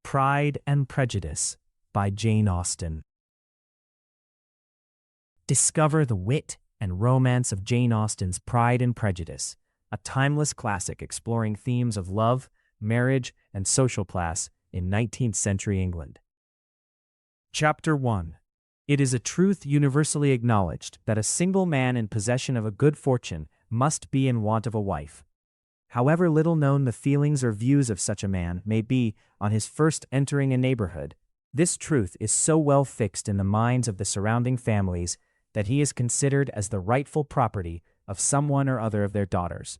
Pride and Prejudice by Jane Austen. Discover the wit and romance of Jane Austen's Pride and Prejudice, a timeless classic exploring themes of love, marriage, and social class in 19th century England. Chapter 1. It is a truth universally acknowledged that a single man in possession of a good fortune must be in want of a wife. However little known the feelings or views of such a man may be on his first entering a neighborhood, this truth is so well fixed in the minds of the surrounding families that he is considered as the rightful property of some one or other of their daughters.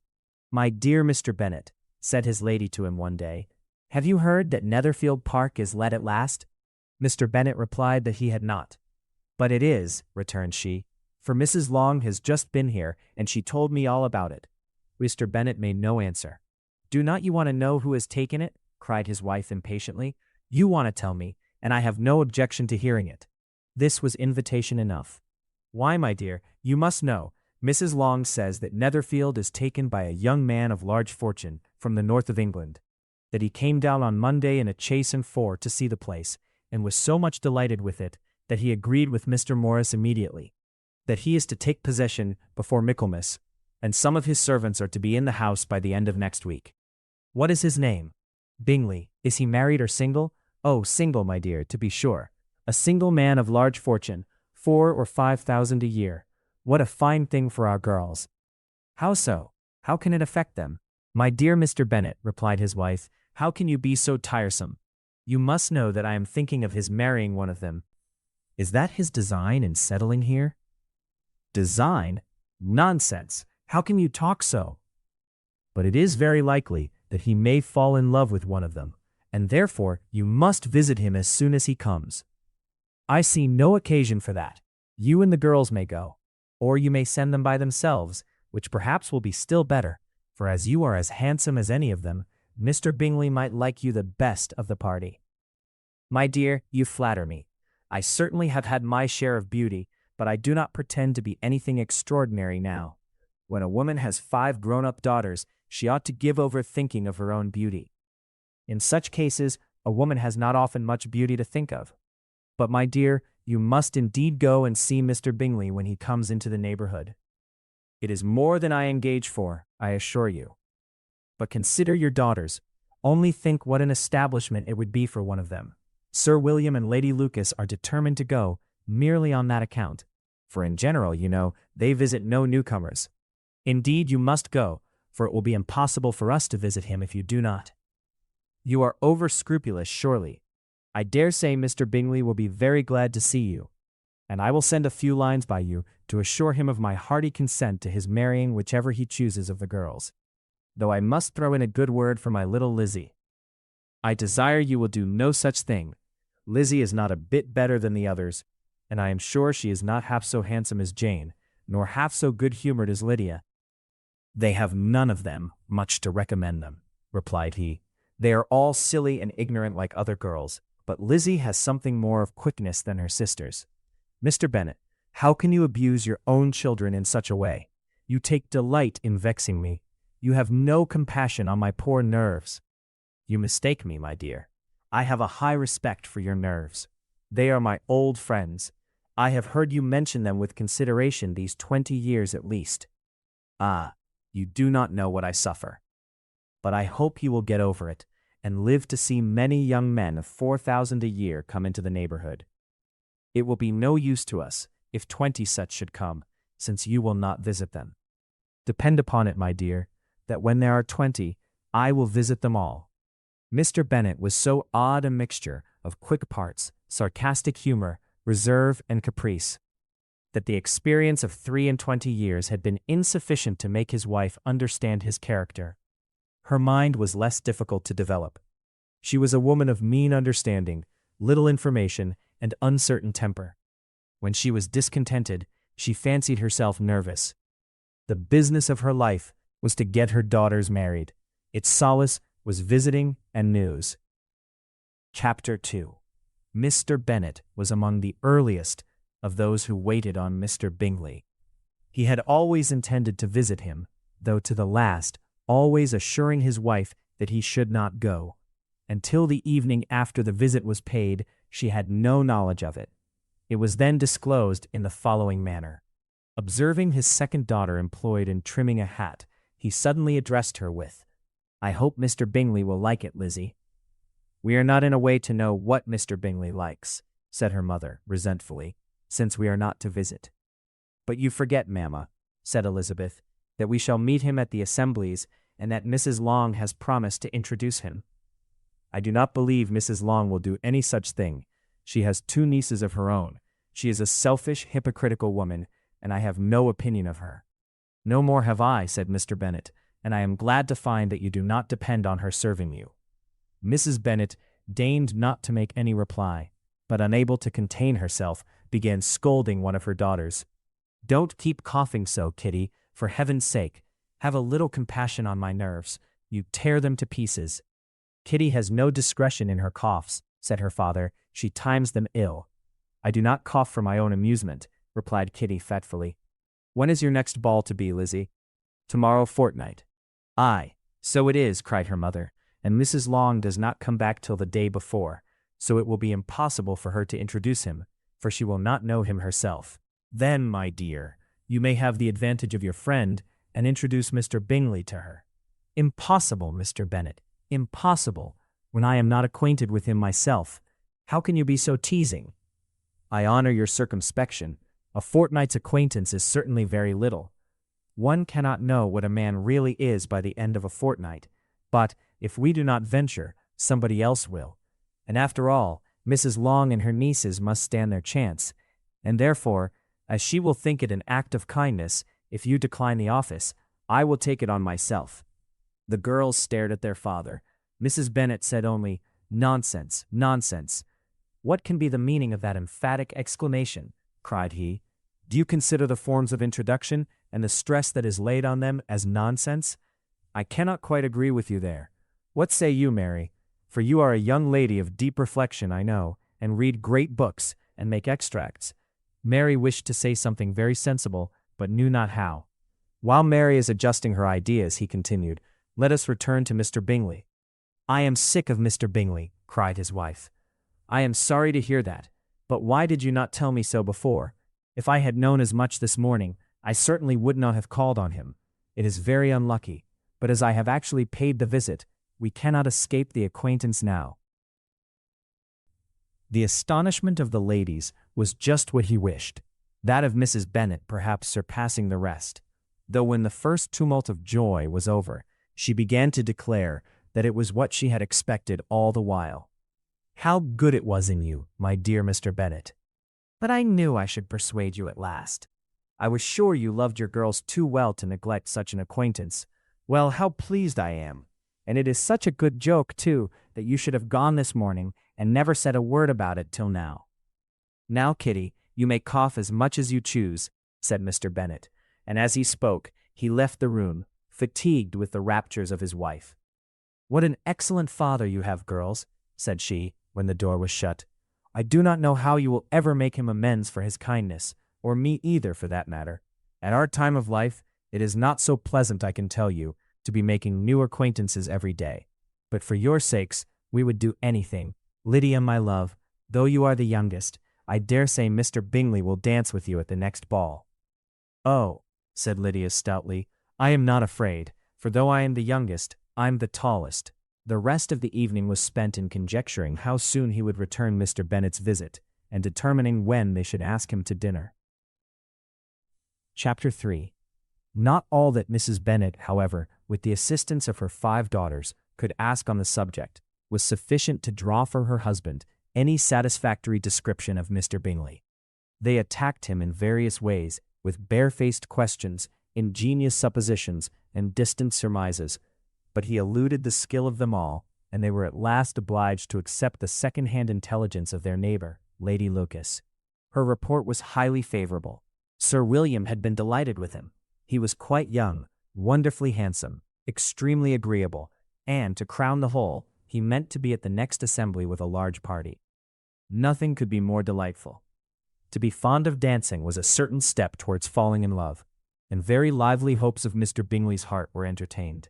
"My dear Mr. Bennet," said his lady to him one day, "have you heard that Netherfield Park is let at last?" Mr. Bennet replied that he had not. "But it is," returned she, "for Mrs. Long has just been here, and she told me all about it." Mr. Bennet made no answer. "Do not you want to know who has taken it?" cried his wife impatiently. "You want to tell me, and I have no objection to hearing it." This was invitation enough. "Why, my dear, you must know. Mrs. Long says that Netherfield is taken by a young man of large fortune from the north of England, that he came down on Monday in a chaise and four to see the place, and was so much delighted with it that he agreed with Mr. Morris immediately, that he is to take possession before Michaelmas, and some of his servants are to be in the house by the end of next week." "What is his name?" "Bingley. Is he married or single?" "Oh, single, my dear, to be sure. A single man of large fortune, 4,000 or 5,000 a year. What a fine thing for our girls." "How so? How can it affect them?" "My dear Mr. Bennet," replied his wife, "how can you be so tiresome? You must know that I am thinking of his marrying one of them." "Is that his design in settling here?" "Design? Nonsense! How can you talk so?" "But it is very likely that he may fall in love with one of them, and therefore you must visit him as soon as he comes." "I see no occasion for that. You and the girls may go, or you may send them by themselves, which perhaps will be still better, for as you are as handsome as any of them, Mr. Bingley might like you the best of the party." "My dear, you flatter me. I certainly have had my share of beauty, but I do not pretend to be anything extraordinary now. When a woman has 5 grown-up daughters, she ought to give over thinking of her own beauty. In such cases, a woman has not often much beauty to think of. But, my dear, you must indeed go and see Mr. Bingley when he comes into the neighborhood. It is more than I engage for, I assure you. But consider your daughters. Only think what an establishment it would be for one of them. Sir William and Lady Lucas are determined to go, merely on that account, for in general, you know, they visit no newcomers. Indeed, you must go, for it will be impossible for us to visit him if you do not." "You are over-scrupulous, surely. I dare say Mr. Bingley will be very glad to see you, and I will send a few lines by you to assure him of my hearty consent to his marrying whichever he chooses of the girls. Though I must throw in a good word for my little Lizzie. I desire you will do no such thing. Lizzie is not a bit better than the others, and I am sure she is not half so handsome as Jane, nor half so good-humored as Lydia." "They have none of them much to recommend them," replied he. "They are all silly and ignorant like other girls, but Lizzie has something more of quickness than her sisters. Mr. Bennet, how can you abuse your own children in such a way? You take delight in vexing me. You have no compassion on my poor nerves." "You mistake me, my dear. I have a high respect for your nerves. They are my old friends. I have heard you mention them with consideration these 20 years at least. Ah, you do not know what I suffer. But I hope you will get over it, and live to see many young men of 4,000 a year come into the neighborhood. It will be no use to us if 20 such should come, since you will not visit them. Depend upon it, my dear, that when there are 20, I will visit them all." Mr. Bennet was so odd a mixture of quick parts, sarcastic humor, reserve, and caprice, that the experience of 23 years had been insufficient to make his wife understand his character. Her mind was less difficult to develop. She was a woman of mean understanding, little information, and uncertain temper. When she was discontented, she fancied herself nervous. The business of her life was to get her daughters married. Its solace was visiting and news. Chapter 2. Mr. Bennet was among the earliest of those who waited on Mr. Bingley. He had always intended to visit him, though to the last always assuring his wife that he should not go. Until the evening after the visit was paid, she had no knowledge of it. It was then disclosed in the following manner. Observing his second daughter employed in trimming a hat, he suddenly addressed her with, "I hope Mr. Bingley will like it, Lizzie." "We are not in a way to know what Mr. Bingley likes," said her mother, resentfully, "since we are not to visit." "But you forget, mamma," said Elizabeth, "that we shall meet him at the assemblies, and that Mrs. Long has promised to introduce him." "I do not believe Mrs. Long will do any such thing. She has 2 nieces of her own. She is a selfish, hypocritical woman, and I have no opinion of her." "No more have I," said Mr. Bennet, "and I am glad to find that you do not depend on her serving you." Mrs. Bennet deigned not to make any reply, but unable to contain herself, began scolding one of her daughters. "Don't keep coughing so, Kitty, for heaven's sake. Have a little compassion on my nerves. You tear them to pieces." "Kitty has no discretion in her coughs," said her father. "She times them ill." "I do not cough for my own amusement," replied Kitty fretfully. "When is your next ball to be, Lizzie?" "Tomorrow fortnight." "Aye, so it is," cried her mother, "and Mrs. Long does not come back till the day before, so it will be impossible for her to introduce him, for she will not know him herself. Then, my dear, you may have the advantage of your friend, and introduce Mr. Bingley to her." "Impossible, Mr. Bennet, impossible, when I am not acquainted with him myself. How can you be so teasing?" "I honor your circumspection. A fortnight's acquaintance is certainly very little. One cannot know what a man really is by the end of a fortnight, but if we do not venture, somebody else will. And after all, Mrs. Long and her nieces must stand their chance, and therefore, as she will think it an act of kindness, if you decline the office, I will take it on myself." The girls stared at their father. Mrs. Bennet said only, "Nonsense, nonsense." "What can be the meaning of that emphatic exclamation?" cried he. "Do you consider the forms of introduction, and the stress that is laid on them, as nonsense? I cannot quite agree with you there. What say you, Mary? For you are a young lady of deep reflection, I know, and read great books, and make extracts." Mary wished to say something very sensible, but knew not how. "While Mary is adjusting her ideas," he continued, "let us return to Mr. Bingley." "I am sick of Mr. Bingley," cried his wife. "I am sorry to hear that, but why did you not tell me so before? If I had known as much this morning, I certainly would not have called on him. It is very unlucky, but as I have actually paid the visit, we cannot escape the acquaintance now." The astonishment of the ladies was just what he wished, that of Mrs. Bennet perhaps surpassing the rest, though when the first tumult of joy was over, she began to declare that it was what she had expected all the while. "How good it was in you, my dear Mr. Bennet! But I knew I should persuade you at last. I was sure you loved your girls too well to neglect such an acquaintance. Well, how pleased I am! And it is such a good joke, too, that you should have gone this morning and never said a word about it till now." "Now, Kitty, you may cough as much as you choose," said Mr. Bennet, and as he spoke, he left the room, fatigued with the raptures of his wife. "What an excellent father you have, girls," said she, when the door was shut. "I do not know how you will ever make him amends for his kindness, or me either, for that matter. At our time of life, it is not so pleasant, I can tell you, to be making new acquaintances every day. But for your sakes, we would do anything. Lydia, my love, though you are the youngest, I dare say Mr. Bingley will dance with you at the next ball." "Oh," said Lydia stoutly, "I am not afraid, for though I am the youngest, I'm the tallest." The rest of the evening was spent in conjecturing how soon he would return Mr. Bennet's visit, and determining when they should ask him to dinner. Chapter 3. Not all that Mrs. Bennet, however, with the assistance of her 5 daughters, could ask on the subject, was sufficient to draw for her husband any satisfactory description of Mr. Bingley. They attacked him in various ways, with barefaced questions, ingenious suppositions, and distant surmises, but he eluded the skill of them all, and they were at last obliged to accept the second-hand intelligence of their neighbor, Lady Lucas. Her report was highly favorable. Sir William had been delighted with him. He was quite young, wonderfully handsome, extremely agreeable, and, to crown the whole, he meant to be at the next assembly with a large party. Nothing could be more delightful. To be fond of dancing was a certain step towards falling in love, and very lively hopes of Mr. Bingley's heart were entertained.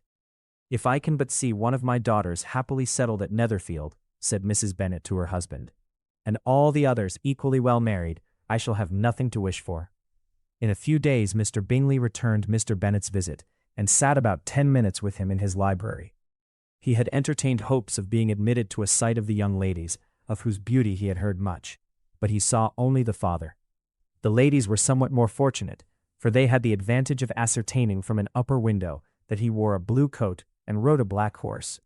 "If I can but see one of my daughters happily settled at Netherfield," said Mrs. Bennet to her husband, "and all the others equally well married, I shall have nothing to wish for." In a few days Mr. Bingley returned Mr. Bennet's visit, and sat about 10 minutes with him in his library. He had entertained hopes of being admitted to a sight of the young ladies, of whose beauty he had heard much, but he saw only the father. The ladies were somewhat more fortunate, for they had the advantage of ascertaining from an upper window that he wore a blue coat and rode a black horse.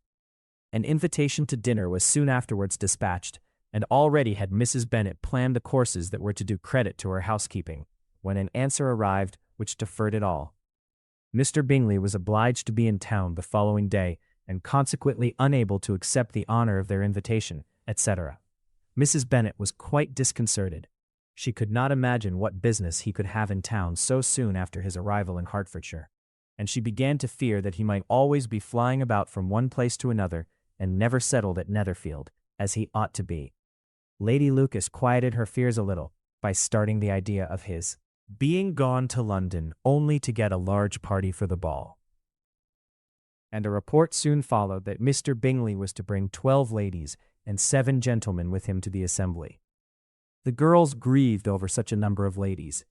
An invitation to dinner was soon afterwards dispatched, and already had Mrs. Bennet planned the courses that were to do credit to her housekeeping, when an answer arrived which deferred it all. Mr. Bingley was obliged to be in town the following day, and consequently unable to accept the honor of their invitation, etc. Mrs. Bennet was quite disconcerted. She could not imagine what business he could have in town so soon after his arrival in Hertfordshire, and she began to fear that he might always be flying about from one place to another, and never settled at Netherfield, as he ought to be. Lady Lucas quieted her fears a little by starting the idea of his being gone to London only to get a large party for the ball. And a report soon followed that Mr. Bingley was to bring 12 ladies and 7 gentlemen with him to the assembly. The girls grieved over such a number of ladies,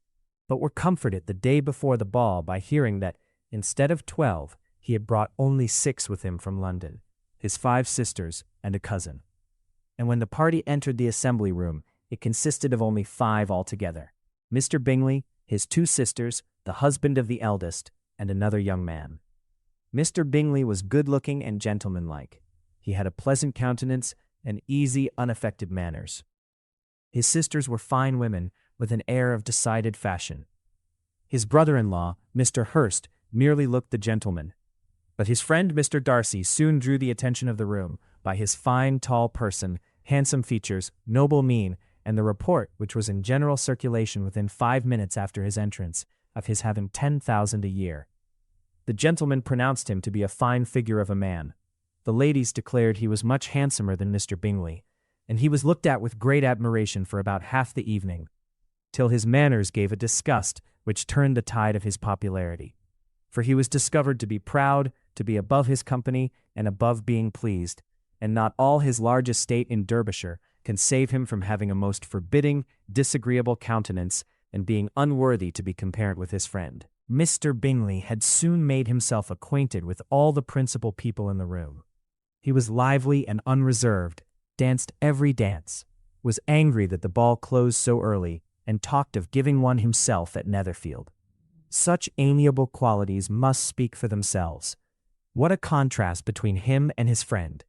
but were comforted the day before the ball by hearing that, instead of 12, he had brought only 6 with him from London, his 5 sisters and a cousin. And when the party entered the assembly room, it consisted of only 5 altogether: Mr. Bingley, his 2 sisters, the husband of the eldest, and another young man. Mr. Bingley was good-looking and gentlemanlike. He had a pleasant countenance and easy, unaffected manners. His sisters were fine women with an air of decided fashion. His brother-in-law, Mr. Hurst, merely looked the gentleman, but his friend Mr. Darcy soon drew the attention of the room by his fine, tall person, handsome features, noble mien, and the report, which was in general circulation within 5 minutes after his entrance, of his having 10,000 a year. The gentleman pronounced him to be a fine figure of a man. The ladies declared he was much handsomer than Mr. Bingley, and he was looked at with great admiration for about half the evening, till his manners gave a disgust which turned the tide of his popularity. For he was discovered to be proud, to be above his company, and above being pleased, and not all his large estate in Derbyshire can save him from having a most forbidding, disagreeable countenance, and being unworthy to be compared with his friend. Mr. Bingley had soon made himself acquainted with all the principal people in the room. He was lively and unreserved, danced every dance, was angry that the ball closed so early, and talked of giving one himself at Netherfield. Such amiable qualities must speak for themselves. What a contrast between him and his friend!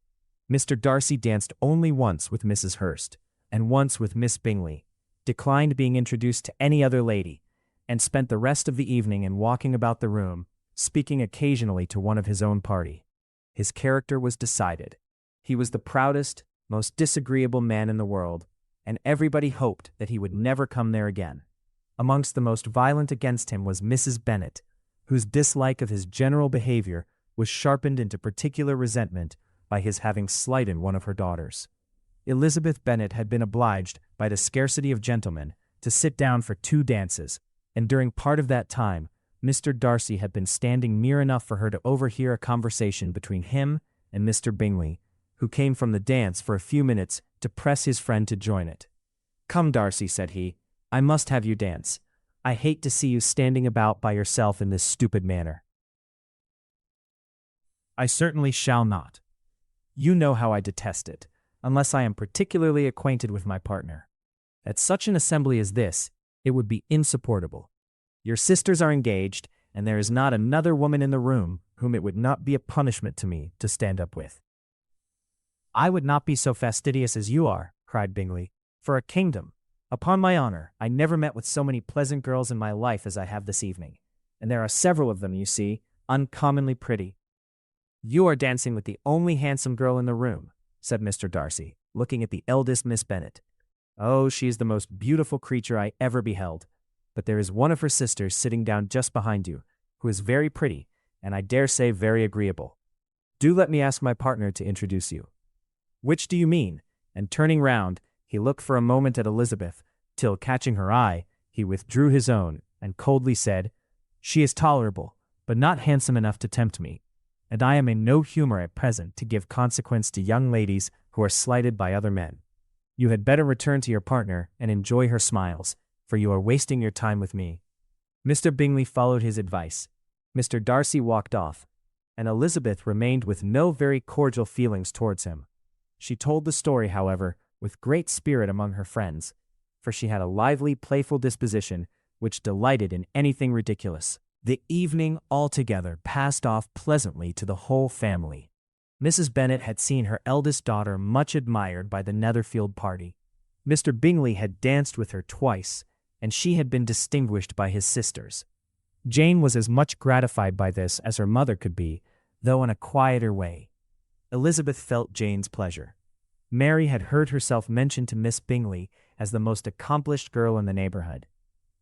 Mr. Darcy danced only once with Mrs. Hurst, and once with Miss Bingley, declined being introduced to any other lady, and spent the rest of the evening in walking about the room, speaking occasionally to one of his own party. His character was decided. He was the proudest, most disagreeable man in the world, and everybody hoped that he would never come there again. Amongst the most violent against him was Mrs. Bennet, whose dislike of his general behavior was sharpened into particular resentment by his having slighted one of her daughters. Elizabeth Bennet had been obliged, by the scarcity of gentlemen, to sit down for 2 dances, and during part of that time, Mr. Darcy had been standing near enough for her to overhear a conversation between him and Mr. Bingley, who came from the dance for a few minutes to press his friend to join it. "Come, Darcy," said he, "I must have you dance. I hate to see you standing about by yourself in this stupid manner." "I certainly shall not. You know how I detest it, unless I am particularly acquainted with my partner. At such an assembly as this, it would be insupportable. Your sisters are engaged, and there is not another woman in the room whom it would not be a punishment to me to stand up with." "I would not be so fastidious as you are," cried Bingley, "for a kingdom. Upon my honor, I never met with so many pleasant girls in my life as I have this evening, and there are several of them, you see, uncommonly pretty." "You are dancing with the only handsome girl in the room," said Mr. Darcy, looking at the eldest Miss Bennet. "Oh, she is the most beautiful creature I ever beheld, but there is one of her sisters sitting down just behind you, who is very pretty, and I dare say very agreeable. Do let me ask my partner to introduce you." "Which do you mean?" And turning round, he looked for a moment at Elizabeth, till, catching her eye, he withdrew his own, and coldly said, "She is tolerable, but not handsome enough to tempt me, and I am in no humor at present to give consequence to young ladies who are slighted by other men. You had better return to your partner and enjoy her smiles, for you are wasting your time with me." Mr. Bingley followed his advice. Mr. Darcy walked off, and Elizabeth remained with no very cordial feelings towards him. She told the story, however, with great spirit among her friends, for she had a lively, playful disposition which delighted in anything ridiculous. The evening altogether passed off pleasantly to the whole family. Mrs. Bennet had seen her eldest daughter much admired by the Netherfield party. Mr. Bingley had danced with her twice, and she had been distinguished by his sisters. Jane was as much gratified by this as her mother could be, though in a quieter way. Elizabeth felt Jane's pleasure. Mary had heard herself mentioned to Miss Bingley as the most accomplished girl in the neighborhood,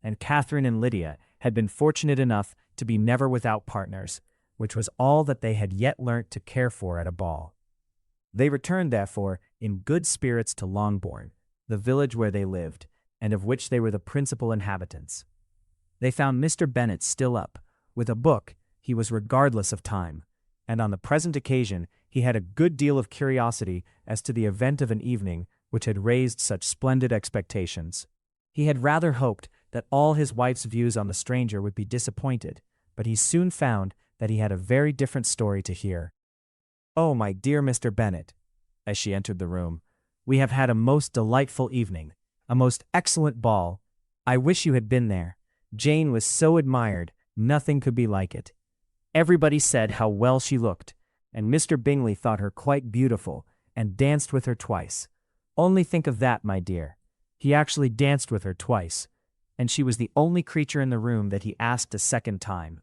and Catherine and Lydia had been fortunate enough to be never without partners, which was all that they had yet learnt to care for at a ball. They returned, therefore, in good spirits to Longbourn, the village where they lived, and of which they were the principal inhabitants. They found Mr. Bennet still up. With a book, he was regardless of time, and on the present occasion he had a good deal of curiosity as to the event of an evening which had raised such splendid expectations. He had rather hoped that all his wife's views on the stranger would be disappointed, but he soon found that he had a very different story to hear. "Oh, my dear Mr. Bennet," as she entered the room, "we have had a most delightful evening, a most excellent ball. I wish you had been there. Jane was so admired, nothing could be like it. Everybody said how well she looked, and Mr. Bingley thought her quite beautiful, and danced with her twice. Only think of that, my dear. He actually danced with her twice, and she was the only creature in the room that he asked a second time.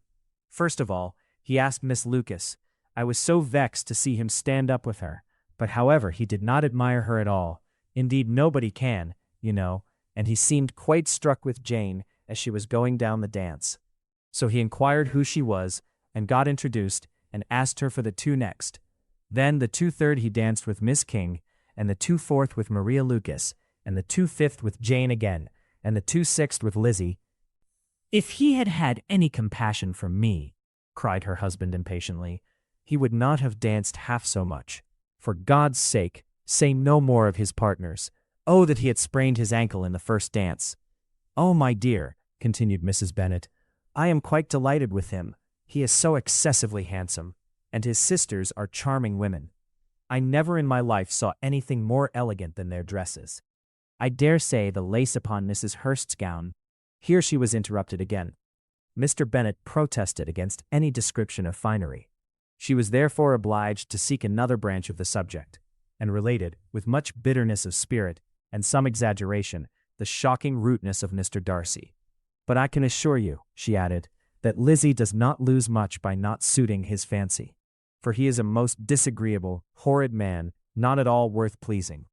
First of all, he asked Miss Lucas. I was so vexed to see him stand up with her, but however he did not admire her at all. Indeed, nobody can, you know, and he seemed quite struck with Jane as she was going down the dance. So he inquired who she was, and got introduced, and asked her for the two next. Then the 2/3 he danced with Miss King, and the 2/4 with Maria Lucas, and the 2/5 with Jane again, and the 2/6 with Lizzie. If he had had any compassion for me, cried her husband impatiently, he would not have danced half so much. For God's sake, say no more of his partners. Oh, that he had sprained his ankle in the first dance. Oh, my dear, continued Mrs. Bennet, I am quite delighted with him. He is so excessively handsome, and his sisters are charming women. I never in my life saw anything more elegant than their dresses. I dare say the lace upon Mrs. Hurst's gown—" Here she was interrupted again. Mr. Bennet protested against any description of finery. She was therefore obliged to seek another branch of the subject, and related, with much bitterness of spirit and some exaggeration, the shocking rudeness of Mr. Darcy. "But I can assure you," she added, "that Lizzie does not lose much by not suiting his fancy, for he is a most disagreeable, horrid man, not at all worth pleasing.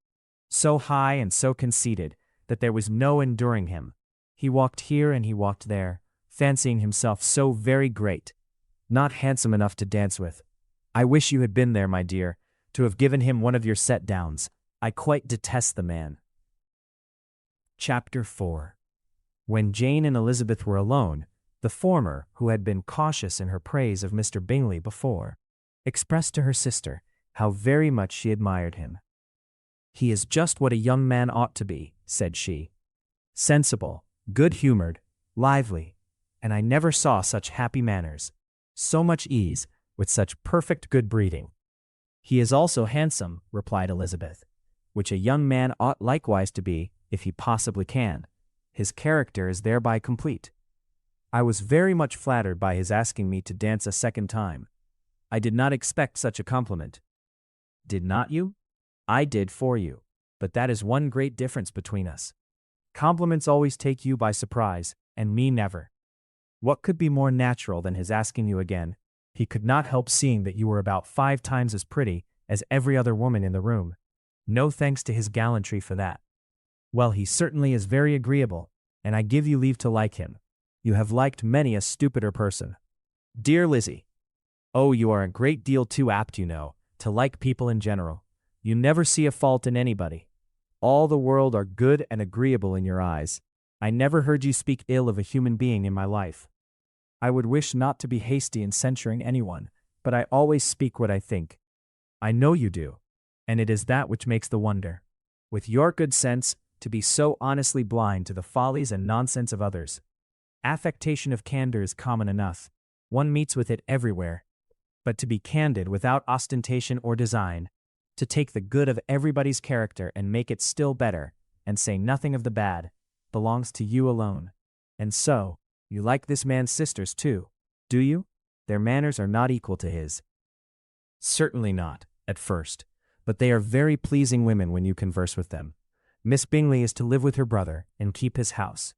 So high and so conceited that there was no enduring him. He walked here and he walked there, fancying himself so very great, not handsome enough to dance with. I wish you had been there, my dear, to have given him one of your set-downs. I quite detest the man." Chapter 4. When Jane and Elizabeth were alone, the former, who had been cautious in her praise of Mr. Bingley before, expressed to her sister how very much she admired him. "He is just what a young man ought to be," said she. "Sensible, good-humored, lively, and I never saw such happy manners, so much ease, with such perfect good breeding." "He is also handsome," replied Elizabeth, "which a young man ought likewise to be, if he possibly can. His character is thereby complete. I was very much flattered by his asking me to dance a second time. I did not expect such a compliment." "Did not you? I did for you, but that is one great difference between us. Compliments always take you by surprise, and me never. What could be more natural than his asking you again? He could not help seeing that you were about 5 times as pretty as every other woman in the room. No thanks to his gallantry for that. Well, he certainly is very agreeable, and I give you leave to like him. You have liked many a stupider person. Dear Lizzie, oh, you are a great deal too apt, you know, to like people in general. You never see a fault in anybody. All the world are good and agreeable in your eyes. I never heard you speak ill of a human being in my life. I would wish not to be hasty in censuring anyone, but I always speak what I think. I know you do, and it is that which makes the wonder. With your good sense, to be so honestly blind to the follies and nonsense of others. Affectation of candor is common enough. One meets with it everywhere. But to be candid without ostentation or design, to take the good of everybody's character and make it still better, and say nothing of the bad, belongs to you alone. And so, you like this man's sisters too, do you? Their manners are not equal to his. Certainly not, at first, but they are very pleasing women when you converse with them. Miss Bingley is to live with her brother and keep his house,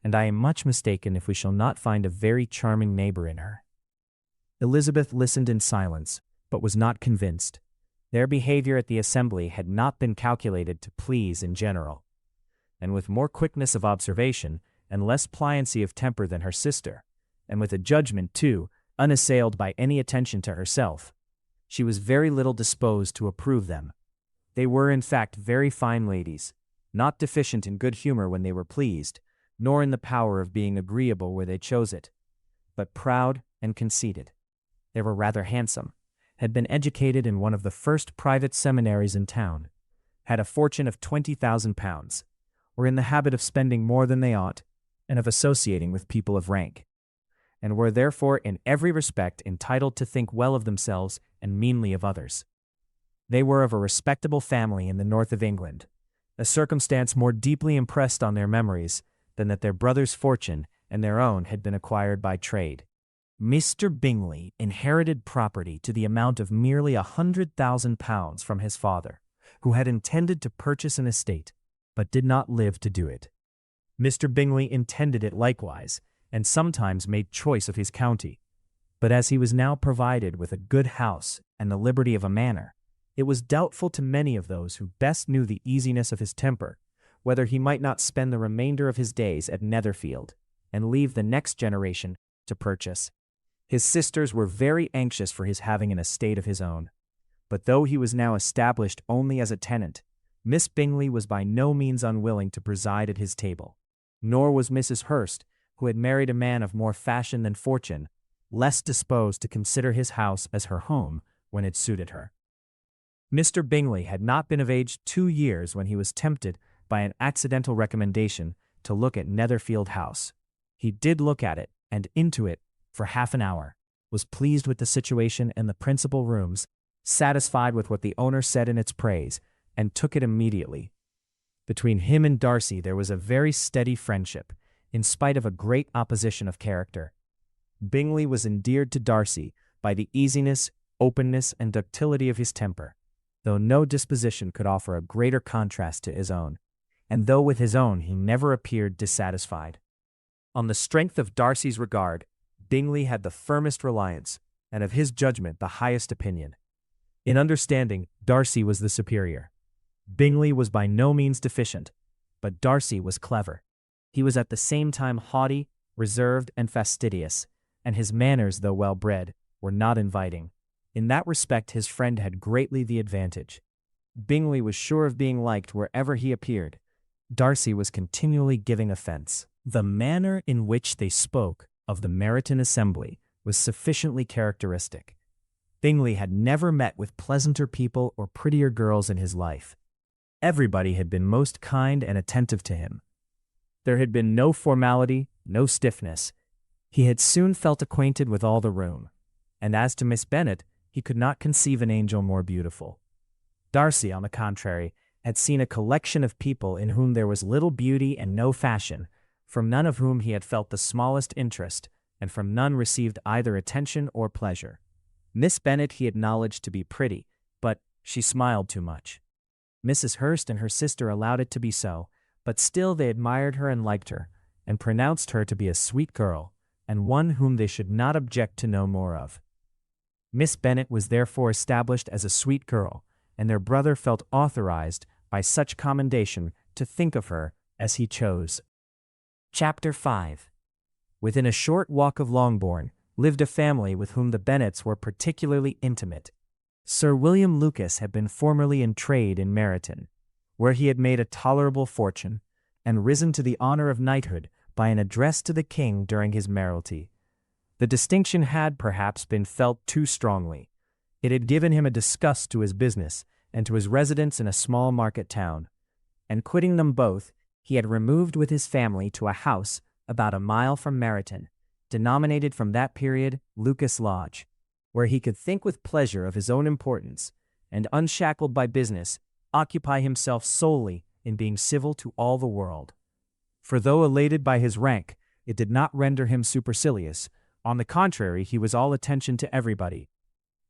and I am much mistaken if we shall not find a very charming neighbor in her. Elizabeth listened in silence, but was not convinced. Their behavior at the assembly had not been calculated to please in general, and with more quickness of observation and less pliancy of temper than her sister, and with a judgment, too, unassailed by any attention to herself, she was very little disposed to approve them. They were, in fact, very fine ladies, not deficient in good humor when they were pleased, nor in the power of being agreeable where they chose it, but proud and conceited. They were rather handsome, had been educated in one of the first private seminaries in town, had a fortune of £20,000, were in the habit of spending more than they ought, and of associating with people of rank, and were therefore in every respect entitled to think well of themselves and meanly of others. They were of a respectable family in the north of England, a circumstance more deeply impressed on their memories than that their brother's fortune and their own had been acquired by trade. Mr. Bingley inherited property to the amount of merely £100,000 from his father, who had intended to purchase an estate, but did not live to do it. Mr. Bingley intended it likewise, and sometimes made choice of his county. But as he was now provided with a good house and the liberty of a manor, it was doubtful to many of those who best knew the easiness of his temper, whether he might not spend the remainder of his days at Netherfield, and leave the next generation to purchase. His sisters were very anxious for his having an estate of his own, but though he was now established only as a tenant, Miss Bingley was by no means unwilling to preside at his table, nor was Mrs. Hurst, who had married a man of more fashion than fortune, less disposed to consider his house as her home when it suited her. Mr. Bingley had not been of age 2 years when he was tempted by an accidental recommendation to look at Netherfield House. He did look at it, and into it, for half an hour, was pleased with the situation and the principal rooms, satisfied with what the owner said in its praise, and took it immediately. Between him and Darcy there was a very steady friendship, in spite of a great opposition of character. Bingley was endeared to Darcy by the easiness, openness, and ductility of his temper, though no disposition could offer a greater contrast to his own, and though with his own he never appeared dissatisfied. On the strength of Darcy's regard, Bingley had the firmest reliance, and of his judgment the highest opinion. In understanding, Darcy was the superior. Bingley was by no means deficient, but Darcy was clever. He was at the same time haughty, reserved, and fastidious, and his manners, though well-bred, were not inviting. In that respect his friend had greatly the advantage. Bingley was sure of being liked wherever he appeared. Darcy was continually giving offense. The manner in which they spoke of the Meryton Assembly was sufficiently characteristic. Bingley had never met with pleasanter people or prettier girls in his life. Everybody had been most kind and attentive to him. There had been no formality, no stiffness. He had soon felt acquainted with all the room, and as to Miss Bennet, he could not conceive an angel more beautiful. Darcy, on the contrary, had seen a collection of people in whom there was little beauty and no fashion, from none of whom he had felt the smallest interest, and from none received either attention or pleasure. Miss Bennet he acknowledged to be pretty, but she smiled too much. Mrs. Hurst and her sister allowed it to be so, but still they admired her and liked her, and pronounced her to be a sweet girl, and one whom they should not object to know more of. Miss Bennet was therefore established as a sweet girl, and their brother felt authorized by such commendation to think of her as he chose. Chapter 5. Within a short walk of Longbourn lived a family with whom the Bennets were particularly intimate. Sir William Lucas had been formerly in trade in Meryton, where he had made a tolerable fortune, and risen to the honor of knighthood by an address to the king during his mayoralty. The distinction had perhaps been felt too strongly. It had given him a disgust to his business and to his residence in a small market town, and quitting them both, he had removed with his family to a house about a mile from Meryton, denominated from that period Lucas Lodge, where he could think with pleasure of his own importance, and, unshackled by business, occupy himself solely in being civil to all the world. For though elated by his rank, it did not render him supercilious. On the contrary, he was all attention to everybody.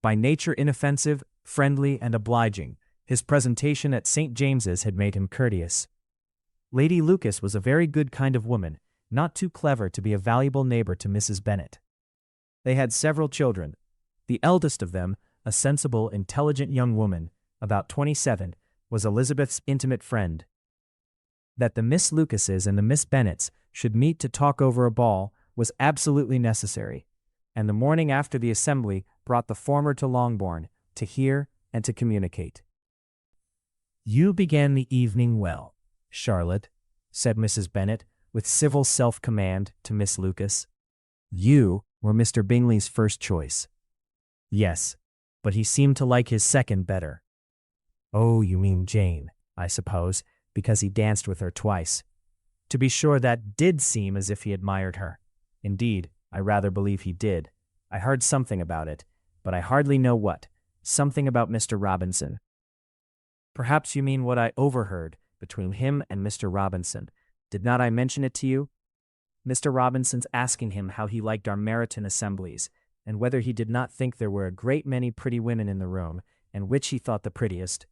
By nature inoffensive, friendly, and obliging, his presentation at St. James's had made him courteous. Lady Lucas was a very good kind of woman, not too clever to be a valuable neighbor to Mrs. Bennet. They had several children. The eldest of them, a sensible, intelligent young woman, about 27, was Elizabeth's intimate friend. That the Miss Lucases and the Miss Bennets should meet to talk over a ball was absolutely necessary, and the morning after the assembly brought the former to Longbourn to hear and to communicate. "You began the evening well, Charlotte," said Mrs. Bennet, with civil self-command to Miss Lucas. "You were Mr. Bingley's first choice." "Yes, but he seemed to like his second better." "Oh, you mean Jane, I suppose, because he danced with her twice." "To be sure, that did seem as if he admired her. Indeed, I rather believe he did. I heard something about it, but I hardly know what. Something about Mr. Robinson." "Perhaps you mean what I overheard between him and Mr. Robinson. Did not I mention it to you? Mr. Robinson's asking him how he liked our Meryton assemblies, and whether he did not think there were a great many pretty women in the room, and which he thought the prettiest,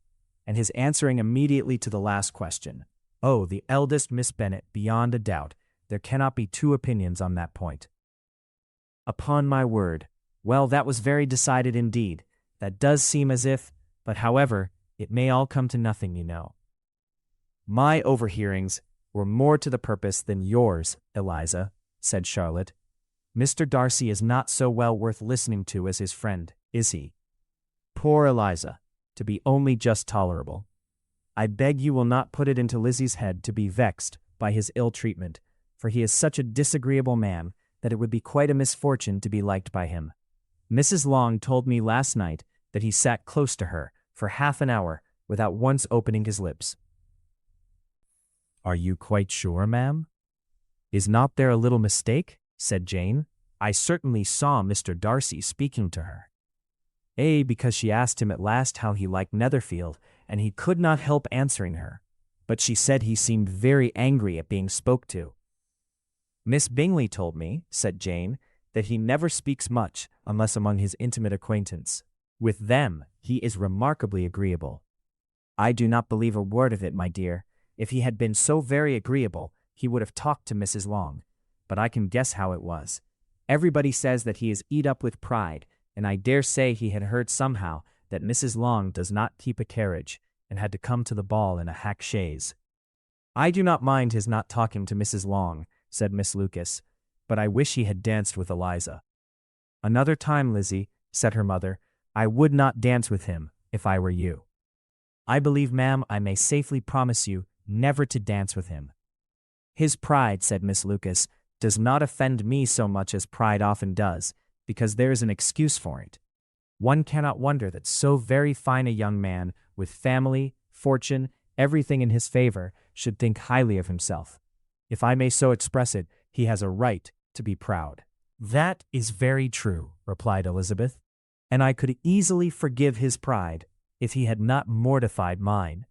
and his answering immediately to the last question, 'Oh, the eldest Miss Bennet, beyond a doubt. There cannot be two opinions on that point.'" "Upon my word. Well, that was very decided indeed. That does seem as if, but however, it may all come to nothing, you know." "My overhearings were more to the purpose than yours, Eliza," said Charlotte. "Mr. Darcy is not so well worth listening to as his friend, is he? Poor Eliza, to be only just tolerable. I beg you will not put it into Lizzie's head to be vexed by his ill treatment, for he is such a disagreeable man that it would be quite a misfortune to be liked by him. Mrs. Long told me last night that he sat close to her for half an hour without once opening his lips." "Are you quite sure, ma'am? Is not there a little mistake?" said Jane. "I certainly saw Mr. Darcy speaking to her." Because she asked him at last how he liked Netherfield, and he could not help answering her. But she said he seemed very angry at being spoke to." "Miss Bingley told me," said Jane, "that he never speaks much unless among his intimate acquaintance. With them he is remarkably agreeable." "I do not believe a word of it, my dear. If he had been so very agreeable, he would have talked to Mrs. Long. But I can guess how it was. Everybody says that he is eat up with pride, and I dare say he had heard somehow that Mrs. Long does not keep a carriage, and had to come to the ball in a hack chaise." "I do not mind his not talking to Mrs. Long," said Miss Lucas, "but I wish he had danced with Eliza." "Another time, Lizzie," said her mother, "I would not dance with him, if I were you." "I believe, ma'am, I may safely promise you never to dance with him." "His pride," said Miss Lucas, "does not offend me so much as pride often does, because there is an excuse for it. One cannot wonder that so very fine a young man, with family, fortune, everything in his favor, should think highly of himself. If I may so express it, he has a right to be proud." "That is very true," replied Elizabeth, "and I could easily forgive his pride if he had not mortified mine."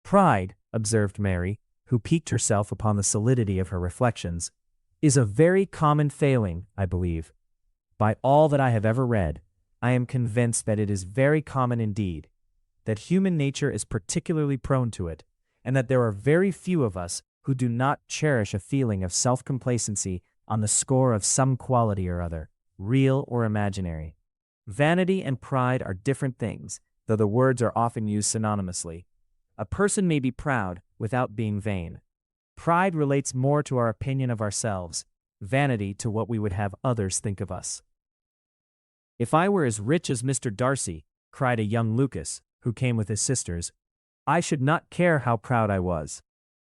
"Pride," observed Mary, who piqued herself upon the solidity of her reflections, "is a very common failing, I believe. By all that I have ever read, I am convinced that it is very common indeed, that human nature is particularly prone to it, and that there are very few of us who do not cherish a feeling of self-complacency on the score of some quality or other, real or imaginary. Vanity and pride are different things, though the words are often used synonymously. A person may be proud without being vain. Pride relates more to our opinion of ourselves, vanity to what we would have others think of us." "If I were as rich as Mr. Darcy," cried a young Lucas, who came with his sisters, "I should not care how proud I was.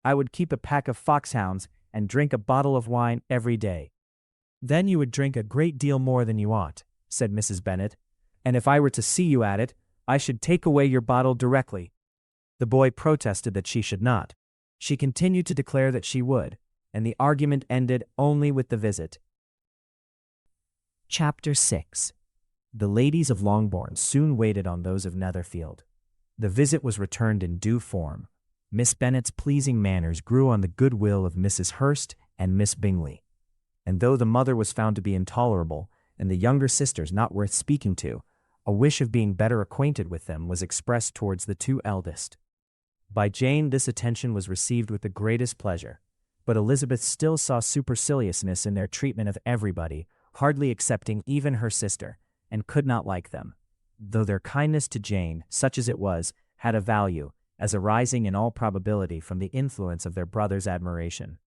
I would keep a pack of foxhounds and drink a bottle of wine every day." "Then you would drink a great deal more than you ought," said Mrs. Bennet, "and if I were to see you at it, I should take away your bottle directly." The boy protested that she should not. She continued to declare that she would, and the argument ended only with the visit. Chapter 6. The ladies of Longbourn soon waited on those of Netherfield. The visit was returned in due form. Miss Bennet's pleasing manners grew on the goodwill of Mrs. Hurst and Miss Bingley, and though the mother was found to be intolerable, and the younger sisters not worth speaking to, a wish of being better acquainted with them was expressed towards the two eldest. By Jane this attention was received with the greatest pleasure, but Elizabeth still saw superciliousness in their treatment of everybody, hardly excepting even her sister, and could not like them, though their kindness to Jane, such as it was, had a value, as arising in all probability from the influence of their brother's admiration.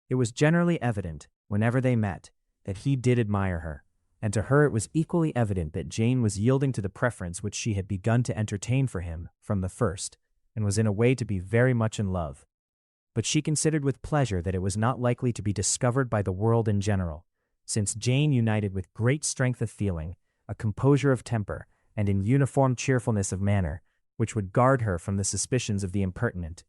It was generally evident, whenever they met, that he did admire her, and to her it was equally evident that Jane was yielding to the preference which she had begun to entertain for him from the first, and was in a way to be very much in love. But she considered with pleasure that it was not likely to be discovered by the world in general, since Jane united with great strength of feeling, a composure of temper, and an uniform cheerfulness of manner, which would guard her from the suspicions of the impertinent.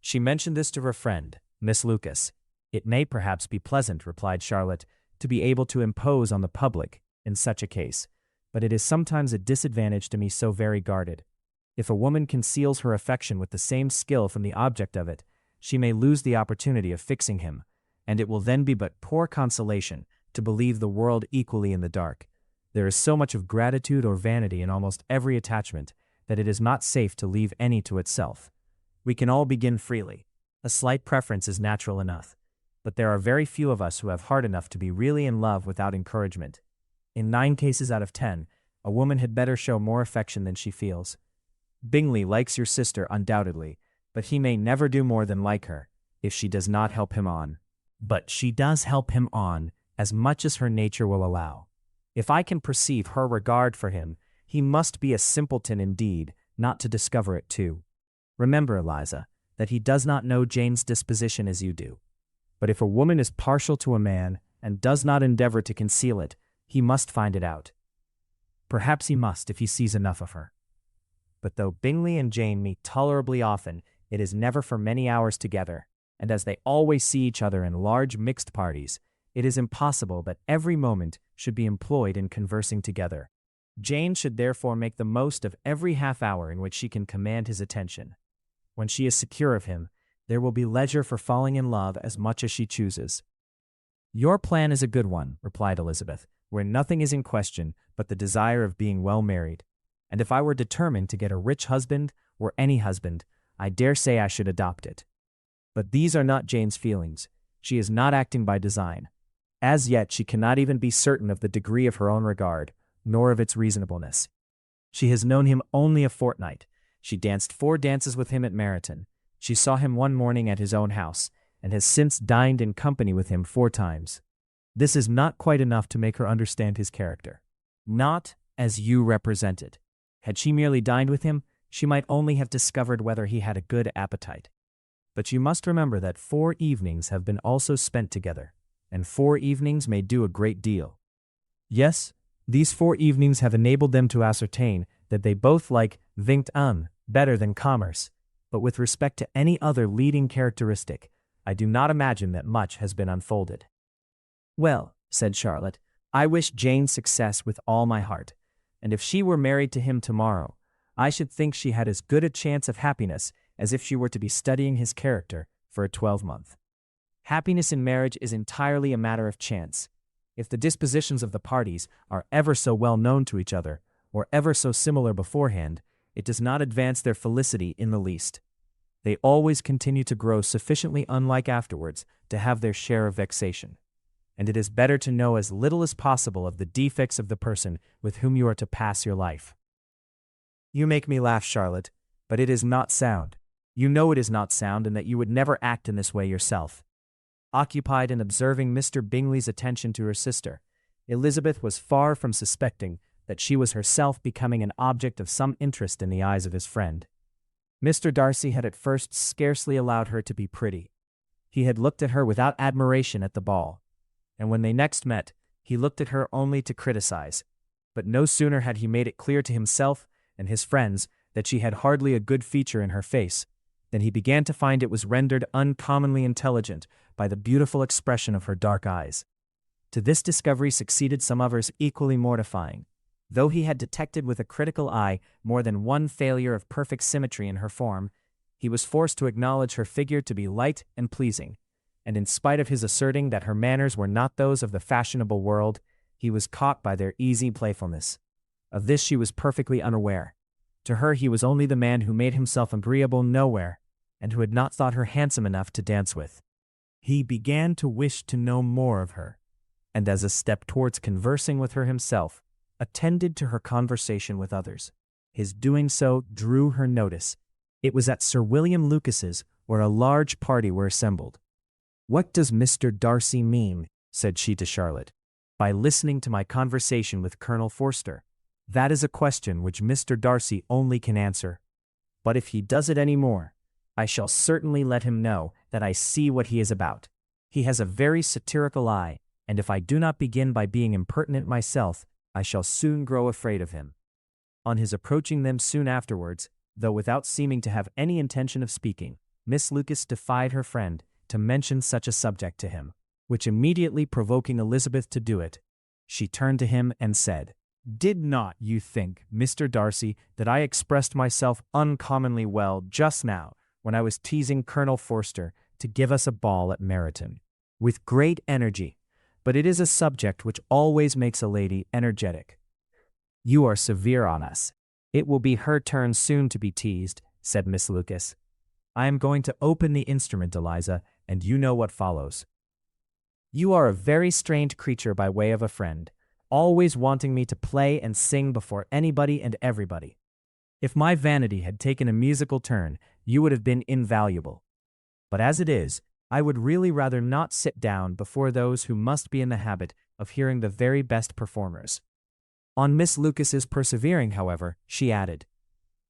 She mentioned this to her friend, Miss Lucas. "It may perhaps be pleasant," replied Charlotte, "to be able to impose on the public in such a case, but it is sometimes a disadvantage to me so very guarded. If a woman conceals her affection with the same skill from the object of it, she may lose the opportunity of fixing him, and it will then be but poor consolation to believe the world equally in the dark. There is so much of gratitude or vanity in almost every attachment that it is not safe to leave any to itself. We can all begin freely. A slight preference is natural enough, but there are very few of us who have heart enough to be really in love without encouragement. In 9 cases out of 10, a woman had better show more affection than she feels. Bingley likes your sister undoubtedly, but he may never do more than like her, if she does not help him on. But she does help him on, as much as her nature will allow. If I can perceive her regard for him, he must be a simpleton indeed, not to discover it too. Remember, Eliza, that he does not know Jane's disposition as you do. But if a woman is partial to a man, and does not endeavor to conceal it, he must find it out. Perhaps he must if he sees enough of her. But though Bingley and Jane meet tolerably often, it is never for many hours together, and as they always see each other in large mixed parties, it is impossible that every moment should be employed in conversing together. Jane should therefore make the most of every half-hour in which she can command his attention. When she is secure of him, there will be leisure for falling in love as much as she chooses. "Your plan is a good one," replied Elizabeth, "where nothing is in question but the desire of being well married. And if I were determined to get a rich husband, or any husband, I dare say I should adopt it. But these are not Jane's feelings. She is not acting by design. As yet she cannot even be certain of the degree of her own regard, nor of its reasonableness. She has known him only a fortnight. She danced 4 dances with him at Meryton. She saw him one morning at his own house, and has since dined in company with him 4 times. This is not quite enough to make her understand his character. Not as you represent it. Had she merely dined with him, she might only have discovered whether he had a good appetite. But you must remember that 4 evenings have been also spent together, and 4 evenings may do a great deal. Yes, these 4 evenings have enabled them to ascertain that they both like vingt un better than commerce, but with respect to any other leading characteristic, I do not imagine that much has been unfolded." "Well," said Charlotte, "I wish Jane success with all my heart, and if she were married to him tomorrow, I should think she had as good a chance of happiness as if she were to be studying his character for a 12-month. Happiness in marriage is entirely a matter of chance. If the dispositions of the parties are ever so well known to each other, or ever so similar beforehand, it does not advance their felicity in the least. They always continue to grow sufficiently unlike afterwards to have their share of vexation. And it is better to know as little as possible of the defects of the person with whom you are to pass your life." "You make me laugh, Charlotte, but it is not sound. You know it is not sound, and that you would never act in this way yourself." Occupied in observing Mr. Bingley's attention to her sister, Elizabeth was far from suspecting that she was herself becoming an object of some interest in the eyes of his friend. Mr. Darcy had at first scarcely allowed her to be pretty. He had looked at her without admiration at the ball. and when they next met, he looked at her only to criticize. But no sooner had he made it clear to himself and his friends that she had hardly a good feature in her face, than he began to find it was rendered uncommonly intelligent by the beautiful expression of her dark eyes. To this discovery succeeded some others equally mortifying. Though he had detected with a critical eye more than one failure of perfect symmetry in her form, he was forced to acknowledge her figure to be light and pleasing, and in spite of his asserting that her manners were not those of the fashionable world, he was caught by their easy playfulness. Of this she was perfectly unaware. To her he was only the man who made himself agreeable nowhere, and who had not thought her handsome enough to dance with. He began to wish to know more of her, and as a step towards conversing with her himself, attended to her conversation with others. His doing so drew her notice. It was at Sir William Lucas's, where a large party were assembled. "What does Mr. Darcy mean," said she to Charlotte, "by listening to my conversation with Colonel Forster? That is a question which Mr. Darcy only can answer. But if he does it any more, I shall certainly let him know that I see what he is about. He has a very satirical eye, and if I do not begin by being impertinent myself, I shall soon grow afraid of him." On his approaching them soon afterwards, though without seeming to have any intention of speaking, Miss Lucas defied her friend to mention such a subject to him, which immediately provoking Elizabeth to do it, she turned to him and said, "Did not you think, Mr. Darcy, that I expressed myself uncommonly well just now when I was teasing Colonel Forster to give us a ball at Meryton? With great energy, but it is a subject which always makes a lady energetic." "You are severe on us. It will be her turn soon to be teased," said Miss Lucas. "I am going to open the instrument, Eliza, and you know what follows. You are a very strange creature by way of a friend, always wanting me to play and sing before anybody and everybody. If my vanity had taken a musical turn, you would have been invaluable. But as it is, I would really rather not sit down before those who must be in the habit of hearing the very best performers." On Miss Lucas's persevering, however, she added,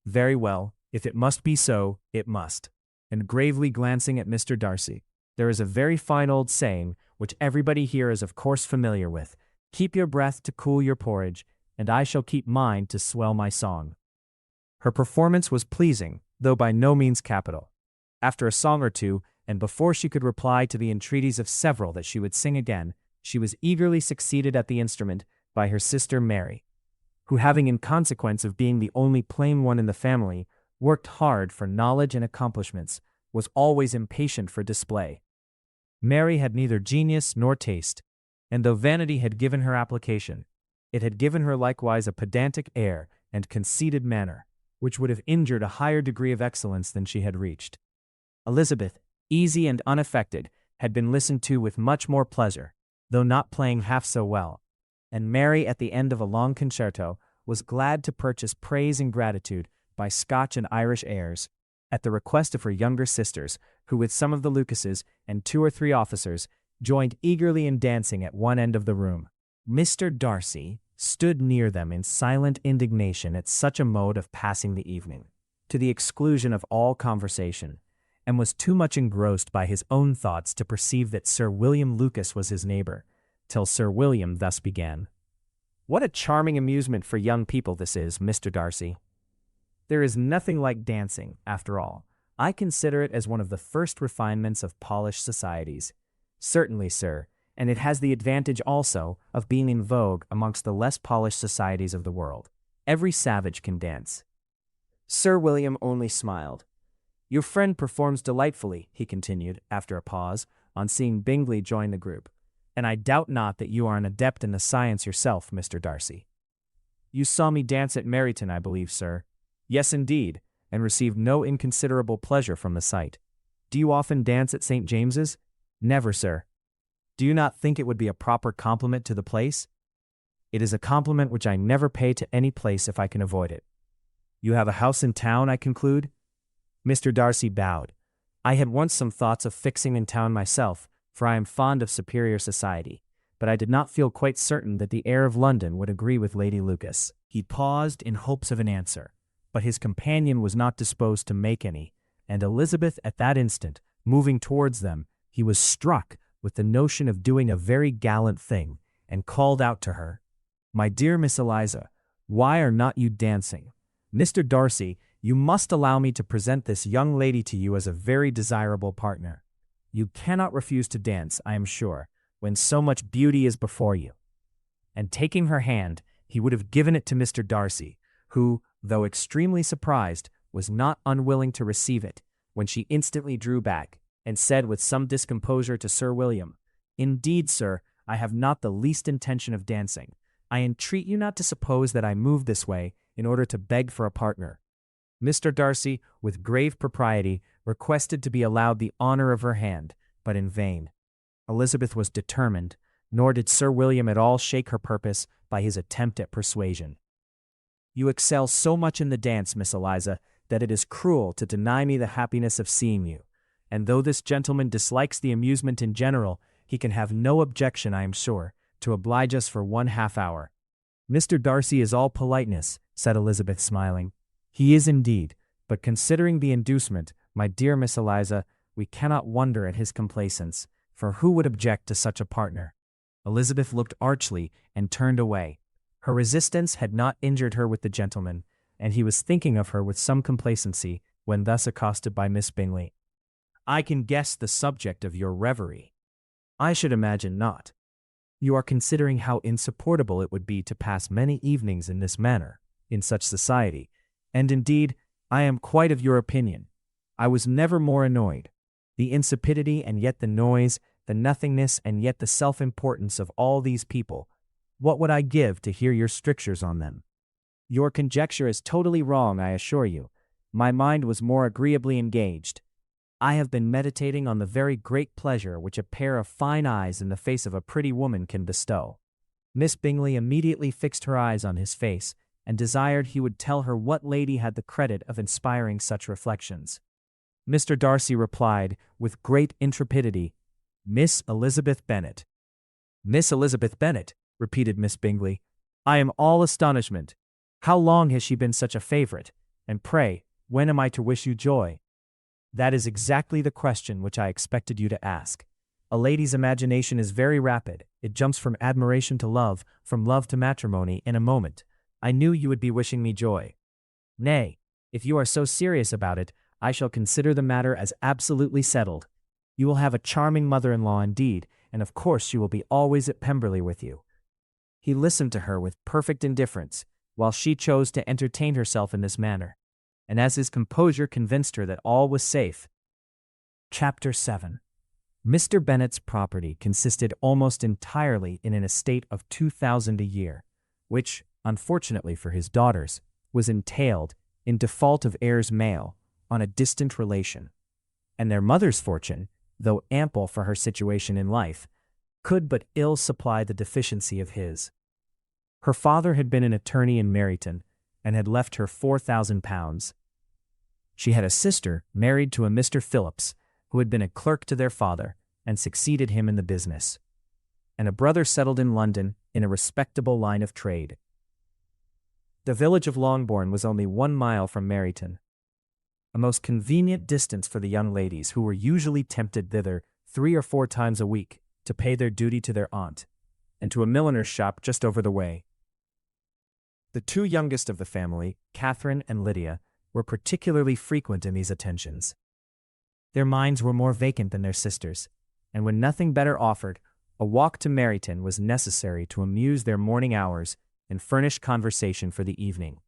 "Very well, if it must be so, it must." And gravely glancing at Mr. Darcy, "There is a very fine old saying, which everybody here is of course familiar with, 'Keep your breath to cool your porridge, and I shall keep mine to swell my song.'" Her performance was pleasing, though by no means capital. After a song or two, and before she could reply to the entreaties of several that she would sing again, she was eagerly succeeded at the instrument by her sister Mary, who, having in consequence of being the only plain one in the family, worked hard for knowledge and accomplishments, was always impatient for display. Mary had neither genius nor taste, and though vanity had given her application, it had given her likewise a pedantic air and conceited manner, which would have injured a higher degree of excellence than she had reached. Elizabeth, easy and unaffected, had been listened to with much more pleasure, though not playing half so well, and Mary, at the end of a long concerto, was glad to purchase praise and gratitude by Scotch and Irish airs, at the request of her younger sisters, who with some of the Lucases and 2 or 3 officers, joined eagerly in dancing at one end of the room. Mr. Darcy stood near them in silent indignation at such a mode of passing the evening, to the exclusion of all conversation, and was too much engrossed by his own thoughts to perceive that Sir William Lucas was his neighbor, till Sir William thus began. "What a charming amusement for young people this is, Mr. Darcy. There is nothing like dancing, after all. I consider it as one of the first refinements of polished societies." "Certainly, sir, and it has the advantage also of being in vogue amongst the less polished societies of the world. Every savage can dance." Sir William only smiled. "Your friend performs delightfully," he continued, after a pause, on seeing Bingley join the group, "and I doubt not that you are an adept in the science yourself, Mr. Darcy." "You saw me dance at Meryton, I believe, sir." "Yes, indeed, and received no inconsiderable pleasure from the sight." "Do you often dance at St. James's?" "Never, sir." "Do you not think it would be a proper compliment to the place?" "It is a compliment which I never pay to any place if I can avoid it." "You have a house in town, I conclude?" Mr. Darcy bowed. "I had once some thoughts of fixing in town myself, for I am fond of superior society, but I did not feel quite certain that the air of London would agree with Lady Lucas." He paused in hopes of an answer, but his companion was not disposed to make any, and Elizabeth at that instant, moving towards them, he was struck with the notion of doing a very gallant thing, and called out to her, "My dear Miss Eliza, why are not you dancing? Mr. Darcy, you must allow me to present this young lady to you as a very desirable partner. You cannot refuse to dance, I am sure, when so much beauty is before you." And taking her hand, he would have given it to Mr. Darcy, who, though extremely surprised, was not unwilling to receive it, when she instantly drew back, and said with some discomposure to Sir William, "Indeed, sir, I have not the least intention of dancing. I entreat you not to suppose that I move this way in order to beg for a partner." Mr. Darcy, with grave propriety, requested to be allowed the honor of her hand, but in vain. Elizabeth was determined, nor did Sir William at all shake her purpose by his attempt at persuasion. "You excel so much in the dance, Miss Eliza, that it is cruel to deny me the happiness of seeing you, and though this gentleman dislikes the amusement in general, he can have no objection, I am sure, to oblige us for 1/2 hour." "Mr. Darcy is all politeness," said Elizabeth, smiling. "He is indeed, but considering the inducement, my dear Miss Eliza, we cannot wonder at his complaisance, for who would object to such a partner?" Elizabeth looked archly and turned away. Her resistance had not injured her with the gentleman, and he was thinking of her with some complacency when thus accosted by Miss Bingley. "I can guess the subject of your reverie." "I should imagine not. You are considering how insupportable it would be to pass many evenings in this manner, in such society, and indeed, I am quite of your opinion. I was never more annoyed. The insipidity and yet the noise, the nothingness and yet the self-importance of all these people, what would I give to hear your strictures on them? Your conjecture is totally wrong, I assure you. My mind was more agreeably engaged. I have been meditating on the very great pleasure which a pair of fine eyes in the face of a pretty woman can bestow." Miss Bingley immediately fixed her eyes on his face, and desired he would tell her what lady had the credit of inspiring such reflections. Mr. Darcy replied, with great intrepidity, "Miss Elizabeth Bennet." "Miss Elizabeth Bennet," repeated Miss Bingley. "I am all astonishment. How long has she been such a favorite? And pray, when am I to wish you joy?" "That is exactly the question which I expected you to ask. A lady's imagination is very rapid. It jumps from admiration to love, from love to matrimony, in a moment. I knew you would be wishing me joy. Nay, if you are so serious about it, I shall consider the matter as absolutely settled. You will have a charming mother-in-law indeed, and of course she will be always at Pemberley with you." He listened to her with perfect indifference, while she chose to entertain herself in this manner, and as his composure convinced her that all was safe. Chapter 7. Mr. Bennet's property consisted almost entirely in an estate of 2,000 a year, which, unfortunately for his daughters, was entailed, in default of heirs male, on a distant relation, and their mother's fortune, though ample for her situation in life, could but ill supply the deficiency of his. Her father had been an attorney in Meryton, and had left her £4,000. She had a sister married to a Mr. Phillips, who had been a clerk to their father, and succeeded him in the business, and a brother settled in London in a respectable line of trade. The village of Longbourn was only 1 mile from Meryton, a most convenient distance for the young ladies who were usually tempted thither 3 or 4 times a week to pay their duty to their aunt, and to a milliner's shop just over the way. The 2 youngest of the family, Catherine and Lydia, were particularly frequent in these attentions. Their minds were more vacant than their sisters, and when nothing better offered, a walk to Meryton was necessary to amuse their morning hours and furnish conversation for the evening.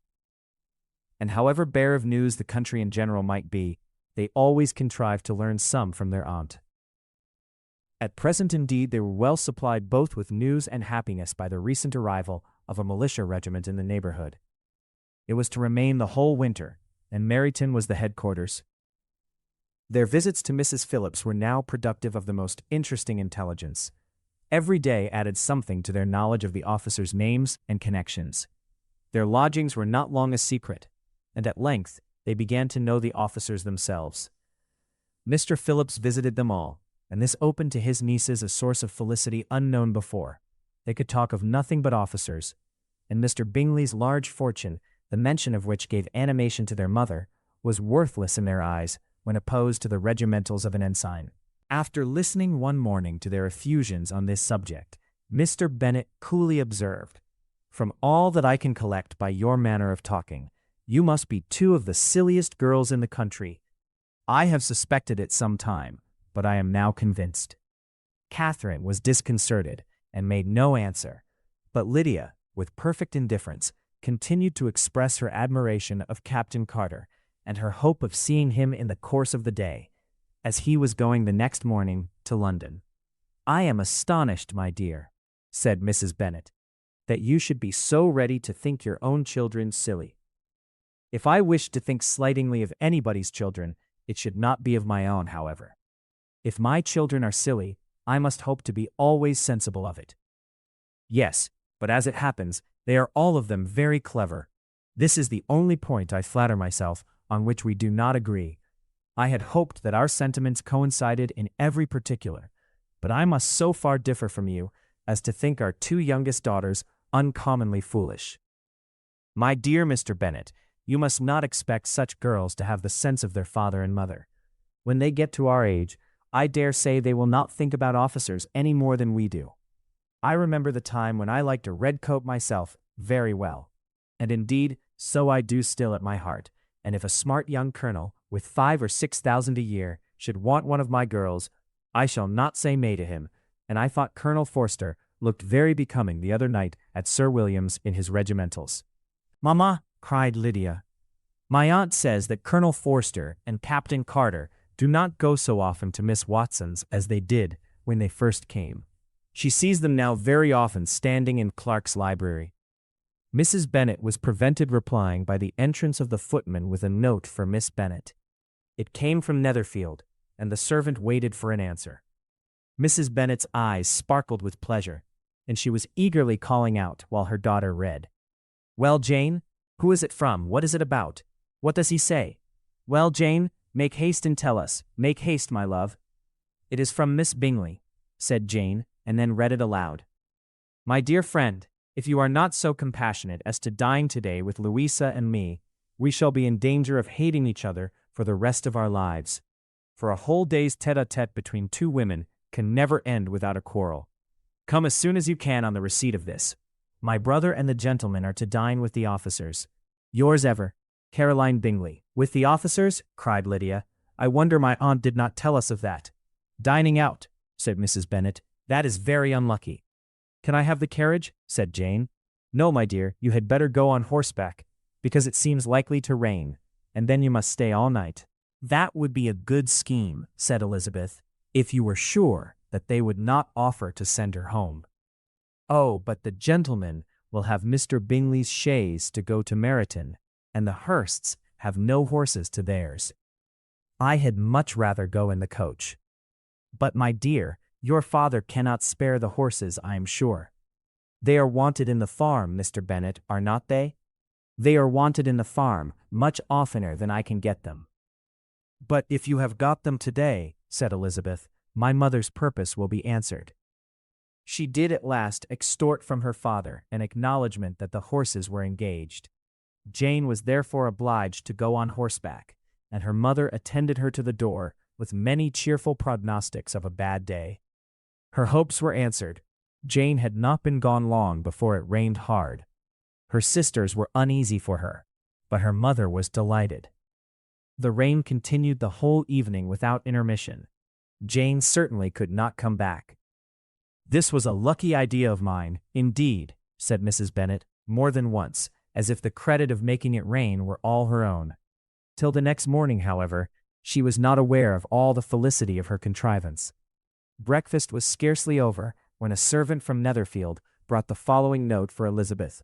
And however bare of news the country in general might be, they always contrived to learn some from their aunt. At present, indeed, they were well supplied both with news and happiness by the recent arrival of a militia regiment in the neighborhood. It was to remain the whole winter, and Meryton was the headquarters. Their visits to Mrs. Phillips were now productive of the most interesting intelligence. Every day added something to their knowledge of the officers' names and connections. Their lodgings were not long a secret, and at length they began to know the officers themselves. Mr. Phillips visited them all, and this opened to his nieces a source of felicity unknown before. They could talk of nothing but officers, and Mr. Bingley's large fortune, the mention of which gave animation to their mother, was worthless in their eyes when opposed to the regimentals of an ensign. After listening one morning to their effusions on this subject, Mr. Bennet coolly observed, "From all that I can collect by your manner of talking, you must be two of the silliest girls in the country. I have suspected it some time, but I am now convinced." Catherine was disconcerted and made no answer, but Lydia, with perfect indifference, continued to express her admiration of Captain Carter and her hope of seeing him in the course of the day, as he was going the next morning to London. "I am astonished, my dear," said Mrs. Bennet, "that you should be so ready to think your own children silly. If I wished to think slightingly of anybody's children, it should not be of my own, however. If my children are silly, I must hope to be always sensible of it. Yes, but as it happens, they are all of them very clever. This is the only point, I flatter myself, on which we do not agree. I had hoped that our sentiments coincided in every particular, but I must so far differ from you as to think our two youngest daughters uncommonly foolish. My dear Mr. Bennet, you must not expect such girls to have the sense of their father and mother. When they get to our age, I dare say they will not think about officers any more than we do. I remember the time when I liked a red coat myself very well, and indeed so I do still at my heart, and if a smart young colonel, with 5,000 or 6,000 a year, should want one of my girls, I shall not say nay to him, and I thought Colonel Forster looked very becoming the other night at Sir William's in his regimentals." "Mamma," cried Lydia, "my aunt says that Colonel Forster and Captain Carter do not go so often to Miss Watson's as they did when they first came. She sees them now very often standing in Clark's library." Mrs. Bennet was prevented replying by the entrance of the footman with a note for Miss Bennet. It came from Netherfield, and the servant waited for an answer. Mrs. Bennet's eyes sparkled with pleasure, and she was eagerly calling out while her daughter read. "Well, Jane, who is it from? What is it about? What does he say? Well, Jane, make haste and tell us. Make haste, my love." "It is from Miss Bingley," said Jane, and then read it aloud. "My dear friend, if you are not so compassionate as to dine today with Louisa and me, we shall be in danger of hating each other for the rest of our lives. For a whole day's tete-a-tete between two women can never end without a quarrel. Come as soon as you can on the receipt of this. My brother and the gentlemen are to dine with the officers. Yours ever, Caroline Bingley." "With the officers?" cried Lydia. "I wonder my aunt did not tell us of that." "Dining out," said Mrs. Bennet. "That is very unlucky." "Can I have the carriage?" said Jane. "No, my dear, you had better go on horseback, because it seems likely to rain, and then you must stay all night." "That would be a good scheme," said Elizabeth, "if you were sure that they would not offer to send her home." "Oh, but the gentlemen will have Mr. Bingley's chaise to go to Meryton, and the Hursts have no horses to theirs. I had much rather go in the coach." "But, my dear, your father cannot spare the horses, I am sure." "They are wanted in the farm, Mr. Bennet, are not they?" "They are wanted in the farm much oftener than I can get them." "But if you have got them today," said Elizabeth, "my mother's purpose will be answered." She did at last extort from her father an acknowledgment that the horses were engaged. Jane was therefore obliged to go on horseback, and her mother attended her to the door with many cheerful prognostics of a bad day. Her hopes were answered. Jane had not been gone long before it rained hard. Her sisters were uneasy for her, but her mother was delighted. The rain continued the whole evening without intermission. Jane certainly could not come back. "This was a lucky idea of mine, indeed," said Mrs. Bennet, more than once, as if the credit of making it rain were all her own. Till the next morning, however, she was not aware of all the felicity of her contrivance. Breakfast was scarcely over when a servant from Netherfield brought the following note for Elizabeth.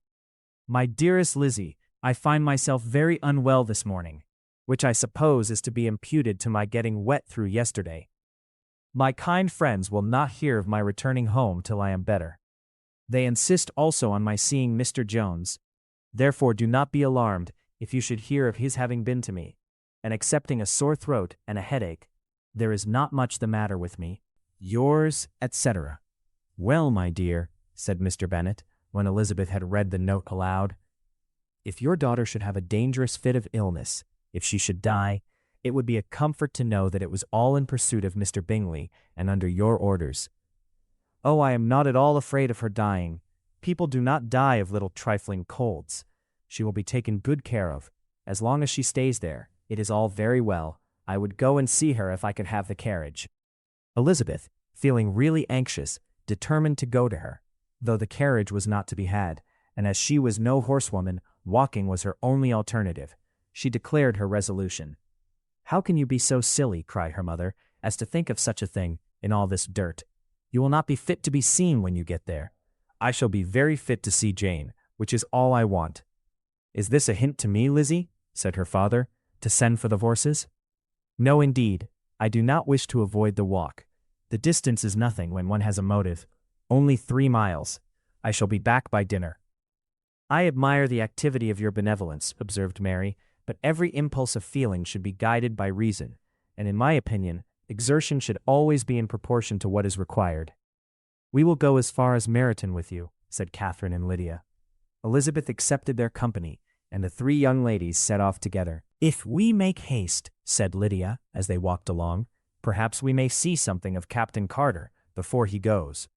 "My dearest Lizzie, I find myself very unwell this morning, which I suppose is to be imputed to my getting wet through yesterday. My kind friends will not hear of my returning home till I am better. They insist also on my seeing Mr. Jones. Therefore do not be alarmed if you should hear of his having been to me, and excepting a sore throat and a headache, there is not much the matter with me. Yours, etc." "Well, my dear," said Mr. Bennet, when Elizabeth had read the note aloud, "if your daughter should have a dangerous fit of illness, if she should die, It would be a comfort to know that it was all in pursuit of Mr. Bingley and under your orders. Oh, I am not at all afraid of her dying. People do not die of little trifling colds. She will be taken good care of. As long as she stays there, it is all very well. I would go and see her if I could have the carriage." Elizabeth, feeling really anxious, determined to go to her, though the carriage was not to be had, and as she was no horsewoman, walking was her only alternative. She declared her resolution. "How can you be so silly," cried her mother, "as to think of such a thing, in all this dirt? You will not be fit to be seen when you get there." "I shall be very fit to see Jane, which is all I want." "Is this a hint to me, Lizzie?" said her father, "to send for the horses?" "No, indeed. I do not wish to avoid the walk. The distance is nothing when one has a motive. Only 3 miles. I shall be back by dinner." "I admire the activity of your benevolence," observed Mary, "but every impulse of feeling should be guided by reason, and in my opinion, exertion should always be in proportion to what is required." "We will go as far as Meryton with you," said Catherine and Lydia. Elizabeth accepted their company, and the 3 young ladies set off together. "If we make haste," said Lydia, as they walked along, "perhaps we may see something of Captain Carter before he goes."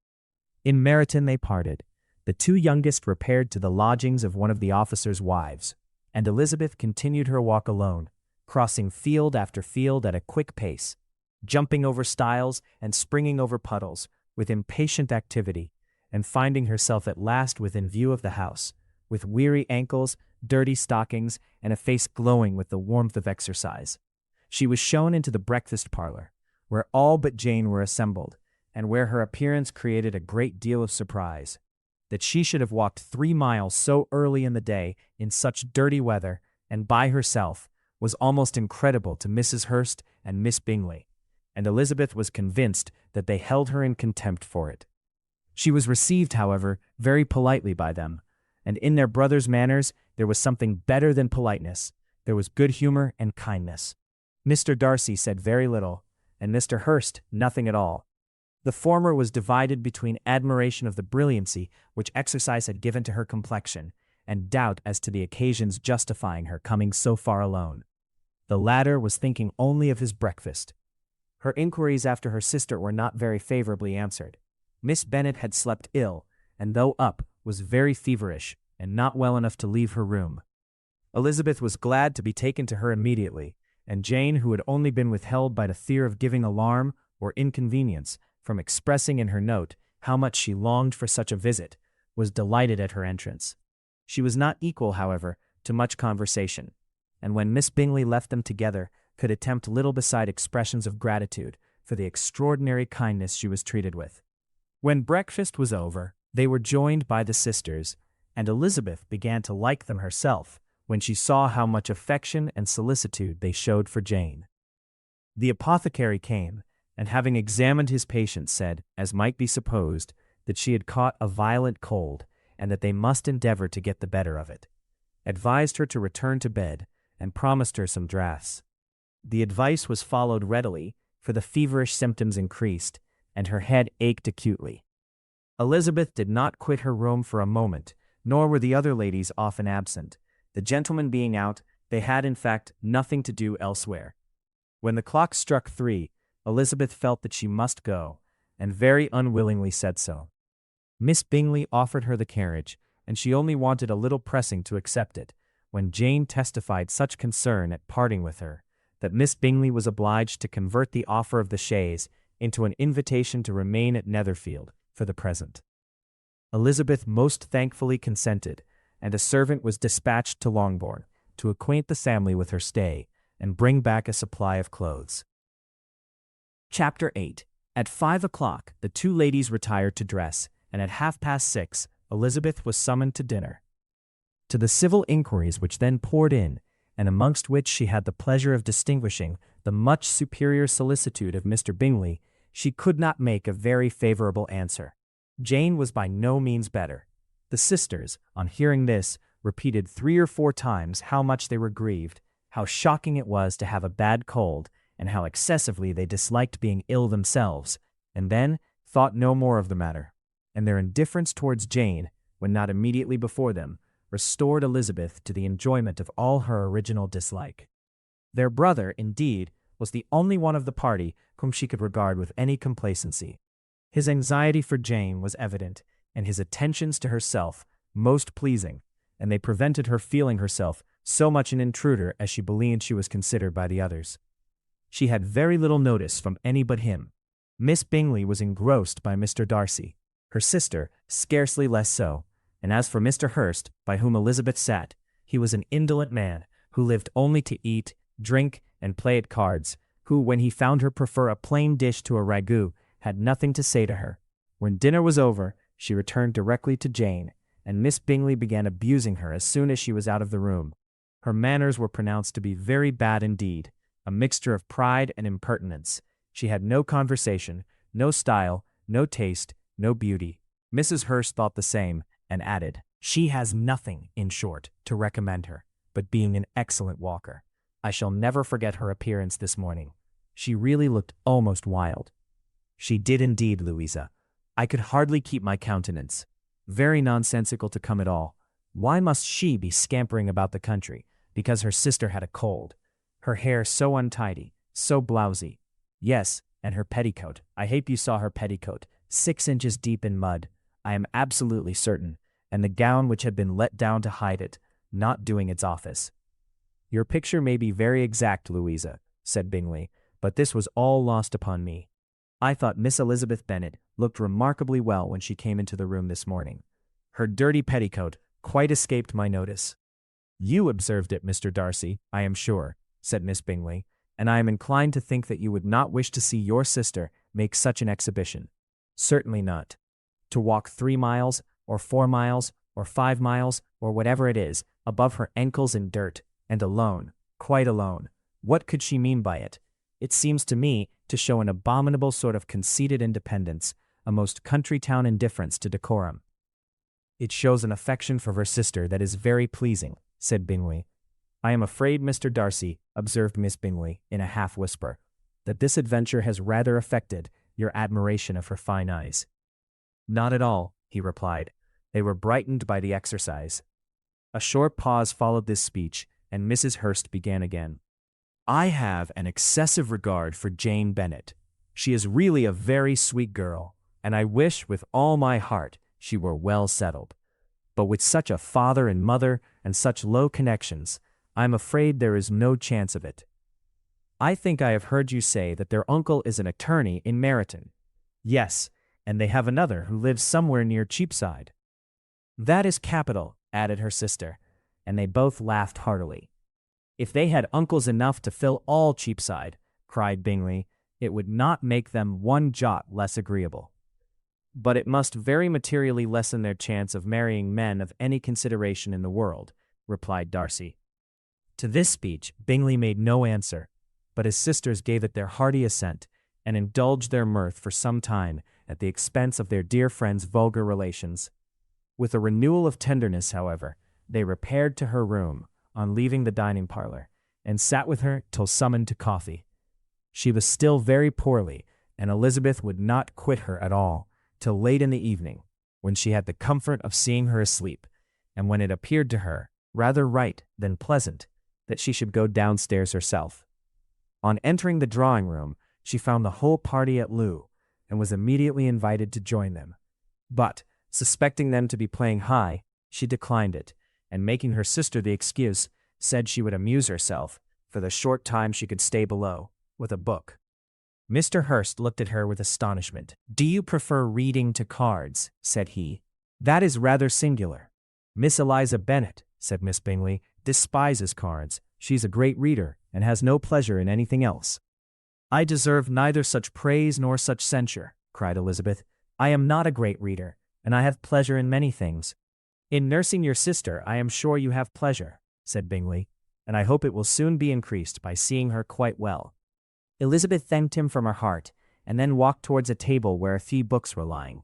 In Meryton they parted. The 2 youngest repaired to the lodgings of one of the officers' wives, and Elizabeth continued her walk alone, crossing field after field at a quick pace, jumping over stiles and springing over puddles with impatient activity, and finding herself at last within view of the house, with weary ankles, dirty stockings, and a face glowing with the warmth of exercise. She was shown into the breakfast parlor, where all but Jane were assembled, and where her appearance created a great deal of surprise. That she should have walked 3 miles so early in the day in such dirty weather, and by herself, was almost incredible to Mrs. Hurst and Miss Bingley, and Elizabeth was convinced that they held her in contempt for it. She was received, however, very politely by them, and in their brother's manners there was something better than politeness. There was good humor and kindness. Mr. Darcy said very little, and Mr. Hurst nothing at all. The former was divided between admiration of the brilliancy which exercise had given to her complexion, and doubt as to the occasions justifying her coming so far alone. The latter was thinking only of his breakfast. Her inquiries after her sister were not very favorably answered. Miss Bennet had slept ill, and though up, was very feverish, and not well enough to leave her room. Elizabeth was glad to be taken to her immediately, and Jane, who had only been withheld by the fear of giving alarm or inconvenience from expressing in her note how much she longed for such a visit, was delighted at her entrance. She was not equal, however, to much conversation, and when Miss Bingley left them together, could attempt little beside expressions of gratitude for the extraordinary kindness she was treated with. When breakfast was over, they were joined by the sisters, and Elizabeth began to like them herself when she saw how much affection and solicitude they showed for Jane. The apothecary came, and having examined his patient, said, as might be supposed, that she had caught a violent cold, and that they must endeavor to get the better of it, advised her to return to bed, and promised her some draughts. The advice was followed readily, for the feverish symptoms increased, and her head ached acutely. Elizabeth did not quit her room for a moment, nor were the other ladies often absent. The gentlemen being out, they had in fact nothing to do elsewhere. When the clock struck 3, Elizabeth felt that she must go, and very unwillingly said so. Miss Bingley offered her the carriage, and she only wanted a little pressing to accept it, when Jane testified such concern at parting with her, that Miss Bingley was obliged to convert the offer of the chaise into an invitation to remain at Netherfield for the present. Elizabeth most thankfully consented, and a servant was dispatched to Longbourn to acquaint the family with her stay and bring back a supply of clothes. Chapter 8. At 5 o'clock, the 2 ladies retired to dress, and at 6:30, Elizabeth was summoned to dinner. To the civil inquiries which then poured in, and amongst which she had the pleasure of distinguishing the much superior solicitude of Mr. Bingley, she could not make a very favorable answer. Jane was by no means better. The sisters, on hearing this, repeated 3 or 4 times how much they were grieved, how shocking it was to have a bad cold, and how excessively they disliked being ill themselves, and then thought no more of the matter, and their indifference towards Jane, when not immediately before them, restored Elizabeth to the enjoyment of all her original dislike. Their brother, indeed, was the only one of the party whom she could regard with any complacency. His anxiety for Jane was evident, and his attentions to herself most pleasing, and they prevented her feeling herself so much an intruder as she believed she was considered by the others. She had very little notice from any but him. Miss Bingley was engrossed by Mr. Darcy, her sister scarcely less so, and as for Mr. Hurst, by whom Elizabeth sat, he was an indolent man, who lived only to eat, drink, and play at cards, who, when he found her prefer a plain dish to a ragout, had nothing to say to her. When dinner was over, she returned directly to Jane, and Miss Bingley began abusing her as soon as she was out of the room. Her manners were pronounced to be very bad indeed, a mixture of pride and impertinence. She had no conversation, no style, no taste, no beauty. Mrs. Hurst thought the same, and added, "She has nothing, in short, to recommend her, but being an excellent walker. I shall never forget her appearance this morning. She really looked almost wild." "She did indeed, Louisa. I could hardly keep my countenance. Very nonsensical to come at all. Why must she be scampering about the country, because her sister had a cold? Her hair so untidy, so blousy. Yes, and her petticoat. I hope you saw her petticoat, 6 inches deep in mud, I am absolutely certain, and the gown which had been let down to hide it, not doing its office." "Your picture may be very exact, Louisa," said Bingley, "but this was all lost upon me. I thought Miss Elizabeth Bennet looked remarkably well when she came into the room this morning. Her dirty petticoat quite escaped my notice." "You observed it, Mr. Darcy, I am sure," said Miss Bingley, "and I am inclined to think that you would not wish to see your sister make such an exhibition." "Certainly not. To walk 3 miles, or 4 miles, or 5 miles, or whatever it is, above her ankles in dirt, and alone, quite alone. What could she mean by it? It seems to me to show an abominable sort of conceited independence, a most country-town indifference to decorum." "It shows an affection for her sister that is very pleasing," said Bingley. "I am afraid, Mr. Darcy," observed Miss Bingley, in a half-whisper, "that this adventure has rather affected your admiration of her fine eyes." "Not at all," he replied. "They were brightened by the exercise." A short pause followed this speech, and Mrs. Hurst began again. "I have an excessive regard for Jane Bennet. She is really a very sweet girl, and I wish with all my heart she were well settled. But with such a father and mother, and such low connections, I am afraid there is no chance of it." "I think I have heard you say that their uncle is an attorney in Meryton." "Yes, and they have another who lives somewhere near Cheapside." "That is capital," added her sister, and they both laughed heartily. "If they had uncles enough to fill all Cheapside," cried Bingley, "it would not make them one jot less agreeable." "But it must very materially lessen their chance of marrying men of any consideration in the world," replied Darcy. To this speech Bingley made no answer, but his sisters gave it their hearty assent, and indulged their mirth for some time at the expense of their dear friend's vulgar relations. With a renewal of tenderness, however, they repaired to her room, on leaving the dining parlor, and sat with her till summoned to coffee. She was still very poorly, and Elizabeth would not quit her at all, till late in the evening, when she had the comfort of seeing her asleep, and when it appeared to her rather right than pleasant that she should go downstairs herself. On entering the drawing-room, she found the whole party at loo, and was immediately invited to join them. But, suspecting them to be playing high, she declined it, and making her sister the excuse, said she would amuse herself, for the short time she could stay below, with a book. Mr. Hurst looked at her with astonishment. "Do you prefer reading to cards?" said he. "That is rather singular." "Miss Eliza Bennet," said Miss Bingley, "despises cards. She's a great reader, and has no pleasure in anything else." "I deserve neither such praise nor such censure," cried Elizabeth. "I am not a great reader, and I have pleasure in many things." "In nursing your sister I am sure you have pleasure," said Bingley, "and I hope it will soon be increased by seeing her quite well." Elizabeth thanked him from her heart, and then walked towards a table where a few books were lying.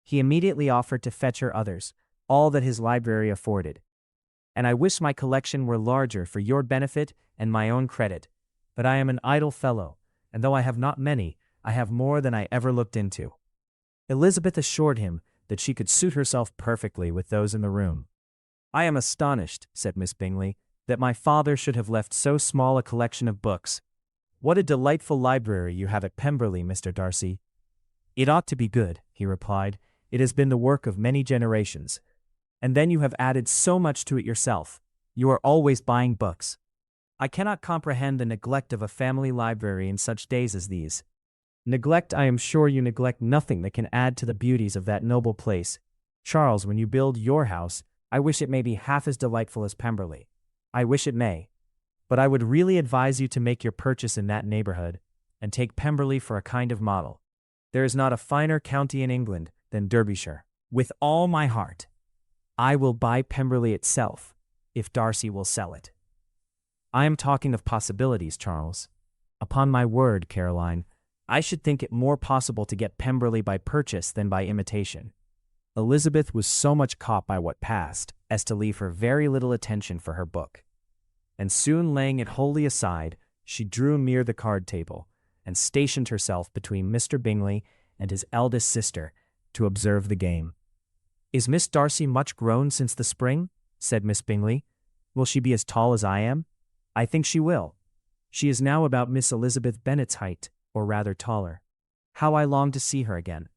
He immediately offered to fetch her others, all that his library afforded. "And I wish my collection were larger for your benefit and my own credit, but I am an idle fellow, and though I have not many, I have more than I ever looked into." Elizabeth assured him that she could suit herself perfectly with those in the room. "I am astonished," said Miss Bingley, That my father should have left so small a collection of books. What a delightful library you have at Pemberley, Mr. Darcy. It ought to be good, he replied. It has been the work of many generations. And then you have added so much to it yourself. You are always buying books. I cannot comprehend the neglect of a family library in such days as these. Neglect, I am sure you neglect nothing that can add to the beauties of that noble place. Charles, when you build your house, I wish it may be half as delightful as Pemberley. I wish it may. But I would really advise you to make your purchase in that neighborhood, and take Pemberley for a kind of model. There is not a finer county in England than Derbyshire. With all my heart, I will buy Pemberley itself, if Darcy will sell it. I am talking of possibilities, Charles. Upon my word, Caroline, I should think it more possible to get Pemberley by purchase than by imitation. Elizabeth was so much caught by what passed as to leave her very little attention for her book. And soon laying it wholly aside, she drew near the card table, and stationed herself between Mr. Bingley and his eldest sister to observe the game. "Is Miss Darcy much grown since the spring?" said Miss Bingley. "Will she be as tall as I am?" "I think she will. She is now about Miss Elizabeth Bennet's height, or rather taller. How I long to see her again.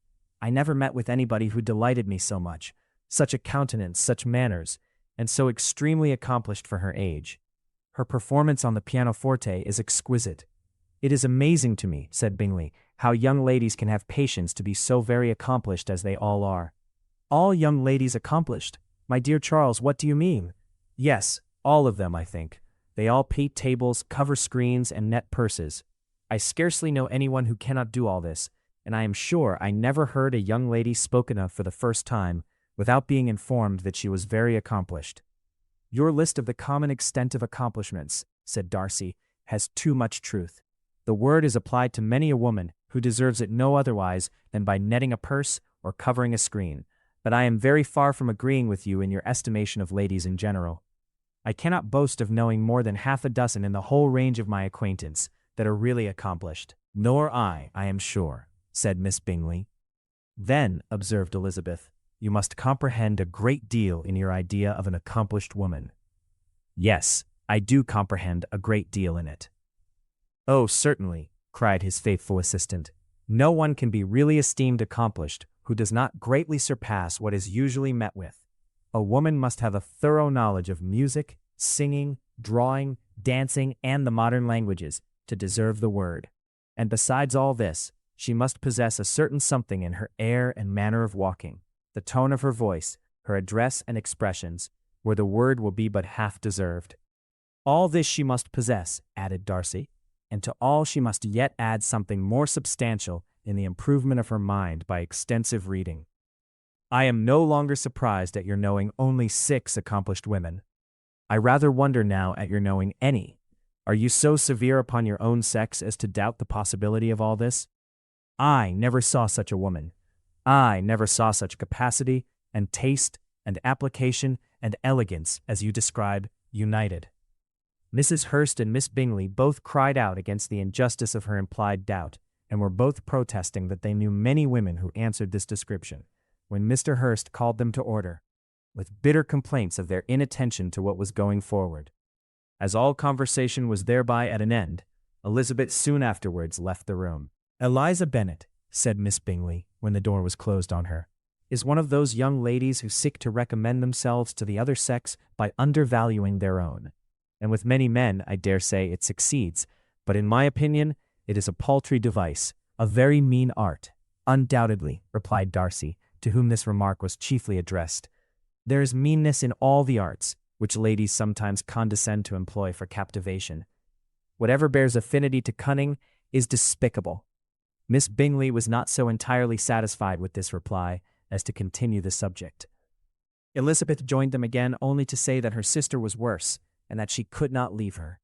I never met with anybody who delighted me so much. Such a countenance, such manners, and so extremely accomplished for her age. Her performance on the pianoforte is exquisite." "It is amazing to me," said Bingley, "how young ladies can have patience to be so very accomplished as they all are." "All young ladies accomplished? My dear Charles, what do you mean?" "Yes, all of them, I think. They all paint tables, cover screens, and net purses. I scarcely know anyone who cannot do all this, and I am sure I never heard a young lady spoken of for the first time without being informed that she was very accomplished." "Your list of the common extent of accomplishments," said Darcy, "has too much truth. The word is applied to many a woman who deserves it no otherwise than by netting a purse or covering a screen, but I am very far from agreeing with you in your estimation of ladies in general. I cannot boast of knowing more than half a dozen in the whole range of my acquaintance that are really accomplished." "Nor I am sure," said Miss Bingley. "Then," observed Elizabeth, "you must comprehend a great deal in your idea of an accomplished woman." "Yes, I do comprehend a great deal in it." "Oh, certainly," cried his faithful assistant. "No one can be really esteemed accomplished who does not greatly surpass what is usually met with. A woman must have a thorough knowledge of music, singing, drawing, dancing, and the modern languages to deserve the word. And besides all this, she must possess a certain something in her air and manner of walking, the tone of her voice, her address and expressions, where the word will be but half deserved. All this she must possess," added Darcy, "and to all she must yet add something more substantial in the improvement of her mind by extensive reading. I am no longer surprised at your knowing only 6 accomplished women. I rather wonder now at your knowing any. Are you so severe upon your own sex as to doubt the possibility of all this? I never saw such a woman. I never saw such capacity, and taste, and application, and elegance as you describe, united." Mrs. Hurst and Miss Bingley both cried out against the injustice of her implied doubt, and were both protesting that they knew many women who answered this description, when Mr. Hurst called them to order, with bitter complaints of their inattention to what was going forward. As all conversation was thereby at an end, Elizabeth soon afterwards left the room. "Eliza Bennet," said Miss Bingley, when the door was closed on her, "is one of those young ladies who seek to recommend themselves to the other sex by undervaluing their own. And with many men, I dare say, it succeeds, but in my opinion, it is a paltry device, a very mean art." "Undoubtedly," replied Darcy, to whom this remark was chiefly addressed. "There is meanness in all the arts, which ladies sometimes condescend to employ for captivation. Whatever bears affinity to cunning is despicable." Miss Bingley was not so entirely satisfied with this reply as to continue the subject. Elizabeth joined them again only to say that her sister was worse, and that she could not leave her.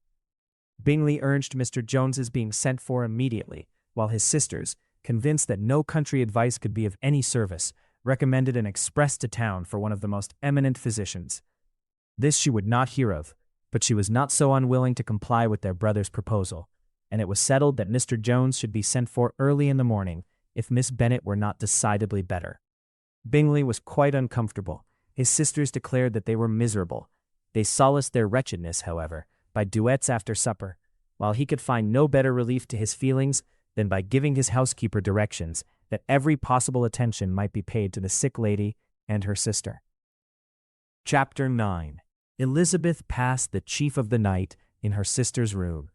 Bingley urged Mr. Jones's being sent for immediately, while his sisters, convinced that no country advice could be of any service, recommended an express to town for one of the most eminent physicians. This she would not hear of, but she was not so unwilling to comply with their brother's proposal, and it was settled that Mr. Jones should be sent for early in the morning if Miss Bennet were not decidedly better. Bingley was quite uncomfortable. His sisters declared that they were miserable, They solaced their wretchedness, however, by duets after supper, while he could find no better relief to his feelings than by giving his housekeeper directions that every possible attention might be paid to the sick lady and her sister. Chapter 9. Elizabeth passed the chief of the night in her sister's room,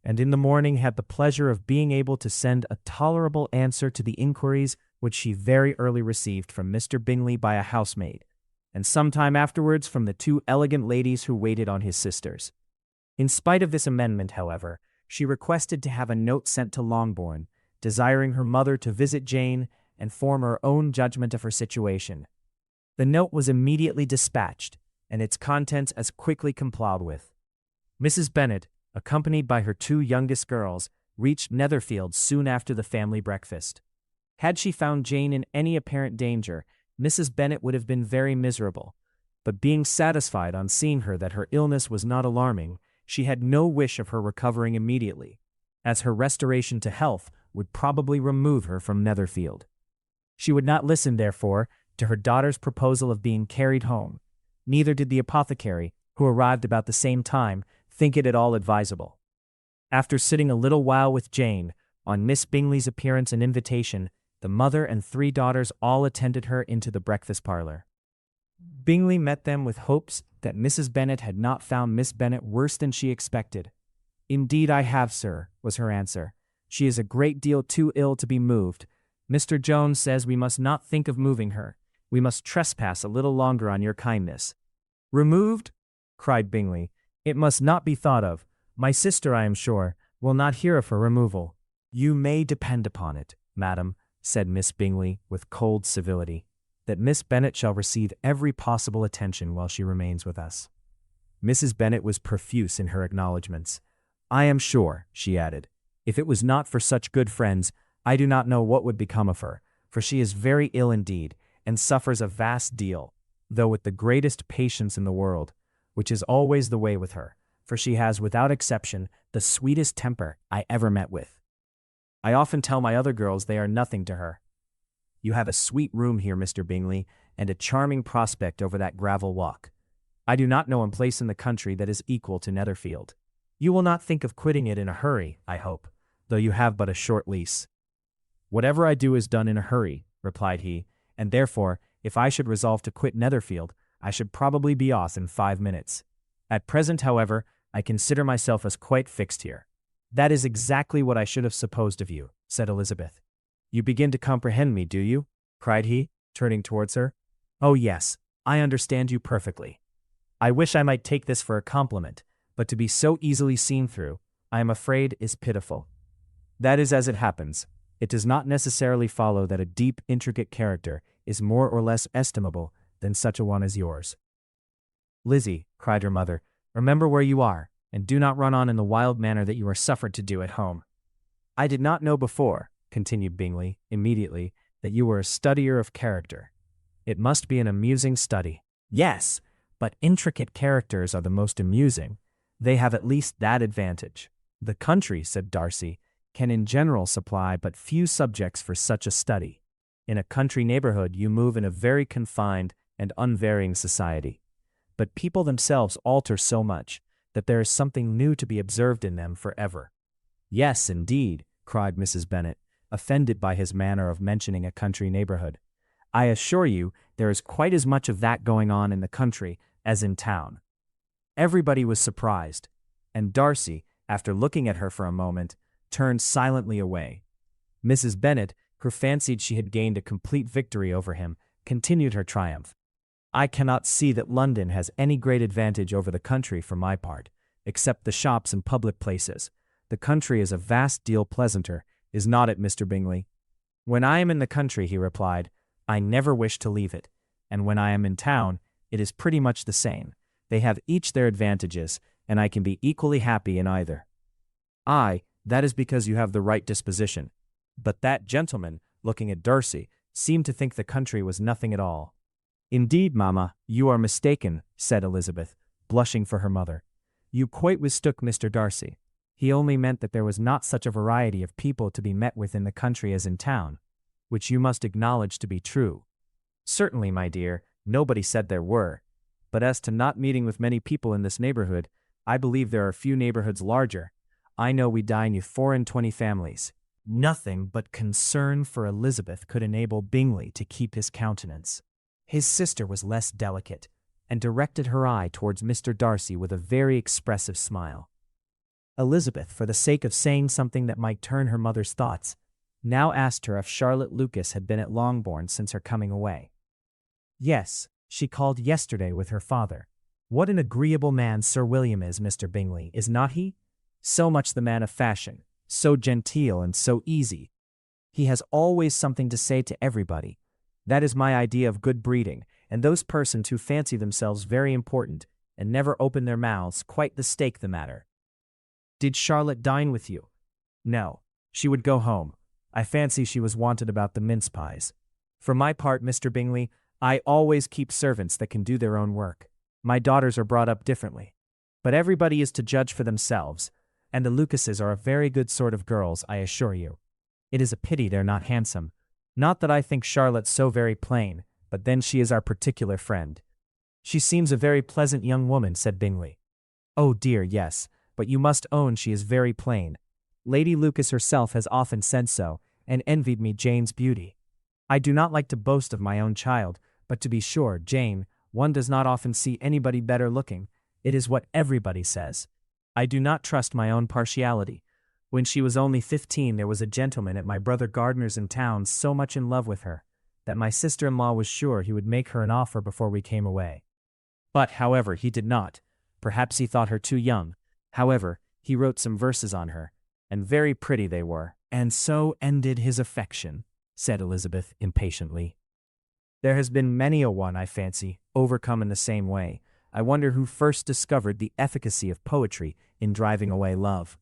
and in the morning had the pleasure of being able to send a tolerable answer to the inquiries which she very early received from Mr. Bingley by a housemaid, and some time afterwards from the two elegant ladies who waited on his sisters. In spite of this amendment, however, she requested to have a note sent to Longbourn, desiring her mother to visit Jane and form her own judgment of her situation. The note was immediately dispatched, and its contents as quickly complied with. Mrs. Bennet, accompanied by her two youngest girls, reached Netherfield soon after the family breakfast. Had she found Jane in any apparent danger, Mrs. Bennet would have been very miserable, but being satisfied on seeing her that her illness was not alarming, she had no wish of her recovering immediately, as her restoration to health would probably remove her from Netherfield. She would not listen, therefore, to her daughter's proposal of being carried home. Neither did the apothecary, who arrived about the same time, think it at all advisable. After sitting a little while with Jane, on Miss Bingley's appearance and invitation, the mother and three daughters all attended her into the breakfast parlor. Bingley met them with hopes that Mrs. Bennet had not found Miss Bennet worse than she expected. "Indeed I have, sir," was her answer. "She is a great deal too ill to be moved. Mr. Jones says we must not think of moving her. We must trespass a little longer on your kindness." "Removed?" cried Bingley. "It must not be thought of. My sister, I am sure, will not hear of her removal." "You may depend upon it, madam," said Miss Bingley with cold civility, "that Miss Bennet shall receive every possible attention while she remains with us." Mrs. Bennet was profuse in her acknowledgments. "I am sure," she added, "if it was not for such good friends, I do not know what would become of her, for she is very ill indeed, and suffers a vast deal, though with the greatest patience in the world, which is always the way with her, for she has, without exception, the sweetest temper I ever met with. I often tell my other girls they are nothing to her. You have a sweet room here, Mr. Bingley, and a charming prospect over that gravel walk. I do not know a place in the country that is equal to Netherfield. You will not think of quitting it in a hurry, I hope, though you have but a short lease." "Whatever I do is done in a hurry," replied he, "and therefore, if I should resolve to quit Netherfield, I should probably be off in 5 minutes. At present, however, I consider myself as quite fixed here." "That is exactly what I should have supposed of you," said Elizabeth. "You begin to comprehend me, do you?" cried he, turning towards her. "Oh yes, I understand you perfectly. I wish I might take this for a compliment, but to be so easily seen through, I am afraid, is pitiful. That is as it happens. It does not necessarily follow that a deep, intricate character is more or less estimable than such a one as yours." "Lizzie," cried her mother, "remember where you are, and do not run on in the wild manner that you are suffered to do at home." "I did not know before," continued Bingley, immediately, "that you were a studier of character. It must be an amusing study." "Yes, but intricate characters are the most amusing. They have at least that advantage." "The country," said Darcy, "can in general supply but few subjects for such a study. In a country neighborhood you move in a very confined and unvarying society. But people themselves alter so much that there is something new to be observed in them forever." "Yes, indeed," cried Mrs. Bennet, offended by his manner of mentioning a country neighborhood. "I assure you there is quite as much of that going on in the country as in town." Everybody was surprised, and Darcy, after looking at her for a moment, turned silently away. Mrs. Bennet, who fancied she had gained a complete victory over him, continued her triumph. "I cannot see that London has any great advantage over the country for my part, except the shops and public places. The country is a vast deal pleasanter, is not it, Mr. Bingley?" "When I am in the country," he replied, "I never wish to leave it, and when I am in town, it is pretty much the same. They have each their advantages, and I can be equally happy in either." "Aye, that is because you have the right disposition." But that gentleman, looking at Darcy, seemed to think the country was nothing at all. "Indeed, mamma, you are mistaken," said Elizabeth, blushing for her mother. "You quite mistook Mr. Darcy. He only meant that there was not such a variety of people to be met with in the country as in town, which you must acknowledge to be true." "Certainly, my dear, nobody said there were. But as to not meeting with many people in this neighborhood, I believe there are few neighborhoods larger. I know we dine with 24 families. Nothing but concern for Elizabeth could enable Bingley to keep his countenance. His sister was less delicate, and directed her eye towards Mr. Darcy with a very expressive smile. Elizabeth, for the sake of saying something that might turn her mother's thoughts, now asked her if Charlotte Lucas had been at Longbourn since her coming away. Yes, she called yesterday with her father. What an agreeable man Sir William is, Mr. Bingley, is not he? So much the man of fashion, so genteel and so easy. He has always something to say to everybody. That is my idea of good breeding, and those persons who fancy themselves very important and never open their mouths quite mistake the matter. Did Charlotte dine with you? No, she would go home. I fancy she was wanted about the mince pies. For my part, Mr. Bingley, I always keep servants that can do their own work. My daughters are brought up differently. But everybody is to judge for themselves, and the Lucases are a very good sort of girls, I assure you. It is a pity they're not handsome. Not that I think Charlotte so very plain, but then she is our particular friend. She seems a very pleasant young woman, said Bingley. Oh dear, yes, but you must own she is very plain. Lady Lucas herself has often said so, and envied me Jane's beauty. I do not like to boast of my own child, but to be sure, Jane, one does not often see anybody better looking. It is what everybody says. I do not trust my own partiality. When she was only 15, there was a gentleman at my brother Gardiner's in town so much in love with her, that my sister-in-law was sure he would make her an offer before we came away. But, however, he did not. Perhaps he thought her too young. However, he wrote some verses on her, and very pretty they were. And so ended his affection, said Elizabeth impatiently. There has been many a one, I fancy, overcome in the same way. I wonder who first discovered the efficacy of poetry in driving away love.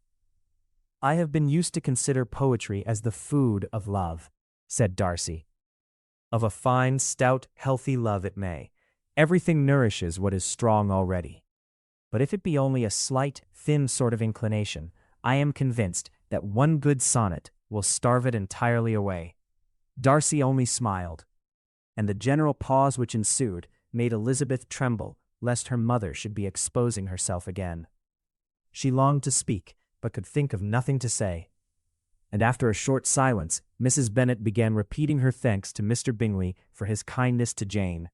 I have been used to consider poetry as the food of love, said Darcy. Of a fine, stout, healthy love it may. Everything nourishes what is strong already. But if it be only a slight, thin sort of inclination, I am convinced that one good sonnet will starve it entirely away. Darcy only smiled, and the general pause which ensued made Elizabeth tremble lest her mother should be exposing herself again. She longed to speak, but could think of nothing to say. And after a short silence, Mrs. Bennet began repeating her thanks to Mr. Bingley for his kindness to Jane,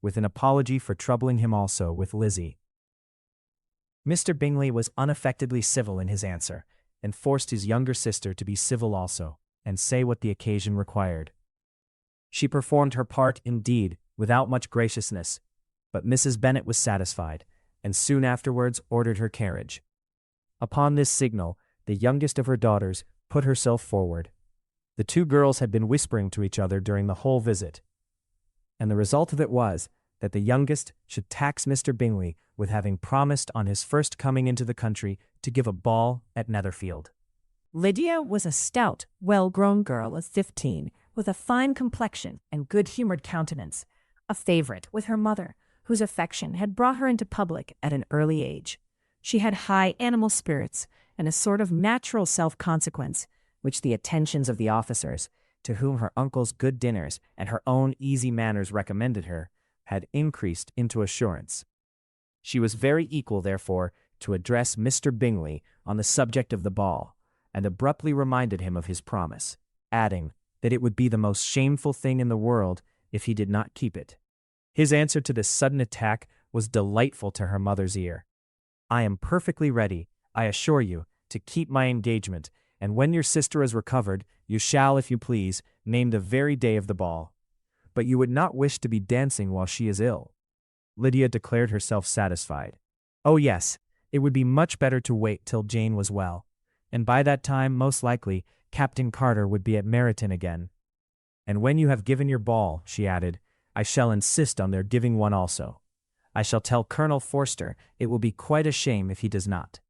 with an apology for troubling him also with Lizzie. Mr. Bingley was unaffectedly civil in his answer, and forced his younger sister to be civil also, and say what the occasion required. She performed her part, indeed, without much graciousness, but Mrs. Bennet was satisfied, and soon afterwards ordered her carriage. Upon this signal, the youngest of her daughters put herself forward. The two girls had been whispering to each other during the whole visit, and the result of it was that the youngest should tax Mr. Bingley with having promised on his first coming into the country to give a ball at Netherfield. Lydia was a stout, well-grown girl of 15, with a fine complexion and good-humored countenance, a favorite with her mother, whose affection had brought her into public at an early age. She had high animal spirits and a sort of natural self-consequence, which the attentions of the officers, to whom her uncle's good dinners and her own easy manners recommended her, had increased into assurance. She was very equal, therefore, to address Mr. Bingley on the subject of the ball, and abruptly reminded him of his promise, adding that it would be the most shameful thing in the world if he did not keep it. His answer to this sudden attack was delightful to her mother's ear. I am perfectly ready, I assure you, to keep my engagement, and when your sister is recovered, you shall, if you please, name the very day of the ball. But you would not wish to be dancing while she is ill. Lydia declared herself satisfied. Oh yes, it would be much better to wait till Jane was well, and by that time, most likely, Captain Carter would be at Meryton again. And when you have given your ball, she added, I shall insist on their giving one also. I shall tell Colonel Forster it will be quite a shame if he does not.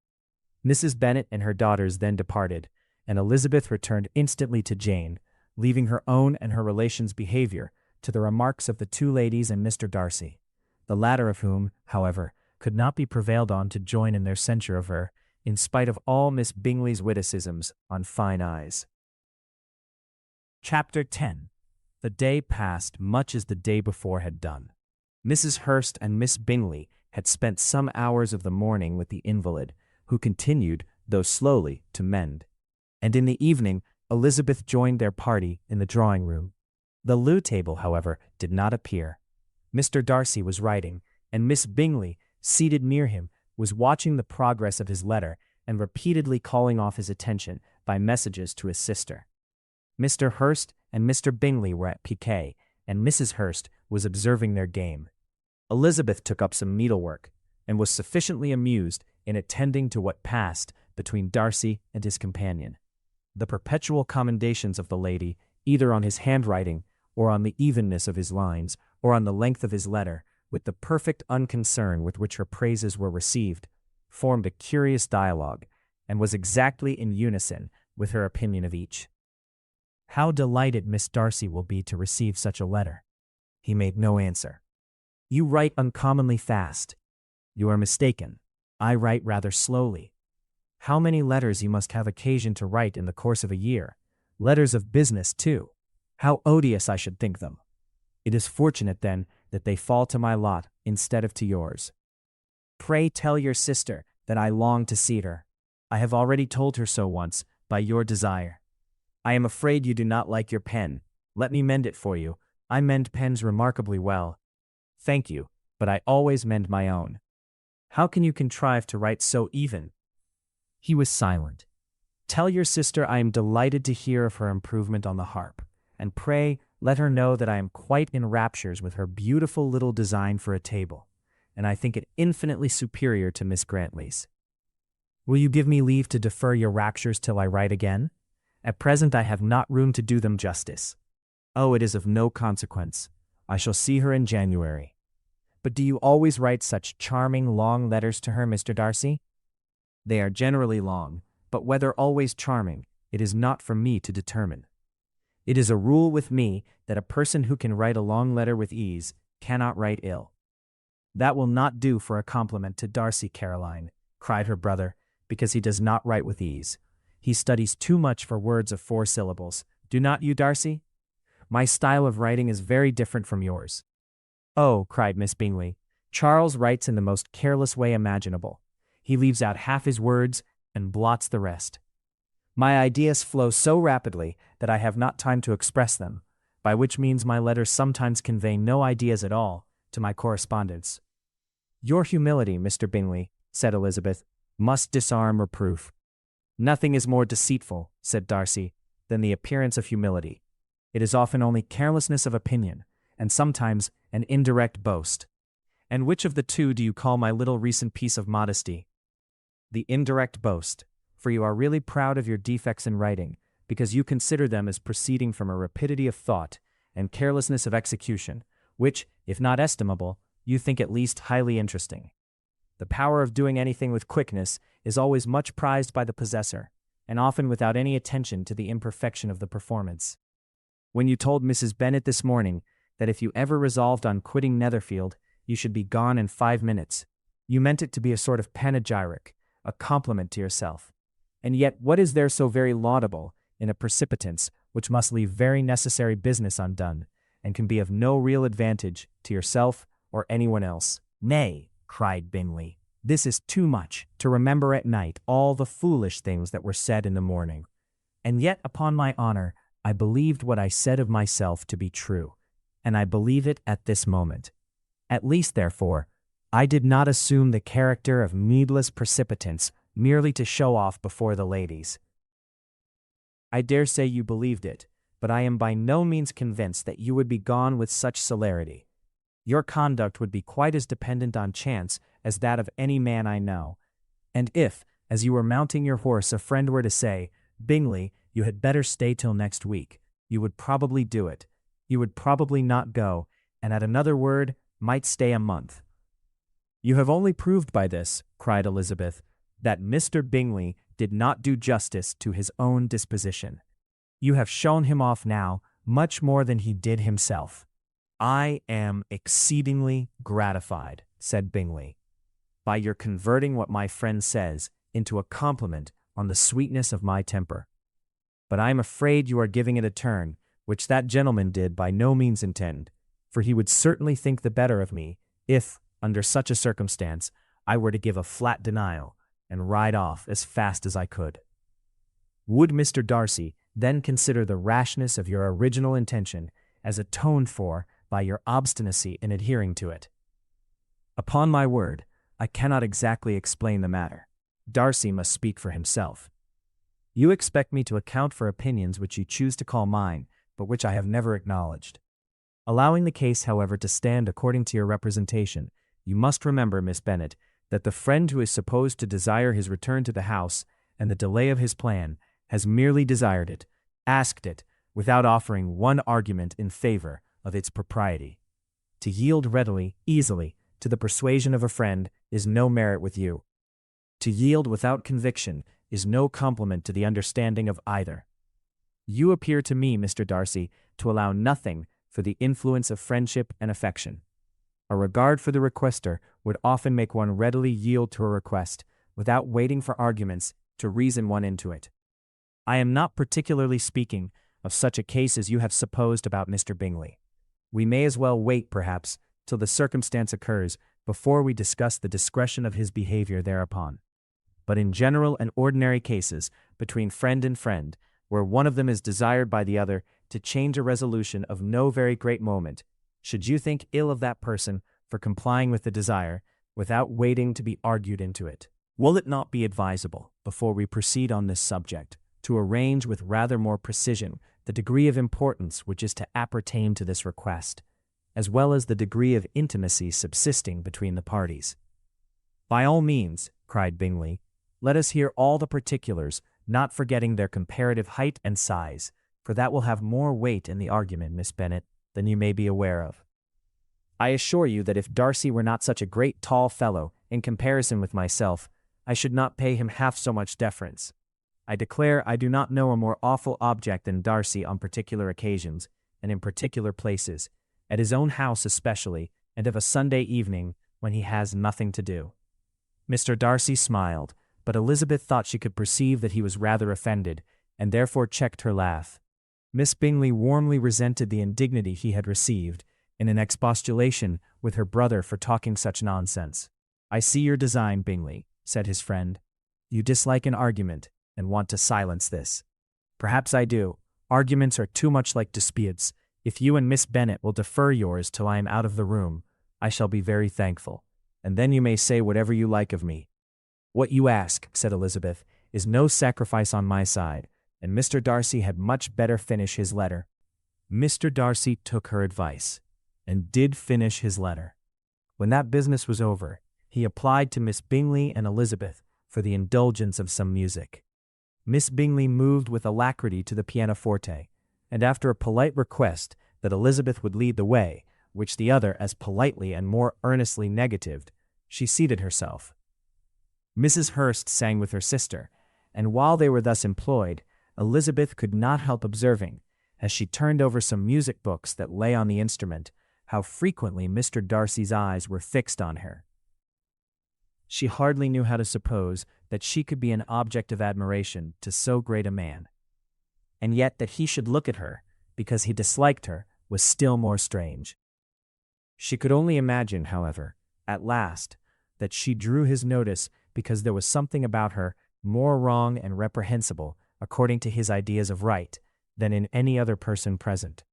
Mrs. Bennet and her daughters then departed, and Elizabeth returned instantly to Jane, leaving her own and her relations' behavior to the remarks of the two ladies and Mr. Darcy, the latter of whom, however, could not be prevailed on to join in their censure of her, in spite of all Miss Bingley's witticisms on fine eyes. Chapter 10. The day passed much as the day before had done. Mrs. Hurst and Miss Bingley had spent some hours of the morning with the invalid, who continued, though slowly, to mend. And in the evening, Elizabeth joined their party in the drawing-room. The loo table, however, did not appear. Mr. Darcy was writing, and Miss Bingley, seated near him, was watching the progress of his letter and repeatedly calling off his attention by messages to his sister. Mr. Hurst and Mr. Bingley were at piquet, and Mrs. Hurst was observing their game. Elizabeth took up some needlework, and was sufficiently amused in attending to what passed between Darcy and his companion. The perpetual commendations of the lady, either on his handwriting, or on the evenness of his lines, or on the length of his letter, with the perfect unconcern with which her praises were received, formed a curious dialogue, and was exactly in unison with her opinion of each. "How delighted Miss Darcy will be to receive such a letter." He made no answer. "You write uncommonly fast." "You are mistaken. I write rather slowly." "How many letters you must have occasion to write in the course of a year. Letters of business, too. How odious I should think them." "It is fortunate, then, that they fall to my lot instead of to yours." "Pray tell your sister that I long to see her." "I have already told her so once, by your desire." "I am afraid you do not like your pen. Let me mend it for you. I mend pens remarkably well." "Thank you, but I always mend my own." "How can you contrive to write so even?" He was silent. "Tell your sister I am delighted to hear of her improvement on the harp, and pray let her know that I am quite in raptures with her beautiful little design for a table, and I think it infinitely superior to Miss Grantley's." "Will you give me leave to defer your raptures till I write again? At present I have not room to do them justice." "Oh, it is of no consequence. I shall see her in January." "But do you always write such charming long letters to her, Mr. Darcy?" "They are generally long, but whether always charming, it is not for me to determine. It is a rule with me that a person who can write a long letter with ease cannot write ill." "That will not do for a compliment to Darcy, Caroline," cried her brother, "because he does not write with ease. He studies too much for words of 4 syllables. Do not you, Darcy? My style of writing is very different from yours." "Oh," cried Miss Bingley, "Charles writes in the most careless way imaginable. He leaves out half his words and blots the rest. My ideas flow so rapidly that I have not time to express them, by which means my letters sometimes convey no ideas at all to my correspondents." "Your humility, Mr. Bingley," said Elizabeth, "must disarm reproof." "Nothing is more deceitful," said Darcy, "than the appearance of humility. It is often only carelessness of opinion, and sometimes an indirect boast." "And which of the two do you call my little recent piece of modesty?" "The indirect boast, for you are really proud of your defects in writing, because you consider them as proceeding from a rapidity of thought and carelessness of execution, which, if not estimable, you think at least highly interesting. The power of doing anything with quickness is always much prized by the possessor, and often without any attention to the imperfection of the performance. When you told Mrs. Bennet this morning that if you ever resolved on quitting Netherfield, you should be gone in 5 minutes, you meant it to be a sort of panegyric, a compliment to yourself. And yet what is there so very laudable in a precipitance which must leave very necessary business undone, and can be of no real advantage to yourself or anyone else?" "Nay," cried Bingley, "this is too much, to remember at night all the foolish things that were said in the morning. And yet, upon my honor, I believed what I said of myself to be true, and I believe it at this moment. At least, therefore, I did not assume the character of needless precipitance merely to show off before the ladies." "I dare say you believed it, but I am by no means convinced that you would be gone with such celerity. Your conduct would be quite as dependent on chance as that of any man I know. And if, as you were mounting your horse, a friend were to say, 'Bingley, you had better stay till next week,' you would probably do it. You would probably not go, and at another word might stay a month." "You have only proved by this," cried Elizabeth, "that Mr. Bingley did not do justice to his own disposition. You have shown him off now much more than he did himself." "I am exceedingly gratified," said Bingley, "by your converting what my friend says into a compliment on the sweetness of my temper. But I am afraid you are giving it a turn which that gentleman did by no means intend, for he would certainly think the better of me if, under such a circumstance, I were to give a flat denial and ride off as fast as I could. Would Mr. Darcy then consider the rashness of your original intention as atoned for by your obstinacy in adhering to it? Upon my word, I cannot exactly explain the matter. Darcy must speak for himself. You expect me to account for opinions which you choose to call mine, but which I have never acknowledged. Allowing the case, however, to stand according to your representation, you must remember, Miss Bennet, that the friend who is supposed to desire his return to the house and the delay of his plan has merely desired it, asked it, without offering one argument in favor of its propriety. To yield readily, easily, to the persuasion of a friend is no merit with you. To yield without conviction is no compliment to the understanding of either. You appear to me, Mr. Darcy, to allow nothing for the influence of friendship and affection. A regard for the requester would often make one readily yield to a request, without waiting for arguments to reason one into it. I am not particularly speaking of such a case as you have supposed about Mr. Bingley. We may as well wait, perhaps, till the circumstance occurs before we discuss the discretion of his behavior thereupon. But in general and ordinary cases, between friend and friend, where one of them is desired by the other to change a resolution of no very great moment, should you think ill of that person for complying with the desire, without waiting to be argued into it? Will it not be advisable, before we proceed on this subject, to arrange with rather more precision the degree of importance which is to appertain to this request, as well as the degree of intimacy subsisting between the parties? By all means, cried Bingley, let us hear all the particulars, not forgetting their comparative height and size, for that will have more weight in the argument, Miss Bennet, than you may be aware of. I assure you that if Darcy were not such a great tall fellow, in comparison with myself, I should not pay him half so much deference. I declare I do not know a more awful object than Darcy on particular occasions, and in particular places, at his own house especially, and of a Sunday evening when he has nothing to do. Mr. Darcy smiled, but Elizabeth thought she could perceive that he was rather offended, and therefore checked her laugh. Miss Bingley warmly resented the indignity he had received, in an expostulation with her brother for talking such nonsense. I see your design, Bingley, said his friend. You dislike an argument, and want to silence this. Perhaps I do. Arguments are too much like disputes. If you and Miss Bennet will defer yours till I am out of the room, I shall be very thankful, and then you may say whatever you like of me. What you ask, said Elizabeth, is no sacrifice on my side, and Mr. Darcy had much better finish his letter. Mr. Darcy took her advice, and did finish his letter. When that business was over, he applied to Miss Bingley and Elizabeth for the indulgence of some music. Miss Bingley moved with alacrity to the pianoforte, and after a polite request that Elizabeth would lead the way, which the other as politely and more earnestly negatived, she seated herself. Mrs. Hurst sang with her sister, and while they were thus employed, Elizabeth could not help observing, as she turned over some music books that lay on the instrument, how frequently Mr. Darcy's eyes were fixed on her. She hardly knew how to suppose that she could be an object of admiration to so great a man, and yet that he should look at her, because he disliked her, was still more strange. She could only imagine, however, at last, that she drew his notice because there was something about her more wrong and reprehensible, according to his ideas of right, than in any other person present.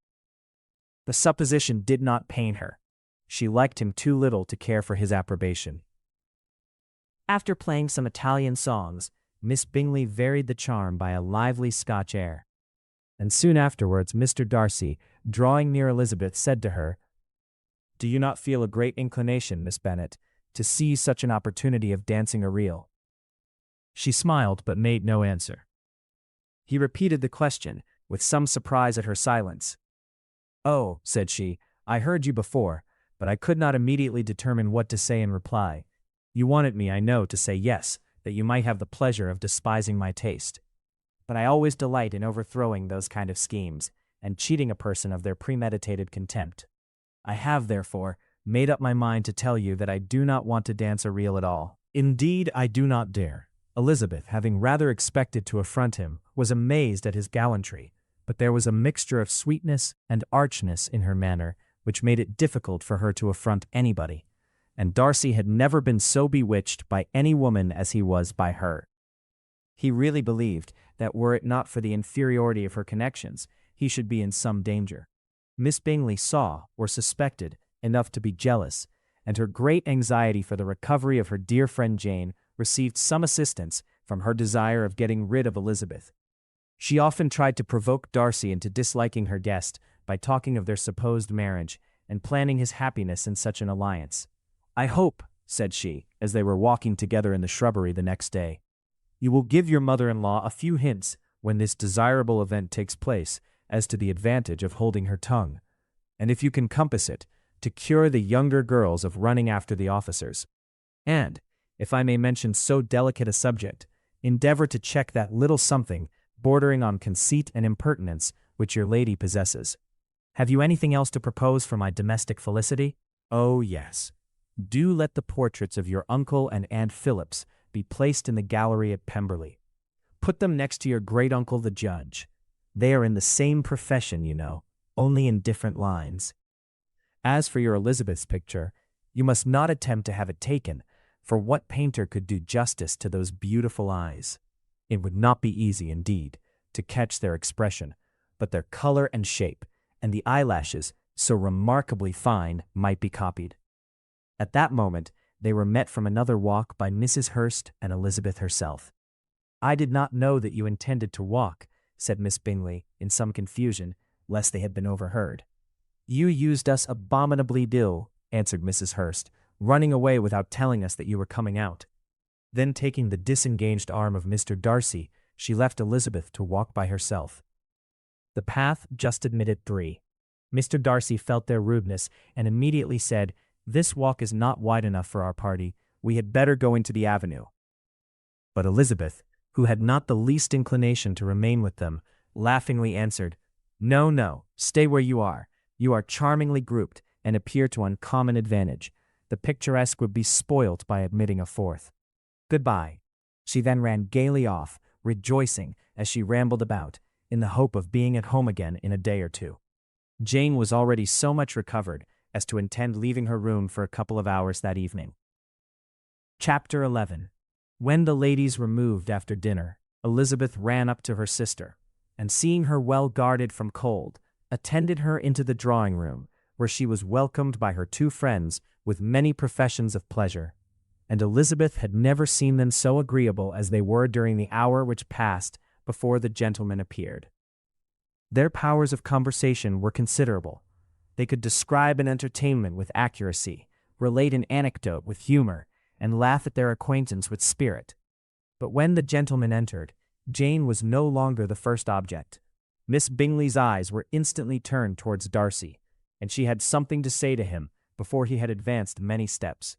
The supposition did not pain her. She liked him too little to care for his approbation. After playing some Italian songs, Miss Bingley varied the charm by a lively Scotch air, and soon afterwards Mr. Darcy, drawing near Elizabeth, said to her, "Do you not feel a great inclination, Miss Bennet, to seize such an opportunity of dancing a reel?" She smiled, but made no answer. He repeated the question, with some surprise at her silence. "Oh," said she, "I heard you before, but I could not immediately determine what to say in reply. You wanted me, I know, to say yes, that you might have the pleasure of despising my taste. But I always delight in overthrowing those kind of schemes, and cheating a person of their premeditated contempt. I have, therefore, made up my mind to tell you that I do not want to dance a reel at all. Indeed, I do not dare." Elizabeth, having rather expected to affront him, was amazed at his gallantry, but there was a mixture of sweetness and archness in her manner which made it difficult for her to affront anybody, and Darcy had never been so bewitched by any woman as he was by her. He really believed that were it not for the inferiority of her connections, he should be in some danger. Miss Bingley saw, or suspected, enough to be jealous, and her great anxiety for the recovery of her dear friend Jane received some assistance from her desire of getting rid of Elizabeth. She often tried to provoke Darcy into disliking her guest by talking of their supposed marriage and planning his happiness in such an alliance. "I hope," said she, as they were walking together in the shrubbery the next day, "you will give your mother-in-law a few hints when this desirable event takes place as to the advantage of holding her tongue, and if you can compass it, to cure the younger girls of running after the officers. And, if I may mention so delicate a subject, endeavor to check that little something bordering on conceit and impertinence which your lady possesses. Have you anything else to propose for my domestic felicity? Oh, yes. Do let the portraits of your uncle and Aunt Phillips be placed in the gallery at Pemberley. Put them next to your great-uncle the judge. They are in the same profession, you know, only in different lines. As for your Elizabeth's picture, you must not attempt to have it taken, for what painter could do justice to those beautiful eyes? It would not be easy, indeed, to catch their expression, but their color and shape, and the eyelashes, so remarkably fine, might be copied." At that moment, they were met from another walk by Mrs. Hurst and Elizabeth herself. "I did not know that you intended to walk," said Miss Bingley, in some confusion, lest they had been overheard. "You used us abominably ill," answered Mrs. Hurst, "running away without telling us that you were coming out." Then taking the disengaged arm of Mr. Darcy, she left Elizabeth to walk by herself. The path just admitted 3. Mr. Darcy felt their rudeness and immediately said, "This walk is not wide enough for our party. We had better go into the avenue." But Elizabeth, who had not the least inclination to remain with them, laughingly answered, "No, no, stay where you are. You are charmingly grouped, and appear to uncommon advantage. The picturesque would be spoilt by admitting a fourth. Goodbye." She then ran gaily off, rejoicing, as she rambled about, in the hope of being at home again in a day or 2. Jane was already so much recovered as to intend leaving her room for a couple of hours that evening. Chapter 11. When the ladies removed after dinner, Elizabeth ran up to her sister, and seeing her well guarded from cold, attended her into the drawing-room, where she was welcomed by her 2 friends with many professions of pleasure, and Elizabeth had never seen them so agreeable as they were during the hour which passed before the gentlemen appeared. Their powers of conversation were considerable. They could describe an entertainment with accuracy, relate an anecdote with humor, and laugh at their acquaintance with spirit. But when the gentlemen entered, Jane was no longer the first object. Miss Bingley's eyes were instantly turned towards Darcy, and she had something to say to him before he had advanced many steps.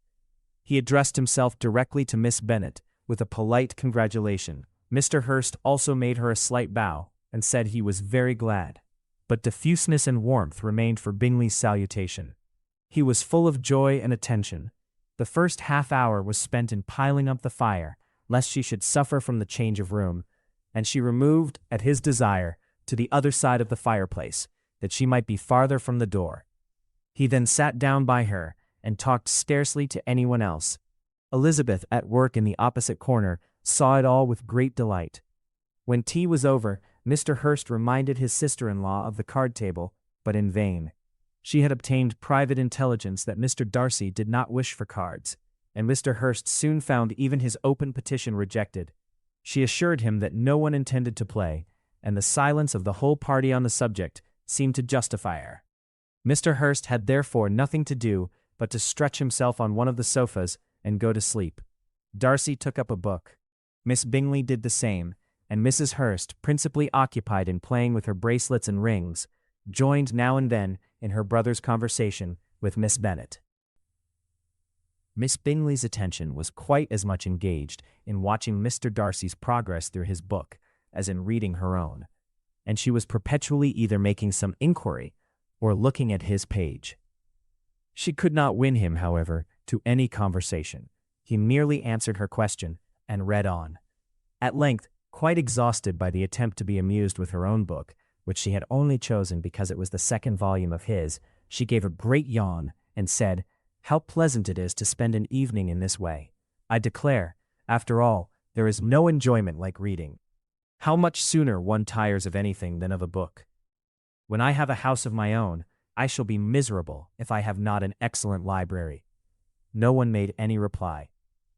He addressed himself directly to Miss Bennet, with a polite congratulation. Mr. Hurst also made her a slight bow, and said he was very glad. But diffuseness and warmth remained for Bingley's salutation. He was full of joy and attention. The first half-hour was spent in piling up the fire, lest she should suffer from the change of room, and she removed, at his desire, to the other side of the fireplace, that she might be farther from the door. He then sat down by her, and talked scarcely to anyone else. Elizabeth, at work in the opposite corner, saw it all with great delight. When tea was over, Mr. Hurst reminded his sister-in-law of the card-table, but in vain. She had obtained private intelligence that Mr. Darcy did not wish for cards, and Mr. Hurst soon found even his open petition rejected. She assured him that no one intended to play, and the silence of the whole party on the subject seemed to justify her. Mr. Hurst had therefore nothing to do but to stretch himself on one of the sofas and go to sleep. Darcy took up a book. Miss Bingley did the same, and Mrs. Hurst, principally occupied in playing with her bracelets and rings, joined now and then in her brother's conversation with Miss Bennet. Miss Bingley's attention was quite as much engaged in watching Mr. Darcy's progress through his book as in reading her own, and she was perpetually either making some inquiry or looking at his page. She could not win him, however, to any conversation. He merely answered her question and read on. At length, quite exhausted by the attempt to be amused with her own book, which she had only chosen because it was the second volume of his, She gave a great yawn and said, "How pleasant it is to spend an evening in this way. I declare, after all, there is no enjoyment like reading. How much sooner one tires of anything than of a book. When I have a house of my own, I shall be miserable if I have not an excellent library." No one made any reply.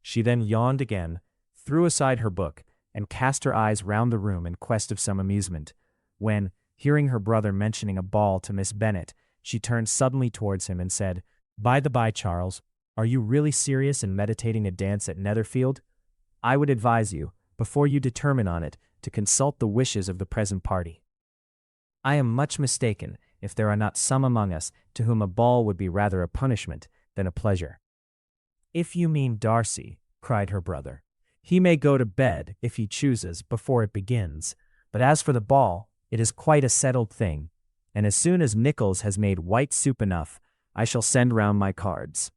She then yawned again, threw aside her book, and cast her eyes round the room in quest of some amusement, when, hearing her brother mentioning a ball to Miss Bennet, she turned suddenly towards him and said, "By the by, Charles, are you really serious in meditating a dance at Netherfield? I would advise you, before you determine on it, to consult the wishes of the present party. I am much mistaken if there are not some among us to whom a ball would be rather a punishment than a pleasure." "If you mean Darcy," cried her brother, "he may go to bed, if he chooses, before it begins, but as for the ball, it is quite a settled thing, and as soon as Nichols has made white soup enough, I shall send round my cards."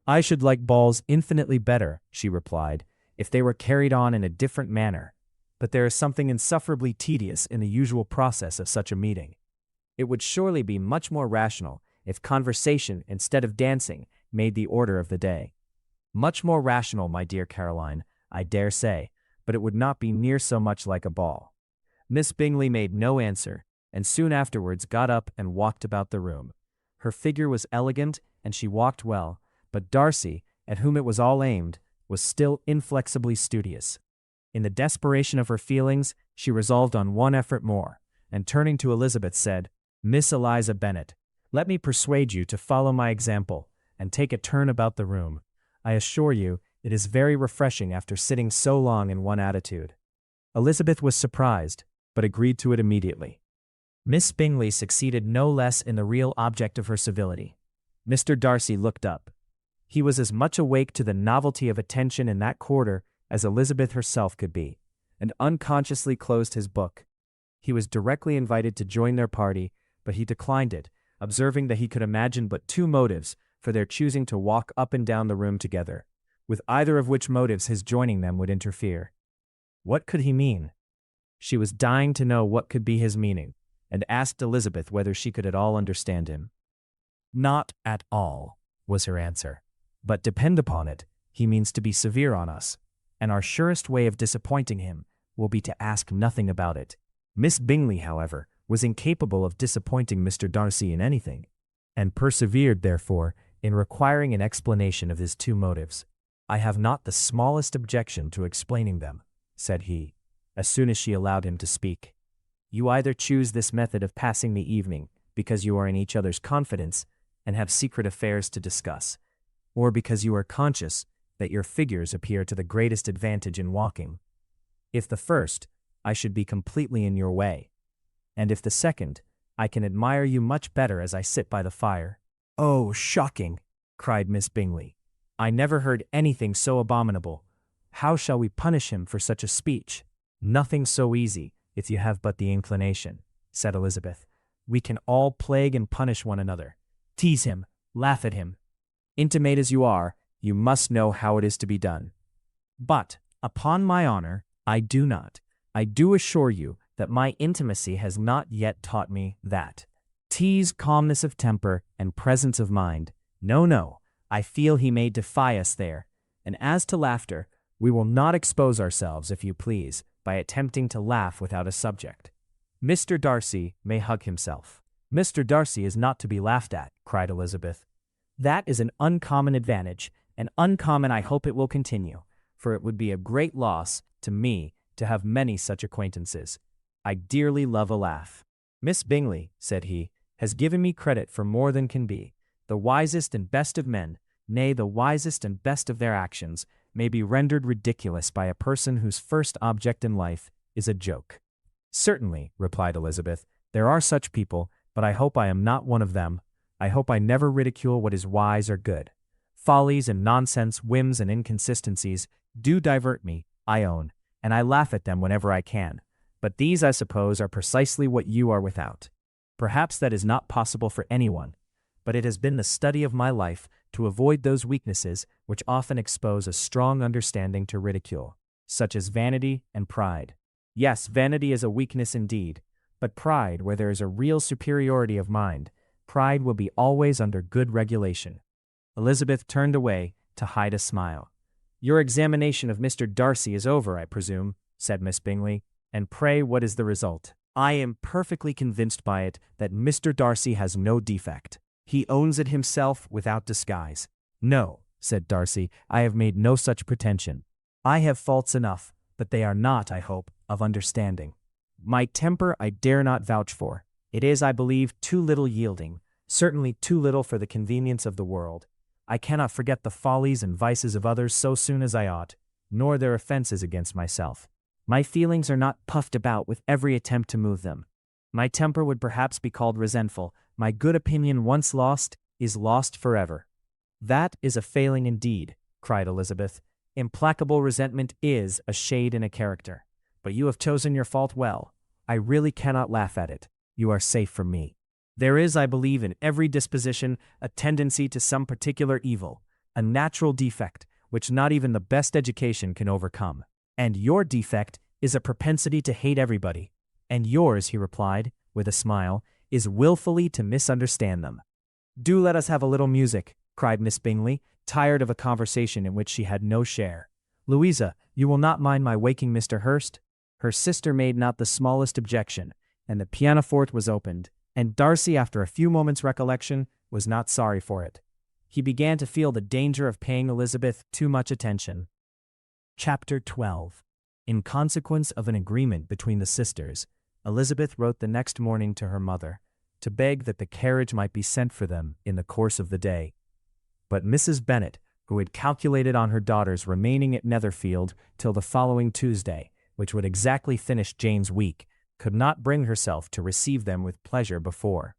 "I should like balls infinitely better," she replied, "if they were carried on in a different manner, but there is something insufferably tedious in the usual process of such a meeting. It would surely be much more rational if conversation, instead of dancing, made the order of the day." "Much more rational, my dear Caroline, I dare say, but it would not be near so much like a ball." Miss Bingley made no answer, and soon afterwards got up and walked about the room. Her figure was elegant, and she walked well, but Darcy, at whom it was all aimed, was still inflexibly studious. In the desperation of her feelings, she resolved on one effort more, and turning to Elizabeth said, "Miss Eliza Bennet, let me persuade you to follow my example, and take a turn about the room. I assure you, it is very refreshing after sitting so long in one attitude." Elizabeth was surprised, but agreed to it immediately. Miss Bingley succeeded no less in the real object of her civility. Mr. Darcy looked up. He was as much awake to the novelty of attention in that quarter as Elizabeth herself could be, and unconsciously closed his book. He was directly invited to join their party, but he declined it, observing that he could imagine but two motives for their choosing to walk up and down the room together, with either of which motives his joining them would interfere. What could he mean? She was dying to know what could be his meaning, and asked Elizabeth whether she could at all understand him. "Not at all," was her answer. "But depend upon it, he means to be severe on us, and our surest way of disappointing him will be to ask nothing about it." Miss Bingley, however, was incapable of disappointing Mr. Darcy in anything, and persevered, therefore, in requiring an explanation of his two motives. "I have not the smallest objection to explaining them," said he, as soon as she allowed him to speak. "You either choose this method of passing the evening because you are in each other's confidence and have secret affairs to discuss, or because you are conscious that your figures appear to the greatest advantage in walking. If the first, I should be completely in your way, and if the second, I can admire you much better as I sit by the fire." "Oh, shocking!" cried Miss Bingley. "I never heard anything so abominable. How shall we punish him for such a speech?" "Nothing so easy, if you have but the inclination," said Elizabeth. "We can all plague and punish one another. Tease him, laugh at him. Intimate as you are, you must know how it is to be done. But, upon my honor, I do not. I do assure you that my intimacy has not yet taught me that. Tease, calmness of temper, and presence of mind. No, no, I feel he may defy us there. And as to laughter, we will not expose ourselves, if you please, by attempting to laugh without a subject. Mr. Darcy may hug himself." "Mr. Darcy is not to be laughed at," cried Elizabeth. "That is an uncommon advantage, and uncommon I hope it will continue, for it would be a great loss to me to have many such acquaintances. I dearly love a laugh." "Miss Bingley," said he, "has given me credit for more than can be. The wisest and best of men, nay, the wisest and best of their actions, may be rendered ridiculous by a person whose first object in life is a joke." "Certainly," replied Elizabeth, "there are such people, but I hope I am not one of them. I hope I never ridicule what is wise or good. Follies and nonsense, whims and inconsistencies do divert me, I own, and I laugh at them whenever I can. But these, I suppose, are precisely what you are without. Perhaps that is not possible for anyone, but it has been the study of my life to avoid those weaknesses which often expose a strong understanding to ridicule, such as vanity and pride. Yes, vanity is a weakness indeed, but pride, where there is a real superiority of mind, Pride will be always under good regulation. Elizabeth turned away to hide a smile. Your examination of Mr. Darcy is over, I presume, said Miss Bingley, and pray what is the result? I am perfectly convinced by it that Mr. Darcy has no defect. He owns it himself without disguise. No, said Darcy, I have made no such pretension. I have faults enough, but they are not, I hope, of understanding. My temper I dare not vouch for. It is, I believe, too little yielding, certainly too little for the convenience of the world. I cannot forget the follies and vices of others so soon as I ought, nor their offenses against myself. My feelings are not puffed about with every attempt to move them. My temper would perhaps be called resentful. My good opinion once lost is lost forever. That is a failing indeed, cried Elizabeth. Implacable resentment is a shade in a character. But you have chosen your fault well. I really cannot laugh at it. You are safe from me. There is, I believe, in every disposition a tendency to some particular evil, a natural defect which not even the best education can overcome. And your defect is a propensity to hate everybody. And yours, he replied, with a smile, is willfully to misunderstand them. Do let us have a little music, cried Miss Bingley, tired of a conversation in which she had no share. Louisa, you will not mind my waking Mr. Hurst? Her sister made not the smallest objection, and the pianoforte was opened, and Darcy, after a few moments' recollection, was not sorry for it. He began to feel the danger of paying Elizabeth too much attention. Chapter 12. In consequence of an agreement between the sisters, Elizabeth wrote the next morning to her mother, to beg that the carriage might be sent for them in the course of the day. But Mrs. Bennet, who had calculated on her daughters remaining at Netherfield till the following Tuesday, which would exactly finish Jane's week, could not bring herself to receive them with pleasure before.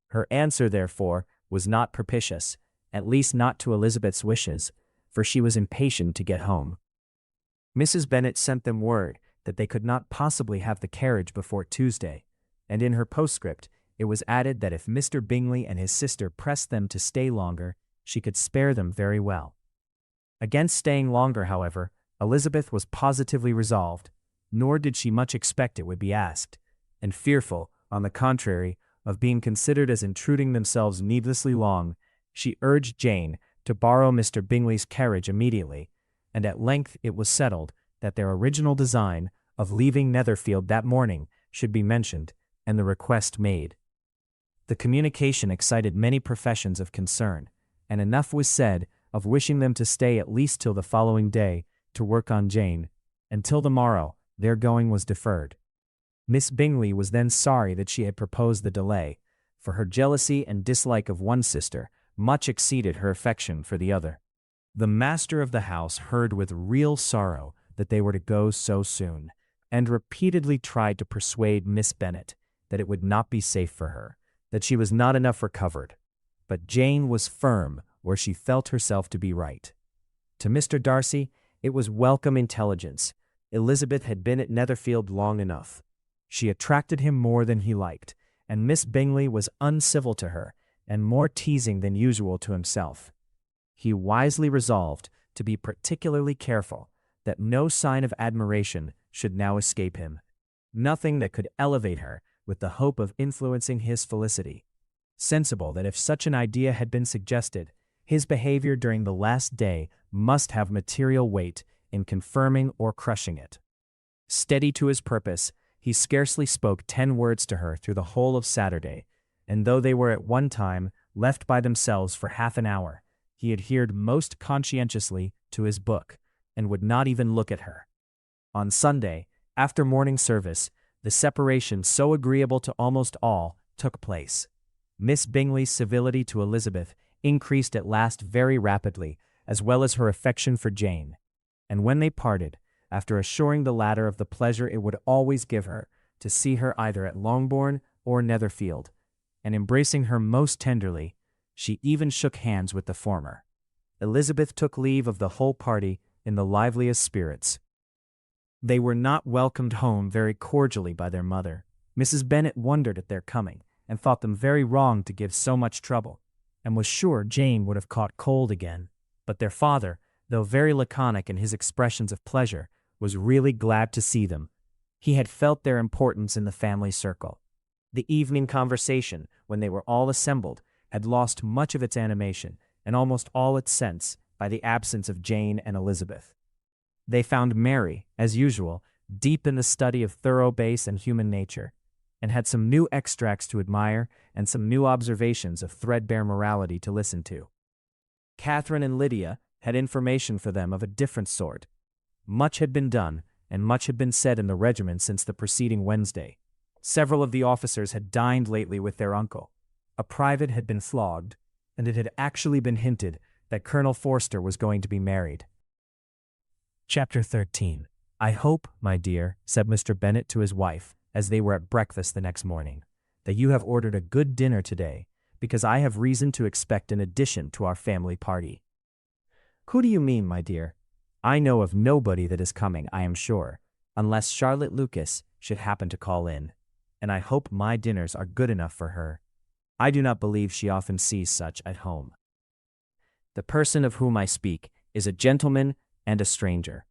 Her answer, therefore, was not propitious, at least not to Elizabeth's wishes, for she was impatient to get home. Mrs. Bennet sent them word that they could not possibly have the carriage before Tuesday, and in her postscript it was added that if Mr. Bingley and his sister pressed them to stay longer, she could spare them very well. Against staying longer, however, Elizabeth was positively resolved, nor did she much expect it would be asked, and fearful, on the contrary, of being considered as intruding themselves needlessly long, she urged Jane to borrow Mr. Bingley's carriage immediately, and at length it was settled that their original design of leaving Netherfield that morning should be mentioned, and the request made. The communication excited many professions of concern, and enough was said of wishing them to stay at least till the following day to work on Jane, and till the morrow their going was deferred. Miss Bingley was then sorry that she had proposed the delay, for her jealousy and dislike of one sister much exceeded her affection for the other. The master of the house heard with real sorrow that they were to go so soon, and repeatedly tried to persuade Miss Bennet that it would not be safe for her, that she was not enough recovered. But Jane was firm where she felt herself to be right. To Mr. Darcy, it was welcome intelligence. Elizabeth had been at Netherfield long enough. She attracted him more than he liked, and Miss Bingley was uncivil to her, and more teasing than usual to himself. He wisely resolved to be particularly careful that no sign of admiration should now escape him, nothing that could elevate her with the hope of influencing his felicity, sensible that if such an idea had been suggested, his behavior during the last day must have material weight in confirming or crushing it. Steady to his purpose, he scarcely spoke 10 words to her through the whole of Saturday, and though they were at one time left by themselves for half an hour, he adhered most conscientiously to his book, and would not even look at her. On Sunday, after morning service, the separation so agreeable to almost all took place. Miss Bingley's civility to Elizabeth increased at last very rapidly, as well as her affection for Jane, and when they parted, after assuring the latter of the pleasure it would always give her to see her either at Longbourn or Netherfield, and embracing her most tenderly, she even shook hands with the former. Elizabeth took leave of the whole party in the liveliest spirits. They were not welcomed home very cordially by their mother. Mrs. Bennet wondered at their coming, and thought them very wrong to give so much trouble, and was sure Jane would have caught cold again. But their father, though very laconic in his expressions of pleasure, was really glad to see them. He had felt their importance in the family circle. The evening conversation, when they were all assembled, had lost much of its animation and almost all its sense by the absence of Jane and Elizabeth. They found Mary, as usual, deep in the study of thorough base and human nature, and had some new extracts to admire and some new observations of threadbare morality to listen to. Catherine and Lydia had information for them of a different sort. Much had been done, and much had been said in the regiment since the preceding Wednesday. Several of the officers had dined lately with their uncle. A private had been flogged, and it had actually been hinted that Colonel Forster was going to be married. Chapter 13. I hope, my dear, said Mr. Bennet to his wife, as they were at breakfast the next morning, that you have ordered a good dinner today, because I have reason to expect an addition to our family party. Who do you mean, my dear? I know of nobody that is coming, I am sure, unless Charlotte Lucas should happen to call in, and I hope my dinners are good enough for her. I do not believe she often sees such at home. The person of whom I speak is a gentleman and a stranger.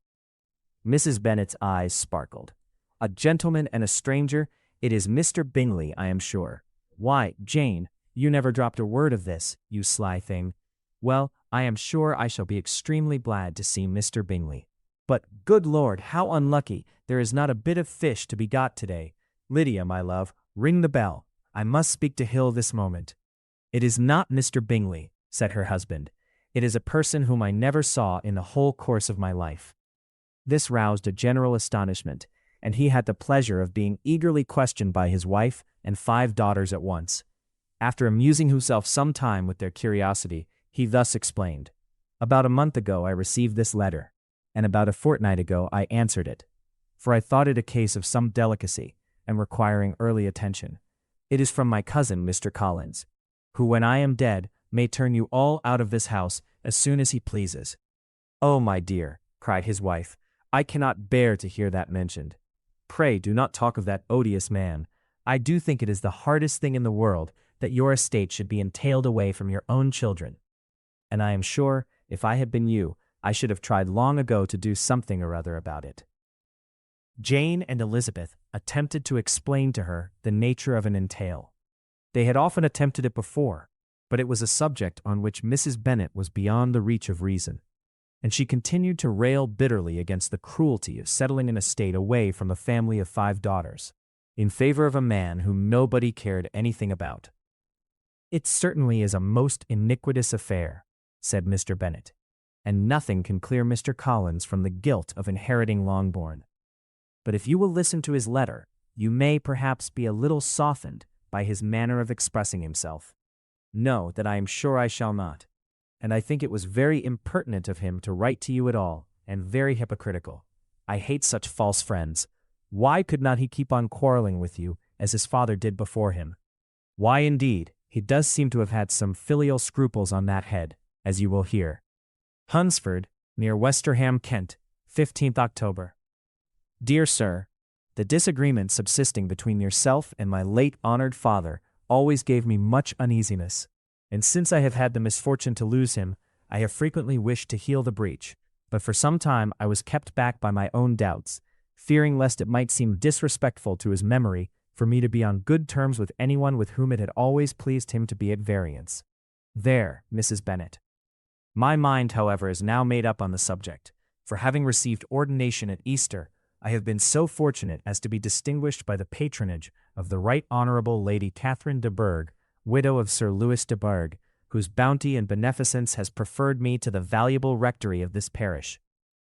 Mrs. Bennet's eyes sparkled. A gentleman and a stranger? It is Mr. Bingley, I am sure. Why, Jane, you never dropped a word of this, you sly thing. Well, I am sure I shall be extremely glad to see Mr. Bingley. But, good Lord, how unlucky, there is not a bit of fish to be got today. Lydia, my love, ring the bell. I must speak to Hill this moment. It is not Mr. Bingley, said her husband. It is a person whom I never saw in the whole course of my life. This roused a general astonishment, and he had the pleasure of being eagerly questioned by his wife and 5 daughters at once. After amusing himself some time with their curiosity, he thus explained. About a month ago I received this letter, and about a fortnight ago I answered it, for I thought it a case of some delicacy, and requiring early attention. It is from my cousin, Mr. Collins, who, when I am dead, may turn you all out of this house as soon as he pleases. Oh, my dear, cried his wife, I cannot bear to hear that mentioned. Pray do not talk of that odious man. I do think it is the hardest thing in the world that your estate should be entailed away from your own children. And I am sure, if I had been you, I should have tried long ago to do something or other about it. Jane and Elizabeth attempted to explain to her the nature of an entail. They had often attempted it before, but it was a subject on which Mrs. Bennet was beyond the reach of reason, and she continued to rail bitterly against the cruelty of settling an estate away from a family of 5 daughters, in favor of a man whom nobody cared anything about. It certainly is a most iniquitous affair, said Mr. Bennet, and nothing can clear Mr. Collins from the guilt of inheriting Longbourn. But if you will listen to his letter, you may perhaps be a little softened by his manner of expressing himself. No, that I am sure I shall not. And I think it was very impertinent of him to write to you at all, and very hypocritical. I hate such false friends. Why could not he keep on quarreling with you, as his father did before him? Why, indeed, he does seem to have had some filial scruples on that head, as you will hear. Hunsford, near Westerham, Kent, 15th October. Dear Sir, the disagreement subsisting between yourself and my late honored father always gave me much uneasiness, and since I have had the misfortune to lose him, I have frequently wished to heal the breach, but for some time I was kept back by my own doubts, fearing lest it might seem disrespectful to his memory for me to be on good terms with anyone with whom it had always pleased him to be at variance. There, Mrs. Bennet. My mind, however, is now made up on the subject, for having received ordination at Easter, I have been so fortunate as to be distinguished by the patronage of the Right Honourable Lady Catherine de Bourgh, widow of Sir Louis de Bourgh, whose bounty and beneficence has preferred me to the valuable rectory of this parish,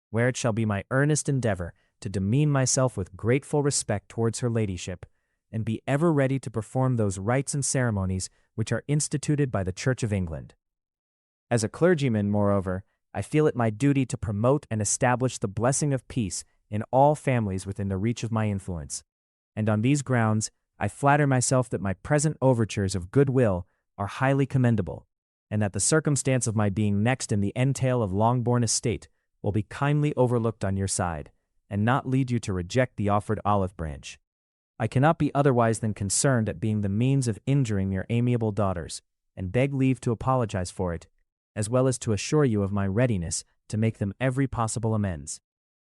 where it shall be my earnest endeavour to demean myself with grateful respect towards her ladyship, and be ever ready to perform those rites and ceremonies which are instituted by the Church of England. As a clergyman, moreover, I feel it my duty to promote and establish the blessing of peace in all families within the reach of my influence, and on these grounds I flatter myself that my present overtures of goodwill are highly commendable, and that the circumstance of my being next in the entail of Longbourn estate will be kindly overlooked on your side, and not lead you to reject the offered olive branch. I cannot be otherwise than concerned at being the means of injuring your amiable daughters, and beg leave to apologize for it, as well as to assure you of my readiness to make them every possible amends.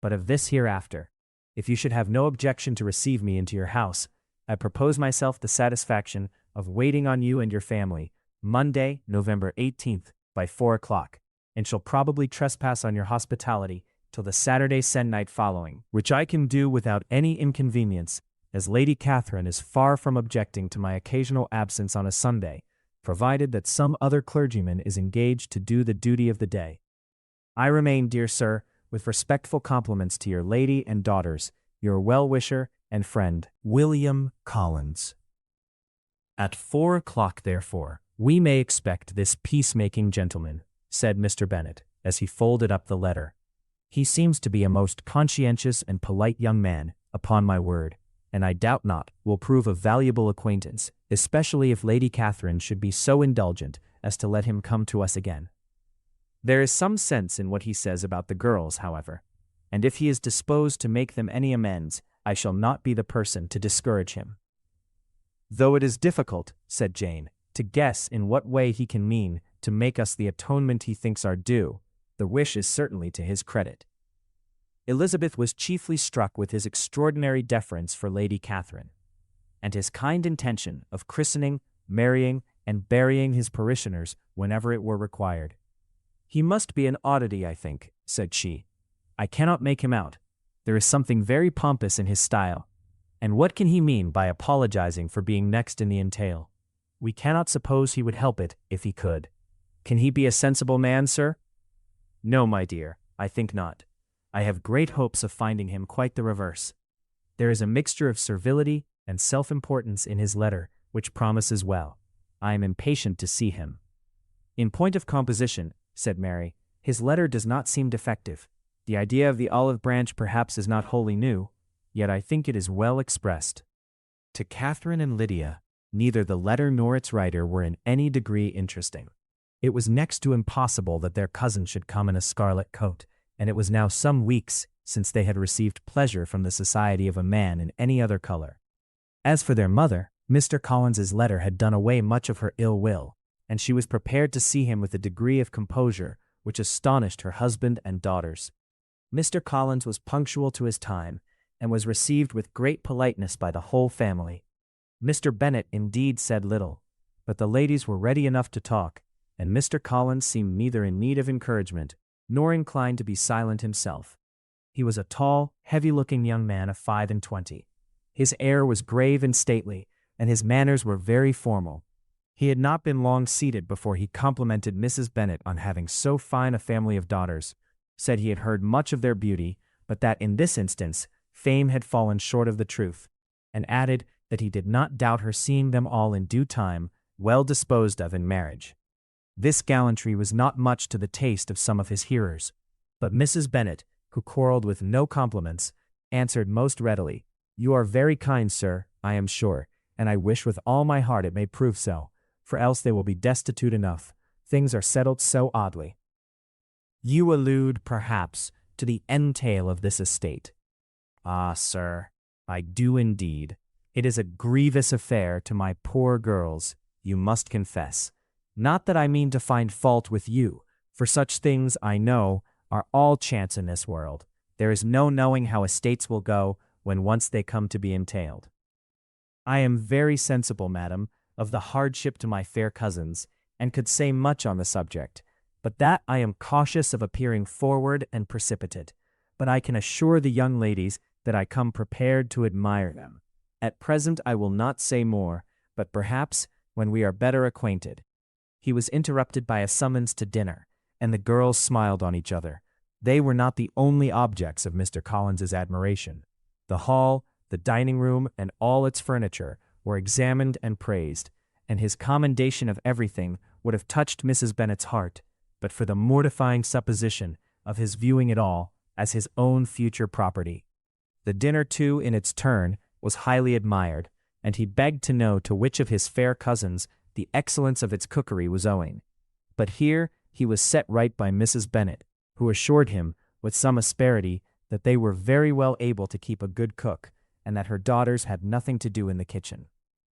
But of this hereafter. If you should have no objection to receive me into your house, I propose myself the satisfaction of waiting on you and your family, Monday, November 18th, by 4 o'clock, and shall probably trespass on your hospitality till the Saturday se'nnight following, which I can do without any inconvenience, as Lady Catherine is far from objecting to my occasional absence on a Sunday, provided that some other clergyman is engaged to do the duty of the day. I remain, dear sir, with respectful compliments to your lady and daughters, your well-wisher and friend, William Collins. At 4 o'clock, therefore, we may expect this peacemaking gentleman, said Mr. Bennet, as he folded up the letter. He seems to be a most conscientious and polite young man, upon my word, and I doubt not will prove a valuable acquaintance, especially if Lady Catherine should be so indulgent as to let him come to us again. There is some sense in what he says about the girls, however, and if he is disposed to make them any amends, I shall not be the person to discourage him. Though it is difficult, said Jane, to guess in what way he can mean to make us the atonement he thinks our due, the wish is certainly to his credit. Elizabeth was chiefly struck with his extraordinary deference for Lady Catherine, and his kind intention of christening, marrying, and burying his parishioners whenever it were required. He must be an oddity, I think, said she. I cannot make him out. There is something very pompous in his style. And what can he mean by apologizing for being next in the entail? We cannot suppose he would help it if he could. Can he be a sensible man, sir? No, my dear, I think not. I have great hopes of finding him quite the reverse. There is a mixture of servility and self-importance in his letter, which promises well. I am impatient to see him. In point of composition, said Mary, his letter does not seem defective. The idea of the olive branch perhaps is not wholly new, yet I think it is well expressed. To Catherine and Lydia, neither the letter nor its writer were in any degree interesting. It was next to impossible that their cousin should come in a scarlet coat, and it was now some weeks since they had received pleasure from the society of a man in any other color. As for their mother, Mr. Collins's letter had done away much of her ill will, and she was prepared to see him with a degree of composure which astonished her husband and daughters. Mr. Collins was punctual to his time, and was received with great politeness by the whole family. Mr. Bennet indeed said little, but the ladies were ready enough to talk, and Mr. Collins seemed neither in need of encouragement, nor inclined to be silent himself. He was a tall, heavy-looking young man of 25. His air was grave and stately, and his manners were very formal. He had not been long seated before he complimented Mrs. Bennet on having so fine a family of daughters, said he had heard much of their beauty, but that in this instance fame had fallen short of the truth, and added that he did not doubt her seeing them all in due time well disposed of in marriage. This gallantry was not much to the taste of some of his hearers, but Mrs. Bennet, who quarreled with no compliments, answered most readily, "You are very kind, sir, I am sure, and I wish with all my heart it may prove so, for else they will be destitute enough. Things are settled so oddly." "You allude, perhaps, to the entail of this estate." "Ah, sir, I do indeed. It is a grievous affair to my poor girls, you must confess. Not that I mean to find fault with you, for such things, I know, are all chance in this world. There is no knowing how estates will go when once they come to be entailed. I am very sensible, madam, of the hardship to my fair cousins, and could say much on the subject, but that I am cautious of appearing forward and precipitate. But I can assure the young ladies that I come prepared to admire them. At present I will not say more, but perhaps when we are better acquainted." He was interrupted by a summons to dinner, and the girls smiled on each other. They were not the only objects of Mr. Collins's admiration. The hall, the dining room, and all its furniture were examined and praised, and his commendation of everything would have touched Mrs. Bennet's heart, but for the mortifying supposition of his viewing it all as his own future property. The dinner, too, in its turn, was highly admired, and he begged to know to which of his fair cousins the excellence of its cookery was owing. But here he was set right by Mrs. Bennet, who assured him, with some asperity, that they were very well able to keep a good cook, and that her daughters had nothing to do in the kitchen.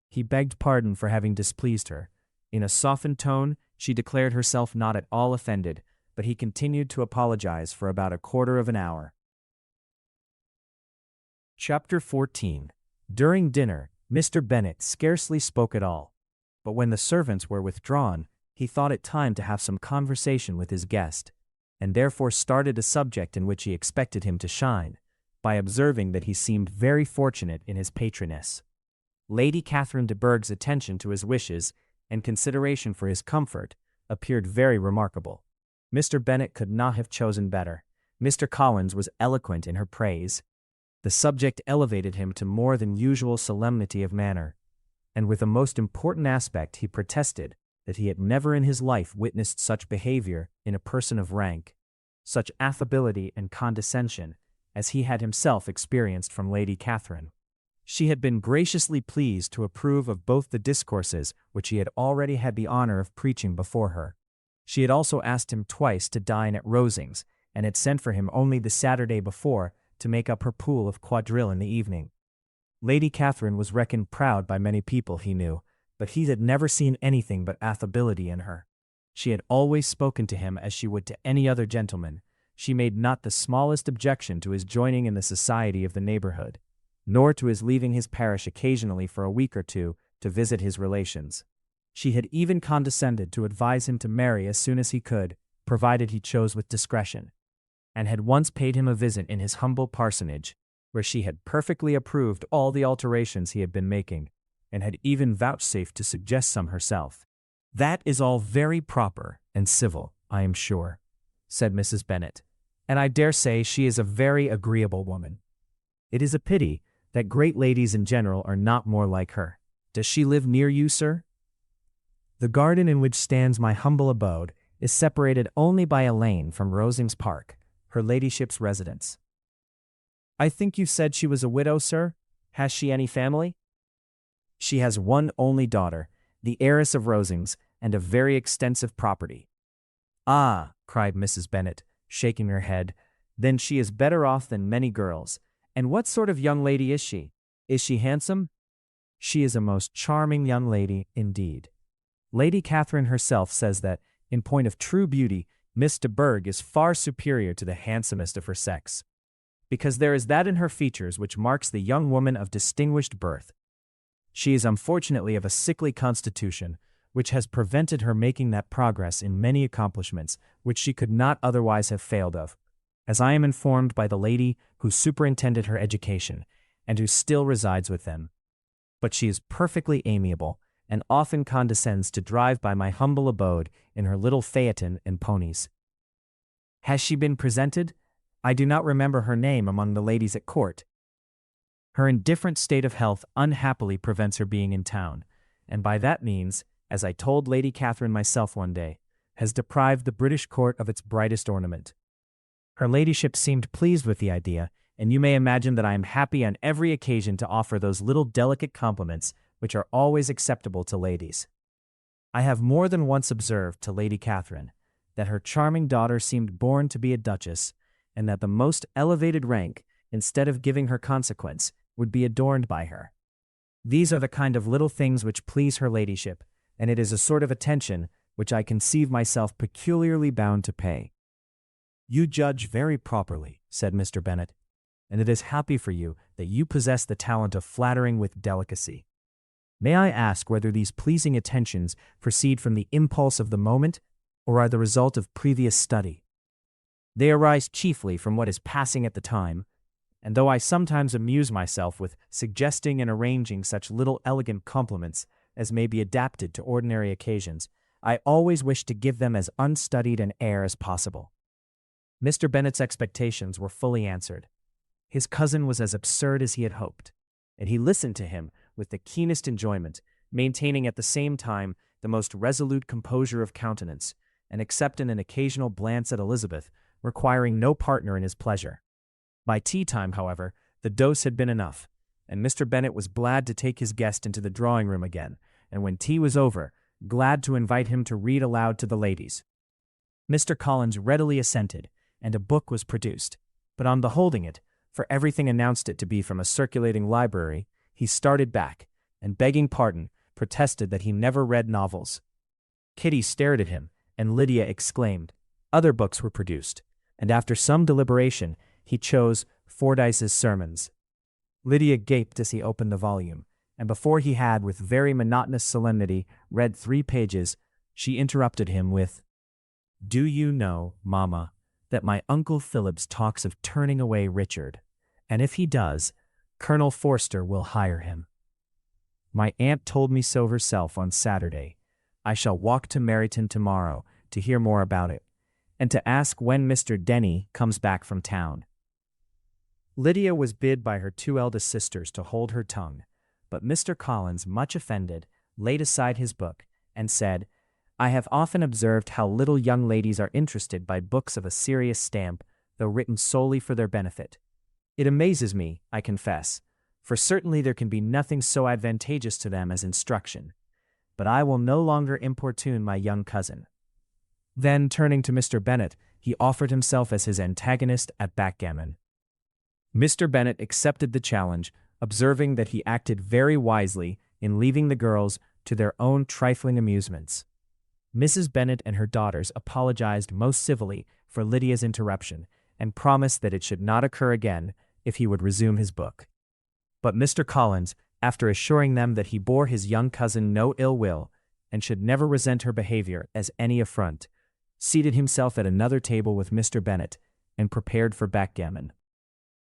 He begged pardon for having displeased her. In a softened tone, she declared herself not at all offended, but he continued to apologize for about a quarter of an hour. Chapter 14. During dinner, Mr. Bennet scarcely spoke at all, but when the servants were withdrawn, he thought it time to have some conversation with his guest, and therefore started a subject in which he expected him to shine, by observing that he seemed very fortunate in his patroness. Lady Catherine de Bourgh's attention to his wishes and consideration for his comfort appeared very remarkable. Mr. Bennet could not have chosen better. Mr. Collins was eloquent in her praise. The subject elevated him to more than usual solemnity of manner, and with a most important aspect he protested that he had never in his life witnessed such behavior in a person of rank, such affability and condescension as he had himself experienced from Lady Catherine. She had been graciously pleased to approve of both the discourses which he had already had the honor of preaching before her. She had also asked him twice to dine at Rosings, and had sent for him only the Saturday before to make up her pool of quadrille in the evening. Lady Catherine was reckoned proud by many people he knew, but he had never seen anything but affability in her. She had always spoken to him as she would to any other gentleman. She made not the smallest objection to his joining in the society of the neighborhood, nor to his leaving his parish occasionally for a week or two to visit his relations. She had even condescended to advise him to marry as soon as he could, provided he chose with discretion, and had once paid him a visit in his humble parsonage, where she had perfectly approved all the alterations he had been making, and had even vouchsafed to suggest some herself. "That is all very proper and civil, I am sure," said Mrs. Bennet, "and I dare say she is a very agreeable woman. It is a pity that great ladies in general are not more like her. Does she live near you, sir?" "The garden in which stands my humble abode is separated only by a lane from Rosings Park, her ladyship's residence." "I think you said she was a widow, sir? Has she any family?" "She has one only daughter, the heiress of Rosings, and a very extensive property." "Ah," cried Mrs. Bennet, shaking her head, "then she is better off than many girls. And what sort of young lady is she? Is she handsome?" "She is a most charming young lady, indeed. Lady Catherine herself says that, in point of true beauty, Miss de Bourgh is far superior to the handsomest of her sex, because there is that in her features which marks the young woman of distinguished birth. She is unfortunately of a sickly constitution, which has prevented her making that progress in many accomplishments which she could not otherwise have failed of, as I am informed by the lady who superintended her education, and who still resides with them. But she is perfectly amiable, and often condescends to drive by my humble abode in her little phaeton and ponies." "Has she been presented? I do not remember her name among the ladies at court." "Her indifferent state of health unhappily prevents her being in town, and by that means, as I told Lady Catherine myself one day, has deprived the British court of its brightest ornament. Her ladyship seemed pleased with the idea, and you may imagine that I am happy on every occasion to offer those little delicate compliments which are always acceptable to ladies. I have more than once observed to Lady Catherine that her charming daughter seemed born to be a duchess, and that the most elevated rank, instead of giving her consequence, would be adorned by her. These are the kind of little things which please her ladyship, and it is a sort of attention which I conceive myself peculiarly bound to pay." "You judge very properly," said Mr. Bennet, "and it is happy for you that you possess the talent of flattering with delicacy. May I ask whether these pleasing attentions proceed from the impulse of the moment, or are the result of previous study?" "They arise chiefly from what is passing at the time, and though I sometimes amuse myself with suggesting and arranging such little elegant compliments as may be adapted to ordinary occasions, I always wish to give them as unstudied an air as possible." Mr. Bennet's expectations were fully answered. His cousin was as absurd as he had hoped, and he listened to him with the keenest enjoyment, maintaining at the same time the most resolute composure of countenance, and except in an occasional glance at Elizabeth, requiring no partner in his pleasure. By tea time, however, the dose had been enough, and Mr. Bennet was glad to take his guest into the drawing-room again, and when tea was over, glad to invite him to read aloud to the ladies. Mr. Collins readily assented, and a book was produced, but on beholding it, for everything announced it to be from a circulating library, he started back, and begging pardon, protested that he never read novels. Kitty stared at him, and Lydia exclaimed. Other books were produced, and after some deliberation, he chose Fordyce's Sermons. Lydia gaped as he opened the volume, and before he had, with very monotonous solemnity, read 3 pages, she interrupted him with, "Do you know, Mamma, that my Uncle Phillips talks of turning away Richard, and if he does, Colonel Forster will hire him. My aunt told me so herself on Saturday. I shall walk to Meryton tomorrow to hear more about it, and to ask when Mr. Denny comes back from town." Lydia was bid by her 2 eldest sisters to hold her tongue, but Mr. Collins, much offended, laid aside his book, and said, "I have often observed how little young ladies are interested by books of a serious stamp, though written solely for their benefit. It amazes me, I confess, for certainly there can be nothing so advantageous to them as instruction. But I will no longer importune my young cousin." Then, turning to Mr. Bennet, he offered himself as his antagonist at backgammon. Mr. Bennet accepted the challenge, observing that he acted very wisely in leaving the girls to their own trifling amusements. Mrs. Bennet and her daughters apologized most civilly for Lydia's interruption, and promised that it should not occur again if he would resume his book. But Mr. Collins, after assuring them that he bore his young cousin no ill will, and should never resent her behavior as any affront, seated himself at another table with Mr. Bennet, and prepared for backgammon.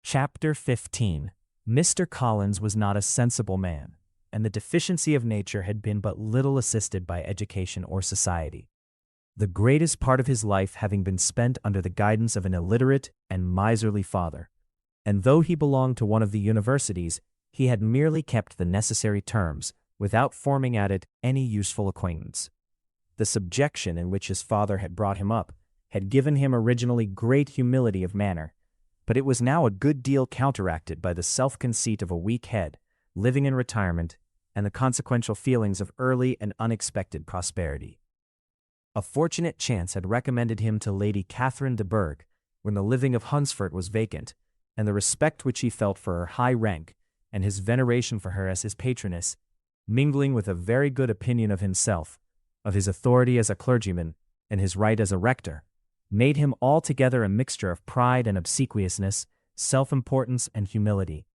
Chapter 15. Mr. Collins was not a sensible man, and the deficiency of nature had been but little assisted by education or society, the greatest part of his life having been spent under the guidance of an illiterate and miserly father. And though he belonged to one of the universities, he had merely kept the necessary terms, without forming at it any useful acquaintance. The subjection in which his father had brought him up had given him originally great humility of manner, but it was now a good deal counteracted by the self-conceit of a weak head, living in retirement, and the consequential feelings of early and unexpected prosperity. A fortunate chance had recommended him to Lady Catherine de Bourgh when the living of Hunsford was vacant, and the respect which he felt for her high rank, and his veneration for her as his patroness, mingling with a very good opinion of himself, of his authority as a clergyman, and his right as a rector, made him altogether a mixture of pride and obsequiousness, self-importance and humility.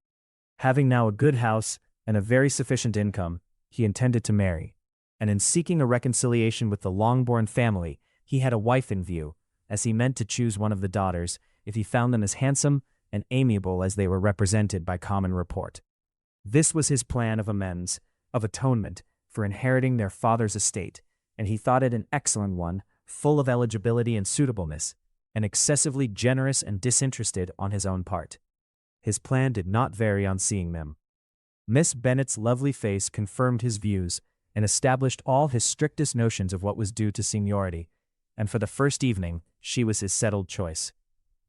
Having now a good house and a very sufficient income, he intended to marry, and in seeking a reconciliation with the Longbourn family, he had a wife in view, as he meant to choose one of the daughters, if he found them as handsome and amiable as they were represented by common report. This was his plan of amends, of atonement, for inheriting their father's estate, and he thought it an excellent one, full of eligibility and suitableness, and excessively generous and disinterested on his own part. His plan did not vary on seeing them. Miss Bennet's lovely face confirmed his views, and established all his strictest notions of what was due to seniority, and for the first evening she was his settled choice.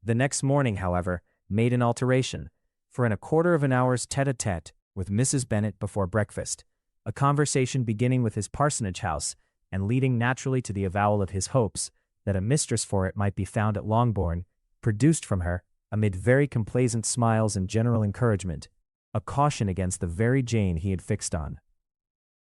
The next morning, however, made an alteration, for in a quarter of an hour's tete-a-tete with Mrs. Bennet before breakfast, a conversation beginning with his parsonage house, and leading naturally to the avowal of his hopes that a mistress for it might be found at Longbourn, produced from her, amid very complaisant smiles and general encouragement, a caution against the very Jane he had fixed on.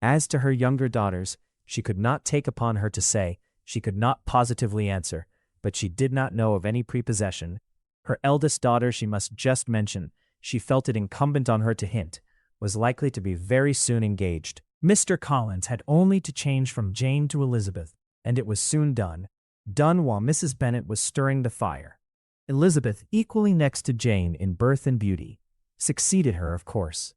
As to her younger daughters, she could not take upon her to say, she could not positively answer, but she did not know of any prepossession. Her eldest daughter she must just mention, she felt it incumbent on her to hint, was likely to be very soon engaged. Mr. Collins had only to change from Jane to Elizabeth, and it was soon done while Mrs. Bennet was stirring the fire. Elizabeth, equally next to Jane in birth and beauty, succeeded her, of course.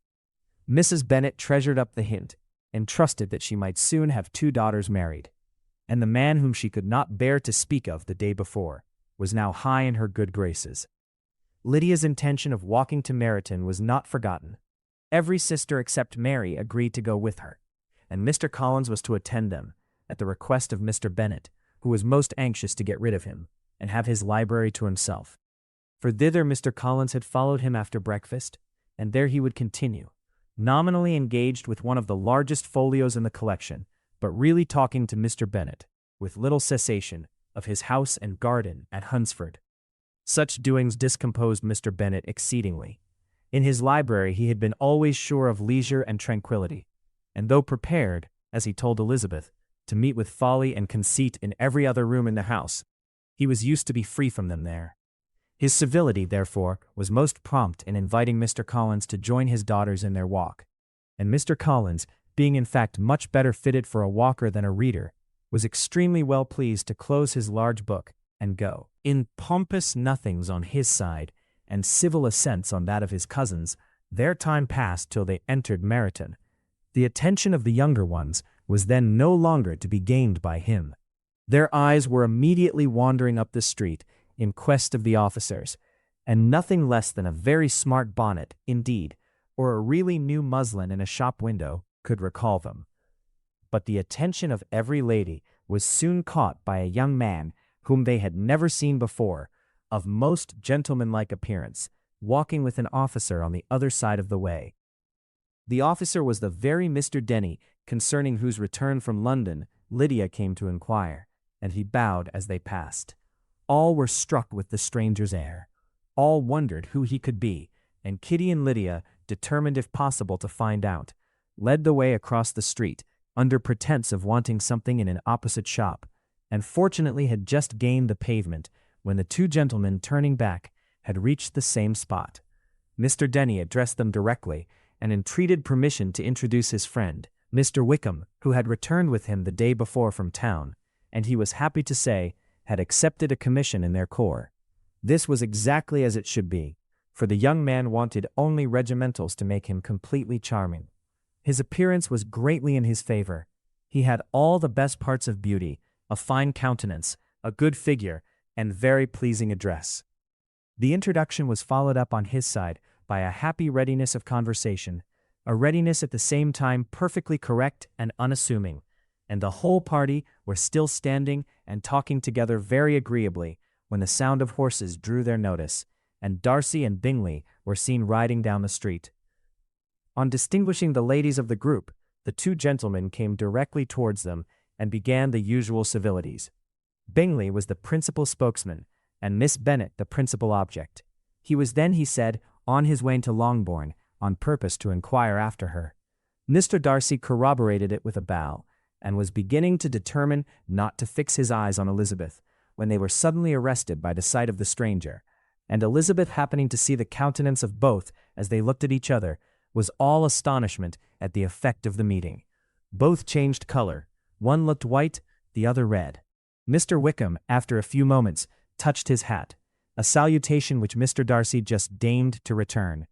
Mrs. Bennet treasured up the hint, and trusted that she might soon have 2 daughters married, and the man whom she could not bear to speak of the day before was now high in her good graces. Lydia's intention of walking to Meryton was not forgotten. Every sister except Mary agreed to go with her, and Mr. Collins was to attend them, at the request of Mr. Bennet, who was most anxious to get rid of him, and have his library to himself. For thither Mr. Collins had followed him after breakfast, and there he would continue, nominally engaged with one of the largest folios in the collection, but really talking to Mr. Bennet, with little cessation, of his house and garden at Hunsford. Such doings discomposed Mr. Bennet exceedingly. In his library he had been always sure of leisure and tranquillity, and though prepared, as he told Elizabeth, to meet with folly and conceit in every other room in the house, he was used to be free from them there. His civility, therefore, was most prompt in inviting Mr. Collins to join his daughters in their walk, and Mr. Collins, being in fact much better fitted for a walker than a reader, was extremely well pleased to close his large book and go. In pompous nothings on his side, and civil assents on that of his cousins, their time passed till they entered Meryton. The attention of the younger ones was then no longer to be gained by him. Their eyes were immediately wandering up the street in quest of the officers, and nothing less than a very smart bonnet, indeed, or a really new muslin in a shop window, could recall them. But the attention of every lady was soon caught by a young man whom they had never seen before, of most gentlemanlike appearance, walking with an officer on the other side of the way. The officer was the very Mr. Denny concerning whose return from London Lydia came to inquire, and he bowed as they passed. All were struck with the stranger's air. All wondered who he could be, and Kitty and Lydia, determined if possible to find out, led the way across the street, under pretense of wanting something in an opposite shop, and fortunately had just gained the pavement when the two gentlemen, turning back, had reached the same spot. Mr. Denny addressed them directly, and entreated permission to introduce his friend, Mr. Wickham, who had returned with him the day before from town, and he was happy to say, had accepted a commission in their corps. This was exactly as it should be, for the young man wanted only regimentals to make him completely charming. His appearance was greatly in his favor. He had all the best parts of beauty, a fine countenance, a good figure, and very pleasing address. The introduction was followed up on his side by a happy readiness of conversation, a readiness at the same time perfectly correct and unassuming, and the whole party were still standing and talking together very agreeably when the sound of horses drew their notice, and Darcy and Bingley were seen riding down the street. On distinguishing the ladies of the group, the two gentlemen came directly towards them and began the usual civilities. Bingley was the principal spokesman, and Miss Bennet the principal object. He was then, he said, on his way to Longbourn, on purpose to inquire after her. Mr. Darcy corroborated it with a bow, and was beginning to determine not to fix his eyes on Elizabeth, when they were suddenly arrested by the sight of the stranger, and Elizabeth, happening to see the countenance of both as they looked at each other, was all astonishment at the effect of the meeting. Both changed color. One looked white, the other red. Mr. Wickham, after a few moments, touched his hat, a salutation which Mr. Darcy just deigned to return.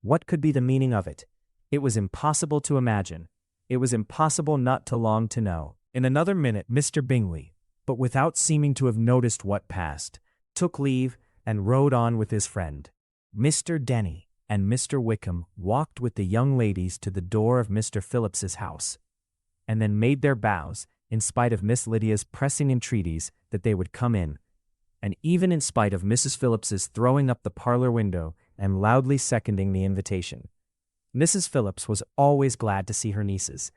What could be the meaning of it? It was impossible to imagine. It was impossible not to long to know. In another minute Mr. Bingley, but without seeming to have noticed what passed, took leave and rode on with his friend. Mr. Denny and Mr. Wickham walked with the young ladies to the door of Mr. Phillips's house, and then made their bows, in spite of Miss Lydia's pressing entreaties that they would come in, and even in spite of Mrs. Phillips's throwing up the parlor window and loudly seconding the invitation. Mrs. Phillips was always glad to see her nieces,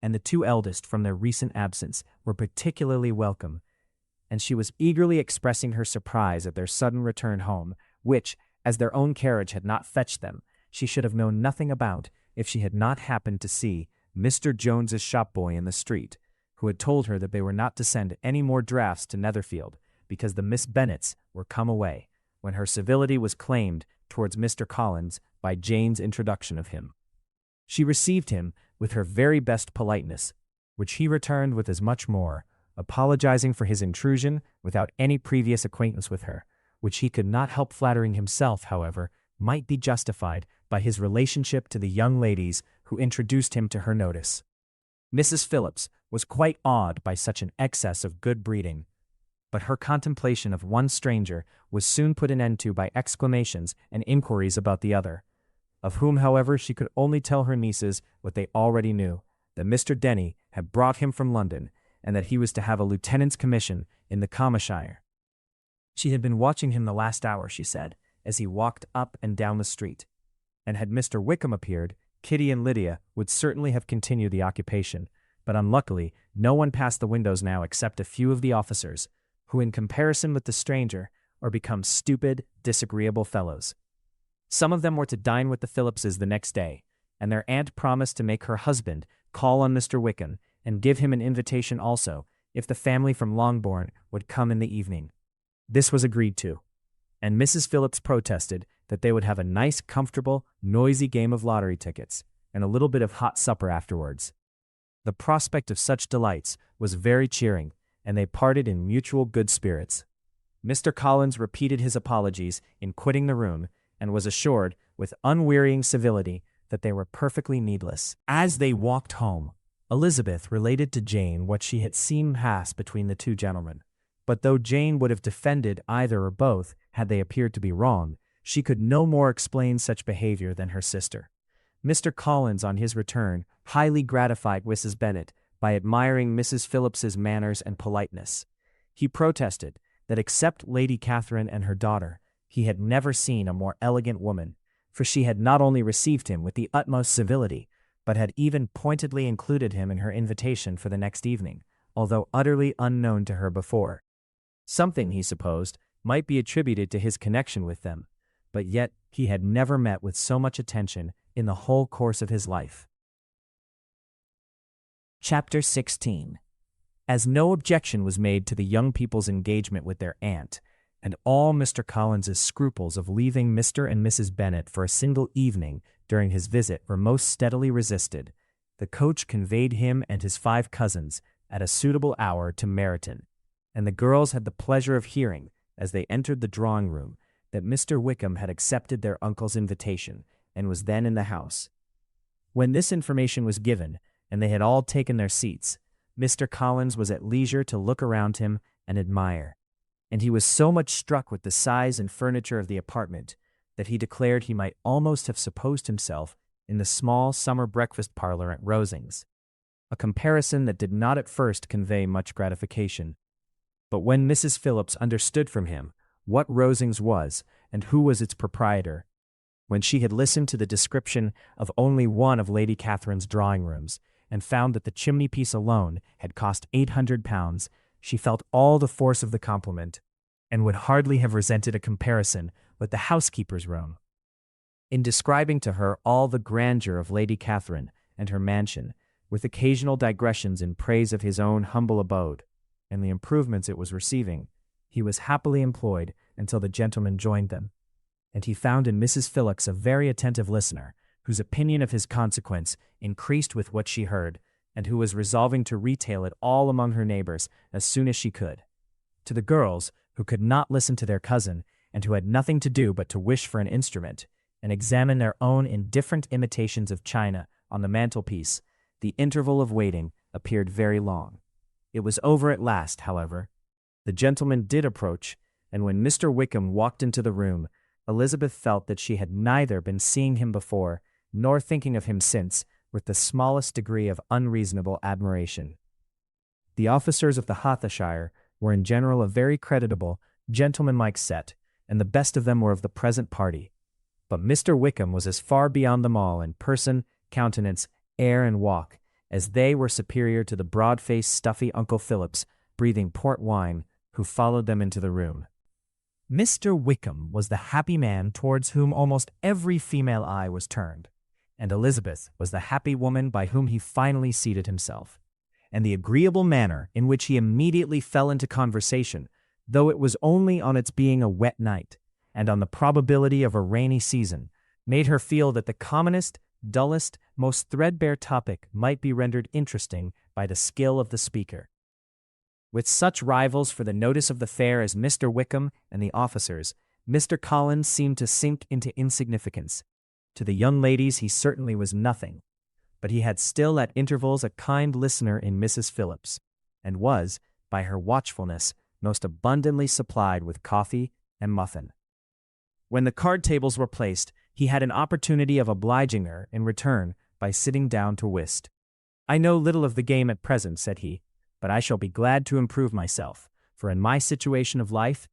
and the two eldest from their recent absence were particularly welcome, and she was eagerly expressing her surprise at their sudden return home, which, as their own carriage had not fetched them, she should have known nothing about if she had not happened to see Mr. Jones's shop-boy in the street, who had told her that they were not to send any more drafts to Netherfield, because the Miss Bennets were come away, when her civility was claimed towards Mr. Collins by Jane's introduction of him. She received him with her very best politeness, which he returned with as much more, apologizing for his intrusion without any previous acquaintance with her, which he could not help flattering himself, however, might be justified by his relationship to the young ladies who introduced him to her notice. Mrs. Phillips was quite awed by such an excess of good breeding, but her contemplation of one stranger was soon put an end to by exclamations and inquiries about the other, of whom, however, she could only tell her nieces what they already knew, that Mr. Denny had brought him from London, and that he was to have a lieutenant's commission in the Commisshire. She had been watching him the last hour, she said, as he walked up and down the street, and had Mr. Wickham appeared, Kitty and Lydia would certainly have continued the occupation, but unluckily no one passed the windows now except a few of the officers, who in comparison with the stranger are become stupid, disagreeable fellows. Some of them were to dine with the Phillipses the next day, and their aunt promised to make her husband call on Mr. Wickham and give him an invitation also, if the family from Longbourn would come in the evening. This was agreed to, and Mrs. Phillips protested that they would have a nice, comfortable, noisy game of lottery tickets, and a little bit of hot supper afterwards. The prospect of such delights was very cheering, and they parted in mutual good spirits. Mr. Collins repeated his apologies in quitting the room, and was assured, with unwearying civility, that they were perfectly needless. As they walked home, Elizabeth related to Jane what she had seen pass between the two gentlemen. But though Jane would have defended either or both had they appeared to be wrong, she could no more explain such behavior than her sister. Mr. Collins, on his return, highly gratified Mrs. Bennet by admiring Mrs. Phillips's manners and politeness. He protested that except Lady Catherine and her daughter, he had never seen a more elegant woman, for she had not only received him with the utmost civility, but had even pointedly included him in her invitation for the next evening, although utterly unknown to her before. Something, he supposed, might be attributed to his connection with them, but yet he had never met with so much attention in the whole course of his life. Chapter 16. As no objection was made to the young people's engagement with their aunt, and all Mr. Collins's scruples of leaving Mr. and Mrs. Bennet for a single evening during his visit were most steadily resisted, the coach conveyed him and his 5 cousins at a suitable hour to Meryton, and the girls had the pleasure of hearing, as they entered the drawing-room, that Mr. Wickham had accepted their uncle's invitation, and was then in the house. When this information was given, and they had all taken their seats, Mr. Collins was at leisure to look around him and admire, and he was so much struck with the size and furniture of the apartment that he declared he might almost have supposed himself in the small summer breakfast parlor at Rosings, a comparison that did not at first convey much gratification. But when Mrs. Phillips understood from him what Rosings was and who was its proprietor, when she had listened to the description of only one of Lady Catherine's drawing-rooms, and found that the chimney-piece alone had cost £800, she felt all the force of the compliment, and would hardly have resented a comparison with the housekeeper's room. In describing to her all the grandeur of Lady Catherine and her mansion, with occasional digressions in praise of his own humble abode, and the improvements it was receiving, he was happily employed until the gentlemen joined them, and he found in Mrs. Phillips a very attentive listener, whose opinion of his consequence increased with what she heard, and who was resolving to retail it all among her neighbors as soon as she could. To the girls, who could not listen to their cousin, and who had nothing to do but to wish for an instrument, and examine their own indifferent imitations of china on the mantelpiece, the interval of waiting appeared very long. It was over at last, however. The gentlemen did approach, and when Mr. Wickham walked into the room, Elizabeth felt that she had neither been seeing him before, nor thinking of him since, with the smallest degree of unreasonable admiration. The officers of the Hertfordshire were in general a very creditable, gentlemanlike set, and the best of them were of the present party. But Mr. Wickham was as far beyond them all in person, countenance, air, and walk, as they were superior to the broad-faced, stuffy Uncle Phillips, breathing port wine, who followed them into the room. Mr. Wickham was the happy man towards whom almost every female eye was turned, and Elizabeth was the happy woman by whom he finally seated himself. And the agreeable manner in which he immediately fell into conversation, though it was only on its being a wet night, and on the probability of a rainy season, made her feel that the commonest, dullest, most threadbare topic might be rendered interesting by the skill of the speaker. With such rivals for the notice of the fair as Mr. Wickham and the officers, Mr. Collins seemed to sink into insignificance. To the young ladies he certainly was nothing, but he had still at intervals a kind listener in Mrs. Phillips, and was, by her watchfulness, most abundantly supplied with coffee and muffin. When the card tables were placed, he had an opportunity of obliging her in return by sitting down to whist. "I know little of the game at present," said he, "but I shall be glad to improve myself, for in my situation of life—"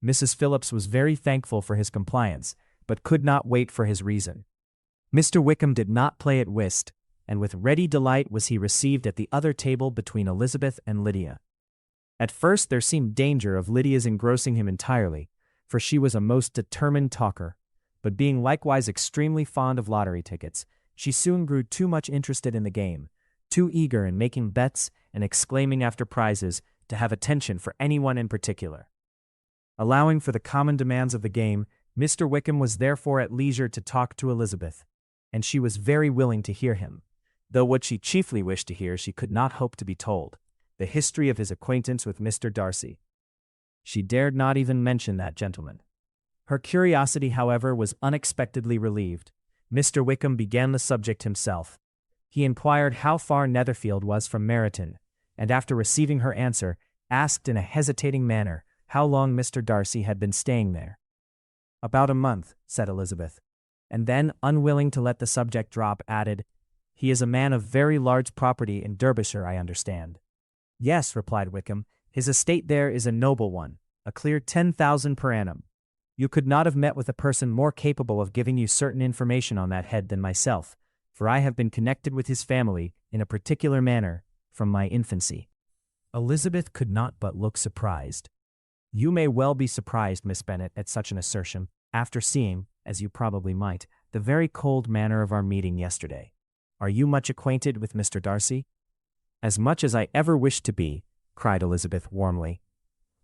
Mrs. Phillips was very thankful for his compliance, but could not wait for his reason. Mr. Wickham did not play at whist, and with ready delight was he received at the other table between Elizabeth and Lydia. At first there seemed danger of Lydia's engrossing him entirely, for she was a most determined talker, but being likewise extremely fond of lottery tickets, she soon grew too much interested in the game, too eager in making bets and exclaiming after prizes, to have attention for anyone in particular. Allowing for the common demands of the game, Mr. Wickham was therefore at leisure to talk to Elizabeth, and she was very willing to hear him, though what she chiefly wished to hear she could not hope to be told, the history of his acquaintance with Mr. Darcy. She dared not even mention that gentleman. Her curiosity, however, was unexpectedly relieved. Mr. Wickham began the subject himself. He inquired how far Netherfield was from Meryton, and after receiving her answer, asked in a hesitating manner how long Mr. Darcy had been staying there. "About a month," said Elizabeth, and then, unwilling to let the subject drop, added, "He is a man of very large property in Derbyshire, I understand." "Yes," replied Wickham, "his estate there is a noble one, a clear 10,000 per annum. You could not have met with a person more capable of giving you certain information on that head than myself, for I have been connected with his family in a particular manner from my infancy." Elizabeth could not but look surprised. "You may well be surprised, Miss Bennet, at such an assertion, after seeing, as you probably might, the very cold manner of our meeting yesterday. Are you much acquainted with Mr. Darcy?" "As much as I ever wished to be," cried Elizabeth warmly.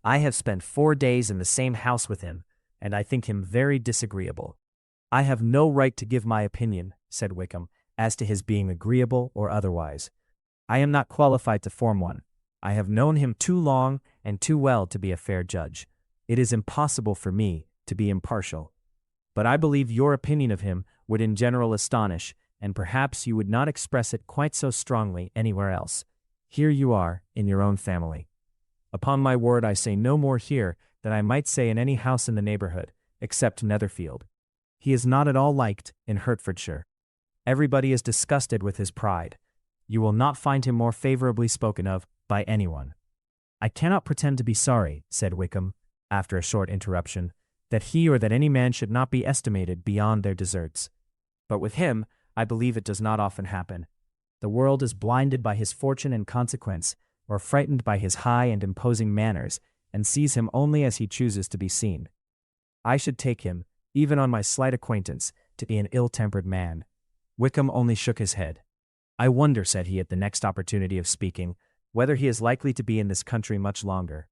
"I have spent 4 days in the same house with him, and I think him very disagreeable." "I have no right to give my opinion," said Wickham, "as to his being agreeable or otherwise. I am not qualified to form one. I have known him too long and too well to be a fair judge. It is impossible for me to be impartial. But I believe your opinion of him would in general astonish, and perhaps you would not express it quite so strongly anywhere else. Here you are, in your own family. Upon my word, I say no more here than I might say in any house in the neighborhood, except Netherfield. He is not at all liked in Hertfordshire. Everybody is disgusted with his pride. You will not find him more favorably spoken of by anyone." "I cannot pretend to be sorry," said Wickham, after a short interruption, "that he or that any man should not be estimated beyond their deserts. But with him, I believe it does not often happen. The world is blinded by his fortune and consequence, or frightened by his high and imposing manners, and sees him only as he chooses to be seen. I should take him, even on my slight acquaintance, to be an ill-tempered man." Wickham only shook his head. "I wonder," said he at the next opportunity of speaking, "whether he is likely to be in this country much longer.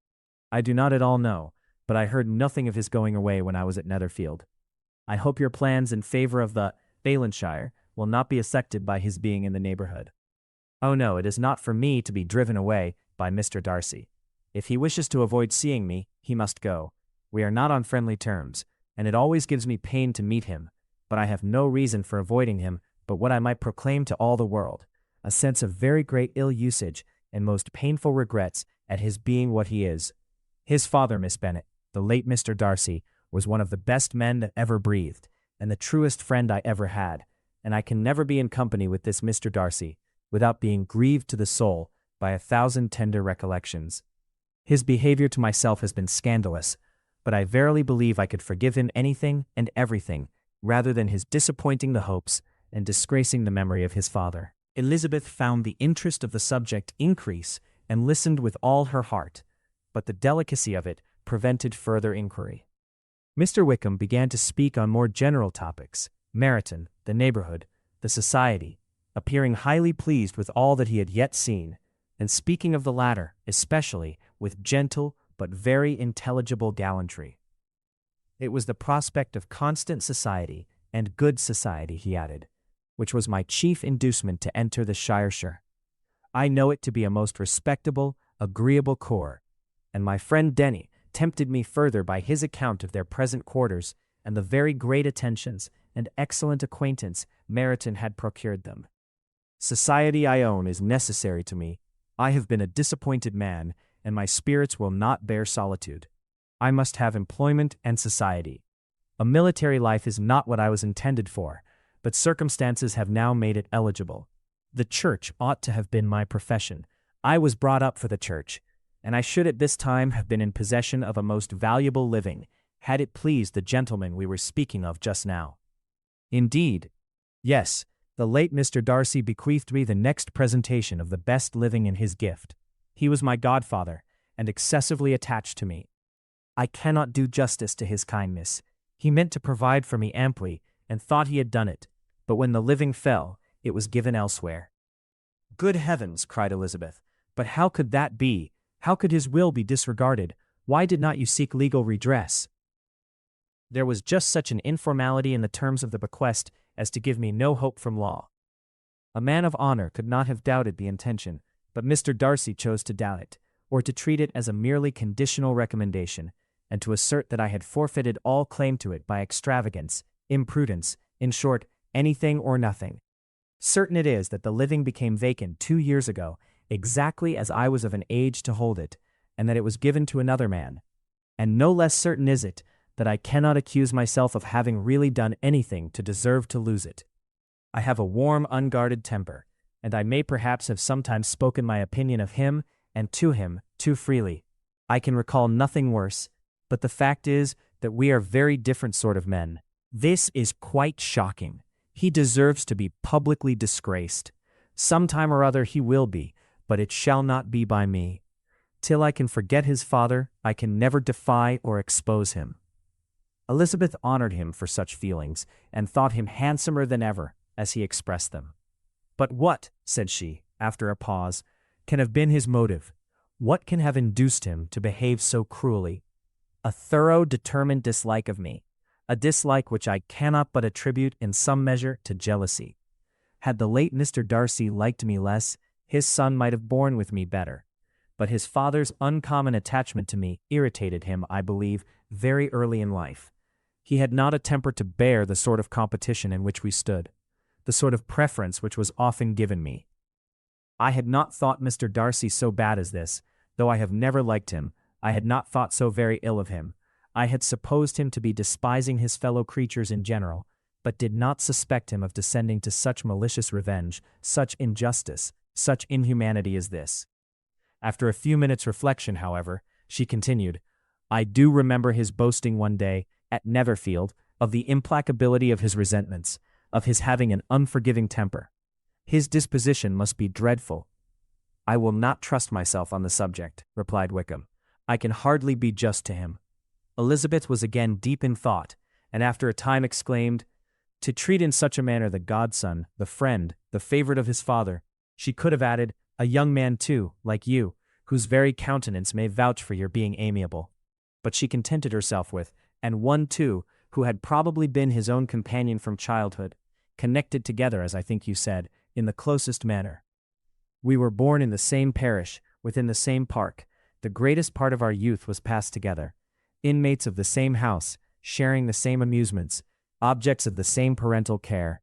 I do not at all know, but I heard nothing of his going away when I was at Netherfield. I hope your plans in favor of the Valenshire will not be affected by his being in the neighborhood." "Oh no, it is not for me to be driven away by Mr. Darcy. If he wishes to avoid seeing me, he must go. We are not on friendly terms, and it always gives me pain to meet him, but I have no reason for avoiding him but what I might proclaim to all the world, a sense of very great ill usage and most painful regrets at his being what he is. His father, Miss Bennet, the late Mr. Darcy, was one of the best men that ever breathed, and the truest friend I ever had, and I can never be in company with this Mr. Darcy without being grieved to the soul by 1,000 tender recollections. His behavior to myself has been scandalous, but I verily believe I could forgive him anything and everything rather than his disappointing the hopes and disgracing the memory of his father." Elizabeth found the interest of the subject increase and listened with all her heart, but the delicacy of it prevented further inquiry. Mr. Wickham began to speak on more general topics, Meryton, the neighborhood, the society, appearing highly pleased with all that he had yet seen, and speaking of the latter, especially, with gentle but very intelligible gallantry. "It was the prospect of constant society, and good society," he added, "which was my chief inducement to enter the Shireshire. I know it to be a most respectable, agreeable corps, and my friend Denny tempted me further by his account of their present quarters and the very great attentions and excellent acquaintance Meryton had procured them. Society, I own, is necessary to me. I have been a disappointed man, and my spirits will not bear solitude. I must have employment and society. A military life is not what I was intended for, but circumstances have now made it eligible. The church ought to have been my profession. I was brought up for the church, and I should at this time have been in possession of a most valuable living, had it pleased the gentleman we were speaking of just now. Indeed, yes, the late Mr. Darcy bequeathed me the next presentation of the best living in his gift. He was my godfather, and excessively attached to me. I cannot do justice to his kindness. He meant to provide for me amply, and thought he had done it, but when the living fell, it was given elsewhere." "Good heavens!" cried Elizabeth. "But how could that be? How could his will be disregarded? Why did not you seek legal redress?" "There was just such an informality in the terms of the bequest as to give me no hope from law. A man of honor could not have doubted the intention, but Mr. Darcy chose to doubt it, or to treat it as a merely conditional recommendation, and to assert that I had forfeited all claim to it by extravagance, imprudence, in short, anything or nothing. Certain it is that the living became vacant 2 years ago, exactly as I was of an age to hold it, and that it was given to another man. And no less certain is it that I cannot accuse myself of having really done anything to deserve to lose it. I have a warm, unguarded temper, and I may perhaps have sometimes spoken my opinion of him and to him too freely. I can recall nothing worse, but the fact is that we are very different sort of men. This is quite shocking. He deserves to be publicly disgraced. Some time or other he will be, but it shall not be by me. Till I can forget his father, I can never defy or expose him." Elizabeth honored him for such feelings, and thought him handsomer than ever, as he expressed them. "But what," said she, after a pause, "can have been his motive? What can have induced him to behave so cruelly?" "A thorough, determined dislike of me, a dislike which I cannot but attribute in some measure to jealousy. Had the late Mr. Darcy liked me less, his son might have borne with me better. But his father's uncommon attachment to me irritated him, I believe, very early in life. He had not a temper to bear the sort of competition in which we stood, the sort of preference which was often given me. I had not thought Mr. Darcy so bad as this, though I have never liked him. I had not thought so very ill of him. I had supposed him to be despising his fellow creatures in general, but did not suspect him of descending to such malicious revenge, such injustice, such inhumanity as this." After a few minutes' reflection, however, she continued, "I do remember his boasting one day, at Netherfield, of the implacability of his resentments, of his having an unforgiving temper. His disposition must be dreadful." "I will not trust myself on the subject," replied Wickham. "I can hardly be just to him." Elizabeth was again deep in thought, and after a time exclaimed, "To treat in such a manner the godson, the friend, the favorite of his father," she could have added, "a young man too, like you, whose very countenance may vouch for your being amiable." But she contented herself with, "and one too, who had probably been his own companion from childhood, connected together, as I think you said, in the closest manner. We were born in the same parish, within the same park, the greatest part of our youth was passed together, inmates of the same house, sharing the same amusements, objects of the same parental care.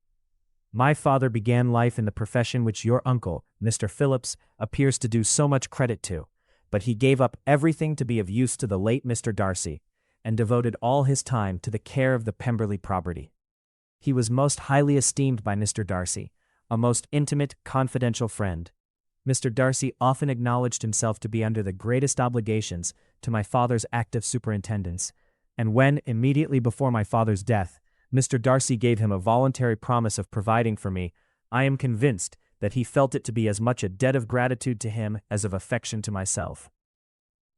My father began life in the profession which your uncle, Mr. Phillips, appears to do so much credit to, but he gave up everything to be of use to the late Mr. Darcy, and devoted all his time to the care of the Pemberley property. He was most highly esteemed by Mr. Darcy, a most intimate, confidential friend. Mr. Darcy often acknowledged himself to be under the greatest obligations to my father's active superintendence, and when, immediately before my father's death, Mr. Darcy gave him a voluntary promise of providing for me, I am convinced that he felt it to be as much a debt of gratitude to him as of affection to myself."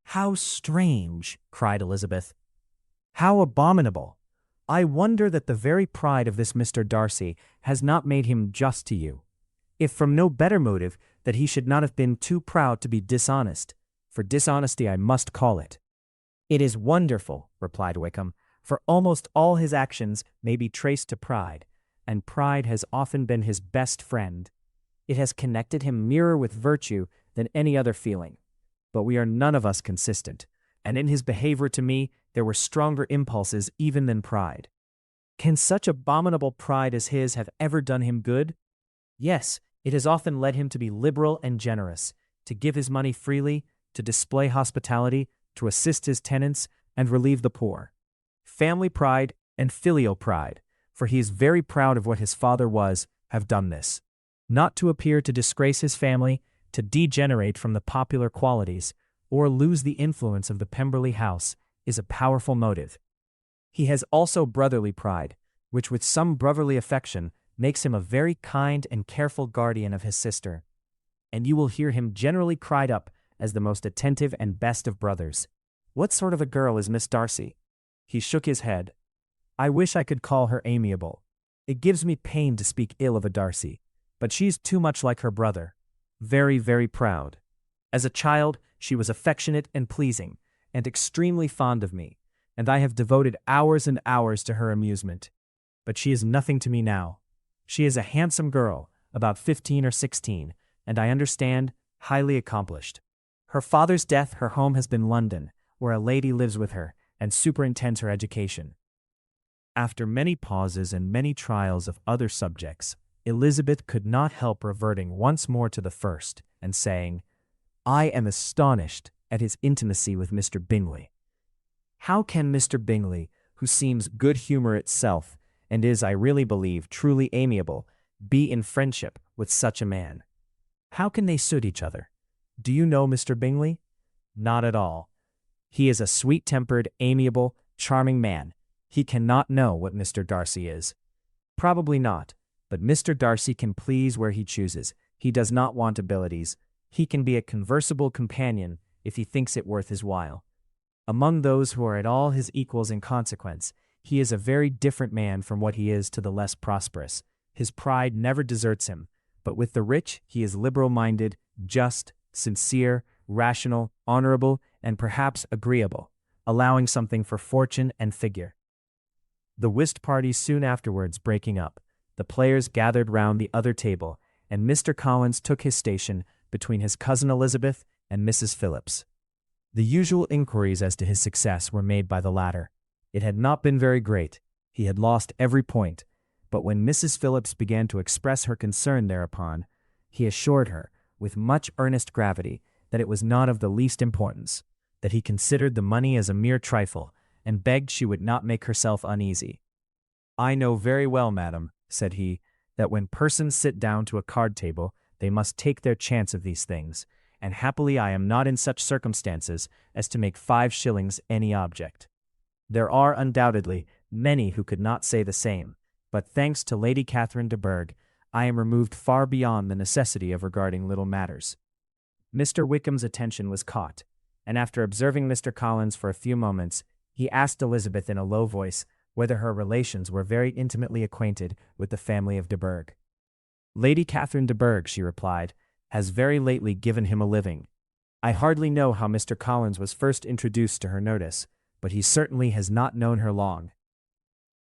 "How strange!" cried Elizabeth. "How abominable! I wonder that the very pride of this Mr. Darcy has not made him just to you, if from no better motive that he should not have been too proud to be dishonest, for dishonesty I must call it." "It is wonderful," replied Wickham, "for almost all his actions may be traced to pride, and pride has often been his best friend. It has connected him nearer with virtue than any other feeling. But we are none of us consistent, and in his behavior to me there were stronger impulses even than pride. Can such abominable pride as his have ever done him good? Yes, it has often led him to be liberal and generous, to give his money freely, to display hospitality, to assist his tenants, and relieve the poor. Family pride and filial pride, for he is very proud of what his father was, have done this. Not to appear to disgrace his family, to degenerate from the popular qualities, or lose the influence of the Pemberley house, is a powerful motive. He has also brotherly pride, which with some brotherly affection makes him a very kind and careful guardian of his sister. And you will hear him generally cried up as the most attentive and best of brothers. What sort of a girl is Miss Darcy?" He shook his head. "I wish I could call her amiable. It gives me pain to speak ill of a Darcy, but she's too much like her brother. Very, very proud. As a child, she was affectionate and pleasing, and extremely fond of me, and I have devoted hours and hours to her amusement. But she is nothing to me now. She is a handsome girl, about 15 or 16, and I understand, highly accomplished. Her father's death, her home has been London, where a lady lives with her and superintends her education. After many pauses and many trials of other subjects, Elizabeth could not help reverting once more to the first, and saying, "I am astonished at his intimacy with Mr. Bingley. How can Mr. Bingley, who seems good humor itself, and is, I really believe, truly amiable, be in friendship with such a man? How can they suit each other? Do you know Mr. Bingley? Not at all. He is a sweet-tempered, amiable, charming man. He cannot know what Mr. Darcy is. Probably not, but Mr. Darcy can please where he chooses. He does not want abilities. He can be a conversable companion if he thinks it worth his while. Among those who are at all his equals in consequence, he is a very different man from what he is to the less prosperous. His pride never deserts him, but with the rich he is liberal-minded, just, sincere, rational, honorable, and perhaps agreeable, allowing something for fortune and figure." The whist party soon afterwards breaking up, the players gathered round the other table, and Mr. Collins took his station between his cousin Elizabeth and Mrs. Phillips. The usual inquiries as to his success were made by the latter. It had not been very great. He had lost every point, but when Mrs. Phillips began to express her concern thereupon, he assured her, with much earnest gravity, that it was not of the least importance, that he considered the money as a mere trifle, and begged she would not make herself uneasy. "I know very well, madam," said he, "that when persons sit down to a card-table, they must take their chance of these things, and happily I am not in such circumstances as to make 5 shillings any object. There are undoubtedly many who could not say the same, but thanks to Lady Catherine de Bourgh, I am removed far beyond the necessity of regarding little matters." Mr. Wickham's attention was caught, and after observing Mr. Collins for a few moments, he asked Elizabeth in a low voice whether her relations were very intimately acquainted with the family of de Bourgh. "Lady Catherine de Bourgh," she replied, "has very lately given him a living. I hardly know how Mr. Collins was first introduced to her notice, but he certainly has not known her long.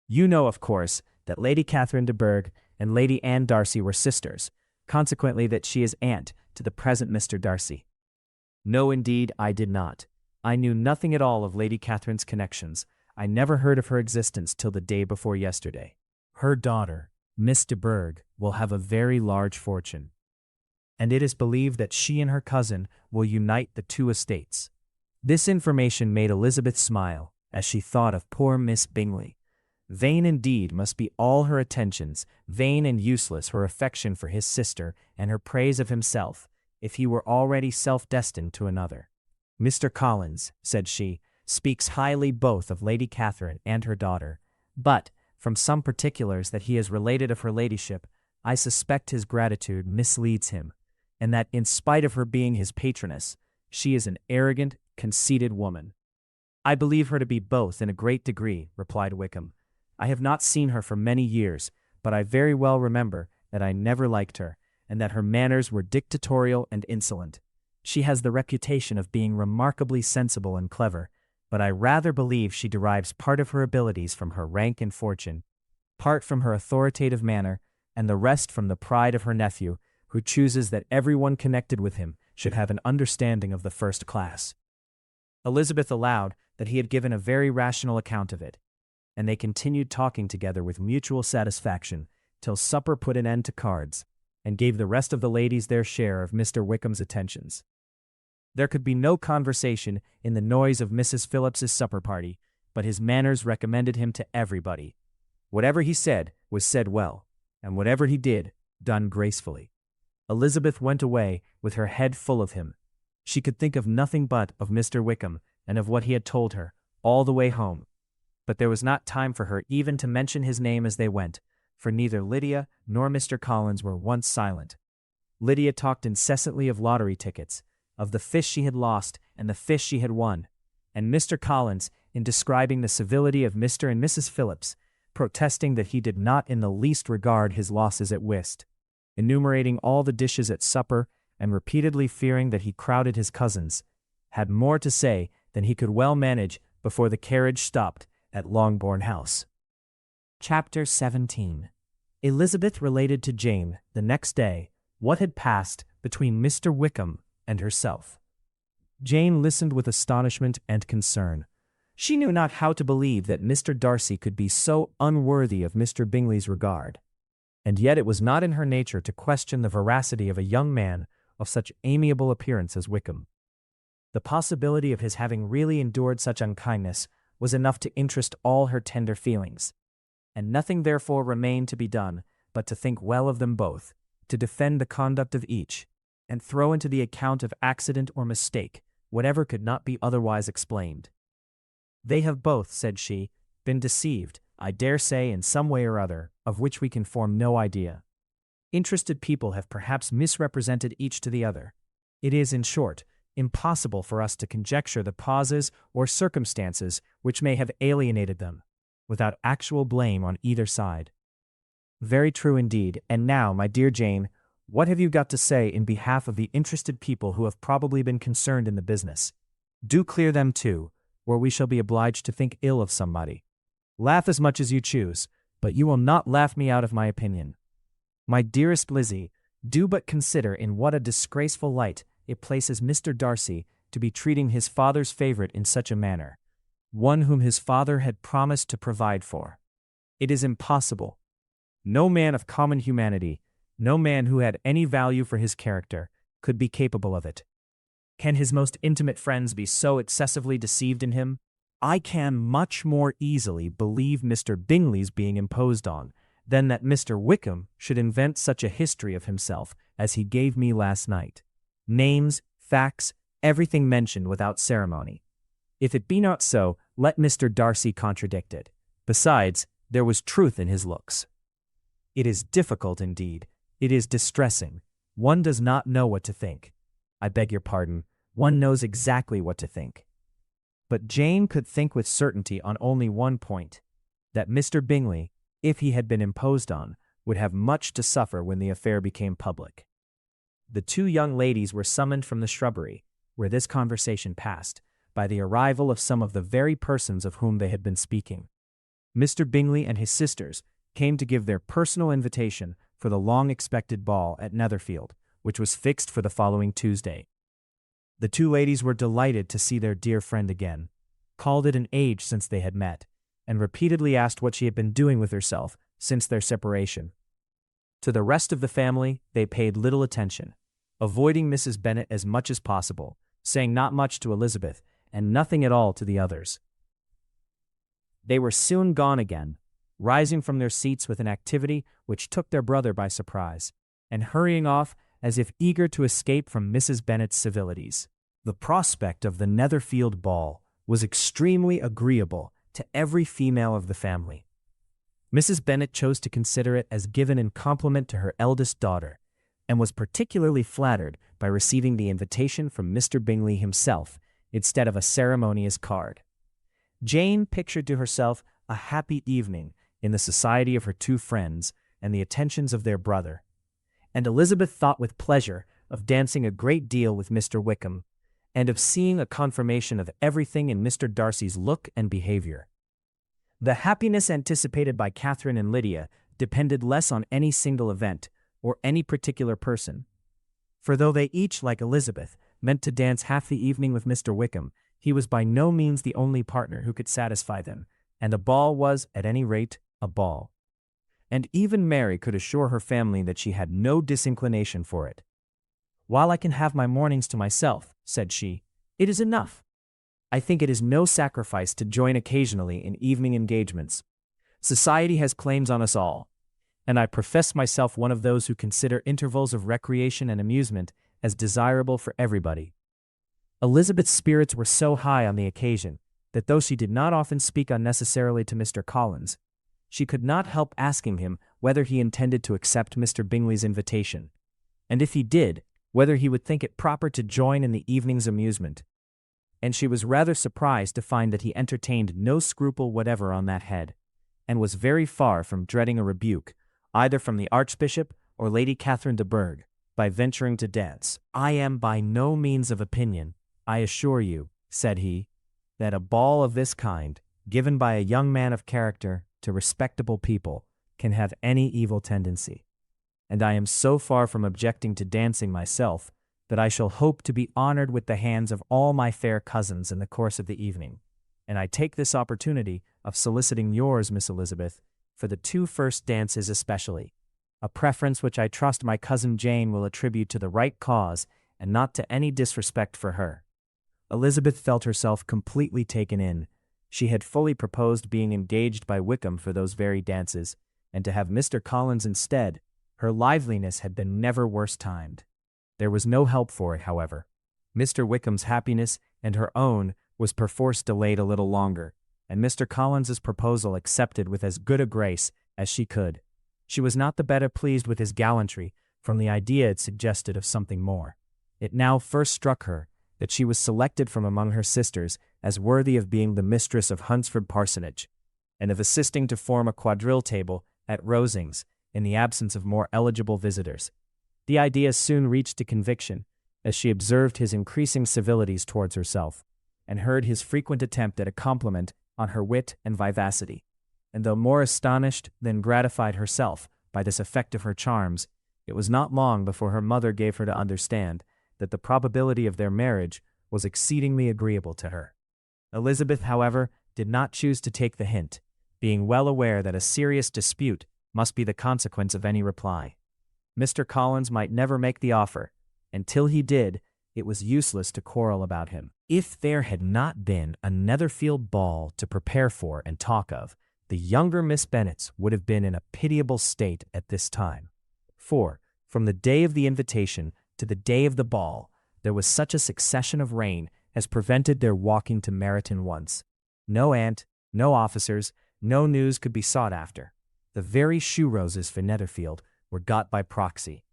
You know, of course, that Lady Catherine de Bourgh and Lady Anne Darcy were sisters, consequently that she is aunt to the present Mr. Darcy." "No, indeed, I did not. I knew nothing at all of Lady Catherine's connections. I never heard of her existence till the day before yesterday. Her daughter, Miss de Bourgh, will have a very large fortune, and it is believed that she and her cousin will unite the 2 estates." This information made Elizabeth smile, as she thought of poor Miss Bingley. Vain indeed must be all her attentions, vain and useless her affection for his sister and her praise of himself, if he were already self-destined to another. "Mr. Collins," said she, "speaks highly both of Lady Catherine and her daughter, but, from some particulars that he has related of her ladyship, I suspect his gratitude misleads him, and that in spite of her being his patroness, she is an arrogant, conceited woman." "I believe her to be both in a great degree," replied Wickham. "I have not seen her for many years, but I very well remember that I never liked her, and that her manners were dictatorial and insolent. She has the reputation of being remarkably sensible and clever, but I rather believe she derives part of her abilities from her rank and fortune, part from her authoritative manner, and the rest from the pride of her nephew, who chooses that everyone connected with him should have an understanding of the first class." Elizabeth allowed that he had given a very rational account of it, and they continued talking together with mutual satisfaction till supper put an end to cards, and gave the rest of the ladies their share of Mr. Wickham's attentions. There could be no conversation in the noise of Mrs. Phillips's supper party, but his manners recommended him to everybody. Whatever he said was said well, and whatever he did, done gracefully. Elizabeth went away with her head full of him. She could think of nothing but of Mr. Wickham and of what he had told her, all the way home. But there was not time for her even to mention his name as they went, for neither Lydia nor Mr. Collins were once silent. Lydia talked incessantly of lottery tickets, of the fish she had lost and the fish she had won, and Mr. Collins, in describing the civility of Mr. and Mrs. Phillips, protesting that he did not in the least regard his losses at whist, enumerating all the dishes at supper, and repeatedly fearing that he crowded his cousins, had more to say than he could well manage before the carriage stopped at Longbourn House. Chapter 17. Elizabeth related to Jane, the next day, what had passed between Mr. Wickham and herself. Jane listened with astonishment and concern. She knew not how to believe that Mr. Darcy could be so unworthy of Mr. Bingley's regard. And yet it was not in her nature to question the veracity of a young man of such amiable appearance as Wickham. The possibility of his having really endured such unkindness was enough to interest all her tender feelings, and nothing therefore remained to be done but to think well of them both, to defend the conduct of each, and throw into the account of accident or mistake whatever could not be otherwise explained. They have both, said she, been deceived, I dare say, in some way or other, of which we can form no idea. Interested people have perhaps misrepresented each to the other. It is, in short, impossible for us to conjecture the causes or circumstances which may have alienated them, without actual blame on either side. Very true indeed. And now, my dear Jane, what have you got to say in behalf of the interested people who have probably been concerned in the business? Do clear them too, or we shall be obliged to think ill of somebody. Laugh as much as you choose, but you will not laugh me out of my opinion. My dearest Lizzie, do but consider in what a disgraceful light it places Mr. Darcy to be treating his father's favorite in such a manner, one whom his father had promised to provide for. It is impossible. No man of common humanity, no man who had any value for his character, could be capable of it. Can his most intimate friends be so excessively deceived in him? I can much more easily believe Mr. Bingley's being imposed on than that Mr. Wickham should invent such a history of himself as he gave me last night. Names, facts, everything mentioned without ceremony. If it be not so, let Mr. Darcy contradict it. Besides, there was truth in his looks. It is difficult indeed. It is distressing. One does not know what to think. I beg your pardon. One knows exactly what to think. But Jane could think with certainty on only one point, that Mr. Bingley, if he had been imposed on, would have much to suffer when the affair became public. The two young ladies were summoned from the shrubbery, where this conversation passed, by the arrival of some of the very persons of whom they had been speaking. Mr. Bingley and his sisters came to give their personal invitation for the long-expected ball at Netherfield, which was fixed for the following Tuesday. The two ladies were delighted to see their dear friend again, called it an age since they had met, and repeatedly asked what she had been doing with herself since their separation. To the rest of the family they paid little attention, avoiding Mrs. Bennet as much as possible, saying not much to Elizabeth, and nothing at all to the others. They were soon gone again, rising from their seats with an activity which took their brother by surprise, and hurrying off as if eager to escape from Mrs. Bennet's civilities. The prospect of the Netherfield ball was extremely agreeable to every female of the family. Mrs. Bennet chose to consider it as given in compliment to her eldest daughter, and was particularly flattered by receiving the invitation from Mr. Bingley himself instead of a ceremonious card. Jane pictured to herself a happy evening in the society of her two friends and the attentions of their brother, and Elizabeth thought with pleasure of dancing a great deal with Mr. Wickham, and of seeing a confirmation of everything in Mr. Darcy's look and behavior. The happiness anticipated by Catherine and Lydia depended less on any single event or any particular person, for though they each, like Elizabeth, meant to dance half the evening with Mr. Wickham, he was by no means the only partner who could satisfy them, and a ball was, at any rate, a ball. And even Mary could assure her family that she had no disinclination for it. "While I can have my mornings to myself," said she, "it is enough. I think it is no sacrifice to join occasionally in evening engagements. Society has claims on us all, and I profess myself one of those who consider intervals of recreation and amusement as desirable for everybody." Elizabeth's spirits were so high on the occasion that though she did not often speak unnecessarily to Mr. Collins, she could not help asking him whether he intended to accept Mr. Bingley's invitation, and if he did, whether he would think it proper to join in the evening's amusement. And she was rather surprised to find that he entertained no scruple whatever on that head, and was very far from dreading a rebuke, either from the Archbishop or Lady Catherine de Bourgh, by venturing to dance. "I am by no means of opinion, I assure you," said he, "that a ball of this kind, given by a young man of character to respectable people, can have any evil tendency. And I am so far from objecting to dancing myself that I shall hope to be honored with the hands of all my fair cousins in the course of the evening. And I take this opportunity of soliciting yours, Miss Elizabeth, for the 2 first dances especially, a preference which I trust my cousin Jane will attribute to the right cause and not to any disrespect for her." Elizabeth felt herself completely taken in. She had fully proposed being engaged by Wickham for those very dances, and to have Mr. Collins instead, her liveliness had been never worse timed. There was no help for it, however. Mr. Wickham's happiness and her own was perforce delayed a little longer, and Mr. Collins's proposal accepted with as good a grace as she could. She was not the better pleased with his gallantry from the idea it suggested of something more. It now first struck her that she was selected from among her sisters as worthy of being the mistress of Hunsford Parsonage, and of assisting to form a quadrille table at Rosings in the absence of more eligible visitors. The idea soon reached to conviction, as she observed his increasing civilities towards herself, and heard his frequent attempt at a compliment on her wit and vivacity. And though more astonished than gratified herself by this effect of her charms, it was not long before her mother gave her to understand that the probability of their marriage was exceedingly agreeable to her. Elizabeth, however, did not choose to take the hint, being well aware that a serious dispute must be the consequence of any reply. Mr. Collins might never make the offer, and till he did, it was useless to quarrel about him. If there had not been a Netherfield ball to prepare for and talk of, the younger Miss Bennets would have been in a pitiable state at this time. For, from the day of the invitation to the day of the ball, there was such a succession of rain as prevented their walking to Meryton once. No aunt, no officers, no news could be sought after. The very shoe roses for Netherfield were got by proxy.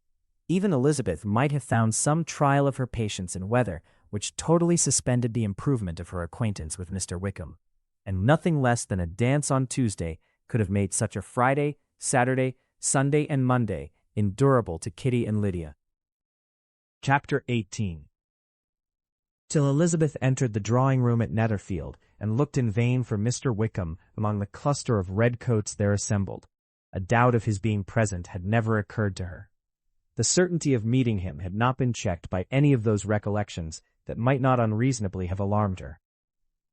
Even Elizabeth might have found some trial of her patience in weather which totally suspended the improvement of her acquaintance with Mr. Wickham, and nothing less than a dance on Tuesday could have made such a Friday, Saturday, Sunday, and Monday endurable to Kitty and Lydia. Chapter 18. Till Elizabeth entered the drawing-room at Netherfield, and looked in vain for Mr. Wickham among the cluster of red-coats there assembled, a doubt of his being present had never occurred to her. The certainty of meeting him had not been checked by any of those recollections that might not unreasonably have alarmed her.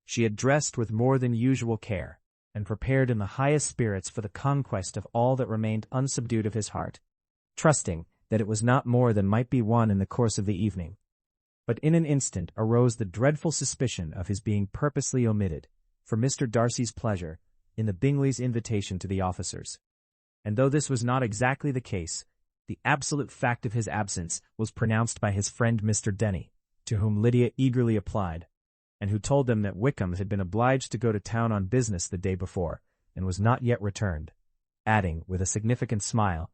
She had dressed with more than usual care, and prepared in the highest spirits for the conquest of all that remained unsubdued of his heart, trusting that it was not more than might be won in the course of the evening. But in an instant arose the dreadful suspicion of his being purposely omitted, for Mr. Darcy's pleasure, in the Bingleys' invitation to the officers. And though this was not exactly the case, the absolute fact of his absence was pronounced by his friend Mr. Denny, to whom Lydia eagerly applied, and who told them that Wickham had been obliged to go to town on business the day before, and was not yet returned, adding, with a significant smile,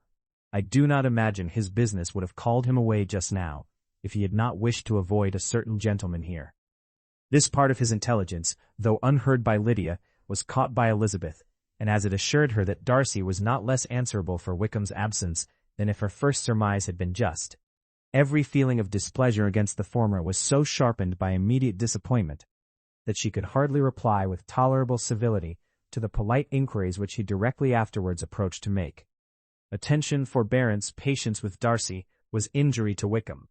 "I do not imagine his business would have called him away just now, if he had not wished to avoid a certain gentleman here." This part of his intelligence, though unheard by Lydia, was caught by Elizabeth, and as it assured her that Darcy was not less answerable for Wickham's absence than if her first surmise had been just, every feeling of displeasure against the former was so sharpened by immediate disappointment that she could hardly reply with tolerable civility to the polite inquiries which he directly afterwards approached to make. Attention, forbearance, patience with Darcy was injury to Wickham.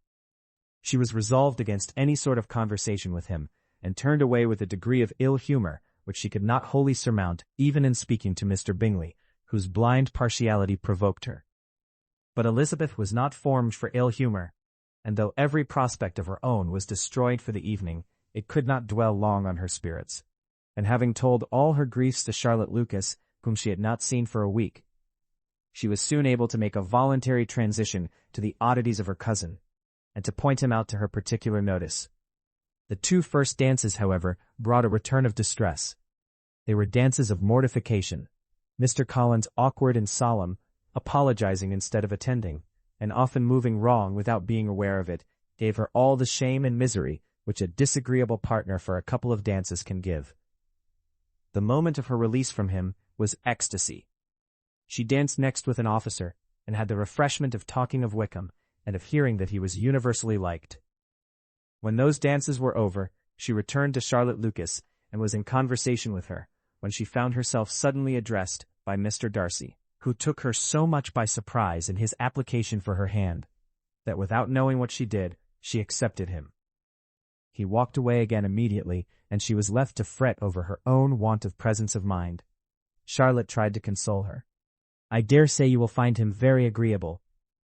She was resolved against any sort of conversation with him, and turned away with a degree of ill humor which she could not wholly surmount even in speaking to Mr. Bingley, whose blind partiality provoked her. But Elizabeth was not formed for ill humor, and though every prospect of her own was destroyed for the evening, it could not dwell long on her spirits. And having told all her griefs to Charlotte Lucas, whom she had not seen for a week, she was soon able to make a voluntary transition to the oddities of her cousin, and to point him out to her particular notice. The 2 first dances, however, brought a return of distress. They were dances of mortification, Mr. Collins awkward and solemn, apologizing instead of attending, and often moving wrong without being aware of it, gave her all the shame and misery which a disagreeable partner for a couple of dances can give. The moment of her release from him was ecstasy. She danced next with an officer, and had the refreshment of talking of Wickham, and of hearing that he was universally liked. When those dances were over, she returned to Charlotte Lucas, and was in conversation with her, when she found herself suddenly addressed by Mr. Darcy, who took her so much by surprise in his application for her hand, that without knowing what she did, she accepted him. He walked away again immediately, and she was left to fret over her own want of presence of mind. Charlotte tried to console her. "I dare say you will find him very agreeable."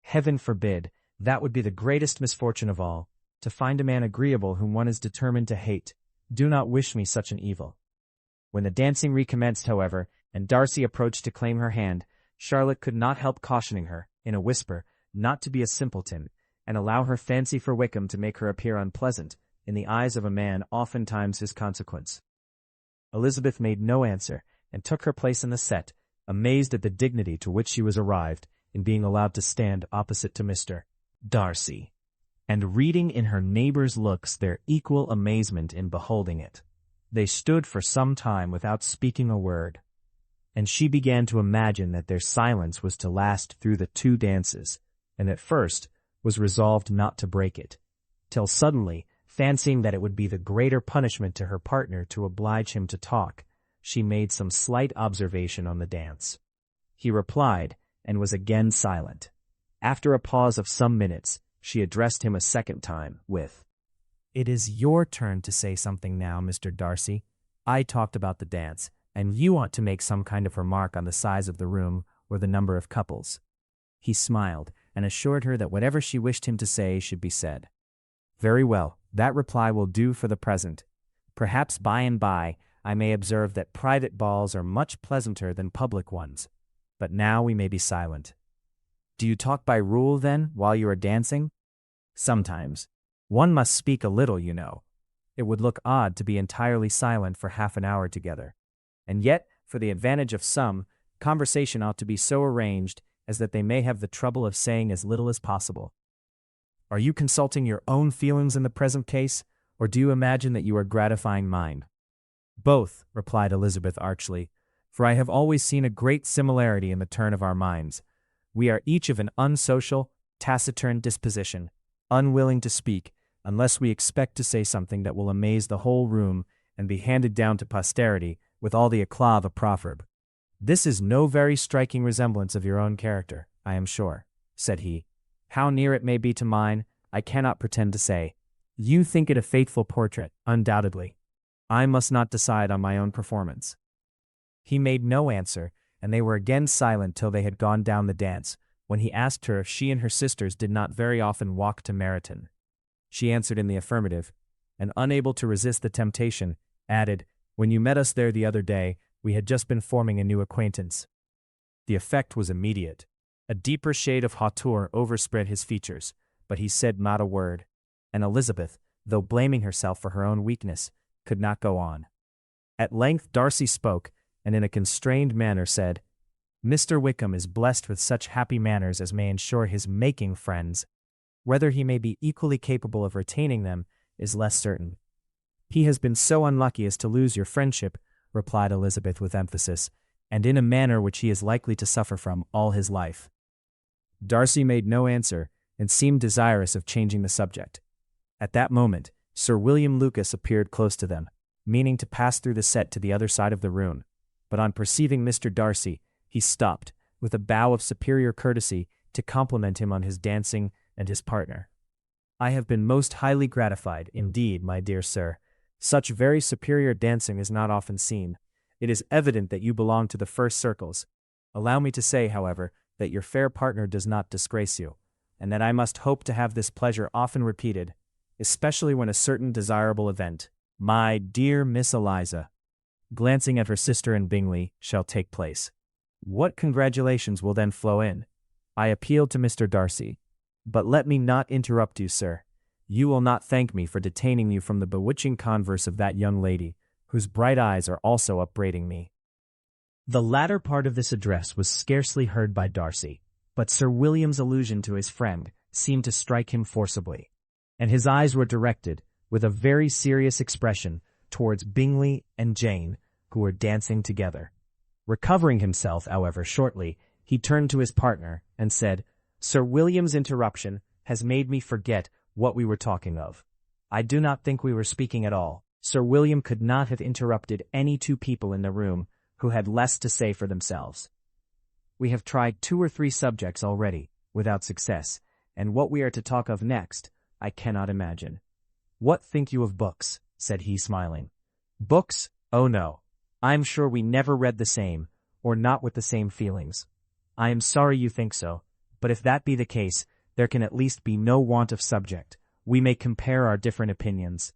"Heaven forbid, that would be the greatest misfortune of all, to find a man agreeable whom one is determined to hate. Do not wish me such an evil." When the dancing recommenced, however, and Darcy approached to claim her hand, Charlotte could not help cautioning her, in a whisper, not to be a simpleton, and allow her fancy for Wickham to make her appear unpleasant, in the eyes of a man oftentimes his consequence. Elizabeth made no answer, and took her place in the set, amazed at the dignity to which she was arrived, in being allowed to stand opposite to Mr. Darcy, and reading in her neighbors' looks their equal amazement in beholding it. They stood for some time without speaking a word, and she began to imagine that their silence was to last through the 2 dances, and at first was resolved not to break it, till suddenly, fancying that it would be the greater punishment to her partner to oblige him to talk, she made some slight observation on the dance. He replied, and was again silent. After a pause of some minutes, she addressed him a second time, with, "It is your turn to say something now, Mr. Darcy. I talked about the dance, and you ought to make some kind of remark on the size of the room or the number of couples." He smiled, and assured her that whatever she wished him to say should be said. "Very well, that reply will do for the present. Perhaps by and by I may observe that private balls are much pleasanter than public ones, but now we may be silent." "Do you talk by rule, then, while you are dancing?" "Sometimes. One must speak a little, you know. It would look odd to be entirely silent for half an hour together. And yet, for the advantage of some, conversation ought to be so arranged as that they may have the trouble of saying as little as possible." "Are you consulting your own feelings in the present case, or do you imagine that you are gratifying mine?" "Both," replied Elizabeth archly, "for I have always seen a great similarity in the turn of our minds. We are each of an unsocial, taciturn disposition, unwilling to speak, unless we expect to say something that will amaze the whole room and be handed down to posterity with all the eclat of a proverb." "This is no very striking resemblance of your own character, I am sure," said he. "How near it may be to mine, I cannot pretend to say. You think it a faithful portrait, undoubtedly. I must not decide on my own performance." He made no answer, and they were again silent till they had gone down the dance, when he asked her if she and her sisters did not very often walk to Meryton. She answered in the affirmative, and unable to resist the temptation, added, "When you met us there the other day, we had just been forming a new acquaintance." The effect was immediate. A deeper shade of hauteur overspread his features, but he said not a word, and Elizabeth, though blaming herself for her own weakness, could not go on. At length Darcy spoke, and in a constrained manner said, "Mr. Wickham is blessed with such happy manners as may ensure his making friends. Whether he may be equally capable of retaining them is less certain." "He has been so unlucky as to lose your friendship," replied Elizabeth with emphasis, "and in a manner which he is likely to suffer from all his life." Darcy made no answer, and seemed desirous of changing the subject. At that moment, Sir William Lucas appeared close to them, meaning to pass through the set to the other side of the room, but on perceiving Mr. Darcy, he stopped, with a bow of superior courtesy, to compliment him on his dancing and his partner. "I have been most highly gratified, indeed, my dear sir. Such very superior dancing is not often seen. It is evident that you belong to the first circles. Allow me to say, however, that your fair partner does not disgrace you, and that I must hope to have this pleasure often repeated, especially when a certain desirable event, my dear Miss Eliza," glancing at her sister in Bingley, "shall take place. What congratulations will then flow in!" I appealed to Mr. Darcy. "But let me not interrupt you, sir. You will not thank me for detaining you from the bewitching converse of that young lady, whose bright eyes are also upbraiding me." The latter part of this address was scarcely heard by Darcy, but Sir William's allusion to his friend seemed to strike him forcibly, and his eyes were directed, with a very serious expression, towards Bingley and Jane, who were dancing together. Recovering himself, however, shortly, he turned to his partner and said, "Sir William's interruption has made me forget what we were talking of. I do not think we were speaking at all. Sir William could not have interrupted any 2 people in the room who had less to say for themselves." We have tried 2 or 3 subjects already, without success, and what we are to talk of next, I cannot imagine. What think you of books? Said he, smiling. Books? Oh no. I'm sure we never read the same, or not with the same feelings. I am sorry you think so, but if that be the case, there can at least be no want of subject. We may compare our different opinions.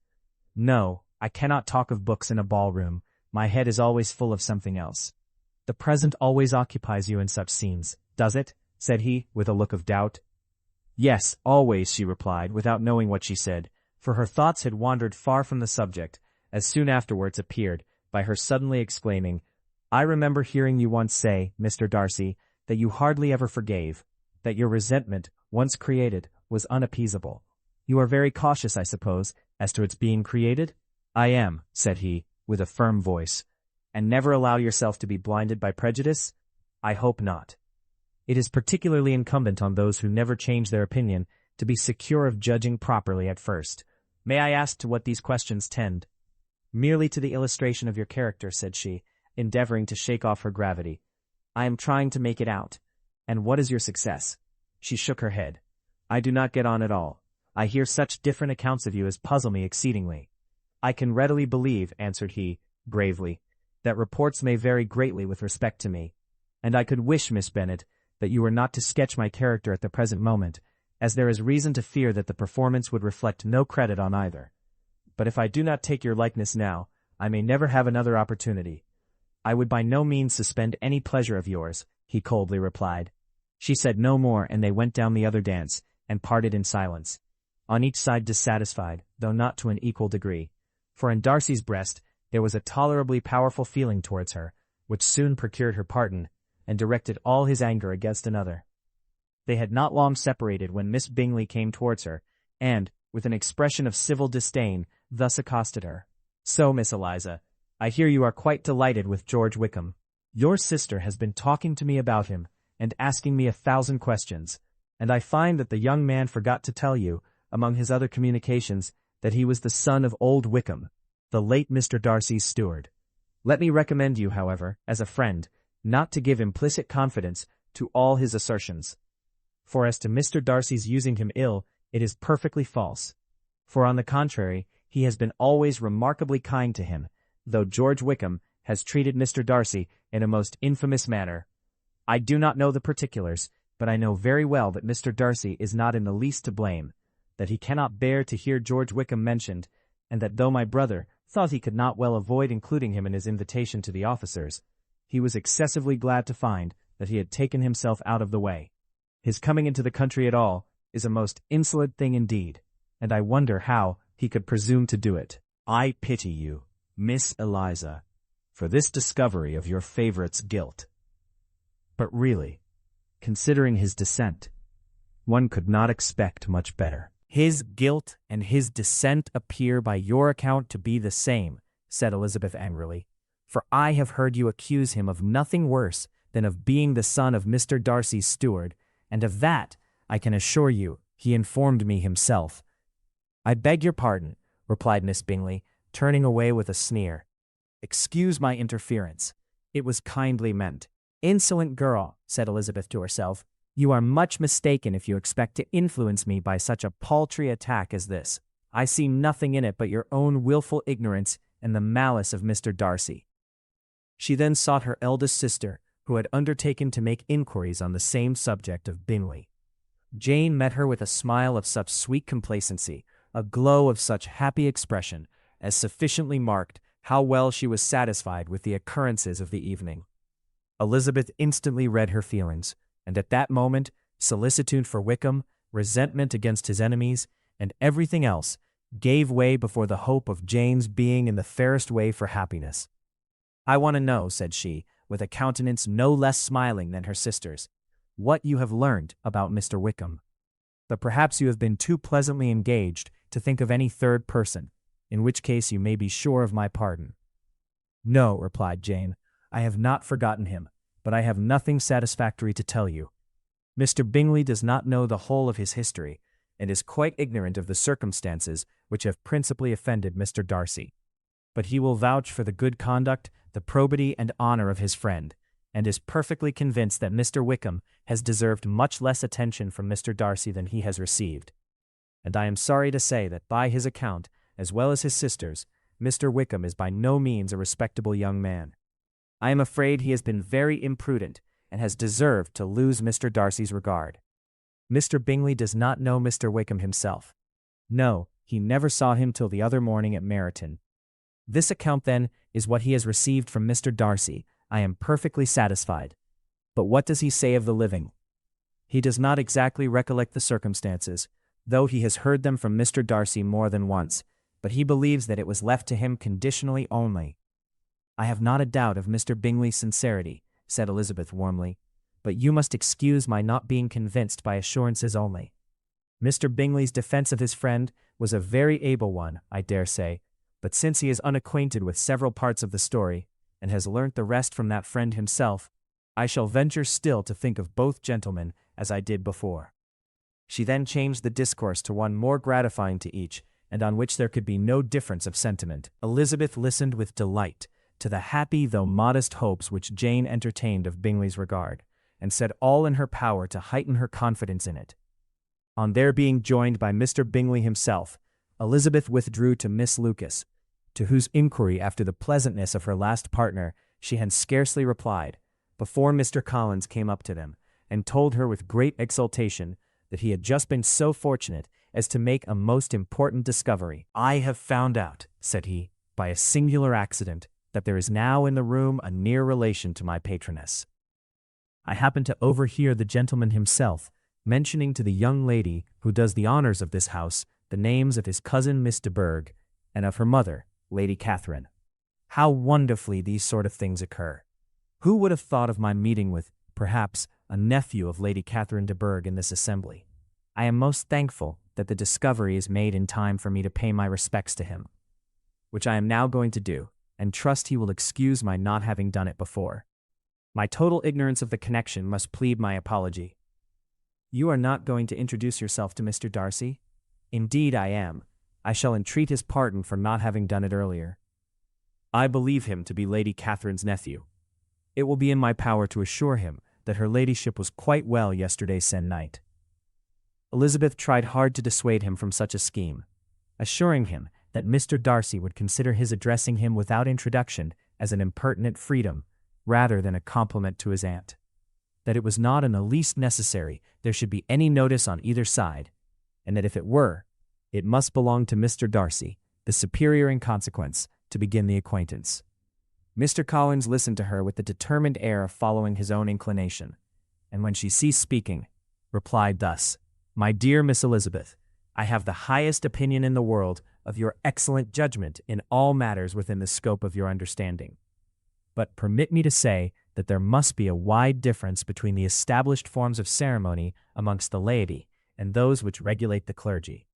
No, I cannot talk of books in a ballroom. My head is always full of something else. The present always occupies you in such scenes, does it? Said he, with a look of doubt. Yes, always, she replied, without knowing what she said, for her thoughts had wandered far from the subject, as soon afterwards appeared, by her suddenly exclaiming, I remember hearing you once say, Mr. Darcy, that you hardly ever forgave, that your resentment, once created, was unappeasable. You are very cautious, I suppose, as to its being created? I am, said he, with a firm voice. And never allow yourself to be blinded by prejudice? I hope not. It is particularly incumbent on those who never change their opinion to be secure of judging properly at first. May I ask to what these questions tend? Merely to the illustration of your character, said she, endeavoring to shake off her gravity. I am trying to make it out. And what is your success? She shook her head. I do not get on at all. I hear such different accounts of you as puzzle me exceedingly. I can readily believe, answered he, gravely, that reports may vary greatly with respect to me, and I could wish, Miss Bennet, that you were not to sketch my character at the present moment, as there is reason to fear that the performance would reflect no credit on either. But if I do not take your likeness now, I may never have another opportunity. I would by no means suspend any pleasure of yours, he coldly replied. She said no more, and they went down the other dance, and parted in silence, on each side dissatisfied, though not to an equal degree, for in Darcy's breast there was a tolerably powerful feeling towards her, which soon procured her pardon, and directed all his anger against another. They had not long separated when Miss Bingley came towards her, and, with an expression of civil disdain, thus accosted her. So, Miss Eliza, I hear you are quite delighted with George Wickham. Your sister has been talking to me about him, and asking me 1,000 questions, and I find that the young man forgot to tell you, among his other communications, that he was the son of old Wickham, the late Mr. Darcy's steward. Let me recommend you, however, as a friend, not to give implicit confidence to all his assertions. For as to Mr. Darcy's using him ill, it is perfectly false. For on the contrary, he has been always remarkably kind to him, though George Wickham has treated Mr. Darcy in a most infamous manner. I do not know the particulars, but I know very well that Mr. Darcy is not in the least to blame, that he cannot bear to hear George Wickham mentioned, and that though my brother thought he could not well avoid including him in his invitation to the officers, he was excessively glad to find that he had taken himself out of the way. His coming into the country at all is a most insolent thing indeed, and I wonder how he could presume to do it. I pity you, Miss Eliza, for this discovery of your favourite's guilt. But really, considering his descent, one could not expect much better. His guilt and his descent appear by your account to be the same, said Elizabeth angrily, for I have heard you accuse him of nothing worse than of being the son of Mr. Darcy's steward, and of that, I can assure you, he informed me himself. I beg your pardon, replied Miss Bingley, turning away with a sneer. Excuse my interference. It was kindly meant. Insolent girl, said Elizabeth to herself, you are much mistaken if you expect to influence me by such a paltry attack as this. I see nothing in it but your own wilful ignorance and the malice of Mr. Darcy. She then sought her eldest sister, who had undertaken to make inquiries on the same subject of Bingley. Jane met her with a smile of such sweet complacency, a glow of such happy expression, as sufficiently marked how well she was satisfied with the occurrences of the evening. Elizabeth instantly read her feelings, and at that moment, solicitude for Wickham, resentment against his enemies, and everything else gave way before the hope of Jane's being in the fairest way for happiness. I want to know, said she, with a countenance no less smiling than her sister's, what you have learned about Mr. Wickham. But perhaps you have been too pleasantly engaged to think of any third person, in which case you may be sure of my pardon. No, replied Jane, I have not forgotten him, but I have nothing satisfactory to tell you. Mr. Bingley does not know the whole of his history, and is quite ignorant of the circumstances which have principally offended Mr. Darcy. But he will vouch for the good conduct, the probity and honor of his friend, and is perfectly convinced that Mr. Wickham has deserved much less attention from Mr. Darcy than he has received. And I am sorry to say that by his account, as well as his sister's, Mr. Wickham is by no means a respectable young man. I am afraid he has been very imprudent and has deserved to lose Mr. Darcy's regard. Mr. Bingley does not know Mr. Wickham himself. No, he never saw him till the other morning at Meryton. This account, then, is what he has received from Mr. Darcy. I am perfectly satisfied. But what does he say of the living? He does not exactly recollect the circumstances, though he has heard them from Mr. Darcy more than once, but he believes that it was left to him conditionally only. I have not a doubt of Mr. Bingley's sincerity, said Elizabeth warmly, but you must excuse my not being convinced by assurances only. Mr. Bingley's defense of his friend was a very able one, I dare say, but since he is unacquainted with several parts of the story, and has learnt the rest from that friend himself, I shall venture still to think of both gentlemen as I did before. She then changed the discourse to one more gratifying to each, and on which there could be no difference of sentiment. Elizabeth listened with delight to the happy though modest hopes which Jane entertained of Bingley's regard, and said all in her power to heighten her confidence in it. On their being joined by Mr. Bingley himself, Elizabeth withdrew to Miss Lucas, to whose inquiry after the pleasantness of her last partner she had scarcely replied, before Mr. Collins came up to them, and told her with great exultation that he had just been so fortunate as to make a most important discovery. I have found out, said he, by a singular accident, that there is now in the room a near relation to my patroness. I happened to overhear the gentleman himself mentioning to the young lady who does the honors of this house the names of his cousin Miss de Bourgh and of her mother, Lady Catherine. How wonderfully these sort of things occur! Who would have thought of my meeting with, perhaps, a nephew of Lady Catherine de Bourgh in this assembly? I am most thankful that the discovery is made in time for me to pay my respects to him, which I am now going to do, and trust he will excuse my not having done it before. My total ignorance of the connection must plead my apology. You are not going to introduce yourself to Mr. Darcy? Indeed I am. I shall entreat his pardon for not having done it earlier. I believe him to be Lady Catherine's nephew. It will be in my power to assure him that her ladyship was quite well yesterday se'nnight. Elizabeth tried hard to dissuade him from such a scheme, assuring him that Mr. Darcy would consider his addressing him without introduction as an impertinent freedom, rather than a compliment to his aunt, that it was not in the least necessary there should be any notice on either side, and that if it were, it must belong to Mr. Darcy, the superior in consequence, to begin the acquaintance. Mr. Collins listened to her with the determined air of following his own inclination, and when she ceased speaking, replied thus: My dear Miss Elizabeth, I have the highest opinion in the world of your excellent judgment in all matters within the scope of your understanding. But permit me to say that there must be a wide difference between the established forms of ceremony amongst the laity and those which regulate the clergy.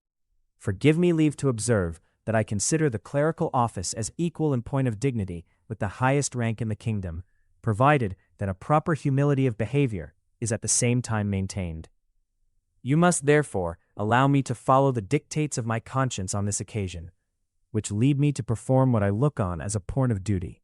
Forgive me leave to observe that I consider the clerical office as equal in point of dignity with the highest rank in the kingdom, provided that a proper humility of behavior is at the same time maintained. You must therefore allow me to follow the dictates of my conscience on this occasion, which lead me to perform what I look on as a point of duty.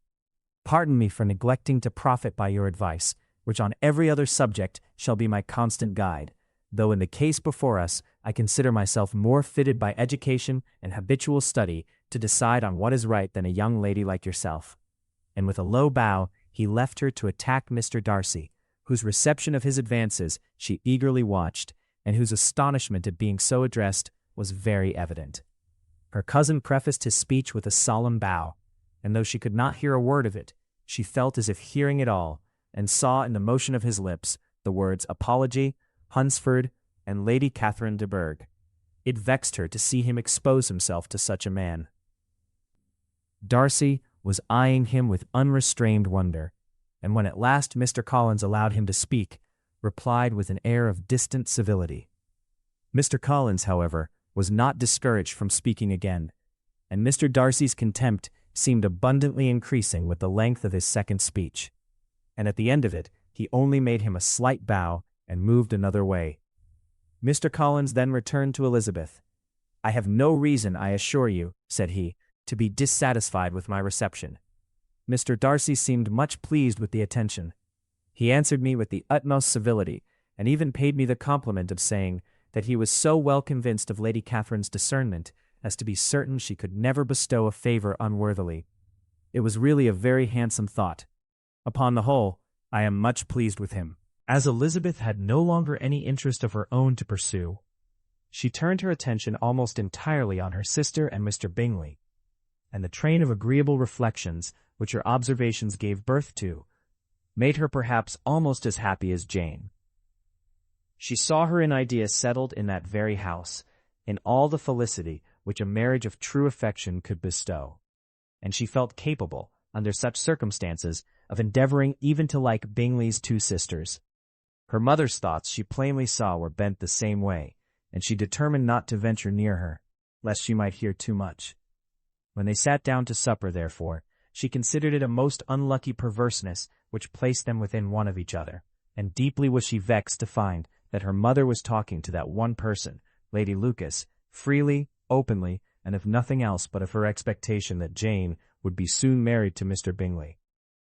Pardon me for neglecting to profit by your advice, which on every other subject shall be my constant guide, though in the case before us I consider myself more fitted by education and habitual study to decide on what is right than a young lady like yourself. And with a low bow he left her to attack Mr. Darcy, whose reception of his advances she eagerly watched, and whose astonishment at being so addressed was very evident. Her cousin prefaced his speech with a solemn bow, and though she could not hear a word of it, she felt as if hearing it all, and saw in the motion of his lips the words apology, Hunsford, and Lady Catherine de Bourgh. It vexed her to see him expose himself to such a man. Darcy was eyeing him with unrestrained wonder, and when at last Mr. Collins allowed him to speak, replied with an air of distant civility. Mr. Collins, however, was not discouraged from speaking again, and Mr. Darcy's contempt seemed abundantly increasing with the length of his second speech, and at the end of it he only made him a slight bow and moved another way. Mr. Collins then returned to Elizabeth. I have no reason, I assure you, said he, to be dissatisfied with my reception. Mr. Darcy seemed much pleased with the attention, He answered me with the utmost civility, and even paid me the compliment of saying that he was so well convinced of Lady Catherine's discernment as to be certain she could never bestow a favor unworthily. It was really a very handsome thought. Upon the whole, I am much pleased with him. As Elizabeth had no longer any interest of her own to pursue, she turned her attention almost entirely on her sister and Mr. Bingley, and the train of agreeable reflections which her observations gave birth to made her perhaps almost as happy as Jane. She saw her in idea settled in that very house, in all the felicity which a marriage of true affection could bestow, and she felt capable, under such circumstances, of endeavoring even to like Bingley's two sisters. Her mother's thoughts she plainly saw were bent the same way, and she determined not to venture near her, lest she might hear too much. When they sat down to supper, therefore, she considered it a most unlucky perverseness which placed them within one of each other, and deeply was she vexed to find that her mother was talking to that one person, Lady Lucas, freely, openly, and of nothing else but of her expectation that Jane would be soon married to Mr. Bingley.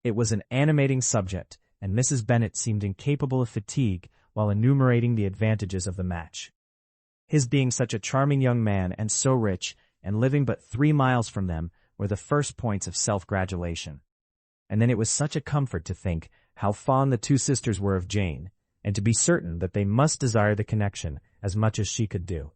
It was an animating subject, and Mrs. Bennet seemed incapable of fatigue while enumerating the advantages of the match. His being such a charming young man and so rich, and living but 3 miles from them, were the first points of self-gratulation. And then it was such a comfort to think how fond the two sisters were of Jane, and to be certain that they must desire the connection as much as she could do.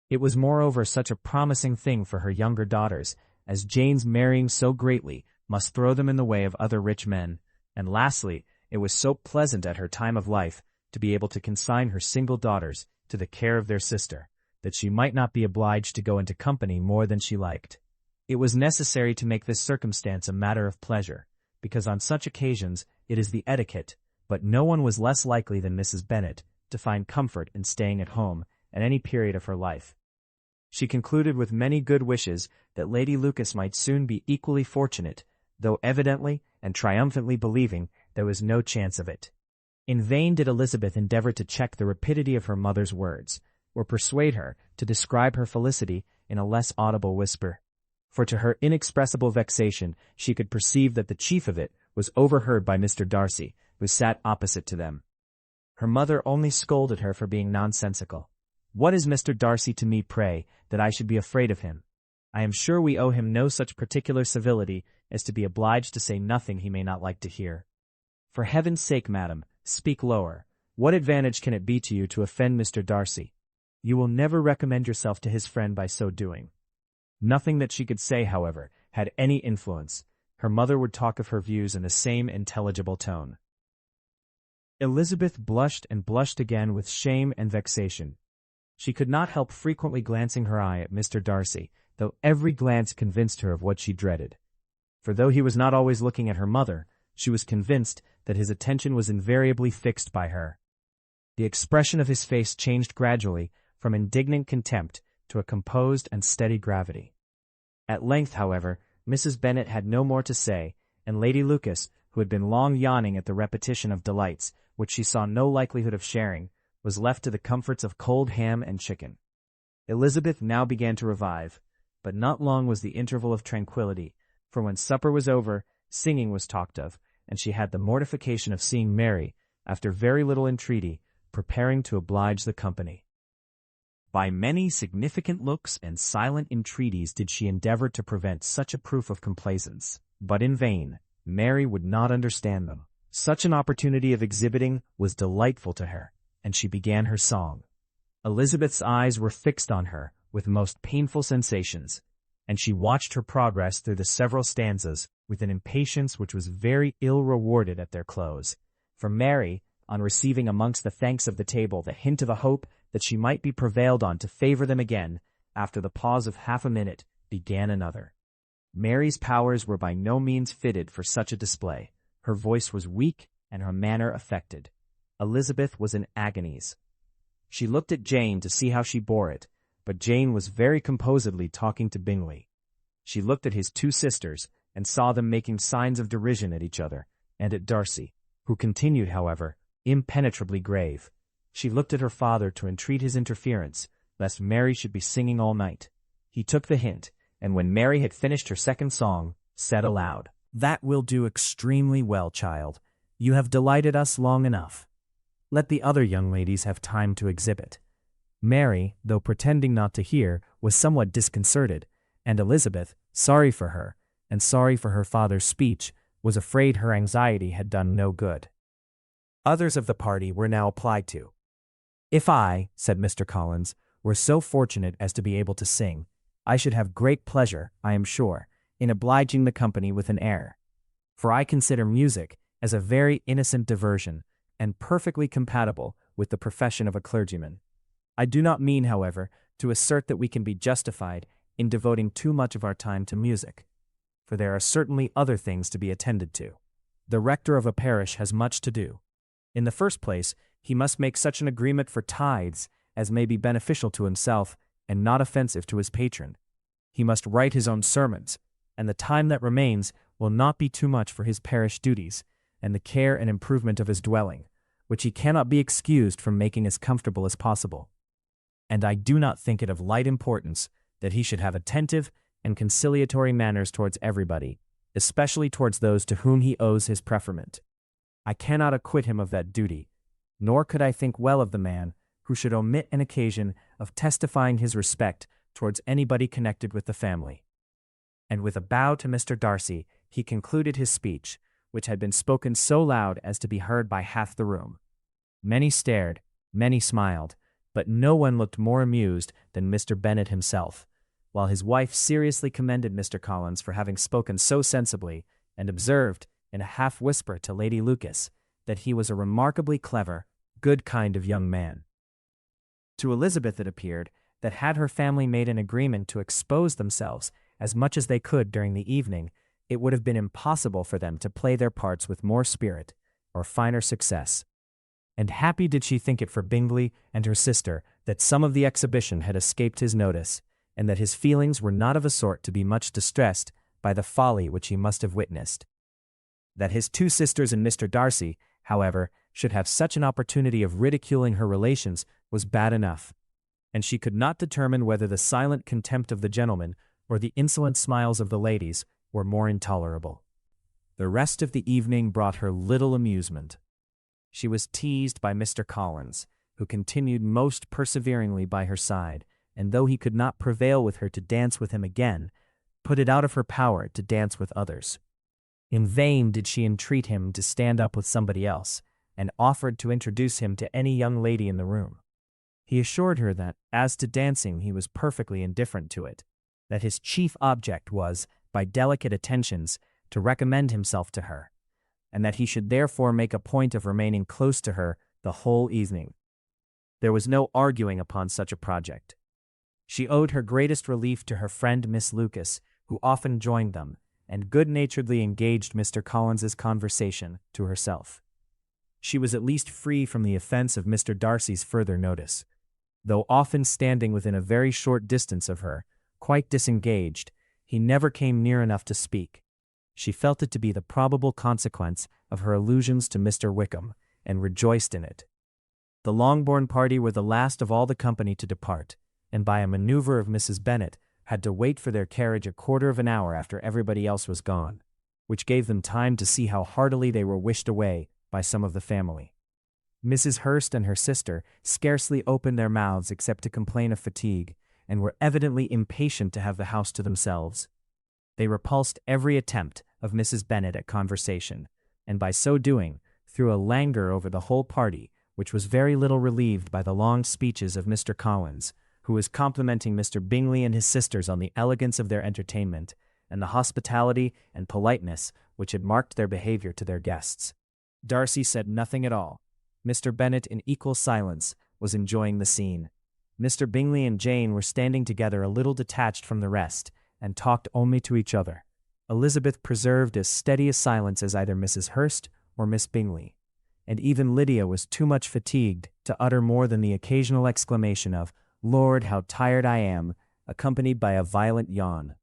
It was moreover such a promising thing for her younger daughters, as Jane's marrying so greatly must throw them in the way of other rich men, and lastly, it was so pleasant at her time of life to be able to consign her single daughters to the care of their sister, that she might not be obliged to go into company more than she liked. It was necessary to make this circumstance a matter of pleasure, because on such occasions it is the etiquette, but no one was less likely than Mrs. Bennet to find comfort in staying at home at any period of her life. She concluded with many good wishes that Lady Lucas might soon be equally fortunate, though evidently and triumphantly believing there was no chance of it. In vain did Elizabeth endeavor to check the rapidity of her mother's words, or persuade her to describe her felicity in a less audible whisper, for to her inexpressible vexation she could perceive that the chief of it was overheard by Mr. Darcy, who sat opposite to them. Her mother only scolded her for being nonsensical. "What is Mr. Darcy to me, pray, that I should be afraid of him? I am sure we owe him no such particular civility as to be obliged to say nothing he may not like to hear. For heaven's sake, madam, speak lower. What advantage can it be to you to offend Mr. Darcy? You will never recommend yourself to his friend by so doing." Nothing that she could say, however, had any influence. Her mother would talk of her views in the same intelligible tone. Elizabeth blushed and blushed again with shame and vexation. She could not help frequently glancing her eye at Mr. Darcy, though every glance convinced her of what she dreaded. For though he was not always looking at her mother, she was convinced that his attention was invariably fixed by her. The expression of his face changed gradually from indignant contempt to a composed and steady gravity. At length, however, Mrs. Bennet had no more to say, and Lady Lucas, who had been long yawning at the repetition of delights which she saw no likelihood of sharing, was left to the comforts of cold ham and chicken. Elizabeth now began to revive, but not long was the interval of tranquillity, for when supper was over, singing was talked of, and she had the mortification of seeing Mary, after very little entreaty, preparing to oblige the company. By many significant looks and silent entreaties did she endeavor to prevent such a proof of complaisance, but in vain. Mary would not understand them. Such an opportunity of exhibiting was delightful to her, and she began her song. Elizabeth's eyes were fixed on her with most painful sensations, and she watched her progress through the several stanzas with an impatience which was very ill rewarded at their close. For Mary, on receiving amongst the thanks of the table the hint of a hope that she might be prevailed on to favor them again, after the pause of half a minute, began another. Mary's powers were by no means fitted for such a display. Her voice was weak and her manner affected. Elizabeth was in agonies. She looked at Jane to see how she bore it, but Jane was very composedly talking to Bingley. She looked at his two sisters and saw them making signs of derision at each other, and at Darcy, who continued, however, impenetrably grave. She looked at her father to entreat his interference, lest Mary should be singing all night. He took the hint, and when Mary had finished her second song, said aloud, "That will do extremely well, child. You have delighted us long enough. Let the other young ladies have time to exhibit." Mary, though pretending not to hear, was somewhat disconcerted, and Elizabeth, sorry for her, and sorry for her father's speech, was afraid her anxiety had done no good. Others of the party were now applied to. "If I," said Mr. Collins, "were so fortunate as to be able to sing, I should have great pleasure, I am sure, in obliging the company with an air. For I consider music as a very innocent diversion, and perfectly compatible with the profession of a clergyman. I do not mean, however, to assert that we can be justified in devoting too much of our time to music, for there are certainly other things to be attended to. The rector of a parish has much to do. In the first place, he must make such an agreement for tithes as may be beneficial to himself and not offensive to his patron. He must write his own sermons, and the time that remains will not be too much for his parish duties and the care and improvement of his dwelling, which he cannot be excused from making as comfortable as possible. And I do not think it of light importance that he should have attentive and conciliatory manners towards everybody, especially towards those to whom he owes his preferment. I cannot acquit him of that duty, nor could I think well of the man who should omit an occasion of testifying his respect towards anybody connected with the family." And with a bow to Mr. Darcy, he concluded his speech, which had been spoken so loud as to be heard by half the room. Many stared, many smiled, but no one looked more amused than Mr. Bennet himself, while his wife seriously commended Mr. Collins for having spoken so sensibly, and observed, in a half-whisper to Lady Lucas, that he was a remarkably clever, good kind of young man. To Elizabeth it appeared that had her family made an agreement to expose themselves as much as they could during the evening, it would have been impossible for them to play their parts with more spirit or finer success. And happy did she think it for Bingley and her sister that some of the exhibition had escaped his notice, and that his feelings were not of a sort to be much distressed by the folly which he must have witnessed. That his two sisters and Mr. Darcy, however, should have such an opportunity of ridiculing her relations was bad enough, and she could not determine whether the silent contempt of the gentlemen or the insolent smiles of the ladies were more intolerable. The rest of the evening brought her little amusement. She was teased by Mr. Collins, who continued most perseveringly by her side, and though he could not prevail with her to dance with him again, put it out of her power to dance with others. In vain did she entreat him to stand up with somebody else, and offered to introduce him to any young lady in the room. He assured her that, as to dancing, he was perfectly indifferent to it, that his chief object was, by delicate attentions, to recommend himself to her, and that he should therefore make a point of remaining close to her the whole evening. There was no arguing upon such a project. She owed her greatest relief to her friend Miss Lucas, who often joined them, and good-naturedly engaged Mr. Collins's conversation to herself. She was at least free from the offense of Mr. Darcy's further notice. Though often standing within a very short distance of her, quite disengaged, he never came near enough to speak. She felt it to be the probable consequence of her allusions to Mr. Wickham, and rejoiced in it. The Longbourn party were the last of all the company to depart, and by a maneuver of Mrs. Bennet, had to wait for their carriage a quarter of an hour after everybody else was gone, which gave them time to see how heartily they were wished away by some of the family. Mrs. Hurst and her sister scarcely opened their mouths except to complain of fatigue, and were evidently impatient to have the house to themselves. They repulsed every attempt of Mrs. Bennet at conversation, and by so doing, threw a languor over the whole party, which was very little relieved by the long speeches of Mr. Collins, who was complimenting Mr. Bingley and his sisters on the elegance of their entertainment, and the hospitality and politeness which had marked their behavior to their guests. Darcy said nothing at all. Mr. Bennet, in equal silence, was enjoying the scene. Mr. Bingley and Jane were standing together a little detached from the rest, and talked only to each other. Elizabeth preserved as steady a silence as either Mrs. Hurst or Miss Bingley, and even Lydia was too much fatigued to utter more than the occasional exclamation of, "Lord, how tired I am," accompanied by a violent yawn.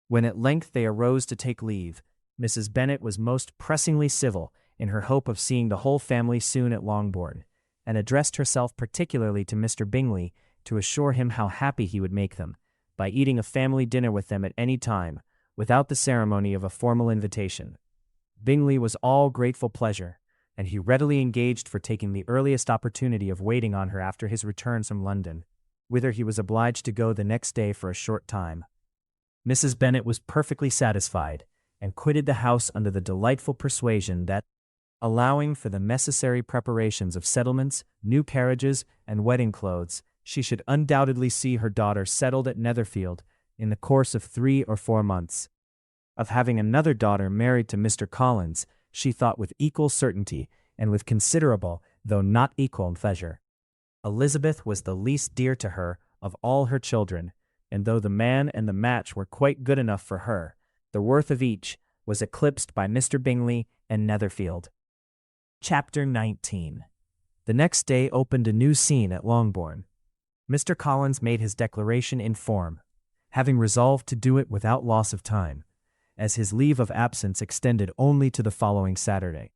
When at length they arose to take leave, Mrs. Bennet was most pressingly civil in her hope of seeing the whole family soon at Longbourn, and addressed herself particularly to Mr. Bingley to assure him how happy he would make them, by eating a family dinner with them at any time, without the ceremony of a formal invitation. Bingley was all grateful pleasure, and he readily engaged for taking the earliest opportunity of waiting on her after his return from London, whither he was obliged to go the next day for a short time. Mrs. Bennet was perfectly satisfied, and quitted the house under the delightful persuasion that, allowing for the necessary preparations of settlements, new carriages, and wedding clothes, she should undoubtedly see her daughter settled at Netherfield in the course of 3 or 4 months. Of having another daughter married to Mr. Collins, she thought with equal certainty, and with considerable, though not equal, pleasure. Elizabeth was the least dear to her of all her children, and though the man and the match were quite good enough for her, the worth of each was eclipsed by Mr. Bingley and Netherfield. Chapter 19. The next day opened a new scene at Longbourn. Mr. Collins made his declaration in form, having resolved to do it without loss of time, as his leave of absence extended only to the following Saturday,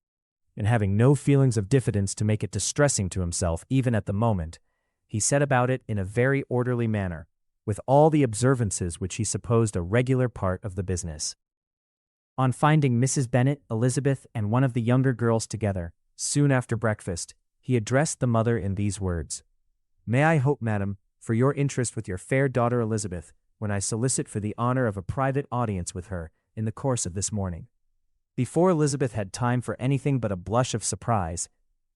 and having no feelings of diffidence to make it distressing to himself even at the moment, he set about it in a very orderly manner, with all the observances which he supposed a regular part of the business. On finding Mrs. Bennet, Elizabeth, and one of the younger girls together, soon after breakfast, he addressed the mother in these words: "May I hope, madam, for your interest with your fair daughter Elizabeth, when I solicit for the honor of a private audience with her in the course of this morning?" Before Elizabeth had time for anything but a blush of surprise,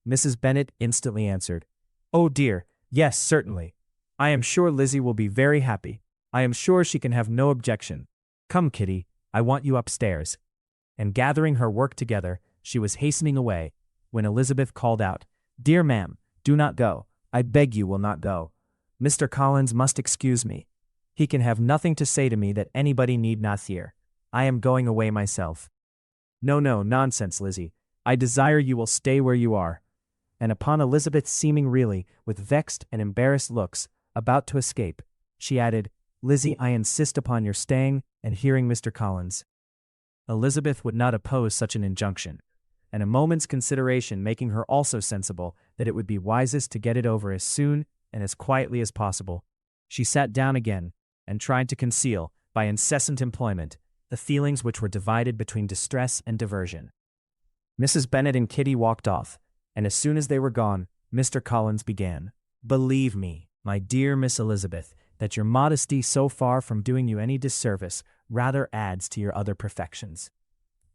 Mrs. Bennet instantly answered, "Oh dear, yes, certainly. I am sure Lizzie will be very happy. I am sure she can have no objection. Come, Kitty, I want you upstairs." And gathering her work together, she was hastening away, when Elizabeth called out, "Dear ma'am, do not go. I beg you will not go. Mr. Collins must excuse me. He can have nothing to say to me that anybody need not hear. I am going away myself." "No, no, nonsense, Lizzie. I desire you will stay where you are." And upon Elizabeth seeming really, with vexed and embarrassed looks, about to escape, she added, "Lizzie, I insist upon your staying and hearing Mr. Collins." Elizabeth would not oppose such an injunction, and a moment's consideration making her also sensible that it would be wisest to get it over as soon and as quietly as possible, she sat down again, and tried to conceal, by incessant employment, the feelings which were divided between distress and diversion. Mrs. Bennet and Kitty walked off, and as soon as they were gone, Mr. Collins began, "Believe me, my dear Miss Elizabeth, that your modesty, so far from doing you any disservice, rather adds to your other perfections.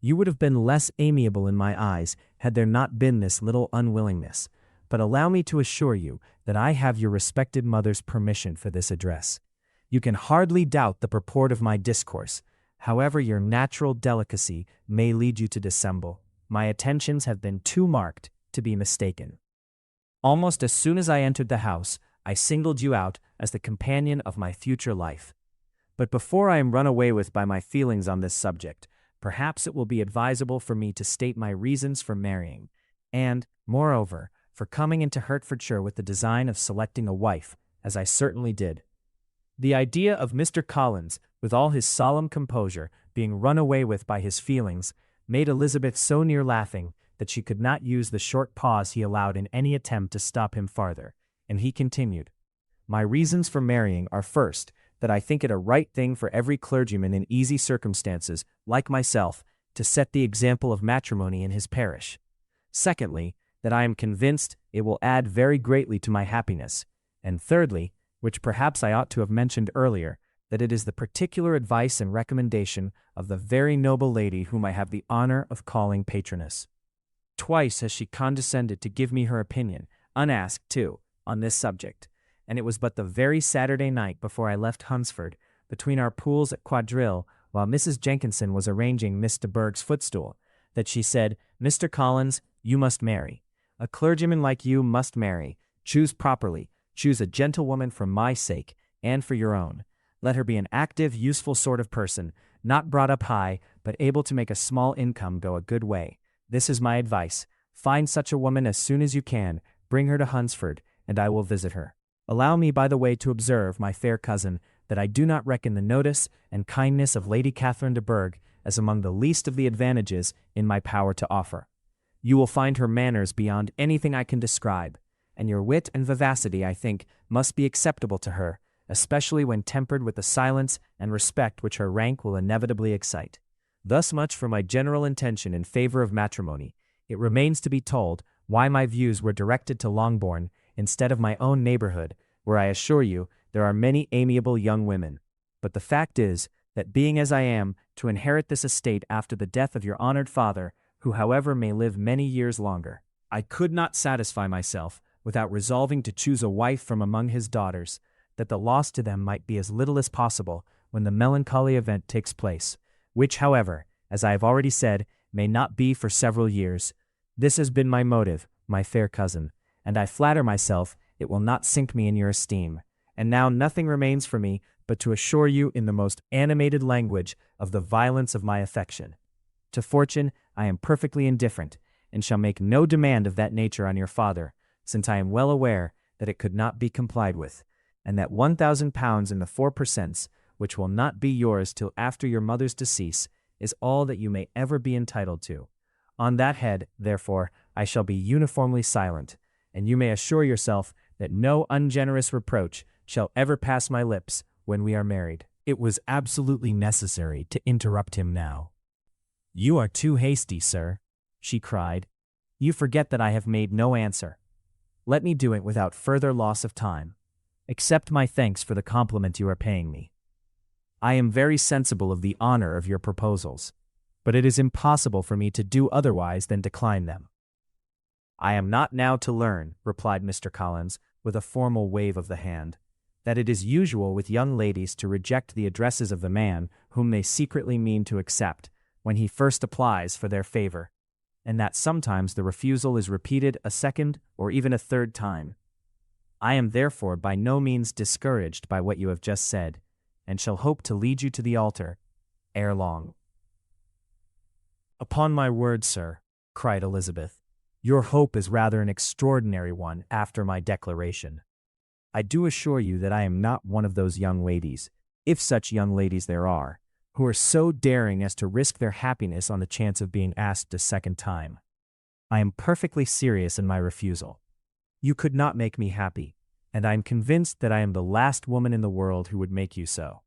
You would have been less amiable in my eyes had there not been this little unwillingness, but allow me to assure you that I have your respected mother's permission for this address. You can hardly doubt the purport of my discourse, however your natural delicacy may lead you to dissemble. My attentions have been too marked to be mistaken. Almost as soon as I entered the house, I singled you out as the companion of my future life. But before I am run away with by my feelings on this subject, perhaps it will be advisable for me to state my reasons for marrying, and, moreover, for coming into Hertfordshire with the design of selecting a wife, as I certainly did. The idea of Mr. Collins, with all his solemn composure, being run away with by his feelings, made Elizabeth so near laughing that she could not use the short pause he allowed in any attempt to stop him farther, and he continued, "My reasons for marrying are, first, that I think it a right thing for every clergyman in easy circumstances, like myself, to set the example of matrimony in his parish. Secondly, that I am convinced it will add very greatly to my happiness, and thirdly, which perhaps I ought to have mentioned earlier, that it is the particular advice and recommendation of the very noble lady whom I have the honor of calling patroness. Twice has she condescended to give me her opinion, unasked too, on this subject, and it was but the very Saturday night before I left Hunsford, between our pools at quadrille, while Mrs. Jenkinson was arranging Miss de Bourgh's footstool, that she said, 'Mr. Collins, you must marry. A clergyman like you must marry. Choose properly. Choose a gentlewoman for my sake, and for your own. Let her be an active, useful sort of person, not brought up high, but able to make a small income go a good way. This is my advice. Find such a woman as soon as you can, bring her to Hunsford, and I will visit her. Allow me, by the way, to observe, my fair cousin, that I do not reckon the notice and kindness of Lady Catherine de Bourgh as among the least of the advantages in my power to offer. You will find her manners beyond anything I can describe, and your wit and vivacity, I think, must be acceptable to her, especially when tempered with the silence and respect which her rank will inevitably excite. Thus much for my general intention in favor of matrimony. It remains to be told why my views were directed to Longbourn instead of my own neighborhood, where I assure you there are many amiable young women. But the fact is, that being as I am, to inherit this estate after the death of your honored father, who however may live many years longer, I could not satisfy myself, without resolving to choose a wife from among his daughters, that the loss to them might be as little as possible when the melancholy event takes place, which, however, as I have already said, may not be for several years. This has been my motive, my fair cousin, and I flatter myself it will not sink me in your esteem. And now nothing remains for me but to assure you in the most animated language of the violence of my affection. To fortune I am perfectly indifferent, and shall make no demand of that nature on your father, since I am well aware that it could not be complied with, and that £1,000 in the 4 per cents, which will not be yours till after your mother's decease, is all that you may ever be entitled to. On that head, therefore, I shall be uniformly silent, and you may assure yourself that no ungenerous reproach shall ever pass my lips when we are married." It was absolutely necessary to interrupt him now. "You are too hasty, sir," she cried. "You forget that I have made no answer. Let me do it without further loss of time. Accept my thanks for the compliment you are paying me. I am very sensible of the honor of your proposals, but it is impossible for me to do otherwise than decline them." "I am not now to learn," replied Mr. Collins, with a formal wave of the hand, "that it is usual with young ladies to reject the addresses of the man whom they secretly mean to accept when he first applies for their favor, and that sometimes the refusal is repeated a second or even a third time. I am therefore by no means discouraged by what you have just said, and shall hope to lead you to the altar ere long." "Upon my word, sir," cried Elizabeth, "your hope is rather an extraordinary one after my declaration. I do assure you that I am not one of those young ladies, if such young ladies there are, who are so daring as to risk their happiness on the chance of being asked a second time. I am perfectly serious in my refusal. You could not make me happy, and I am convinced that I am the last woman in the world who would make you so.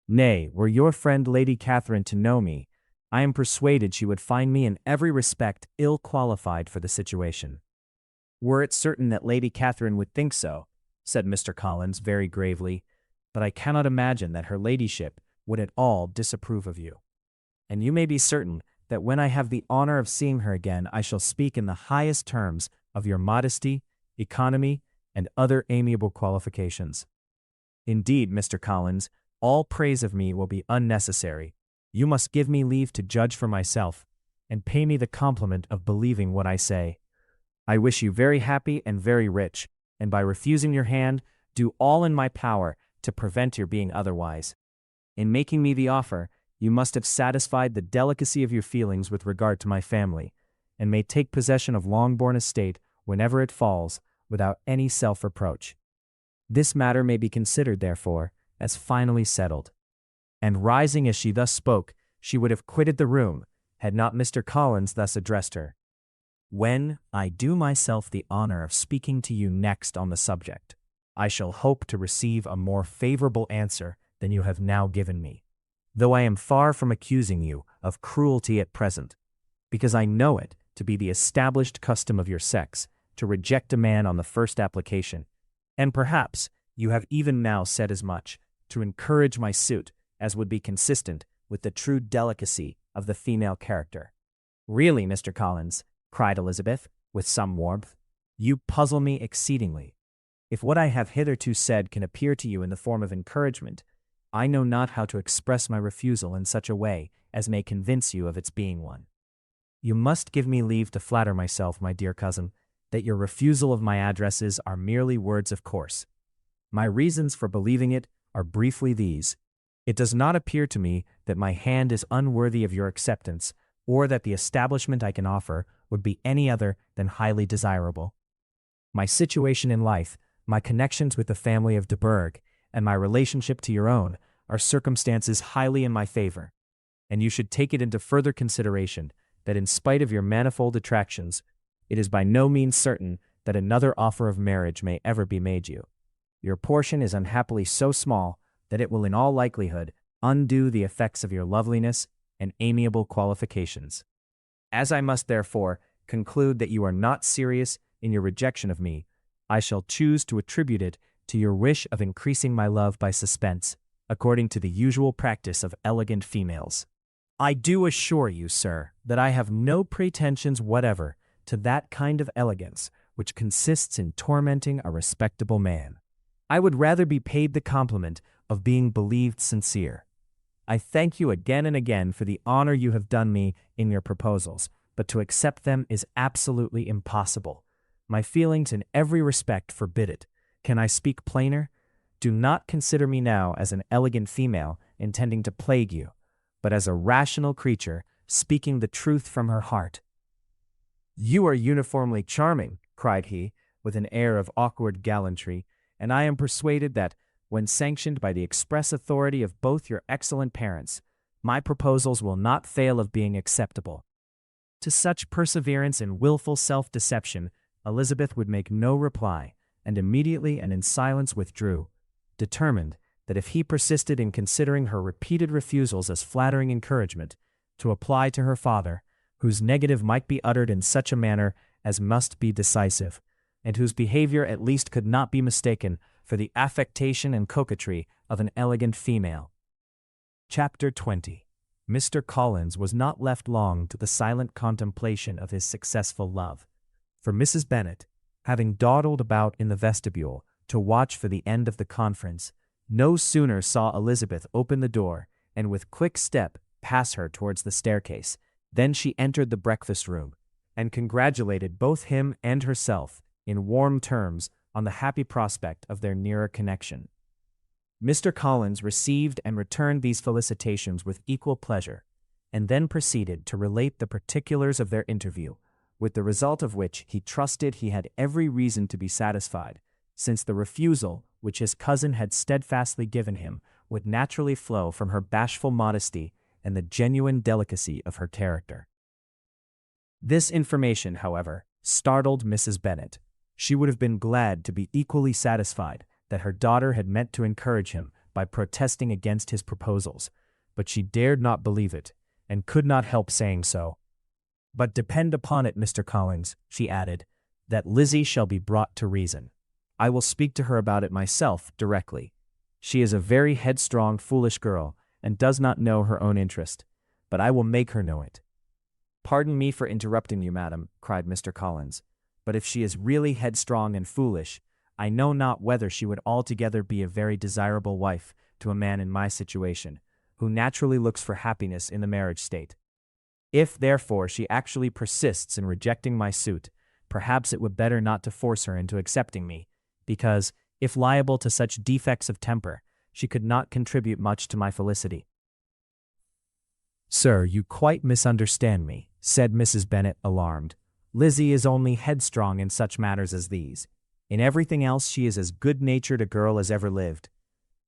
Nay, were your friend Lady Catherine to know me, I am persuaded she would find me in every respect ill qualified for the situation." "Were it certain that Lady Catherine would think so," said Mr. Collins very gravely, "but I cannot imagine that her ladyship would at all disapprove of you. And you may be certain that when I have the honor of seeing her again I shall speak in the highest terms of your modesty, economy, and other amiable qualifications. Indeed, Mr. Collins, all praise of me will be unnecessary. You must give me leave to judge for myself, and pay me the compliment of believing what I say. I wish you very happy and very rich, and by refusing your hand, do all in my power to prevent your being otherwise. In making me the offer, you must have satisfied the delicacy of your feelings with regard to my family, and may take possession of Longbourn estate whenever it falls, without any self-reproach. This matter may be considered, therefore, as finally settled." And rising as she thus spoke, she would have quitted the room, had not Mr. Collins thus addressed her. "When I do myself the honor of speaking to you next on the subject, I shall hope to receive a more favorable answer than you have now given me, though I am far from accusing you of cruelty at present, because I know it to be the established custom of your sex to reject a man on the first application, and perhaps you have even now said as much to encourage my suit as would be consistent with the true delicacy of the female character." "Really, Mr. Collins," cried Elizabeth, with some warmth, "you puzzle me exceedingly. If what I have hitherto said can appear to you in the form of encouragement, I know not how to express my refusal in such a way as may convince you of its being one. You must give me leave to flatter myself, my dear cousin, that your refusal of my addresses are merely words of course. My reasons for believing it are briefly these. It does not appear to me that my hand is unworthy of your acceptance, or that the establishment I can offer would be any other than highly desirable. My situation in life, my connections with the family of de Bourgh, and my relationship to your own are circumstances highly in my favor, and you should take it into further consideration that in spite of your manifold attractions, it is by no means certain that another offer of marriage may ever be made you. Your portion is unhappily so small that it will in all likelihood undo the effects of your loveliness and amiable qualifications. As I must therefore conclude that you are not serious in your rejection of me, I shall choose to attribute it to your wish of increasing my love by suspense, according to the usual practice of elegant females. I do assure you, sir, that I have no pretensions whatever to that kind of elegance which consists in tormenting a respectable man. I would rather be paid the compliment of being believed sincere. I thank you again and again for the honor you have done me in your proposals, but to accept them is absolutely impossible. My feelings in every respect forbid it. Can I speak plainer? Do not consider me now as an elegant female intending to plague you, but as a rational creature speaking the truth from her heart. You are uniformly charming, cried he, with an air of awkward gallantry, and I am persuaded that, when sanctioned by the express authority of both your excellent parents, my proposals will not fail of being acceptable. To such perseverance in wilful self-deception, Elizabeth would make no reply, and immediately and in silence withdrew, determined that if he persisted in considering her repeated refusals as flattering encouragement, to apply to her father, whose negative might be uttered in such a manner as must be decisive, and whose behavior at least could not be mistaken for the affectation and coquetry of an elegant female. Chapter 20. Mr. Collins was not left long to the silent contemplation of his successful love, for Mrs. Bennet, having dawdled about in the vestibule to watch for the end of the conference, no sooner saw Elizabeth open the door and with quick step pass her towards the staircase, than she entered the breakfast-room, and congratulated both him and herself in warm terms on the happy prospect of their nearer connection. Mr. Collins received and returned these felicitations with equal pleasure, and then proceeded to relate the particulars of their interview, with the result of which he trusted he had every reason to be satisfied, since the refusal which his cousin had steadfastly given him would naturally flow from her bashful modesty and the genuine delicacy of her character. This information, however, startled Mrs. Bennet. She would have been glad to be equally satisfied that her daughter had meant to encourage him by protesting against his proposals, but she dared not believe it, and could not help saying so. But depend upon it, Mr. Collins, she added, that Lizzie shall be brought to reason. I will speak to her about it myself directly. She is a very headstrong, foolish girl, and does not know her own interest, but I will make her know it. Pardon me for interrupting you, madam, cried Mr. Collins, but if she is really headstrong and foolish, I know not whether she would altogether be a very desirable wife to a man in my situation, who naturally looks for happiness in the marriage state. If, therefore, she actually persists in rejecting my suit, perhaps it would better not to force her into accepting me, because, if liable to such defects of temper, she could not contribute much to my felicity. Sir, you quite misunderstand me, said Mrs. Bennet, alarmed. Lizzie is only headstrong in such matters as these. In everything else she is as good-natured a girl as ever lived.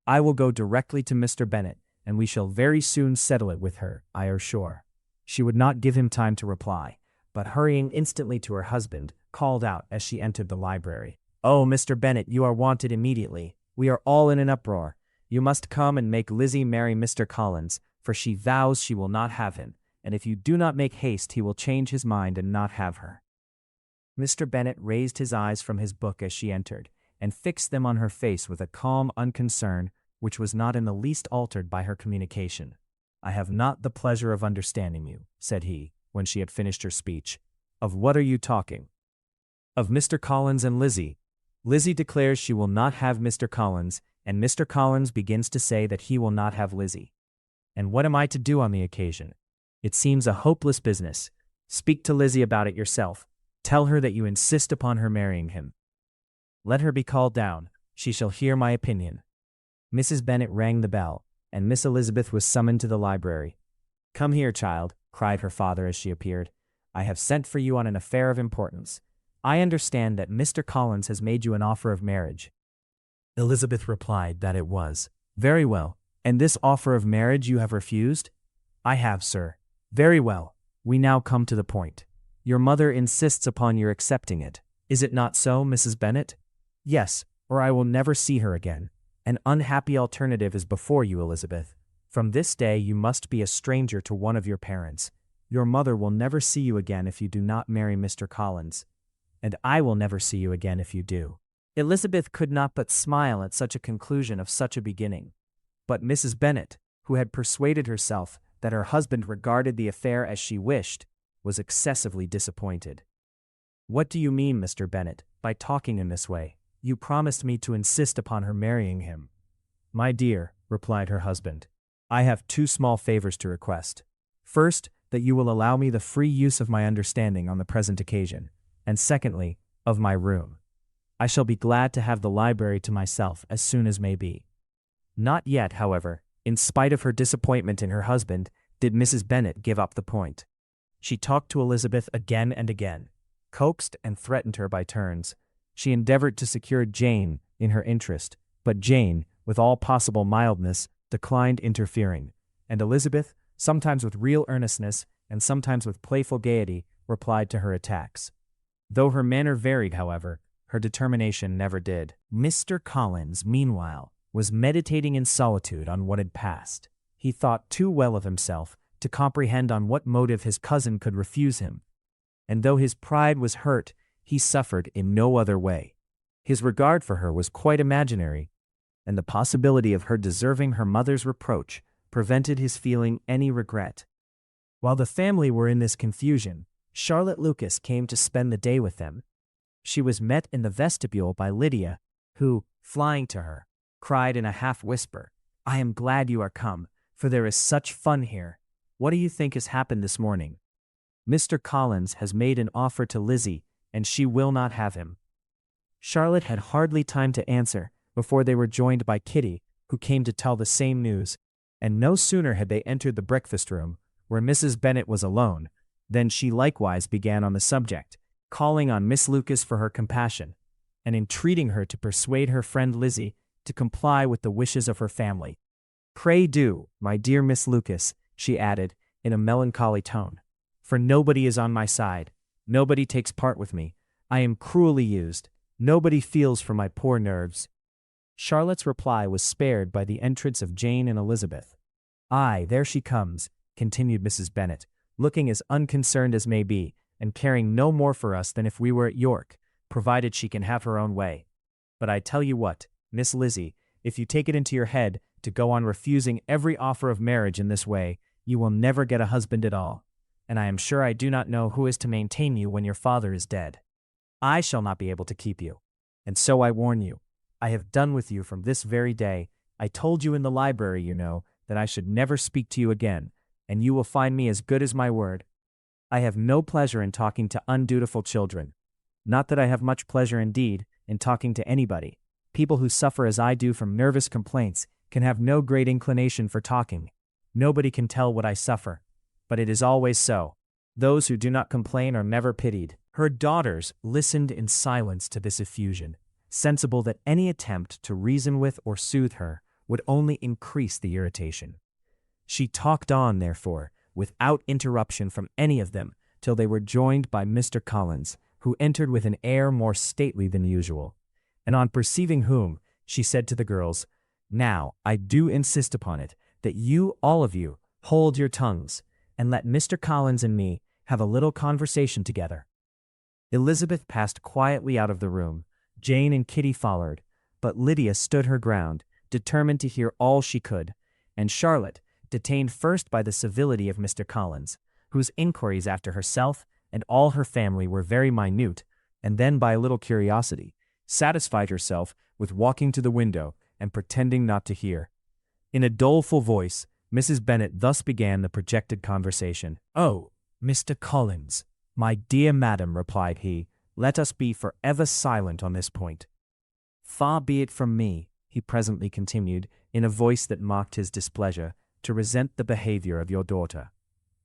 I will go directly to Mr. Bennet, and we shall very soon settle it with her, I are sure. She would not give him time to reply, but hurrying instantly to her husband, called out as she entered the library, "Oh, Mr. Bennet, you are wanted immediately. We are all in an uproar. You must come and make Lizzie marry Mr. Collins, for she vows she will not have him, and if you do not make haste he will change his mind and not have her." Mr. Bennet raised his eyes from his book as she entered, and fixed them on her face with a calm unconcern which was not in the least altered by her communication. "I have not the pleasure of understanding you," said he, when she had finished her speech. "Of what are you talking?" "Of Mr. Collins and Lizzie. Lizzie declares she will not have Mr. Collins, and Mr. Collins begins to say that he will not have Lizzie. And what am I to do on the occasion? It seems a hopeless business. Speak to Lizzie about it yourself. Tell her that you insist upon her marrying him. Let her be called down. She shall hear my opinion." Mrs. Bennet rang the bell, and Miss Elizabeth was summoned to the library. "Come here, child," cried her father as she appeared. "I have sent for you on an affair of importance. I understand that Mr. Collins has made you an offer of marriage." Elizabeth replied that it was. "Very well. And this offer of marriage you have refused?" "I have, sir." "Very well. We now come to the point. Your mother insists upon your accepting it. Is it not so, Mrs. Bennet?" "Yes, or I will never see her again. An unhappy alternative is before you, Elizabeth. From this day you must be a stranger to one of your parents. Your mother will never see you again if you do not marry Mr. Collins, and I will never see you again if you do." Elizabeth could not but smile at such a conclusion of such a beginning. But Mrs. Bennet, who had persuaded herself that her husband regarded the affair as she wished, was excessively disappointed. "What do you mean, Mr. Bennet, by talking in this way? You promised me to insist upon her marrying him." "My dear," replied her husband, "I have two small favors to request. First, that you will allow me the free use of my understanding on the present occasion, and secondly, of my room. I shall be glad to have the library to myself as soon as may be." Not yet, however, in spite of her disappointment in her husband, did Mrs. Bennet give up the point. She talked to Elizabeth again and again, coaxed and threatened her by turns. She endeavored to secure Jane in her interest, but Jane, with all possible mildness, declined interfering, and Elizabeth, sometimes with real earnestness and sometimes with playful gaiety, replied to her attacks. Though her manner varied, however, her determination never did. Mr. Collins, meanwhile, was meditating in solitude on what had passed. He thought too well of himself to comprehend on what motive his cousin could refuse him, and though his pride was hurt, he suffered in no other way. His regard for her was quite imaginary, and the possibility of her deserving her mother's reproach prevented his feeling any regret. While the family were in this confusion, Charlotte Lucas came to spend the day with them. She was met in the vestibule by Lydia, who, flying to her, cried in a half-whisper, "I am glad you are come, for there is such fun here. What do you think has happened this morning? Mr. Collins has made an offer to Lizzie, and she will not have him." Charlotte had hardly time to answer before they were joined by Kitty, who came to tell the same news, and no sooner had they entered the breakfast-room, where Mrs. Bennet was alone, than she likewise began on the subject, calling on Miss Lucas for her compassion, and entreating her to persuade her friend Lizzie to comply with the wishes of her family. "Pray do, my dear Miss Lucas," she added, in a melancholy tone, "for nobody is on my side, nobody takes part with me, I am cruelly used, nobody feels for my poor nerves." Charlotte's reply was spared by the entrance of Jane and Elizabeth. "Aye, there she comes," continued Mrs. Bennet, looking as unconcerned as may be, and caring no more for us than if we were at York, provided she can have her own way. "But I tell you what, Miss Lizzie, if you take it into your head to go on refusing every offer of marriage in this way, you will never get a husband at all, and I am sure I do not know who is to maintain you when your father is dead. I shall not be able to keep you, and so I warn you. I have done with you from this very day. I told you in the library, you know, that I should never speak to you again, and you will find me as good as my word. I have no pleasure in talking to undutiful children. Not that I have much pleasure indeed in talking to anybody. People who suffer as I do from nervous complaints can have no great inclination for talking. Nobody can tell what I suffer, but it is always so. Those who do not complain are never pitied." Her daughters listened in silence to this effusion, sensible that any attempt to reason with or soothe her would only increase the irritation. She talked on, therefore, without interruption from any of them, till they were joined by Mr. Collins, who entered with an air more stately than usual, and on perceiving whom, she said to the girls, "Now, I do insist upon it, that you, all of you, hold your tongues, and let Mr. Collins and me have a little conversation together." Elizabeth passed quietly out of the room. Jane and Kitty followed, but Lydia stood her ground, determined to hear all she could, and Charlotte, detained first by the civility of Mr. Collins, whose inquiries after herself and all her family were very minute, and then by a little curiosity, satisfied herself with walking to the window and pretending not to hear. In a doleful voice, Mrs. Bennet thus began the projected conversation. "Oh, Mr. Collins, my dear madam," replied he, "let us be forever silent on this point. Far be it from me," he presently continued, in a voice that mocked his displeasure, "to resent the behavior of your daughter.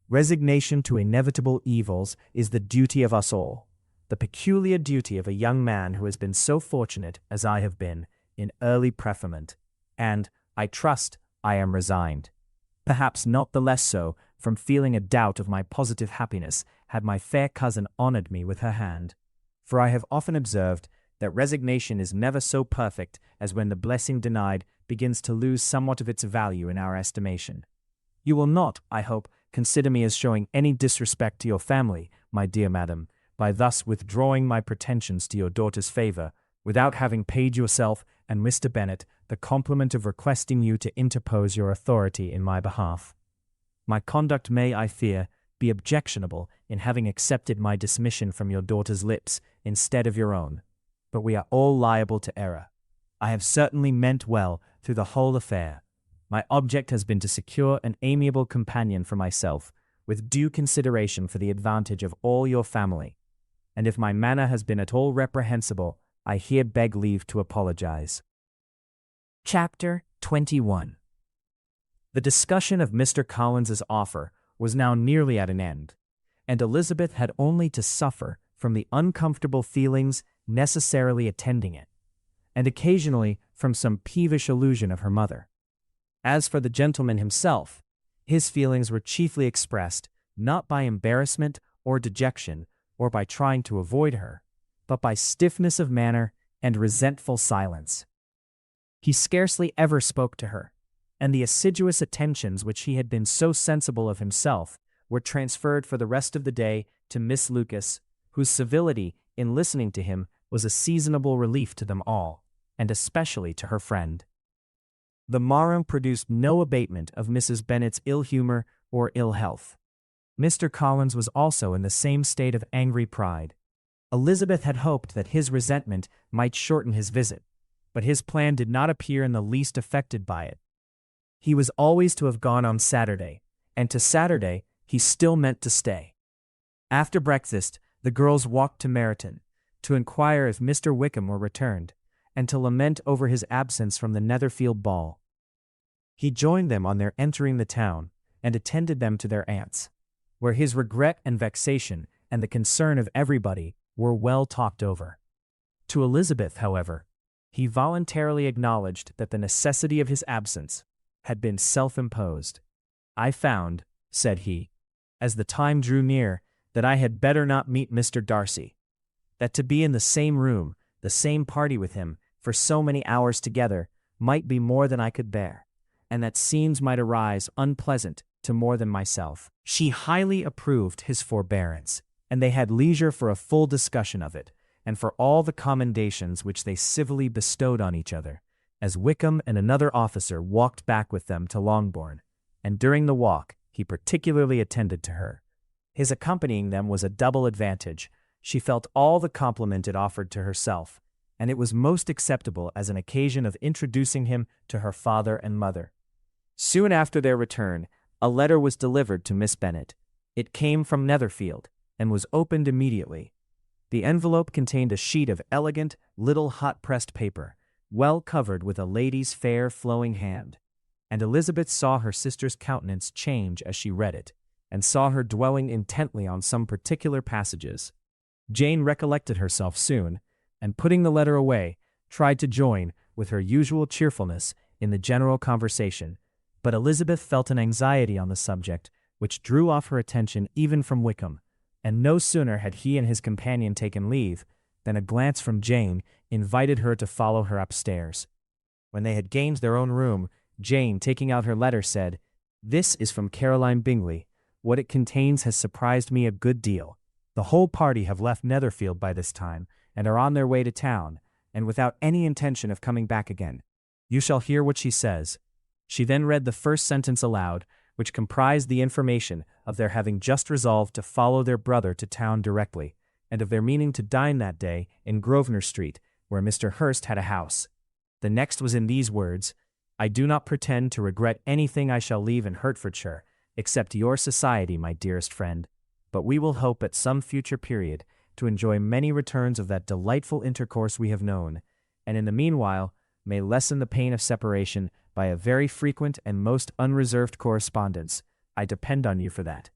Resignation to inevitable evils is the duty of us all, the peculiar duty of a young man who has been so fortunate as I have been in early preferment, and, I trust, I am resigned. Perhaps not the less so from feeling a doubt of my positive happiness had my fair cousin honored me with her hand. For I have often observed that resignation is never so perfect as when the blessing denied begins to lose somewhat of its value in our estimation. You will not, I hope, consider me as showing any disrespect to your family, my dear madam, by thus withdrawing my pretensions to your daughter's favor, without having paid yourself and Mr. Bennet the compliment of requesting you to interpose your authority in my behalf. My conduct may, I fear, be objectionable in having accepted my dismission from your daughter's lips instead of your own, but we are all liable to error. I have certainly meant well through the whole affair. My object has been to secure an amiable companion for myself, with due consideration for the advantage of all your family, and if my manner has been at all reprehensible, I here beg leave to apologize. Chapter 21. The discussion of Mr. Collins's offer was now nearly at an end, and Elizabeth had only to suffer from the uncomfortable feelings necessarily attending it, and occasionally from some peevish allusion of her mother. As for the gentleman himself, his feelings were chiefly expressed not by embarrassment or dejection or by trying to avoid her, but by stiffness of manner and resentful silence. He scarcely ever spoke to her, and the assiduous attentions which he had been so sensible of himself were transferred for the rest of the day to Miss Lucas, whose civility in listening to him was a seasonable relief to them all, and especially to her friend. The morrow produced no abatement of Mrs. Bennet's ill humor or ill health. Mr. Collins was also in the same state of angry pride. Elizabeth had hoped that his resentment might shorten his visit, but his plan did not appear in the least affected by it. He was always to have gone on Saturday, and to Saturday he still meant to stay. After breakfast, the girls walked to Meryton, to inquire if Mr. Wickham were returned, and to lament over his absence from the Netherfield ball. He joined them on their entering the town, and attended them to their aunt's, where his regret and vexation and the concern of everybody were well talked over. To Elizabeth, however, he voluntarily acknowledged that the necessity of his absence had been self-imposed. I found, said he, as the time drew near, that I had better not meet Mr. Darcy, that to be in the same room, the same party with him, for so many hours together, might be more than I could bear, and that scenes might arise unpleasant to more than myself. She highly approved his forbearance, and they had leisure for a full discussion of it, and for all the commendations which they civilly bestowed on each other, as Wickham and another officer walked back with them to Longbourn, and during the walk he particularly attended to her. His accompanying them was a double advantage. She felt all the compliment it offered to herself, and it was most acceptable as an occasion of introducing him to her father and mother. Soon after their return, a letter was delivered to Miss Bennet. It came from Netherfield, and was opened immediately. The envelope contained a sheet of elegant, little hot-pressed paper, well covered with a lady's fair, flowing hand, and Elizabeth saw her sister's countenance change as she read it, and saw her dwelling intently on some particular passages. Jane recollected herself soon, and putting the letter away, tried to join, with her usual cheerfulness, in the general conversation, but Elizabeth felt an anxiety on the subject, which drew off her attention even from Wickham, and no sooner had he and his companion taken leave, than a glance from Jane invited her to follow her upstairs. When they had gained their own room, Jane, taking out her letter, said, "This is from Caroline Bingley. What it contains has surprised me a good deal. The whole party have left Netherfield by this time, and are on their way to town, and without any intention of coming back again. You shall hear what she says." She then read the first sentence aloud, which comprised the information of their having just resolved to follow their brother to town directly, and of their meaning to dine that day in Grosvenor Street, where Mr. Hurst had a house. The next was in these words: "I do not pretend to regret anything I shall leave in Hertfordshire, except your society, my dearest friend, but we will hope at some future period to enjoy many returns of that delightful intercourse we have known, and in the meanwhile may lessen the pain of separation by a very frequent and most unreserved correspondence. I depend on you for that."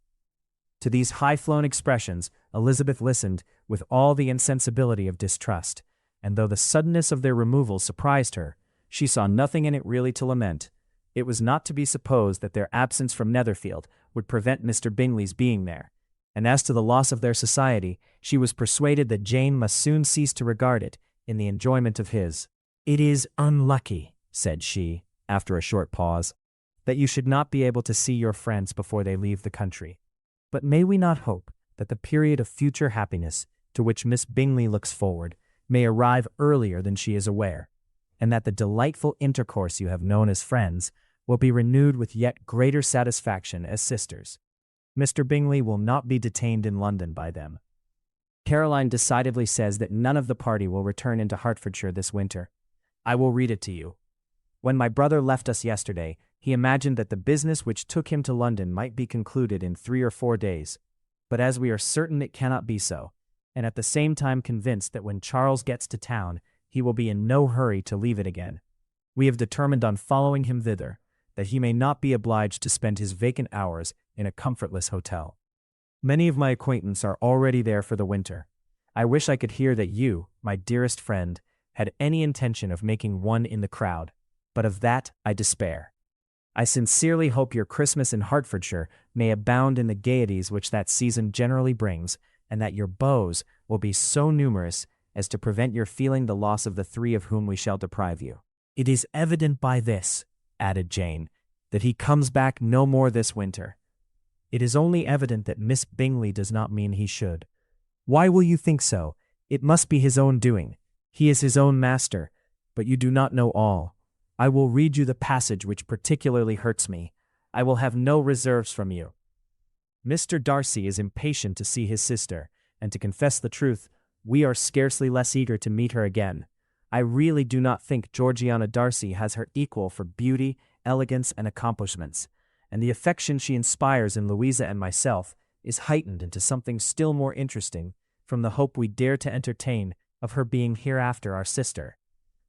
To these high-flown expressions Elizabeth listened with all the insensibility of distrust, and though the suddenness of their removal surprised her, she saw nothing in it really to lament. It was not to be supposed that their absence from Netherfield would prevent Mr. Bingley's being there, and as to the loss of their society, she was persuaded that Jane must soon cease to regard it, in the enjoyment of his. "It is unlucky," said she, after a short pause, "that you should not be able to see your friends before they leave the country. But may we not hope that the period of future happiness to which Miss Bingley looks forward may arrive earlier than she is aware, and that the delightful intercourse you have known as friends will be renewed with yet greater satisfaction as sisters. Mr. Bingley will not be detained in London by them. Caroline decidedly says that none of the party will return into Hertfordshire this winter. I will read it to you. When my brother left us yesterday, he imagined that the business which took him to London might be concluded in 3 or 4 days, but as we are certain it cannot be so, and at the same time convinced that when Charles gets to town, he will be in no hurry to leave it again, we have determined on following him thither, that he may not be obliged to spend his vacant hours in a comfortless hotel. Many of my acquaintance are already there for the winter. I wish I could hear that you, my dearest friend, had any intention of making one in the crowd, but of that I despair. I sincerely hope your Christmas in Hertfordshire may abound in the gaieties which that season generally brings, and that your beaux will be so numerous as to prevent your feeling the loss of the 3 of whom we shall deprive you. It is evident by this," added Jane, "that he comes back no more this winter. It is only evident that Miss Bingley does not mean he should. Why will you think so? It must be his own doing. He is his own master, but you do not know all. I will read you the passage which particularly hurts me. I will have no reserves from you. Mr. Darcy is impatient to see his sister, and to confess the truth, we are scarcely less eager to meet her again. I really do not think Georgiana Darcy has her equal for beauty, elegance, and accomplishments, and the affection she inspires in Louisa and myself is heightened into something still more interesting from the hope we dare to entertain of her being hereafter our sister.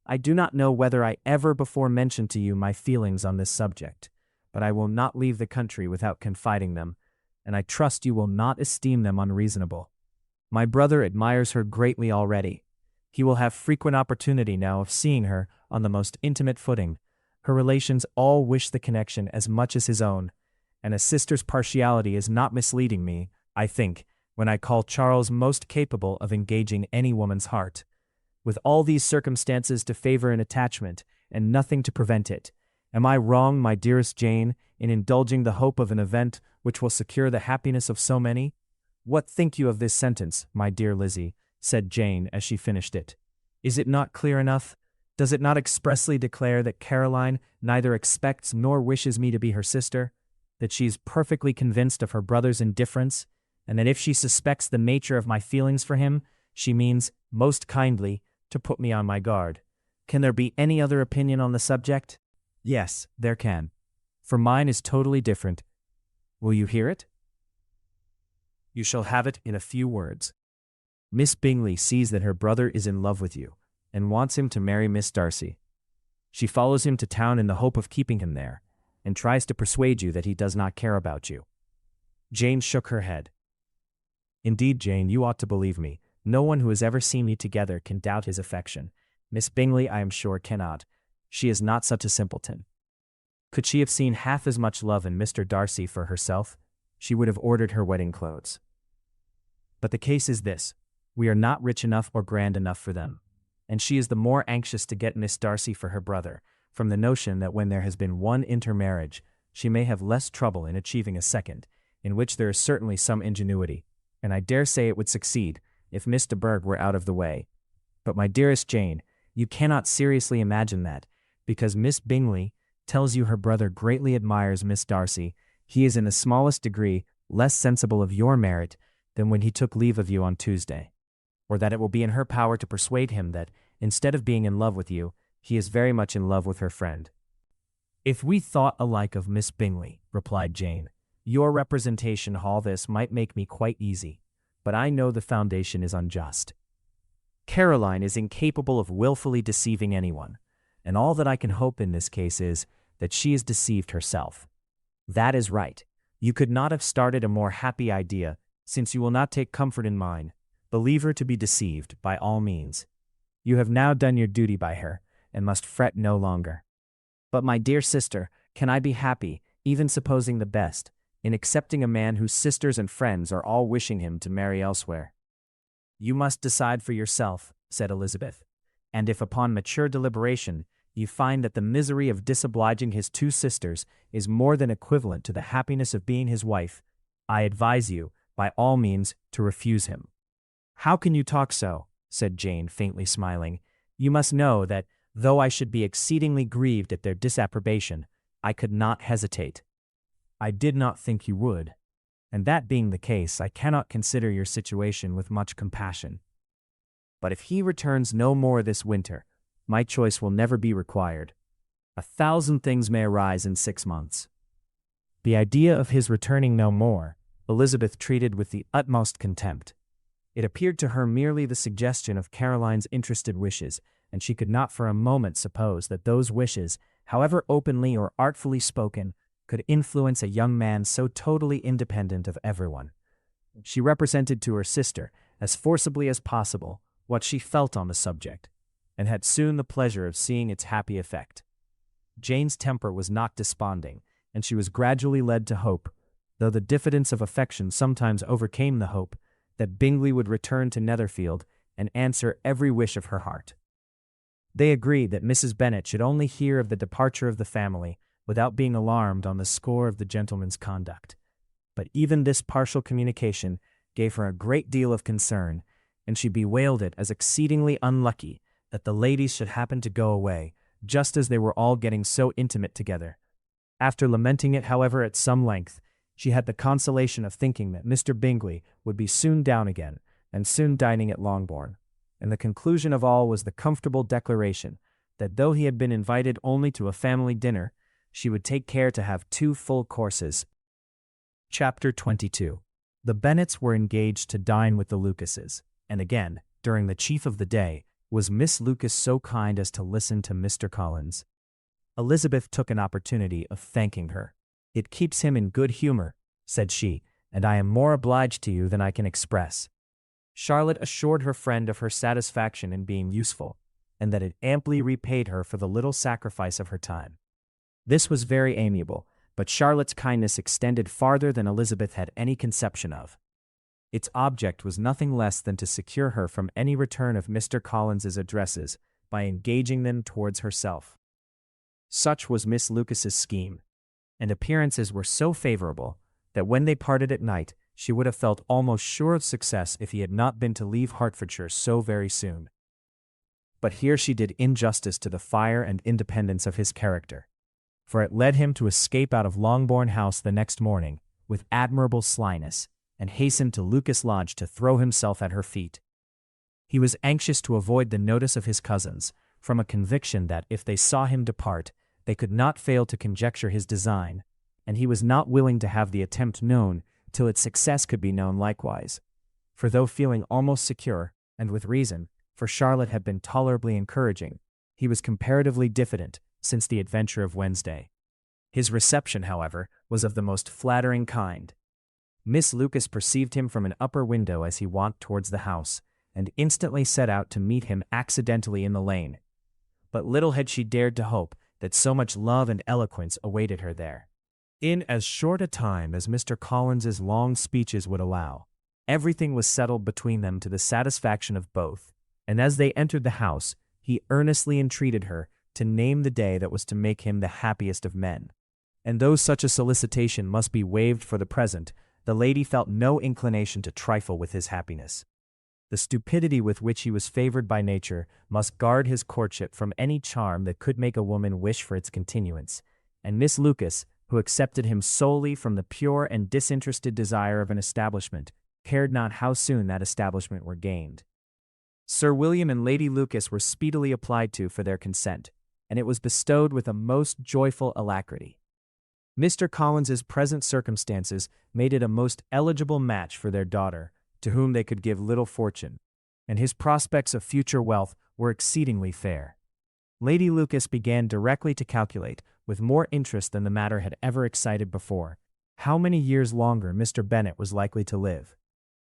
I do not know whether I ever before mentioned to you my feelings on this subject, but I will not leave the country without confiding them, and I trust you will not esteem them unreasonable. My brother admires her greatly already. He will have frequent opportunity now of seeing her on the most intimate footing. Her relations all wish the connection as much as his own, and a sister's partiality is not misleading me, I think, when I call Charles most capable of engaging any woman's heart. With all these circumstances to favor an attachment, and nothing to prevent it, am I wrong, my dearest Jane, in indulging the hope of an event which will secure the happiness of so many? What think you of this sentence, my dear Lizzie? Said Jane as she finished it. Is it not clear enough? Does it not expressly declare that Caroline neither expects nor wishes me to be her sister, that she is perfectly convinced of her brother's indifference, and that if she suspects the nature of my feelings for him, she means, most kindly, to put me on my guard? Can there be any other opinion on the subject? Yes, there can, for mine is totally different. Will you hear it? You shall have it in a few words. Miss Bingley sees that her brother is in love with you, and wants him to marry Miss Darcy. She follows him to town in the hope of keeping him there, and tries to persuade you that he does not care about you. Jane shook her head. Indeed, Jane, you ought to believe me. No one who has ever seen me together can doubt his affection. Miss Bingley, I am sure, cannot. She is not such a simpleton. Could she have seen half as much love in Mr. Darcy for herself, she would have ordered her wedding clothes. But the case is this. We are not rich enough or grand enough for them, and she is the more anxious to get Miss Darcy for her brother, from the notion that when there has been one intermarriage, she may have less trouble in achieving a second, in which there is certainly some ingenuity, and I dare say it would succeed, if Miss de Bourgh were out of the way. But my dearest Jane, you cannot seriously imagine that, because Miss Bingley tells you her brother greatly admires Miss Darcy, he is in the smallest degree less sensible of your merit than when he took leave of you on Tuesday, or that it will be in her power to persuade him that, instead of being in love with you, he is very much in love with her friend. If we thought alike of Miss Bingley, replied Jane, your representation all this might make me quite easy, but I know the foundation is unjust. Caroline is incapable of willfully deceiving anyone, and all that I can hope in this case is that she is deceived herself. That is right. You could not have started a more happy idea, since you will not take comfort in mine. Believe her to be deceived, by all means. You have now done your duty by her, and must fret no longer. But my dear sister, can I be happy, even supposing the best, in accepting a man whose sisters and friends are all wishing him to marry elsewhere? You must decide for yourself, said Elizabeth. and if upon mature deliberation you find that the misery of disobliging his two sisters is more than equivalent to the happiness of being his wife, I advise you, by all means, to refuse him." "How can you talk so?" said Jane, faintly smiling. "You must know that, though I should be exceedingly grieved at their disapprobation, I could not hesitate." "I did not think you would. And that being the case, I cannot consider your situation with much compassion. But if he returns no more this winter, my choice will never be required. 1,000 things may arise in 6 months." The idea of his returning no more, Elizabeth treated with the utmost contempt. It appeared to her merely the suggestion of Caroline's interested wishes, and she could not for a moment suppose that those wishes, however openly or artfully spoken, could influence a young man so totally independent of everyone. She represented to her sister, as forcibly as possible, what she felt on the subject, and had soon the pleasure of seeing its happy effect. Jane's temper was not desponding, and she was gradually led to hope, though the diffidence of affection sometimes overcame the hope, that Bingley would return to Netherfield and answer every wish of her heart. They agreed that Mrs. Bennet should only hear of the departure of the family without being alarmed on the score of the gentleman's conduct. But even this partial communication gave her a great deal of concern, and she bewailed it as exceedingly unlucky that the ladies should happen to go away, just as they were all getting so intimate together. After lamenting it, however, at some length, she had the consolation of thinking that Mr. Bingley would be soon down again, and soon dining at Longbourn, and the conclusion of all was the comfortable declaration that though he had been invited only to a family dinner, she would take care to have 2 full courses. Chapter 22. The Bennets were engaged to dine with the Lucases, and again, during the chief of the day, was Miss Lucas so kind as to listen to Mr. Collins. Elizabeth took an opportunity of thanking her. "It keeps him in good humor," said she, "and I am more obliged to you than I can express." Charlotte assured her friend of her satisfaction in being useful, and that it amply repaid her for the little sacrifice of her time. This was very amiable, but Charlotte's kindness extended farther than Elizabeth had any conception of. Its object was nothing less than to secure her from any return of Mr. Collins's addresses by engaging them towards herself. Such was Miss Lucas's scheme, and appearances were so favorable that when they parted at night, she would have felt almost sure of success if he had not been to leave Hertfordshire so very soon. But here she did injustice to the fire and independence of his character, for it led him to escape out of Longbourn House the next morning with admirable slyness, and hastened to Lucas Lodge to throw himself at her feet. He was anxious to avoid the notice of his cousins, from a conviction that if they saw him depart, they could not fail to conjecture his design, and he was not willing to have the attempt known till its success could be known likewise. For though feeling almost secure, and with reason, for Charlotte had been tolerably encouraging, he was comparatively diffident since the adventure of Wednesday. His reception, however, was of the most flattering kind. Miss Lucas perceived him from an upper window as he walked towards the house, and instantly set out to meet him accidentally in the lane. But little had she dared to hope that so much love and eloquence awaited her there. In as short a time as Mr. Collins's long speeches would allow, everything was settled between them to the satisfaction of both, and as they entered the house, he earnestly entreated her to name the day that was to make him the happiest of men. And though such a solicitation must be waived for the present, the lady felt no inclination to trifle with his happiness. The stupidity with which he was favored by nature must guard his courtship from any charm that could make a woman wish for its continuance, and Miss Lucas, who accepted him solely from the pure and disinterested desire of an establishment, cared not how soon that establishment were gained. Sir William and Lady Lucas were speedily applied to for their consent, and it was bestowed with a most joyful alacrity. Mr. Collins's present circumstances made it a most eligible match for their daughter, to whom they could give little fortune, and his prospects of future wealth were exceedingly fair. Lady Lucas began directly to calculate, with more interest than the matter had ever excited before, how many years longer Mr. Bennet was likely to live,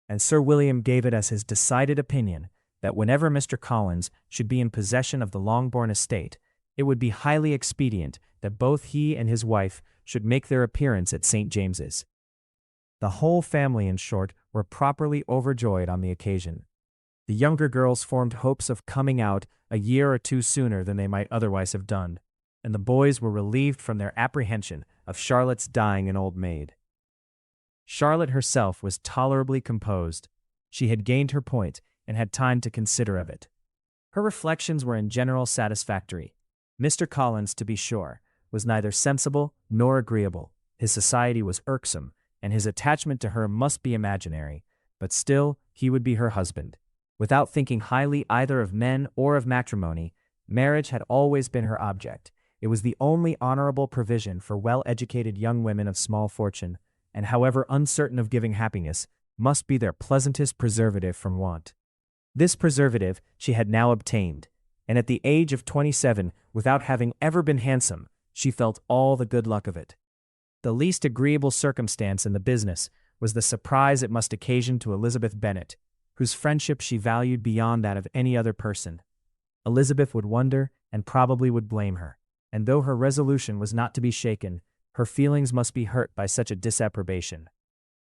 and Sir William gave it as his decided opinion that whenever Mr. Collins should be in possession of the Longbourn estate, it would be highly expedient that both he and his wife should make their appearance at St. James's. The whole family, in short, were properly overjoyed on the occasion. The younger girls formed hopes of coming out a year or two sooner than they might otherwise have done, and the boys were relieved from their apprehension of Charlotte's dying an old maid. Charlotte herself was tolerably composed. She had gained her point and had time to consider of it. Her reflections were in general satisfactory. Mr. Collins, to be sure, was neither sensible nor agreeable. His society was irksome, and his attachment to her must be imaginary, but still he would be her husband. Without thinking highly either of men or of matrimony, marriage had always been her object. It was the only honorable provision for well-educated young women of small fortune, and however uncertain of giving happiness, must be their pleasantest preservative from want. This preservative she had now obtained, and at the age of 27, without having ever been handsome, she felt all the good luck of it. The least agreeable circumstance in the business was the surprise it must occasion to Elizabeth Bennet, whose friendship she valued beyond that of any other person. Elizabeth would wonder, and probably would blame her, and though her resolution was not to be shaken, her feelings must be hurt by such a disapprobation.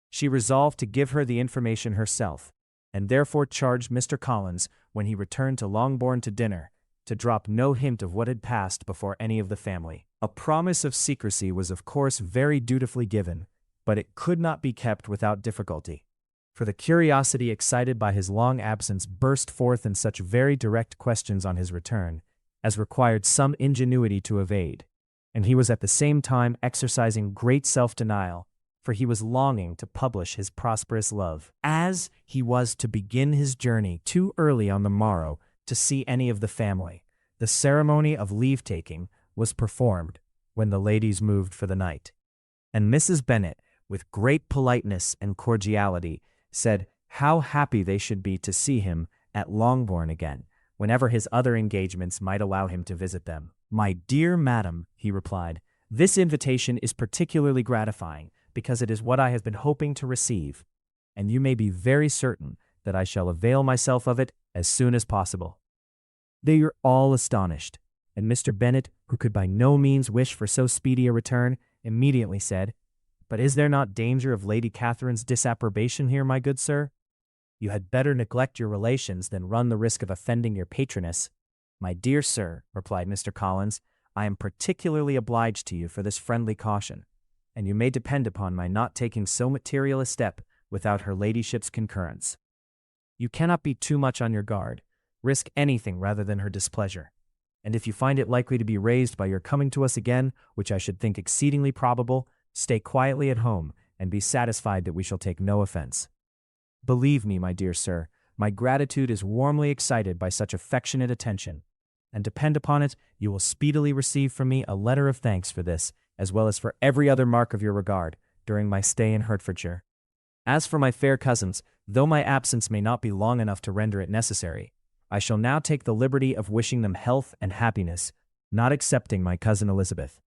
She resolved to give her the information herself, and therefore charged Mr. Collins, when he returned to Longbourn to dinner, to drop no hint of what had passed before any of the family. A promise of secrecy was of course very dutifully given, but it could not be kept without difficulty, for the curiosity excited by his long absence burst forth in such very direct questions on his return, as required some ingenuity to evade, and he was at the same time exercising great self-denial, for he was longing to publish his prosperous love, as he was to begin his journey too early on the morrow to see any of the family. The ceremony of leave-taking was performed when the ladies moved for the night, and Mrs. Bennet, with great politeness and cordiality, said how happy they should be to see him at Longbourn again, whenever his other engagements might allow him to visit them. "My dear madam," he replied, "this invitation is particularly gratifying, because it is what I have been hoping to receive, and you may be very certain that I shall avail myself of it as soon as possible." They were all astonished, and Mr. Bennet, who could by no means wish for so speedy a return, immediately said, "But is there not danger of Lady Catherine's disapprobation here, my good sir? You had better neglect your relations than run the risk of offending your patroness." "My dear sir," replied Mr. Collins, "I am particularly obliged to you for this friendly caution, and you may depend upon my not taking so material a step without her ladyship's concurrence. You cannot be too much on your guard. Risk anything rather than her displeasure, and if you find it likely to be raised by your coming to us again, which I should think exceedingly probable, stay quietly at home, and be satisfied that we shall take no offense. Believe me, my dear sir, my gratitude is warmly excited by such affectionate attention, and depend upon it, you will speedily receive from me a letter of thanks for this, as well as for every other mark of your regard, during my stay in Hertfordshire. As for my fair cousins, though my absence may not be long enough to render it necessary, I shall now take the liberty of wishing them health and happiness, not excepting my cousin Elizabeth."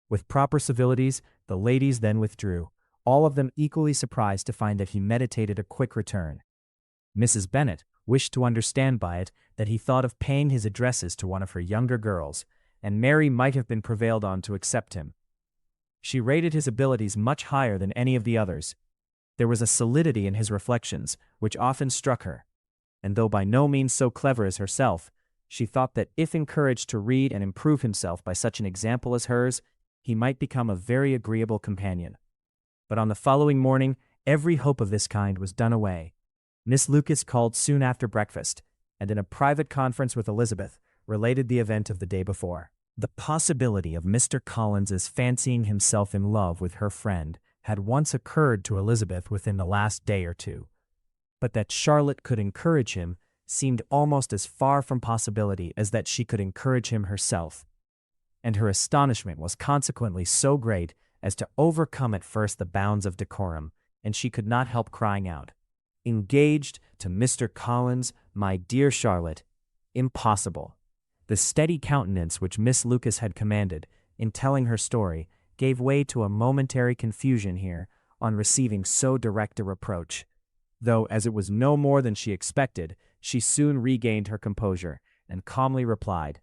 With proper civilities, the ladies then withdrew, all of them equally surprised to find that he meditated a quick return. Mrs. Bennet wished to understand by it that he thought of paying his addresses to one of her younger girls, and Mary might have been prevailed on to accept him. She rated his abilities much higher than any of the others. There was a solidity in his reflections which often struck her, and though by no means so clever as herself, she thought that if encouraged to read and improve himself by such an example as hers, he might become a very agreeable companion. But on the following morning, every hope of this kind was done away. Miss Lucas called soon after breakfast, and in a private conference with Elizabeth, related the event of the day before. The possibility of Mr. Collins's fancying himself in love with her friend had once occurred to Elizabeth within the last day or two, but that Charlotte could encourage him seemed almost as far from possibility as that she could encourage him herself, and her astonishment was consequently so great as to overcome at first the bounds of decorum, and she could not help crying out, "Engaged to Mr. Collins, my dear Charlotte? Impossible." The steady countenance which Miss Lucas had commanded, in telling her story, gave way to a momentary confusion here on receiving so direct a reproach, though, as it was no more than she expected, she soon regained her composure, and calmly replied,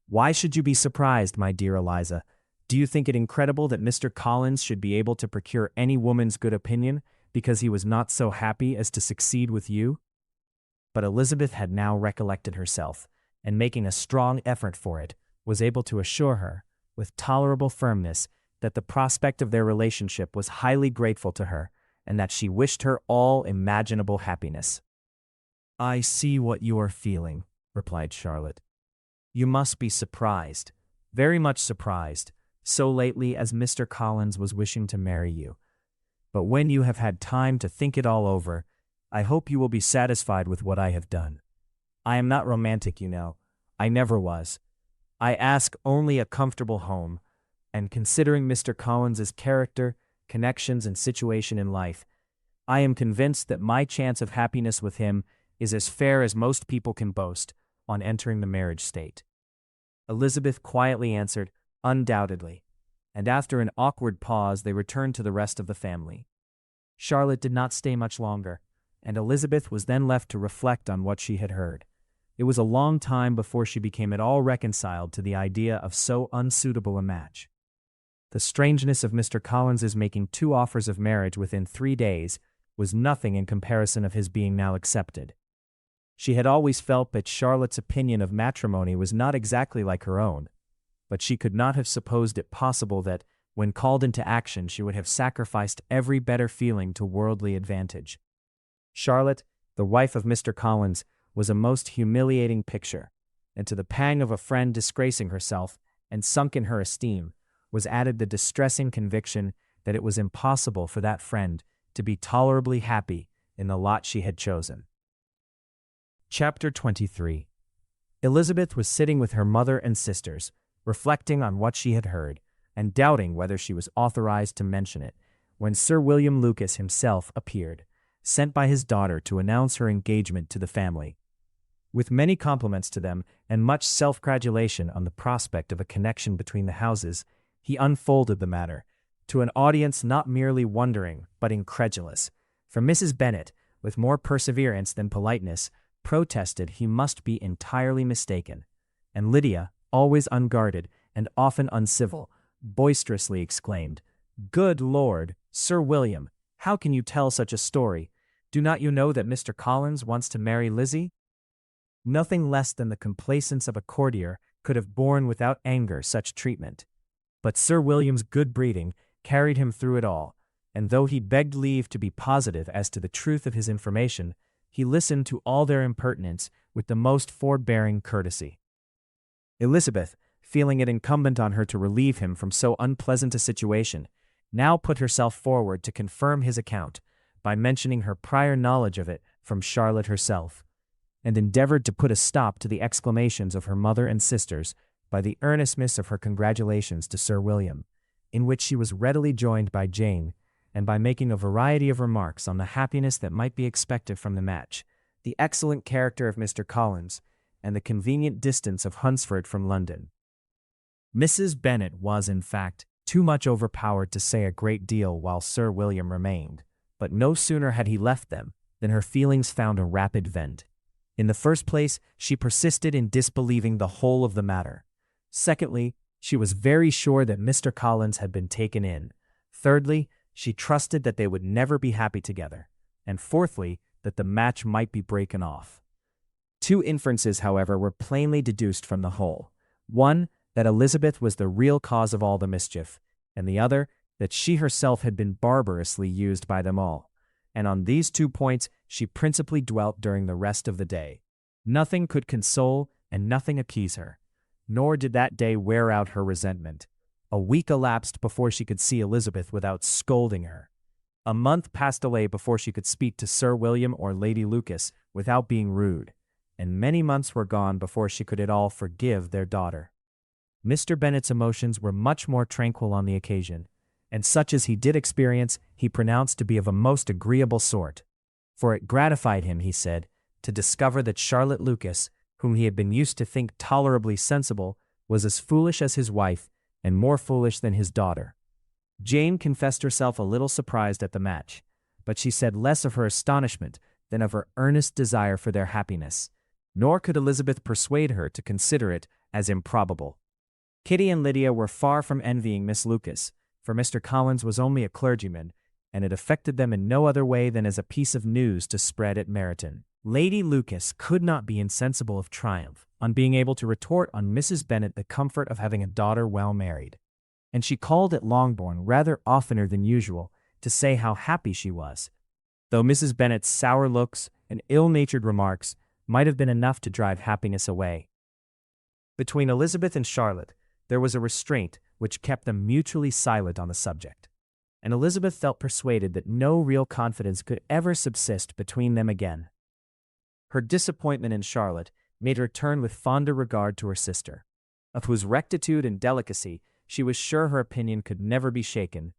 "Why should you be surprised, my dear Eliza? Do you think it incredible that Mr. Collins should be able to procure any woman's good opinion, because he was not so happy as to succeed with you? But Elizabeth had now recollected herself, and making a strong effort for it, was able to assure her, with tolerable firmness, that the prospect of their relationship was highly grateful to her, and that she wished her all imaginable happiness. "I see what you are feeling," replied Charlotte. "You must be surprised, very much surprised, so lately as Mr. Collins was wishing to marry you. But when you have had time to think it all over, I hope you will be satisfied with what I have done. I am not romantic, you know. I never was. I ask only a comfortable home, and considering Mr. Collins's character, connections, and situation in life, I am convinced that my chance of happiness with him is as fair as most people can boast on entering the marriage state." Elizabeth quietly answered, "Undoubtedly," and after an awkward pause they returned to the rest of the family. Charlotte did not stay much longer, and Elizabeth was then left to reflect on what she had heard. It was a long time before she became at all reconciled to the idea of so unsuitable a match. The strangeness of Mr. Collins's making 2 offers of marriage within 3 days was nothing in comparison of his being now accepted. She had always felt that Charlotte's opinion of matrimony was not exactly like her own, but she could not have supposed it possible that, when called into action, she would have sacrificed every better feeling to worldly advantage. Charlotte, the wife of Mr. Collins, was a most humiliating picture, and to the pang of a friend disgracing herself and sunk in her esteem was added the distressing conviction that it was impossible for that friend to be tolerably happy in the lot she had chosen. Chapter 23. Elizabeth was sitting with her mother and sisters, reflecting on what she had heard, and doubting whether she was authorized to mention it, when Sir William Lucas himself appeared, sent by his daughter to announce her engagement to the family. With many compliments to them and much self-gratulation on the prospect of a connection between the houses, he unfolded the matter, to an audience not merely wondering but incredulous, for Mrs. Bennet, with more perseverance than politeness, protested he must be entirely mistaken, and Lydia, always unguarded and often uncivil, boisterously exclaimed, "Good Lord, Sir William, how can you tell such a story? Do not you know that Mr. Collins wants to marry Lizzie?" Nothing less than the complaisance of a courtier could have borne without anger such treatment. But Sir William's good breeding carried him through it all, and though he begged leave to be positive as to the truth of his information, he listened to all their impertinence with the most forbearing courtesy. Elizabeth, feeling it incumbent on her to relieve him from so unpleasant a situation, now put herself forward to confirm his account by mentioning her prior knowledge of it from Charlotte herself, and endeavored to put a stop to the exclamations of her mother and sisters by the earnestness of her congratulations to Sir William, in which she was readily joined by Jane, and by making a variety of remarks on the happiness that might be expected from the match, the excellent character of Mr. Collins, and the convenient distance of Hunsford from London. Mrs. Bennet was, in fact, too much overpowered to say a great deal while Sir William remained, but no sooner had he left them than her feelings found a rapid vent. In the first place, she persisted in disbelieving the whole of the matter. Secondly, she was very sure that Mr. Collins had been taken in. Thirdly, she trusted that they would never be happy together. And fourthly, that the match might be broken off. 2 inferences, however, were plainly deduced from the whole. One, that Elizabeth was the real cause of all the mischief, and the other, that she herself had been barbarously used by them all. And on these 2 points she principally dwelt during the rest of the day. Nothing could console and nothing appease her, nor did that day wear out her resentment. A week elapsed before she could see Elizabeth without scolding her. A month passed away before she could speak to Sir William or Lady Lucas without being rude, and many months were gone before she could at all forgive their daughter. Mr. Bennet's emotions were much more tranquil on the occasion, and such as he did experience he pronounced to be of a most agreeable sort. For it gratified him, he said, to discover that Charlotte Lucas, whom he had been used to think tolerably sensible, was as foolish as his wife, and more foolish than his daughter. Jane confessed herself a little surprised at the match, but she said less of her astonishment than of her earnest desire for their happiness, nor could Elizabeth persuade her to consider it as improbable. Kitty and Lydia were far from envying Miss Lucas, for Mr. Collins was only a clergyman, and it affected them in no other way than as a piece of news to spread at Meryton. Lady Lucas could not be insensible of triumph on being able to retort on Mrs. Bennet the comfort of having a daughter well married, and she called at Longbourn rather oftener than usual to say how happy she was, though Mrs. Bennet's sour looks and ill-natured remarks might have been enough to drive happiness away. Between Elizabeth and Charlotte, there was a restraint which kept them mutually silent on the subject, and Elizabeth felt persuaded that no real confidence could ever subsist between them again. Her disappointment in Charlotte made her turn with fonder regard to her sister, of whose rectitude and delicacy she was sure her opinion could never be shaken,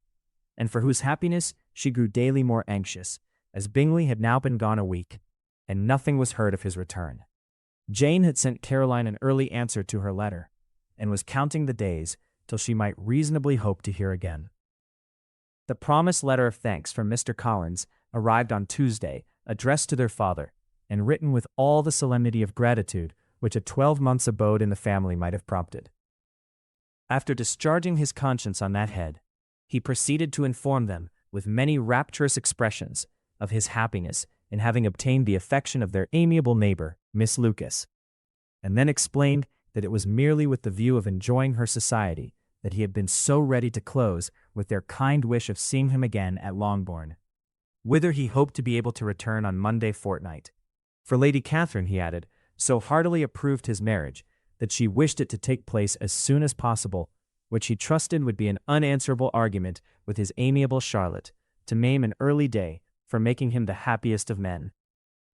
and for whose happiness she grew daily more anxious, as Bingley had now been gone a week, and nothing was heard of his return. Jane had sent Caroline an early answer to her letter, and was counting the days till she might reasonably hope to hear again. The promised letter of thanks from Mr. Collins arrived on Tuesday, addressed to their father, and written with all the solemnity of gratitude which a 12 months' abode in the family might have prompted. After discharging his conscience on that head, he proceeded to inform them, with many rapturous expressions, of his happiness in having obtained the affection of their amiable neighbor, Miss Lucas, and then explained that it was merely with the view of enjoying her society that he had been so ready to close with their kind wish of seeing him again at Longbourn, whither he hoped to be able to return on Monday fortnight. For Lady Catherine, he added, so heartily approved his marriage that she wished it to take place as soon as possible, which he trusted would be an unanswerable argument with his amiable Charlotte, to maim an early day for making him the happiest of men.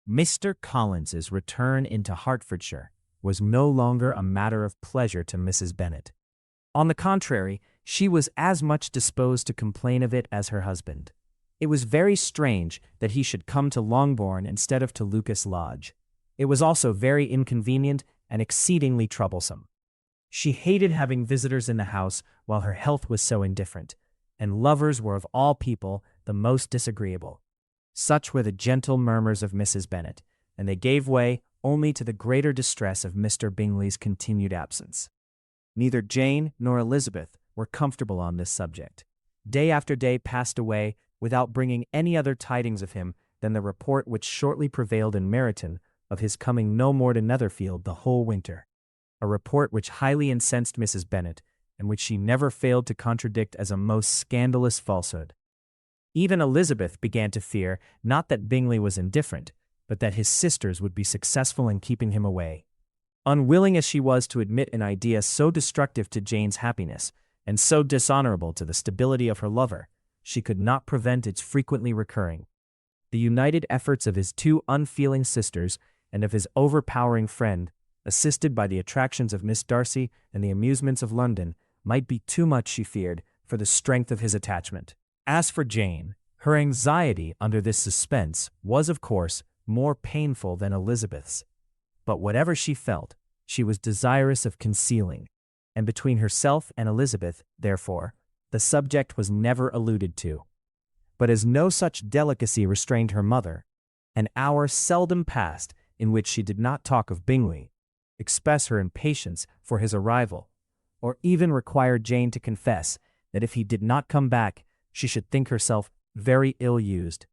Mr. Collins's return into Hertfordshire was no longer a matter of pleasure to Mrs. Bennet. On the contrary, she was as much disposed to complain of it as her husband. It was very strange that he should come to Longbourn instead of to Lucas Lodge. It was also very inconvenient and exceedingly troublesome. She hated having visitors in the house while her health was so indifferent, and lovers were of all people the most disagreeable. Such were the gentle murmurs of Mrs. Bennet, and they gave way only to the greater distress of Mr. Bingley's continued absence. Neither Jane nor Elizabeth were comfortable on this subject. Day after day passed away without bringing any other tidings of him than the report which shortly prevailed in Meryton of his coming no more to Netherfield the whole winter, a report which highly incensed Mrs. Bennet, and which she never failed to contradict as a most scandalous falsehood. Even Elizabeth began to fear not that Bingley was indifferent, but that his sisters would be successful in keeping him away. Unwilling as she was to admit an idea so destructive to Jane's happiness, and so dishonorable to the stability of her lover, she could not prevent its frequently recurring. The united efforts of his two unfeeling sisters and of his overpowering friend, assisted by the attractions of Miss Darcy and the amusements of London, might be too much, she feared, for the strength of his attachment. As for Jane, her anxiety under this suspense was, of course, more painful than Elizabeth's. But whatever she felt, she was desirous of concealing, and between herself and Elizabeth, therefore, the subject was never alluded to. But as no such delicacy restrained her mother, an hour seldom passed in which she did not talk of Bingley, express her impatience for his arrival, or even require Jane to confess that if he did not come back, she should think herself very ill-used.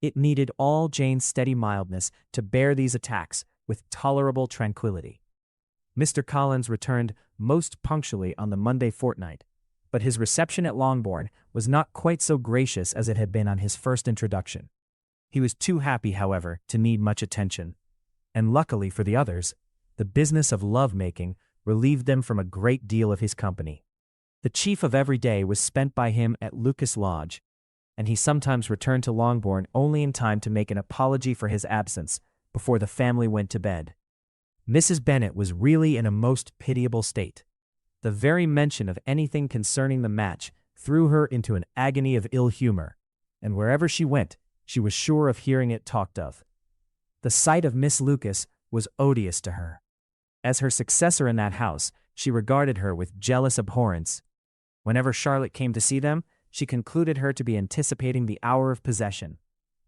It needed all Jane's steady mildness to bear these attacks with tolerable tranquillity. Mr. Collins returned most punctually on the Monday fortnight, but his reception at Longbourn was not quite so gracious as it had been on his first introduction. He was too happy, however, to need much attention, and luckily for the others, the business of love-making relieved them from a great deal of his company. The chief of every day was spent by him at Lucas Lodge, and he sometimes returned to Longbourn only in time to make an apology for his absence before the family went to bed. Mrs. Bennet was really in a most pitiable state. The very mention of anything concerning the match threw her into an agony of ill humor, and wherever she went, she was sure of hearing it talked of. The sight of Miss Lucas was odious to her. As her successor in that house, she regarded her with jealous abhorrence. Whenever Charlotte came to see them, she concluded her to be anticipating the hour of possession,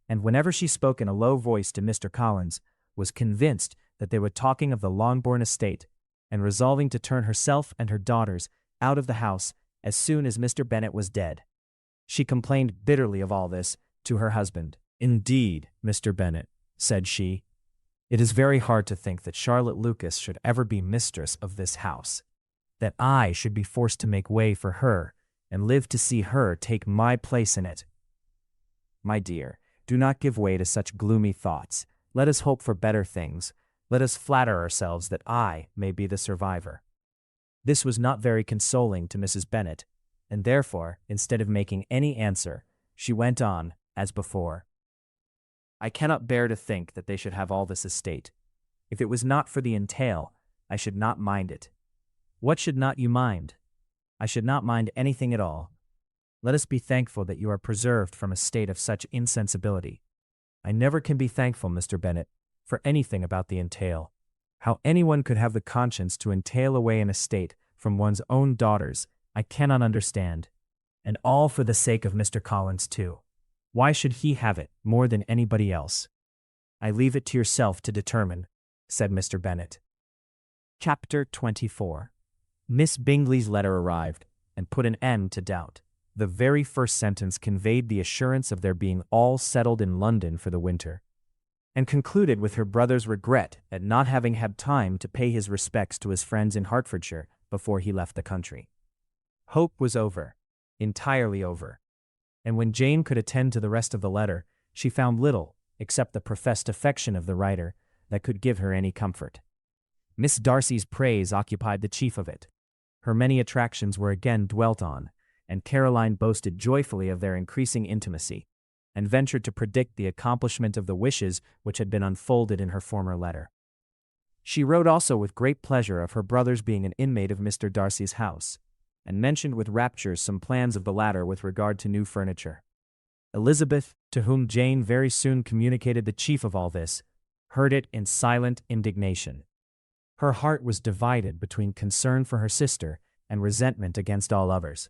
and whenever she spoke in a low voice to Mr. Collins, was convinced that they were talking of the Longbourn estate, and resolving to turn herself and her daughters out of the house as soon as Mr. Bennet was dead. She complained bitterly of all this to her husband. "Indeed, Mr. Bennet," said she. "It is very hard to think that Charlotte Lucas should ever be mistress of this house, that I should be forced to make way for her and live to see her take my place in it. My dear, do not give way to such gloomy thoughts. Let us hope for better things. Let us flatter ourselves that I may be the survivor." This was not very consoling to Mrs. Bennet, and therefore, instead of making any answer, she went on, as before. "I cannot bear to think that they should have all this estate. If it was not for the entail, I should not mind it." "What should not you mind?" "I should not mind anything at all. Let us be thankful that you are preserved from a state of such insensibility." "I never can be thankful, Mr. Bennet, for anything about the entail. How anyone could have the conscience to entail away an estate from one's own daughters, I cannot understand. And all for the sake of Mr. Collins, too. Why should he have it more than anybody else?" "I leave it to yourself to determine," said Mr. Bennet. Chapter 24. Miss Bingley's letter arrived, and put an end to doubt. The very first sentence conveyed the assurance of their being all settled in London for the winter, and concluded with her brother's regret at not having had time to pay his respects to his friends in Hertfordshire before he left the country. Hope was over, entirely over, and when Jane could attend to the rest of the letter, she found little, except the professed affection of the writer, that could give her any comfort. Miss Darcy's praise occupied the chief of it. Her many attractions were again dwelt on, and Caroline boasted joyfully of their increasing intimacy, and ventured to predict the accomplishment of the wishes which had been unfolded in her former letter. She wrote also with great pleasure of her brother's being an inmate of Mr. Darcy's house, and mentioned with rapture some plans of the latter with regard to new furniture. Elizabeth, to whom Jane very soon communicated the chief of all this, heard it in silent indignation. Her heart was divided between concern for her sister and resentment against all others.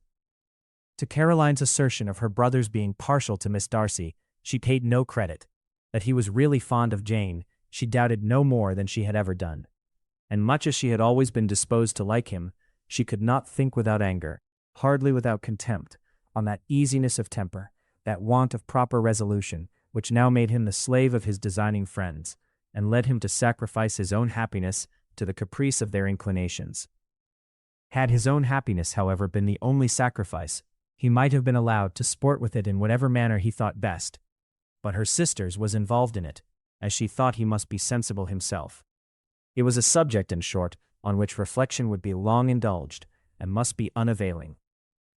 To Caroline's assertion of her brother's being partial to Miss Darcy, she paid no credit. That he was really fond of Jane, she doubted no more than she had ever done. And much as she had always been disposed to like him, she could not think without anger, hardly without contempt, on that easiness of temper, that want of proper resolution, which now made him the slave of his designing friends, and led him to sacrifice his own happiness to the caprice of their inclinations. Had his own happiness, however, been the only sacrifice, he might have been allowed to sport with it in whatever manner he thought best. But her sister's was involved in it, as she thought he must be sensible himself. It was a subject, in short, on which reflection would be long indulged, and must be unavailing.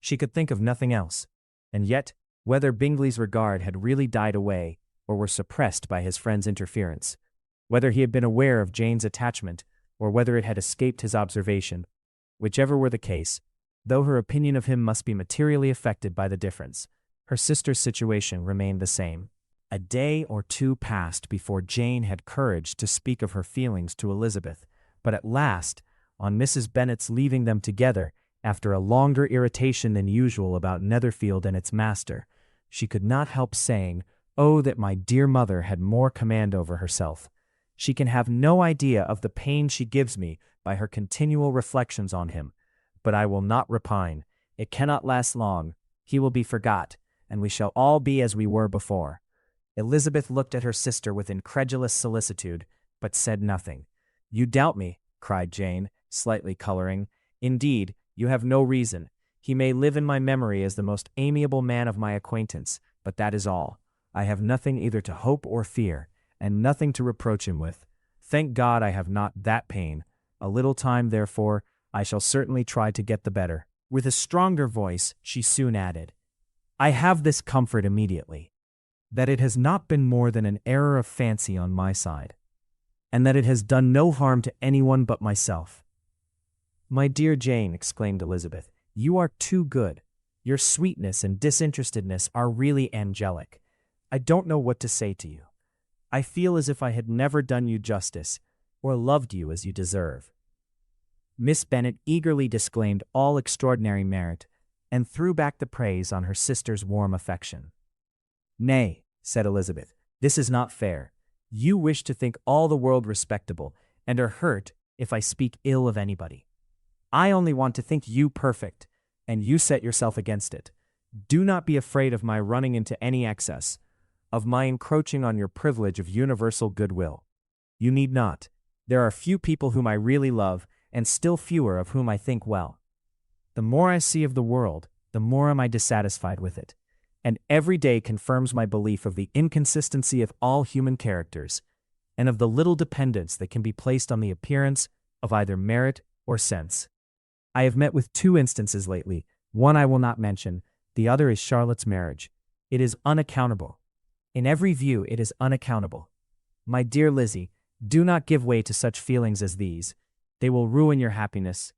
She could think of nothing else, and yet, whether Bingley's regard had really died away, or were suppressed by his friend's interference, whether he had been aware of Jane's attachment, or whether it had escaped his observation, whichever were the case, though her opinion of him must be materially affected by the difference, her sister's situation remained the same. A day or two passed before Jane had courage to speak of her feelings to Elizabeth, but at last, on Mrs. Bennet's leaving them together, after a longer irritation than usual about Netherfield and its master, she could not help saying, "Oh, that my dear mother had more command over herself. She can have no idea of the pain she gives me by her continual reflections on him. But I will not repine. It cannot last long. He will be forgot, and we shall all be as we were before." Elizabeth looked at her sister with incredulous solicitude, but said nothing. "You doubt me," cried Jane, slightly coloring. "Indeed, you have no reason. He may live in my memory as the most amiable man of my acquaintance, but that is all. I have nothing either to hope or fear, and nothing to reproach him with. Thank God I have not that pain. A little time, therefore, I shall certainly try to get the better." With a stronger voice, she soon added, "I have this comfort immediately, that it has not been more than an error of fancy on my side, and that it has done no harm to anyone but myself." "My dear Jane," exclaimed Elizabeth, "you are too good. Your sweetness and disinterestedness are really angelic. I don't know what to say to you. I feel as if I had never done you justice, or loved you as you deserve." Miss Bennet eagerly disclaimed all extraordinary merit, and threw back the praise on her sister's warm affection. "Nay," said Elizabeth, "this is not fair. You wish to think all the world respectable, and are hurt if I speak ill of anybody. I only want to think you perfect, and you set yourself against it. Do not be afraid of my running into any excess. of my encroaching on your privilege of universal goodwill. You need not. There are few people whom I really love, and still fewer of whom I think well. The more I see of the world, the more am I dissatisfied with it, and every day confirms my belief of the inconsistency of all human characters, and of the little dependence that can be placed on the appearance of either merit or sense. I have met with 2 instances lately. One I will not mention, the other is Charlotte's marriage. It is unaccountable. In every view it is unaccountable. My dear Lizzie, do not give way to such feelings as these. They will ruin your happiness.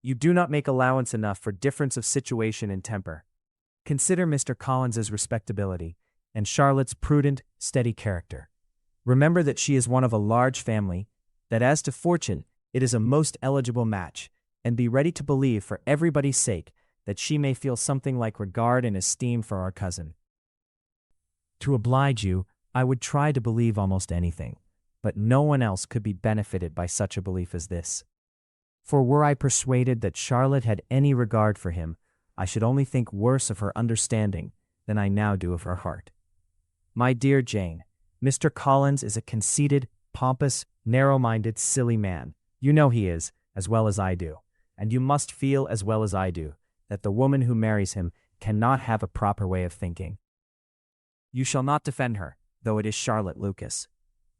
You do not make allowance enough for difference of situation and temper. Consider Mr. Collins's respectability, and Charlotte's prudent, steady character. Remember that she is one of a large family, that as to fortune, it is a most eligible match, and be ready to believe for everybody's sake that she may feel something like regard and esteem for our cousin. To oblige you, I would try to believe almost anything, but no one else could be benefited by such a belief as this. For were I persuaded that Charlotte had any regard for him, I should only think worse of her understanding than I now do of her heart. My dear Jane, Mr. Collins is a conceited, pompous, narrow-minded, silly man. You know he is, as well as I do, and you must feel as well as I do, that the woman who marries him cannot have a proper way of thinking. You shall not defend her, though it is Charlotte Lucas.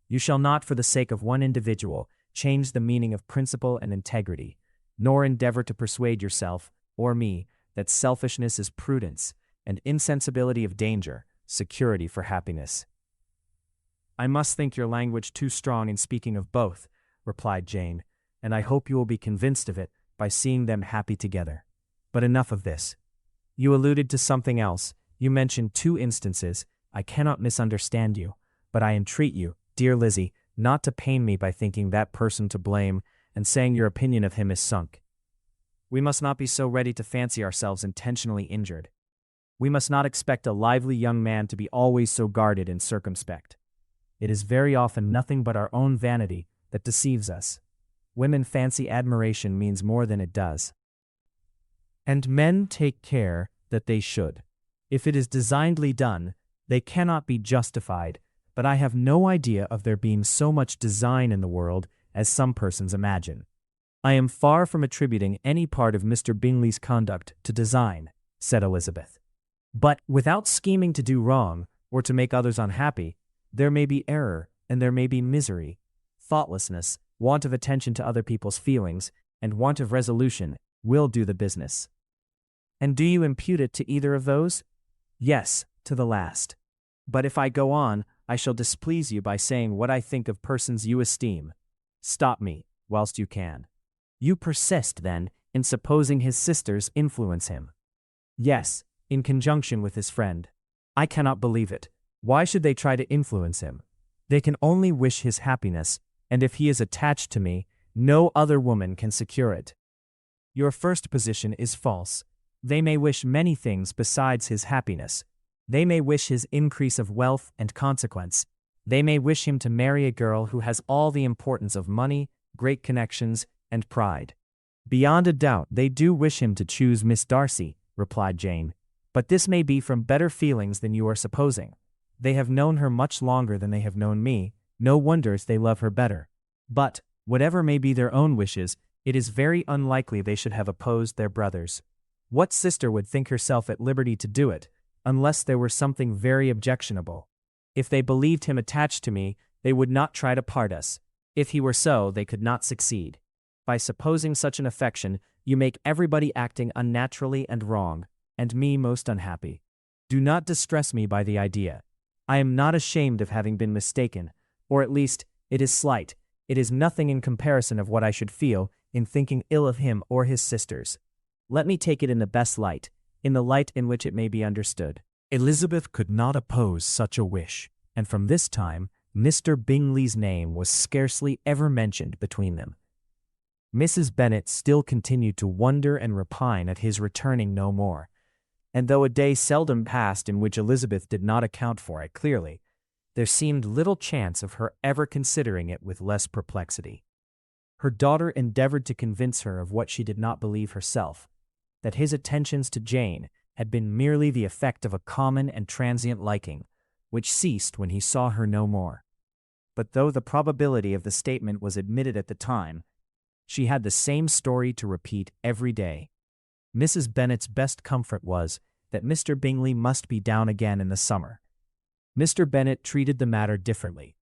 You shall not, for the sake of one individual, change the meaning of principle and integrity, nor endeavor to persuade yourself, or me, that selfishness is prudence, and insensibility of danger, security for happiness. I must think your language too strong in speaking of both, replied Jane, and I hope you will be convinced of it by seeing them happy together. But enough of this. You alluded to something else. You mentioned 2 instances. I cannot misunderstand you, but I entreat you, dear Lizzie, not to pain me by thinking that person to blame and saying your opinion of him is sunk. We must not be so ready to fancy ourselves intentionally injured. We must not expect a lively young man to be always so guarded and circumspect. It is very often nothing but our own vanity that deceives us. Women fancy admiration means more than it does. And men take care that they should. If it is designedly done, they cannot be justified, but I have no idea of there being so much design in the world as some persons imagine. I am far from attributing any part of Mr. Bingley's conduct to design, said Elizabeth. But without scheming to do wrong, or to make others unhappy, there may be error, and there may be misery, thoughtlessness, want of attention to other people's feelings, and want of resolution will do the business. And do you impute it to either of those? Yes, to the last. But if I go on, I shall displease you by saying what I think of persons you esteem. Stop me, whilst you can. You persist, then, in supposing his sisters influence him. Yes, in conjunction with his friend. I cannot believe it. Why should they try to influence him? They can only wish his happiness, and if he is attached to me, no other woman can secure it. Your first position is false. They may wish many things besides his happiness. They may wish his increase of wealth and consequence. They may wish him to marry a girl who has all the importance of money, great connections, and pride. Beyond a doubt they do wish him to choose Miss Darcy, replied Jane. But this may be from better feelings than you are supposing. They have known her much longer than they have known me. No wonders they love her better. But, whatever may be their own wishes, it is very unlikely they should have opposed their brothers. What sister would think herself at liberty to do it, unless there were something very objectionable? If they believed him attached to me, they would not try to part us. If he were so, they could not succeed. By supposing such an affection, you make everybody acting unnaturally and wrong, and me most unhappy. Do not distress me by the idea. I am not ashamed of having been mistaken, or at least, it is slight. It is nothing in comparison of what I should feel in thinking ill of him or his sisters. Let me take it in the best light, in the light in which it may be understood. Elizabeth could not oppose such a wish, and from this time, Mr. Bingley's name was scarcely ever mentioned between them. Mrs. Bennet still continued to wonder and repine at his returning no more, and though a day seldom passed in which Elizabeth did not account for it clearly, there seemed little chance of her ever considering it with less perplexity. Her daughter endeavored to convince her of what she did not believe herself, that his attentions to Jane had been merely the effect of a common and transient liking, which ceased when he saw her no more. But though the probability of the statement was admitted at the time, she had the same story to repeat every day. Mrs. Bennet's best comfort was that Mr. Bingley must be down again in the summer. Mr. Bennet treated the matter differently.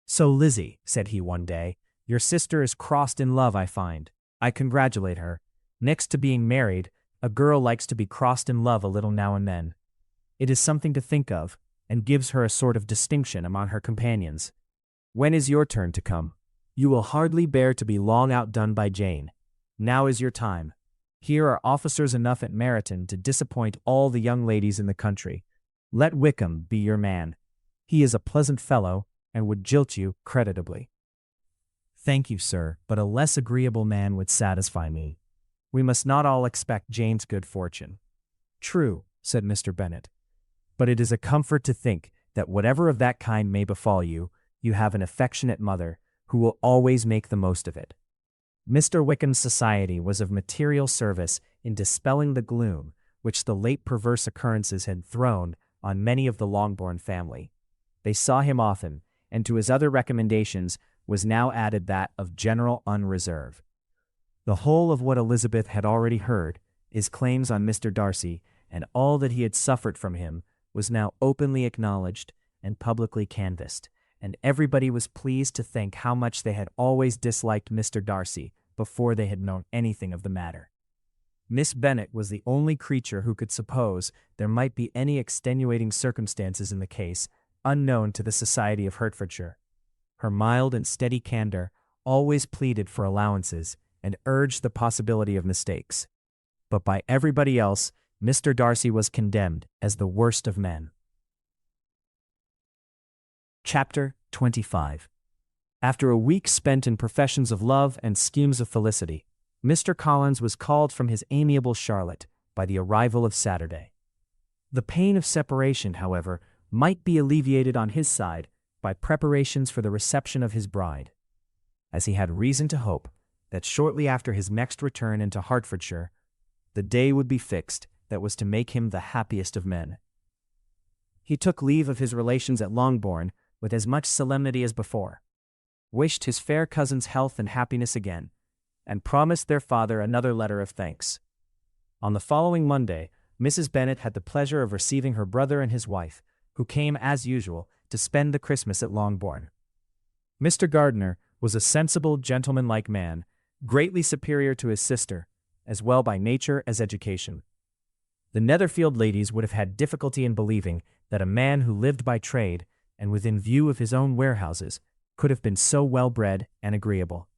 "So, Lizzie," said he one day, "your sister is crossed in love, I find. I congratulate her. Next to being married, a girl likes to be crossed in love a little now and then. It is something to think of, and gives her a sort of distinction among her companions. When is your turn to come? You will hardly bear to be long outdone by Jane. Now is your time. Here are officers enough at Meryton to disappoint all the young ladies in the country. Let Wickham be your man. He is a pleasant fellow, and would jilt you creditably." "Thank you, sir, but a less agreeable man would satisfy me. We must not all expect Jane's good fortune." "True," said Mr. Bennet, "but it is a comfort to think that whatever of that kind may befall you, you have an affectionate mother who will always make the most of it." Mr. Wickham's society was of material service in dispelling the gloom which the late perverse occurrences had thrown on many of the Longbourn family. They saw him often, and to his other recommendations was now added that of general unreserve. The whole of what Elizabeth had already heard, his claims on Mr. Darcy, and all that he had suffered from him, was now openly acknowledged and publicly canvassed, and everybody was pleased to think how much they had always disliked Mr. Darcy before they had known anything of the matter. Miss Bennet was the only creature who could suppose there might be any extenuating circumstances in the case unknown to the society of Hertfordshire. Her mild and steady candor always pleaded for allowances and urged the possibility of mistakes. But by everybody else, Mr. Darcy was condemned as the worst of men. Chapter 25. After a week spent in professions of love and schemes of felicity, Mr. Collins was called from his amiable Charlotte by the arrival of Saturday. The pain of separation, however, might be alleviated on his side by preparations for the reception of his bride, as he had reason to hope that shortly after his next return into Hertfordshire, the day would be fixed that was to make him the happiest of men. He took leave of his relations at Longbourn with as much solemnity as before, wished his fair cousin's health and happiness again, and promised their father another letter of thanks. On the following Monday, Mrs. Bennet had the pleasure of receiving her brother and his wife, who came, as usual, to spend the Christmas at Longbourn. Mr. Gardiner was a sensible, gentlemanlike man, greatly superior to his sister, as well by nature as education. The Netherfield ladies would have had difficulty in believing that a man who lived by trade and within view of his own warehouses could have been so well-bred and agreeable.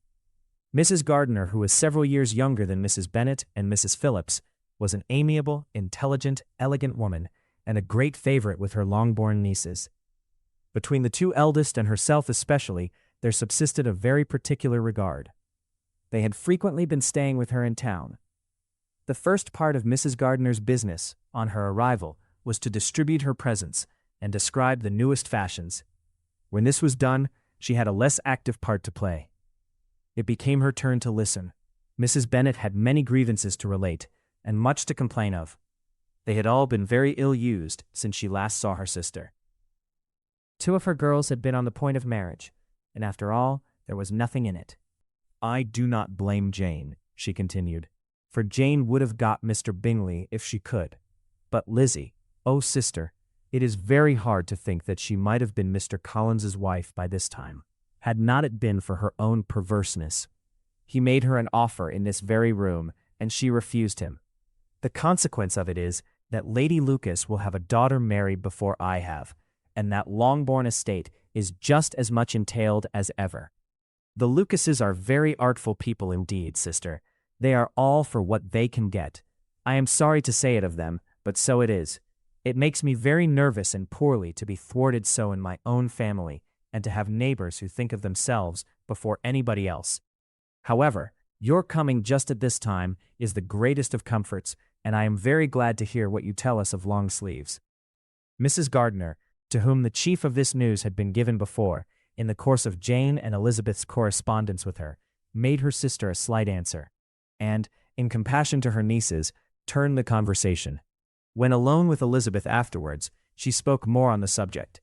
Mrs. Gardiner, who was several years younger than Mrs. Bennet and Mrs. Phillips, was an amiable, intelligent, elegant woman, and a great favorite with her Longbourn nieces. Between the two eldest and herself especially, there subsisted a very particular regard. They had frequently been staying with her in town. The first part of Mrs. Gardiner's business, on her arrival, was to distribute her presents and describe the newest fashions. When this was done, she had a less active part to play. It became her turn to listen. Mrs. Bennet had many grievances to relate, and much to complain of. They had all been very ill-used since she last saw her sister. 2 of her girls had been on the point of marriage, and after all, there was nothing in it. "I do not blame Jane," she continued, "for Jane would have got Mr. Bingley if she could. But Lizzie, oh sister, it is very hard to think that she might have been Mr. Collins's wife by this time, had not it been for her own perverseness. He made her an offer in this very room, and she refused him. The consequence of it is that Lady Lucas will have a daughter married before I have, and that Longbourn estate is just as much entailed as ever. The Lucases are very artful people indeed, sister. They are all for what they can get. I am sorry to say it of them, but so it is. It makes me very nervous and poorly to be thwarted so in my own family, and to have neighbors who think of themselves before anybody else. However, your coming just at this time is the greatest of comforts, and I am very glad to hear what you tell us of long sleeves." Mrs. Gardiner, to whom the chief of this news had been given before, in the course of Jane and Elizabeth's correspondence with her, made her sister a slight answer, and, in compassion to her nieces, turned the conversation. When alone with Elizabeth afterwards, she spoke more on the subject,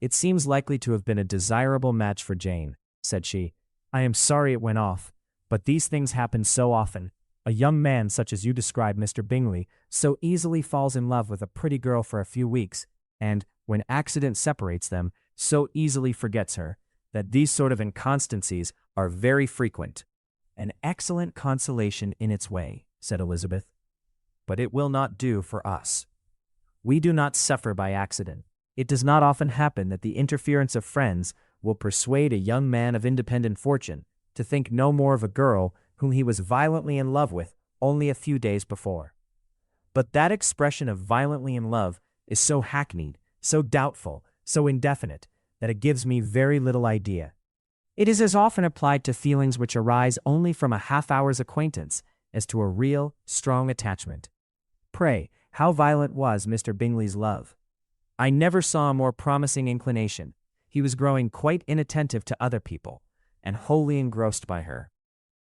"It seems likely to have been a desirable match for Jane," said she. "I am sorry it went off, but these things happen so often. A young man such as you describe, Mr. Bingley, so easily falls in love with a pretty girl for a few weeks, and, when accident separates them, so easily forgets her, that these sort of inconstancies are very frequent." "An excellent consolation in its way," said Elizabeth. "But it will not do for us. We do not suffer by accident. It does not often happen that the interference of friends will persuade a young man of independent fortune to think no more of a girl whom he was violently in love with only a few days before. But that expression of violently in love is so hackneyed, so doubtful, so indefinite, that it gives me very little idea. It is as often applied to feelings which arise only from a half-hour's acquaintance as to a real, strong attachment. Pray, how violent was Mr. Bingley's love? I never saw a more promising inclination. He was growing quite inattentive to other people, and wholly engrossed by her.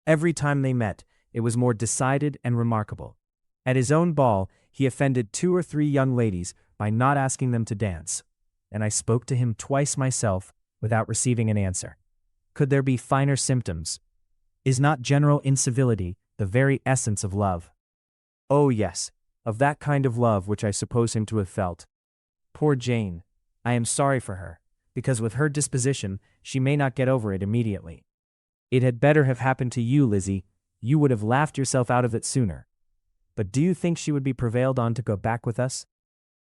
Every time they met, it was more decided and remarkable. At his own ball, he offended 2 or 3 young ladies by not asking them to dance, and I spoke to him twice myself without receiving an answer. Could there be finer symptoms? Is not general incivility the very essence of love? Oh yes, of that kind of love which I suppose him to have felt. Poor Jane! I am sorry for her, because with her disposition she may not get over it immediately. It had better have happened to you, Lizzie. You would have laughed yourself out of it sooner. But do you think she would be prevailed on to go back with us?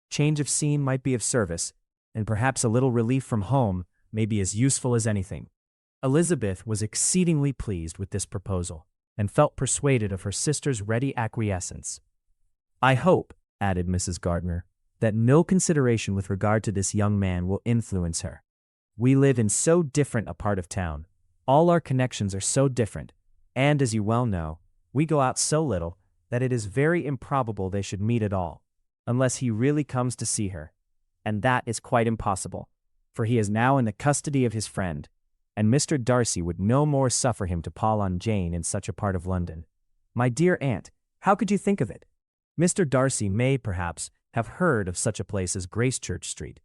Change of scene might be of service, and perhaps a little relief from home may be as useful as anything." Elizabeth was exceedingly pleased with this proposal, and felt persuaded of her sister's ready acquiescence. "I hope," added Mrs. Gardiner, "that no consideration with regard to this young man will influence her. We live in so different a part of town. All our connections are so different, and, as you well know, we go out so little that it is very improbable they should meet at all, unless he really comes to see her, and that is quite impossible, for he is now in the custody of his friend, and Mr. Darcy would no more suffer him to pall on Jane in such a part of London. My dear aunt, how could you think of it? Mr. Darcy may, perhaps, have heard of such a place as Gracechurch Street,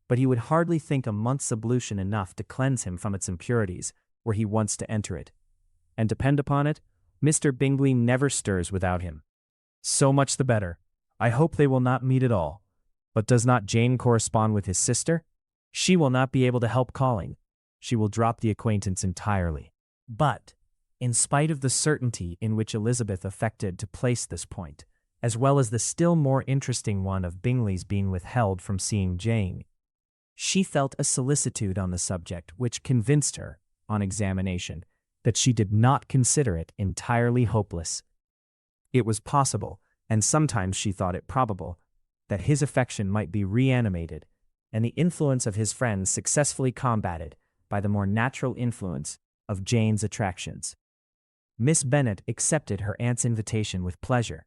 but he would hardly think a month's ablution enough to cleanse him from its impurities were he once to enter it. And depend upon it, Mr. Bingley never stirs without him. So much the better. I hope they will not meet at all. But does not Jane correspond with his sister? She will not be able to help calling. She will drop the acquaintance entirely." But, in spite of the certainty in which Elizabeth affected to place this point, as well as the still more interesting one of Bingley's being withheld from seeing Jane, she felt a solicitude on the subject which convinced her, on examination, that she did not consider it entirely hopeless. It was possible, and sometimes she thought it probable, that his affection might be reanimated, and the influence of his friends successfully combated by the more natural influence of Jane's attractions. Miss Bennet accepted her aunt's invitation with pleasure,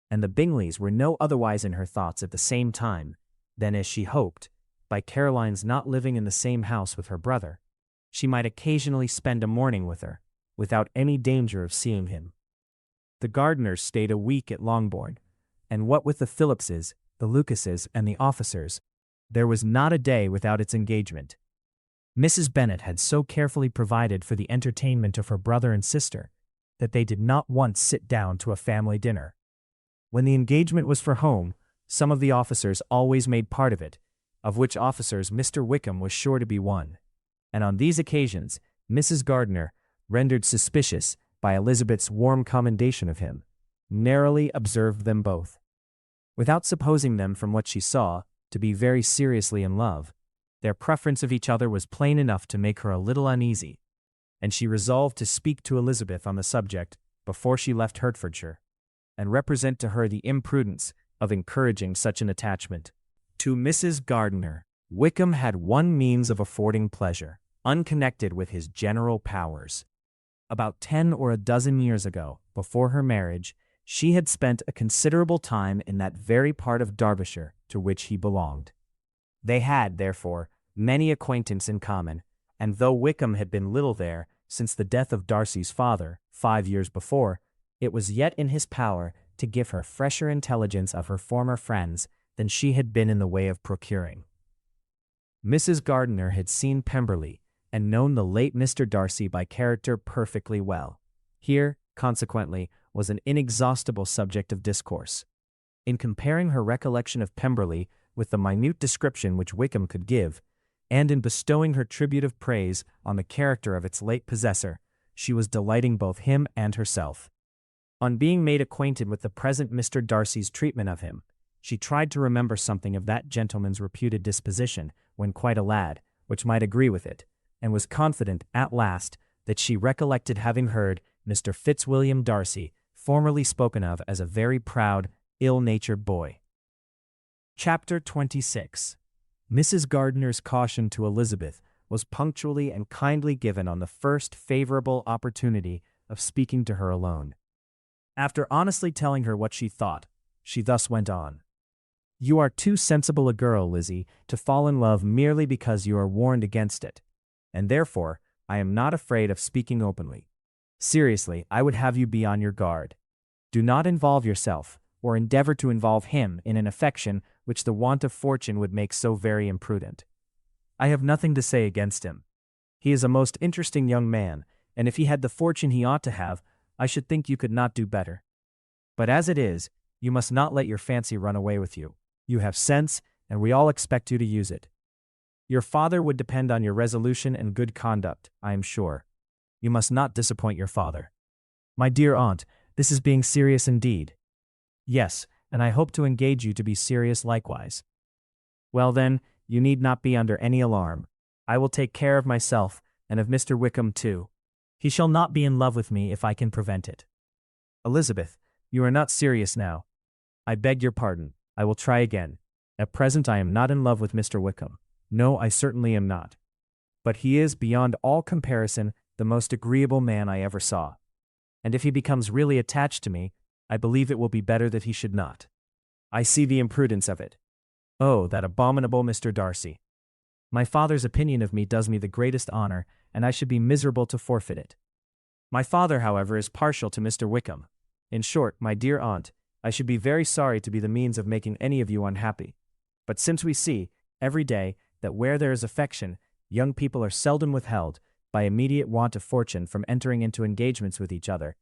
and the Bingleys were no otherwise in her thoughts at the same time than, as she hoped, by Caroline's not living in the same house with her brother, she might occasionally spend a morning with her, without any danger of seeing him. The Gardiners stayed a week at Longbourn, and what with the Phillipses, the Lucases, and the officers, there was not a day without its engagement. Mrs. Bennet had so carefully provided for the entertainment of her brother and sister that they did not once sit down to a family dinner. When the engagement was for home, some of the officers always made part of it, of which officers Mr. Wickham was sure to be one, and on these occasions Mrs. Gardiner, rendered suspicious by Elizabeth's warm commendation of him, narrowly observed them both. Without supposing them, from what she saw, to be very seriously in love, their preference of each other was plain enough to make her a little uneasy, and she resolved to speak to Elizabeth on the subject before she left Hertfordshire, and represent to her the imprudence of encouraging such an attachment. To Mrs. Gardiner, Wickham had one means of affording pleasure, unconnected with his general powers. About 10 or a dozen years ago, before her marriage, she had spent a considerable time in that very part of Derbyshire to which he belonged. They had, therefore, many acquaintance in common, and though Wickham had been little there since the death of Darcy's father, 5 years before, it was yet in his power to give her fresher intelligence of her former friends than she had been in the way of procuring. Mrs. Gardiner had seen Pemberley and known the late Mr. Darcy by character perfectly well. Here, consequently, was an inexhaustible subject of discourse. In comparing her recollection of Pemberley with the minute description which Wickham could give, and in bestowing her tribute of praise on the character of its late possessor, she was delighting both him and herself. On being made acquainted with the present Mr. Darcy's treatment of him, she tried to remember something of that gentleman's reputed disposition when quite a lad, which might agree with it, and was confident, at last, that she recollected having heard Mr. Fitzwilliam Darcy formerly spoken of as a very proud, ill-natured boy. Chapter 26. Mrs. Gardiner's caution to Elizabeth was punctually and kindly given on the first favorable opportunity of speaking to her alone. After honestly telling her what she thought, she thus went on. "You are too sensible a girl, Lizzie, to fall in love merely because you are warned against it, and therefore I am not afraid of speaking openly. Seriously, I would have you be on your guard. Do not involve yourself, or endeavor to involve him in an affection which the want of fortune would make so very imprudent. I have nothing to say against him. He is a most interesting young man, and if he had the fortune he ought to have, I should think you could not do better. But as it is, you must not let your fancy run away with you. You have sense, and we all expect you to use it. Your father would depend on your resolution and good conduct, I am sure. You must not disappoint your father. My dear aunt, this is being serious indeed." "Yes, and I hope to engage you to be serious likewise." "Well then, you need not be under any alarm. I will take care of myself, and of Mr. Wickham too. He shall not be in love with me if I can prevent it." "Elizabeth, you are not serious now." "I beg your pardon. I will try again. At present I am not in love with Mr. Wickham. No, I certainly am not. But he is, beyond all comparison, the most agreeable man I ever saw. And if he becomes really attached to me, I believe it will be better that he should not. I see the imprudence of it. Oh, that abominable Mr. Darcy! My father's opinion of me does me the greatest honor, and I should be miserable to forfeit it. My father, however, is partial to Mr. Wickham. In short, my dear aunt, I should be very sorry to be the means of making any of you unhappy. But since we see, every day, that where there is affection, young people are seldom withheld, by immediate want of fortune, from entering into engagements with each other,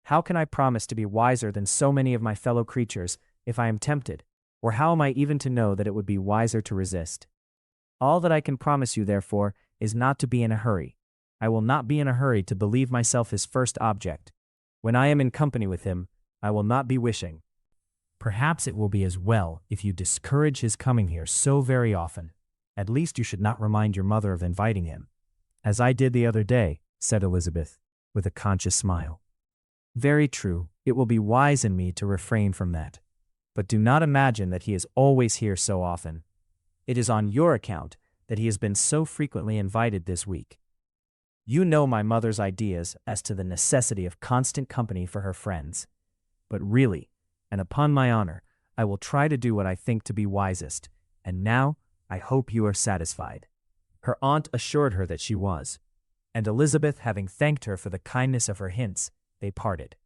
how can I promise to be wiser than so many of my fellow creatures, if I am tempted, or how am I even to know that it would be wiser to resist? All that I can promise you, therefore, is not to be in a hurry. I will not be in a hurry to believe myself his first object. When I am in company with him, I will not be wishing. Perhaps it will be as well if you discourage his coming here so very often. At least you should not remind your mother of inviting him." "As I did the other day," said Elizabeth, with a conscious smile. "Very true, it will be wise in me to refrain from that. But do not imagine that he is always here so often. It is on your account that he has been so frequently invited this week. You know my mother's ideas as to the necessity of constant company for her friends. But really, and upon my honor, I will try to do what I think to be wisest, and now I hope you are satisfied." Her aunt assured her that she was, and Elizabeth, having thanked her for the kindness of her hints, they parted.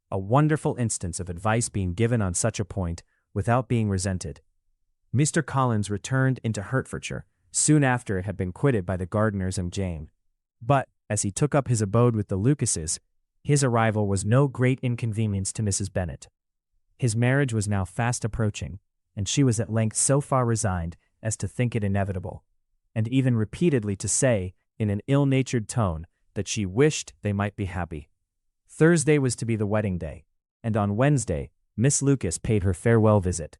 A wonderful instance of advice being given on such a point without being resented. Mr. Collins returned into Hertfordshire soon after it had been quitted by the Gardiners and Jane. But, as he took up his abode with the Lucases, his arrival was no great inconvenience to Mrs. Bennet. His marriage was now fast approaching, and she was at length so far resigned as to think it inevitable, and even repeatedly to say, in an ill-natured tone, that she wished they might be happy. Thursday was to be the wedding day, and on Wednesday Miss Lucas paid her farewell visit.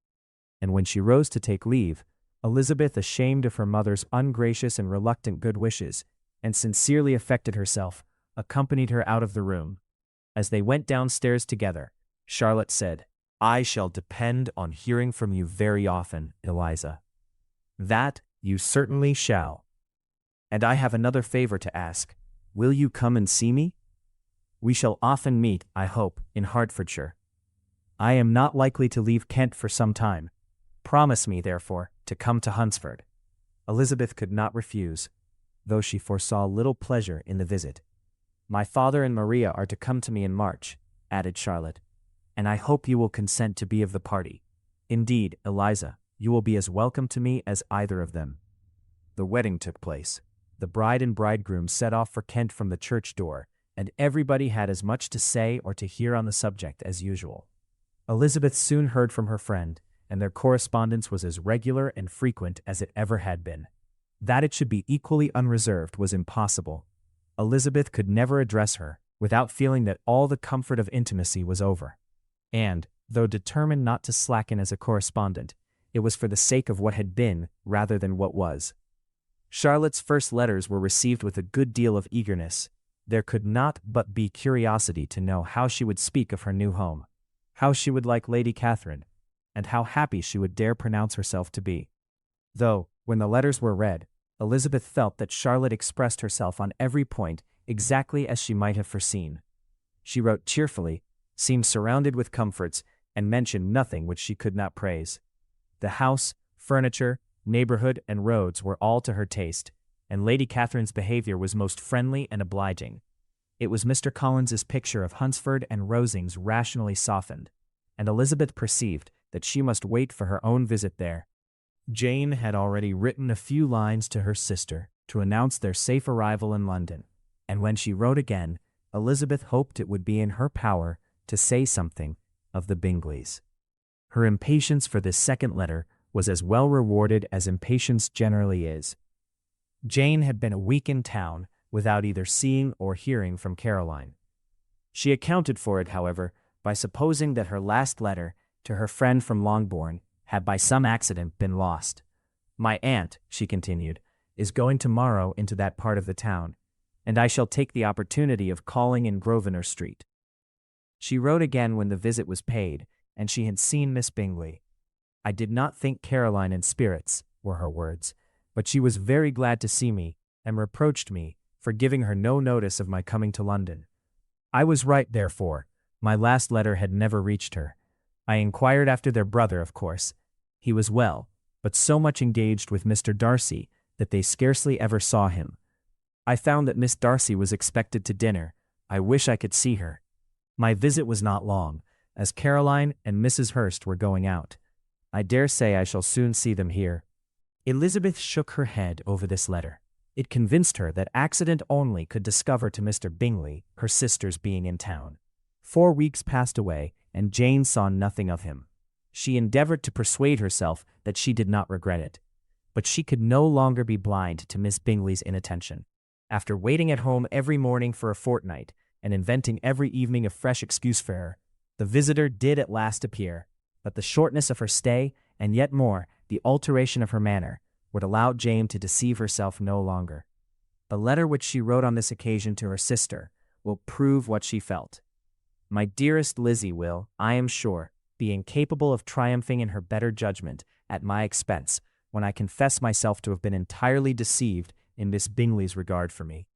And when she rose to take leave, Elizabeth, ashamed of her mother's ungracious and reluctant good wishes, and sincerely affected herself, accompanied her out of the room. As they went downstairs together, Charlotte said, "I shall depend on hearing from you very often, Eliza." "That you certainly shall. And I have another favor to ask. Will you come and see me? We shall often meet, I hope, in Hertfordshire. I am not likely to leave Kent for some time. Promise me, therefore, to come to Hunsford." Elizabeth could not refuse, though she foresaw little pleasure in the visit. "My father and Maria are to come to me in March," added Charlotte, "and I hope you will consent to be of the party. Indeed, Eliza, you will be as welcome to me as either of them." The wedding took place. The bride and bridegroom set off for Kent from the church door, and everybody had as much to say or to hear on the subject as usual. Elizabeth soon heard from her friend, and their correspondence was as regular and frequent as it ever had been. That it should be equally unreserved was impossible. Elizabeth could never address her without feeling that all the comfort of intimacy was over. And, though determined not to slacken as a correspondent, it was for the sake of what had been rather than what was. Charlotte's first letters were received with a good deal of eagerness. There could not but be curiosity to know how she would speak of her new home, how she would like Lady Catherine, and how happy she would dare pronounce herself to be. Though, when the letters were read, Elizabeth felt that Charlotte expressed herself on every point exactly as she might have foreseen. She wrote cheerfully, seemed surrounded with comforts, and mentioned nothing which she could not praise. The house, furniture, neighborhood, and roads were all to her taste, and Lady Catherine's behavior was most friendly and obliging. It was Mr. Collins's picture of Hunsford and Rosings rationally softened, and Elizabeth perceived that she must wait for her own visit there. Jane had already written a few lines to her sister to announce their safe arrival in London, and when she wrote again, Elizabeth hoped it would be in her power to say something of the Bingleys. Her impatience for this second letter was as well rewarded as impatience generally is. Jane had been a week in town without either seeing or hearing from Caroline. She accounted for it, however, by supposing that her last letter to her friend from Longbourn had by some accident been lost. "My aunt," she continued, "is going tomorrow into that part of the town, and I shall take the opportunity of calling in Grosvenor Street." She wrote again when the visit was paid, and she had seen Miss Bingley. "I did not think Caroline in spirits," were her words, "but she was very glad to see me, and reproached me for giving her no notice of my coming to London. I was right, therefore. My last letter had never reached her. I inquired after their brother, of course. He was well, but so much engaged with Mr. Darcy that they scarcely ever saw him. I found that Miss Darcy was expected to dinner. I wish I could see her. My visit was not long, as Caroline and Mrs. Hurst were going out. I dare say I shall soon see them here." Elizabeth shook her head over this letter. It convinced her that accident only could discover to Mr. Bingley her sister's being in town. 4 weeks passed away, and Jane saw nothing of him. She endeavored to persuade herself that she did not regret it, but she could no longer be blind to Miss Bingley's inattention. After waiting at home every morning for a fortnight, and inventing every evening a fresh excuse for her, the visitor did at last appear, but the shortness of her stay, and yet more, the alteration of her manner, would allow Jane to deceive herself no longer. The letter which she wrote on this occasion to her sister will prove what she felt. "My dearest Lizzie will, I am sure, be incapable of triumphing in her better judgment at my expense when I confess myself to have been entirely deceived in Miss Bingley's regard for me.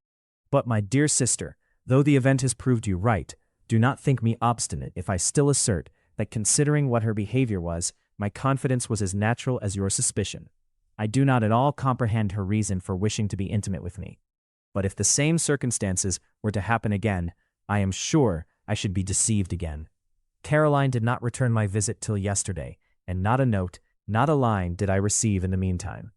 But, my dear sister, though the event has proved you right, do not think me obstinate if I still assert that, considering what her behavior was, my confidence was as natural as your suspicion. I do not at all comprehend her reason for wishing to be intimate with me. But if the same circumstances were to happen again, I am sure I should be deceived again. Caroline did not return my visit till yesterday, and not a note, not a line did I receive in the meantime.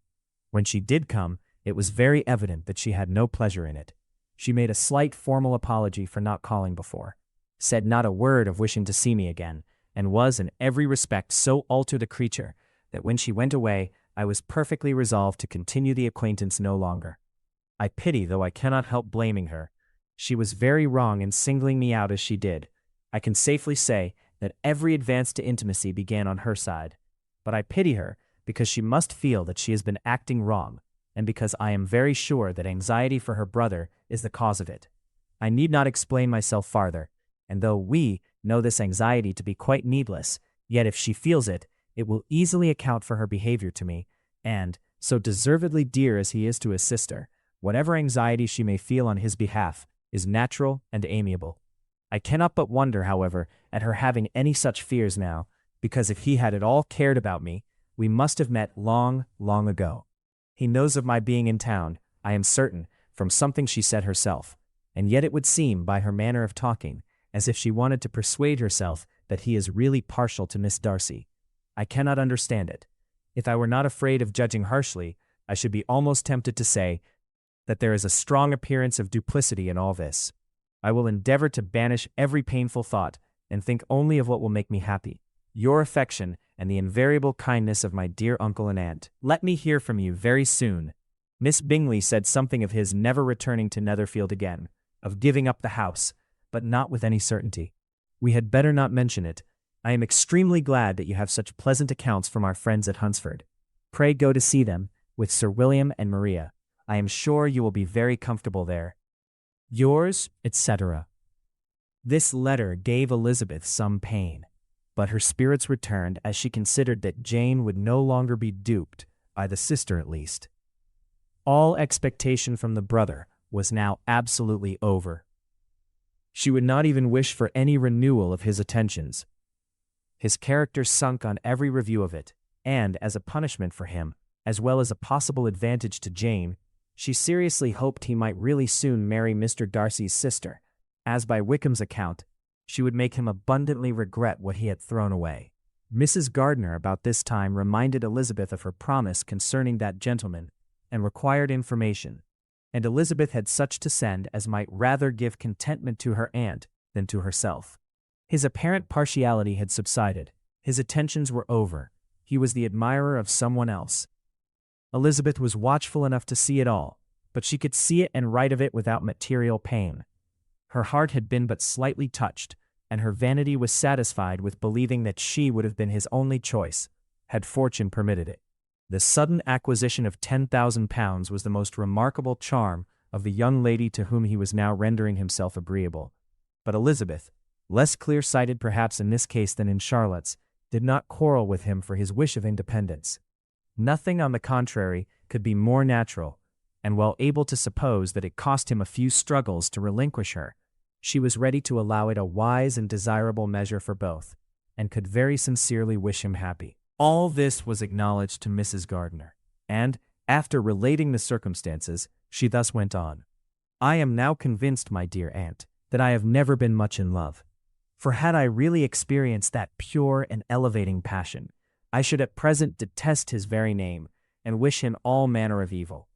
When she did come, it was very evident that she had no pleasure in it. She made a slight formal apology for not calling before, said not a word of wishing to see me again, and was in every respect so altered a creature that when she went away I was perfectly resolved to continue the acquaintance no longer. I pity, though I cannot help blaming her. She was very wrong in singling me out as she did. I can safely say that every advance to intimacy began on her side. But I pity her because she must feel that she has been acting wrong, and because I am very sure that anxiety for her brother is the cause of it. I need not explain myself farther, and though we know this anxiety to be quite needless, yet if she feels it, it will easily account for her behavior to me, and, so deservedly dear as he is to his sister, whatever anxiety she may feel on his behalf is natural and amiable. I cannot but wonder, however, at her having any such fears now, because if he had at all cared about me, we must have met long, long ago. He knows of my being in town, I am certain, from something she said herself, and yet it would seem, by her manner of talking, as if she wanted to persuade herself that he is really partial to Miss Darcy. I cannot understand it. If I were not afraid of judging harshly, I should be almost tempted to say that there is a strong appearance of duplicity in all this. I will endeavor to banish every painful thought and think only of what will make me happy. Your affection and the invariable kindness of my dear uncle and aunt. Let me hear from you very soon. Miss Bingley said something of his never returning to Netherfield again, of giving up the house, but not with any certainty. We had better not mention it. I am extremely glad that you have such pleasant accounts from our friends at Hunsford. Pray go to see them, with Sir William and Maria. I am sure you will be very comfortable there. Yours, etc. This letter gave Elizabeth some pain, but her spirits returned as she considered that Jane would no longer be duped, by the sister at least. All expectation from the brother was now absolutely over. She would not even wish for any renewal of his attentions. His character sunk on every review of it, and, as a punishment for him, as well as a possible advantage to Jane, she seriously hoped he might really soon marry Mr. Darcy's sister, as by Wickham's account, she would make him abundantly regret what he had thrown away. Mrs. Gardiner about this time reminded Elizabeth of her promise concerning that gentleman, and required information, and Elizabeth had such to send as might rather give contentment to her aunt than to herself. His apparent partiality had subsided, his attentions were over, he was the admirer of someone else. Elizabeth was watchful enough to see it all, but she could see it and write of it without material pain. Her heart had been but slightly touched, and her vanity was satisfied with believing that she would have been his only choice, had fortune permitted it. The sudden acquisition of £10,000 was the most remarkable charm of the young lady to whom he was now rendering himself agreeable. But Elizabeth, less clear-sighted perhaps in this case than in Charlotte's, did not quarrel with him for his wish of independence. Nothing, on the contrary, could be more natural, and while able to suppose that it cost him a few struggles to relinquish her, she was ready to allow it a wise and desirable measure for both, and could very sincerely wish him happy. All this was acknowledged to Mrs. Gardiner, and, after relating the circumstances, she thus went on. I am now convinced, my dear aunt, that I have never been much in love. For had I really experienced that pure and elevating passion, I should at present detest his very name, and wish him all manner of evil.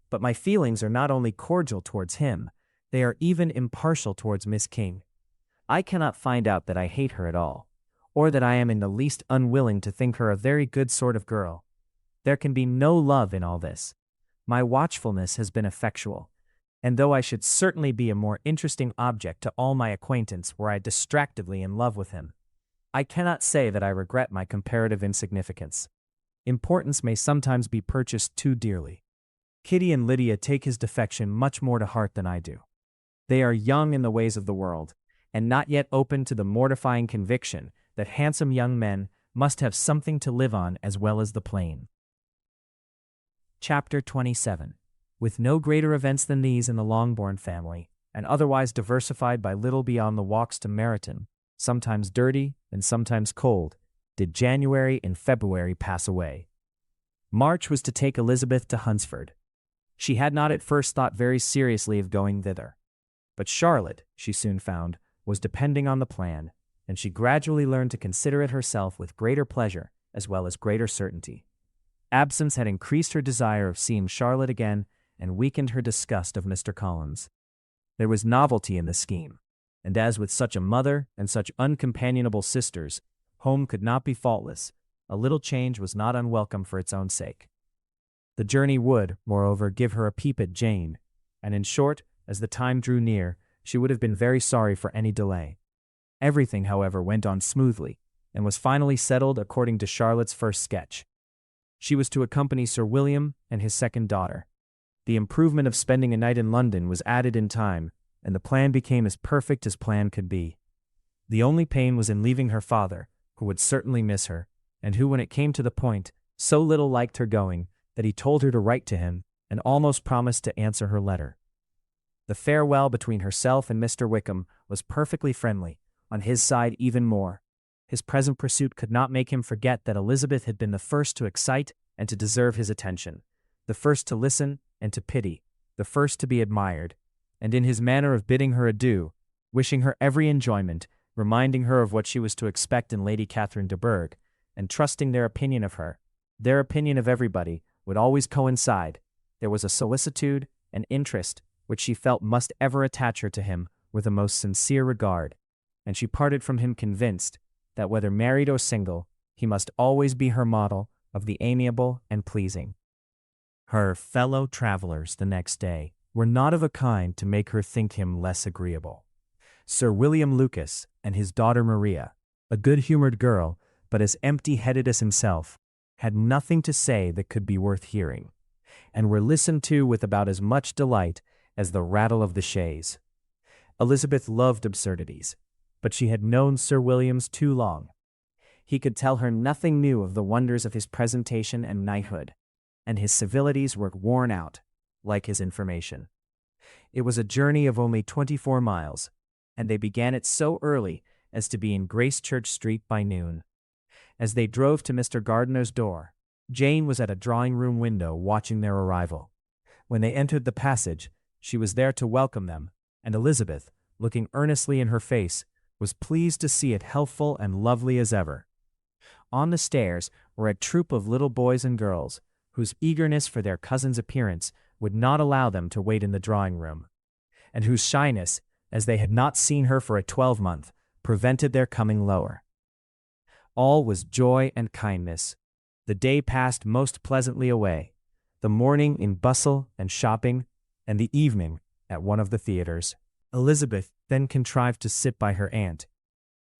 But my feelings are not only cordial towards him, they are even impartial towards Miss King. I cannot find out that I hate her at all, or that I am in the least unwilling to think her a very good sort of girl. There can be no love in all this. My watchfulness has been effectual, and though I should certainly be a more interesting object to all my acquaintance were I distractedly in love with him, I cannot say that I regret my comparative insignificance. Importance may sometimes be purchased too dearly. Kitty and Lydia take his defection much more to heart than I do. They are young in the ways of the world, and not yet open to the mortifying conviction that handsome young men must have something to live on as well as the plain. Chapter 27. With no greater events than these in the Longbourn family, and otherwise diversified by little beyond the walks to Meryton, sometimes dirty and sometimes cold, did January and February pass away. March was to take Elizabeth to Hunsford. She had not at first thought very seriously of going thither, but Charlotte, she soon found, was depending on the plan, and she gradually learned to consider it herself with greater pleasure as well as greater certainty. Absence had increased her desire of seeing Charlotte again and weakened her disgust of Mr. Collins. There was novelty in the scheme, and as with such a mother and such uncompanionable sisters, home could not be faultless, a little change was not unwelcome for its own sake. The journey would, moreover, give her a peep at Jane, and in short, as the time drew near, she would have been very sorry for any delay. Everything, however, went on smoothly, and was finally settled according to Charlotte's first sketch. She was to accompany Sir William and his second daughter. The improvement of spending a night in London was added in time, and the plan became as perfect as plan could be. The only pain was in leaving her father, who would certainly miss her, and who, when it came to the point, so little liked her going, that he told her to write to him, and almost promised to answer her letter. The farewell between herself and Mr. Wickham was perfectly friendly, on his side even more. His present pursuit could not make him forget that Elizabeth had been the first to excite and to deserve his attention, the first to listen and to pity, the first to be admired, and in his manner of bidding her adieu, wishing her every enjoyment, reminding her of what she was to expect in Lady Catherine de Bourgh, and trusting their opinion of her, their opinion of everybody, would always coincide. There was a solicitude, an interest, which she felt must ever attach her to him with a most sincere regard, and she parted from him convinced that whether married or single, he must always be her model of the amiable and pleasing. Her fellow travelers the next day were not of a kind to make her think him less agreeable. Sir William Lucas and his daughter Maria, a good-humored girl, but as empty-headed as himself, had nothing to say that could be worth hearing, and were listened to with about as much delight as the rattle of the chaise. Elizabeth loved absurdities, but she had known Sir William's too long. He could tell her nothing new of the wonders of his presentation and knighthood, and his civilities were worn out, like his information. It was a journey of only 24 miles, and they began it so early as to be in Gracechurch Street by noon. As they drove to Mr. Gardiner's door, Jane was at a drawing-room window watching their arrival. When they entered the passage, she was there to welcome them, and Elizabeth, looking earnestly in her face, was pleased to see it healthful and lovely as ever. On the stairs were a troop of little boys and girls, whose eagerness for their cousin's appearance would not allow them to wait in the drawing-room, and whose shyness, as they had not seen her for a 12-month, prevented their coming lower. All was joy and kindness. The day passed most pleasantly away, the morning in bustle and shopping, and the evening at one of the theaters. Elizabeth then contrived to sit by her aunt.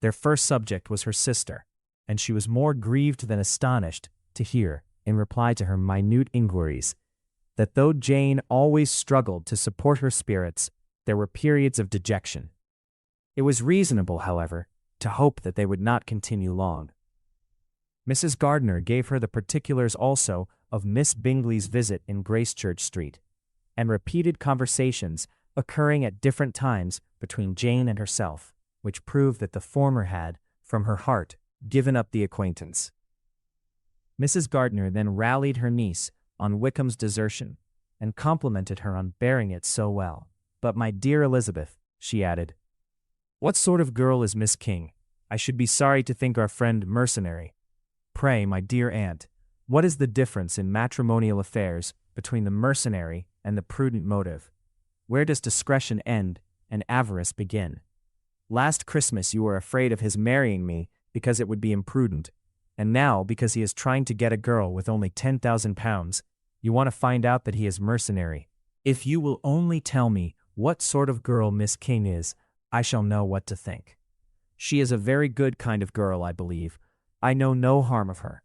Their first subject was her sister, and she was more grieved than astonished to hear, in reply to her minute inquiries, that though Jane always struggled to support her spirits, there were periods of dejection. It was reasonable, however, to hope that they would not continue long. Mrs. Gardiner gave her the particulars also of Miss Bingley's visit in Gracechurch Street, and repeated conversations occurring at different times between Jane and herself, which proved that the former had, from her heart, given up the acquaintance. Mrs. Gardiner then rallied her niece on Wickham's desertion, and complimented her on bearing it so well. "But, my dear Elizabeth," she added, "what sort of girl is Miss King? I should be sorry to think our friend mercenary. Pray, my dear aunt, what is the difference in matrimonial affairs between the mercenary and the prudent motive? Where does discretion end and avarice begin? Last Christmas you were afraid of his marrying me because it would be imprudent, and now, because he is trying to get a girl with only £10,000, you want to find out that he is mercenary. If you will only tell me what sort of girl Miss King is, I shall know what to think. She is a very good kind of girl, I believe. I know no harm of her.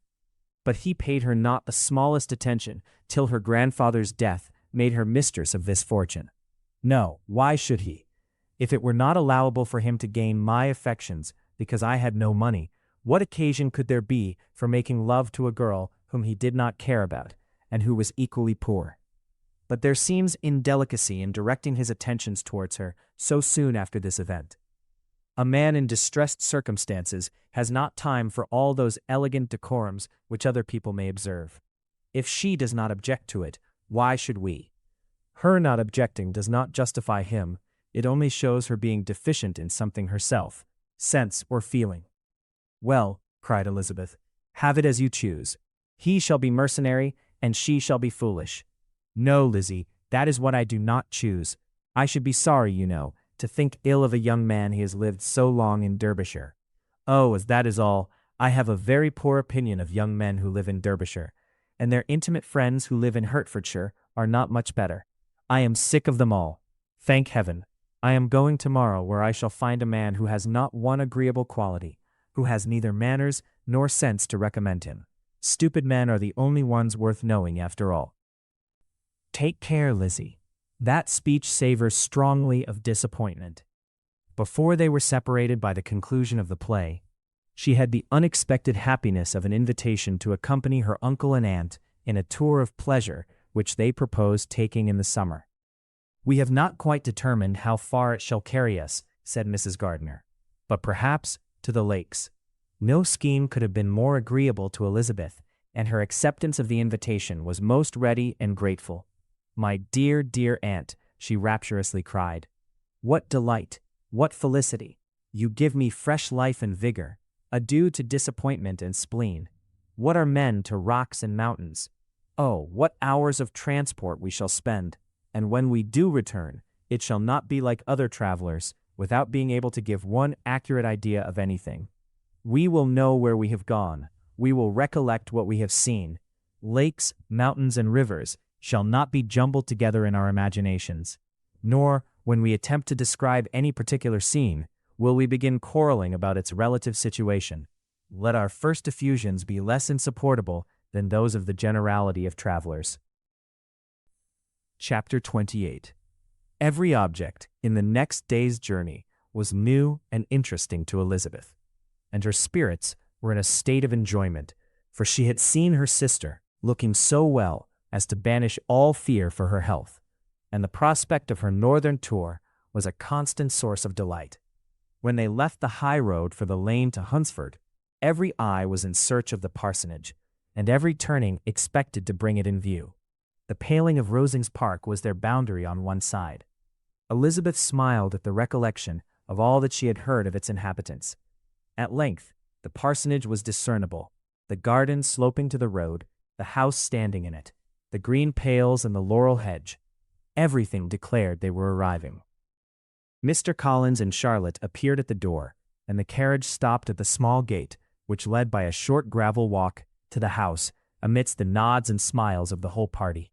But he paid her not the smallest attention till her grandfather's death made her mistress of this fortune. No, why should he? If it were not allowable for him to gain my affections because I had no money, what occasion could there be for making love to a girl whom he did not care about, and who was equally poor? But there seems indelicacy in directing his attentions towards her so soon after this event. A man in distressed circumstances has not time for all those elegant decorums which other people may observe. If she does not object to it, why should we? Her not objecting does not justify him, it only shows her being deficient in something herself, sense or feeling. Well, cried Elizabeth, have it as you choose. He shall be mercenary, and she shall be foolish. No, Lizzie, that is what I do not choose. I should be sorry, you know, to think ill of a young man he has lived so long in Derbyshire. Oh, as that is all, I have a very poor opinion of young men who live in Derbyshire, and their intimate friends who live in Hertfordshire are not much better. I am sick of them all. Thank heaven. I am going tomorrow where I shall find a man who has not one agreeable quality, who has neither manners nor sense to recommend him. Stupid men are the only ones worth knowing after all. Take care, Lizzie. That speech savors strongly of disappointment. Before they were separated by the conclusion of the play, she had the unexpected happiness of an invitation to accompany her uncle and aunt in a tour of pleasure which they proposed taking in the summer. "We have not quite determined how far it shall carry us," said Mrs. Gardiner, "but perhaps to the lakes." No scheme could have been more agreeable to Elizabeth, and her acceptance of the invitation was most ready and grateful. "My dear, dear aunt," she rapturously cried, "what delight, what felicity! You give me fresh life and vigor. Adieu to disappointment and spleen. What are men to rocks and mountains? Oh, what hours of transport we shall spend, and when we do return, it shall not be like other travelers, without being able to give one accurate idea of anything. We will know where we have gone, we will recollect what we have seen. Lakes, mountains, and rivers shall not be jumbled together in our imaginations, nor, when we attempt to describe any particular scene, will we begin quarreling about its relative situation. Let our first effusions be less insupportable than those of the generality of travelers. Chapter 28. Every object in the next day's journey was new and interesting to Elizabeth, and her spirits were in a state of enjoyment, for she had seen her sister looking so well as to banish all fear for her health, and the prospect of her northern tour was a constant source of delight. When they left the high road for the lane to Hunsford, every eye was in search of the parsonage, and every turning expected to bring it in view. The paling of Rosings Park was their boundary on one side. Elizabeth smiled at the recollection of all that she had heard of its inhabitants. At length, the parsonage was discernible, the garden sloping to the road, the house standing in it, the green pales and the laurel hedge. Everything declared they were arriving. Mr. Collins and Charlotte appeared at the door, and the carriage stopped at the small gate, which led by a short gravel walk to the house, amidst the nods and smiles of the whole party.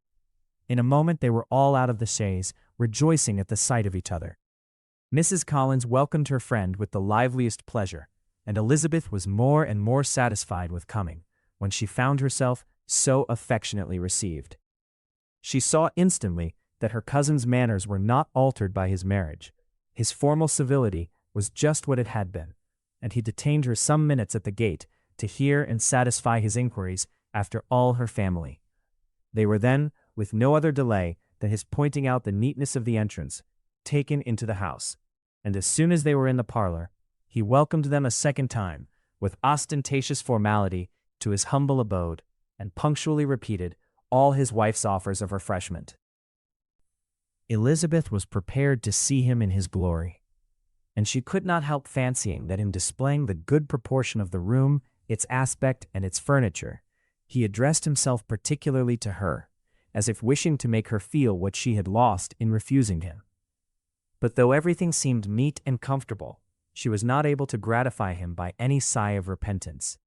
In a moment they were all out of the chaise, rejoicing at the sight of each other. Mrs. Collins welcomed her friend with the liveliest pleasure, and Elizabeth was more and more satisfied with coming, when she found herself so affectionately received. She saw instantly that her cousin's manners were not altered by his marriage. His formal civility was just what it had been, and he detained her some minutes at the gate to hear and satisfy his inquiries after all her family. They were then, with no other delay than his pointing out the neatness of the entrance, taken into the house, and as soon as they were in the parlor, he welcomed them a second time, with ostentatious formality, to his humble abode, and punctually repeated all his wife's offers of refreshment. Elizabeth was prepared to see him in his glory, and she could not help fancying that in displaying the good proportion of the room, its aspect, and its furniture, he addressed himself particularly to her, as if wishing to make her feel what she had lost in refusing him. But though everything seemed neat and comfortable, she was not able to gratify him by any sigh of repentance,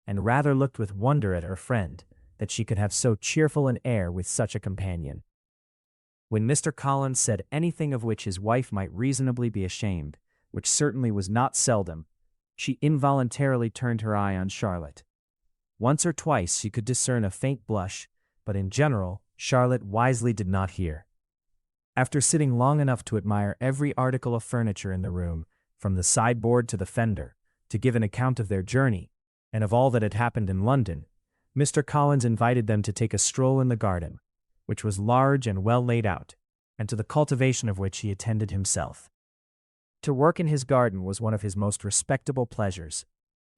and rather looked with wonder at her friend that she could have so cheerful an air with such a companion. When Mr. Collins said anything of which his wife might reasonably be ashamed, which certainly was not seldom, she involuntarily turned her eye on Charlotte. Once or twice she could discern a faint blush, but in general Charlotte wisely did not hear. After sitting long enough to admire every article of furniture in the room, from the sideboard to the fender, to give an account of their journey, and of all that had happened in London, Mr. Collins invited them to take a stroll in the garden, which was large and well laid out, and to the cultivation of which he attended himself. To work in his garden was one of his most respectable pleasures,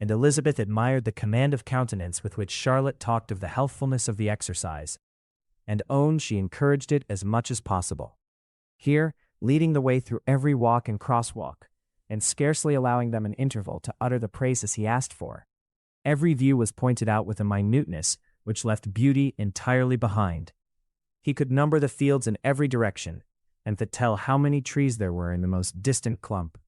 and Elizabeth admired the command of countenance with which Charlotte talked of the healthfulness of the exercise, and owned she encouraged it as much as possible. Here, leading the way through every walk and crosswalk, and scarcely allowing them an interval to utter the praises he asked for, every view was pointed out with a minuteness which left beauty entirely behind. He could number the fields in every direction, and could tell how many trees there were in the most distant clump.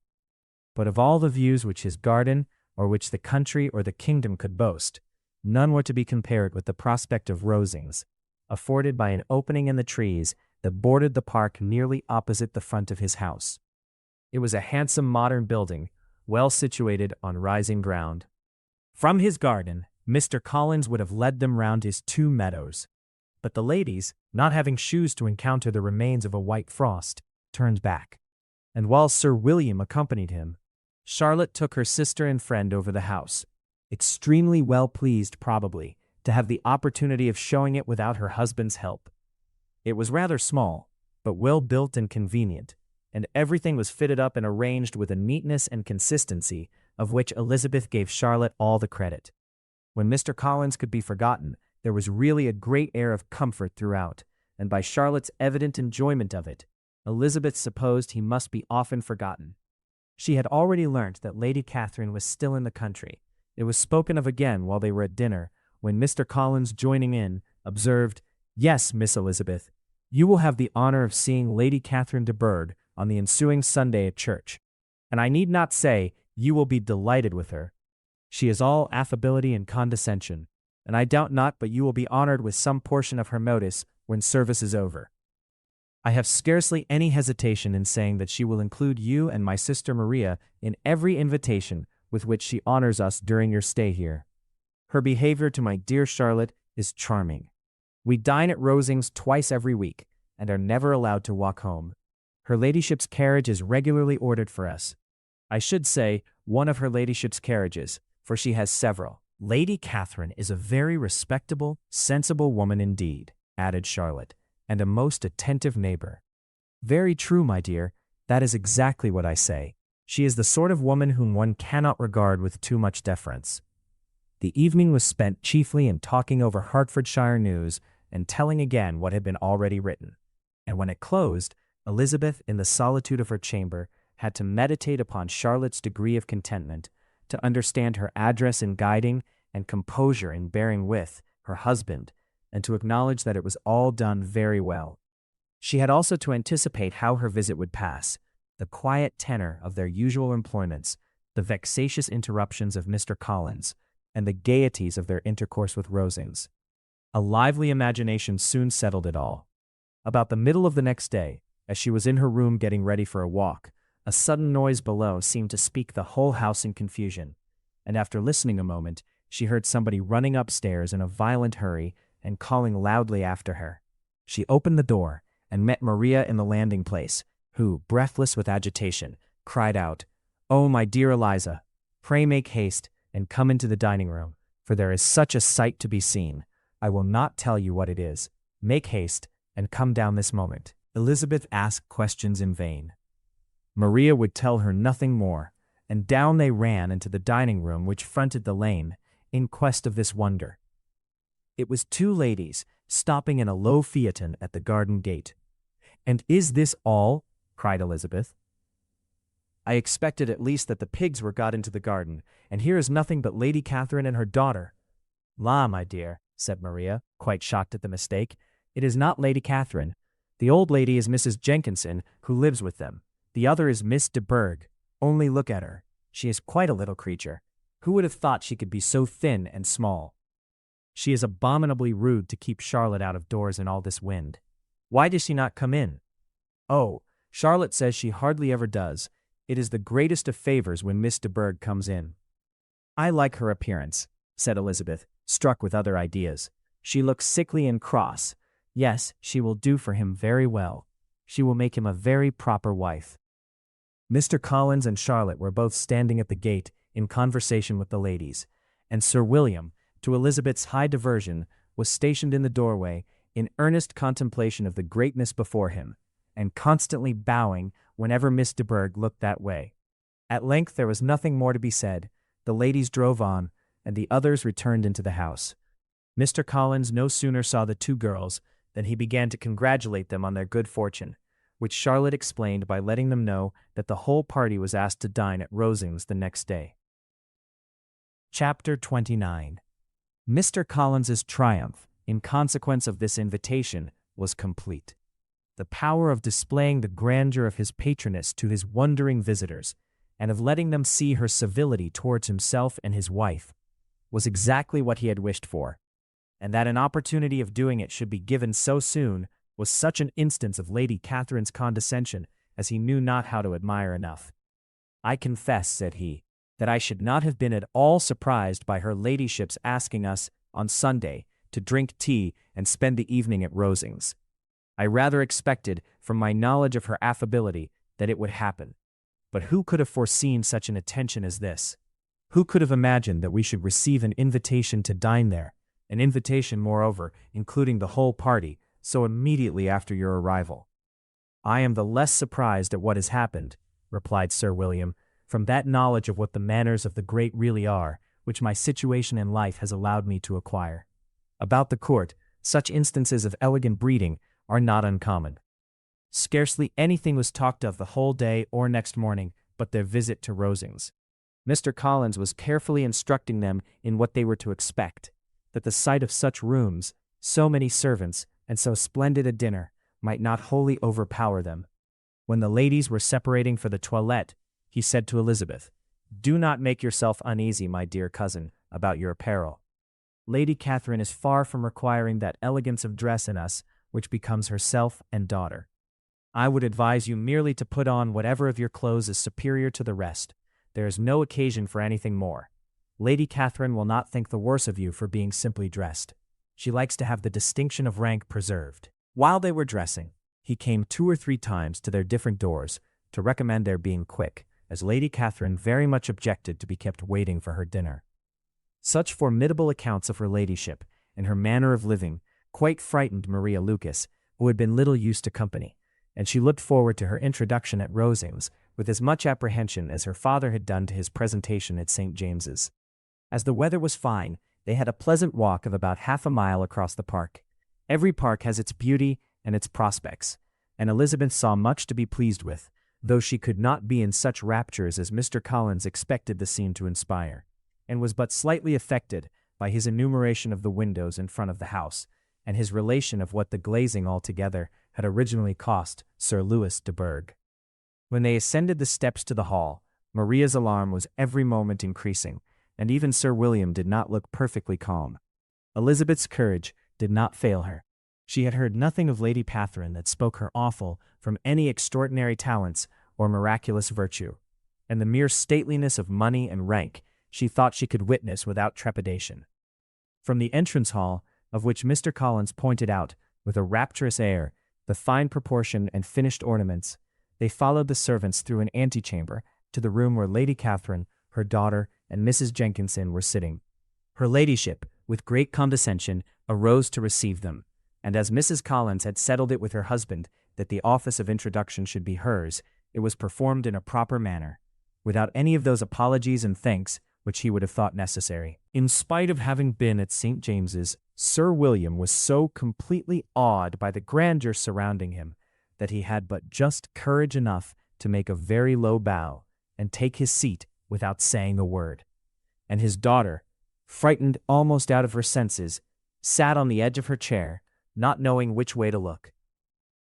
But of all the views which his garden, or which the country or the kingdom could boast, none were to be compared with the prospect of Rosings, afforded by an opening in the trees that bordered the park nearly opposite the front of his house. It was a handsome modern building, well situated on rising ground. From his garden, Mr. Collins would have led them round his 2 meadows, but the ladies, not having shoes to encounter the remains of a white frost, turned back, and while Sir William accompanied him, Charlotte took her sister and friend over the house, extremely well pleased, probably, to have the opportunity of showing it without her husband's help. It was rather small, but well built and convenient, and everything was fitted up and arranged with a neatness and consistency of which Elizabeth gave Charlotte all the credit. When Mr. Collins could be forgotten, there was really a great air of comfort throughout, and by Charlotte's evident enjoyment of it, Elizabeth supposed he must be often forgotten. She had already learnt that Lady Catherine was still in the country. It was spoken of again while they were at dinner, when Mr. Collins, joining in, observed, "Yes, Miss Elizabeth, you will have the honor of seeing Lady Catherine de Bourgh on the ensuing Sunday at church, and I need not say you will be delighted with her. She is all affability and condescension, and I doubt not but you will be honored with some portion of her notice when service is over. I have scarcely any hesitation in saying that she will include you and my sister Maria in every invitation with which she honors us during your stay here. Her behavior to my dear Charlotte is charming. We dine at Rosings twice every week, and are never allowed to walk home. Her ladyship's carriage is regularly ordered for us. I should say one of her ladyship's carriages, for she has several. Lady Catherine is a very respectable, sensible woman indeed," added Charlotte, "and a most attentive neighbor." "Very true, my dear. That is exactly what I say. She is the sort of woman whom one cannot regard with too much deference." The evening was spent chiefly in talking over Hertfordshire news and telling again what had been already written. And when it closed, Elizabeth, in the solitude of her chamber, had to meditate upon Charlotte's degree of contentment, to understand her address in guiding and composure in bearing with her husband, and to acknowledge that it was all done very well. She had also to anticipate how her visit would pass, the quiet tenor of their usual employments, the vexatious interruptions of Mr. Collins, and the gaieties of their intercourse with Rosings. A lively imagination soon settled it all. About the middle of the next day, as she was in her room getting ready for a walk, a sudden noise below seemed to speak the whole house in confusion, and after listening a moment, she heard somebody running upstairs in a violent hurry and calling loudly after her. She opened the door and met Maria in the landing place, who, breathless with agitation, cried out, "Oh, my dear Eliza, pray make haste and come into the dining room, for there is such a sight to be seen. I will not tell you what it is. Make haste and come down this moment." Elizabeth asked questions in vain. Maria would tell her nothing more, and down they ran into the dining room which fronted the lane, in quest of this wonder. It was two ladies stopping in a low phaeton at the garden gate. "And is this all?" cried Elizabeth. "I expected at least that the pigs were got into the garden, and here is nothing but Lady Catherine and her daughter." "La, my dear," said Maria, quite shocked at the mistake, "it is not Lady Catherine. The old lady is Mrs. Jenkinson, who lives with them. The other is Miss de Bourgh. Only look at her. She is quite a little creature. Who would have thought she could be so thin and small? She is abominably rude to keep Charlotte out of doors in all this wind. Why does she not come in? Oh, Charlotte says she hardly ever does. It is the greatest of favors when Miss de Bourgh comes in." "I like her appearance," said Elizabeth, struck with other ideas. "She looks sickly and cross. Yes, she will do for him very well. She will make him a very proper wife." Mr. Collins and Charlotte were both standing at the gate in conversation with the ladies, and Sir William, to Elizabeth's high diversion, was stationed in the doorway in earnest contemplation of the greatness before him, and constantly bowing whenever Miss de Bourgh looked that way. At length there was nothing more to be said. The ladies drove on, and the others returned into the house. Mr. Collins no sooner saw the two girls than he began to congratulate them on their good fortune, which Charlotte explained by letting them know that the whole party was asked to dine at Rosings the next day. Chapter 29. Mr. Collins's triumph, in consequence of this invitation, was complete. The power of displaying the grandeur of his patroness to his wondering visitors, and of letting them see her civility towards himself and his wife, was exactly what he had wished for, and that an opportunity of doing it should be given so soon was such an instance of Lady Catherine's condescension as he knew not how to admire enough. "I confess," said he, "that I should not have been at all surprised by her ladyship's asking us, on Sunday, to drink tea and spend the evening at Rosings. I rather expected, from my knowledge of her affability, that it would happen. But who could have foreseen such an attention as this? Who could have imagined that we should receive an invitation to dine there, an invitation, moreover, including the whole party, so immediately after your arrival?" "I am the less surprised at what has happened," replied Sir William, "from that knowledge of what the manners of the great really are, which my situation in life has allowed me to acquire. About the court, such instances of elegant breeding are not uncommon. Scarcely anything was talked of the whole day or next morning but their visit to Rosings. Mr. Collins was carefully instructing them in what they were to expect, that the sight of such rooms, So many servants, and so splendid a dinner, might not wholly overpower them. When the ladies were separating for the toilette, he said to Elizabeth, "Do not make yourself uneasy, my dear cousin, about your apparel. Lady Catherine is far from requiring that elegance of dress in us which becomes herself and daughter. I would advise you merely to put on whatever of your clothes is superior to the rest. There is no occasion for anything more. Lady Catherine will not think the worse of you for being simply dressed. She likes to have the distinction of rank preserved." While they were dressing, he came 2 or 3 times to their different doors to recommend their being quick, as Lady Catherine very much objected to be kept waiting for her dinner. Such formidable accounts of her ladyship and her manner of living quite frightened Maria Lucas, who had been little used to company, and she looked forward to her introduction at Rosings with as much apprehension as her father had done to his presentation at St. James's. As the weather was fine, they had a pleasant walk of about half a mile across the park. Every park has its beauty and its prospects, and Elizabeth saw much to be pleased with, though she could not be in such raptures as Mr. Collins expected the scene to inspire, and was but slightly affected by his enumeration of the windows in front of the house, and his relation of what the glazing altogether had originally cost Sir Louis de Bourgh. When they ascended the steps to the hall, Maria's alarm was every moment increasing, and even Sir William did not look perfectly calm. Elizabeth's courage did not fail her. She had heard nothing of Lady Catherine that spoke her awful from any extraordinary talents or miraculous virtue, and the mere stateliness of money and rank she thought she could witness without trepidation. From the entrance hall, of which Mr. Collins pointed out, with a rapturous air, the fine proportion and finished ornaments, they followed the servants through an antechamber to the room where Lady Catherine, her daughter, and Mrs. Jenkinson were sitting. Her ladyship, with great condescension, arose to receive them, and as Mrs. Collins had settled it with her husband that the office of introduction should be hers, it was performed in a proper manner, without any of those apologies and thanks which he would have thought necessary. In spite of having been at St. James's, Sir William was so completely awed by the grandeur surrounding him that he had but just courage enough to make a very low bow and take his seat without saying a word. And his daughter, frightened almost out of her senses, sat on the edge of her chair, not knowing which way to look.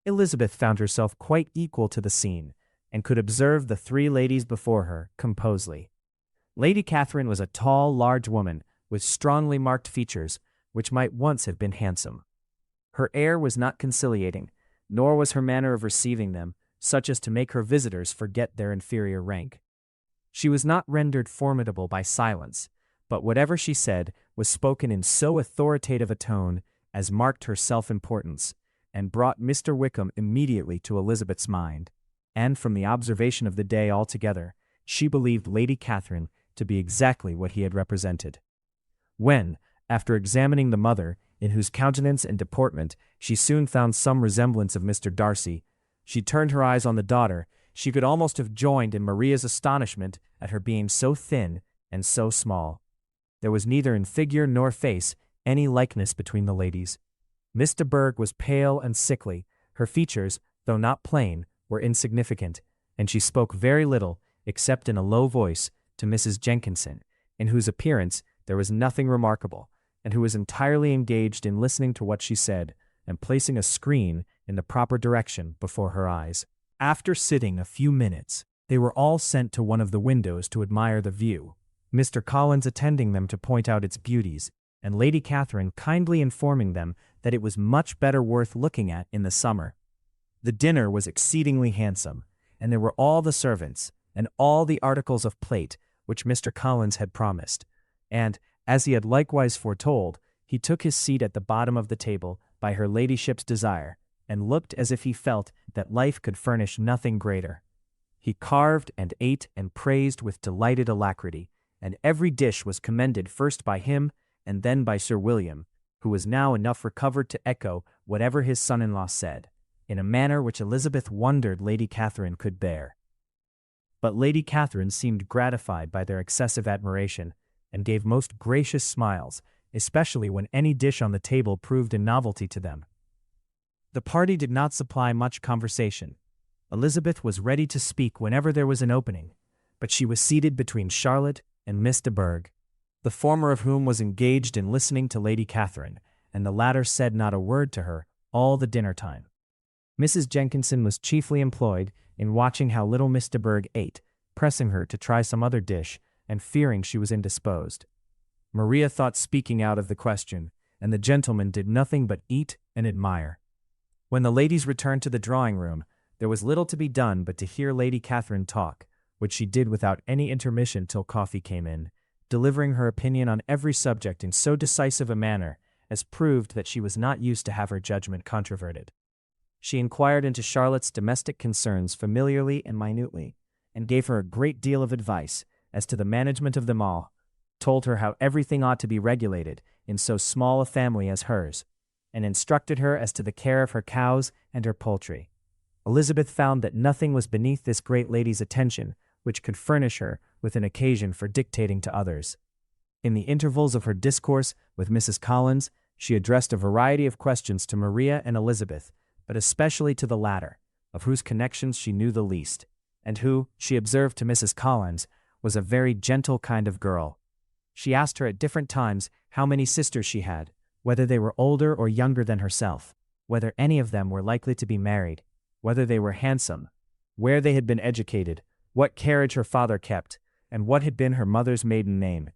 Elizabeth found herself quite equal to the scene, and could observe the 3 ladies before her composedly. Lady Catherine was a tall, large woman, with strongly marked features, which might once have been handsome. Her air was not conciliating, nor was her manner of receiving them such as to make her visitors forget their inferior rank. She was not rendered formidable by silence, but whatever she said was spoken in so authoritative a tone as marked her self-importance, and brought Mr. Wickham immediately to Elizabeth's mind, and from the observation of the day altogether, she believed Lady Catherine to be exactly what he had represented. When, after examining the mother, in whose countenance and deportment she soon found some resemblance of Mr. Darcy, she turned her eyes on the daughter, she could almost have joined in Maria's astonishment at her being so thin and so small. There was neither in figure nor face any likeness between the ladies. Miss de Bourgh was pale and sickly, her features, though not plain, were insignificant, and she spoke very little, except in a low voice, to Mrs. Jenkinson, in whose appearance there was nothing remarkable, and who was entirely engaged in listening to what she said, and placing a screen in the proper direction before her eyes. After sitting a few minutes, they were all sent to one of the windows to admire the view, Mr. Collins attending them to point out its beauties, and Lady Catherine kindly informing them that it was much better worth looking at in the summer. The dinner was exceedingly handsome, and there were all the servants, and all the articles of plate which Mr. Collins had promised, and, as he had likewise foretold, he took his seat at the bottom of the table by her ladyship's desire, and looked as if he felt that life could furnish nothing greater. He carved and ate and praised with delighted alacrity, and every dish was commended first by him and then by Sir William, who was now enough recovered to echo whatever his son-in-law said, in a manner which Elizabeth wondered Lady Catherine could bear. But Lady Catherine seemed gratified by their excessive admiration, and gave most gracious smiles, especially when any dish on the table proved a novelty to them. The party did not supply much conversation. Elizabeth was ready to speak whenever there was an opening, but she was seated between Charlotte and Miss de Bourgh, the former of whom was engaged in listening to Lady Catherine, and the latter said not a word to her all the dinner time. Mrs. Jenkinson was chiefly employed in watching how little Miss de Bourgh ate, pressing her to try some other dish, and fearing she was indisposed. Maria thought speaking out of the question, and the gentlemen did nothing but eat and admire. When the ladies returned to the drawing-room, there was little to be done but to hear Lady Catherine talk, which she did without any intermission till coffee came in, delivering her opinion on every subject in so decisive a manner as proved that she was not used to have her judgment controverted. She inquired into Charlotte's domestic concerns familiarly and minutely, and gave her a great deal of advice as to the management of them all, told her how everything ought to be regulated in so small a family as hers, and instructed her as to the care of her cows and her poultry. Elizabeth found that nothing was beneath this great lady's attention which could furnish her with an occasion for dictating to others. In the intervals of her discourse with Mrs. Collins, she addressed a variety of questions to Maria and Elizabeth, but especially to the latter, of whose connections she knew the least, and who, she observed to Mrs. Collins, was a very gentle kind of girl. She asked her at different times how many sisters she had, whether they were older or younger than herself, whether any of them were likely to be married, whether they were handsome, where they had been educated, what carriage her father kept, and what had been her mother's maiden name.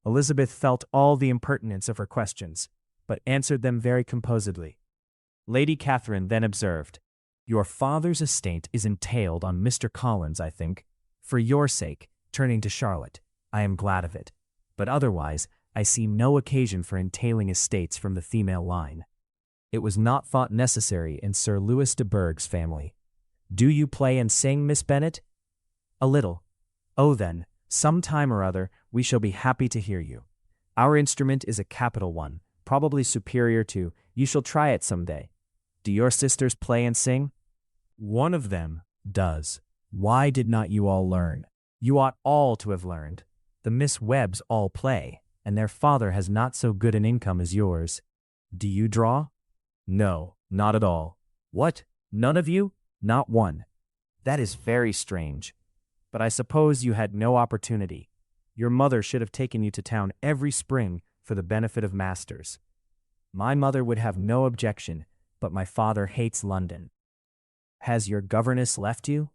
Elizabeth felt all the impertinence of her questions, but answered them very composedly. Lady Catherine then observed, "Your father's estate is entailed on Mr. Collins, I think. For your sake," turning to Charlotte, "I am glad of it. But otherwise, I see no occasion for entailing estates from the female line. It was not thought necessary in Sir Louis de Bourgh's family. Do you play and sing, Miss Bennet?" "A little." "Oh, then, some time or other we shall be happy to hear you. Our instrument is a capital one, probably superior to, you shall try it some day. Do your sisters play and sing?" "One of them does. Why did not you all learn? You ought all to have learned. The Miss Webbs all play, and their father has not so good an income as yours. Do you draw?" "No, not at all." "What? None of you?" "Not one." "That is very strange. But I suppose you had no opportunity. Your mother should have taken you to town every spring for the benefit of masters." "My mother would have no objection, but my father hates London." "Has your governess left you?"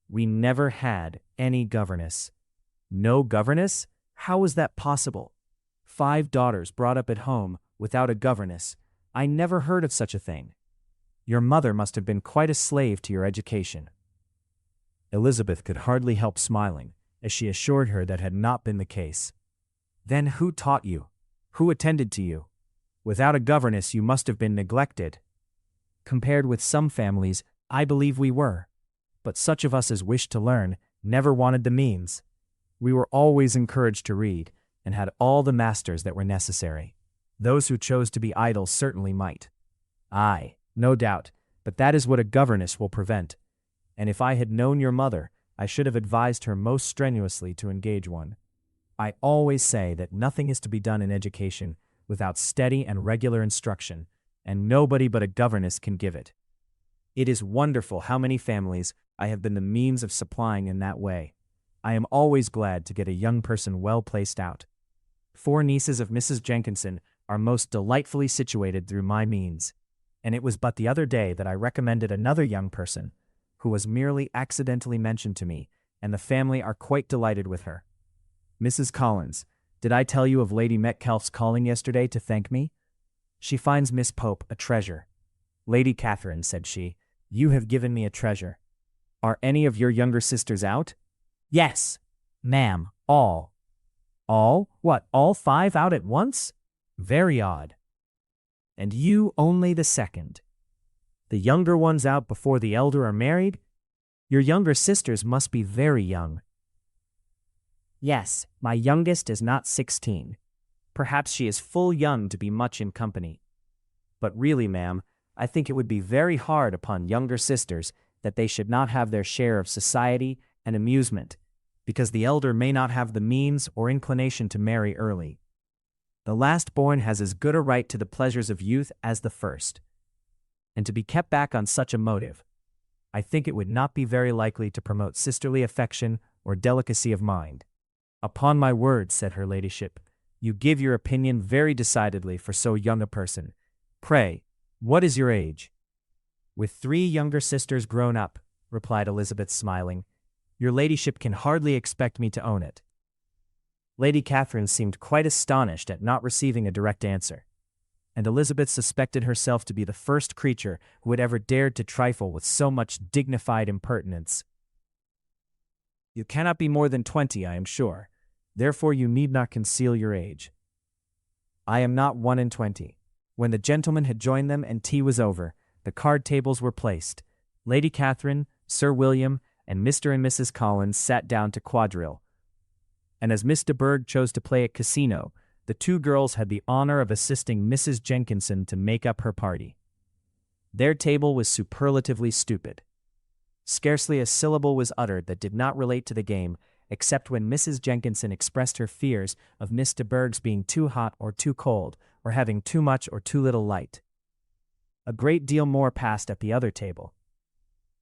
"We never had any governess." "No governess? How was that possible? 5 daughters brought up at home without a governess. I never heard of such a thing. Your mother must have been quite a slave to your education." Elizabeth could hardly help smiling, as she assured her that had not been the case. "Then who taught you? Who attended to you? Without a governess you must have been neglected." "Compared with some families, I believe we were. But such of us as wished to learn never wanted the means. We were always encouraged to read, and had all the masters that were necessary. Those who chose to be idle certainly might." "Aye, no doubt, but that is what a governess will prevent. And if I had known your mother, I should have advised her most strenuously to engage one. I always say that nothing is to be done in education without steady and regular instruction, and nobody but a governess can give it. It is wonderful how many families I have been the means of supplying in that way. I am always glad to get a young person well placed out. 4 nieces of Mrs. Jenkinson are most delightfully situated through my means, and it was but the other day that I recommended another young person, who was merely accidentally mentioned to me, and the family are quite delighted with her. Mrs. Collins, did I tell you of Lady Metcalfe's calling yesterday to thank me? She finds Miss Pope a treasure. 'Lady Catherine,' said she, 'you have given me a treasure. Are any of your younger sisters out?' 'Yes, ma'am, all.' 'All? What, all 5 out at once? Very odd. And you only the second. The younger ones out before the elder are married? Your younger sisters must be very young.' 'Yes, my youngest is not 16. Perhaps she is full young to be much in company. But really, ma'am, I think it would be very hard upon younger sisters that they should not have their share of society and amusement, because the elder may not have the means or inclination to marry early. The last born has as good a right to the pleasures of youth as the first. And to be kept back on such a motive, I think it would not be very likely to promote sisterly affection or delicacy of mind.' 'Upon my word,' said her ladyship, You give your opinion very decidedly for so young a person. Pray, what is your age?" "With 3 younger sisters grown up," replied Elizabeth, smiling. "Your ladyship can hardly expect me to own it." Lady Catherine seemed quite astonished at not receiving a direct answer, and Elizabeth suspected herself to be the first creature who had ever dared to trifle with so much dignified impertinence. "You cannot be more than 20, I am sure. Therefore you need not conceal your age." "I am not 21." When the gentlemen had joined them and tea was over, the card tables were placed. Lady Catherine, Sir William, and Mr. and Mrs. Collins sat down to quadrille, and as Miss de Bourgh chose to play at casino, the 2 girls had the honor of assisting Mrs. Jenkinson to make up her party. Their table was superlatively stupid. Scarcely a syllable was uttered that did not relate to the game, except when Mrs. Jenkinson expressed her fears of Miss de Bourgh's being too hot or too cold, or having too much or too little light. A great deal more passed at the other table.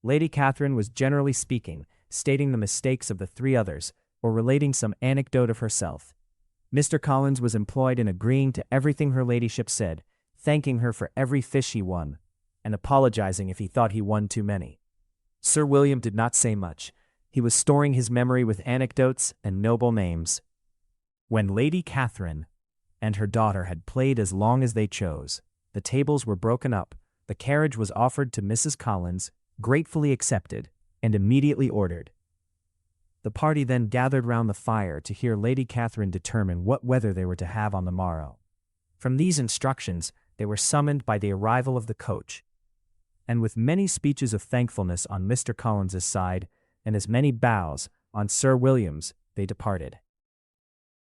Lady Catherine was generally speaking, stating the mistakes of the 3 others, or relating some anecdote of herself. Mr. Collins was employed in agreeing to everything her ladyship said, thanking her for every fish he won, and apologizing if he thought he won too many. Sir William did not say much. He was storing his memory with anecdotes and noble names. When Lady Catherine and her daughter had played as long as they chose, the tables were broken up, the carriage was offered to Mrs. Collins, gratefully accepted, and immediately ordered. The party then gathered round the fire to hear Lady Catherine determine what weather they were to have on the morrow. From these instructions they were summoned by the arrival of the coach, and with many speeches of thankfulness on Mr. Collins's side, and as many bows on Sir William's, they departed.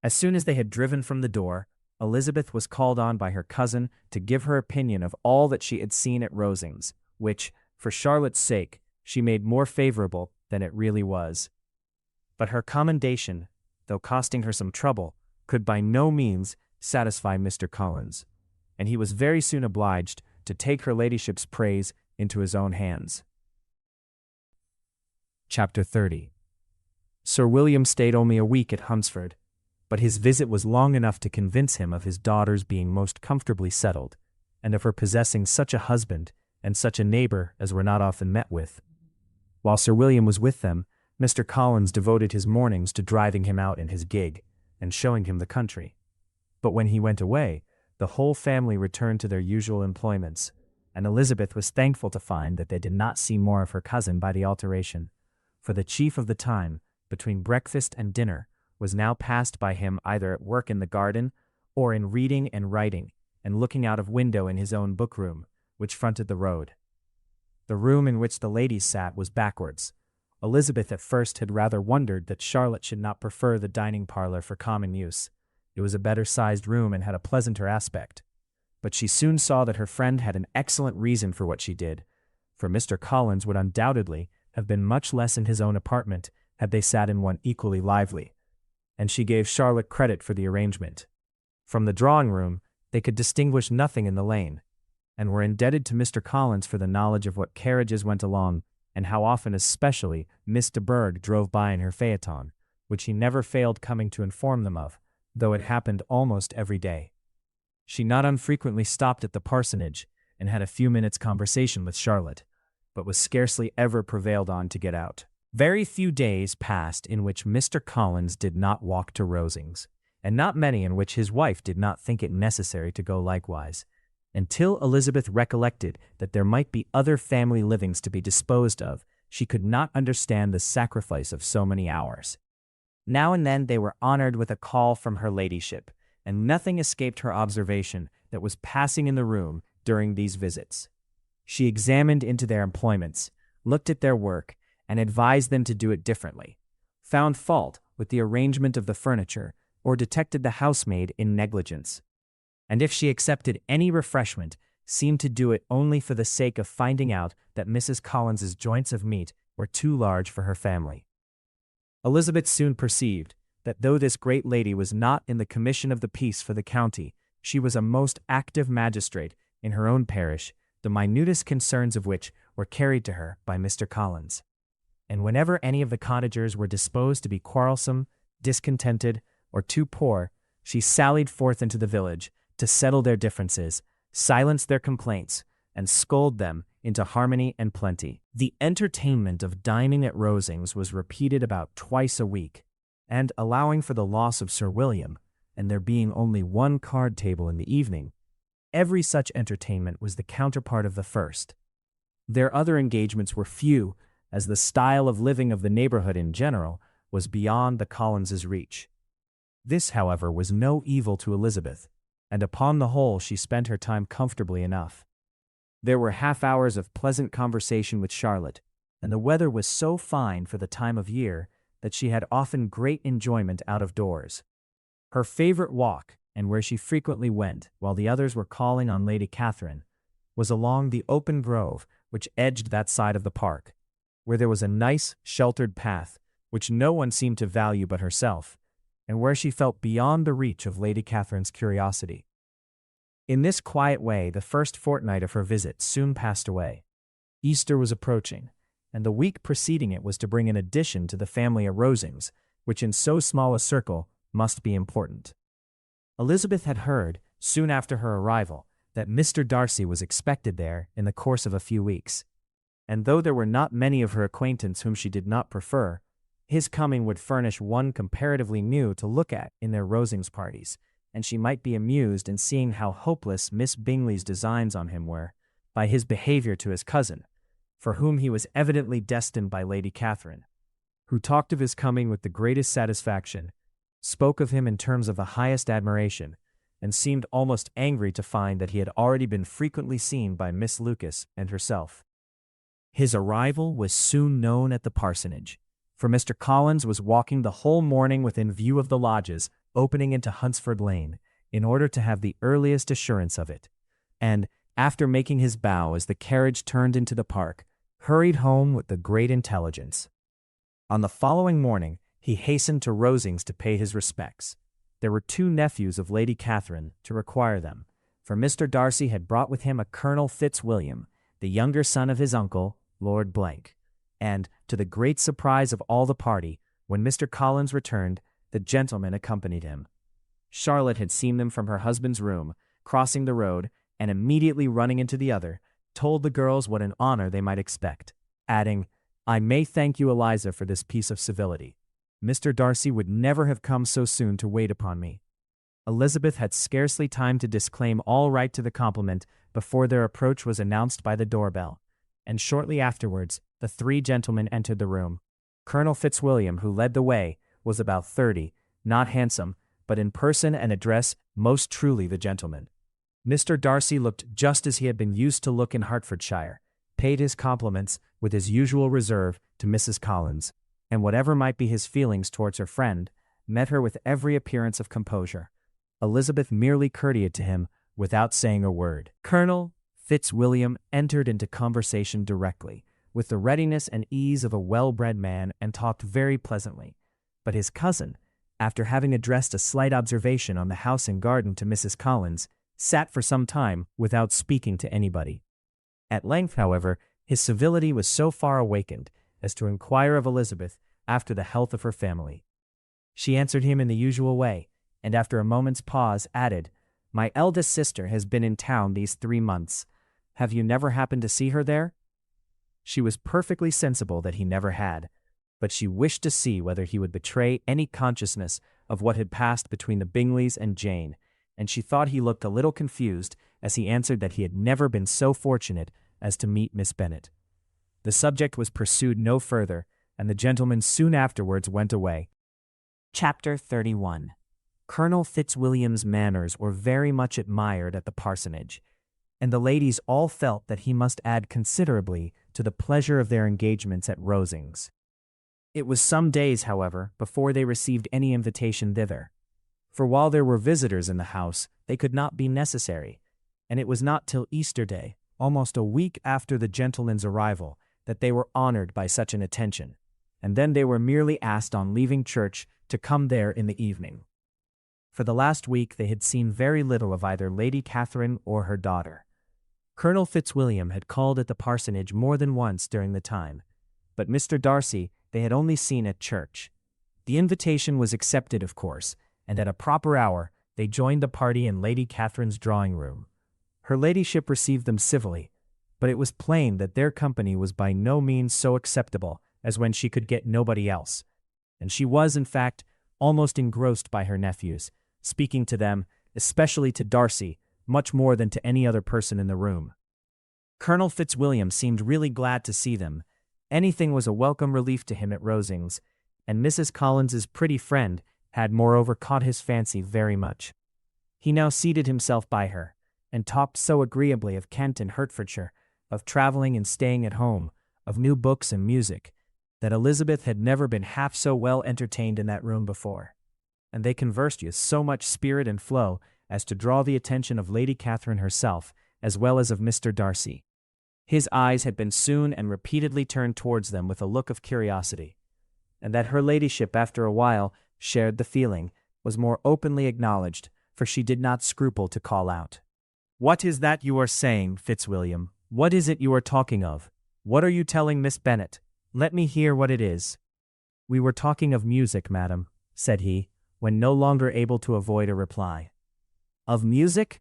As soon as they had driven from the door, Elizabeth was called on by her cousin to give her opinion of all that she had seen at Rosings, which, for Charlotte's sake, she made more favorable than it really was. But her commendation, though costing her some trouble, could by no means satisfy Mr. Collins, and he was very soon obliged to take her ladyship's praise into his own hands. Chapter 30. Sir William stayed only a week at Hunsford, but his visit was long enough to convince him of his daughter's being most comfortably settled, and of her possessing such a husband and such a neighbor as were not often met with. While Sir William was with them, Mr. Collins devoted his mornings to driving him out in his gig, and showing him the country. But when he went away, the whole family returned to their usual employments, and Elizabeth was thankful to find that they did not see more of her cousin by the alteration, for the chief of the time, between breakfast and dinner, was now passed by him either at work in the garden, or in reading and writing, and looking out of window in his own book-room, which fronted the road. The room in which the ladies sat was backwards. Elizabeth at first had rather wondered that Charlotte should not prefer the dining parlor for common use. It was a better-sized room and had a pleasanter aspect. But she soon saw that her friend had an excellent reason for what she did, for Mr. Collins would undoubtedly have been much less in his own apartment had they sat in one equally lively, and she gave Charlotte credit for the arrangement. From the drawing-room they could distinguish nothing in the lane, and were indebted to Mr. Collins for the knowledge of what carriages went along, and how often especially Miss de Bourgh drove by in her phaeton, which he never failed coming to inform them of, though it happened almost every day. She not unfrequently stopped at the parsonage, and had a few minutes' conversation with Charlotte, but was scarcely ever prevailed on to get out. Very few days passed in which Mr. Collins did not walk to Rosings, and not many in which his wife did not think it necessary to go likewise, until Elizabeth recollected that there might be other family livings to be disposed of. She could not understand the sacrifice of so many hours. Now and then they were honored with a call from her ladyship, and nothing escaped her observation that was passing in the room during these visits. She examined into their employments, looked at their work, and advised them to do it differently, found fault with the arrangement of the furniture, or detected the housemaid in negligence. And if she accepted any refreshment, seemed to do it only for the sake of finding out that Mrs. Collins's joints of meat were too large for her family. Elizabeth soon perceived that though this great lady was not in the commission of the peace for the county, she was a most active magistrate in her own parish, the minutest concerns of which were carried to her by Mr. Collins. And whenever any of the cottagers were disposed to be quarrelsome, discontented, or too poor, She sallied forth into the village to settle their differences, silence their complaints, and scold them into harmony and plenty. The entertainment of dining at Rosings was repeated about twice a week, and allowing for the loss of Sir William, and there being only one card table in the evening, every such entertainment was the counterpart of the first. Their other engagements were few, as the style of living of the neighborhood in general was beyond the Collinses' reach. This, however, was no evil to Elizabeth, and upon the whole she spent her time comfortably enough. There were half-hours of pleasant conversation with Charlotte, and the weather was so fine for the time of year that she had often great enjoyment out of doors. Her favorite walk, and where she frequently went while the others were calling on Lady Catherine, was along the open grove which edged that side of the park, where there was a nice, sheltered path which no one seemed to value but herself, and where she felt beyond the reach of Lady Catherine's curiosity. In this quiet way the first fortnight of her visit soon passed away. Easter was approaching, and the week preceding it was to bring an addition to the family at Rosings, which in so small a circle must be important. Elizabeth had heard, soon after her arrival, that Mr. Darcy was expected there in the course of a few weeks, and though there were not many of her acquaintance whom she did not prefer, his coming would furnish one comparatively new to look at in their Rosings parties, and she might be amused in seeing how hopeless Miss Bingley's designs on him were, by his behavior to his cousin, for whom he was evidently destined by Lady Catherine, who talked of his coming with the greatest satisfaction, spoke of him in terms of the highest admiration, and seemed almost angry to find that he had already been frequently seen by Miss Lucas and herself. His arrival was soon known at the parsonage, for Mr. Collins was walking the whole morning within view of the lodges opening into Hunsford Lane, in order to have the earliest assurance of it, and, after making his bow as the carriage turned into the park, hurried home with the great intelligence. On the following morning he hastened to Rosings to pay his respects. There were 2 nephews of Lady Catherine to require them, for Mr. Darcy had brought with him a Colonel Fitzwilliam, the younger son of his uncle, Lord Blank, and, to the great surprise of all the party, when Mr. Collins returned, the gentleman accompanied him. Charlotte had seen them from her husband's room, crossing the road, and immediately running into the other, told the girls what an honor they might expect, adding, "I may thank you, Eliza, for this piece of civility. Mr. Darcy would never have come so soon to wait upon me." Elizabeth had scarcely time to disclaim all right to the compliment before their approach was announced by the doorbell, and shortly afterwards the 3 gentlemen entered the room. Colonel Fitzwilliam, who led the way, was about 30, not handsome, but in person and address most truly the gentleman. Mr. Darcy looked just as he had been used to look in Hertfordshire, paid his compliments with his usual reserve to Mrs. Collins, and whatever might be his feelings towards her friend, met her with every appearance of composure. Elizabeth merely courtesied to him without saying a word. Colonel Fitzwilliam entered into conversation directly, with the readiness and ease of a well-bred man, and talked very pleasantly. But his cousin, after having addressed a slight observation on the house and garden to Mrs. Collins, sat for some time without speaking to anybody. At length, however, his civility was so far awakened as to inquire of Elizabeth after the health of her family. She answered him in the usual way, and after a moment's pause added, "My eldest sister has been in town these 3 months. Have you never happened to see her there?" She was perfectly sensible that he never had, but she wished to see whether he would betray any consciousness of what had passed between the Bingleys and Jane, and she thought he looked a little confused as he answered that he had never been so fortunate as to meet Miss Bennet. The subject was pursued no further, and the gentlemen soon afterwards went away. Chapter 31. Colonel Fitzwilliam's manners were very much admired at the parsonage, and the ladies all felt that he must add considerably to the pleasure of their engagements at Rosings. It was some days, however, before they received any invitation thither, for while there were visitors in the house, they could not be necessary, and it was not till Easter Day, almost a week after the gentleman's arrival, that they were honored by such an attention, and then they were merely asked on leaving church to come there in the evening. For the last week they had seen very little of either Lady Catherine or her daughter. Colonel Fitzwilliam had called at the parsonage more than once during the time, but Mr. Darcy they had only seen at church. The invitation was accepted, of course, and at a proper hour they joined the party in Lady Catherine's drawing room. Her ladyship received them civilly, but it was plain that their company was by no means so acceptable as when she could get nobody else, and she was, in fact, almost engrossed by her nephews, speaking to them, especially to Darcy, much more than to any other person in the room. Colonel Fitzwilliam seemed really glad to see them. Anything was a welcome relief to him at Rosings, and Mrs. Collins's pretty friend had moreover caught his fancy very much. He now seated himself by her, and talked so agreeably of Kent and Hertfordshire, of travelling and staying at home, of new books and music, that Elizabeth had never been half so well entertained in that room before, and they conversed with so much spirit and flow as to draw the attention of Lady Catherine herself, as well as of Mr. Darcy. His eyes had been soon and repeatedly turned towards them with a look of curiosity, and that her ladyship after a while shared the feeling was more openly acknowledged, for she did not scruple to call out, "What is that you are saying, Fitzwilliam? What is it you are talking of? What are you telling Miss Bennet? Let me hear what it is." "We were talking of music, madam," said he, when no longer able to avoid a reply. "Of music?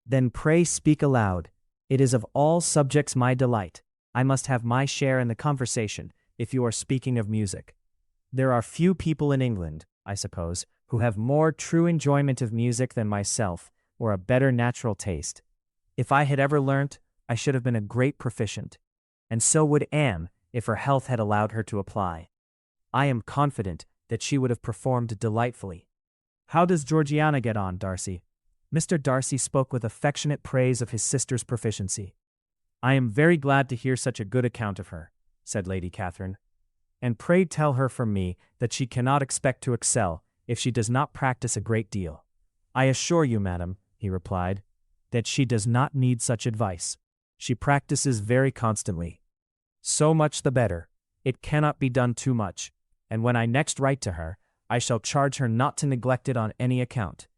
Then pray speak aloud. It is of all subjects my delight. I must have my share in the conversation, if you are speaking of music. There are few people in England, I suppose, who have more true enjoyment of music than myself, or a better natural taste. If I had ever learnt, I should have been a great proficient, and so would Anne, if her health had allowed her to apply. I am confident that she would have performed delightfully. How does Georgiana get on, Darcy?" Mr. Darcy spoke with affectionate praise of his sister's proficiency. "I am very glad to hear such a good account of her," said Lady Catherine. "And pray tell her from me that she cannot expect to excel if she does not practice a great deal." "I assure you, madam," he replied, "that she does not need such advice. She practices very constantly. So much the better. It cannot be done too much, and when I next write to her, I shall charge her not to neglect it on any account.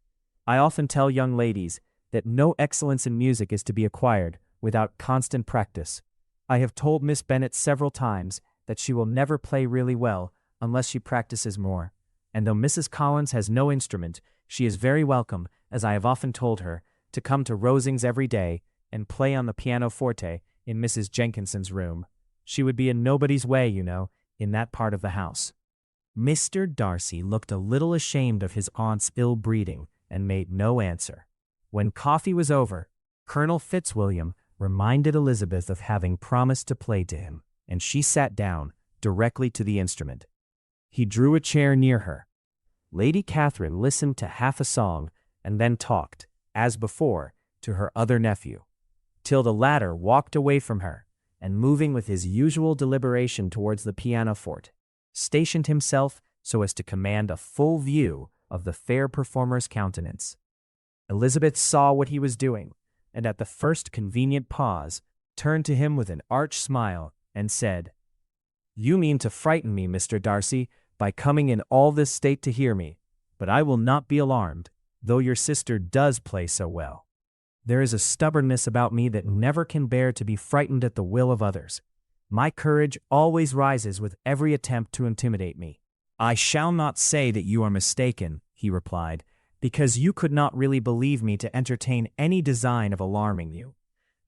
I often tell young ladies that no excellence in music is to be acquired without constant practice. I have told Miss Bennet several times that she will never play really well unless she practices more, and though Mrs. Collins has no instrument, she is very welcome, as I have often told her, to come to Rosings every day and play on the pianoforte in Mrs. Jenkinson's room. She would be in nobody's way, you know, in that part of the house." Mr. Darcy looked a little ashamed of his aunt's ill-breeding, and made no answer. When coffee was over, Colonel Fitzwilliam reminded Elizabeth of having promised to play to him, and she sat down directly to the instrument. He drew a chair near her. Lady Catherine listened to half a song, and then talked, as before, to her other nephew, till the latter walked away from her, and moving with his usual deliberation towards the pianoforte, stationed himself so as to command a full view of the fair performer's countenance. Elizabeth saw what he was doing, and at the first convenient pause, turned to him with an arch smile, and said, "You mean to frighten me, Mr. Darcy, by coming in all this state to hear me, but I will not be alarmed, though your sister does play so well. There is a stubbornness about me that never can bear to be frightened at the will of others. My courage always rises with every attempt to intimidate me." "I shall not say that you are mistaken," he replied, "because you could not really believe me to entertain any design of alarming you,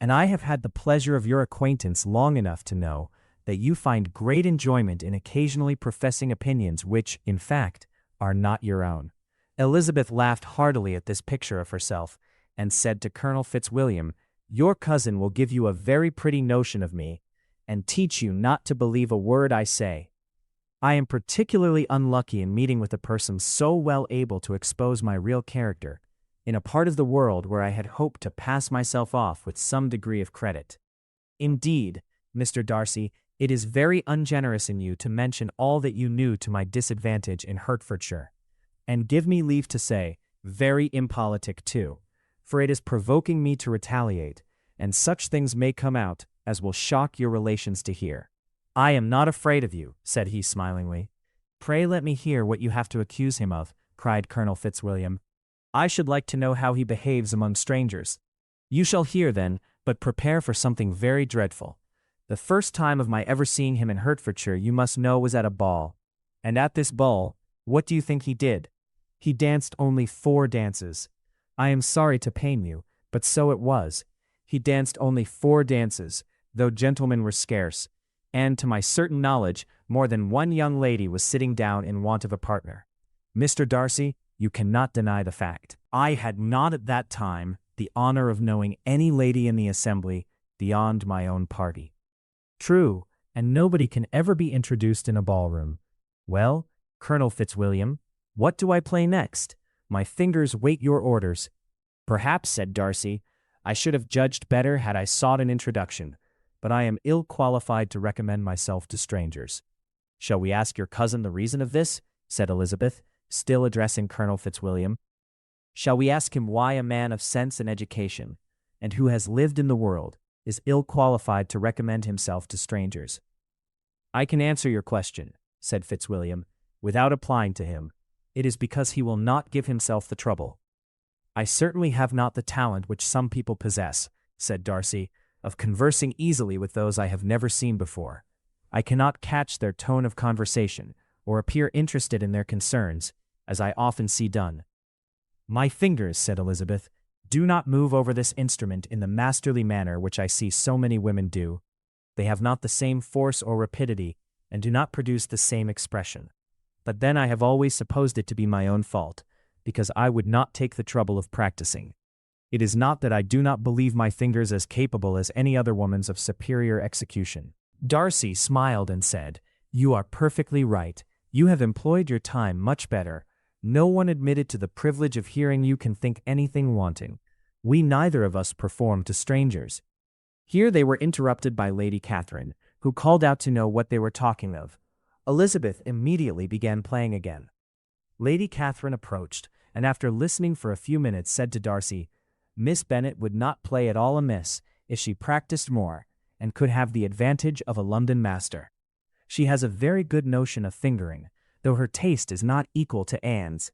and I have had the pleasure of your acquaintance long enough to know that you find great enjoyment in occasionally professing opinions which, in fact, are not your own." Elizabeth laughed heartily at this picture of herself, and said to Colonel Fitzwilliam, "Your cousin will give you a very pretty notion of me, and teach you not to believe a word I say. I am particularly unlucky in meeting with a person so well able to expose my real character, in a part of the world where I had hoped to pass myself off with some degree of credit. Indeed, Mr. Darcy, it is very ungenerous in you to mention all that you knew to my disadvantage in Hertfordshire, and give me leave to say, very impolitic too, for it is provoking me to retaliate, and such things may come out as will shock your relations to hear. I am not afraid of you," said he smilingly. "Pray let me hear what you have to accuse him of," cried Colonel Fitzwilliam. "I should like to know how he behaves among strangers." "You shall hear then, but prepare for something very dreadful. The first time of my ever seeing him in Hertfordshire, you must know, was at a ball. And at this ball, what do you think he did? He danced only 4 dances, I am sorry to pain you, but so it was. He danced only 4 dances, though gentlemen were scarce, and to my certain knowledge, more than one young lady was sitting down in want of a partner. Mr. Darcy, you cannot deny the fact. I had not at that time the honor of knowing any lady in the assembly beyond my own party. True, and nobody can ever be introduced in a ballroom. Well, Colonel Fitzwilliam, what do I play next? My fingers wait your orders. Perhaps, said Darcy, I should have judged better had I sought an introduction, but I am ill qualified to recommend myself to strangers. Shall we ask your cousin the reason of this? Said Elizabeth, still addressing Colonel Fitzwilliam. Shall we ask him why a man of sense and education, and who has lived in the world, is ill qualified to recommend himself to strangers? I can answer your question, said Fitzwilliam, without applying to him. It is because he will not give himself the trouble. I certainly have not the talent which some people possess, said Darcy, of conversing easily with those I have never seen before. I cannot catch their tone of conversation, or appear interested in their concerns, as I often see done. My fingers, said Elizabeth, do not move over this instrument in the masterly manner which I see so many women do. They have not the same force or rapidity, and do not produce the same expression. But then I have always supposed it to be my own fault, because I would not take the trouble of practicing. It is not that I do not believe my fingers as capable as any other woman's of superior execution. Darcy smiled and said, You are perfectly right. You have employed your time much better. No one admitted to the privilege of hearing you can think anything wanting. We neither of us perform to strangers. Here they were interrupted by Lady Catherine, who called out to know what they were talking of. Elizabeth immediately began playing again. Lady Catherine approached, and after listening for a few minutes said to Darcy, Miss Bennet would not play at all amiss if she practiced more, and could have the advantage of a London master. She has a very good notion of fingering, though her taste is not equal to Anne's.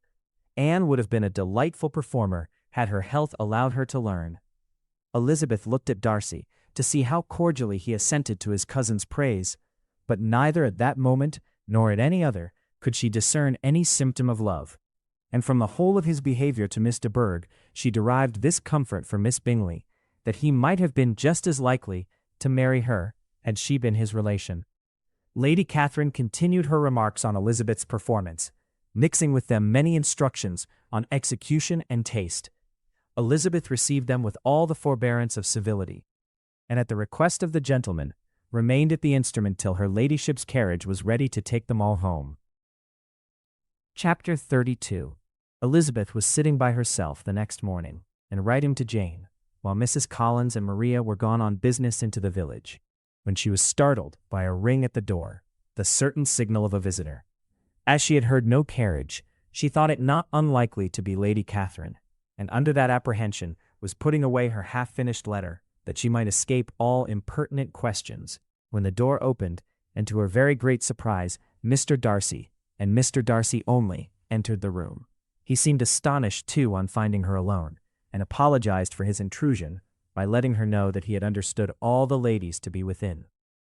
Anne would have been a delightful performer had her health allowed her to learn. Elizabeth looked at Darcy to see how cordially he assented to his cousin's praise, but neither at that moment nor at any other could she discern any symptom of love. And from the whole of his behavior to Miss de Bourgh she derived this comfort for Miss Bingley, that he might have been just as likely to marry her had she been his relation. Lady Catherine continued her remarks on Elizabeth's performance, mixing with them many instructions on execution and taste. Elizabeth received them with all the forbearance of civility, and at the request of the gentleman, remained at the instrument till her ladyship's carriage was ready to take them all home. Chapter 32. Elizabeth was sitting by herself the next morning, and writing to Jane, while Mrs. Collins and Maria were gone on business into the village, when she was startled by a ring at the door, the certain signal of a visitor. As she had heard no carriage, she thought it not unlikely to be Lady Catherine, and under that apprehension was putting away her half-finished letter, that she might escape all impertinent questions, when the door opened, and to her very great surprise, Mr. Darcy, and Mr. Darcy only, entered the room. He seemed astonished, too, on finding her alone, and apologized for his intrusion by letting her know that he had understood all the ladies to be within.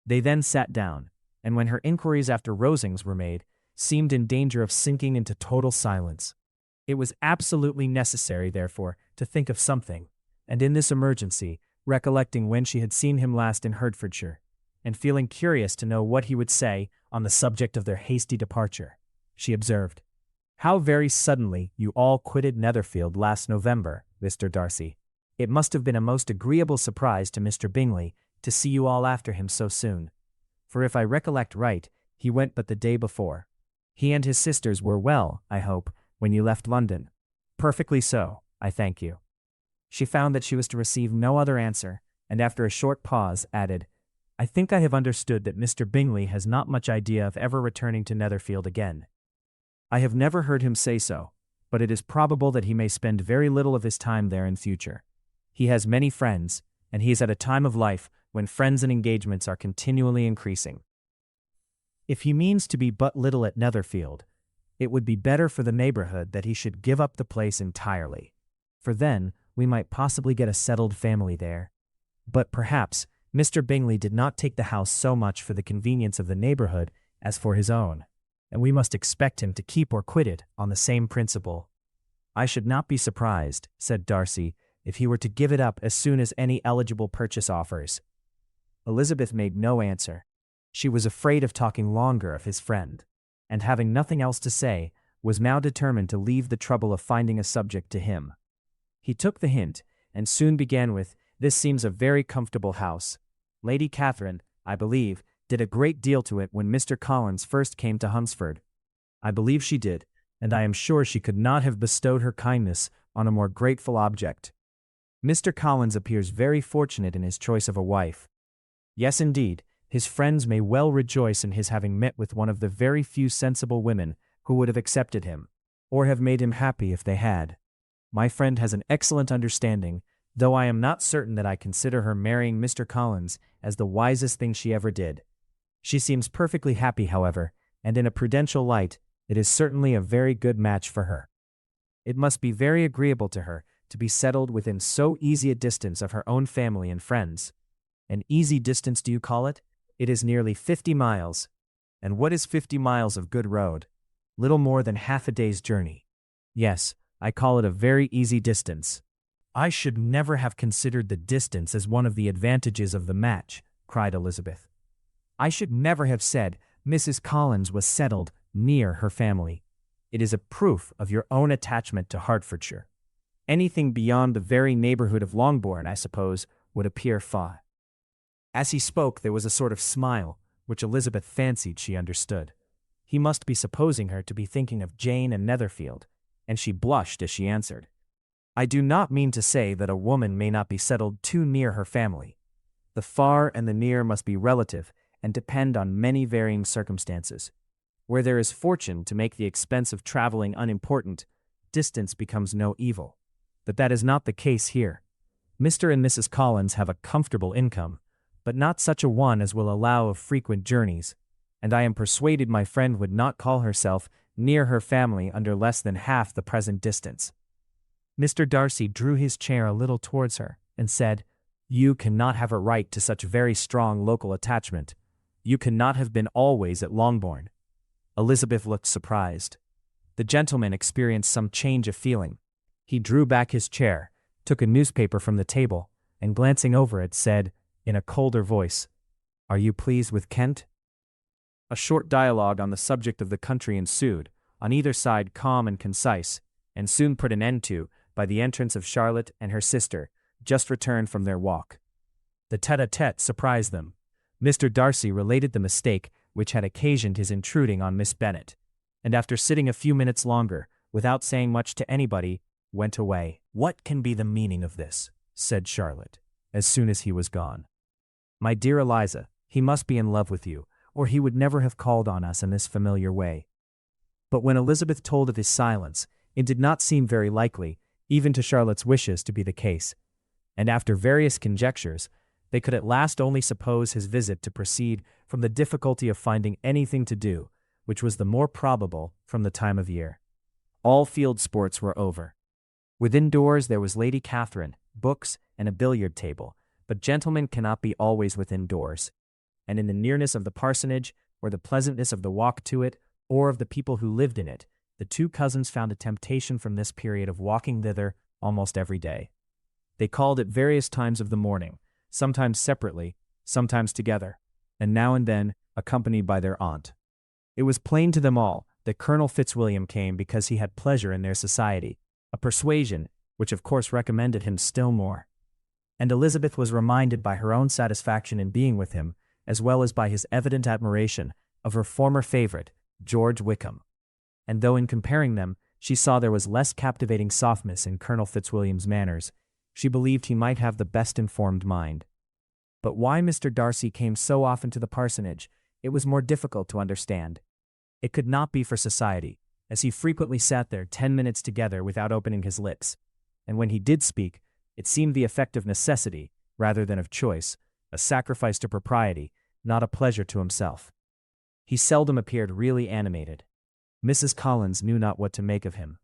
They then sat down, and when her inquiries after Rosings were made, seemed in danger of sinking into total silence. It was absolutely necessary, therefore, to think of something, and in this emergency, recollecting when she had seen him last in Hertfordshire, and feeling curious to know what he would say on the subject of their hasty departure, she observed, How very suddenly you all quitted Netherfield last November, Mr. Darcy. It must have been a most agreeable surprise to Mr. Bingley to see you all after him so soon, for if I recollect right, he went but the day before. He and his sisters were well, I hope, when you left London. Perfectly so, I thank you. She found that she was to receive no other answer, and after a short pause added, I think I have understood that Mr. Bingley has not much idea of ever returning to Netherfield again. I have never heard him say so, but it is probable that he may spend very little of his time there in future. He has many friends, and he is at a time of life when friends and engagements are continually increasing. If he means to be but little at Netherfield, it would be better for the neighborhood that he should give up the place entirely, for then we might possibly get a settled family there. But perhaps Mr. Bingley did not take the house so much for the convenience of the neighborhood as for his own, and we must expect him to keep or quit it on the same principle. "I should not be surprised," said Darcy, "if he were to give it up as soon as any eligible purchase offers." Elizabeth made no answer. She was afraid of talking longer of his friend, and having nothing else to say, was now determined to leave the trouble of finding a subject to him. He took the hint, and soon began with, "This seems a very comfortable house. Lady Catherine, I believe, did a great deal to it when Mr. Collins first came to Hunsford." "I believe she did, and I am sure she could not have bestowed her kindness on a more grateful object. Mr. Collins appears very fortunate in his choice of a wife. Yes, indeed, his friends may well rejoice in his having met with one of the very few sensible women who would have accepted him, or have made him happy if they had. My friend has an excellent understanding, though I am not certain that I consider her marrying Mr. Collins as the wisest thing she ever did. She seems perfectly happy, however, and in a prudential light, it is certainly a very good match for her. It must be very agreeable to her to be settled within so easy a distance of her own family and friends. An easy distance, do you call it? It is nearly 50 miles. And what is 50 miles of good road? Little more than half a day's journey. Yes, I call it a very easy distance." "I should never have considered the distance as one of the advantages of the match," cried Elizabeth. "I should never have said Mrs. Collins was settled near her family. It is a proof of your own attachment to Hertfordshire. Anything beyond the very neighborhood of Longbourn, I suppose, would appear far." As he spoke, there was a sort of smile, which Elizabeth fancied she understood. He must be supposing her to be thinking of Jane and Netherfield, and she blushed as she answered, "I do not mean to say that a woman may not be settled too near her family. The far and the near must be relative and depend on many varying circumstances. Where there is fortune to make the expense of traveling unimportant, distance becomes no evil. But that is not the case here. Mr. and Mrs. Collins have a comfortable income, but not such a one as will allow of frequent journeys, and I am persuaded my friend would not call herself near her family under less than half the present distance." Mr. Darcy drew his chair a little towards her, and said, "You cannot have a right to such very strong local attachment. You cannot have been always at Longbourn." Elizabeth looked surprised. The gentleman experienced some change of feeling. He drew back his chair, took a newspaper from the table, and glancing over it, said, in a colder voice, "Are you pleased with Kent?" A short dialogue on the subject of the country ensued, on either side calm and concise, and soon put an end to by the entrance of Charlotte and her sister, just returned from their walk. The tête-à-tête surprised them. Mr. Darcy related the mistake which had occasioned his intruding on Miss Bennet, and after sitting a few minutes longer, without saying much to anybody, went away. "What can be the meaning of this?" said Charlotte, as soon as he was gone. "My dear Eliza, he must be in love with you, or he would never have called on us in this familiar way." But when Elizabeth told of his silence, it did not seem very likely, even to Charlotte's wishes, to be the case, and after various conjectures, they could at last only suppose his visit to proceed from the difficulty of finding anything to do, which was the more probable from the time of year. All field sports were over. Within doors there was Lady Catherine, books, and a billiard table, but gentlemen cannot be always within doors, and in the nearness of the parsonage, or the pleasantness of the walk to it, or of the people who lived in it, the two cousins found a temptation from this period of walking thither almost every day. They called at various times of the morning, sometimes separately, sometimes together, and now and then accompanied by their aunt. It was plain to them all that Colonel Fitzwilliam came because he had pleasure in their society, a persuasion which of course recommended him still more. And Elizabeth was reminded by her own satisfaction in being with him, as well as by his evident admiration of her former favorite, George Wickham. And though in comparing them she saw there was less captivating softness in Colonel Fitzwilliam's manners, she believed he might have the best informed mind. But why Mr. Darcy came so often to the parsonage, it was more difficult to understand. It could not be for society, as he frequently sat there 10 minutes together without opening his lips, and when he did speak, it seemed the effect of necessity, rather than of choice, a sacrifice to propriety, not a pleasure to himself. He seldom appeared really animated. Mrs. Collins knew not what to make of him.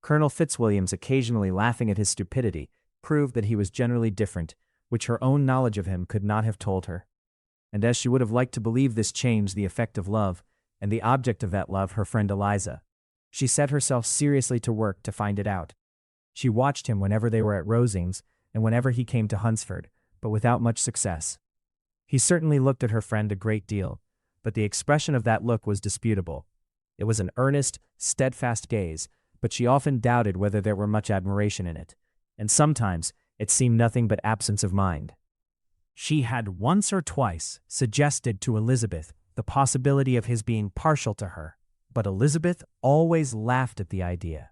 Colonel Fitzwilliam's occasionally laughing at his stupidity proved that he was generally different, which her own knowledge of him could not have told her. And as she would have liked to believe this changed the effect of love, and the object of that love her friend Eliza, She set herself seriously to work to find it out. She watched him whenever they were at Rosings and whenever he came to Hunsford, but without much success. He certainly looked at her friend a great deal, but the expression of that look was disputable. It was an earnest, steadfast gaze, but she often doubted whether there were much admiration in it, and sometimes it seemed nothing but absence of mind. She had once or twice suggested to Elizabeth the possibility of his being partial to her, but Elizabeth always laughed at the idea,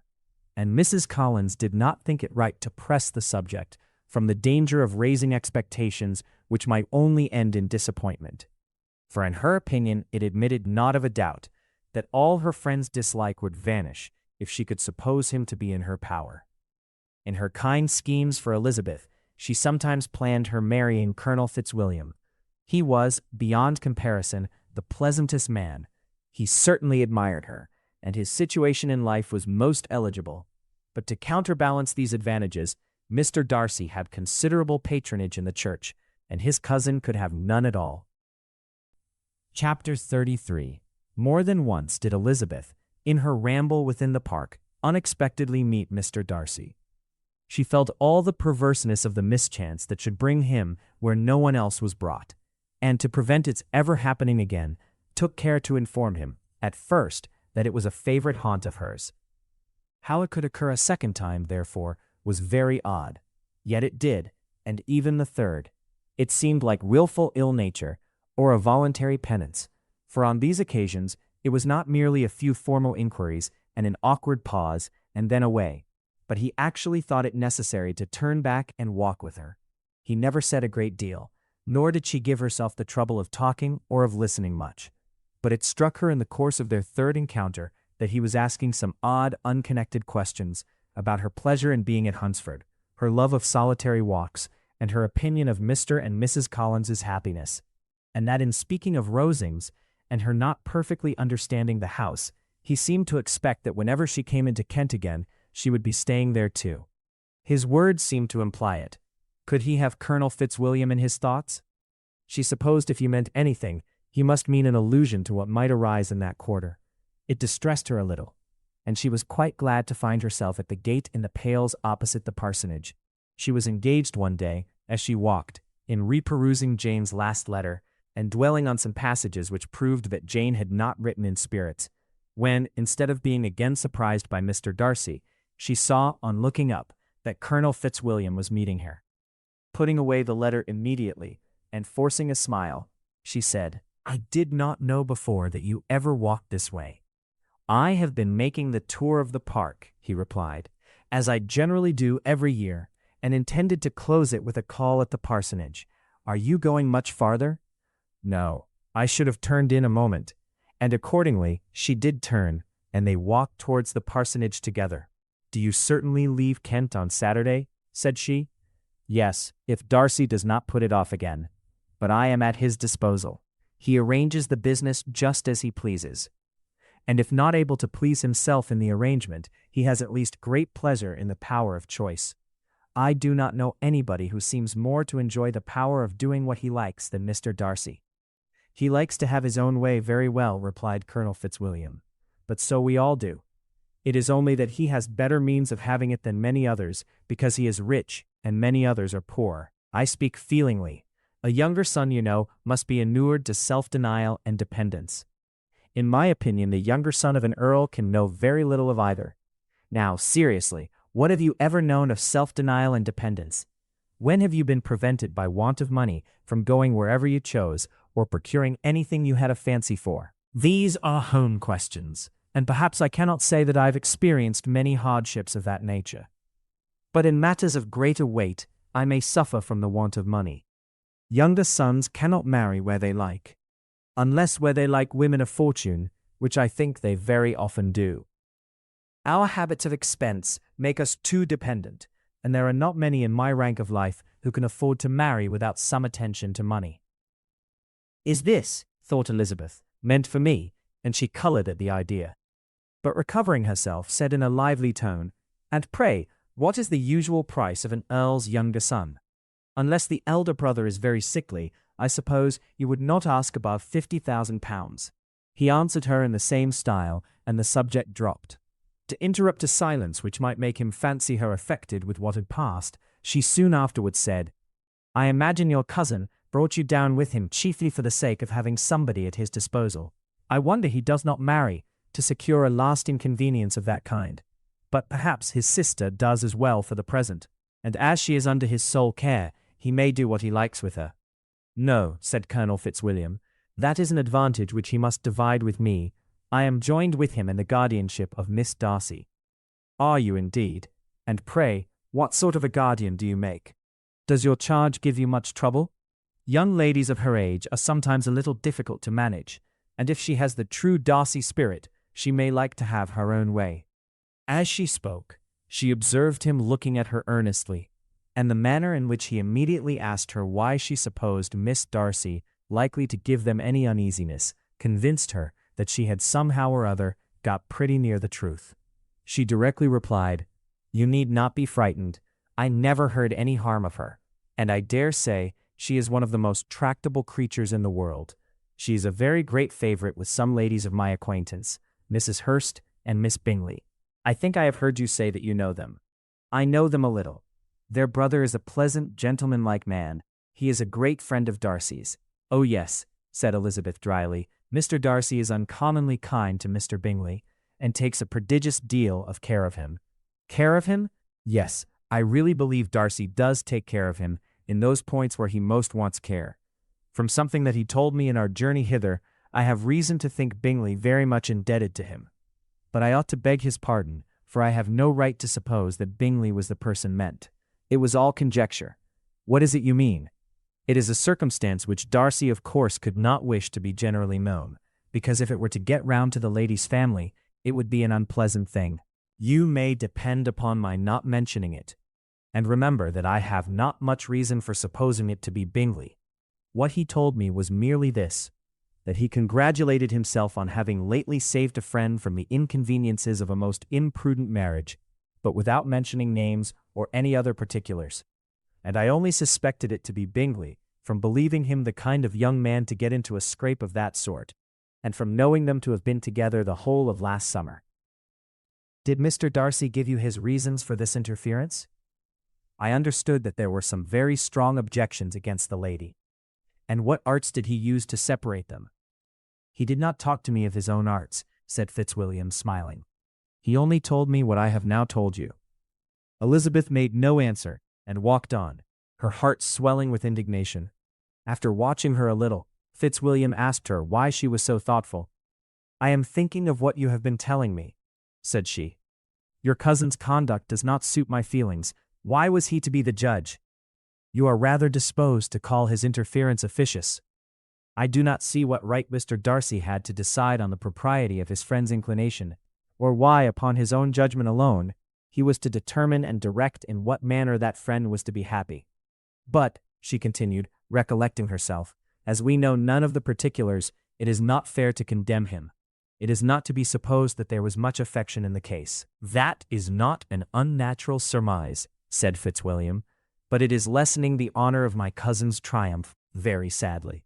and Mrs. Collins did not think it right to press the subject from the danger of raising expectations which might only end in disappointment. For in her opinion it admitted not of a doubt that all her friend's dislike would vanish if she could suppose him to be in her power. In her kind schemes for Elizabeth, she sometimes planned her marrying Colonel Fitzwilliam. He was, beyond comparison, the pleasantest man. He certainly admired her, and his situation in life was most eligible. But to counterbalance these advantages, Mr. Darcy had considerable patronage in the church, and his cousin could have none at all. Chapter 33. More than once did Elizabeth, in her ramble within the park, unexpectedly meet Mr. Darcy. She felt all the perverseness of the mischance that should bring him where no one else was brought, and to prevent its ever happening again, took care to inform him, at first, that it was a favorite haunt of hers. How it could occur a second time, therefore, was very odd. Yet it did, and even the third. It seemed like willful ill nature, or a voluntary penance, for on these occasions it was not merely a few formal inquiries and an awkward pause, and then away, but he actually thought it necessary to turn back and walk with her. He never said a great deal, nor did she give herself the trouble of talking or of listening much. But it struck her in the course of their third encounter that he was asking some odd, unconnected questions about her pleasure in being at Hunsford, her love of solitary walks, and her opinion of Mr. and Mrs. Collins's happiness, and that in speaking of Rosings, and her not perfectly understanding the house, he seemed to expect that whenever she came into Kent again, she would be staying there too. His words seemed to imply it. Could he have Colonel Fitzwilliam in his thoughts? She supposed if he meant anything, he must mean an allusion to what might arise in that quarter. It distressed her a little, and she was quite glad to find herself at the gate in the Pales opposite the parsonage. She was engaged one day, as she walked, in reperusing Jane's last letter, and dwelling on some passages which proved that Jane had not written in spirits, when, instead of being again surprised by Mr. Darcy, she saw, on looking up, that Colonel Fitzwilliam was meeting her. Putting away the letter immediately, and forcing a smile, she said, "I did not know before that you ever walked this way." "I have been making the tour of the park," he replied, "as I generally do every year, and intended to close it with a call at the parsonage. Are you going much farther?" "No, I should have turned in a moment." And accordingly, she did turn, and they walked towards the parsonage together. "Do you certainly leave Kent on Saturday?" said she. "Yes, if Darcy does not put it off again. But I am at his disposal. He arranges the business just as he pleases. And if not able to please himself in the arrangement, he has at least great pleasure in the power of choice. I do not know anybody who seems more to enjoy the power of doing what he likes than Mr. Darcy." "He likes to have his own way very well," replied Colonel Fitzwilliam. "But so we all do. It is only that he has better means of having it than many others, because he is rich, and many others are poor. I speak feelingly. A younger son, you know, must be inured to self-denial and dependence. In my opinion, the younger son of an earl can know very little of either. Now, seriously, what have you ever known of self-denial and dependence? When have you been prevented by want of money from going wherever you chose, or procuring anything you had a fancy for? These are home questions, and perhaps I cannot say that I have experienced many hardships of that nature. But in matters of greater weight, I may suffer from the want of money. Younger sons cannot marry where they like, unless where they like women of fortune, which I think they very often do. Our habits of expense make us too dependent, and there are not many in my rank of life who can afford to marry without some attention to money." "Is this," thought Elizabeth, "meant for me?" And she colored at the idea. But recovering herself, said in a lively tone, "And pray, what is the usual price of an earl's younger son? Unless the elder brother is very sickly, I suppose you would not ask above £50,000. He answered her in the same style, and the subject dropped. To interrupt a silence which might make him fancy her affected with what had passed, she soon afterwards said, "I imagine your cousin brought you down with him chiefly for the sake of having somebody at his disposal. I wonder he does not marry, to secure a last inconvenience of that kind. But perhaps his sister does as well for the present, and as she is under his sole care, he may do what he likes with her." "No," said Colonel Fitzwilliam, "that is an advantage which he must divide with me. I am joined with him in the guardianship of Miss Darcy." "Are you indeed? And pray, what sort of a guardian do you make? Does your charge give you much trouble? Young ladies of her age are sometimes a little difficult to manage, and if she has the true Darcy spirit, she may like to have her own way." As she spoke, she observed him looking at her earnestly, and the manner in which he immediately asked her why she supposed Miss Darcy likely to give them any uneasiness convinced her that she had somehow or other got pretty near the truth. She directly replied, "You need not be frightened. I never heard any harm of her, and I dare say she is one of the most tractable creatures in the world. She is a very great favorite with some ladies of my acquaintance, Mrs. Hurst and Miss Bingley. I think I have heard you say that you know them. I know them a little. Their brother is a pleasant, gentlemanlike man. He is a great friend of Darcy's." "Oh yes," said Elizabeth dryly, "Mr. Darcy is uncommonly kind to Mr. Bingley, and takes a prodigious deal of care of him." "Care of him? Yes, I really believe Darcy does take care of him in those points where he most wants care. From something that he told me in our journey hither, I have reason to think Bingley very much indebted to him. But I ought to beg his pardon, for I have no right to suppose that Bingley was the person meant. It was all conjecture." "What is it you mean?" "It is a circumstance which Darcy of course could not wish to be generally known, because if it were to get round to the lady's family, it would be an unpleasant thing. You may depend upon my not mentioning it. And remember that I have not much reason for supposing it to be Bingley. What he told me was merely this, that he congratulated himself on having lately saved a friend from the inconveniences of a most imprudent marriage, but without mentioning names or any other particulars. And I only suspected it to be Bingley from believing him the kind of young man to get into a scrape of that sort, and from knowing them to have been together the whole of last summer." "Did Mr. Darcy give you his reasons for this interference?" "I understood that there were some very strong objections against the lady." "And what arts did he use to separate them?" "He did not talk to me of his own arts," said Fitzwilliam, smiling. "He only told me what I have now told you." Elizabeth made no answer, and walked on, her heart swelling with indignation. After watching her a little, Fitzwilliam asked her why she was so thoughtful. "I am thinking of what you have been telling me," said she. "Your cousin's conduct does not suit my feelings. Why was he to be the judge? You are rather disposed to call his interference officious. I do not see what right Mr. Darcy had to decide on the propriety of his friend's inclination, or why, upon his own judgment alone, he was to determine and direct in what manner that friend was to be happy. But," she continued, recollecting herself, "as we know none of the particulars, it is not fair to condemn him. It is not to be supposed that there was much affection in the case." "That is not an unnatural surmise," said Fitzwilliam, "but it is lessening the honor of my cousin's triumph very sadly."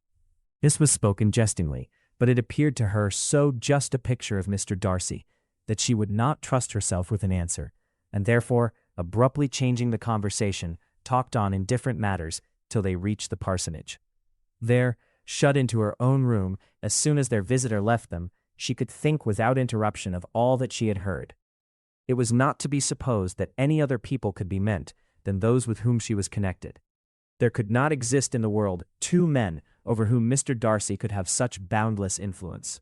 This was spoken jestingly, but it appeared to her so just a picture of Mr. Darcy that she would not trust herself with an answer, and therefore, abruptly changing the conversation, talked on in different matters till they reached the parsonage. There, shut into her own room, as soon as their visitor left them, she could think without interruption of all that she had heard. It was not to be supposed that any other people could be meant than those with whom she was connected. There could not exist in the world two men over whom Mr. Darcy could have such boundless influence.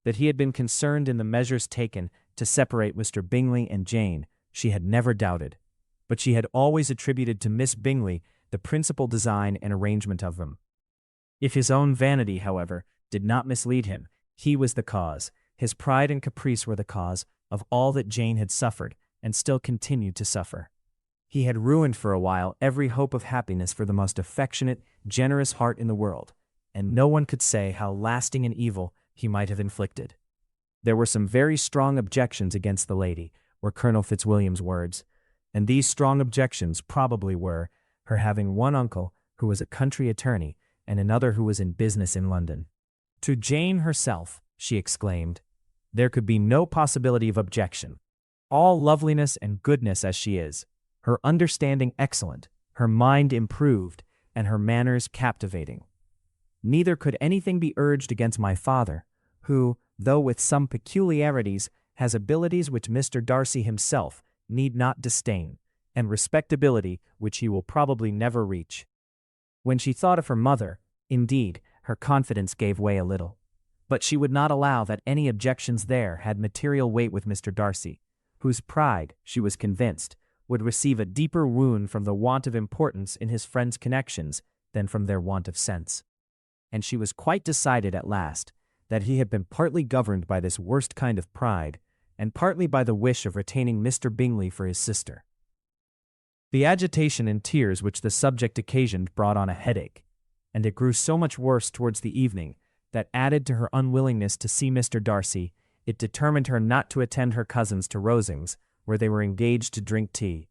That he had been concerned in the measures taken to separate Mr. Bingley and Jane, she had never doubted, but she had always attributed to Miss Bingley the principal design and arrangement of them. If his own vanity, however, did not mislead him, he was the cause, his pride and caprice were the cause, of all that Jane had suffered and still continued to suffer. He had ruined for a while every hope of happiness for the most affectionate, generous heart in the world, and no one could say how lasting an evil he might have inflicted. There were some very strong objections against the lady, were Colonel Fitzwilliam's words, and these strong objections probably were her having one uncle who was a country attorney and another who was in business in London. To Jane herself, she exclaimed, there could be no possibility of objection. all loveliness and goodness as she is, her understanding excellent, her mind improved, and her manners captivating. Neither could anything be urged against my father, who, though with some peculiarities, has abilities which Mr. Darcy himself need not disdain, and respectability which he will probably never reach. When she thought of her mother, indeed, her confidence gave way a little. But she would not allow that any objections there had material weight with Mr. Darcy, whose pride, she was convinced, would receive a deeper wound from the want of importance in his friends' connections than from their want of sense. And she was quite decided at last that he had been partly governed by this worst kind of pride, and partly by the wish of retaining Mr. Bingley for his sister. The agitation and tears which the subject occasioned brought on a headache, and it grew so much worse towards the evening that, added to her unwillingness to see Mr. Darcy, it determined her not to attend her cousins to Rosings, where they were engaged to drink tea.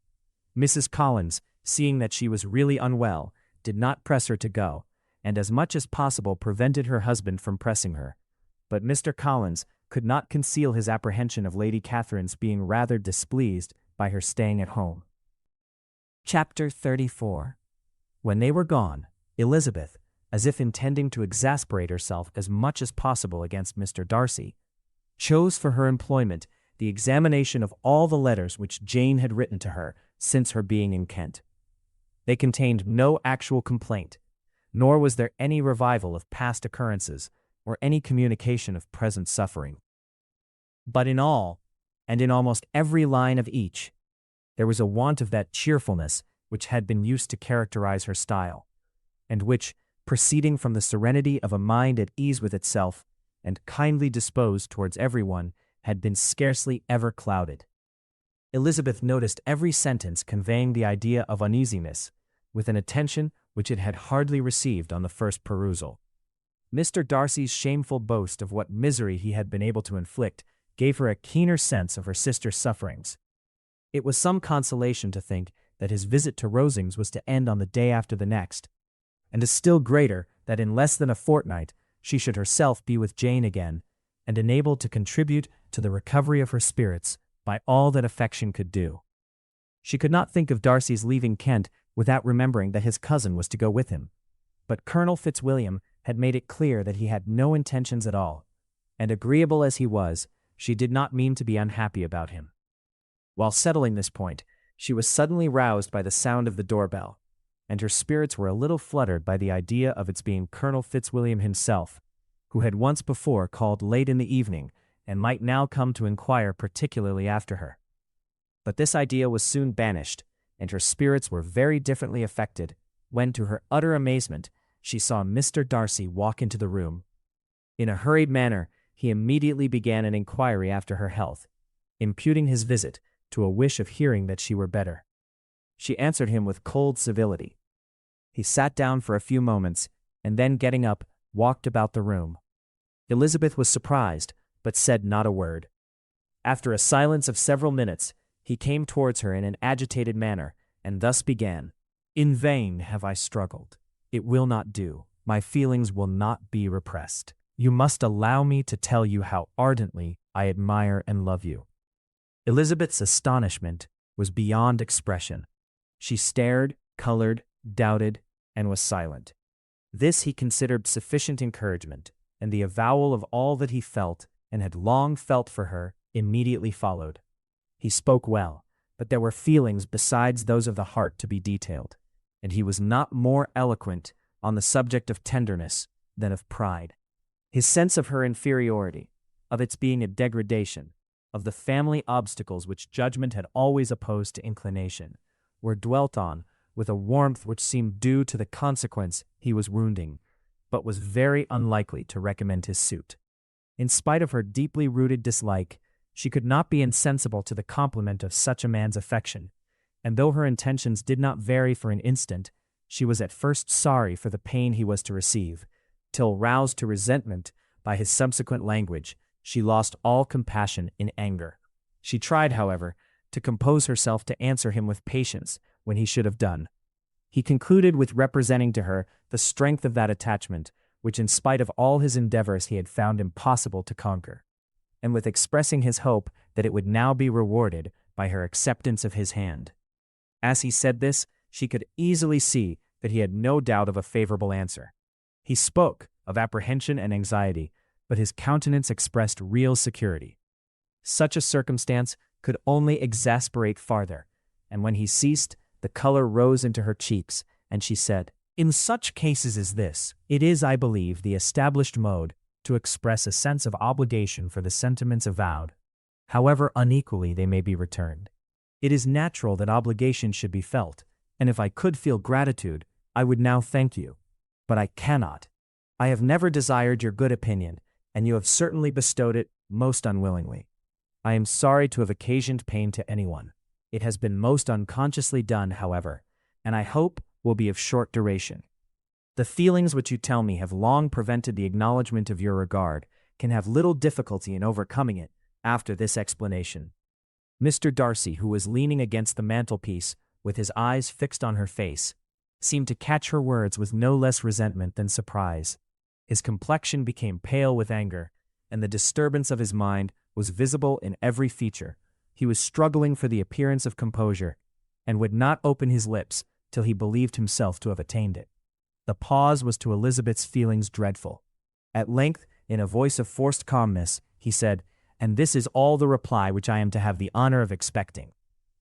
Mrs. Collins, seeing that she was really unwell, did not press her to go, and as much as possible prevented her husband from pressing her. But Mr. Collins could not conceal his apprehension of Lady Catherine's being rather displeased by her staying at home. Chapter 34. When they were gone, Elizabeth, as if intending to exasperate herself as much as possible against Mr. Darcy, chose for her employment the examination of all the letters which Jane had written to her since her being in Kent. They contained no actual complaint, nor was there any revival of past occurrences or any communication of present suffering. But in all, and in almost every line of each, there was a want of that cheerfulness which had been used to characterize her style, and which, proceeding from the serenity of a mind at ease with itself and kindly disposed towards everyone, had been scarcely ever clouded. Elizabeth noticed every sentence conveying the idea of uneasiness, with an attention which it had hardly received on the first perusal. Mr. Darcy's shameful boast of what misery he had been able to inflict gave her a keener sense of her sister's sufferings. It was some consolation to think that his visit to Rosings was to end on the day after the next, and a still greater that in less than a fortnight she should herself be with Jane again, and enabled to contribute to the recovery of her spirits by all that affection could do. She could not think of Darcy's leaving Kent without remembering that his cousin was to go with him, but Colonel Fitzwilliam had made it clear that he had no intentions at all, and agreeable as he was, she did not mean to be unhappy about him. While settling this point, she was suddenly roused by the sound of the doorbell, and her spirits were a little fluttered by the idea of its being Colonel Fitzwilliam himself, who had once before called late in the evening and might now come to inquire particularly after her. But this idea was soon banished, and her spirits were very differently affected when, to her utter amazement, she saw Mr. Darcy walk into the room. In a hurried manner, he immediately began an inquiry after her health, imputing his visit to a wish of hearing that she were better. She answered him with cold civility. He sat down for a few moments, and then getting up, walked about the room. Elizabeth was surprised, but said not a word. After a silence of several minutes, he came towards her in an agitated manner, and thus began, "In vain have I struggled. It will not do. My feelings will not be repressed. You must allow me to tell you how ardently I admire and love you." Elizabeth's astonishment was beyond expression. She stared, colored, doubted, and was silent. This he considered sufficient encouragement, and the avowal of all that he felt and had long felt for her immediately followed. He spoke well, but there were feelings besides those of the heart to be detailed, and he was not more eloquent on the subject of tenderness than of pride. His sense of her inferiority, of its being a degradation, of the family obstacles which judgment had always opposed to inclination, were dwelt on with a warmth which seemed due to the consequence he was wounding, but was very unlikely to recommend his suit. In spite of her deeply rooted dislike, she could not be insensible to the compliment of such a man's affection, and though her intentions did not vary for an instant, she was at first sorry for the pain he was to receive, till roused to resentment by his subsequent language, she lost all compassion in anger. She tried, however, to compose herself to answer him with patience when he should have done. He concluded with representing to her the strength of that attachment which in spite of all his endeavors he had found impossible to conquer, and with expressing his hope that it would now be rewarded by her acceptance of his hand. As he said this, she could easily see that he had no doubt of a favorable answer. He spoke of apprehension and anxiety, but his countenance expressed real security. Such a circumstance could only exasperate farther, and when he ceased, the color rose into her cheeks, and she said, "In such cases as this, it is, I believe, the established mode to express a sense of obligation for the sentiments avowed, however unequally they may be returned. It is natural that obligation should be felt, and if I could feel gratitude, I would now thank you. But I cannot. I have never desired your good opinion, and you have certainly bestowed it most unwillingly. I am sorry to have occasioned pain to anyone. It has been most unconsciously done, however, and I hope will be of short duration. The feelings which you tell me have long prevented the acknowledgement of your regard can have little difficulty in overcoming it after this explanation." Mr. Darcy, who was leaning against the mantelpiece with his eyes fixed on her face, seemed to catch her words with no less resentment than surprise. His complexion became pale with anger, and the disturbance of his mind was visible in every feature. He was struggling for the appearance of composure, and would not open his lips till he believed himself to have attained it. The pause was to Elizabeth's feelings dreadful. At length, in a voice of forced calmness, he said, "And this is all the reply which I am to have the honor of expecting.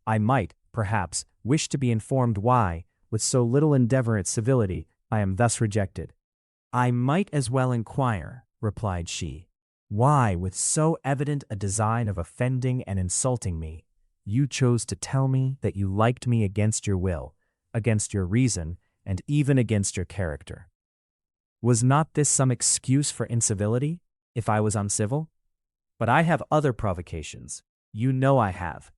I might, perhaps, wish to be informed why, with so little endeavor at civility, I am thus rejected." "I might as well inquire," replied she, "why, with so evident a design of offending and insulting me, you chose to tell me that you liked me against your will, against your reason, and even against your character. Was not this some excuse for incivility, if I was uncivil? But I have other provocations. You know I have.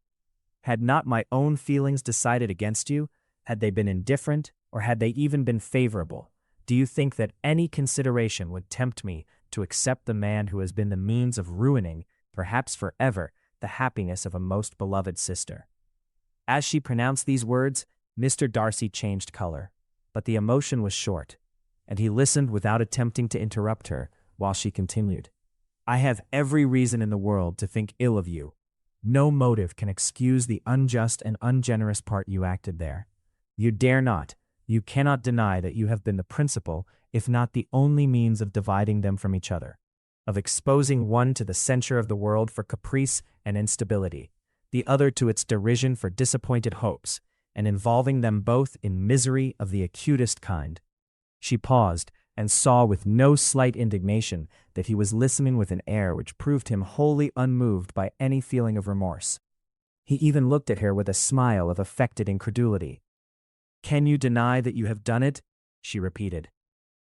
Had not my own feelings decided against you, had they been indifferent, or had they even been favorable, do you think that any consideration would tempt me to accept the man who has been the means of ruining, perhaps forever, the happiness of a most beloved sister?" As she pronounced these words, Mr. Darcy changed color, but the emotion was short, and he listened without attempting to interrupt her while she continued. "I have every reason in the world to think ill of you. No motive can excuse the unjust and ungenerous part you acted there. You dare not, you cannot deny that you have been the principal, if not the only means of dividing them from each other, of exposing one to the censure of the world for caprice and instability, the other to its derision for disappointed hopes, and involving them both in misery of the acutest kind." She paused, and saw with no slight indignation that he was listening with an air which proved him wholly unmoved by any feeling of remorse. He even looked at her with a smile of affected incredulity. "Can you deny that you have done it?" she repeated.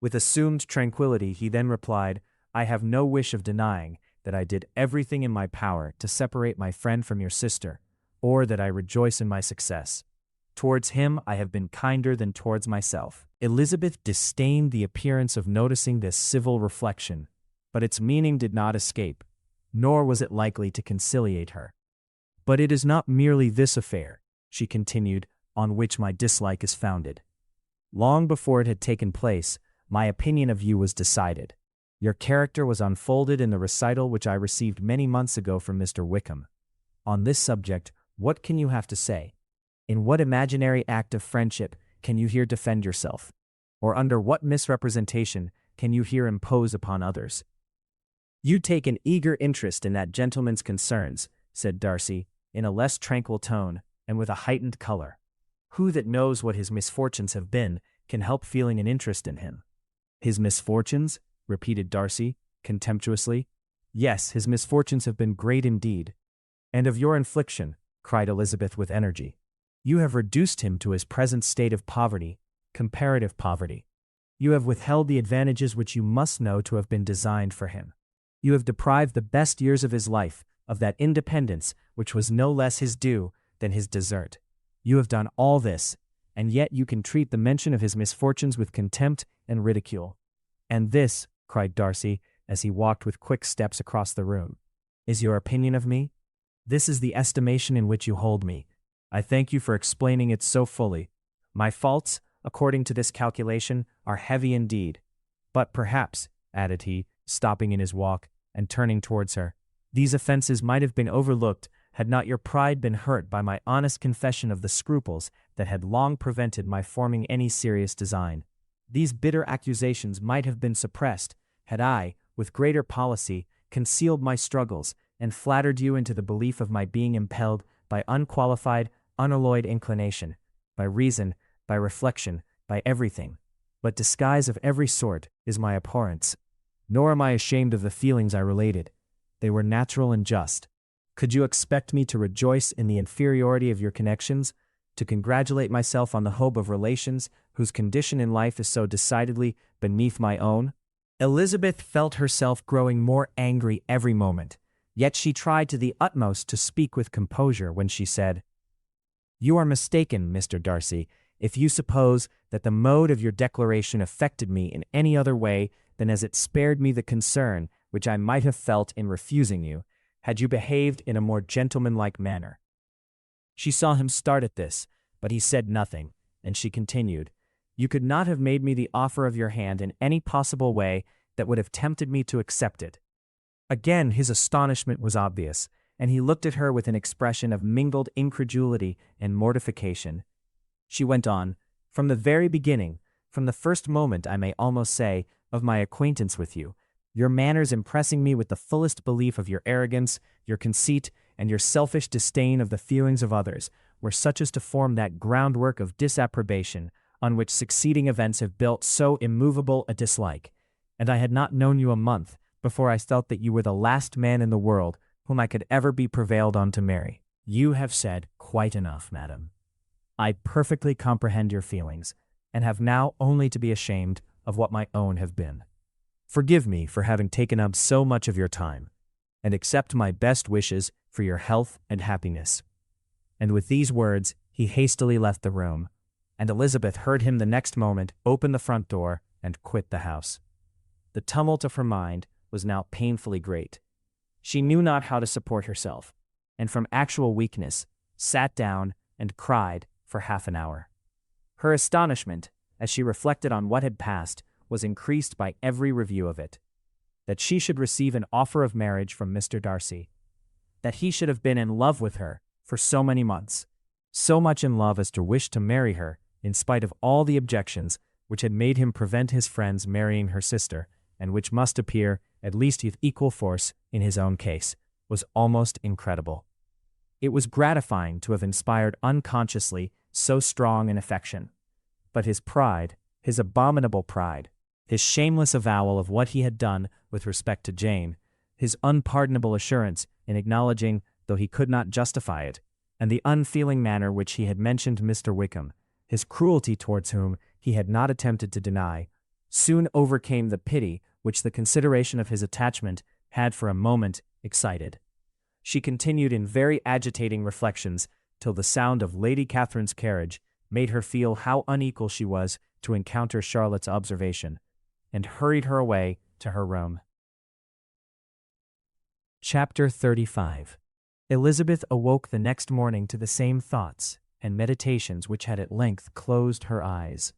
With assumed tranquility, he then replied, "I have no wish of denying that I did everything in my power to separate my friend from your sister, or that I rejoice in my success. Towards him I have been kinder than towards myself." Elizabeth disdained the appearance of noticing this civil reflection, but its meaning did not escape, nor was it likely to conciliate her. "But it is not merely this affair," she continued, "on which my dislike is founded. Long before it had taken place, my opinion of you was decided. Your character was unfolded in the recital which I received many months ago from Mr. Wickham. On this subject, what can you have to say? In what imaginary act of friendship can you here defend yourself? Or under what misrepresentation can you here impose upon others?" "You take an eager interest in that gentleman's concerns," said Darcy, in a less tranquil tone, and with a heightened color. "Who that knows what his misfortunes have been can help feeling an interest in him?" "His misfortunes?" repeated Darcy, contemptuously. "Yes, his misfortunes have been great indeed." "And of your infliction," cried Elizabeth with energy. "You have reduced him to his present state of poverty, comparative poverty. You have withheld the advantages which you must know to have been designed for him. You have deprived the best years of his life of that independence which was no less his due than his desert. You have done all this, and yet you can treat the mention of his misfortunes with contempt and ridicule. And this," cried Darcy, as he walked with quick steps across the room, "is your opinion of me? This is the estimation in which you hold me. I thank you for explaining it so fully. My faults, according to this calculation, are heavy indeed. But perhaps," added he, stopping in his walk and turning towards her, These offenses might have been overlooked had not your pride been hurt by my honest confession of the scruples that had long prevented my forming any serious design. These bitter accusations might have been suppressed had I, with greater policy, concealed my struggles and flattered you into the belief of my being impelled by unqualified, unalloyed inclination, by reason, by reflection, by everything. But disguise of every sort is my abhorrence. Nor am I ashamed of the feelings I related. They were natural and just. Could you expect me to rejoice in the inferiority of your connections, to congratulate myself on the hope of relations whose condition in life is so decidedly beneath my own? Elizabeth felt herself growing more angry every moment, yet she tried to the utmost to speak with composure when she said, "You are mistaken, Mr. Darcy, if you suppose that the mode of your declaration affected me in any other way than as it spared me the concern which I might have felt in refusing you, had you behaved in a more gentlemanlike manner." She saw him start at this, but he said nothing, and she continued, "You could not have made me the offer of your hand in any possible way that would have tempted me to accept it." Again his astonishment was obvious, and he looked at her with an expression of mingled incredulity and mortification. She went on, "From the very beginning, from the first moment, I may almost say, of my acquaintance with you, your manners impressing me with the fullest belief of your arrogance, your conceit, and your selfish disdain of the feelings of others, were such as to form that groundwork of disapprobation on which succeeding events have built so immovable a dislike, and I had not known you a month before I felt that you were the last man in the world whom I could ever be prevailed on to marry. You have said quite enough, madam. I perfectly comprehend your feelings, and have now only to be ashamed of what my own have been. Forgive me for having taken up so much of your time, and accept my best wishes for your health and happiness." And with these words, he hastily left the room, and Elizabeth heard him the next moment open the front door and quit the house. The tumult of her mind was now painfully great. She knew not how to support herself, and from actual weakness, sat down and cried for half an hour. Her astonishment, as she reflected on what had passed, was increased by every review of it. That she should receive an offer of marriage from Mr. Darcy. That he should have been in love with her for so many months, so much in love as to wish to marry her, in spite of all the objections which had made him prevent his friends marrying her sister, and which must appear, at least with equal force, in his own case, was almost incredible. It was gratifying to have inspired unconsciously so strong an affection. But his pride, his abominable pride, his shameless avowal of what he had done with respect to Jane, his unpardonable assurance in acknowledging, though he could not justify it, and the unfeeling manner which he had mentioned Mr. Wickham, his cruelty towards whom he had not attempted to deny, soon overcame the pity which the consideration of his attachment had for a moment excited. She continued in very agitating reflections till the sound of Lady Catherine's carriage made her feel how unequal she was to encounter Charlotte's observation, and hurried her away to her room. Chapter 35. Elizabeth awoke the next morning to the same thoughts and meditations which had at length closed her eyes.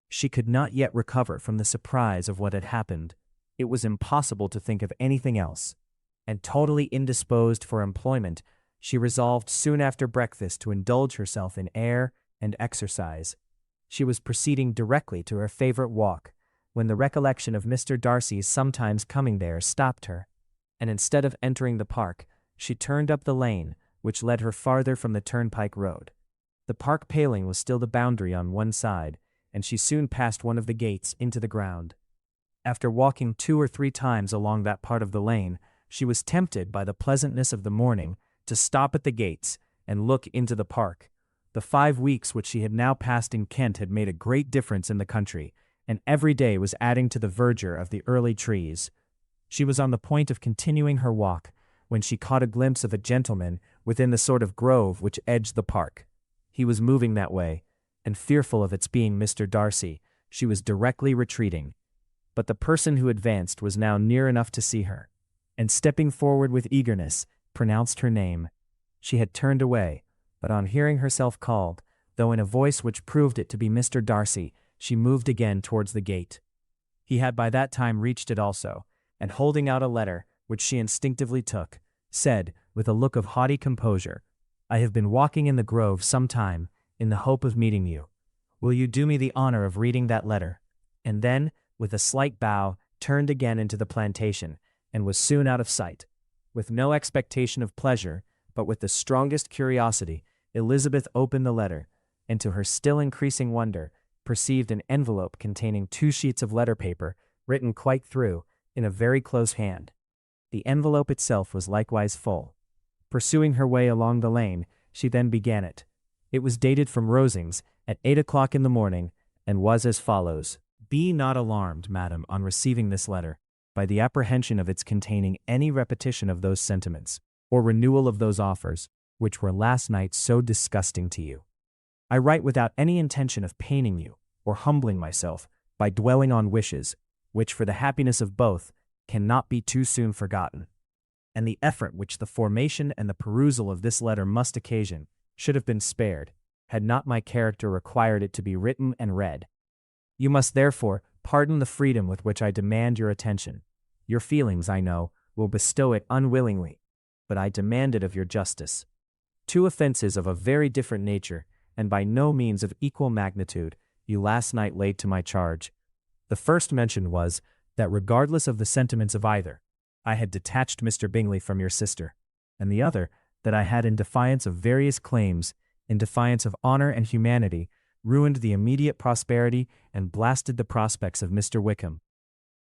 She could not yet recover from the surprise of what had happened. It was impossible to think of anything else, and totally indisposed for employment, she resolved soon after breakfast to indulge herself in air and exercise. She was proceeding directly to her favorite walk, when the recollection of Mr. Darcy's sometimes coming there stopped her, and instead of entering the park, she turned up the lane which led her farther from the turnpike road. The park paling was still the boundary on one side, and she soon passed one of the gates into the ground. After walking 2 or 3 times along that part of the lane, she was tempted by the pleasantness of the morning to stop at the gates and look into the park. The 5 weeks which she had now passed in Kent had made a great difference in the country, and every day was adding to the verdure of the early trees. She was on the point of continuing her walk, when she caught a glimpse of a gentleman within the sort of grove which edged the park. He was moving that way, and fearful of its being Mr. Darcy, she was directly retreating. But the person who advanced was now near enough to see her, and stepping forward with eagerness, pronounced her name. She had turned away, but on hearing herself called, though in a voice which proved it to be Mr. Darcy, she moved again towards the gate. He had by that time reached it also, and holding out a letter, which she instinctively took, said, with a look of haughty composure, "I have been walking in the grove some time, in the hope of meeting you. Will you do me the honor of reading that letter?" And then, with a slight bow, turned again into the plantation, and was soon out of sight. With no expectation of pleasure, but with the strongest curiosity, Elizabeth opened the letter, and to her still increasing wonder, perceived an envelope containing 2 sheets of letter paper, written quite through, in a very close hand. The envelope itself was likewise full. Pursuing her way along the lane, she then began it. It was dated from Rosings, at 8 o'clock in the morning, and was as follows: "Be not alarmed, madam, on receiving this letter, by the apprehension of its containing any repetition of those sentiments, or renewal of those offers, which were last night so disgusting to you. I write without any intention of paining you, or humbling myself, by dwelling on wishes, which for the happiness of both, cannot be too soon forgotten. And the effort which the formation and the perusal of this letter must occasion, should have been spared, had not my character required it to be written and read. You must therefore pardon the freedom with which I demand your attention. Your feelings, I know, will bestow it unwillingly, but I demand it of your justice. 2 offenses of a very different nature, and by no means of equal magnitude, you last night laid to my charge. The first mentioned was, that regardless of the sentiments of either, I had detached Mr. Bingley from your sister, and the other, that I had in defiance of various claims, in defiance of honor and humanity, ruined the immediate prosperity and blasted the prospects of Mr. Wickham.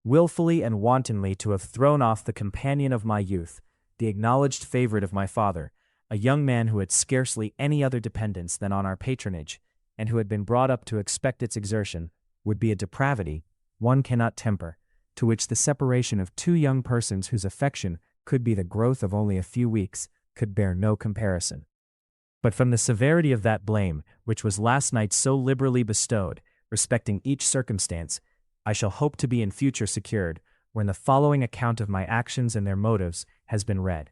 Wilfully and wantonly to have thrown off the companion of my youth, the acknowledged favorite of my father, a young man who had scarcely any other dependence than on our patronage, and who had been brought up to expect its exertion, would be a depravity one cannot temper, to which the separation of 2 young persons whose affection could be the growth of only a few weeks, could bear no comparison. But from the severity of that blame, which was last night so liberally bestowed, respecting each circumstance, I shall hope to be in future secured, when the following account of my actions and their motives has been read.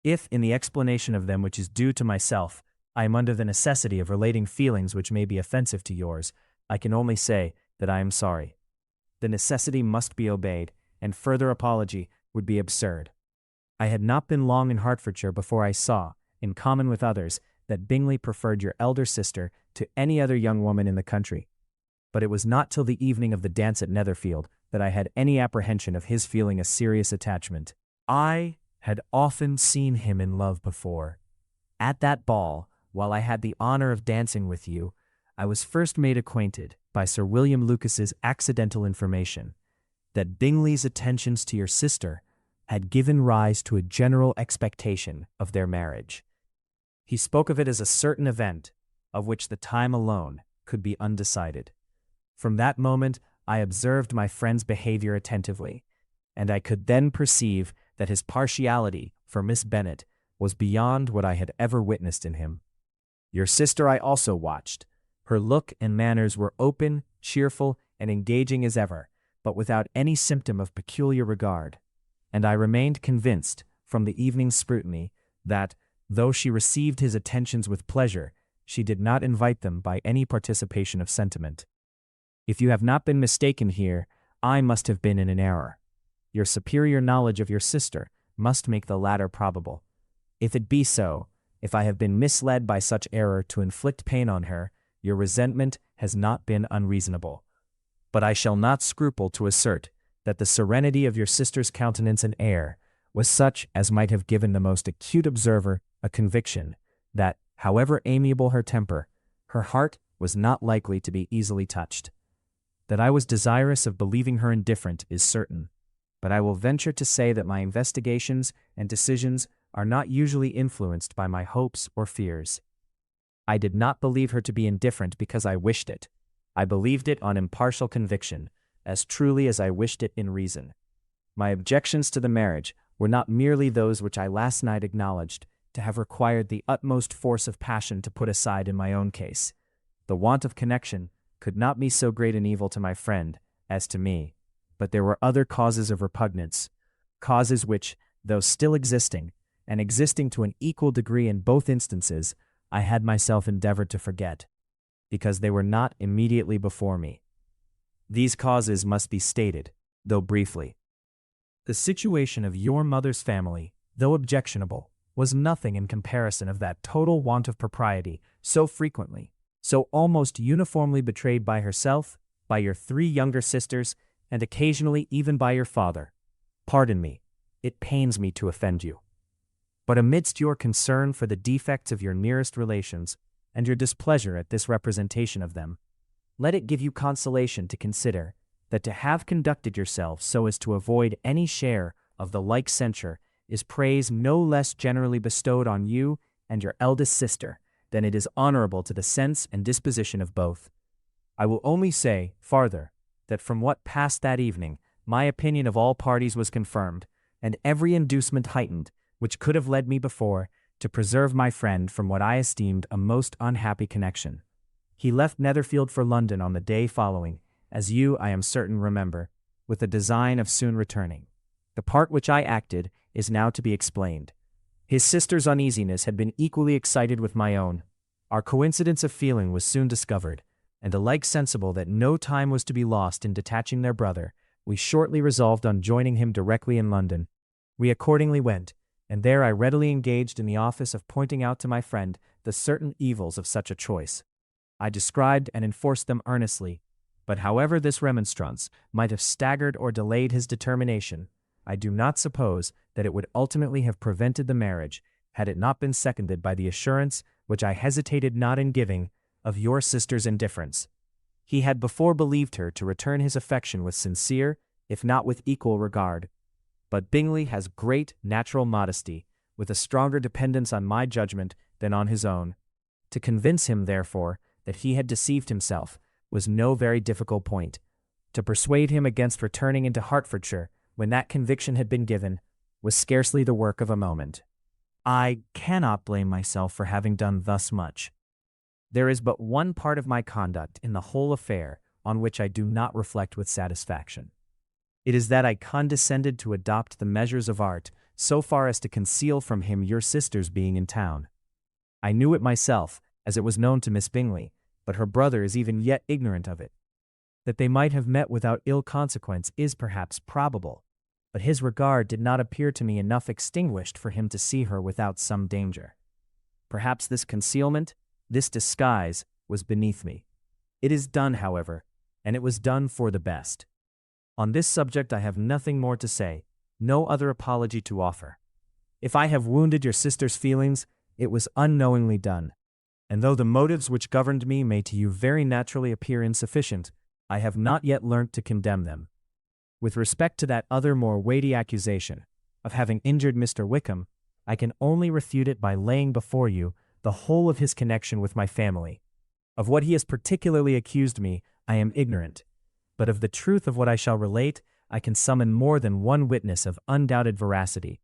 If, in the explanation of them which is due to myself, I am under the necessity of relating feelings which may be offensive to yours, I can only say that I am sorry. The necessity must be obeyed, and further apology would be absurd. I had not been long in Hertfordshire before I saw, in common with others, that Bingley preferred your elder sister to any other young woman in the country. But it was not till the evening of the dance at Netherfield that I had any apprehension of his feeling a serious attachment. I had often seen him in love before. At that ball, while I had the honor of dancing with you, I was first made acquainted, by Sir William Lucas's accidental information, that Bingley's attentions to your sister had given rise to a general expectation of their marriage. He spoke of it as a certain event, of which the time alone could be undecided. From that moment I observed my friend's behavior attentively, and I could then perceive that his partiality for Miss Bennet was beyond what I had ever witnessed in him. Your sister I also watched. Her look and manners were open, cheerful, and engaging as ever, but without any symptom of peculiar regard, and I remained convinced, from the evening's scrutiny, that, though she received his attentions with pleasure, she did not invite them by any participation of sentiment. If you have not been mistaken here, I must have been in an error. Your superior knowledge of your sister must make the latter probable. If it be so, if I have been misled by such error to inflict pain on her, your resentment has not been unreasonable. But I shall not scruple to assert that the serenity of your sister's countenance and air was such as might have given the most acute observer a conviction that, however amiable her temper, her heart was not likely to be easily touched. That I was desirous of believing her indifferent is certain, but I will venture to say that my investigations and decisions are not usually influenced by my hopes or fears. I did not believe her to be indifferent because I wished it. I believed it on impartial conviction, as truly as I wished it in reason. My objections to the marriage were not merely those which I last night acknowledged to have required the utmost force of passion to put aside in my own case. The want of connection could not be so great an evil to my friend as to me, but there were other causes of repugnance, causes which, though still existing, and existing to an equal degree in both instances, I had myself endeavored to forget, because they were not immediately before me. These causes must be stated, though briefly. The situation of your mother's family, though objectionable, was nothing in comparison of that total want of propriety so frequently, so almost uniformly betrayed by herself, by your 3 younger sisters, and occasionally even by your father. Pardon me, it pains me to offend you. But amidst your concern for the defects of your nearest relations, and your displeasure at this representation of them, let it give you consolation to consider that to have conducted yourselves so as to avoid any share of the like censure is praise no less generally bestowed on you and your eldest sister than it is honorable to the sense and disposition of both. I will only say, farther, that from what passed that evening, my opinion of all parties was confirmed, and every inducement heightened, which could have led me before, to preserve my friend from what I esteemed a most unhappy connection. He left Netherfield for London on the day following, as you, I am certain, remember, with the design of soon returning. The part which I acted is now to be explained. His sister's uneasiness had been equally excited with my own. Our coincidence of feeling was soon discovered, and alike sensible that no time was to be lost in detaching their brother, we shortly resolved on joining him directly in London. We accordingly went, and there I readily engaged in the office of pointing out to my friend the certain evils of such a choice. I described and enforced them earnestly, but however this remonstrance might have staggered or delayed his determination, I do not suppose that it would ultimately have prevented the marriage, had it not been seconded by the assurance, which I hesitated not in giving, of your sister's indifference. He had before believed her to return his affection with sincere, if not with equal regard. But Bingley has great natural modesty, with a stronger dependence on my judgment than on his own. To convince him, therefore, that he had deceived himself was no very difficult point. To persuade him against returning into Hertfordshire, when that conviction had been given, was scarcely the work of a moment. I cannot blame myself for having done thus much. There is but one part of my conduct in the whole affair on which I do not reflect with satisfaction. It is that I condescended to adopt the measures of art so far as to conceal from him your sister's being in town. I knew it myself, as it was known to Miss Bingley, but her brother is even yet ignorant of it. That they might have met without ill consequence is perhaps probable, but his regard did not appear to me enough extinguished for him to see her without some danger. Perhaps this concealment, this disguise, was beneath me. It is done, however, and it was done for the best. On this subject I have nothing more to say, no other apology to offer. If I have wounded your sister's feelings, it was unknowingly done, and though the motives which governed me may to you very naturally appear insufficient, I have not yet learnt to condemn them. With respect to that other more weighty accusation, of having injured Mr. Wickham, I can only refute it by laying before you the whole of his connection with my family. Of what he has particularly accused me, I am ignorant, but of the truth of what I shall relate, I can summon more than one witness of undoubted veracity.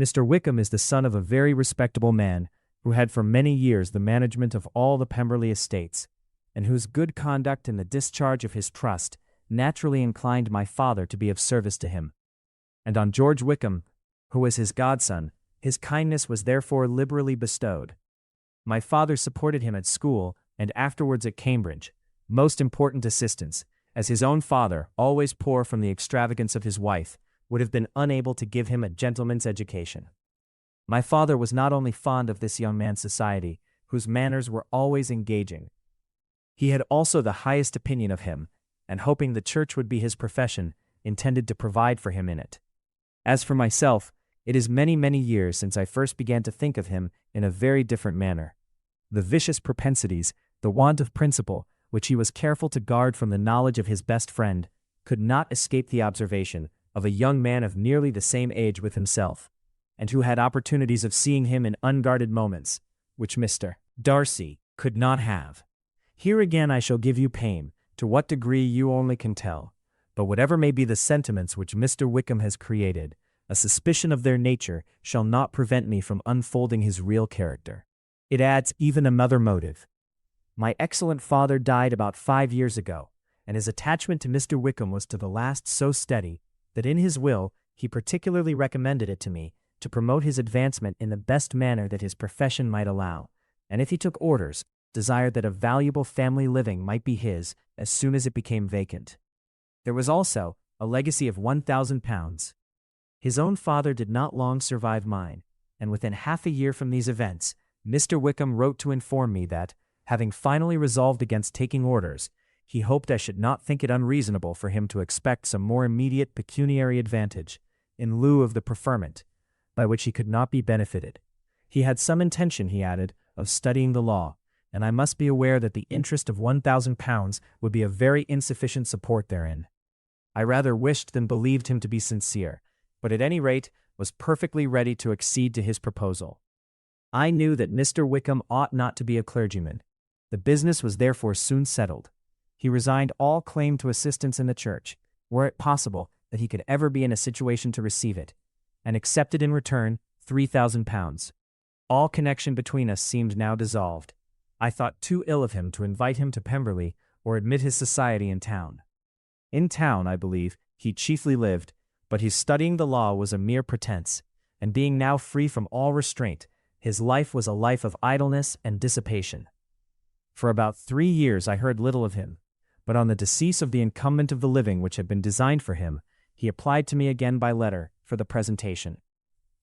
Mr. Wickham is the son of a very respectable man, who had for many years the management of all the Pemberley estates, and whose good conduct in the discharge of his trust naturally inclined my father to be of service to him. And on George Wickham, who was his godson, his kindness was therefore liberally bestowed. My father supported him at school and afterwards at Cambridge, most important assistance, as his own father, always poor from the extravagance of his wife, would have been unable to give him a gentleman's education. My father was not only fond of this young man's society, whose manners were always engaging. He had also the highest opinion of him, and hoping the church would be his profession, intended to provide for him in it. As for myself, it is many, many years since I first began to think of him in a very different manner. The vicious propensities, the want of principle, which he was careful to guard from the knowledge of his best friend, could not escape the observation of a young man of nearly the same age with himself, and who had opportunities of seeing him in unguarded moments, which Mr. Darcy could not have. Here again I shall give you pain, to what degree you only can tell, but whatever may be the sentiments which Mr. Wickham has created, a suspicion of their nature shall not prevent me from unfolding his real character. It adds even another motive. My excellent father died about 5 years ago, and his attachment to Mr. Wickham was to the last so steady that in his will he particularly recommended it to me to promote his advancement in the best manner that his profession might allow, and if he took orders, desired that a valuable family living might be his as soon as it became vacant. There was also a legacy of £1,000. His own father did not long survive mine, and within half a year from these events, Mr. Wickham wrote to inform me that, having finally resolved against taking orders, he hoped I should not think it unreasonable for him to expect some more immediate pecuniary advantage, in lieu of the preferment, by which he could not be benefited. He had some intention, he added, of studying the law, and I must be aware that the interest of £1,000 would be a very insufficient support therein. I rather wished than believed him to be sincere, but at any rate was perfectly ready to accede to his proposal. I knew that Mr. Wickham ought not to be a clergyman. The business was therefore soon settled. He resigned all claim to assistance in the church, were it possible that he could ever be in a situation to receive it, and accepted in return £3,000. All connection between us seemed now dissolved. I thought too ill of him to invite him to Pemberley or admit his society in town. In town, I believe, he chiefly lived, but his studying the law was a mere pretense, and being now free from all restraint, his life was a life of idleness and dissipation. For about 3 years I heard little of him, but on the decease of the incumbent of the living which had been designed for him, he applied to me again by letter for the presentation.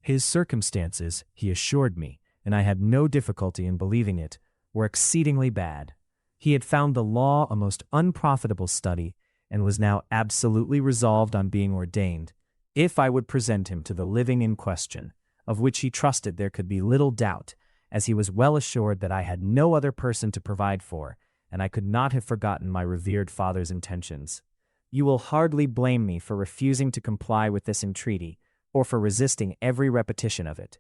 His circumstances, he assured me, and I had no difficulty in believing it, were exceedingly bad. He had found the law a most unprofitable study, and was now absolutely resolved on being ordained, if I would present him to the living in question, of which he trusted there could be little doubt, as he was well assured that I had no other person to provide for, and I could not have forgotten my revered father's intentions. You will hardly blame me for refusing to comply with this entreaty, or for resisting every repetition of it.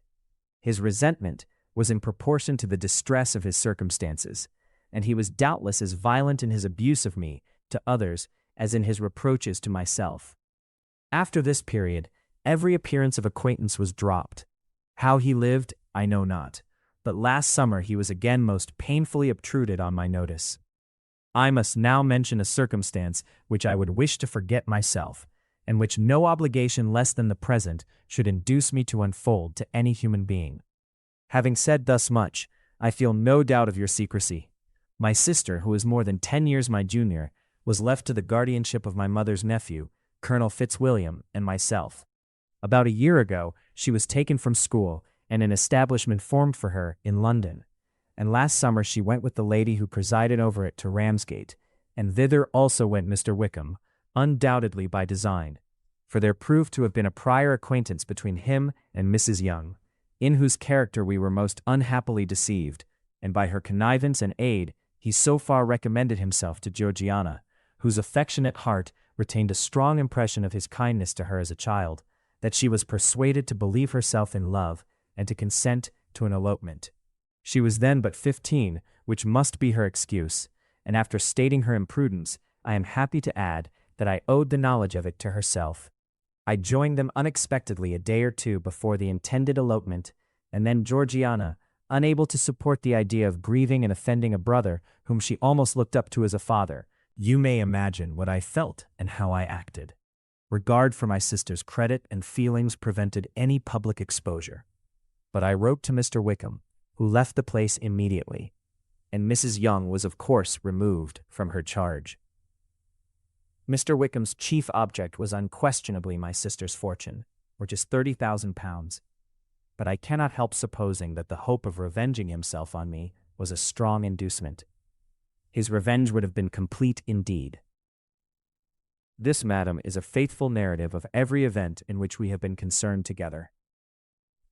His resentment was in proportion to the distress of his circumstances, and he was doubtless as violent in his abuse of me to others as in his reproaches to myself. After this period, every appearance of acquaintance was dropped. How he lived, I know not, but last summer he was again most painfully obtruded on my notice. I must now mention a circumstance which I would wish to forget myself, and which no obligation less than the present should induce me to unfold to any human being. Having said thus much, I feel no doubt of your secrecy. My sister, who is more than 10 years my junior, was left to the guardianship of my mother's nephew, Colonel Fitzwilliam, and myself. About a year ago, she was taken from school, and an establishment formed for her in London, and last summer she went with the lady who presided over it to Ramsgate, and thither also went Mr. Wickham, undoubtedly by design, for there proved to have been a prior acquaintance between him and Mrs. Young, in whose character we were most unhappily deceived, and by her connivance and aid he so far recommended himself to Georgiana, whose affectionate heart retained a strong impression of his kindness to her as a child, that she was persuaded to believe herself in love and to consent to an elopement. She was then but 15, which must be her excuse, and after stating her imprudence, I am happy to add that I owed the knowledge of it to herself. I joined them unexpectedly a day or two before the intended elopement, and then Georgiana, unable to support the idea of grieving and offending a brother whom she almost looked up to as a father, you may imagine what I felt and how I acted. Regard for my sister's credit and feelings prevented any public exposure. But I wrote to Mr. Wickham, who left the place immediately, and Mrs. Young was of course removed from her charge. Mr. Wickham's chief object was unquestionably my sister's fortune, which is £30,000, but I cannot help supposing that the hope of revenging himself on me was a strong inducement. His revenge would have been complete indeed. This, madam, is a faithful narrative of every event in which we have been concerned together.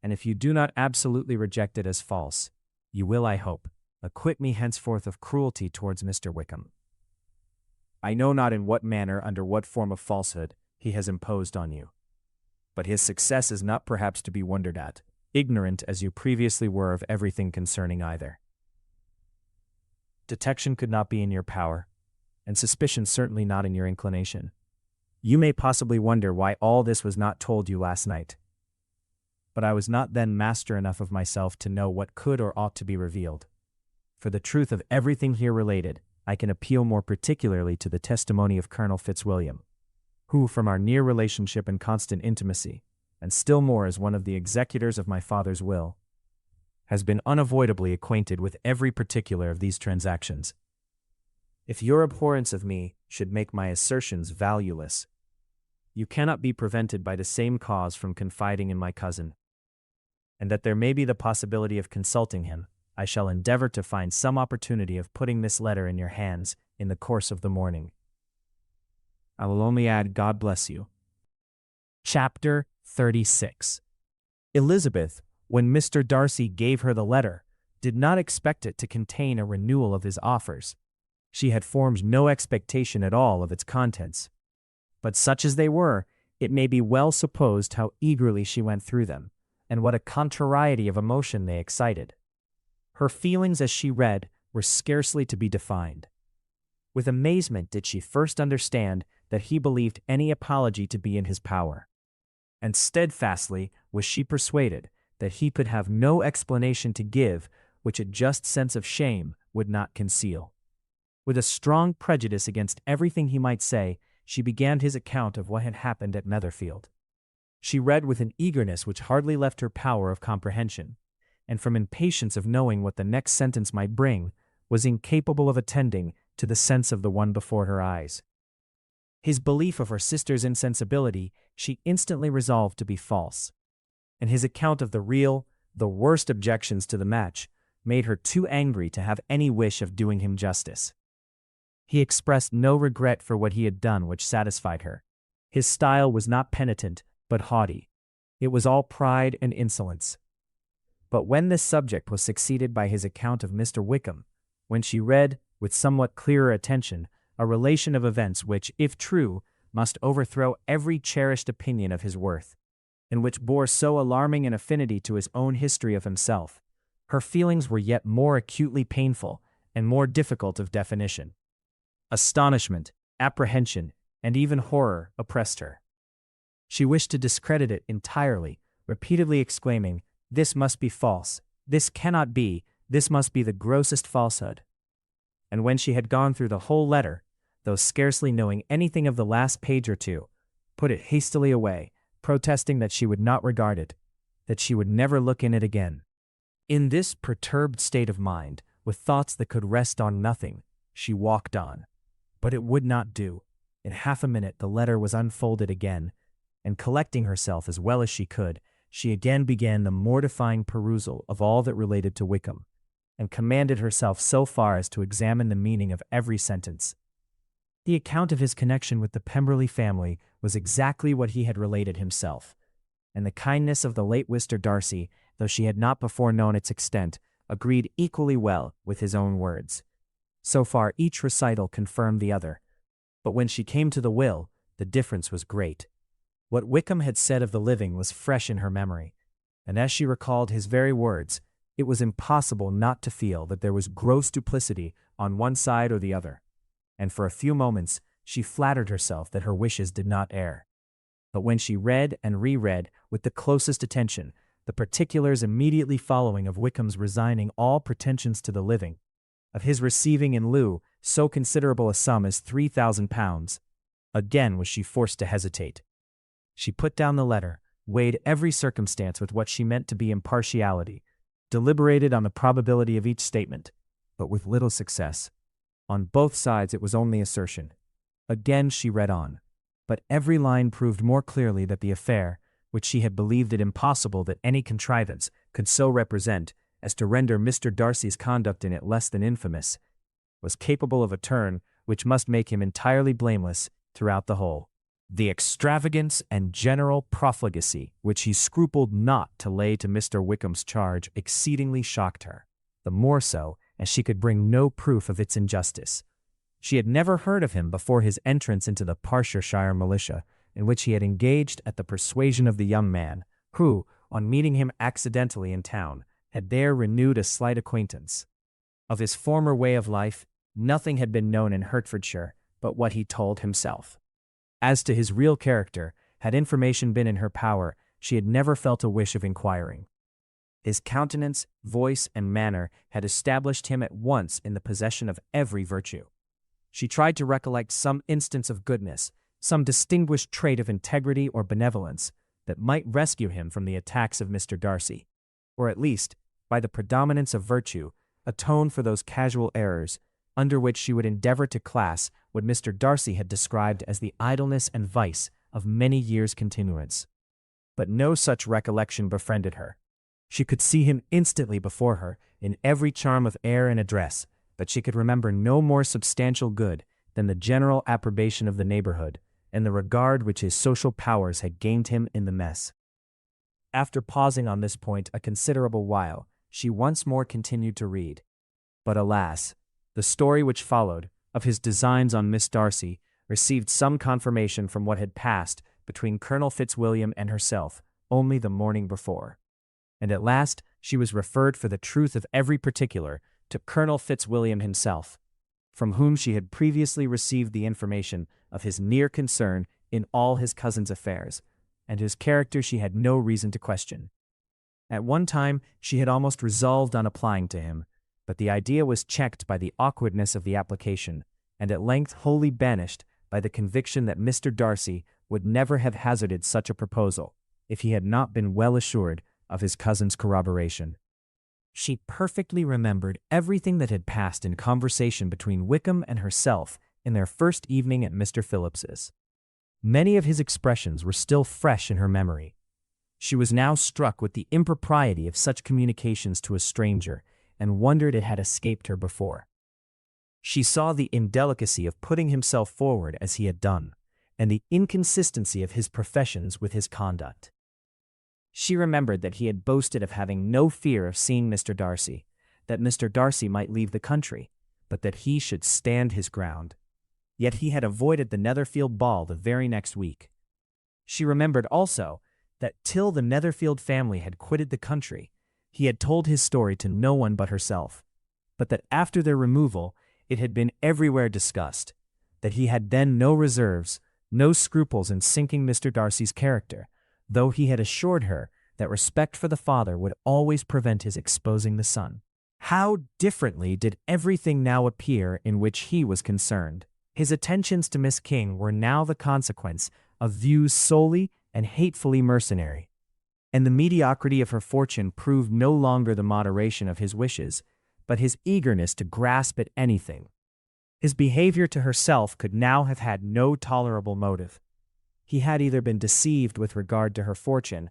And if you do not absolutely reject it as false, you will, I hope, acquit me henceforth of cruelty towards Mr. Wickham. I know not in what manner, under what form of falsehood, he has imposed on you. But his success is not perhaps to be wondered at, ignorant as you previously were of everything concerning either. Detection could not be in your power, and suspicion certainly not in your inclination. You may possibly wonder why all this was not told you last night. But I was not then master enough of myself to know what could or ought to be revealed. For the truth of everything here related, I can appeal more particularly to the testimony of Colonel Fitzwilliam, who, from our near relationship and constant intimacy, and still more as one of the executors of my father's will, has been unavoidably acquainted with every particular of these transactions. If your abhorrence of me should make my assertions valueless, you cannot be prevented by the same cause from confiding in my cousin, and that there may be the possibility of consulting him, I shall endeavor to find some opportunity of putting this letter in your hands in the course of the morning. I will only add, God bless you. Chapter 36. Elizabeth, when Mr. Darcy gave her the letter, did not expect it to contain a renewal of his offers. She had formed no expectation at all of its contents. But such as they were, it may be well supposed how eagerly she went through them, and what a contrariety of emotion they excited. Her feelings as she read were scarcely to be defined. With amazement did she first understand that he believed any apology to be in his power, and steadfastly was she persuaded that he could have no explanation to give which a just sense of shame would not conceal. With a strong prejudice against everything he might say, she began his account of what had happened at Netherfield. She read with an eagerness which hardly left her power of comprehension, and from impatience of knowing what the next sentence might bring, was incapable of attending to the sense of the one before her eyes. His belief of her sister's insensibility she instantly resolved to be false, and his account of the real, the worst objections to the match, made her too angry to have any wish of doing him justice. He expressed no regret for what he had done which satisfied her. His style was not penitent, but haughty. It was all pride and insolence. But when this subject was succeeded by his account of Mr. Wickham, when she read, with somewhat clearer attention, a relation of events which, if true, must overthrow every cherished opinion of his worth, and which bore so alarming an affinity to his own history of himself, her feelings were yet more acutely painful and more difficult of definition. Astonishment, apprehension, and even horror oppressed her. She wished to discredit it entirely, repeatedly exclaiming, "This must be false, this cannot be, this must be the grossest falsehood." And when she had gone through the whole letter, though scarcely knowing anything of the last page or two, put it hastily away, protesting that she would not regard it, that she would never look in it again. In this perturbed state of mind, with thoughts that could rest on nothing, she walked on. But it would not do. In half a minute the letter was unfolded again, and collecting herself as well as she could, she again began the mortifying perusal of all that related to Wickham, and commanded herself so far as to examine the meaning of every sentence. The account of his connection with the Pemberley family was exactly what he had related himself, and the kindness of the late Mr. Darcy, though she had not before known its extent, agreed equally well with his own words. So far each recital confirmed the other, but when she came to the will, the difference was great. What Wickham had said of the living was fresh in her memory, and as she recalled his very words, it was impossible not to feel that there was gross duplicity on one side or the other, and for a few moments she flattered herself that her wishes did not err. But when she read and reread with the closest attention the particulars immediately following of Wickham's resigning all pretensions to the living, of his receiving in lieu so considerable a sum as £3,000, again was she forced to hesitate. She put down the letter, weighed every circumstance with what she meant to be impartiality, deliberated on the probability of each statement, but with little success. On both sides it was only assertion. Again she read on, but every line proved more clearly that the affair, which she had believed it impossible that any contrivance could so represent as to render Mr. Darcy's conduct in it less than infamous, was capable of a turn which must make him entirely blameless throughout the whole. The extravagance and general profligacy which he scrupled not to lay to Mr. Wickham's charge exceedingly shocked her, the more so as she could bring no proof of its injustice. She had never heard of him before his entrance into the Perthshire militia, in which he had engaged at the persuasion of the young man, who, on meeting him accidentally in town, had there renewed a slight acquaintance. Of his former way of life, nothing had been known in Hertfordshire but what he told himself. As to his real character, had information been in her power, she had never felt a wish of inquiring. His countenance, voice, and manner had established him at once in the possession of every virtue. She tried to recollect some instance of goodness, some distinguished trait of integrity or benevolence, that might rescue him from the attacks of Mr. Darcy, or at least, by the predominance of virtue, atone for those casual errors, under which she would endeavor to class what Mr. Darcy had described as the idleness and vice of many years' continuance. But no such recollection befriended her. She could see him instantly before her, in every charm of air and address, but she could remember no more substantial good than the general approbation of the neighborhood, and the regard which his social powers had gained him in the mess. After pausing on this point a considerable while, she once more continued to read. But alas, the story which followed, of his designs on Miss Darcy, received some confirmation from what had passed between Colonel Fitzwilliam and herself only the morning before. And at last she was referred for the truth of every particular to Colonel Fitzwilliam himself, from whom she had previously received the information of his near concern in all his cousin's affairs, and whose character she had no reason to question. At one time she had almost resolved on applying to him, but the idea was checked by the awkwardness of the application, and at length wholly banished by the conviction that Mr. Darcy would never have hazarded such a proposal if he had not been well assured of his cousin's corroboration. She perfectly remembered everything that had passed in conversation between Wickham and herself in their first evening at Mr. Phillips's. Many of his expressions were still fresh in her memory. She was now struck with the impropriety of such communications to a stranger, and wondered it had escaped her before. She saw the indelicacy of putting himself forward as he had done, and the inconsistency of his professions with his conduct. She remembered that he had boasted of having no fear of seeing Mr. Darcy, that Mr. Darcy might leave the country, but that he should stand his ground. Yet he had avoided the Netherfield ball the very next week. She remembered also that till the Netherfield family had quitted the country, he had told his story to no one but herself, but that after their removal it had been everywhere discussed, that he had then no reserves, no scruples in sinking Mr. Darcy's character, though he had assured her that respect for the father would always prevent his exposing the son. How differently did everything now appear in which he was concerned. His attentions to Miss King were now the consequence of views solely and hatefully mercenary, and the mediocrity of her fortune proved no longer the moderation of his wishes, but his eagerness to grasp at anything. His behavior to herself could now have had no tolerable motive. He had either been deceived with regard to her fortune,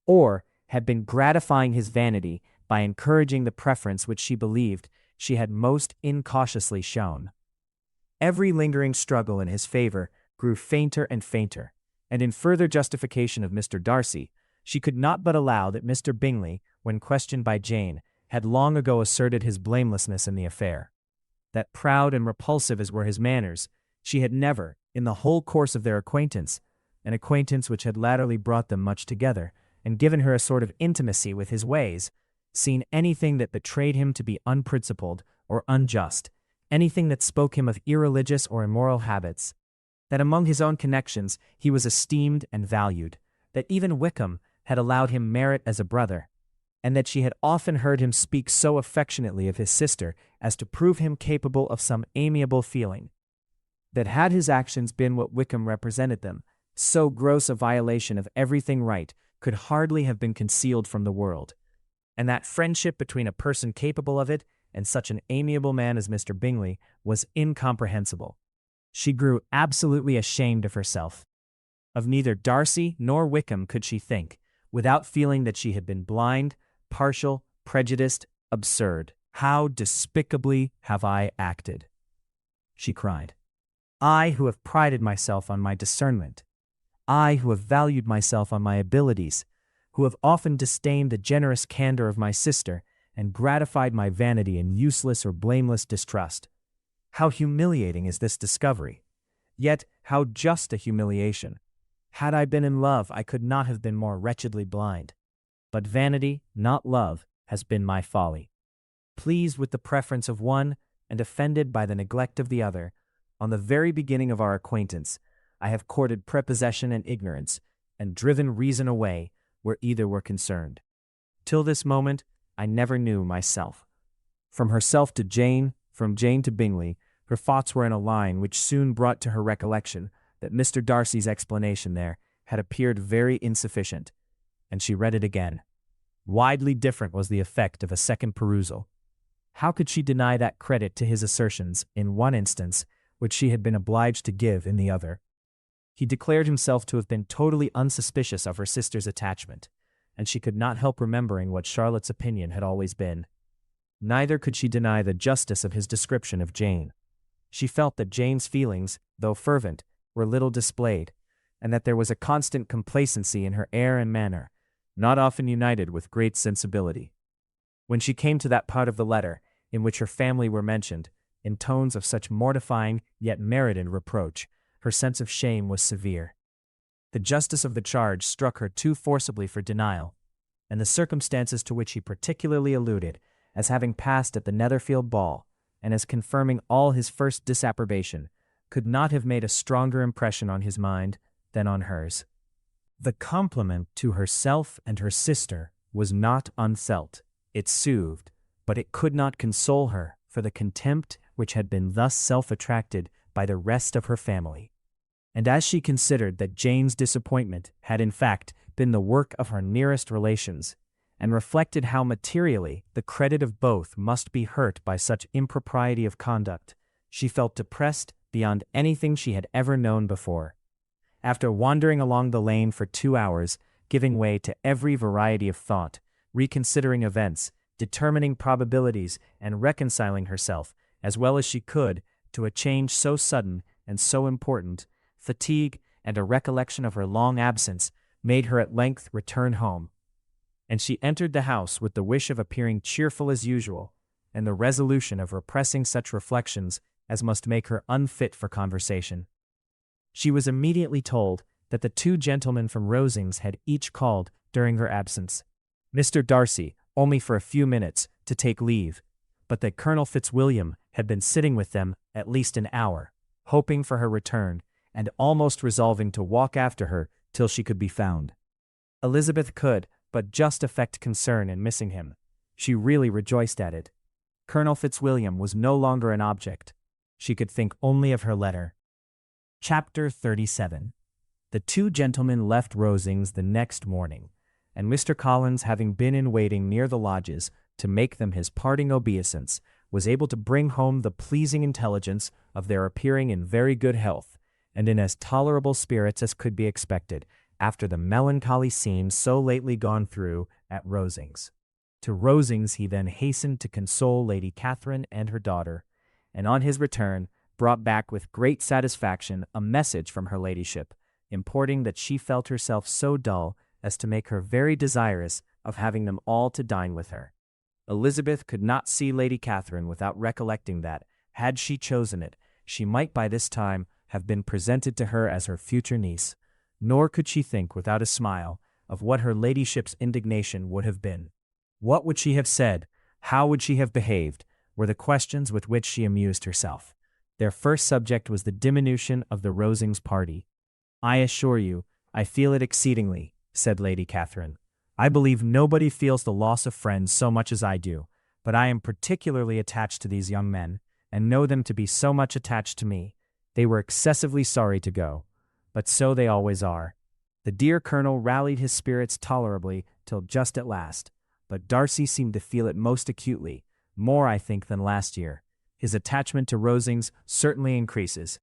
or had been gratifying his vanity by encouraging the preference which she believed she had most incautiously shown. Every lingering struggle in his favor grew fainter and fainter, and in further justification of Mr. Darcy, she could not but allow that Mr. Bingley, when questioned by Jane, had long ago asserted his blamelessness in the affair. That proud and repulsive as were his manners, she had never, in the whole course of their acquaintance, an acquaintance which had latterly brought them much together, and given her a sort of intimacy with his ways, seen anything that betrayed him to be unprincipled or unjust, anything that spoke him of irreligious or immoral habits, that among his own connections he was esteemed and valued, that even Wickham had allowed him merit as a brother, and that she had often heard him speak so affectionately of his sister as to prove him capable of some amiable feeling, that had his actions been what Wickham represented them, so gross a violation of everything right could hardly have been concealed from the world, and that friendship between a person capable of it and such an amiable man as Mr. Bingley was incomprehensible. She grew absolutely ashamed of herself. Of neither Darcy nor Wickham could she think, without feeling that she had been blind, partial, prejudiced, absurd. "How despicably have I acted," she cried. "I who have prided myself on my discernment, I who have valued myself on my abilities, who have often disdained the generous candor of my sister and gratified my vanity in useless or blameless distrust. How humiliating is this discovery! Yet how just a humiliation! Had I been in love, I could not have been more wretchedly blind. But vanity, not love, has been my folly. Pleased with the preference of one, and offended by the neglect of the other, on the very beginning of our acquaintance, I have courted prepossession and ignorance, and driven reason away where either were concerned. Till this moment, I never knew myself. From herself to Jane, from Jane to Bingley, her thoughts were in a line which soon brought to her recollection that Mr. Darcy's explanation there had appeared very insufficient, and she read it again. Widely different was the effect of a second perusal. How could she deny that credit to his assertions in one instance which she had been obliged to give in the other? He declared himself to have been totally unsuspicious of her sister's attachment, and she could not help remembering what Charlotte's opinion had always been. Neither could she deny the justice of his description of Jane. She felt that Jane's feelings, though fervent, were little displayed, and that there was a constant complacency in her air and manner, not often united with great sensibility. When she came to that part of the letter in which her family were mentioned, in tones of such mortifying yet merited reproach, her sense of shame was severe. The justice of the charge struck her too forcibly for denial, and the circumstances to which he particularly alluded, as having passed at the Netherfield ball, and as confirming all his first disapprobation, could not have made a stronger impression on his mind than on hers. The compliment to herself and her sister was not unfelt. It soothed, but it could not console her for the contempt which had been thus self-attracted by the rest of her family. And as she considered that Jane's disappointment had in fact been the work of her nearest relations, and reflected how materially the credit of both must be hurt by such impropriety of conduct, she felt depressed beyond anything she had ever known before. After wandering along the lane for 2 hours, giving way to every variety of thought, reconsidering events, determining probabilities, and reconciling herself, as well as she could, to a change so sudden and so important, fatigue and a recollection of her long absence made her at length return home. And she entered the house with the wish of appearing cheerful as usual, and the resolution of repressing such reflections as must make her unfit for conversation. She was immediately told that the 2 gentlemen from Rosings had each called during her absence. Mr. Darcy only for a few minutes to take leave, but that Colonel Fitzwilliam had been sitting with them at least an hour, hoping for her return, and almost resolving to walk after her till she could be found. Elizabeth could but just affect concern in missing him. She really rejoiced at it. Colonel Fitzwilliam was no longer an object. She could think only of her letter. Chapter 37. The 2 gentlemen left Rosings the next morning, and Mr. Collins, having been in waiting near the lodges to make them his parting obeisance, was able to bring home the pleasing intelligence of their appearing in very good health, and in as tolerable spirits as could be expected, after the melancholy scene so lately gone through at Rosings. To Rosings he then hastened to console Lady Catherine and her daughter, and on his return brought back with great satisfaction a message from her ladyship, importing that she felt herself so dull as to make her very desirous of having them all to dine with her. Elizabeth could not see Lady Catherine without recollecting that, had she chosen it, she might by this time have been presented to her as her future niece, nor could she think without a smile of what her ladyship's indignation would have been. What would she have said, how would she have behaved, were the questions with which she amused herself. Their first subject was the diminution of the Rosings party. "I assure you, I feel it exceedingly," said Lady Catherine. "I believe nobody feels the loss of friends so much as I do, but I am particularly attached to these young men, and know them to be so much attached to me. They were excessively sorry to go, but so they always are. The dear Colonel rallied his spirits tolerably till just at last, but Darcy seemed to feel it most acutely, more I think than last year. His attachment to Rosings certainly increases."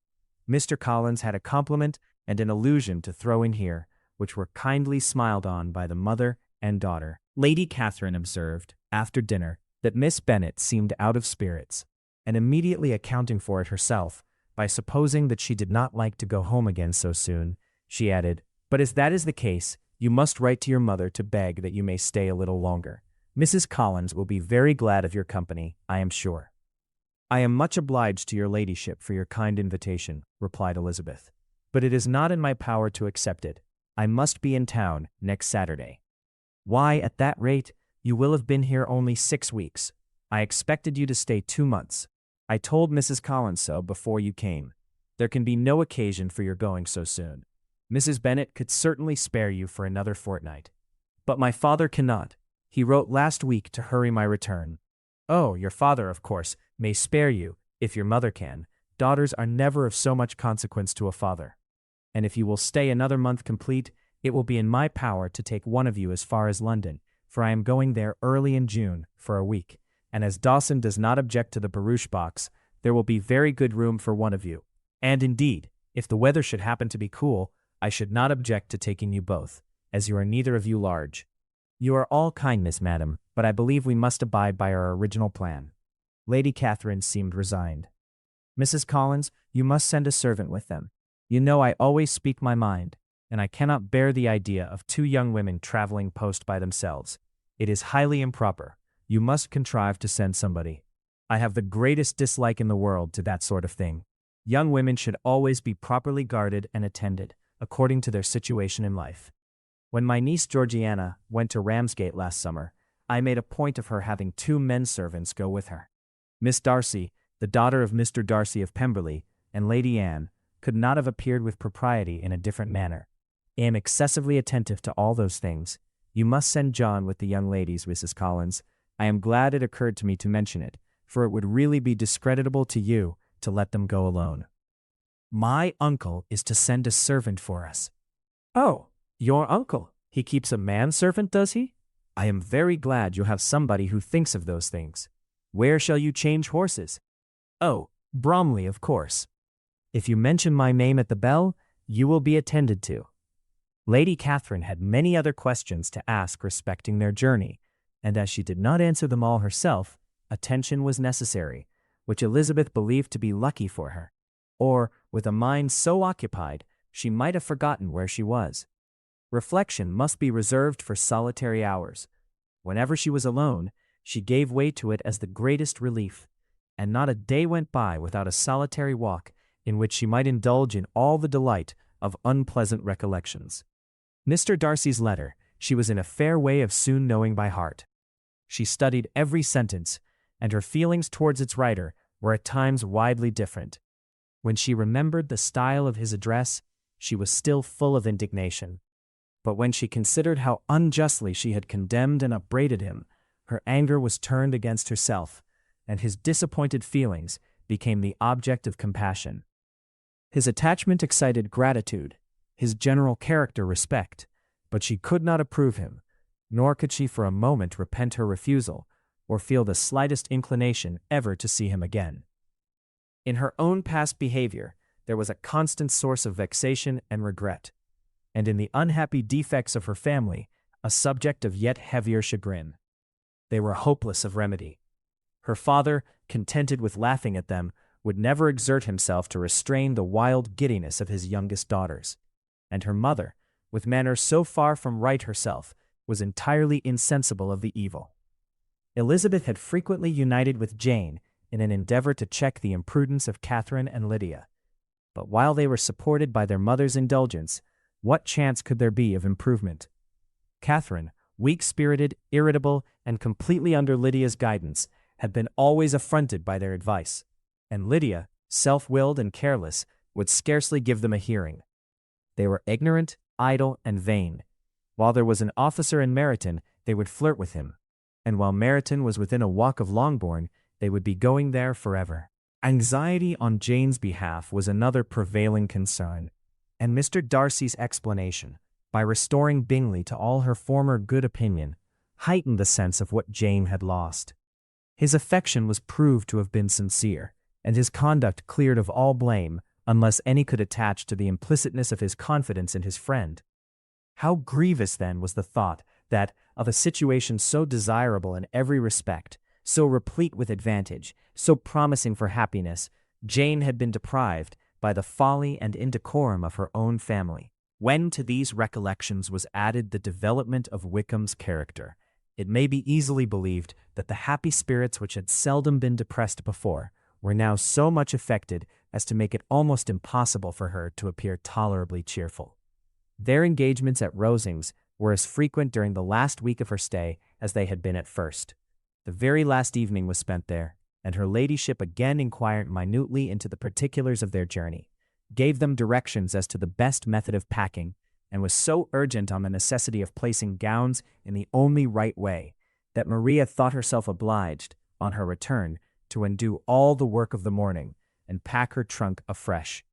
Mr. Collins had a compliment and an allusion to throw in here, which were kindly smiled on by the mother and daughter. Lady Catherine observed, after dinner, that Miss Bennet seemed out of spirits, and immediately accounting for it herself, by supposing that she did not like to go home again so soon, she added, "But as that is the case, you must write to your mother to beg that you may stay a little longer. Mrs. Collins will be very glad of your company, I am sure." "I am much obliged to your ladyship for your kind invitation," replied Elizabeth, "but it is not in my power to accept it. I must be in town next Saturday." "Why, at that rate, you will have been here only 6 weeks. I expected you to stay 2 months. I told Mrs. Collins so before you came. There can be no occasion for your going so soon. Mrs. Bennet could certainly spare you for another fortnight. But my father cannot. He wrote last week to hurry my return." "Oh, your father, of course, may spare you, if your mother can. Daughters are never of so much consequence to a father. And if you will stay another month complete, it will be in my power to take one of you as far as London, for I am going there early in June for a week, and as Dawson does not object to the barouche box, there will be very good room for one of you. And indeed, If the weather should happen to be cool, I should not object to taking you both, as you are neither of you large. You are all kindness, madam, but I believe we must abide by our original plan." Lady Catherine seemed resigned. "Mrs. Collins, you must send a servant with them. You know I always speak my mind, and I cannot bear the idea of two young women traveling post by themselves. It is highly improper. You must contrive to send somebody. I have the greatest dislike in the world to that sort of thing. Young women should always be properly guarded and attended, according to their situation in life. When my niece Georgiana went to Ramsgate last summer, I made a point of her having 2 men servants go with her. Miss Darcy, the daughter of Mr. Darcy of Pemberley, and Lady Anne, could not have appeared with propriety in a different manner. I am excessively attentive to all those things. You must send John with the young ladies, Mrs. Collins. I am glad it occurred to me to mention it, for it would really be discreditable to you to let them go alone." "My uncle is to send a servant for us." "Oh, your uncle? He keeps a manservant, does he? I am very glad you have somebody who thinks of those things. Where shall you change horses?" "Oh, Bromley, of course. If you mention my name at the bell, you will be attended to." Lady Catherine had many other questions to ask respecting their journey, and as she did not answer them all herself, attention was necessary, which Elizabeth believed to be lucky for her. Or, with a mind so occupied, she might have forgotten where she was. Reflection must be reserved for solitary hours. Whenever she was alone, she gave way to it as the greatest relief, and not a day went by without a solitary walk in which she might indulge in all the delight of unpleasant recollections. Mr. Darcy's letter she was in a fair way of soon knowing by heart. She studied every sentence, and her feelings towards its writer were at times widely different. When she remembered the style of his address, she was still full of indignation. But when she considered how unjustly she had condemned and upbraided him, her anger was turned against herself, and his disappointed feelings became the object of compassion. His attachment excited gratitude, his general character respect, but she could not approve him, nor could she for a moment repent her refusal, or feel the slightest inclination ever to see him again. In her own past behavior, there was a constant source of vexation and regret, and in the unhappy defects of her family, a subject of yet heavier chagrin. They were hopeless of remedy. Her father, contented with laughing at them, would never exert himself to restrain the wild giddiness of his youngest daughters, and her mother, with manners so far from right herself, was entirely insensible of the evil. Elizabeth had frequently united with Jane in an endeavor to check the imprudence of Catherine and Lydia, but while they were supported by their mother's indulgence, what chance could there be of improvement? Catherine, weak-spirited, irritable, and completely under Lydia's guidance, had been always affronted by their advice, and Lydia, self-willed and careless, would scarcely give them a hearing. They were ignorant, idle, and vain. While there was an officer in Meryton, they would flirt with him, and while Meryton was within a walk of Longbourn, they would be going there forever. Anxiety on Jane's behalf was another prevailing concern, and Mr. Darcy's explanation, by restoring Bingley to all her former good opinion, heightened the sense of what Jane had lost. His affection was proved to have been sincere, and his conduct cleared of all blame, unless any could attach to the implicitness of his confidence in his friend. How grievous, then, was the thought that, of a situation so desirable in every respect, so replete with advantage, so promising for happiness, Jane had been deprived by the folly and indecorum of her own family. When to these recollections was added the development of Wickham's character, it may be easily believed that the happy spirits which had seldom been depressed before were now so much affected as to make it almost impossible for her to appear tolerably cheerful. Their engagements at Rosings were as frequent during the last week of her stay as they had been at first. The very last evening was spent there, and her ladyship again inquired minutely into the particulars of their journey, gave them directions as to the best method of packing, and was so urgent on the necessity of placing gowns in the only right way that Maria thought herself obliged, on her return, to undo all the work of the morning and pack her trunk afresh.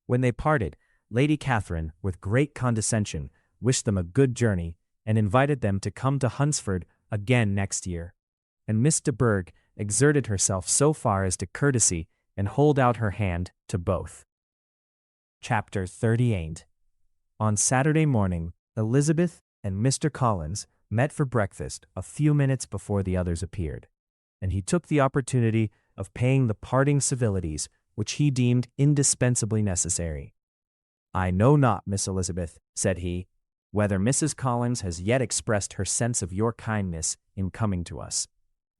When they parted, Lady Catherine, with great condescension, wished them a good journey and invited them to come to Hunsford again next year, and Miss de Bourgh exerted herself so far as to courtesy and hold out her hand to both. Chapter 38. On Saturday morning, Elizabeth and Mr. Collins met for breakfast a few minutes before the others appeared, and he took the opportunity of paying the parting civilities which he deemed indispensably necessary. "I know not, Miss Elizabeth," said he, "whether Mrs. Collins has yet expressed her sense of your kindness in coming to us,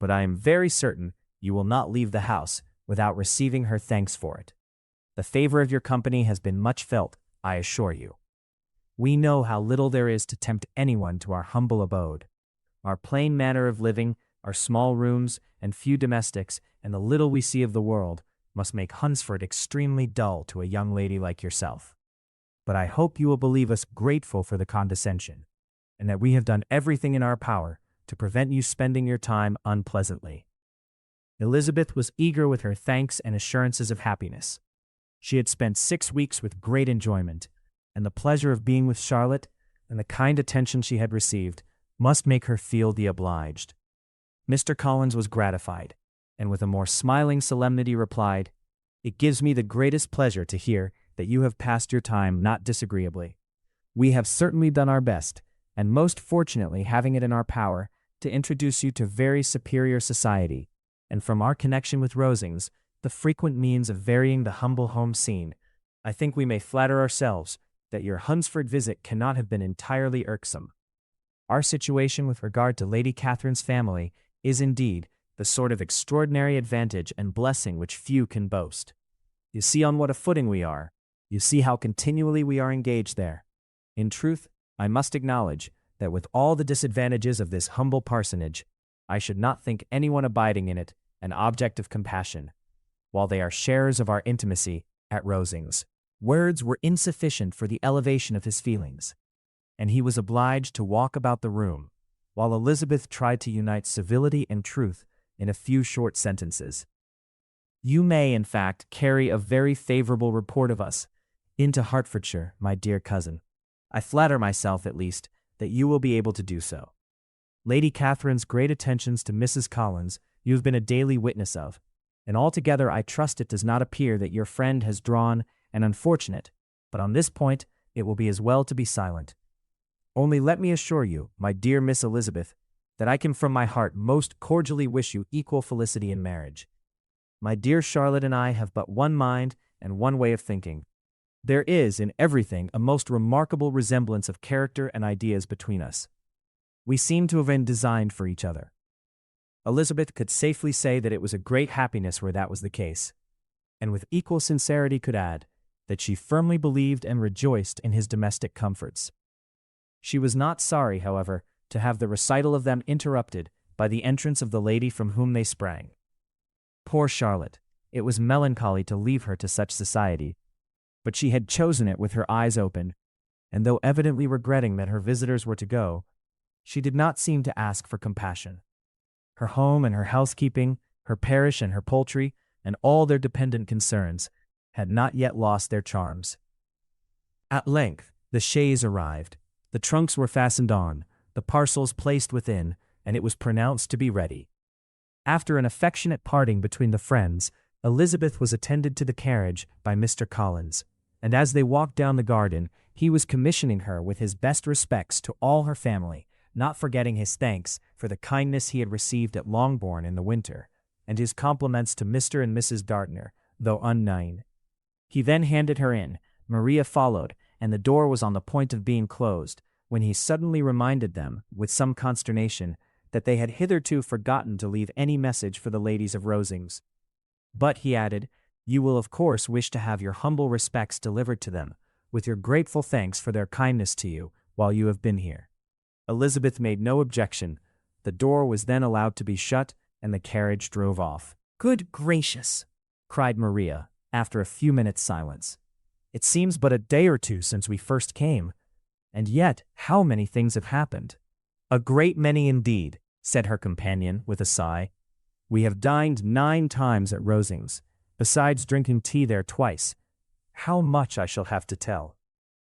but I am very certain you will not leave the house without receiving her thanks for it. The favor of your company has been much felt, I assure you. We know how little there is to tempt anyone to our humble abode. Our plain manner of living, our small rooms and few domestics, and the little we see of the world, must make Hunsford extremely dull to a young lady like yourself. But I hope you will believe us grateful for the condescension, and that we have done everything in our power to prevent you spending your time unpleasantly." Elizabeth was eager with her thanks and assurances of happiness. She had spent 6 weeks with great enjoyment, and the pleasure of being with Charlotte and the kind attention she had received must make her feel the obliged. Mr. Collins was gratified, and with a more smiling solemnity replied, "It gives me the greatest pleasure to hear that you have passed your time not disagreeably. We have certainly done our best, and most fortunately having it in our power, to introduce you to very superior society, and from our connection with Rosings, the frequent means of varying the humble home scene, I think we may flatter ourselves that your Hunsford visit cannot have been entirely irksome. Our situation with regard to Lady Catherine's family is indeed the sort of extraordinary advantage and blessing which few can boast. You see on what a footing we are. You see how continually we are engaged there. In truth, I must acknowledge that with all the disadvantages of this humble parsonage, I should not think anyone abiding in it an object of compassion, while they are sharers of our intimacy at Rosings." Words were insufficient for the elevation of his feelings, and he was obliged to walk about the room, while Elizabeth tried to unite civility and truth in a few short sentences. "You may, in fact, carry a very favorable report of us into Hertfordshire, my dear cousin. I flatter myself, at least, that you will be able to do so. Lady Catherine's great attentions to Mrs. Collins you have been a daily witness of, and altogether I trust it does not appear that your friend has drawn an unfortunate, but on this point it will be as well to be silent. Only let me assure you, my dear Miss Elizabeth, that I can from my heart most cordially wish you equal felicity in marriage. My dear Charlotte and I have but one mind and one way of thinking. There is in everything a most remarkable resemblance of character and ideas between us. We seem to have been designed for each other." Elizabeth could safely say that it was a great happiness where that was the case, and with equal sincerity could add that she firmly believed and rejoiced in his domestic comforts. She was not sorry, however, to have the recital of them interrupted by the entrance of the lady from whom they sprang. Poor Charlotte! It was melancholy to leave her to such society, but she had chosen it with her eyes open, and though evidently regretting that her visitors were to go, she did not seem to ask for compassion. Her home and her housekeeping, her parish and her poultry, and all their dependent concerns, had not yet lost their charms. At length, the chaise arrived. The trunks were fastened on, the parcels placed within, and it was pronounced to be ready. After an affectionate parting between the friends, Elizabeth was attended to the carriage by Mr. Collins, and as they walked down the garden, he was commissioning her with his best respects to all her family, not forgetting his thanks for the kindness he had received at Longbourn in the winter, and his compliments to Mr. and Mrs. Dartner, though unknown. He then handed her in, Maria followed, and the door was on the point of being closed, when he suddenly reminded them, with some consternation, that they had hitherto forgotten to leave any message for the ladies of Rosings. "But," he added, "you will of course wish to have your humble respects delivered to them, with your grateful thanks for their kindness to you while you have been here." Elizabeth made no objection. The door was then allowed to be shut, and the carriage drove off. "Good gracious!" cried Maria, after a few minutes' silence. "It seems but a day or two since we first came, and yet how many things have happened." "A great many indeed," said her companion with a sigh. "We have dined 9 times at Rosings, besides drinking tea there twice. How much I shall have to tell,"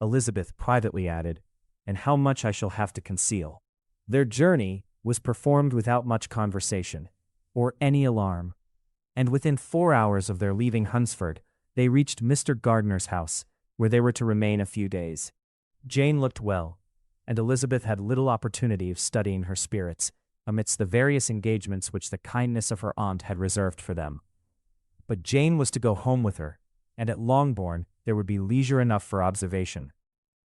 Elizabeth privately added, "and how much I shall have to conceal." Their journey was performed without much conversation, or any alarm, and within 4 hours of their leaving Hunsford, they reached Mr. Gardiner's house, where they were to remain a few days. Jane looked well, and Elizabeth had little opportunity of studying her spirits amidst the various engagements which the kindness of her aunt had reserved for them. But Jane was to go home with her, and at Longbourn there would be leisure enough for observation.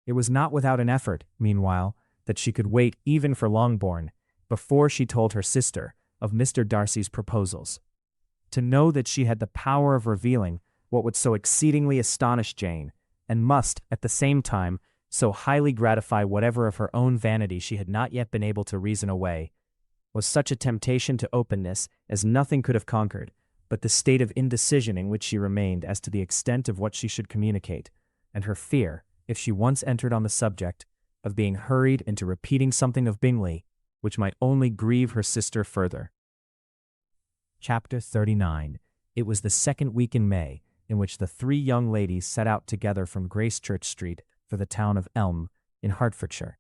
It was not without an effort, meanwhile, that she could wait even for Longbourn before she told her sister of Mr. Darcy's proposals. To know that she had the power of revealing what would so exceedingly astonish Jane, and must, at the same time, so highly gratify whatever of her own vanity she had not yet been able to reason away, was such a temptation to openness as nothing could have conquered, but the state of indecision in which she remained as to the extent of what she should communicate, and her fear, if she once entered on the subject, of being hurried into repeating something of Bingley, which might only grieve her sister further. Chapter 39. It was the second week in May, in which the three young ladies set out together from Gracechurch Street for the town of Elm, in Hertfordshire.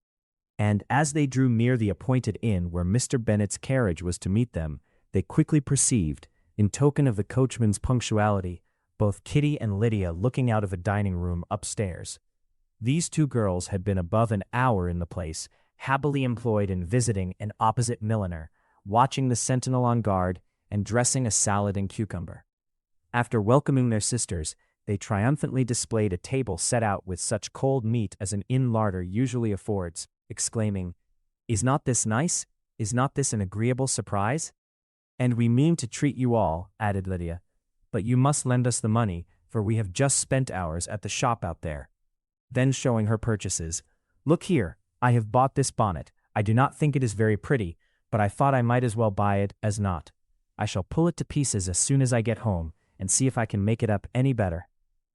And as they drew near the appointed inn where Mr. Bennet's carriage was to meet them, they quickly perceived, in token of the coachman's punctuality, both Kitty and Lydia looking out of a dining-room upstairs. These two girls had been above an hour in the place, happily employed in visiting an opposite milliner, watching the sentinel on guard, and dressing a salad and cucumber. After welcoming their sisters, they triumphantly displayed a table set out with such cold meat as an inn larder usually affords, exclaiming, "Is not this nice? Is not this an agreeable surprise? And we mean to treat you all," added Lydia, "but you must lend us the money, for we have just spent ours at the shop out there." Then showing her purchases, "Look here, I have bought this bonnet. I do not think it is very pretty, but I thought I might as well buy it as not. I shall pull it to pieces as soon as I get home, and see if I can make it up any better."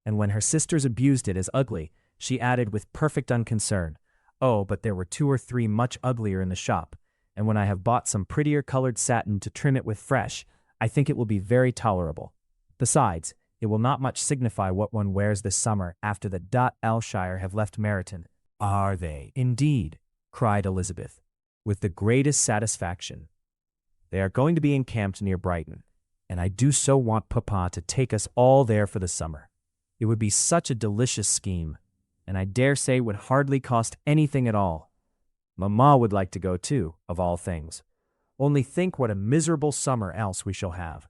And when her sisters abused it as ugly, she added with perfect unconcern, "Oh, but there were 2 or 3 much uglier in the shop, and when I have bought some prettier colored satin to trim it with fresh, I think it will be very tolerable. Besides, it will not much signify what one wears this summer after the Elshire have left Meryton." "Are they, indeed?" cried Elizabeth, with the greatest satisfaction. "They are going to be encamped near Brighton, and I do so want Papa to take us all there for the summer. It would be such a delicious scheme, and I dare say would hardly cost anything at all. Mamma would like to go too, of all things. Only think what a miserable summer else we shall have."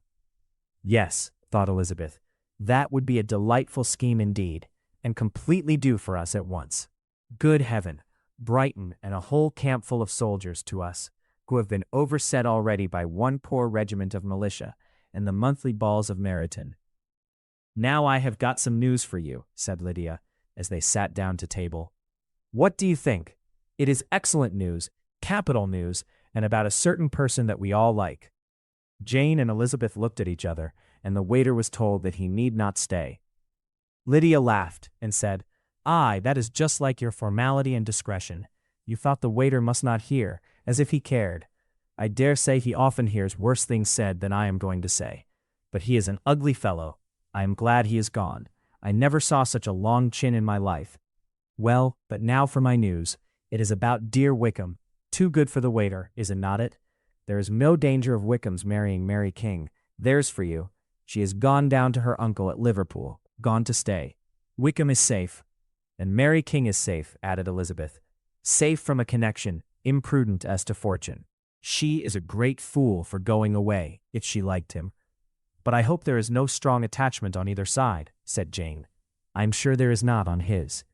"Yes," thought Elizabeth, "that would be a delightful scheme indeed, and completely due for us at once. Good heaven, Brighton and a whole camp full of soldiers to us, who have been overset already by one poor regiment of militia and the monthly balls of Meryton." "Now I have got some news for you," said Lydia, as they sat down to table. "What do you think? It is excellent news, capital news, and about a certain person that we all like." Jane and Elizabeth looked at each other, and the waiter was told that he need not stay. Lydia laughed and said, "Aye, that is just like your formality and discretion. You thought the waiter must not hear, as if he cared. I dare say he often hears worse things said than I am going to say. But he is an ugly fellow. I am glad he is gone. I never saw such a long chin in my life. Well, but now for my news. It is about dear Wickham. Too good for the waiter, is it not it? There is no danger of Wickham's marrying Mary King. There's for you. She has gone down to her uncle at Liverpool, gone to stay. Wickham is safe. And Mary King is safe," added Elizabeth. "Safe from a connection, imprudent as to fortune. She is a great fool for going away, if she liked him." "But I hope there is no strong attachment on either side," said Jane. "I am sure there is not on his.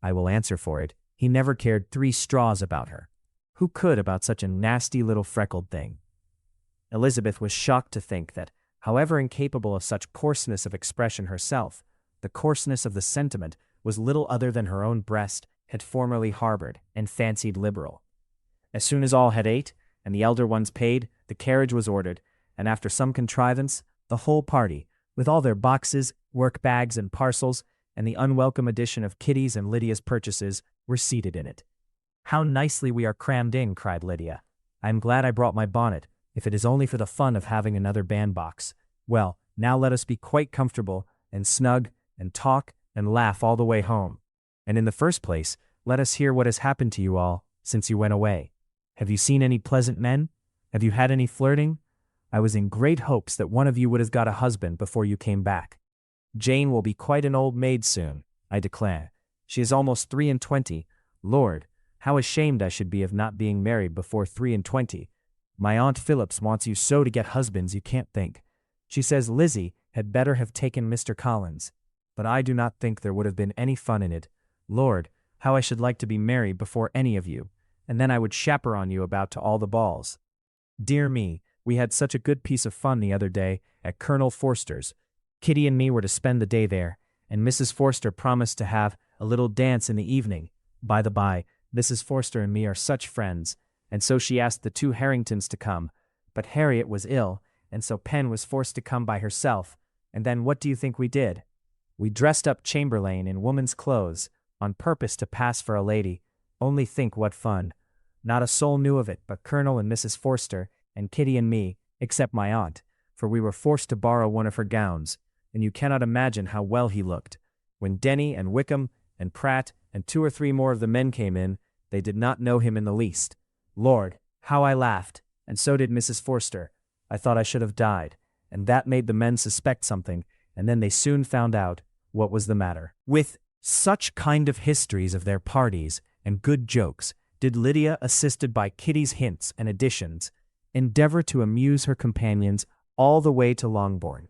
I will answer for it, he never cared 3 straws about her. Who could about such a nasty little freckled thing?" Elizabeth was shocked to think that, however incapable of such coarseness of expression herself, the coarseness of the sentiment was little other than her own breast had formerly harbored and fancied liberal. As soon as all had ate, and the elder ones paid, the carriage was ordered, and after some contrivance, the whole party, with all their boxes, work-bags, and parcels, and the unwelcome addition of Kitty's and Lydia's purchases, were seated in it. "How nicely we are crammed in," cried Lydia. "I am glad I brought my bonnet, if it is only for the fun of having another bandbox. Well, now let us be quite comfortable, and snug, and talk, and laugh all the way home. And in the first place, let us hear what has happened to you all since you went away. Have you seen any pleasant men? Have you had any flirting? I was in great hopes that one of you would have got a husband before you came back. Jane will be quite an old maid soon, I declare. She is almost 23. Lord, how ashamed I should be of not being married before 23. My Aunt Phillips wants you so to get husbands you can't think. She says Lizzie had better have taken Mr. Collins, but I do not think there would have been any fun in it. Lord, how I should like to be married before any of you, and then I would chaperon you about to all the balls. Dear me, we had such a good piece of fun the other day at Colonel Forster's. Kitty and me were to spend the day there, and Mrs. Forster promised to have a little dance in the evening. By the by, Mrs. Forster and me are such friends, and so she asked the two Harringtons to come, but Harriet was ill, and so Pen was forced to come by herself, and then what do you think we did? We dressed up Chamberlain in woman's clothes, on purpose to pass for a lady. Only think what fun. Not a soul knew of it but Colonel and Mrs. Forster, and Kitty and me, except my aunt, for we were forced to borrow one of her gowns, and you cannot imagine how well he looked. When Denny and Wickham and Pratt and 2 or 3 more of the men came in, they did not know him in the least. Lord, how I laughed, and so did Mrs. Forster. I thought I should have died, and that made the men suspect something, and then they soon found out what was the matter. With such kind of histories of their parties and good jokes did Lydia, assisted by Kitty's hints and additions, endeavor to amuse her companions all the way to Longbourn.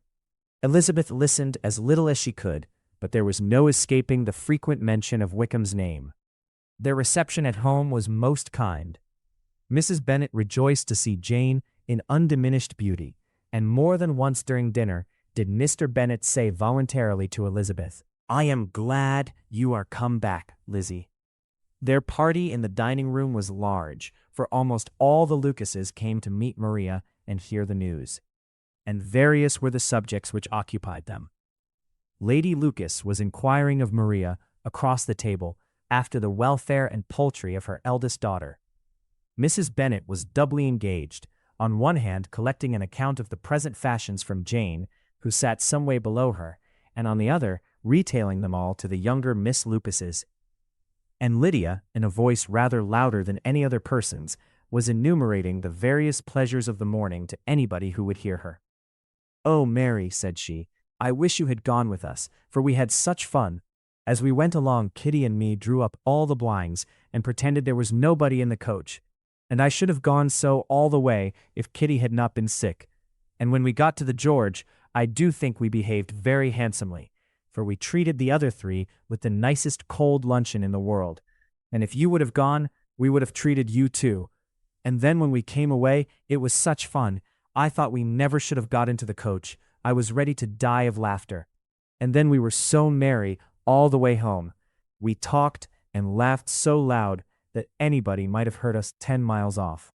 Elizabeth listened as little as she could, but there was no escaping the frequent mention of Wickham's name. Their reception at home was most kind. Mrs. Bennet rejoiced to see Jane in undiminished beauty, and more than once during dinner did Mr. Bennet say voluntarily to Elizabeth, "I am glad you are come back, Lizzie." Their party in the dining room was large, for almost all the Lucases came to meet Maria and hear the news, and various were the subjects which occupied them. Lady Lucas was inquiring of Maria across the table after the welfare and poultry of her eldest daughter. Mrs. Bennet was doubly engaged, on one hand collecting an account of the present fashions from Jane, who sat some way below her, and on the other retailing them all to the younger Miss Lucases. And Lydia, in a voice rather louder than any other person's, was enumerating the various pleasures of the morning to anybody who would hear her. "Oh, Mary," said she, "I wish you had gone with us, for we had such fun. As we went along, Kitty and me drew up all the blinds and pretended there was nobody in the coach, and I should have gone so all the way if Kitty had not been sick. And when we got to the George, I do think we behaved very handsomely, for we treated the other 3 with the nicest cold luncheon in the world, and if you would have gone, we would have treated you too. And then when we came away, it was such fun. I thought we never should have got into the coach. I was ready to die of laughter. And then we were so merry all the way home. We talked and laughed so loud that anybody might have heard us 10 miles off."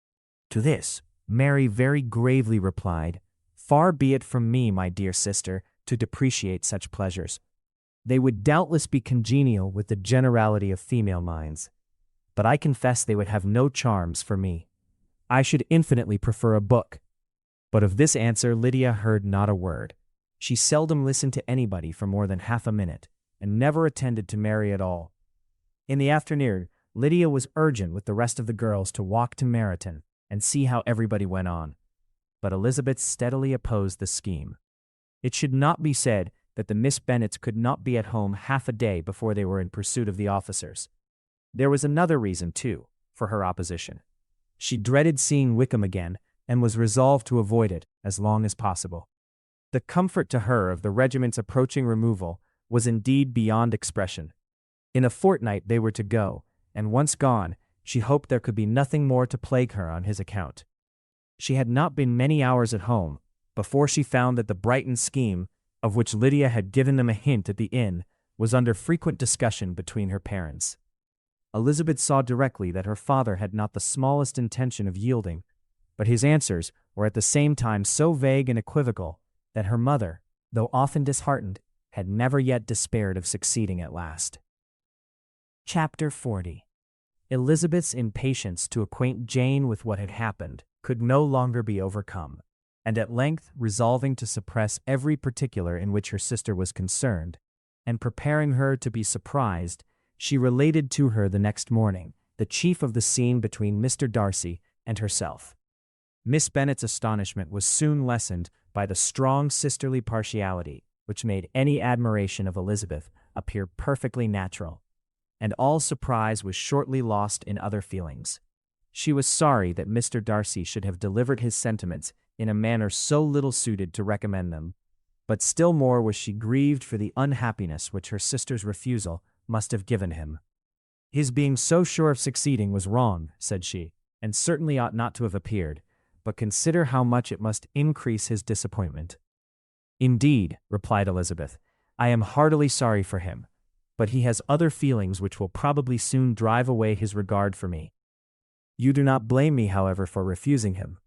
To this, Mary very gravely replied, "Far be it from me, my dear sister, to depreciate such pleasures. They would doubtless be congenial with the generality of female minds, but I confess they would have no charms for me. I should infinitely prefer a book." But of this answer Lydia heard not a word. She seldom listened to anybody for more than half a minute, and never attended to Mary at all. In the afternoon, Lydia was urgent with the rest of the girls to walk to Meryton and see how everybody went on, but Elizabeth steadily opposed the scheme. It should not be said that the Miss Bennets could not be at home half a day before they were in pursuit of the officers. There was another reason, too, for her opposition. She dreaded seeing Wickham again, and was resolved to avoid it as long as possible. The comfort to her of the regiment's approaching removal was indeed beyond expression. In a fortnight they were to go, and once gone, she hoped there could be nothing more to plague her on his account. She had not been many hours at home before she found that the Brighton scheme, of which Lydia had given them a hint at the inn, was under frequent discussion between her parents. Elizabeth saw directly that her father had not the smallest intention of yielding, but his answers were at the same time so vague and equivocal that her mother, though often disheartened, had never yet despaired of succeeding at last. Chapter 40. Elizabeth's impatience to acquaint Jane with what had happened could no longer be overcome, and at length, resolving to suppress every particular in which her sister was concerned, and preparing her to be surprised, she related to her the next morning the chief of the scene between Mr. Darcy and herself. Miss Bennet's astonishment was soon lessened by the strong sisterly partiality which made any admiration of Elizabeth appear perfectly natural, and all surprise was shortly lost in other feelings. She was sorry that Mr. Darcy should have delivered his sentiments in a manner so little suited to recommend them, but still more was she grieved for the unhappiness which her sister's refusal must have given him. His being so sure of succeeding was wrong, said she, and certainly ought not to have appeared, but consider how much it must increase his disappointment. Indeed, replied Elizabeth, I am heartily sorry for him, but he has other feelings which will probably soon drive away his regard for me. You do not blame me, however, for refusing him.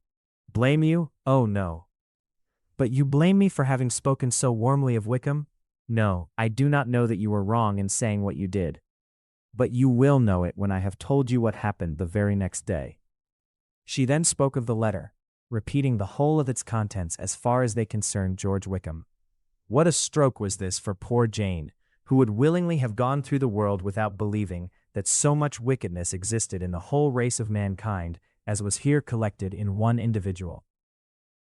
Blame you? Oh, no. But you blame me for having spoken so warmly of Wickham? No, I do not know that you were wrong in saying what you did. But you will know it when I have told you what happened the very next day. She then spoke of the letter, repeating the whole of its contents as far as they concerned George Wickham. What a stroke was this for poor Jane, who would willingly have gone through the world without believing that so much wickedness existed in the whole race of mankind as was here collected in one individual.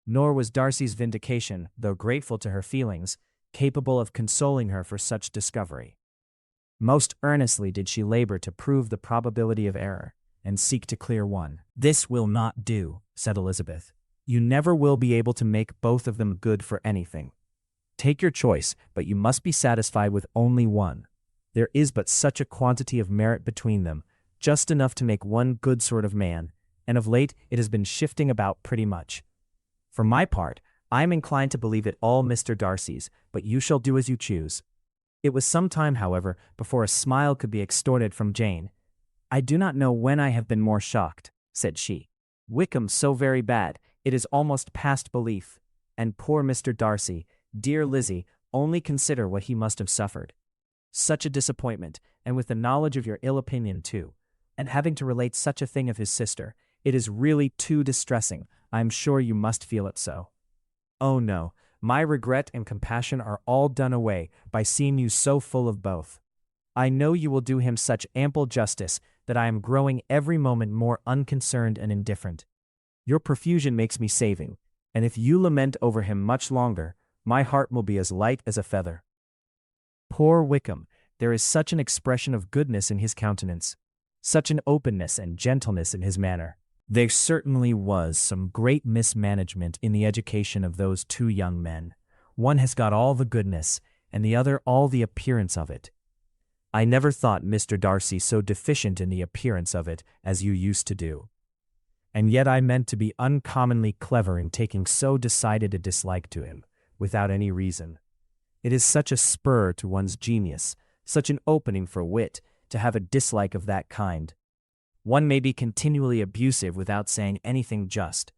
Nor was Darcy's vindication, though grateful to her feelings, capable of consoling her for such discovery. Most earnestly did she labor to prove the probability of error, and seek to clear one. This will not do, said Elizabeth. You never will be able to make both of them good for anything. Take your choice, but you must be satisfied with only one. There is but such a quantity of merit between them, just enough to make one good sort of man, and of late it has been shifting about pretty much. For my part, I am inclined to believe it all Mr. Darcy's, but you shall do as you choose. It was some time, however, before a smile could be extorted from Jane. I do not know when I have been more shocked, said she. Wickham so very bad, it is almost past belief. And poor Mr. Darcy, dear Lizzie, only consider what he must have suffered. Such a disappointment, and with the knowledge of your ill opinion too, and having to relate such a thing of his sister, it is really too distressing. I am sure you must feel it so. Oh no, my regret and compassion are all done away by seeing you so full of both. I know you will do him such ample justice that I am growing every moment more unconcerned and indifferent. Your profusion makes me saving, and if you lament over him much longer, my heart will be as light as a feather. Poor Wickham, there is such an expression of goodness in his countenance, such an openness and gentleness in his manner. There certainly was some great mismanagement in the education of those two young men. One has got all the goodness, and the other all the appearance of it. I never thought Mr. Darcy so deficient in the appearance of it as you used to do. And yet I meant to be uncommonly clever in taking so decided a dislike to him, without any reason. It is such a spur to one's genius, such an opening for wit, to have a dislike of that kind. One may be continually abusive without saying anything just,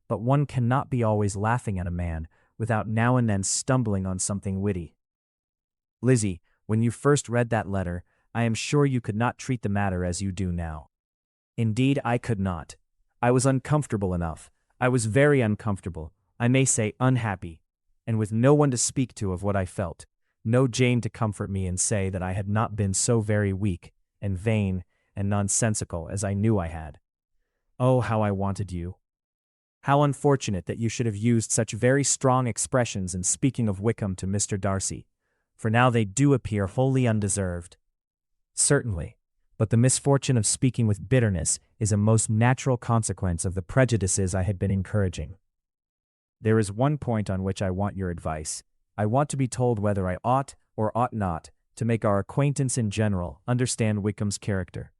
but one cannot be always laughing at a man without now and then stumbling on something witty. Lizzie, when you first read that letter, I am sure you could not treat the matter as you do now. Indeed, I could not. I was uncomfortable enough. I was very uncomfortable, I may say unhappy, and with no one to speak to of what I felt, no Jane to comfort me and say that I had not been so very weak and vain and nonsensical as I knew I had. Oh, how I wanted you! How unfortunate that you should have used such very strong expressions in speaking of Wickham to Mr. Darcy, for now they do appear wholly undeserved. Certainly, but the misfortune of speaking with bitterness is a most natural consequence of the prejudices I had been encouraging. There is one point on which I want your advice. I want to be told whether I ought or ought not to make our acquaintance in general understand Wickham's character.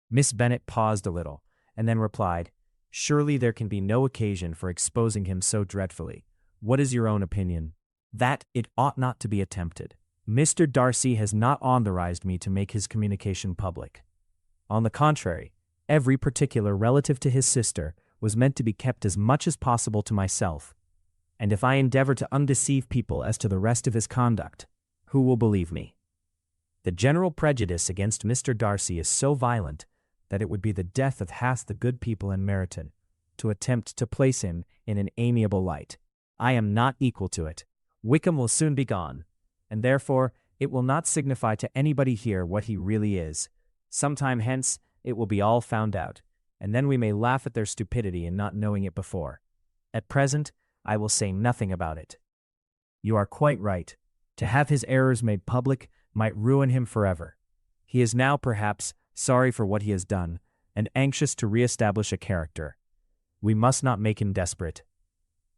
Miss Bennet paused a little, and then replied, Surely there can be no occasion for exposing him so dreadfully. What is your own opinion? That it ought not to be attempted. Mr. Darcy has not authorized me to make his communication public. On the contrary, every particular relative to his sister was meant to be kept as much as possible to myself, and if I endeavor to undeceive people as to the rest of his conduct, who will believe me? The general prejudice against Mr. Darcy is so violent that it would be the death of half the good people in Meryton to attempt to place him in an amiable light. I am not equal to it. Wickham will soon be gone, and therefore it will not signify to anybody here what he really is. Some time hence it will be all found out, and then we may laugh at their stupidity in not knowing it before. At present, I will say nothing about it. You are quite right, To have his errors made public might ruin him forever. He is now, perhaps, sorry for what he has done, and anxious to re-establish a character. We must not make him desperate.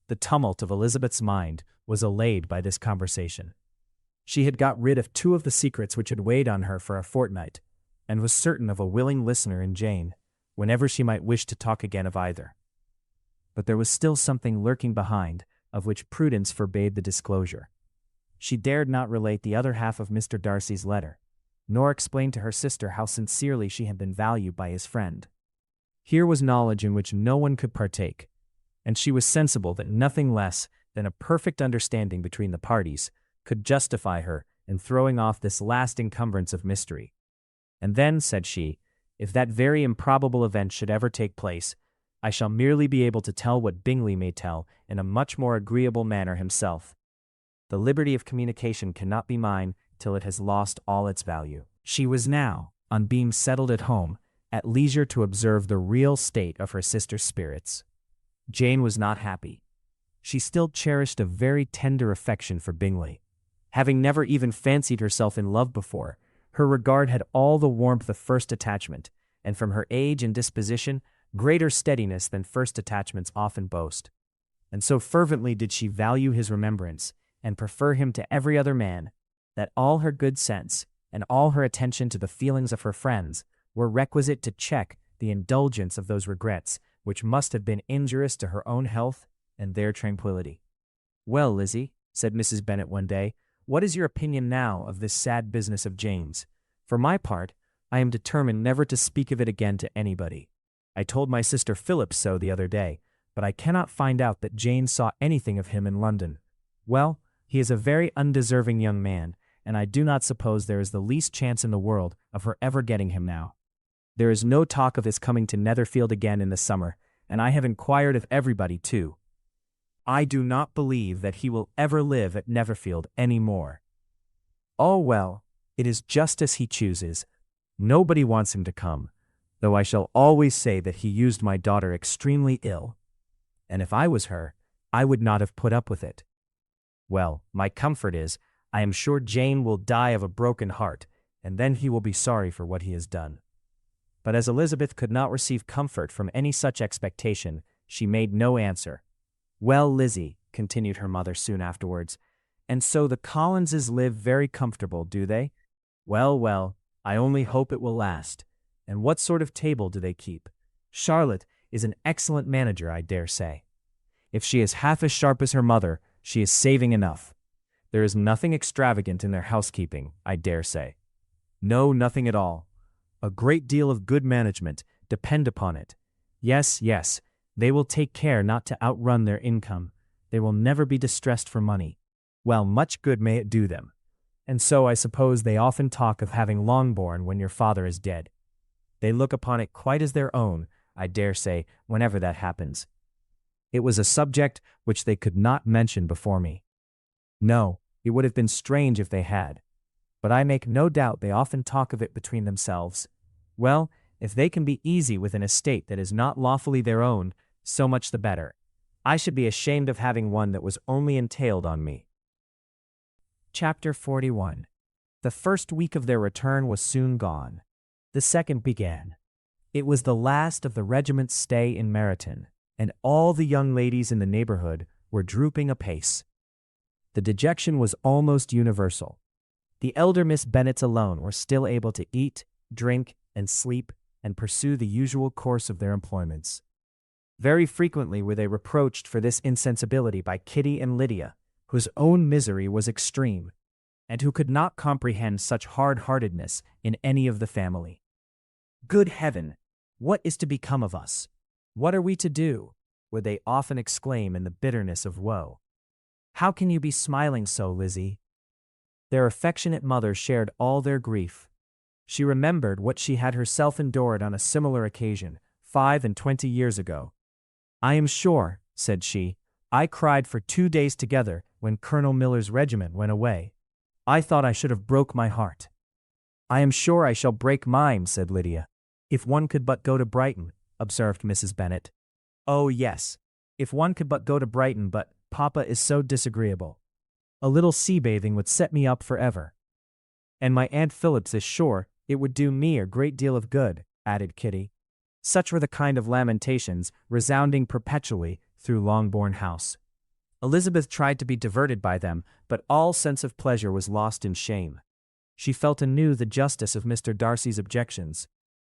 The tumult of Elizabeth's mind was allayed by this conversation. She had got rid of two of the secrets which had weighed on her for a fortnight, and was certain of a willing listener in Jane, whenever she might wish to talk again of either. But there was still something lurking behind, of which prudence forbade the disclosure. She dared not relate the other half of Mr. Darcy's letter, nor explain to her sister how sincerely she had been valued by his friend. Here was knowledge in which no one could partake, and she was sensible that nothing less than a perfect understanding between the parties could justify her in throwing off this last encumbrance of mystery. And then, said she, if that very improbable event should ever take place, I shall merely be able to tell what Bingley may tell in a much more agreeable manner himself. The liberty of communication cannot be mine till it has lost all its value. She was now, on being settled at home, at leisure to observe the real state of her sister's spirits. Jane was not happy. She still cherished a very tender affection for Bingley. Having never even fancied herself in love before, her regard had all the warmth of first attachment, and from her age and disposition, greater steadiness than first attachments often boast. And so fervently did she value his remembrance, and prefer him to every other man, that all her good sense, and all her attention to the feelings of her friends, were requisite to check the indulgence of those regrets which must have been injurious to her own health and their tranquillity. "Well, Lizzie," said Mrs. Bennet one day, "what is your opinion now of this sad business of Jane's? For my part, I am determined never to speak of it again to anybody. I told my sister Phillips so the other day, but I cannot find out that Jane saw anything of him in London. Well, he is a very undeserving young man, and I do not suppose there is the least chance in the world of her ever getting him now. There is no talk of his coming to Netherfield again in the summer, and I have inquired of everybody too. I do not believe that he will ever live at Netherfield any more. Oh well, it is just as he chooses. Nobody wants him to come, though I shall always say that he used my daughter extremely ill. And if I was her, I would not have put up with it. Well, my comfort is, I am sure Jane will die of a broken heart, and then he will be sorry for what he has done." But as Elizabeth could not receive comfort from any such expectation, she made no answer. "Well, Lizzie," continued her mother soon afterwards, "and so the Collinses live very comfortable, do they? Well, well, I only hope it will last. And what sort of table do they keep? Charlotte is an excellent manager, I dare say. If she is half as sharp as her mother, she is saving enough. There is nothing extravagant in their housekeeping, I dare say. No, nothing at all. A great deal of good management, depend upon it. Yes, yes, they will take care not to outrun their income. They will never be distressed for money. Well, much good may it do them. And so I suppose they often talk of having Longbourn when your father is dead. They look upon it quite as their own, I dare say, whenever that happens. It was a subject which they could not mention before me. No, it would have been strange if they had. But I make no doubt they often talk of it between themselves. Well, if they can be easy with an estate that is not lawfully their own, so much the better. I should be ashamed of having one that was only entailed on me." Chapter 41. The first week of their return was soon gone. The second began. It was the last of the regiment's stay in Meryton, and all the young ladies in the neighborhood were drooping apace. The dejection was almost universal. The elder Miss Bennets alone were still able to eat, drink, and sleep, and pursue the usual course of their employments. Very frequently were they reproached for this insensibility by Kitty and Lydia, whose own misery was extreme, and who could not comprehend such hard-heartedness in any of the family. "Good heaven! What is to become of us? What are we to do?" would they often exclaim in the bitterness of woe. "How can you be smiling so, Lizzie?" Their affectionate mother shared all their grief. She remembered what she had herself endured on a similar occasion, 25 years ago. "I am sure," said she, "I cried for 2 days together when Colonel Miller's regiment went away. I thought I should have broke my heart." "I am sure I shall break mine," said Lydia. "If one could but go to Brighton," observed Mrs. Bennet. "Oh, yes, if one could but go to Brighton, but Papa is so disagreeable." A little sea bathing would set me up forever. And my Aunt Phillips is sure it would do me a great deal of good, added Kitty. Such were the kind of lamentations resounding perpetually through Longbourn House. Elizabeth tried to be diverted by them, but all sense of pleasure was lost in shame. She felt anew the justice of Mr. Darcy's objections,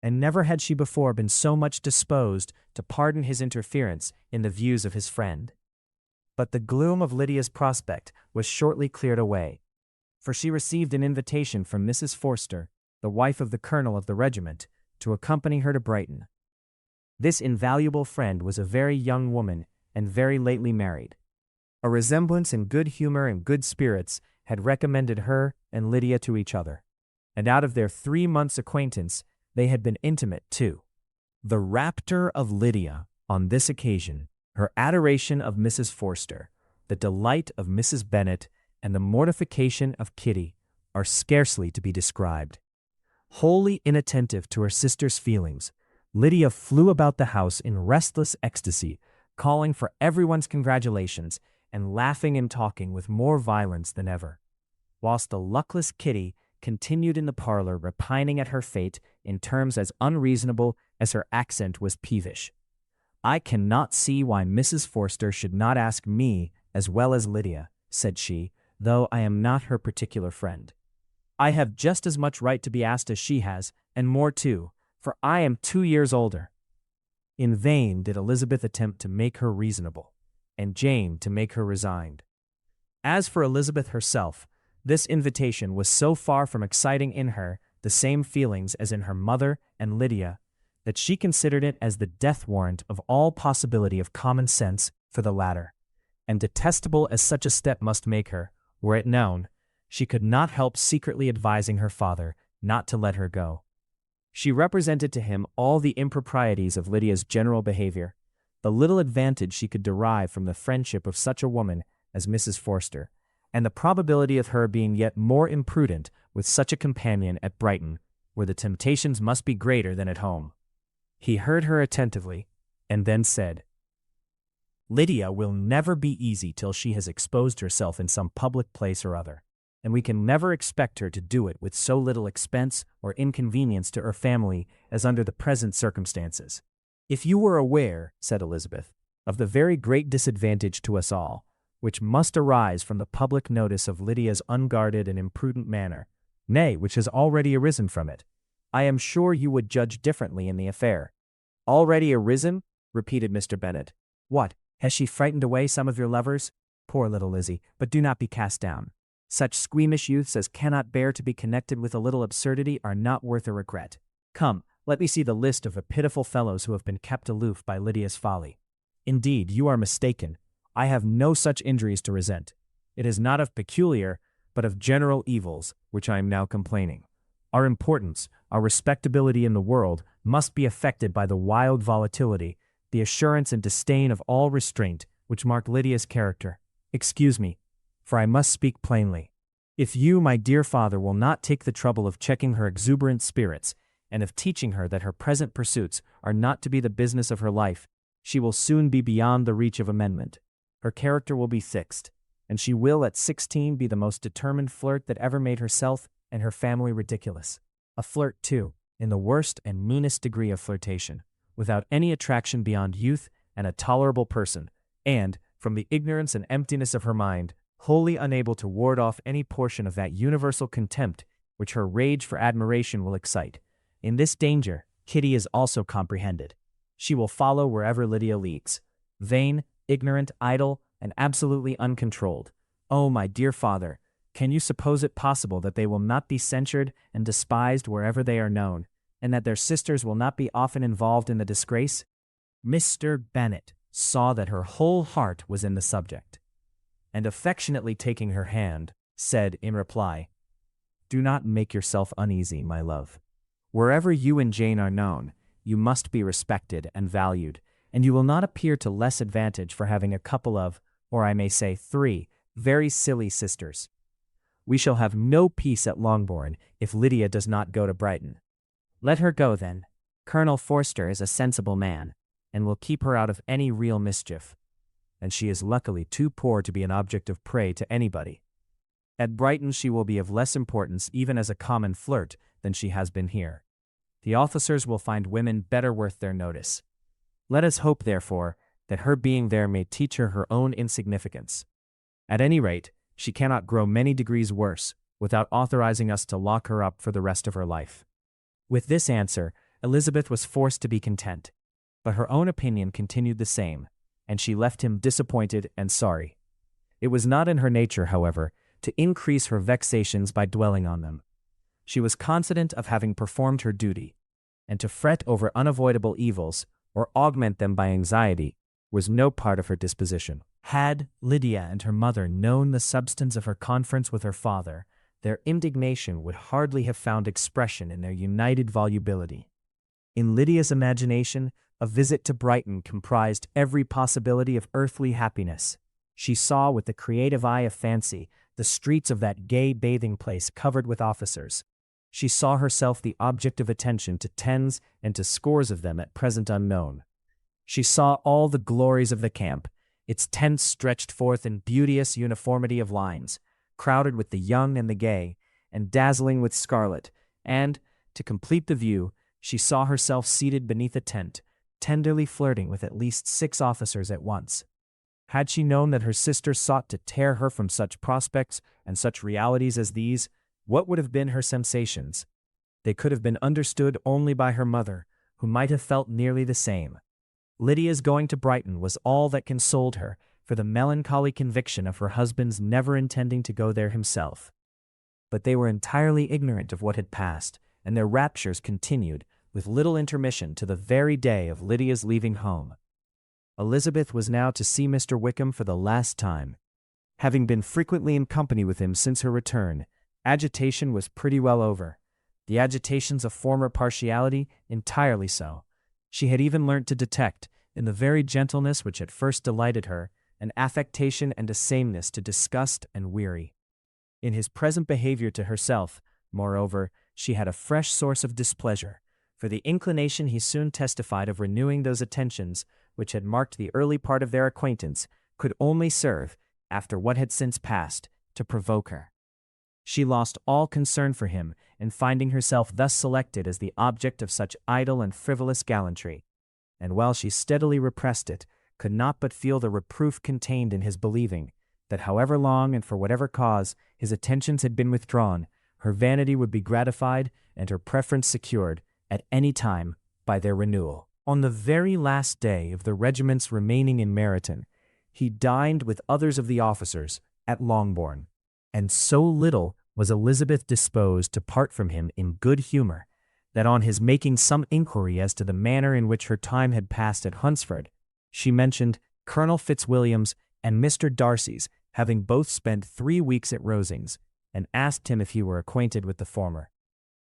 and never had she before been so much disposed to pardon his interference in the views of his friend. But the gloom of Lydia's prospect was shortly cleared away, for she received an invitation from Mrs. Forster, the wife of the colonel of the regiment, to accompany her to Brighton. This invaluable friend was a very young woman and very lately married. A resemblance in good humor and good spirits had recommended her and Lydia to each other, and out of their 3 months' acquaintance they had been intimate too. The rapture of Lydia on this occasion, her adoration of Mrs. Forster, the delight of Mrs. Bennet, and the mortification of Kitty are scarcely to be described. Wholly inattentive to her sister's feelings, Lydia flew about the house in restless ecstasy, calling for everyone's congratulations and laughing and talking with more violence than ever, whilst the luckless Kitty continued in the parlor repining at her fate in terms as unreasonable as her accent was peevish. I cannot see why Mrs. Forster should not ask me as well as Lydia, said she, though I am not her particular friend. I have just as much right to be asked as she has, and more too, for I am 2 years older. In vain did Elizabeth attempt to make her reasonable, and Jane to make her resigned. As for Elizabeth herself, this invitation was so far from exciting in her the same feelings as in her mother and Lydia, that she considered it as the death warrant of all possibility of common sense for the latter, and detestable as such a step must make her, were it known, she could not help secretly advising her father not to let her go. She represented to him all the improprieties of Lydia's general behavior, the little advantage she could derive from the friendship of such a woman as Mrs. Forster, and the probability of her being yet more imprudent with such a companion at Brighton, where the temptations must be greater than at home. He heard her attentively, and then said, "Lydia will never be easy till she has exposed herself in some public place or other, and we can never expect her to do it with so little expense or inconvenience to her family as under the present circumstances. If you were aware," said Elizabeth, "of the very great disadvantage to us all, which must arise from the public notice of Lydia's unguarded and imprudent manner, nay, which has already arisen from it, I am sure you would judge differently in the affair." "Already arisen?" repeated Mr. Bennet. "What, has she frightened away some of your lovers? Poor little Lizzie, but do not be cast down. Such squeamish youths as cannot bear to be connected with a little absurdity are not worth a regret. Come, let me see the list of the pitiful fellows who have been kept aloof by Lydia's folly. Indeed, you are mistaken. I have no such injuries to resent. It is not of peculiar, but of general evils, which I am now complaining. Our importance, our respectability in the world, must be affected by the wild volatility, the assurance and disdain of all restraint, which mark Lydia's character. Excuse me, for I must speak plainly. If you, my dear father, will not take the trouble of checking her exuberant spirits, and of teaching her that her present pursuits are not to be the business of her life, she will soon be beyond the reach of amendment. Her character will be fixed, and she will at 16 be the most determined flirt that ever made herself and her family ridiculous. A flirt, too, in the worst and meanest degree of flirtation, without any attraction beyond youth and a tolerable person, and, from the ignorance and emptiness of her mind, wholly unable to ward off any portion of that universal contempt which her rage for admiration will excite. In this danger, Kitty is also comprehended. She will follow wherever Lydia leads, vain, ignorant, idle, and absolutely uncontrolled. Oh, my dear father, can you suppose it possible that they will not be censured and despised wherever they are known, and that their sisters will not be often involved in the disgrace?" Mr. Bennet saw that her whole heart was in the subject, and affectionately taking her hand, said in reply, "Do not make yourself uneasy, my love. Wherever you and Jane are known, you must be respected and valued, and you will not appear to less advantage for having a couple of, or I may say 3, very silly sisters. We shall have no peace at Longbourn if Lydia does not go to Brighton." "Let her go, then. Colonel Forster is a sensible man, and will keep her out of any real mischief. And she is luckily too poor to be an object of prey to anybody," At Brighton she will be of less importance even as a common flirt than she has been here. The officers will find women better worth their notice. Let us hope, therefore, that her being there may teach her her own insignificance. At any rate, she cannot grow many degrees worse without authorizing us to lock her up for the rest of her life." With this answer, Elizabeth was forced to be content, but her own opinion continued the same, and she left him disappointed and sorry. It was not in her nature, however, to increase her vexations by dwelling on them. She was confident of having performed her duty, and to fret over unavoidable evils or augment them by anxiety was no part of her disposition. Had Lydia and her mother known the substance of her conference with her father, their indignation would hardly have found expression in their united volubility. In Lydia's imagination, a visit to Brighton comprised every possibility of earthly happiness. She saw with the creative eye of fancy the streets of that gay bathing place covered with officers. She saw herself the object of attention to tens and to scores of them at present unknown. She saw all the glories of the camp, its tents stretched forth in beauteous uniformity of lines, crowded with the young and the gay, and dazzling with scarlet, and, to complete the view, she saw herself seated beneath a tent, tenderly flirting with at least 6 officers at once. Had she known that her sister sought to tear her from such prospects and such realities as these, what would have been her sensations? They could have been understood only by her mother, who might have felt nearly the same. Lydia's going to Brighton was all that consoled her for the melancholy conviction of her husband's never intending to go there himself. But they were entirely ignorant of what had passed, and their raptures continued with little intermission to the very day of Lydia's leaving home. Elizabeth was now to see Mr. Wickham for the last time. Having been frequently in company with him since her return, agitation was pretty well over. The agitations of former partiality entirely so. She had even learnt to detect, in the very gentleness which at first delighted her, an affectation and a sameness to disgust and weary. In his present behavior to herself, moreover, she had a fresh source of displeasure, for the inclination he soon testified of renewing those attentions which had marked the early part of their acquaintance could only serve, after what had since passed, to provoke her. She lost all concern for him in finding herself thus selected as the object of such idle and frivolous gallantry, and while she steadily repressed it, could not but feel the reproof contained in his believing that however long and for whatever cause his attentions had been withdrawn, her vanity would be gratified and her preference secured at any time by their renewal. On the very last day of the regiment's remaining in Meryton, he dined with others of the officers at Longbourn, and so little was Elizabeth disposed to part from him in good humor, that on his making some inquiry as to the manner in which her time had passed at Hunsford, she mentioned Colonel Fitzwilliam's and Mr. Darcy's having both spent 3 weeks at Rosings, and asked him if he were acquainted with the former.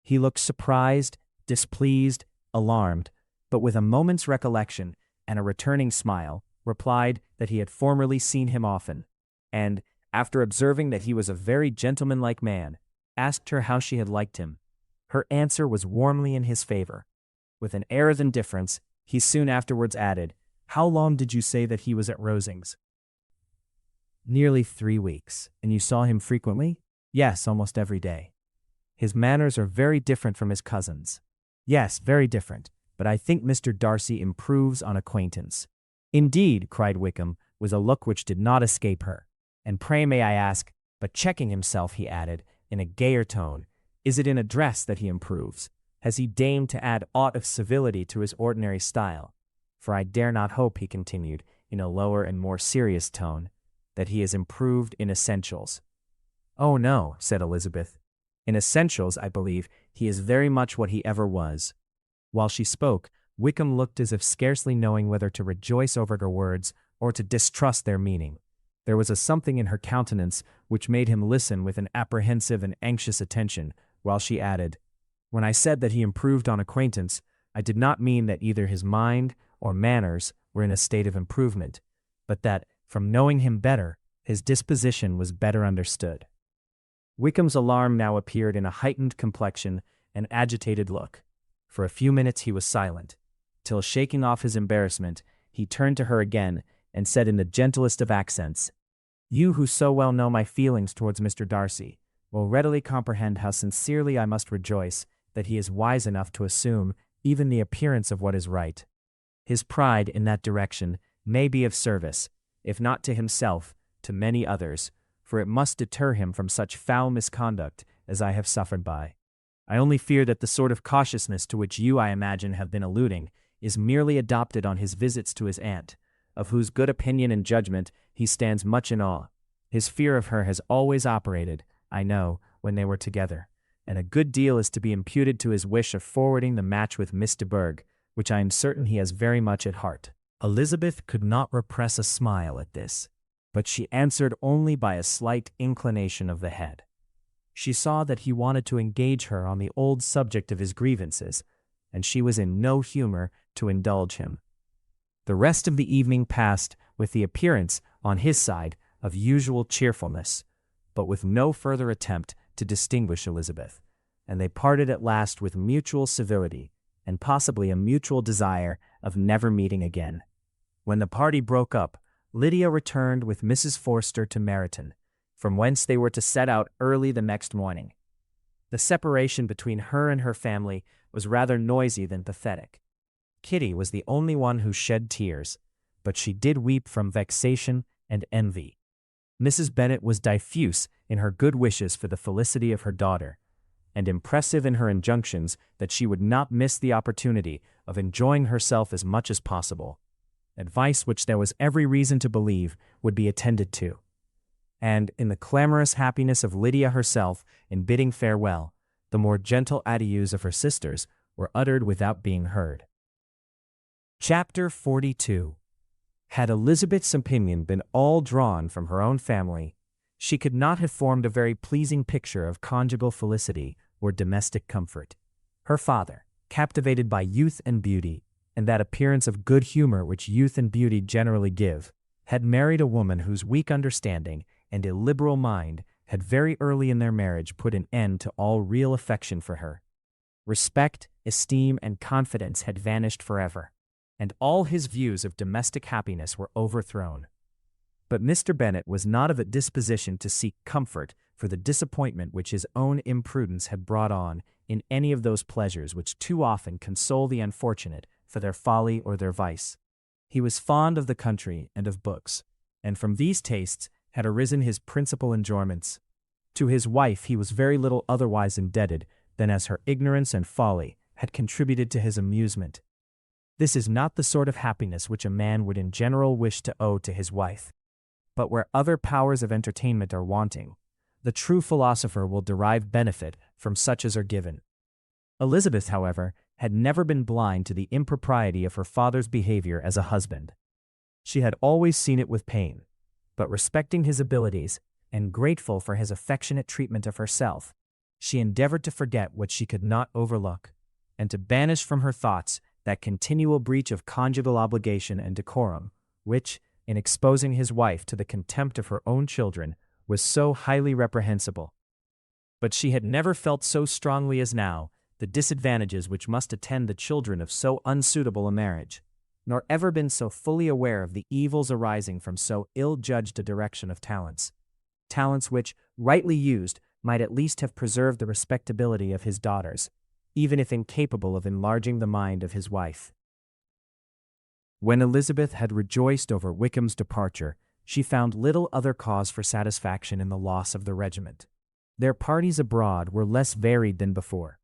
He looked surprised, displeased, alarmed, but with a moment's recollection and a returning smile, replied that he had formerly seen him often, and, after observing that he was a very gentlemanlike man, asked her how she had liked him. Her answer was warmly in his favor. With an air of indifference, he soon afterwards added, "How long did you say that he was at Rosings?" "Nearly 3 weeks. And you saw him frequently?" "Yes, almost every day." "His manners are very different from his cousin's." "Yes, very different, but I think Mr. Darcy improves on acquaintance." "Indeed," cried Wickham, with a look which did not escape her. "And pray may I ask," but checking himself, he added, in a gayer tone, "is it in address that he improves? Has he deigned to add aught of civility to his ordinary style? For I dare not hope," he continued, in a lower and more serious tone, "that he has improved in essentials." "Oh, no," said Elizabeth. "In essentials, I believe, he is very much what he ever was." While she spoke, Wickham looked as if scarcely knowing whether to rejoice over her words or to distrust their meaning. There was a something in her countenance which made him listen with an apprehensive and anxious attention, while she added, "When I said that he improved on acquaintance, I did not mean that either his mind or manners were in a state of improvement, but that, from knowing him better, his disposition was better understood." Wickham's alarm now appeared in a heightened complexion and agitated look. For a few minutes he was silent, till, shaking off his embarrassment, he turned to her again and said in the gentlest of accents, You who so well know my feelings towards Mr. Darcy will readily comprehend how sincerely I must rejoice that he is wise enough to assume even the appearance of what is right. His pride in that direction may be of service, if not to himself, to many others, for it must deter him from such foul misconduct as I have suffered by. I only fear that the sort of cautiousness to which you, I imagine, have been alluding is merely adopted on his visits to his aunt, of whose good opinion and judgment he stands much in awe. His fear of her has always operated, I know, when they were together, and a good deal is to be imputed to his wish of forwarding the match with Miss de Bourgh, which I am certain he has very much at heart." Elizabeth could not repress a smile at this, but she answered only by a slight inclination of the head. She saw that he wanted to engage her on the old subject of his grievances, and she was in no humor to indulge him. The rest of the evening passed with the appearance, on his side, of usual cheerfulness, but with no further attempt to distinguish Elizabeth, and they parted at last with mutual civility, and possibly a mutual desire of never meeting again. When the party broke up, Lydia returned with Mrs. Forster to Meryton, from whence they were to set out early the next morning. The separation between her and her family was rather noisy than pathetic. Kitty was the only one who shed tears, but she did weep from vexation and envy. Mrs. Bennet was diffuse in her good wishes for the felicity of her daughter, and impressive in her injunctions that she would not miss the opportunity of enjoying herself as much as possible, advice which there was every reason to believe would be attended to. And in the clamorous happiness of Lydia herself in bidding farewell, the more gentle adieus of her sisters were uttered without being heard. Chapter 42. Had Elizabeth's opinion been all drawn from her own family, she could not have formed a very pleasing picture of conjugal felicity or domestic comfort. Her father, captivated by youth and beauty, and that appearance of good humor which youth and beauty generally give, had married a woman whose weak understanding and illiberal mind had very early in their marriage put an end to all real affection for her. Respect, esteem, and confidence had vanished forever, and all his views of domestic happiness were overthrown. But Mr. Bennet was not of a disposition to seek comfort for the disappointment which his own imprudence had brought on in any of those pleasures which too often console the unfortunate for their folly or their vice. He was fond of the country and of books, and from these tastes had arisen his principal enjoyments. To his wife he was very little otherwise indebted than as her ignorance and folly had contributed to his amusement. This is not the sort of happiness which a man would in general wish to owe to his wife. But where other powers of entertainment are wanting, the true philosopher will derive benefit from such as are given. Elizabeth, however, had never been blind to the impropriety of her father's behavior as a husband. She had always seen it with pain, but respecting his abilities and grateful for his affectionate treatment of herself, she endeavored to forget what she could not overlook, and to banish from her thoughts that continual breach of conjugal obligation and decorum, which, in exposing his wife to the contempt of her own children, was so highly reprehensible. But she had never felt so strongly as now the disadvantages which must attend the children of so unsuitable a marriage, nor ever been so fully aware of the evils arising from so ill-judged a direction of talents which, rightly used, might at least have preserved the respectability of his daughters, even if incapable of enlarging the mind of his wife. When Elizabeth had rejoiced over Wickham's departure, she found little other cause for satisfaction in the loss of the regiment. Their parties abroad were less varied than before,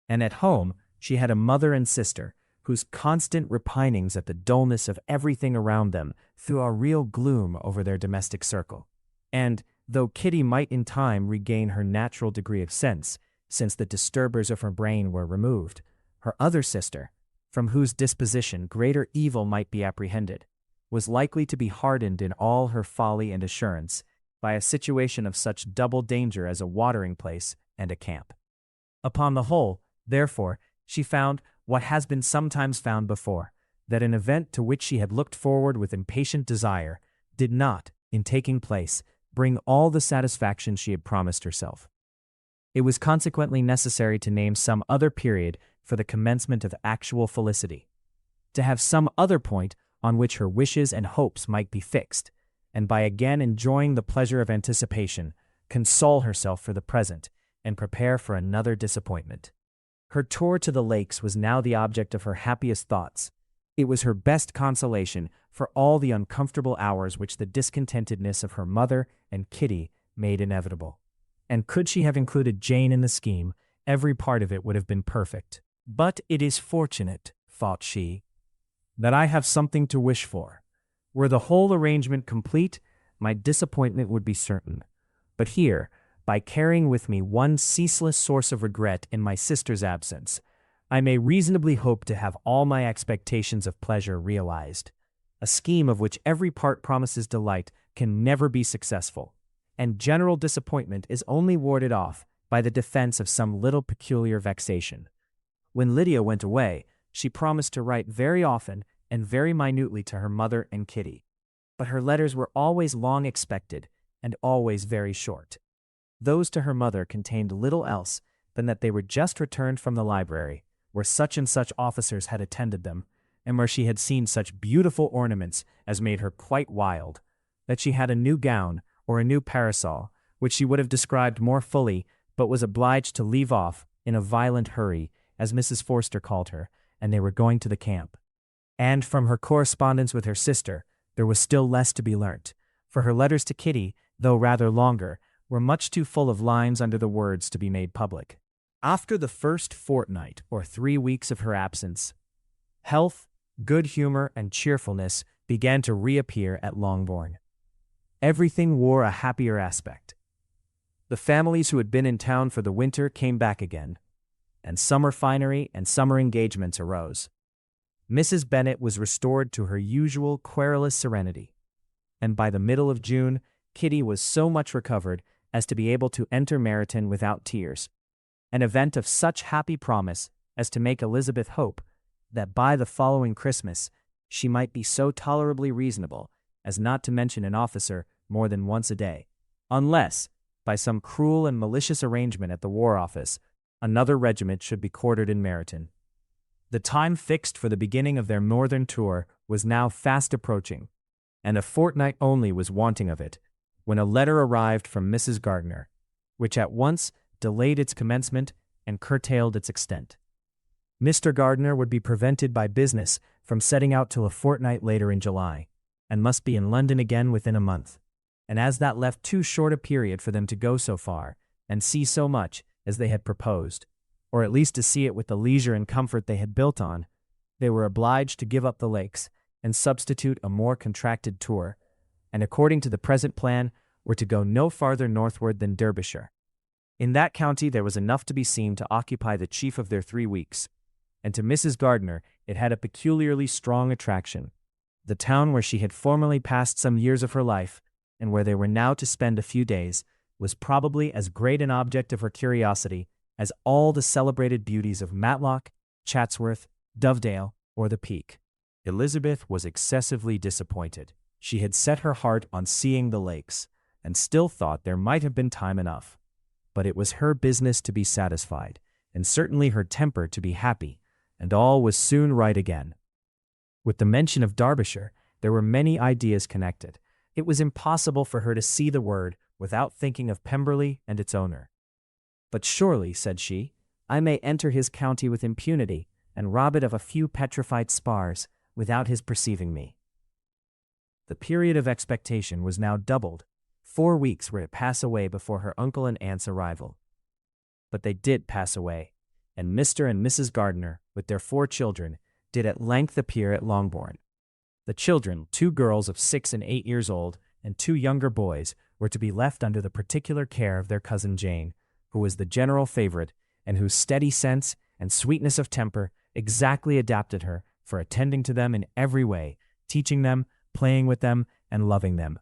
and at home she had a mother and sister whose constant repinings at the dullness of everything around them threw a real gloom over their domestic circle. And, though Kitty might in time regain her natural degree of sense, since the disturbers of her brain were removed, her other sister, from whose disposition greater evil might be apprehended, was likely to be hardened in all her folly and assurance by a situation of such double danger as a watering place and a camp. Upon the whole, therefore, she found what has been sometimes found before, that an event to which she had looked forward with impatient desire did not, in taking place, bring all the satisfaction she had promised herself. It was consequently necessary to name some other period for the commencement of actual felicity, to have some other point on which her wishes and hopes might be fixed, and by again enjoying the pleasure of anticipation, console herself for the present and prepare for another disappointment. Her tour to the lakes was now the object of her happiest thoughts. It was her best consolation for all the uncomfortable hours which the discontentedness of her mother and Kitty made inevitable. And could she have included Jane in the scheme, every part of it would have been perfect. But it is fortunate, thought she, that I have something to wish for. Were the whole arrangement complete, my disappointment would be certain. But here, by carrying with me one ceaseless source of regret in my sister's absence, I may reasonably hope to have all my expectations of pleasure realized. A scheme of which every part promises delight can never be successful, and general disappointment is only warded off by the defense of some little peculiar vexation. When Lydia went away, she promised to write very often and very minutely to her mother and Kitty. But her letters were always long expected and always very short. Those to her mother contained little else than that they were just returned from the library, where such and such officers had attended them, and where she had seen such beautiful ornaments as made her quite wild, that she had a new gown or a new parasol, which she would have described more fully, but was obliged to leave off in a violent hurry, as Mrs. Forster called her, and they were going to the camp. And from her correspondence with her sister, there was still less to be learnt, for her letters to Kitty, though rather longer, were much too full of lines under the words to be made public. After the first fortnight or 3 weeks of her absence, health, good humor, and cheerfulness began to reappear at Longbourn. Everything wore a happier aspect. The families who had been in town for the winter came back again, and summer finery and summer engagements arose. Mrs. Bennet was restored to her usual querulous serenity, and by the middle of June, Kitty was so much recovered as to be able to enter Meryton without tears, an event of such happy promise as to make Elizabeth hope that by the following Christmas she might be so tolerably reasonable as not to mention an officer more than once a day, unless, by some cruel and malicious arrangement at the War Office, another regiment should be quartered in Meryton. The time fixed for the beginning of their northern tour was now fast approaching, and a fortnight only was wanting of it, when a letter arrived from Mrs. Gardiner, which at once delayed its commencement and curtailed its extent. Mr. Gardiner would be prevented by business from setting out till a fortnight later in July, and must be in London again within a month, and as that left too short a period for them to go so far and see so much as they had proposed, or at least to see it with the leisure and comfort they had built on, they were obliged to give up the lakes and substitute a more contracted tour, and according to the present plan were to go no farther northward than Derbyshire. In that county there was enough to be seen to occupy the chief of their 3 weeks, and to Mrs. Gardiner it had a peculiarly strong attraction. The town where she had formerly passed some years of her life, and where they were now to spend a few days, was probably as great an object of her curiosity as all the celebrated beauties of Matlock, Chatsworth, Dovedale, or the Peak. Elizabeth was excessively disappointed. She had set her heart on seeing the lakes, and still thought there might have been time enough. But it was her business to be satisfied, and certainly her temper to be happy, and all was soon right again. With the mention of Derbyshire, there were many ideas connected. It was impossible for her to see the word without thinking of Pemberley and its owner. But surely, said she, I may enter his county with impunity, and rob it of a few petrified spars, without his perceiving me. The period of expectation was now doubled. 4 weeks were to pass away before her uncle and aunt's arrival. But they did pass away, and Mr. and Mrs. Gardiner, with their 4 children, did at length appear at Longbourn. The children, 2 girls of 6 and 8 years old, and 2 younger boys, were to be left under the particular care of their cousin Jane, who was the general favorite, and whose steady sense and sweetness of temper exactly adapted her for attending to them in every way, teaching them, playing with them, and loving them.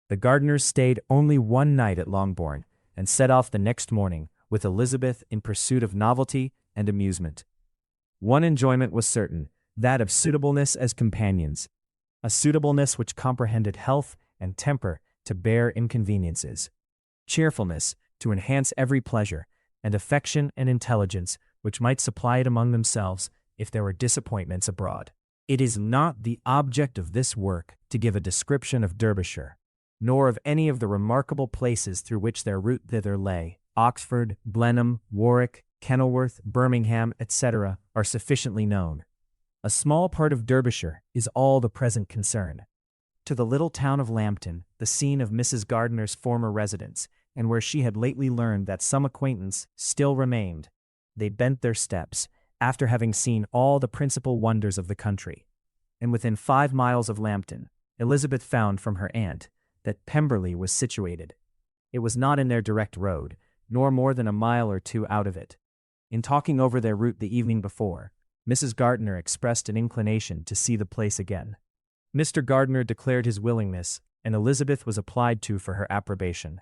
The Gardiners stayed only 1 night at Longbourn, and set off the next morning with Elizabeth in pursuit of novelty and amusement. One enjoyment was certain, that of suitableness as companions, a suitableness which comprehended health and temper to bear inconveniences, cheerfulness to enhance every pleasure, and affection and intelligence which might supply it among themselves if there were disappointments abroad. It is not the object of this work to give a description of Derbyshire, nor of any of the remarkable places through which their route thither lay. Oxford, Blenheim, Warwick, Kenilworth, Birmingham, etc., are sufficiently known. A small part of Derbyshire is all the present concern. To the little town of Lambton, the scene of Mrs. Gardiner's former residence, and where she had lately learned that some acquaintance still remained, they bent their steps, after having seen all the principal wonders of the country. And within 5 miles of Lambton, Elizabeth found from her aunt that Pemberley was situated. It was not in their direct road, nor more than a mile or two out of it. In talking over their route the evening before, Mrs. Gardiner expressed an inclination to see the place again. Mr. Gardiner declared his willingness, and Elizabeth was applied to for her approbation.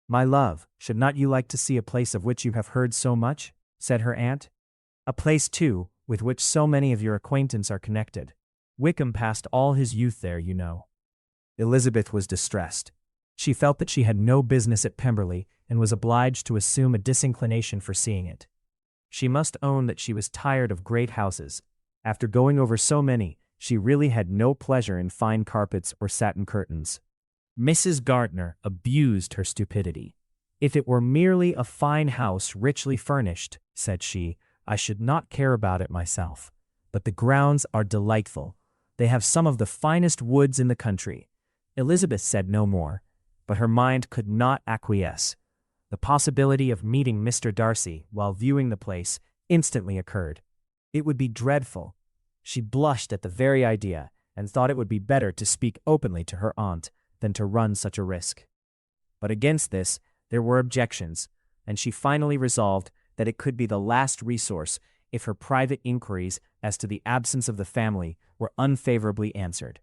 "My love, should not you like to see a place of which you have heard so much?" said her aunt. "A place, too, with which so many of your acquaintance are connected. Wickham passed all his youth there, you know." Elizabeth was distressed. She felt that she had no business at Pemberley and was obliged to assume a disinclination for seeing it. She must own that she was tired of great houses. After going over so many, she really had no pleasure in fine carpets or satin curtains. Mrs. Gardiner abused her stupidity. "If it were merely a fine house richly furnished," said she, "I should not care about it myself. But the grounds are delightful. They have some of the finest woods in the country." Elizabeth said no more, but her mind could not acquiesce. The possibility of meeting Mr. Darcy while viewing the place instantly occurred. It would be dreadful. She blushed at the very idea, and thought it would be better to speak openly to her aunt than to run such a risk. But against this there were objections, and she finally resolved that it could be the last resource if her private inquiries as to the absence of the family were unfavorably answered.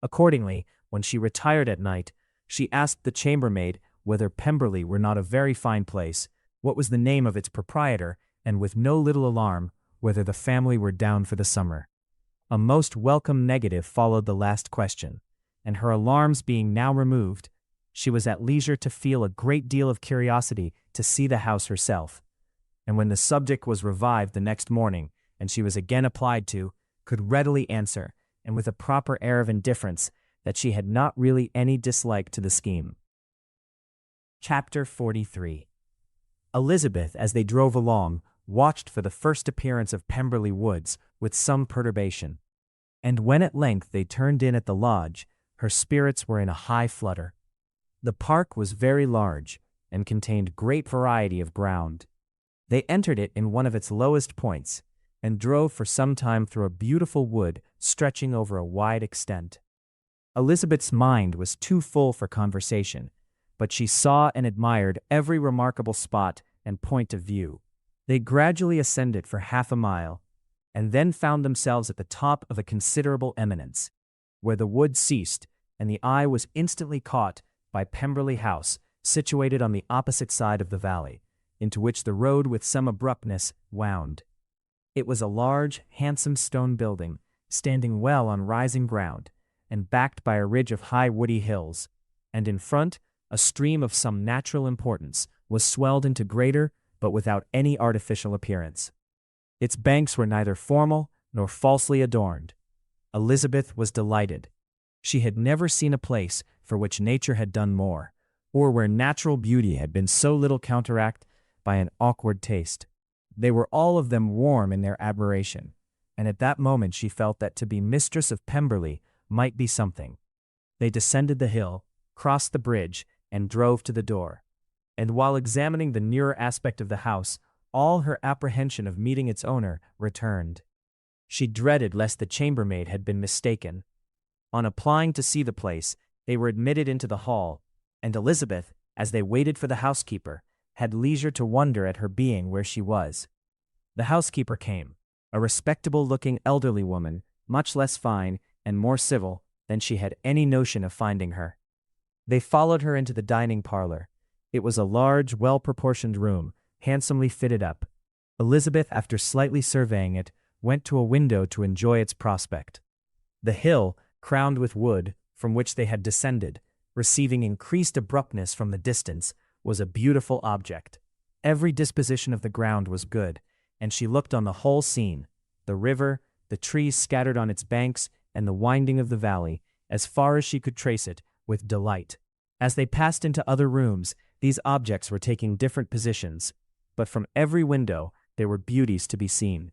Accordingly, when she retired at night, she asked the chambermaid whether Pemberley were not a very fine place, what was the name of its proprietor, and with no little alarm, whether the family were down for the summer. A most welcome negative followed the last question, and her alarms being now removed, she was at leisure to feel a great deal of curiosity to see the house herself, and when the subject was revived the next morning, and she was again applied to, could readily answer, and with a proper air of indifference, that she had not really any dislike to the scheme. Chapter 43. Elizabeth, as they drove along, watched for the first appearance of Pemberley Woods with some perturbation, and when at length they turned in at the lodge, her spirits were in a high flutter. The park was very large, and contained great variety of ground. They entered it in one of its lowest points, and drove for some time through a beautiful wood stretching over a wide extent. Elizabeth's mind was too full for conversation, but she saw and admired every remarkable spot and point of view. They gradually ascended for half a mile, and then found themselves at the top of a considerable eminence, where the wood ceased, and the eye was instantly caught by Pemberley House, situated on the opposite side of the valley, into which the road with some abruptness wound. It was a large, handsome stone building, standing well on rising ground, and backed by a ridge of high woody hills, and in front, a stream of some natural importance was swelled into greater, but without any artificial appearance. Its banks were neither formal nor falsely adorned. Elizabeth was delighted. She had never seen a place for which nature had done more, or where natural beauty had been so little counteracted by an awkward taste. They were all of them warm in their admiration, and at that moment she felt that to be mistress of Pemberley might be something. They descended the hill, crossed the bridge, and drove to the door. And while examining the nearer aspect of the house, all her apprehension of meeting its owner returned. She dreaded lest the chambermaid had been mistaken. On applying to see the place, they were admitted into the hall, and Elizabeth, as they waited for the housekeeper, had leisure to wonder at her being where she was. The housekeeper came, a respectable-looking elderly woman, much less fine and more civil than she had any notion of finding her. They followed her into the dining parlor. It was a large, well-proportioned room, handsomely fitted up. Elizabeth, after slightly surveying it, went to a window to enjoy its prospect. The hill, crowned with wood, from which they had descended, receiving increased abruptness from the distance, was a beautiful object. Every disposition of the ground was good, and she looked on the whole scene, the river, the trees scattered on its banks, and the winding of the valley, as far as she could trace it, with delight. As they passed into other rooms, these objects were taking different positions, but from every window there were beauties to be seen.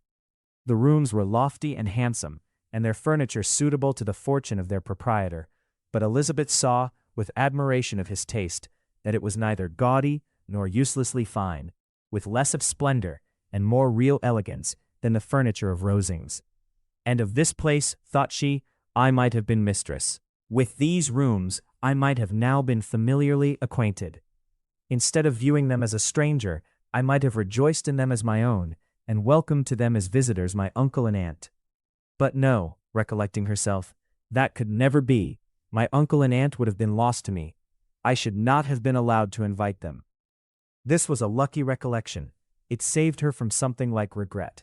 The rooms were lofty and handsome, and their furniture suitable to the fortune of their proprietor, but Elizabeth saw, with admiration of his taste, that it was neither gaudy nor uselessly fine, with less of splendor and more real elegance than the furniture of Rosings. And of this place, thought she, I might have been mistress. With these rooms I might have now been familiarly acquainted. Instead of viewing them as a stranger, I might have rejoiced in them as my own, and welcomed to them as visitors my uncle and aunt. But no, recollecting herself, that could never be. My uncle and aunt would have been lost to me. I should not have been allowed to invite them. This was a lucky recollection. It saved her from something like regret.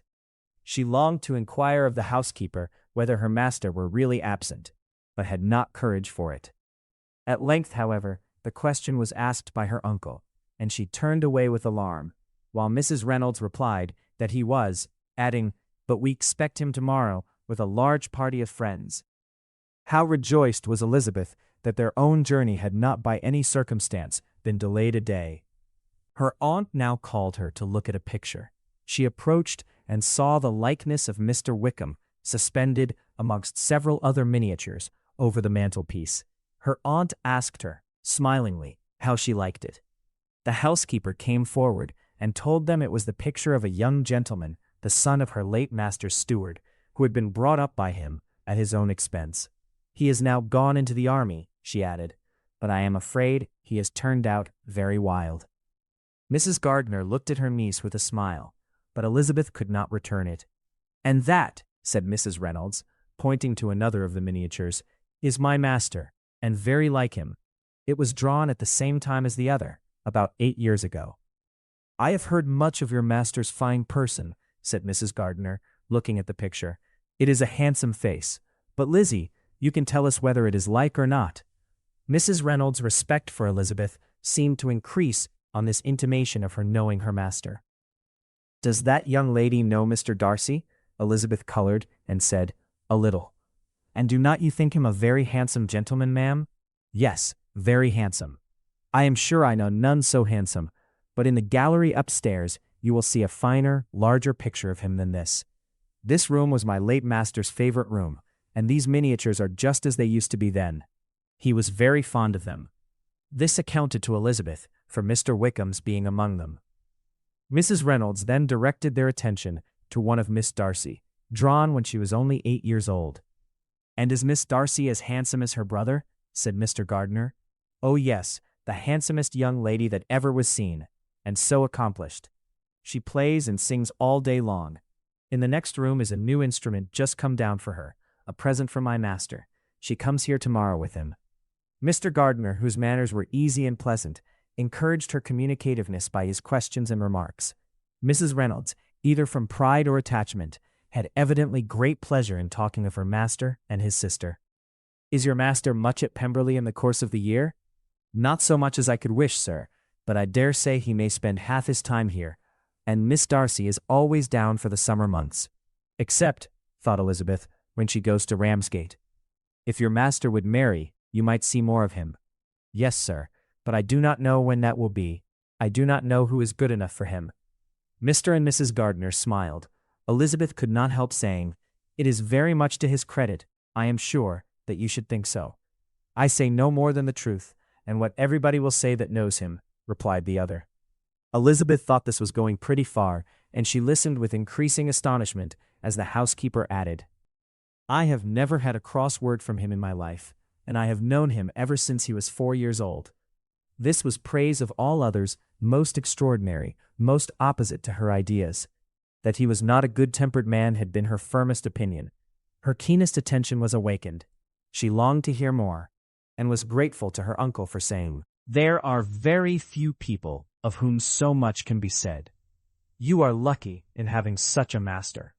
She longed to inquire of the housekeeper whether her master were really absent, but had not courage for it. At length, however, the question was asked by her uncle, and she turned away with alarm, while Mrs. Reynolds replied that he was, adding, "But we expect him tomorrow with a large party of friends." How rejoiced was Elizabeth that their own journey had not by any circumstance been delayed a day. Her aunt now called her to look at a picture. She approached and saw the likeness of Mr. Wickham suspended amongst several other miniatures over the mantelpiece. Her aunt asked her, smilingly, how she liked it. The housekeeper came forward and told them it was the picture of a young gentleman, the son of her late master's steward, who had been brought up by him at his own expense. He is now gone into the army, she added, but I am afraid he has turned out very wild. Mrs. Gardiner looked at her niece with a smile, but Elizabeth could not return it. And that, said Mrs. Reynolds, pointing to another of the miniatures, is my master, and very like him. It was drawn at the same time as the other, about 8 years ago. I have heard much of your master's fine person, said Mrs. Gardiner, looking at the picture. It is a handsome face, but Lizzie, you can tell us whether it is like or not. Mrs. Reynolds' respect for Elizabeth seemed to increase on this intimation of her knowing her master. Does that young lady know Mr. Darcy? Elizabeth colored and said, A little. And do not you think him a very handsome gentleman, ma'am? Yes, very handsome. I am sure I know none so handsome, but in the gallery upstairs you will see a finer, larger picture of him than this. This room was my late master's favorite room, and these miniatures are just as they used to be then. He was very fond of them. This accounted to Elizabeth for Mr. Wickham's being among them. Mrs. Reynolds then directed their attention to one of Miss Darcy, drawn when she was only 8 years old. And is Miss Darcy as handsome as her brother? Said Mr. Gardiner. Oh yes, the handsomest young lady that ever was seen, and so accomplished. She plays and sings all day long. In the next room is a new instrument just come down for her, a present from my master. She comes here tomorrow with him. Mr. Gardiner, whose manners were easy and pleasant, encouraged her communicativeness by his questions and remarks. Mrs. Reynolds, either from pride or attachment, had evidently great pleasure in talking of her master and his sister. Is your master much at Pemberley in the course of the year? Not so much as I could wish, sir, but I dare say he may spend half his time here, and Miss Darcy is always down for the summer months. Except, thought Elizabeth, when she goes to Ramsgate. If your master would marry, you might see more of him. Yes, sir, but I do not know when that will be. I do not know who is good enough for him. Mr. and Mrs. Gardiner smiled. Elizabeth could not help saying, It is very much to his credit, I am sure, that you should think so. I say no more than the truth, and what everybody will say that knows him, replied the other. Elizabeth thought this was going pretty far, and she listened with increasing astonishment as the housekeeper added, I have never had a cross word from him in my life, and I have known him ever since he was 4 years old. This was praise of all others most extraordinary, most opposite to her ideas. That he was not a good-tempered man had been her firmest opinion. Her keenest attention was awakened. She longed to hear more, and was grateful to her uncle for saying, There are very few people of whom so much can be said. You are lucky in having such a master.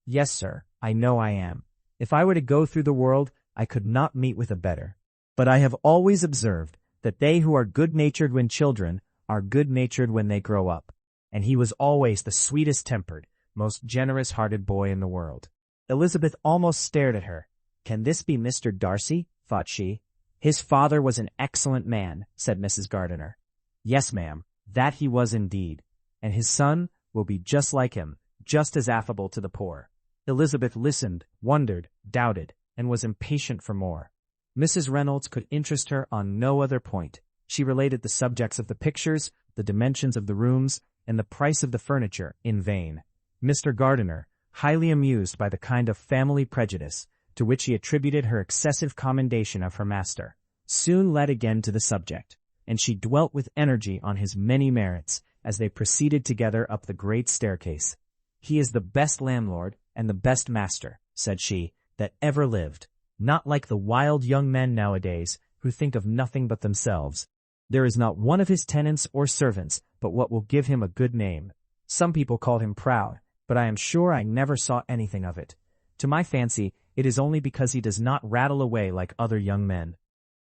Yes, sir, I know I am. If I were to go through the world, I could not meet with a better. But I have always observed that they who are good-natured when children are good-natured when they grow up, and he was always the sweetest-tempered, most generous-hearted boy in the world. Elizabeth almost stared at her. Can this be Mr. Darcy? Thought she. "His father was an excellent man," said Mrs. Gardiner. "Yes, ma'am, that he was indeed. And his son will be just like him, just as affable to the poor." Elizabeth listened, wondered, doubted, and was impatient for more. Mrs. Reynolds could interest her on no other point. She related the subjects of the pictures, the dimensions of the rooms, and the price of the furniture in vain. Mr. Gardiner, highly amused by the kind of family prejudice to which he attributed her excessive commendation of her master, soon led again to the subject, and she dwelt with energy on his many merits as they proceeded together up the great staircase. "He is the best landlord and the best master," said she, "that ever lived, not like the wild young men nowadays who think of nothing but themselves. There is not one of his tenants or servants but what will give him a good name. Some people call him proud, but I am sure I never saw anything of it. To my fancy, it is only because he does not rattle away like other young men."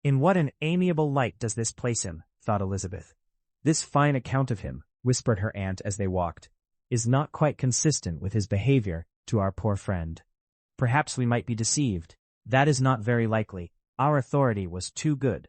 "In what an amiable light does this place him," thought Elizabeth. "This fine account of him," whispered her aunt as they walked, "is not quite consistent with his behavior to our poor friend. Perhaps we might be deceived. That is not very likely. Our authority was too good."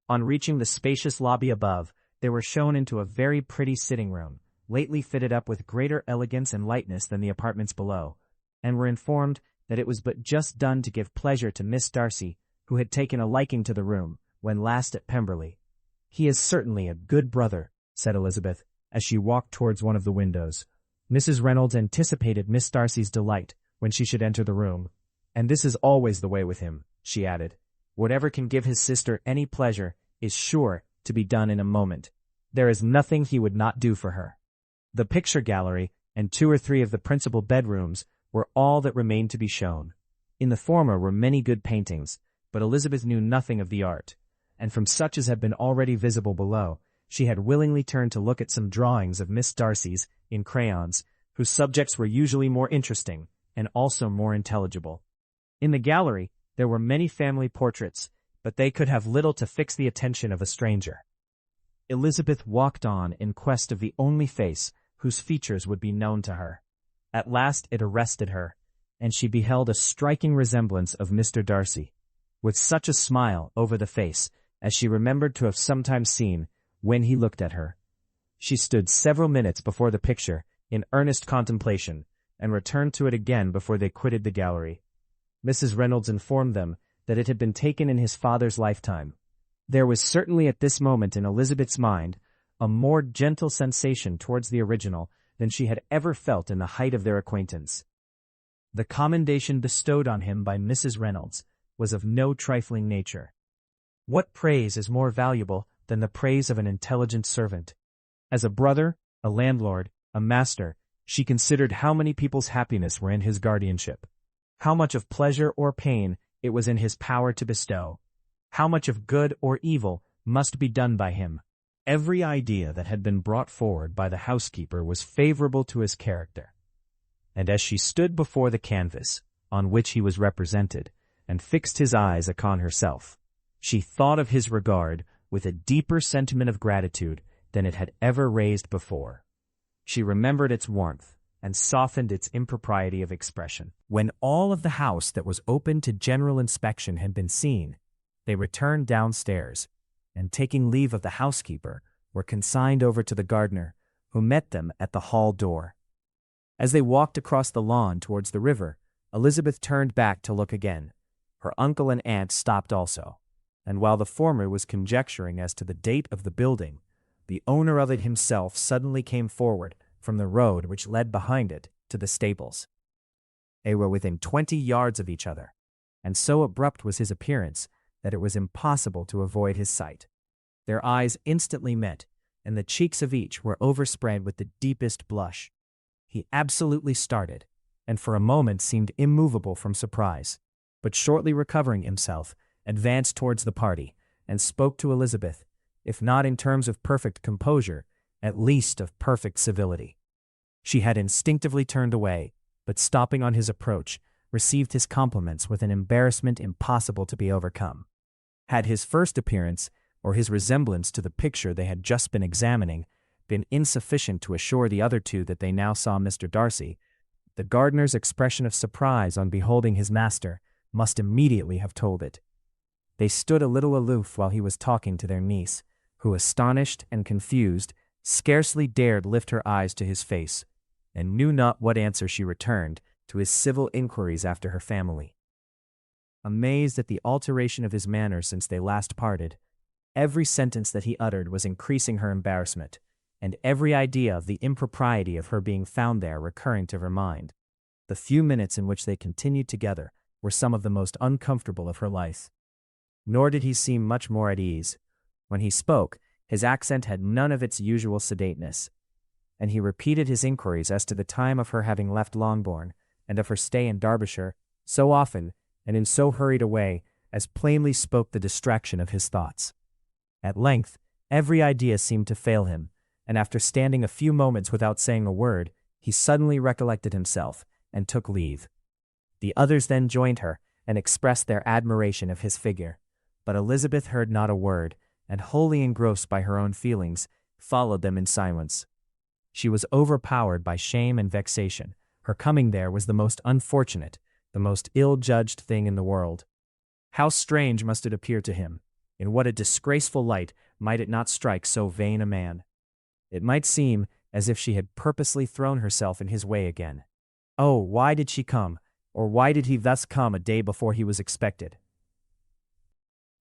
On reaching the spacious lobby above, they were shown into a very pretty sitting room, lately fitted up with greater elegance and lightness than the apartments below, and were informed that it was but just done to give pleasure to Miss Darcy, who had taken a liking to the room when last at Pemberley. "He is certainly a good brother," said Elizabeth, as she walked towards one of the windows. Mrs. Reynolds anticipated Miss Darcy's delight when she should enter the room. "And this is always the way with him," she added. "Whatever can give his sister any pleasure is sure to be done in a moment. There is nothing he would not do for her." The picture gallery and 2 or 3 of the principal bedrooms were all that remained to be shown. In the former were many good paintings, but Elizabeth knew nothing of the art, and from such as had been already visible below, she had willingly turned to look at some drawings of Miss Darcy's in crayons, whose subjects were usually more interesting and also more intelligible. In the gallery there were many family portraits, but they could have little to fix the attention of a stranger. Elizabeth walked on in quest of the only face whose features would be known to her. At last it arrested her, and she beheld a striking resemblance of Mr. Darcy, with such a smile over the face as she remembered to have sometimes seen when he looked at her. She stood several minutes before the picture in earnest contemplation, and returned to it again before they quitted the gallery. Mrs. Reynolds informed them that it had been taken in his father's lifetime. There was certainly at this moment in Elizabeth's mind a more gentle sensation towards the original than she had ever felt in the height of their acquaintance. The commendation bestowed on him by Mrs. Reynolds was of no trifling nature. What praise is more valuable than the praise of an intelligent servant? As a brother, a landlord, a master, she considered how many people's happiness were in his guardianship, how much of pleasure or pain it was in his power to bestow, how much of good or evil must be done by him. Every idea that had been brought forward by the housekeeper was favorable to his character, and as she stood before the canvas on which he was represented, and fixed his eyes upon herself, she thought of his regard with a deeper sentiment of gratitude than it had ever raised before. She remembered its warmth, and softened its impropriety of expression. When all of the house that was open to general inspection had been seen, they returned downstairs, and taking leave of the housekeeper, were consigned over to the gardener, who met them at the hall door. As they walked across the lawn towards the river, Elizabeth turned back to look again. Her uncle and aunt stopped also, and while the former was conjecturing as to the date of the building, the owner of it himself suddenly came forward from the road which led behind it to the stables. They were within 20 yards of each other, and so abrupt was his appearance that it was impossible to avoid his sight. Their eyes instantly met, and the cheeks of each were overspread with the deepest blush. He absolutely started, and for a moment seemed immovable from surprise, but shortly recovering himself, advanced towards the party, and spoke to Elizabeth, if not in terms of perfect composure, at least of perfect civility. She had instinctively turned away, but stopping on his approach, received his compliments with an embarrassment impossible to be overcome. Had his first appearance, or his resemblance to the picture they had just been examining, been insufficient to assure the other two that they now saw Mr. Darcy, the gardener's expression of surprise on beholding his master must immediately have told it. They stood a little aloof while he was talking to their niece, who, astonished and confused, scarcely dared lift her eyes to his face, and knew not what answer she returned to his civil inquiries after her family. Amazed at the alteration of his manner since they last parted, every sentence that he uttered was increasing her embarrassment, and every idea of the impropriety of her being found there recurring to her mind. The few minutes in which they continued together were some of the most uncomfortable of her life. Nor did he seem much more at ease. When he spoke, his accent had none of its usual sedateness, and he repeated his inquiries as to the time of her having left Longbourn, and of her stay in Derbyshire, so often and in so hurried a way as plainly spoke the distraction of his thoughts. At length, every idea seemed to fail him, and after standing a few moments without saying a word, he suddenly recollected himself and took leave. The others then joined her and expressed their admiration of his figure, but Elizabeth heard not a word, and wholly engrossed by her own feelings, followed them in silence. She was overpowered by shame and vexation. Her coming there was the most unfortunate, the most ill-judged thing in the world. How strange must it appear to him! In what a disgraceful light might it not strike so vain a man! It might seem as if she had purposely thrown herself in his way again. Oh, why did she come, or why did he thus come a day before he was expected?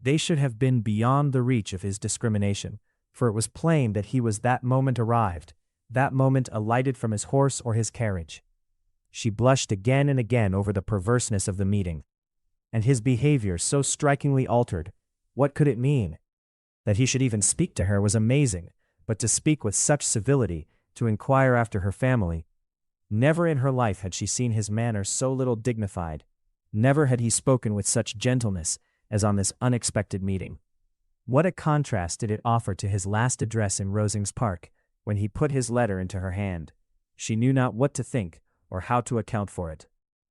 They should have been beyond the reach of his discrimination, for it was plain that he was that moment arrived, that moment alighted from his horse or his carriage. She blushed again and again over the perverseness of the meeting. And his behavior so strikingly altered, what could it mean? That he should even speak to her was amazing, but to speak with such civility, to inquire after her family. Never in her life had she seen his manner so little dignified. Never had he spoken with such gentleness as on this unexpected meeting. What a contrast did it offer to his last address in Rosings Park, when he put his letter into her hand. She knew not what to think, or how to account for it.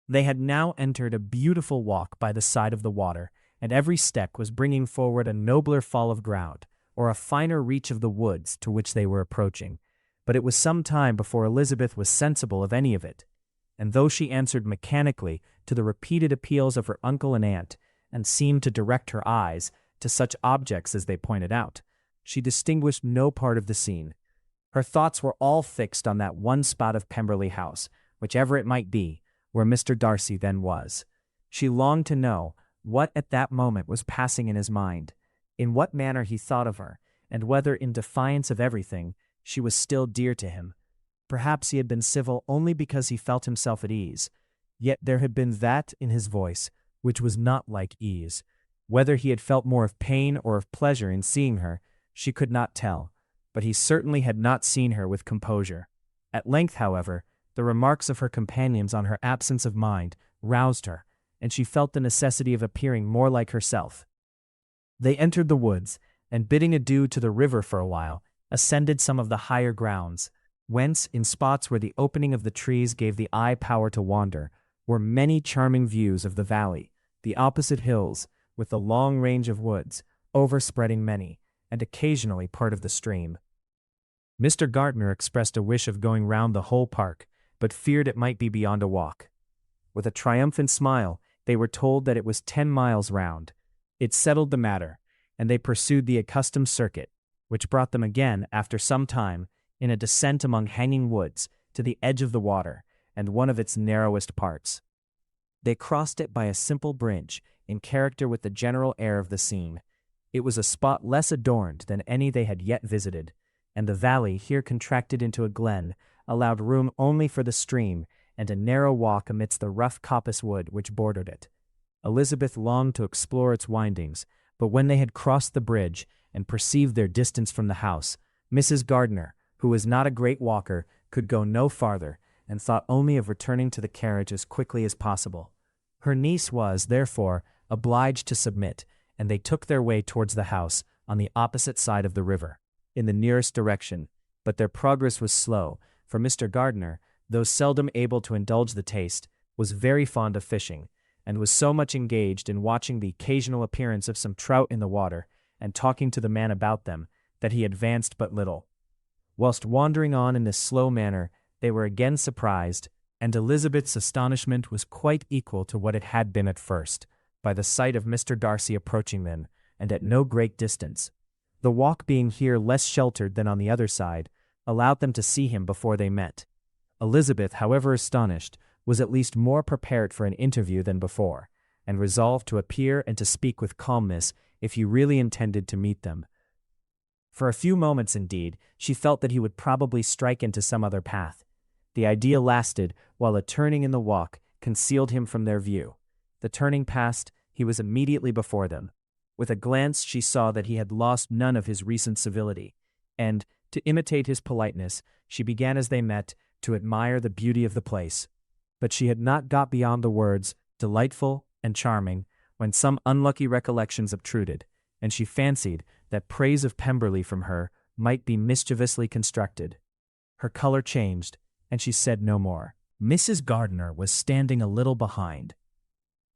They had now entered a beautiful walk by the side of the water, and every step was bringing forward a nobler fall of ground, or a finer reach of the woods to which they were approaching. But it was some time before Elizabeth was sensible of any of it, and though she answered mechanically to the repeated appeals of her uncle and aunt, and seemed to direct her eyes to such objects as they pointed out, she distinguished no part of the scene. Her thoughts were all fixed on that one spot of Pemberley House, whichever it might be, where Mr. Darcy then was. She longed to know what at that moment was passing in his mind, in what manner he thought of her, and whether, in defiance of everything, she was still dear to him. Perhaps he had been civil only because he felt himself at ease, yet there had been that in his voice which was not like ease. Whether he had felt more of pain or of pleasure in seeing her, she could not tell, but he certainly had not seen her with composure. At length, however, the remarks of her companions on her absence of mind roused her, and she felt the necessity of appearing more like herself. They entered the woods, and bidding adieu to the river for a while, ascended some of the higher grounds, whence, in spots where the opening of the trees gave the eye power to wander, were many charming views of the valley, the opposite hills, with the long range of woods, overspreading many, and occasionally part of the stream. Mr. Gardiner expressed a wish of going round the whole park, but feared it might be beyond a walk. With a triumphant smile, they were told that it was 10 miles round. It settled the matter, and they pursued the accustomed circuit, which brought them again, after some time, in a descent among hanging woods, to the edge of the water, and one of its narrowest parts. They crossed it by a simple bridge, in character with the general air of the scene. It was a spot less adorned than any they had yet visited, and the valley, here contracted into a glen, allowed room only for the stream and a narrow walk amidst the rough coppice wood which bordered it. Elizabeth longed to explore its windings, but when they had crossed the bridge and perceived their distance from the house, Mrs. Gardiner, who was not a great walker, could go no farther, and thought only of returning to the carriage as quickly as possible. Her niece was, therefore, obliged to submit, and they took their way towards the house on the opposite side of the river, in the nearest direction, but their progress was slow, for Mr. Gardiner, though seldom able to indulge the taste, was very fond of fishing, and was so much engaged in watching the occasional appearance of some trout in the water, and talking to the man about them, that he advanced but little. Whilst wandering on in this slow manner, they were again surprised, and Elizabeth's astonishment was quite equal to what it had been at first, by the sight of Mr. Darcy approaching them, and at no great distance. The walk being here less sheltered than on the other side, allowed them to see him before they met. Elizabeth, however astonished, was at least more prepared for an interview than before, and resolved to appear and to speak with calmness if he really intended to meet them. For a few moments, indeed, she felt that he would probably strike into some other path. The idea lasted while a turning in the walk concealed him from their view. The turning past, he was immediately before them. With a glance she saw that he had lost none of his recent civility, and, to imitate his politeness, she began as they met to admire the beauty of the place. But she had not got beyond the words, delightful and charming, when some unlucky recollections obtruded, and she fancied that praise of Pemberley from her might be mischievously constructed. Her color changed, and she said no more. Mrs. Gardiner was standing a little behind,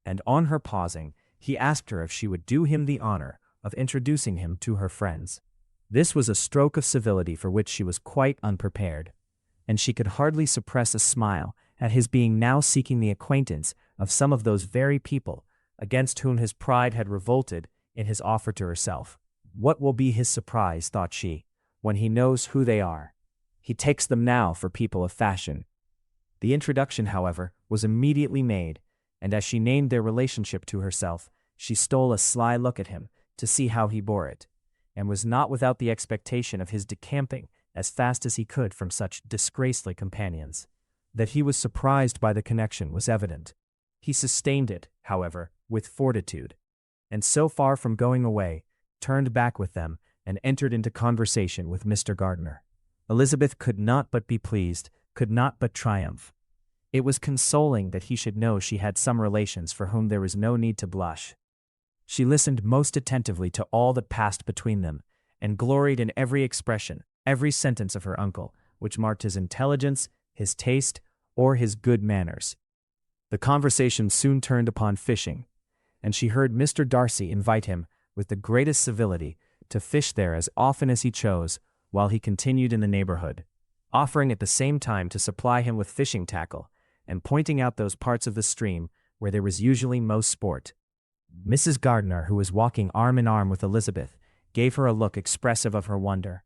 and on her pausing, he asked her if she would do him the honor of introducing him to her friends. This was a stroke of civility for which she was quite unprepared, and she could hardly suppress a smile at his being now seeking the acquaintance of some of those very people against whom his pride had revolted in his offer to herself. What will be his surprise, thought she, when he knows who they are? He takes them now for people of fashion. The introduction, however, was immediately made, and as she named their relationship to herself, she stole a sly look at him to see how he bore it, and was not without the expectation of his decamping as fast as he could from such disgraceful companions. That he was surprised by the connection was evident. He sustained it, however, with fortitude, and so far from going away, turned back with them and entered into conversation with Mr. Gardiner. Elizabeth could not but be pleased, could not but triumph. It was consoling that he should know she had some relations for whom there was no need to blush. She listened most attentively to all that passed between them, and gloried in every expression, every sentence of her uncle, which marked his intelligence, his taste, or his good manners. The conversation soon turned upon fishing, and she heard Mr. Darcy invite him, with the greatest civility, to fish there as often as he chose, while he continued in the neighborhood, offering at the same time to supply him with fishing tackle, and pointing out those parts of the stream where there was usually most sport. Mrs. Gardiner, who was walking arm in arm with Elizabeth, gave her a look expressive of her wonder.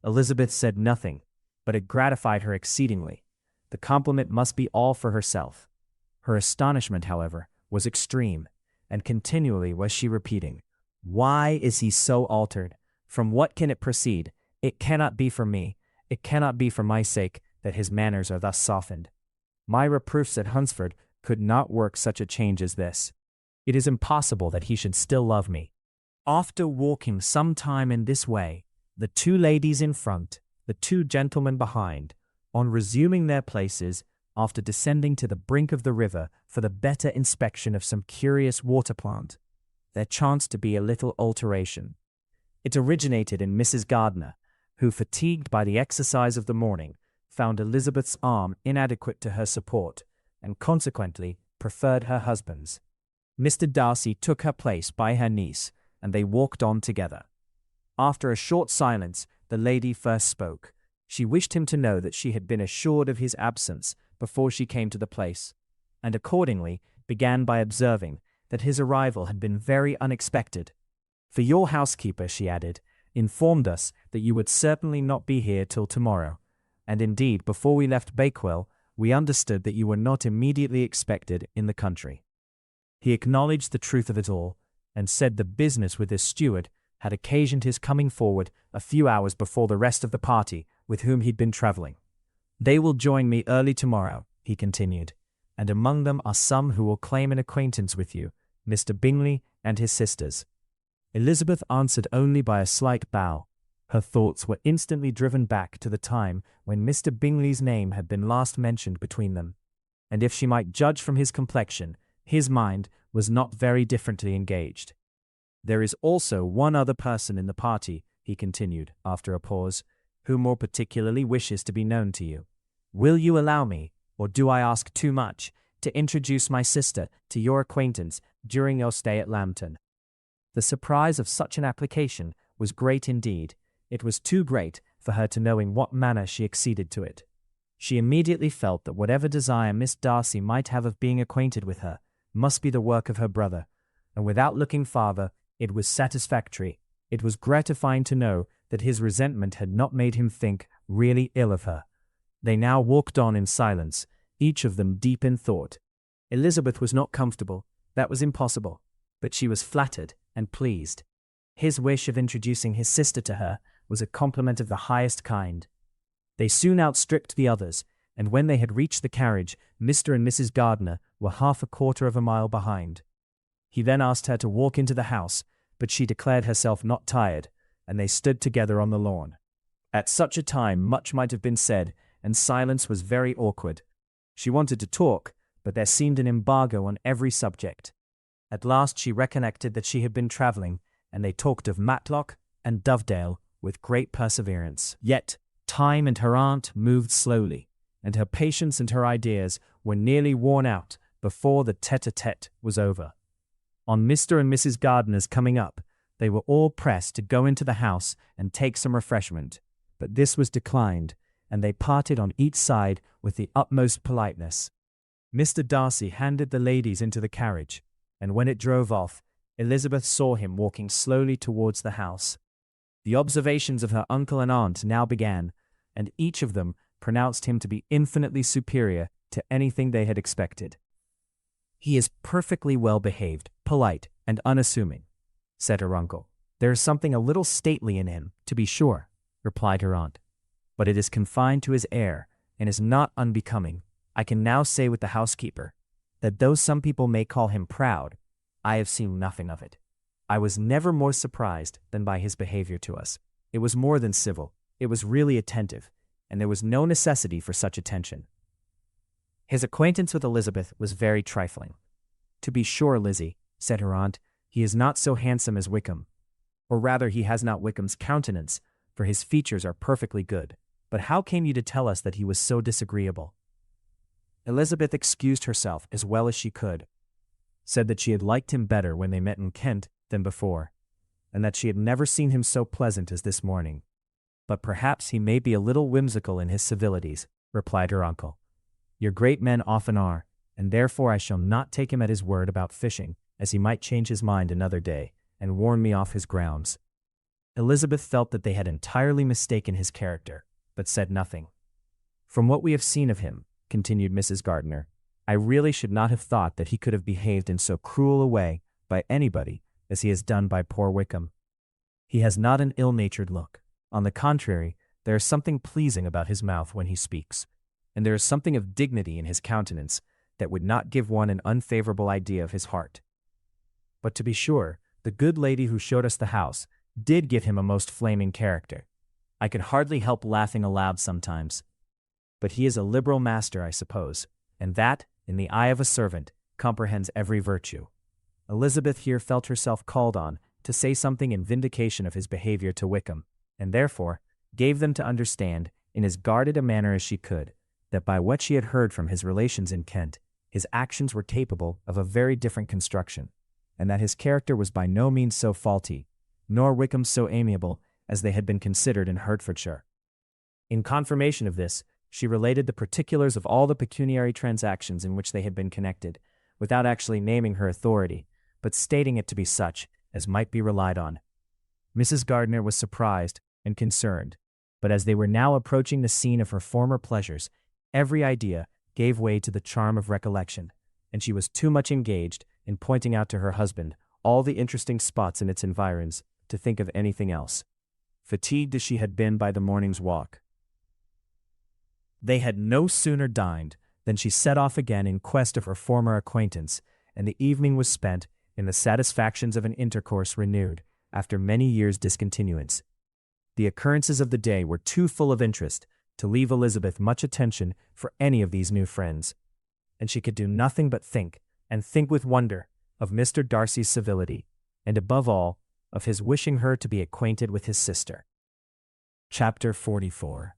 Elizabeth said nothing, but it gratified her exceedingly. The compliment must be all for herself. Her astonishment, however, was extreme, and continually was she repeating, "Why is he so altered? From what can it proceed? It cannot be for me, it cannot be for my sake, that his manners are thus softened. My reproofs at Hunsford could not work such a change as this. It is impossible that he should still love me." After walking some time in this way, the two ladies in front, the two gentlemen behind, on resuming their places, after descending to the brink of the river for the better inspection of some curious water plant, there chanced to be a little alteration. It originated in Mrs. Gardiner, who, fatigued by the exercise of the morning, found Elizabeth's arm inadequate to her support, and consequently preferred her husband's. Mr. Darcy took her place by her niece, and they walked on together. After a short silence, the lady first spoke. She wished him to know that she had been assured of his absence before she came to the place, and accordingly began by observing that his arrival had been very unexpected. "For your housekeeper," she added, "informed us that you would certainly not be here till tomorrow, and indeed before we left Bakewell we understood that you were not immediately expected in the country." He acknowledged the truth of it all, and said the business with his steward had occasioned his coming forward a few hours before the rest of the party with whom he'd been travelling. "They will join me early tomorrow," he continued, "and among them are some who will claim an acquaintance with you, Mr. Bingley and his sisters." Elizabeth answered only by a slight bow. Her thoughts were instantly driven back to the time when Mr. Bingley's name had been last mentioned between them, and if she might judge from his complexion, his mind was not very differently engaged. "There is also one other person in the party," he continued, after a pause, "who more particularly wishes to be known to you. Will you allow me, or do I ask too much, to introduce my sister to your acquaintance during your stay at Lambton?" The surprise of such an application was great indeed. It was too great for her to know in what manner she acceded to it. She immediately felt that whatever desire Miss Darcy might have of being acquainted with her must be the work of her brother, and without looking farther, it was satisfactory. It was gratifying to know that his resentment had not made him think really ill of her. They now walked on in silence, each of them deep in thought. Elizabeth was not comfortable, that was impossible, but she was flattered and pleased. His wish of introducing his sister to her was a compliment of the highest kind. They soon outstripped the others, and when they had reached the carriage, Mr. and Mrs. Gardiner were half a quarter of a mile behind. He then asked her to walk into the house, but she declared herself not tired, and they stood together on the lawn. At such a time much might have been said, and silence was very awkward. She wanted to talk, but there seemed an embargo on every subject. At last she recollected that she had been travelling, and they talked of Matlock and Dovedale with great perseverance. Yet time and her aunt moved slowly, and her patience and her ideas were nearly worn out before the tete-a-tete was over. On Mr. and Mrs. Gardiner's coming up, they were all pressed to go into the house and take some refreshment, but this was declined, and they parted on each side with the utmost politeness. Mr. Darcy handed the ladies into the carriage, and when it drove off, Elizabeth saw him walking slowly towards the house. The observations of her uncle and aunt now began, and each of them pronounced him to be infinitely superior to anything they had expected. "He is perfectly well behaved, polite, and unassuming," said her uncle. "There is something a little stately in him, to be sure," replied her aunt, "but it is confined to his air, and is not unbecoming. I can now say with the housekeeper, that though some people may call him proud, I have seen nothing of it. I was never more surprised than by his behavior to us. It was more than civil, it was really attentive, and there was no necessity for such attention." His acquaintance with Elizabeth was very trifling. "To be sure, Lizzie," said her aunt, "he is not so handsome as Wickham. Or rather, he has not Wickham's countenance, for his features are perfectly good. But how came you to tell us that he was so disagreeable?" Elizabeth excused herself as well as she could, said that she had liked him better when they met in Kent than before, and that she had never seen him so pleasant as this morning. "But perhaps he may be a little whimsical in his civilities," replied her uncle. "Your great men often are, and therefore I shall not take him at his word about fishing, as he might change his mind another day, and warn me off his grounds." Elizabeth felt that they had entirely mistaken his character, but said nothing. "From what we have seen of him," continued Mrs. Gardiner, "I really should not have thought that he could have behaved in so cruel a way by anybody as he has done by poor Wickham. He has not an ill-natured look. On the contrary, there is something pleasing about his mouth when he speaks, and there is something of dignity in his countenance that would not give one an unfavorable idea of his heart. But to be sure, the good lady who showed us the house did give him a most flaming character. I could hardly help laughing aloud sometimes. But he is a liberal master, I suppose, and that, in the eye of a servant, comprehends every virtue." Elizabeth here felt herself called on to say something in vindication of his behavior to Wickham, and therefore gave them to understand, in as guarded a manner as she could, that by what she had heard from his relations in Kent, his actions were capable of a very different construction, and that his character was by no means so faulty, nor Wickham so amiable as they had been considered in Hertfordshire. In confirmation of this, she related the particulars of all the pecuniary transactions in which they had been connected, without actually naming her authority, but stating it to be such as might be relied on. Mrs. Gardiner was surprised and concerned, but as they were now approaching the scene of her former pleasures, every idea gave way to the charm of recollection, and she was too much engaged in pointing out to her husband all the interesting spots in its environs to think of anything else, fatigued as she had been by the morning's walk. They had no sooner dined than she set off again in quest of her former acquaintance, and the evening was spent in the satisfactions of an intercourse renewed after many years' discontinuance. The occurrences of the day were too full of interest to leave Elizabeth much attention for any of these new friends, and she could do nothing but think, and think with wonder, of Mr. Darcy's civility, and above all, of his wishing her to be acquainted with his sister. Chapter 44.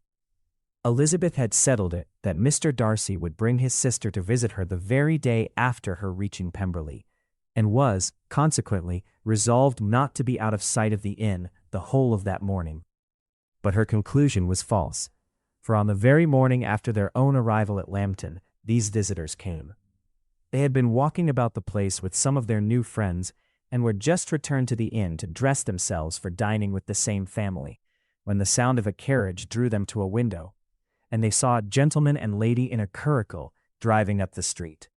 Elizabeth had settled it that Mr. Darcy would bring his sister to visit her the very day after her reaching Pemberley, and was, consequently, resolved not to be out of sight of the inn the whole of that morning. But her conclusion was false, for on the very morning after their own arrival at Lambton, these visitors came. They had been walking about the place with some of their new friends, and were just returned to the inn to dress themselves for dining with the same family, when the sound of a carriage drew them to a window, and they saw a gentleman and lady in a curricle driving up the street.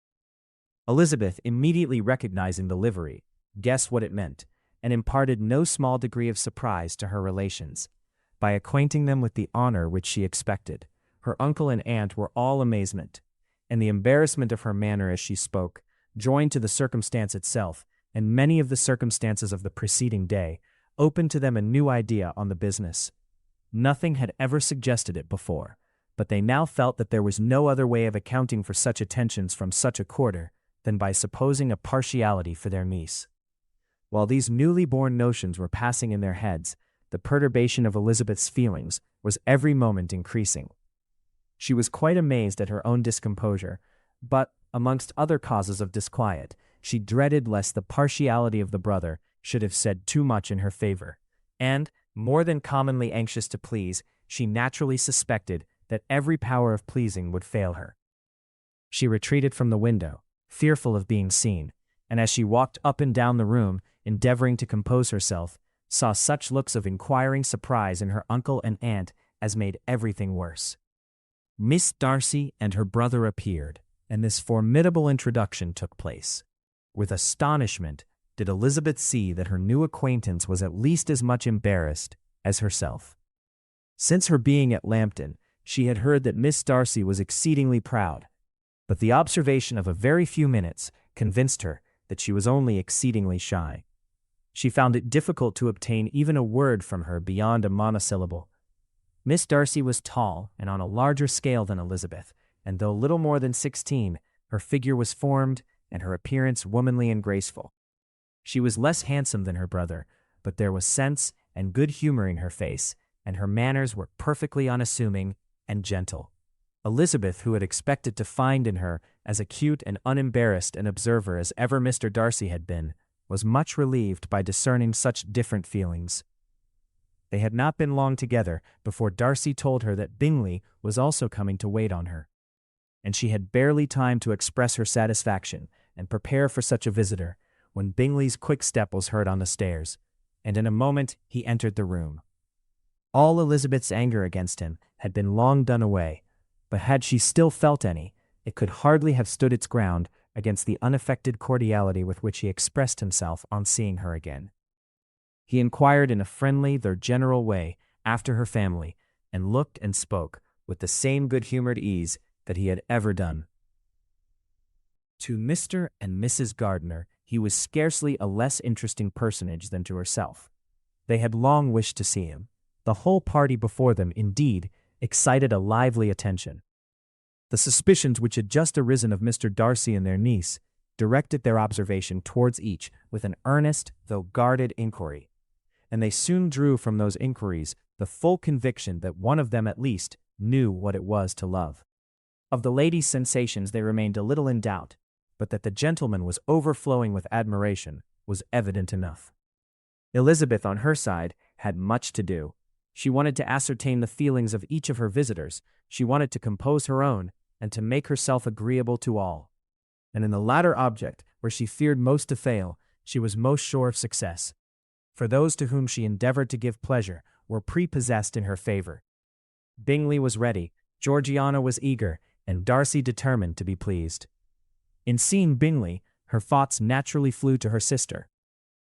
Elizabeth, immediately recognizing the livery, guessed what it meant, and imparted no small degree of surprise to her relations, by acquainting them with the honor which she expected. Her uncle and aunt were all amazement, and the embarrassment of her manner as she spoke, joined to the circumstance itself, and many of the circumstances of the preceding day, opened to them a new idea on the business. Nothing had ever suggested it before, but they now felt that there was no other way of accounting for such attentions from such a quarter than by supposing a partiality for their niece. While these newly born notions were passing in their heads, the perturbation of Elizabeth's feelings was every moment increasing. She was quite amazed at her own discomposure, but, amongst other causes of disquiet, she dreaded lest the partiality of the brother should have said too much in her favor, and, more than commonly anxious to please, she naturally suspected that every power of pleasing would fail her. She retreated from the window, fearful of being seen, and as she walked up and down the room, endeavoring to compose herself, saw such looks of inquiring surprise in her uncle and aunt as made everything worse. Miss Darcy and her brother appeared, and this formidable introduction took place. With astonishment did Elizabeth see that her new acquaintance was at least as much embarrassed as herself. Since her being at Lambton, she had heard that Miss Darcy was exceedingly proud, but the observation of a very few minutes convinced her that she was only exceedingly shy. She found it difficult to obtain even a word from her beyond a monosyllable. Miss Darcy was tall and on a larger scale than Elizabeth, and though little more than 16, her figure was formed and her appearance womanly and graceful. She was less handsome than her brother, but there was sense and good humor in her face, and her manners were perfectly unassuming and gentle. Elizabeth, who had expected to find in her as acute and unembarrassed an observer as ever Mr. Darcy had been, was much relieved by discerning such different feelings. They had not been long together before Darcy told her that Bingley was also coming to wait on her, and she had barely time to express her satisfaction and prepare for such a visitor when Bingley's quick step was heard on the stairs, and in a moment he entered the room. All Elizabeth's anger against him had been long done away, but had she still felt any, it could hardly have stood its ground against the unaffected cordiality with which he expressed himself on seeing her again. He inquired in a friendly though general way after her family, and looked and spoke with the same good-humored ease that he had ever done. To Mr. and Mrs. Gardiner he was scarcely a less interesting personage than to herself. They had long wished to see him. The whole party before them, indeed, excited a lively attention. The suspicions which had just arisen of Mr. Darcy and their niece directed their observation towards each with an earnest though guarded inquiry, and they soon drew from those inquiries the full conviction that one of them at least knew what it was to love. Of the lady's sensations they remained a little in doubt, but that the gentleman was overflowing with admiration was evident enough. Elizabeth, on her side, had much to do. She wanted to ascertain the feelings of each of her visitors, she wanted to compose her own, and to make herself agreeable to all. And in the latter object, where she feared most to fail, she was most sure of success. For those to whom she endeavored to give pleasure were prepossessed in her favor. Bingley was ready, Georgiana was eager, and Darcy determined to be pleased. In seeing Bingley, her thoughts naturally flew to her sister.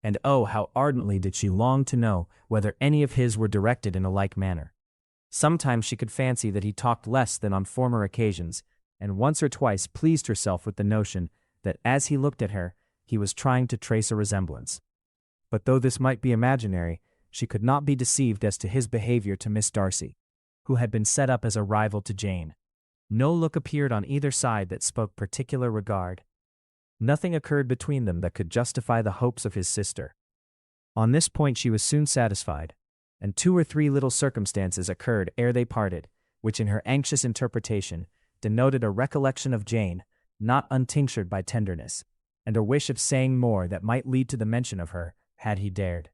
And oh, how ardently did she long to know whether any of his were directed in a like manner. Sometimes she could fancy that he talked less than on former occasions, and once or twice pleased herself with the notion that as he looked at her, he was trying to trace a resemblance. But though this might be imaginary, she could not be deceived as to his behavior to Miss Darcy, who had been set up as a rival to Jane. No look appeared on either side that spoke particular regard. Nothing occurred between them that could justify the hopes of his sister. On this point she was soon satisfied, and 2 or 3 little circumstances occurred ere they parted, which in her anxious interpretation denoted a recollection of Jane, not untinctured by tenderness, and a wish of saying more that might lead to the mention of her, had he dared.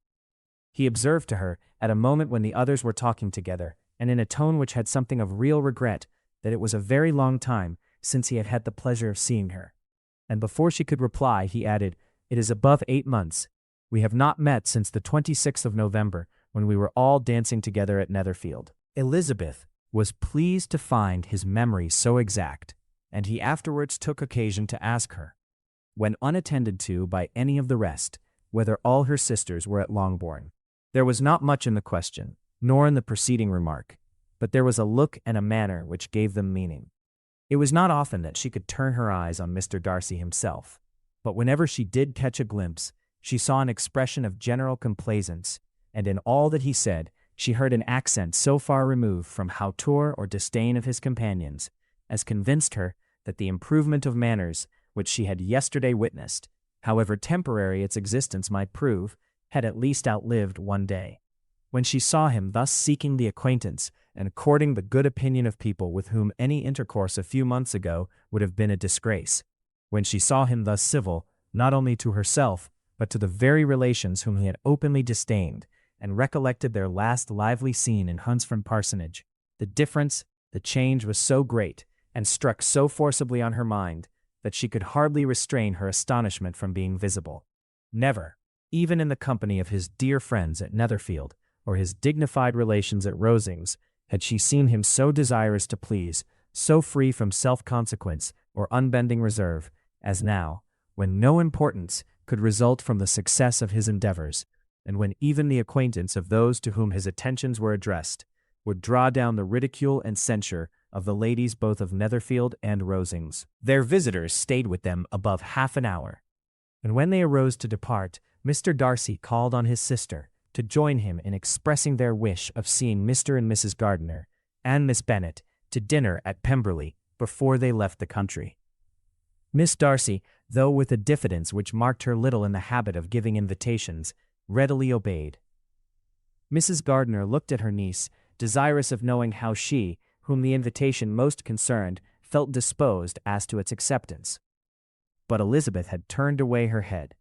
He observed to her, at a moment when the others were talking together, and in a tone which had something of real regret, that it was a very long time since he had had the pleasure of seeing her. And before she could reply, he added, "It is above 8 months, We have not met since the 26th of November, when we were all dancing together at Netherfield." Elizabeth was pleased to find his memory so exact, and he afterwards took occasion to ask her, when unattended to by any of the rest, whether all her sisters were at Longbourn. There was not much in the question, nor in the preceding remark, but there was a look and a manner which gave them meaning. It was not often that she could turn her eyes on Mr. Darcy himself, but whenever she did catch a glimpse, she saw an expression of general complaisance, and in all that he said, she heard an accent so far removed from hauteur or disdain of his companions, as convinced her that the improvement of manners which she had yesterday witnessed, however temporary its existence might prove, had at least outlived one day. When she saw him thus seeking the acquaintance and courting the good opinion of people with whom any intercourse a few months ago would have been a disgrace, when she saw him thus civil, not only to herself, but to the very relations whom he had openly disdained, and recollected their last lively scene in Hunsford Parsonage, the difference, the change was so great, and struck so forcibly on her mind, that she could hardly restrain her astonishment from being visible. Never, even in the company of his dear friends at Netherfield, or his dignified relations at Rosings, had she seen him so desirous to please, so free from self-consequence or unbending reserve, as now, when no importance could result from the success of his endeavors, and when even the acquaintance of those to whom his attentions were addressed would draw down the ridicule and censure of the ladies both of Netherfield and Rosings. Their visitors stayed with them above half an hour, and when they arose to depart, Mr. Darcy called on his sister to join him in expressing their wish of seeing Mr. and Mrs. Gardiner and Miss Bennet to dinner at Pemberley before they left the country. Miss Darcy, though with a diffidence which marked her little in the habit of giving invitations, readily obeyed. Mrs. Gardiner looked at her niece, desirous of knowing how she, whom the invitation most concerned, felt disposed as to its acceptance. But Elizabeth had turned away her head,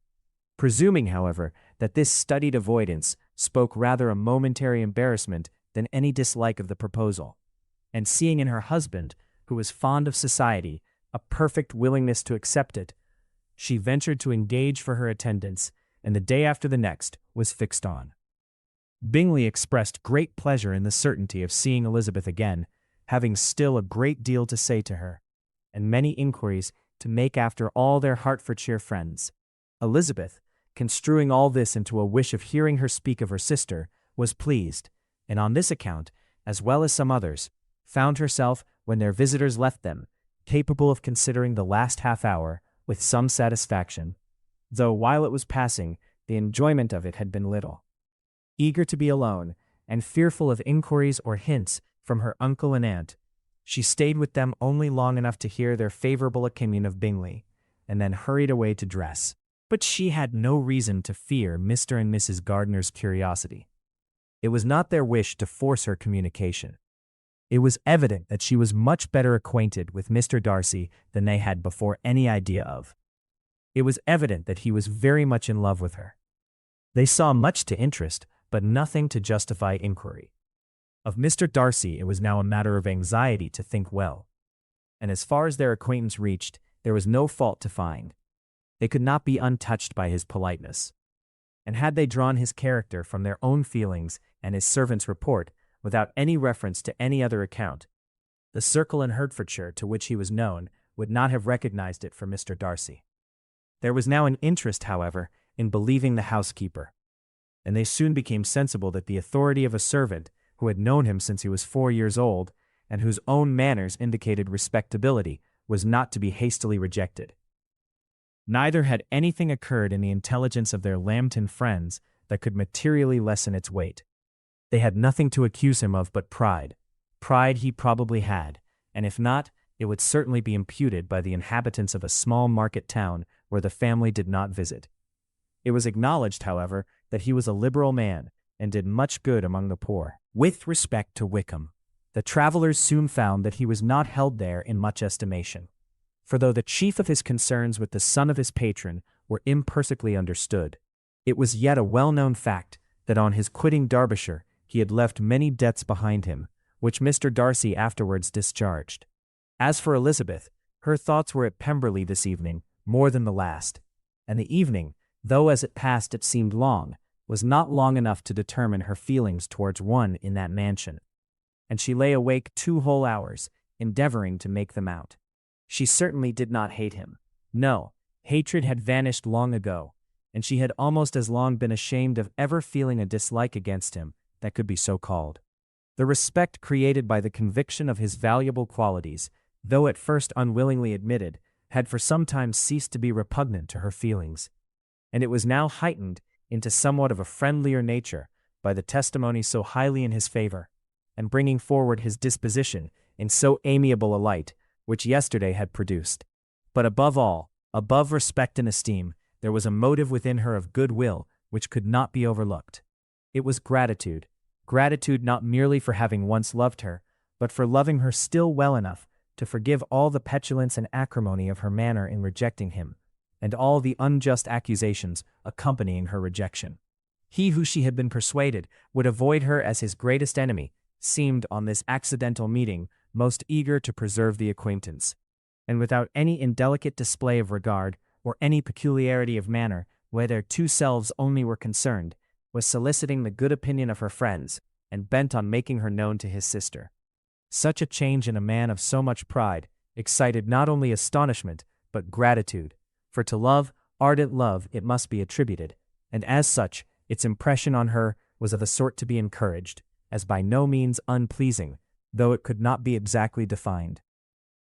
presuming, however, that this studied avoidance spoke rather a momentary embarrassment than any dislike of the proposal, and seeing in her husband, who was fond of society, a perfect willingness to accept it, she ventured to engage for her attendance, and the day after the next was fixed on. Bingley expressed great pleasure in the certainty of seeing Elizabeth again, having still a great deal to say to her, and many inquiries to make after all their Hertfordshire friends. Elizabeth, construing all this into a wish of hearing her speak of her sister, was pleased, and on this account, as well as some others, found herself, when their visitors left them, capable of considering the last half-hour with some satisfaction, though while it was passing, the enjoyment of it had been little. Eager to be alone, and fearful of inquiries or hints from her uncle and aunt, she stayed with them only long enough to hear their favorable opinion of Bingley, and then hurried away to dress. But she had no reason to fear Mr. and Mrs. Gardiner's curiosity. It was not their wish to force her communication. It was evident that she was much better acquainted with Mr. Darcy than they had before any idea of. It was evident that he was very much in love with her. They saw much to interest, but nothing to justify inquiry. Of Mr. Darcy it was now a matter of anxiety to think well, and as far as their acquaintance reached, there was no fault to find. They could not be untouched by his politeness, and had they drawn his character from their own feelings and his servant's report, without any reference to any other account, the circle in Hertfordshire to which he was known would not have recognized it for Mr. Darcy. There was now an interest, however, in believing the housekeeper, and they soon became sensible that the authority of a servant who had known him since he was 4 years old, and whose own manners indicated respectability, was not to be hastily rejected. Neither had anything occurred in the intelligence of their Lambton friends that could materially lessen its weight. They had nothing to accuse him of but pride. Pride he probably had, and if not, it would certainly be imputed by the inhabitants of a small market town where the family did not visit. It was acknowledged, however, that he was a liberal man, and did much good among the poor. With respect to Wickham, the travellers soon found that he was not held there in much estimation. For though the chief of his concerns with the son of his patron were imperfectly understood, it was yet a well-known fact that on his quitting Derbyshire he had left many debts behind him, which Mr. Darcy afterwards discharged. As for Elizabeth, her thoughts were at Pemberley this evening more than the last, and the evening, though as it passed it seemed long, was not long enough to determine her feelings towards one in that mansion. And she lay awake 2 whole hours, endeavoring to make them out. She certainly did not hate him. No, hatred had vanished long ago, and she had almost as long been ashamed of ever feeling a dislike against him that could be so called. The respect created by the conviction of his valuable qualities, though at first unwillingly admitted, had for some time ceased to be repugnant to her feelings, and it was now heightened into somewhat of a friendlier nature by the testimony so highly in his favor, and bringing forward his disposition in so amiable a light, which yesterday had produced. But above all, above respect and esteem, there was a motive within her of good will which could not be overlooked. It was gratitude, gratitude not merely for having once loved her, but for loving her still well enough to forgive all the petulance and acrimony of her manner in rejecting him, and all the unjust accusations accompanying her rejection. He who she had been persuaded would avoid her as his greatest enemy seemed on this accidental meeting most eager to preserve the acquaintance, and without any indelicate display of regard or any peculiarity of manner where their 2 selves only were concerned, was soliciting the good opinion of her friends and bent on making her known to his sister. Such a change in a man of so much pride excited not only astonishment but gratitude, for to love, ardent love, it must be attributed, and as such its impression on her was of a sort to be encouraged, as by no means unpleasing, though it could not be exactly defined.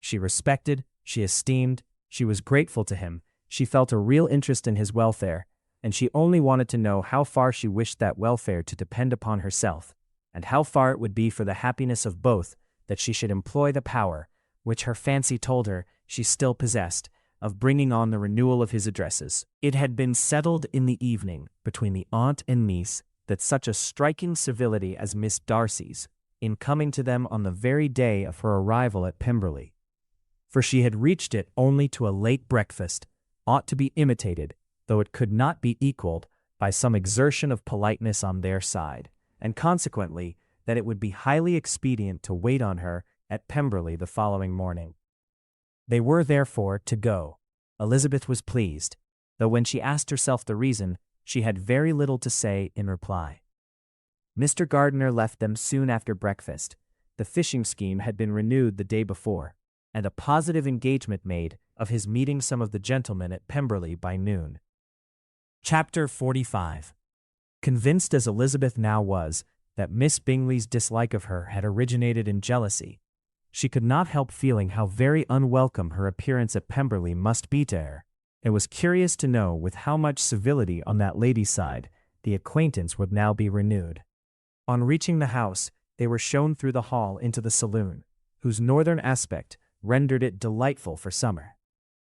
She respected, she esteemed, she was grateful to him, she felt a real interest in his welfare, and she only wanted to know how far she wished that welfare to depend upon herself, and how far it would be for the happiness of both that she should employ the power, which her fancy told her she still possessed, of bringing on the renewal of his addresses. It had been settled in the evening between the aunt and niece that such a striking civility as Miss Darcy's, in coming to them on the very day of her arrival at Pemberley, for she had reached it only to a late breakfast, ought to be imitated, though it could not be equaled, by some exertion of politeness on their side, and consequently that it would be highly expedient to wait on her at Pemberley the following morning. They were therefore to go. Elizabeth was pleased, though when she asked herself the reason, she had very little to say in reply. Mr. Gardiner left them soon after breakfast. The fishing scheme had been renewed the day before, and a positive engagement made of his meeting some of the gentlemen at Pemberley by noon. Chapter 45. Convinced as Elizabeth now was that Miss Bingley's dislike of her had originated in jealousy, she could not help feeling how very unwelcome her appearance at Pemberley must be to her, and was curious to know with how much civility on that lady's side the acquaintance would now be renewed. On reaching the house, they were shown through the hall into the saloon, whose northern aspect rendered it delightful for summer.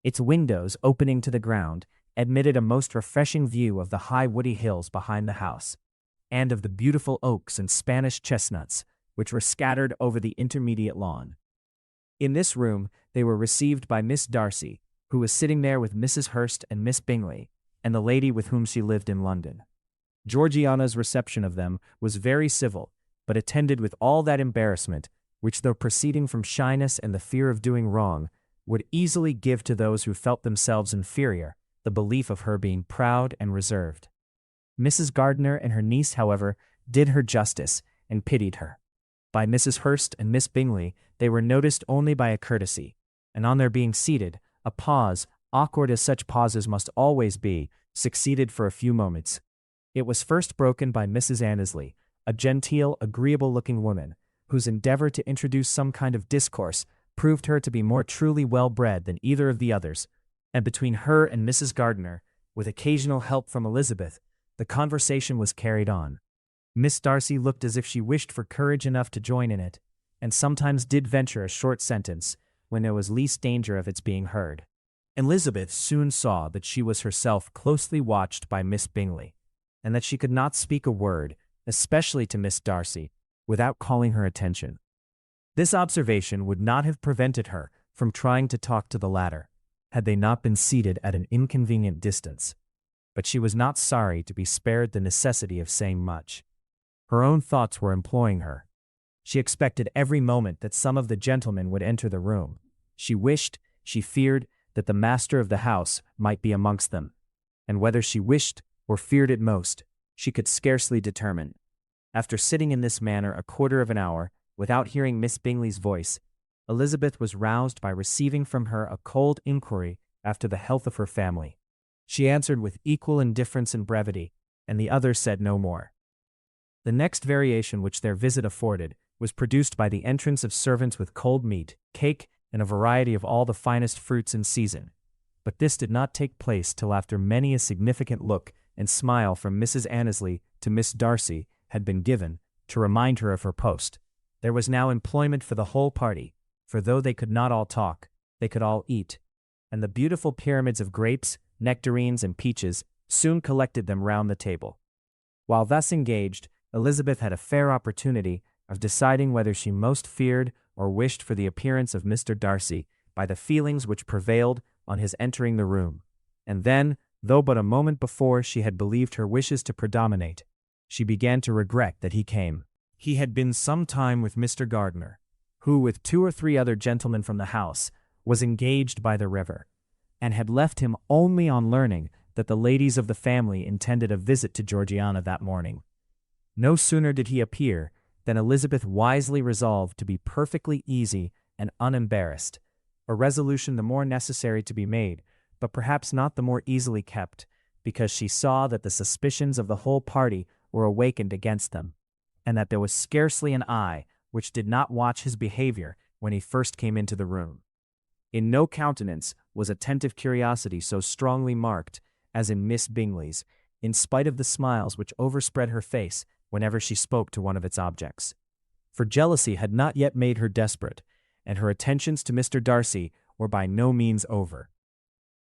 Its windows, opening to the ground, admitted a most refreshing view of the high woody hills behind the house, and of the beautiful oaks and Spanish chestnuts which were scattered over the intermediate lawn. In this room they were received by Miss Darcy, who was sitting there with Mrs. Hurst and Miss Bingley, and the lady with whom she lived in London. Georgiana's reception of them was very civil, but attended with all that embarrassment which, though proceeding from shyness and the fear of doing wrong, would easily give to those who felt themselves inferior the belief of her being proud and reserved. Mrs. Gardiner and her niece, however, did her justice and pitied her. By Mrs. Hurst and Miss Bingley they were noticed only by a courtesy, and on their being seated, a pause, awkward as such pauses must always be, succeeded for a few moments. It was first broken by Mrs. Annesley, a genteel, agreeable-looking woman, whose endeavor to introduce some kind of discourse proved her to be more truly well-bred than either of the others, and between her and Mrs. Gardiner, with occasional help from Elizabeth, the conversation was carried on. Miss Darcy looked as if she wished for courage enough to join in it, and sometimes did venture a short sentence when there was least danger of its being heard. Elizabeth soon saw that she was herself closely watched by Miss Bingley, and that she could not speak a word, especially to Miss Darcy, without calling her attention. This observation would not have prevented her from trying to talk to the latter, had they not been seated at an inconvenient distance, but she was not sorry to be spared the necessity of saying much. Her own thoughts were employing her. She expected every moment that some of the gentlemen would enter the room. She wished, she feared, that the master of the house might be amongst them, and whether she wished or feared it most, she could scarcely determine. After sitting in this manner a quarter of an hour, without hearing Miss Bingley's voice, Elizabeth was roused by receiving from her a cold inquiry after the health of her family. She answered with equal indifference and brevity, and the other said no more. The next variation which their visit afforded was produced by the entrance of servants with cold meat, cake, and a variety of all the finest fruits in season. But this did not take place till after many a significant look and smile from Mrs. Annesley to Miss Darcy had been given to remind her of her post. There was now employment for the whole party, for though they could not all talk, they could all eat, and the beautiful pyramids of grapes, nectarines, and peaches soon collected them round the table. While thus engaged, Elizabeth had a fair opportunity of deciding whether she most feared or wished for the appearance of Mr. Darcy by the feelings which prevailed on his entering the room. And then, though but a moment before she had believed her wishes to predominate, she began to regret that he came. He had been some time with Mr. Gardiner, who, with 2 or 3 other gentlemen from the house, was engaged by the river, and had left him only on learning that the ladies of the family intended a visit to Georgiana that morning. No sooner did he appear than Elizabeth wisely resolved to be perfectly easy and unembarrassed, a resolution the more necessary to be made, but perhaps not the more easily kept, because she saw that the suspicions of the whole party were awakened against them, and that there was scarcely an eye which did not watch his behavior when he first came into the room. In no countenance was attentive curiosity so strongly marked as in Miss Bingley's, in spite of the smiles which overspread her face whenever she spoke to one of its objects. For jealousy had not yet made her desperate, and her attentions to Mr. Darcy were by no means over.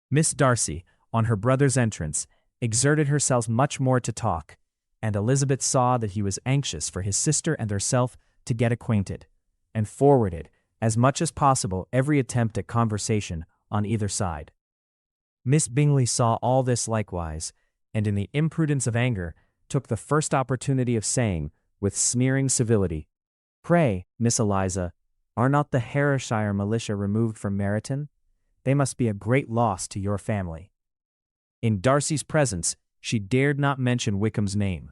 Miss Darcy, on her brother's entrance, exerted herself much more to talk, and Elizabeth saw that he was anxious for his sister and herself to get acquainted, and forwarded, as much as possible, every attempt at conversation on either side. Miss Bingley saw all this likewise, and in the imprudence of anger, took the first opportunity of saying, with sneering civility, "Pray, Miss Eliza, are not the Herefordshire militia removed from Meryton? They must be a great loss to your family." In Darcy's presence, she dared not mention Wickham's name,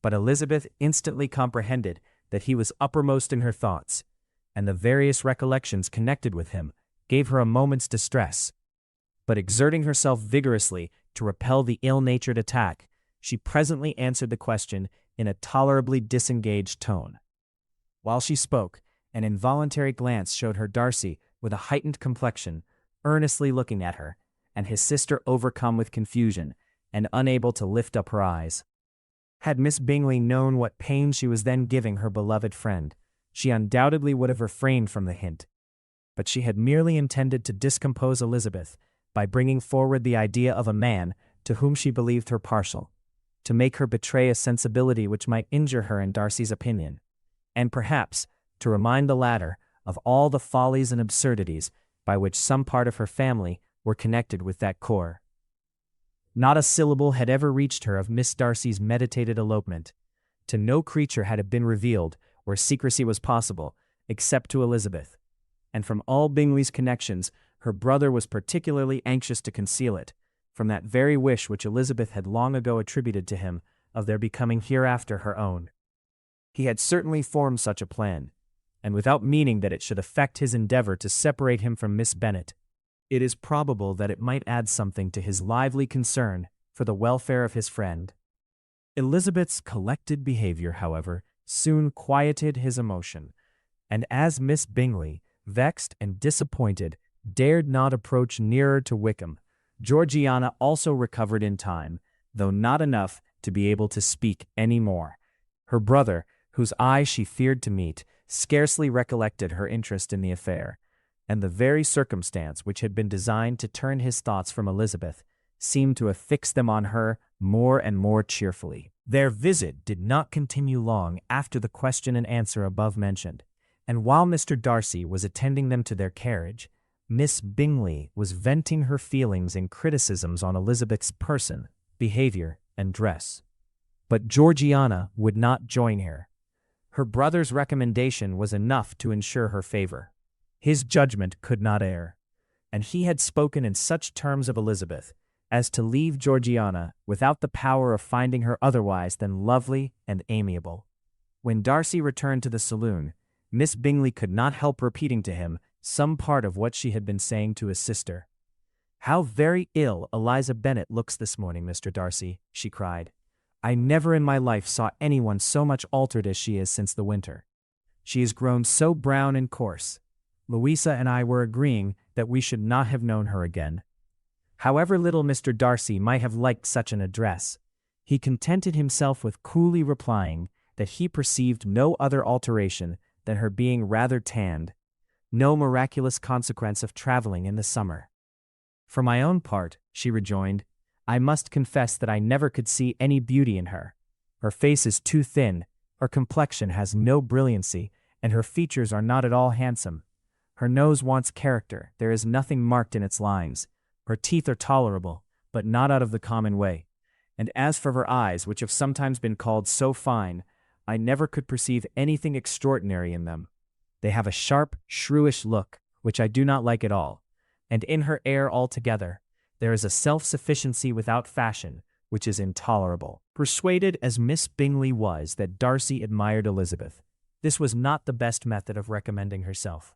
but Elizabeth instantly comprehended that he was uppermost in her thoughts, and the various recollections connected with him gave her a moment's distress. But exerting herself vigorously to repel the ill-natured attack, she presently answered the question in a tolerably disengaged tone. While she spoke, an involuntary glance showed her Darcy with a heightened complexion, earnestly looking at her, and his sister overcome with confusion and unable to lift up her eyes. Had Miss Bingley known what pain she was then giving her beloved friend, she undoubtedly would have refrained from the hint, but she had merely intended to discompose Elizabeth by bringing forward the idea of a man to whom she believed her partial, to make her betray a sensibility which might injure her in Darcy's opinion, and perhaps to remind the latter of all the follies and absurdities by which some part of her family were connected with that corps. Not a syllable had ever reached her of Miss Darcy's meditated elopement. To no creature had it been revealed where secrecy was possible, except to Elizabeth, and from all Bingley's connections her brother was particularly anxious to conceal it, from that very wish which Elizabeth had long ago attributed to him of their becoming hereafter her own. He had certainly formed such a plan, and without meaning that it should affect his endeavor to separate him from Miss Bennet. It is probable that it might add something to his lively concern for the welfare of his friend. Elizabeth's collected behavior, however, soon quieted his emotion, and as Miss Bingley, vexed and disappointed, dared not approach nearer to Wickham, Georgiana also recovered in time, though not enough to be able to speak any more. Her brother, whose eye she feared to meet, scarcely recollected her interest in the affair, and the very circumstance which had been designed to turn his thoughts from Elizabeth seemed to have fixed them on her more and more cheerfully. Their visit did not continue long after the question and answer above mentioned, and while Mr. Darcy was attending them to their carriage, Miss Bingley was venting her feelings in criticisms on Elizabeth's person, behavior, and dress. But Georgiana would not join her. Her brother's recommendation was enough to ensure her favor. His judgment could not err, and he had spoken in such terms of Elizabeth as to leave Georgiana without the power of finding her otherwise than lovely and amiable. When Darcy returned to the saloon, Miss Bingley could not help repeating to him some part of what she had been saying to his sister. "How very ill Eliza Bennet looks this morning, Mr. Darcy," she cried. "I never in my life saw anyone so much altered as she is since the winter. She has grown so brown and coarse. Louisa and I were agreeing that we should not have known her again." However little Mr. Darcy might have liked such an address, he contented himself with coolly replying that he perceived no other alteration than her being rather tanned, no miraculous consequence of traveling in the summer. "For my own part," she rejoined, "I must confess that I never could see any beauty in her. Her face is too thin, her complexion has no brilliancy, and her features are not at all handsome. Her nose wants character, there is nothing marked in its lines. Her teeth are tolerable, but not out of the common way. And as for her eyes, which have sometimes been called so fine, I never could perceive anything extraordinary in them. They have a sharp, shrewish look, which I do not like at all. And in her air altogether, there is a self-sufficiency without fashion, which is intolerable." Persuaded as Miss Bingley was that Darcy admired Elizabeth, this was not the best method of recommending herself.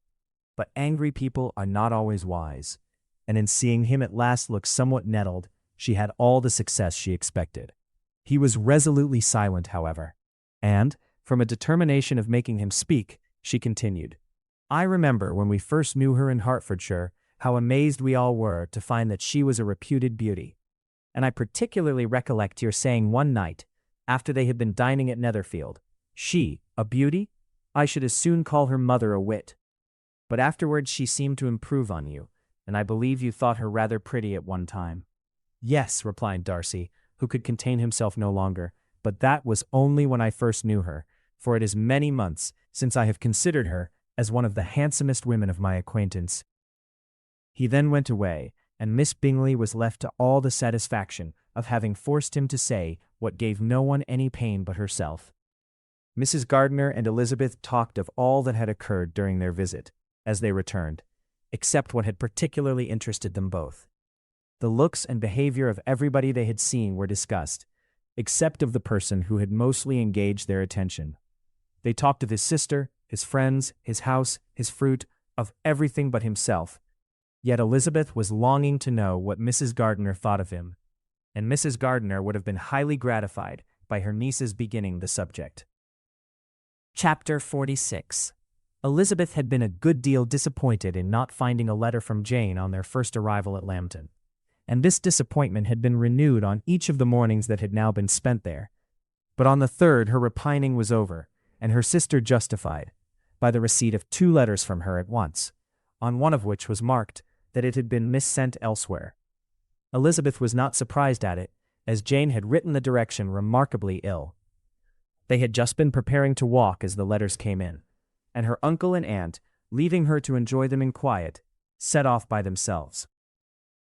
But angry people are not always wise, and in seeing him at last look somewhat nettled, she had all the success she expected. He was resolutely silent, however, and, from a determination of making him speak, she continued, "I remember when we first knew her in Hertfordshire, how amazed we all were to find that she was a reputed beauty. And I particularly recollect your saying one night, after they had been dining at Netherfield, 'She, a beauty? I should as soon call her mother a wit.' But afterwards she seemed to improve on you, and I believe you thought her rather pretty at one time." "Yes," replied Darcy, who could contain himself no longer, "but that was only when I first knew her, for it is many months since I have considered her as one of the handsomest women of my acquaintance." He then went away, and Miss Bingley was left to all the satisfaction of having forced him to say what gave no one any pain but herself. Mrs. Gardiner and Elizabeth talked of all that had occurred during their visit, as they returned, except what had particularly interested them both. The looks and behavior of everybody they had seen were discussed, except of the person who had mostly engaged their attention. They talked of his sister, his friends, his house, his fruit, of everything but himself. Yet Elizabeth was longing to know what Mrs. Gardiner thought of him, and Mrs. Gardiner would have been highly gratified by her niece's beginning the subject. Chapter 46. Elizabeth had been a good deal disappointed in not finding a letter from Jane on their first arrival at Lambton, and this disappointment had been renewed on each of the mornings that had now been spent there. But on the third her repining was over, and her sister justified, by the receipt of 2 letters from her at once, on one of which was marked that it had been missent elsewhere. Elizabeth was not surprised at it, as Jane had written the direction remarkably ill. They had just been preparing to walk as the letters came in, and her uncle and aunt, leaving her to enjoy them in quiet, set off by themselves.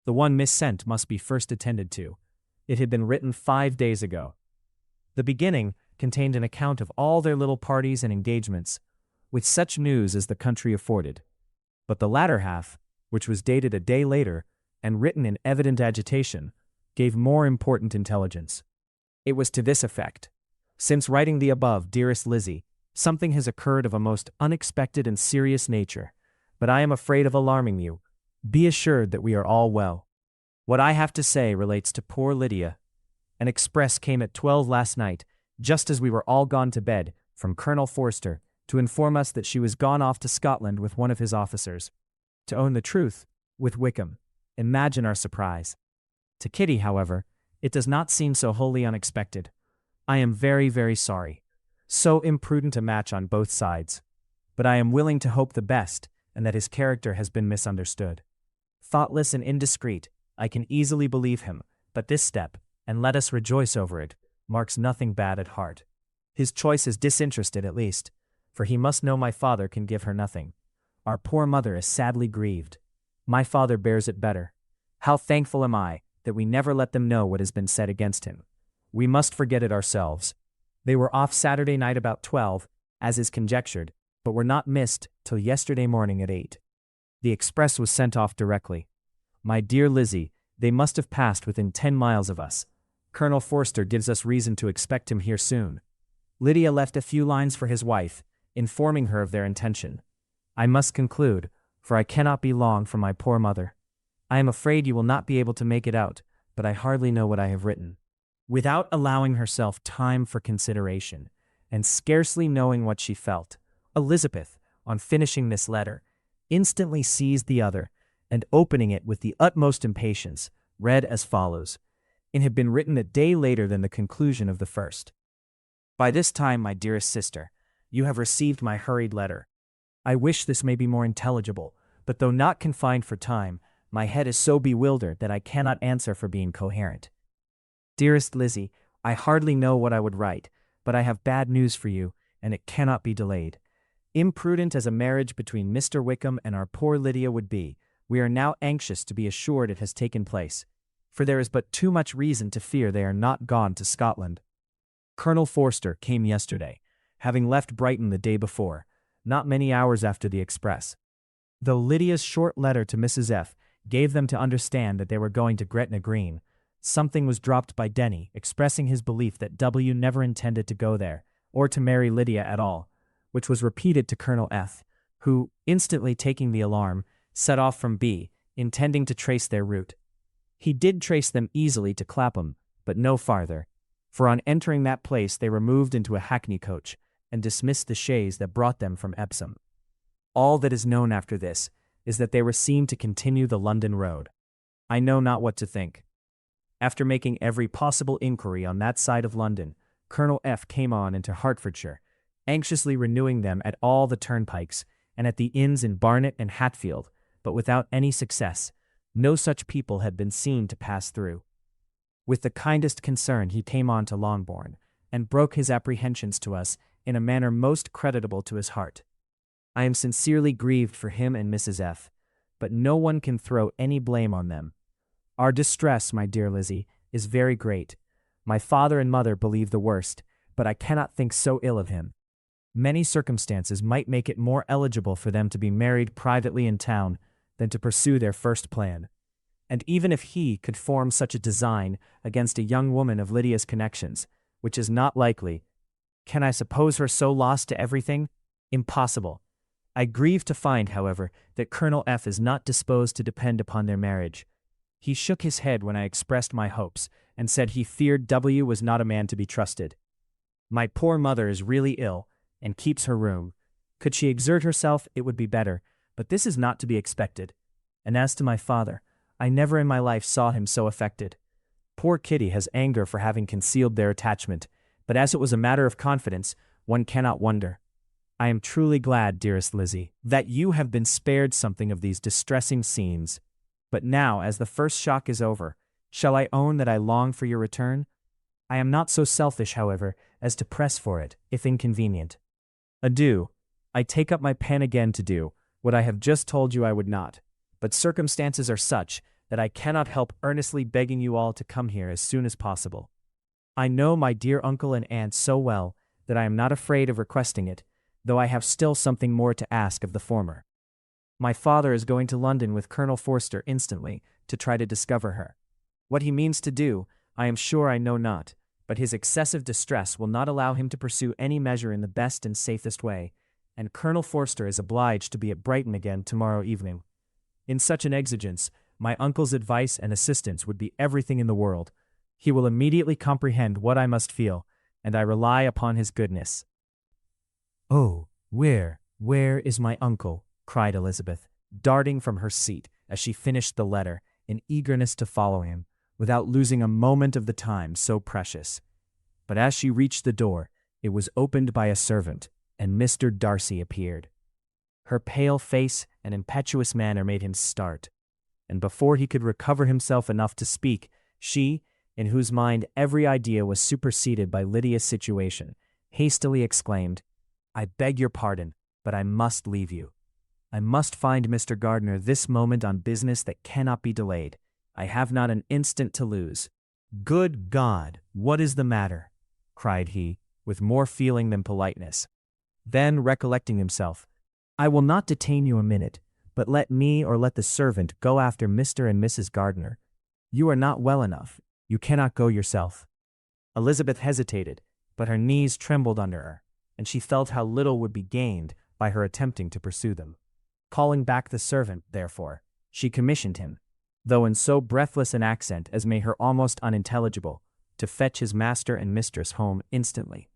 The one missent must be first attended to. It had been written 5 days ago. The beginning contained an account of all their little parties and engagements, with such news as the country afforded. But the latter half, which was dated a day later, and written in evident agitation, gave more important intelligence. It was to this effect: "Since writing the above, dearest Lizzie, something has occurred of a most unexpected and serious nature, but I am afraid of alarming you. Be assured that we are all well. What I have to say relates to poor Lydia. An express came at 12 last night, just as we were all gone to bed, from Colonel Forster, to inform us that she was gone off to Scotland with one of his officers. To own the truth, with Wickham. Imagine our surprise. To Kitty, however, it does not seem so wholly unexpected. I am very, very sorry. So imprudent a match on both sides. But I am willing to hope the best, and that his character has been misunderstood. Thoughtless and indiscreet, I can easily believe him, but this step, and let us rejoice over it, marks nothing bad at heart. His choice is disinterested at least, for he must know my father can give her nothing. Our poor mother is sadly grieved. My father bears it better. How thankful am I that we never let them know what has been said against him. We must forget it ourselves. They were off Saturday night about 12, as is conjectured, but were not missed till yesterday morning at 8. The express was sent off directly. My dear Lizzie, They must have passed within 10 miles of us. Colonel Forster gives us reason to expect him here soon." Lydia left a few lines for his wife, informing her of their intention. "I must conclude, for I cannot be long from my poor mother. I am afraid you will not be able to make it out, but I hardly know what I have written." Without allowing herself time for consideration, and scarcely knowing what she felt, Elizabeth, on finishing this letter, instantly seized the other, and opening it with the utmost impatience, read as follows. It had been written a day later than the conclusion of the first. "By this time, my dearest sister, you have received my hurried letter. I wish this may be more intelligible, but though not confined for time, my head is so bewildered that I cannot answer for being coherent. Dearest Lizzie, I hardly know what I would write, but I have bad news for you, and it cannot be delayed. Imprudent as a marriage between Mr. Wickham and our poor Lydia would be, we are now anxious to be assured it has taken place, for there is but too much reason to fear they are not gone to Scotland. Colonel Forster came yesterday, having left Brighton the day before, not many hours after the express. Though Lydia's short letter to Mrs. F. gave them to understand that they were going to Gretna Green, something was dropped by Denny expressing his belief that W. never intended to go there, or to marry Lydia at all, which was repeated to Colonel F., who, instantly taking the alarm, set off from B., intending to trace their route. He did trace them easily to Clapham, but no farther, for on entering that place they removed into a hackney coach, and dismissed the chaise that brought them from Epsom. All that is known after this is that they were seen to continue the London road. I know not what to think. After making every possible inquiry on that side of London, Colonel F. came on into Hertfordshire, anxiously renewing them at all the turnpikes and at the inns in Barnet and Hatfield, but without any success. No such people had been seen to pass through. With the kindest concern he came on to Longbourn, and broke his apprehensions to us in a manner most creditable to his heart. I am sincerely grieved for him and Mrs. F., but no one can throw any blame on them. Our distress, my dear Lizzie, is very great. My father and mother believe the worst, but I cannot think so ill of him. Many circumstances might make it more eligible for them to be married privately in town than to pursue their first plan. And even if he could form such a design against a young woman of Lydia's connections, which is not likely, can I suppose her so lost to everything? Impossible. I grieve to find, however, that Colonel F. is not disposed to depend upon their marriage. He shook his head when I expressed my hopes, and said he feared W. was not a man to be trusted. My poor mother is really ill, and keeps her room. Could she exert herself, it would be better, but this is not to be expected. And as to my father, I never in my life saw him so affected. Poor Kitty has anger for having concealed their attachment, but as it was a matter of confidence, one cannot wonder. I am truly glad, dearest Lizzie, that you have been spared something of these distressing scenes. But now, as the first shock is over, shall I own that I long for your return? I am not so selfish, however, as to press for it, if inconvenient. Adieu. I take up my pen again to do what I have just told you I would not, but circumstances are such that I cannot help earnestly begging you all to come here as soon as possible. I know my dear uncle and aunt so well that I am not afraid of requesting it, though I have still something more to ask of the former. My father is going to London with Colonel Forster instantly to try to discover her. What he means to do, I am sure I know not, but his excessive distress will not allow him to pursue any measure in the best and safest way, and Colonel Forster is obliged to be at Brighton again tomorrow evening. In such an exigence, my uncle's advice and assistance would be everything in the world. He will immediately comprehend what I must feel, and I rely upon his goodness. Oh, where is my uncle? Cried Elizabeth, darting from her seat as she finished the letter, in eagerness to follow him, without losing a moment of the time so precious. But as she reached the door, it was opened by a servant, and Mr. Darcy appeared. Her pale face and impetuous manner made him start, and before he could recover himself enough to speak, she, in whose mind every idea was superseded by Lydia's situation, hastily exclaimed, "I beg your pardon, but I must leave you. I must find Mr. Gardiner this moment on business that cannot be delayed. I have not an instant to lose." "Good God, what is the matter?" cried he, with more feeling than politeness. Then, recollecting himself, "I will not detain you a minute, but let me or let the servant go after Mr. and Mrs. Gardiner. You are not well enough. You cannot go yourself. Elizabeth hesitated, but her knees trembled under her, and she felt how little would be gained by her attempting to pursue them. Calling back the servant, therefore, she commissioned him, though in so breathless an accent as made her almost unintelligible, to fetch his master and mistress home instantly.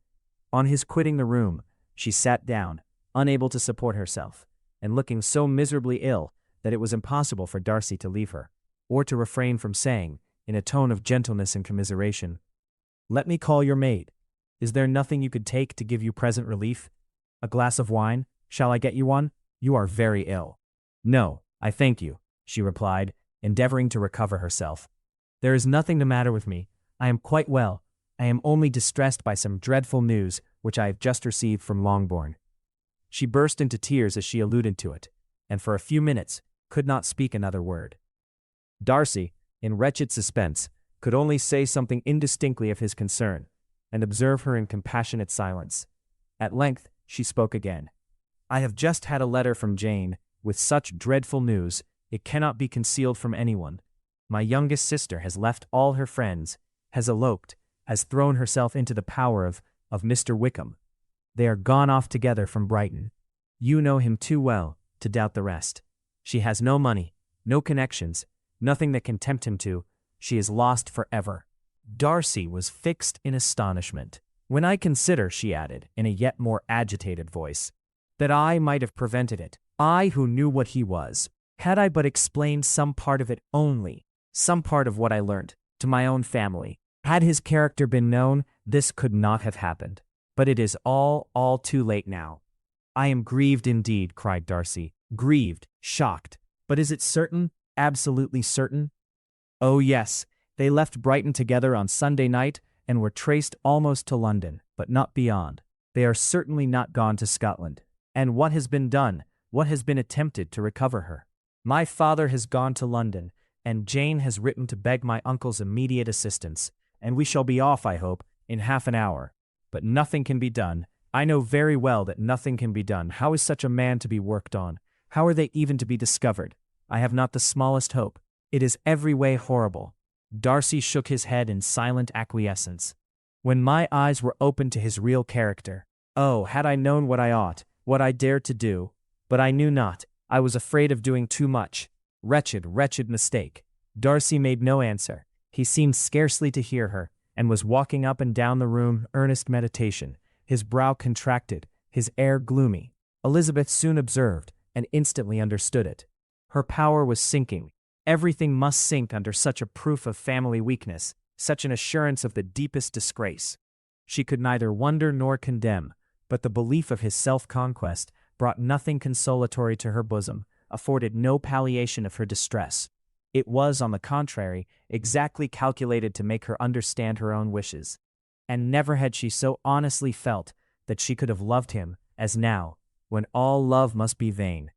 On his quitting the room, she sat down, unable to support herself, and looking so miserably ill that it was impossible for Darcy to leave her, or to refrain from saying, in a tone of gentleness and commiseration, "Let me call your maid. Is there nothing you could take to give you present relief? A glass of wine? Shall I get you one? You are very ill." "No, I thank you," she replied, endeavoring to recover herself. "There is nothing the matter with me. I am quite well. I am only distressed by some dreadful news which I have just received from Longbourn." She burst into tears as she alluded to it, and for a few minutes could not speak another word. Darcy, in wretched suspense, could only say something indistinctly of his concern, and observe her in compassionate silence. At length she spoke again. "I have just had a letter from Jane, with such dreadful news, it cannot be concealed from anyone. My youngest sister has left all her friends, has eloped, has thrown herself into the power of Mr. Wickham. They are gone off together from Brighton. You know him too well to doubt the rest. She has no money, no connections, nothing that can tempt him to. She is lost forever." Darcy was fixed in astonishment. "When I consider," she added, in a yet more agitated voice, "that I might have prevented it, I who knew what he was, had I but explained some part of it only, some part of what I learnt, to my own family. Had his character been known, this could not have happened. But it is all too late now." "I am grieved indeed," cried Darcy. "Grieved, shocked. But is it certain, absolutely certain?" "Oh yes, they left Brighton together on Sunday night and were traced almost to London, but not beyond. They are certainly not gone to Scotland. And what has been done, what has been attempted to recover her? My father has gone to London, and Jane has written to beg my uncle's immediate assistance, and we shall be off, I hope, in half an hour. But nothing can be done. I know very well that nothing can be done. How is such a man to be worked on? How are they even to be discovered? I have not the smallest hope. It is every way horrible." Darcy shook his head in silent acquiescence. "When my eyes were opened to his real character, oh, had I known what I ought, what I dared to do, but I knew not. I was afraid of doing too much. Wretched, wretched mistake." Darcy made no answer. He seemed scarcely to hear her, and was walking up and down the room, earnest meditation, his brow contracted, his air gloomy. Elizabeth soon observed, and instantly understood it. Her power was sinking. Everything must sink under such a proof of family weakness, such an assurance of the deepest disgrace. She could neither wonder nor condemn, but the belief of his self-conquest brought nothing consolatory to her bosom, afforded no palliation of her distress. It was, on the contrary, exactly calculated to make her understand her own wishes. And never had she so honestly felt that she could have loved him as now, when all love must be vain.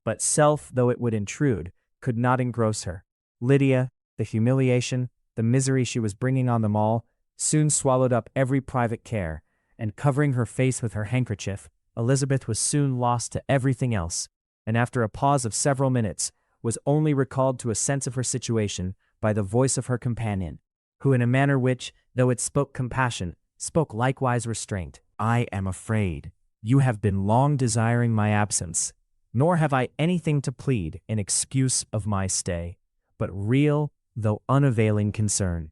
But self, though it would intrude, could not engross her. Lydia, the humiliation, the misery she was bringing on them all, soon swallowed up every private care, and covering her face with her handkerchief, Elizabeth was soon lost to everything else, and after a pause of several minutes, was only recalled to a sense of her situation by the voice of her companion, who in a manner which, though it spoke compassion, spoke likewise restraint. "I am afraid. You have been long desiring my absence, nor have I anything to plead in excuse of my stay, but real, though unavailing concern.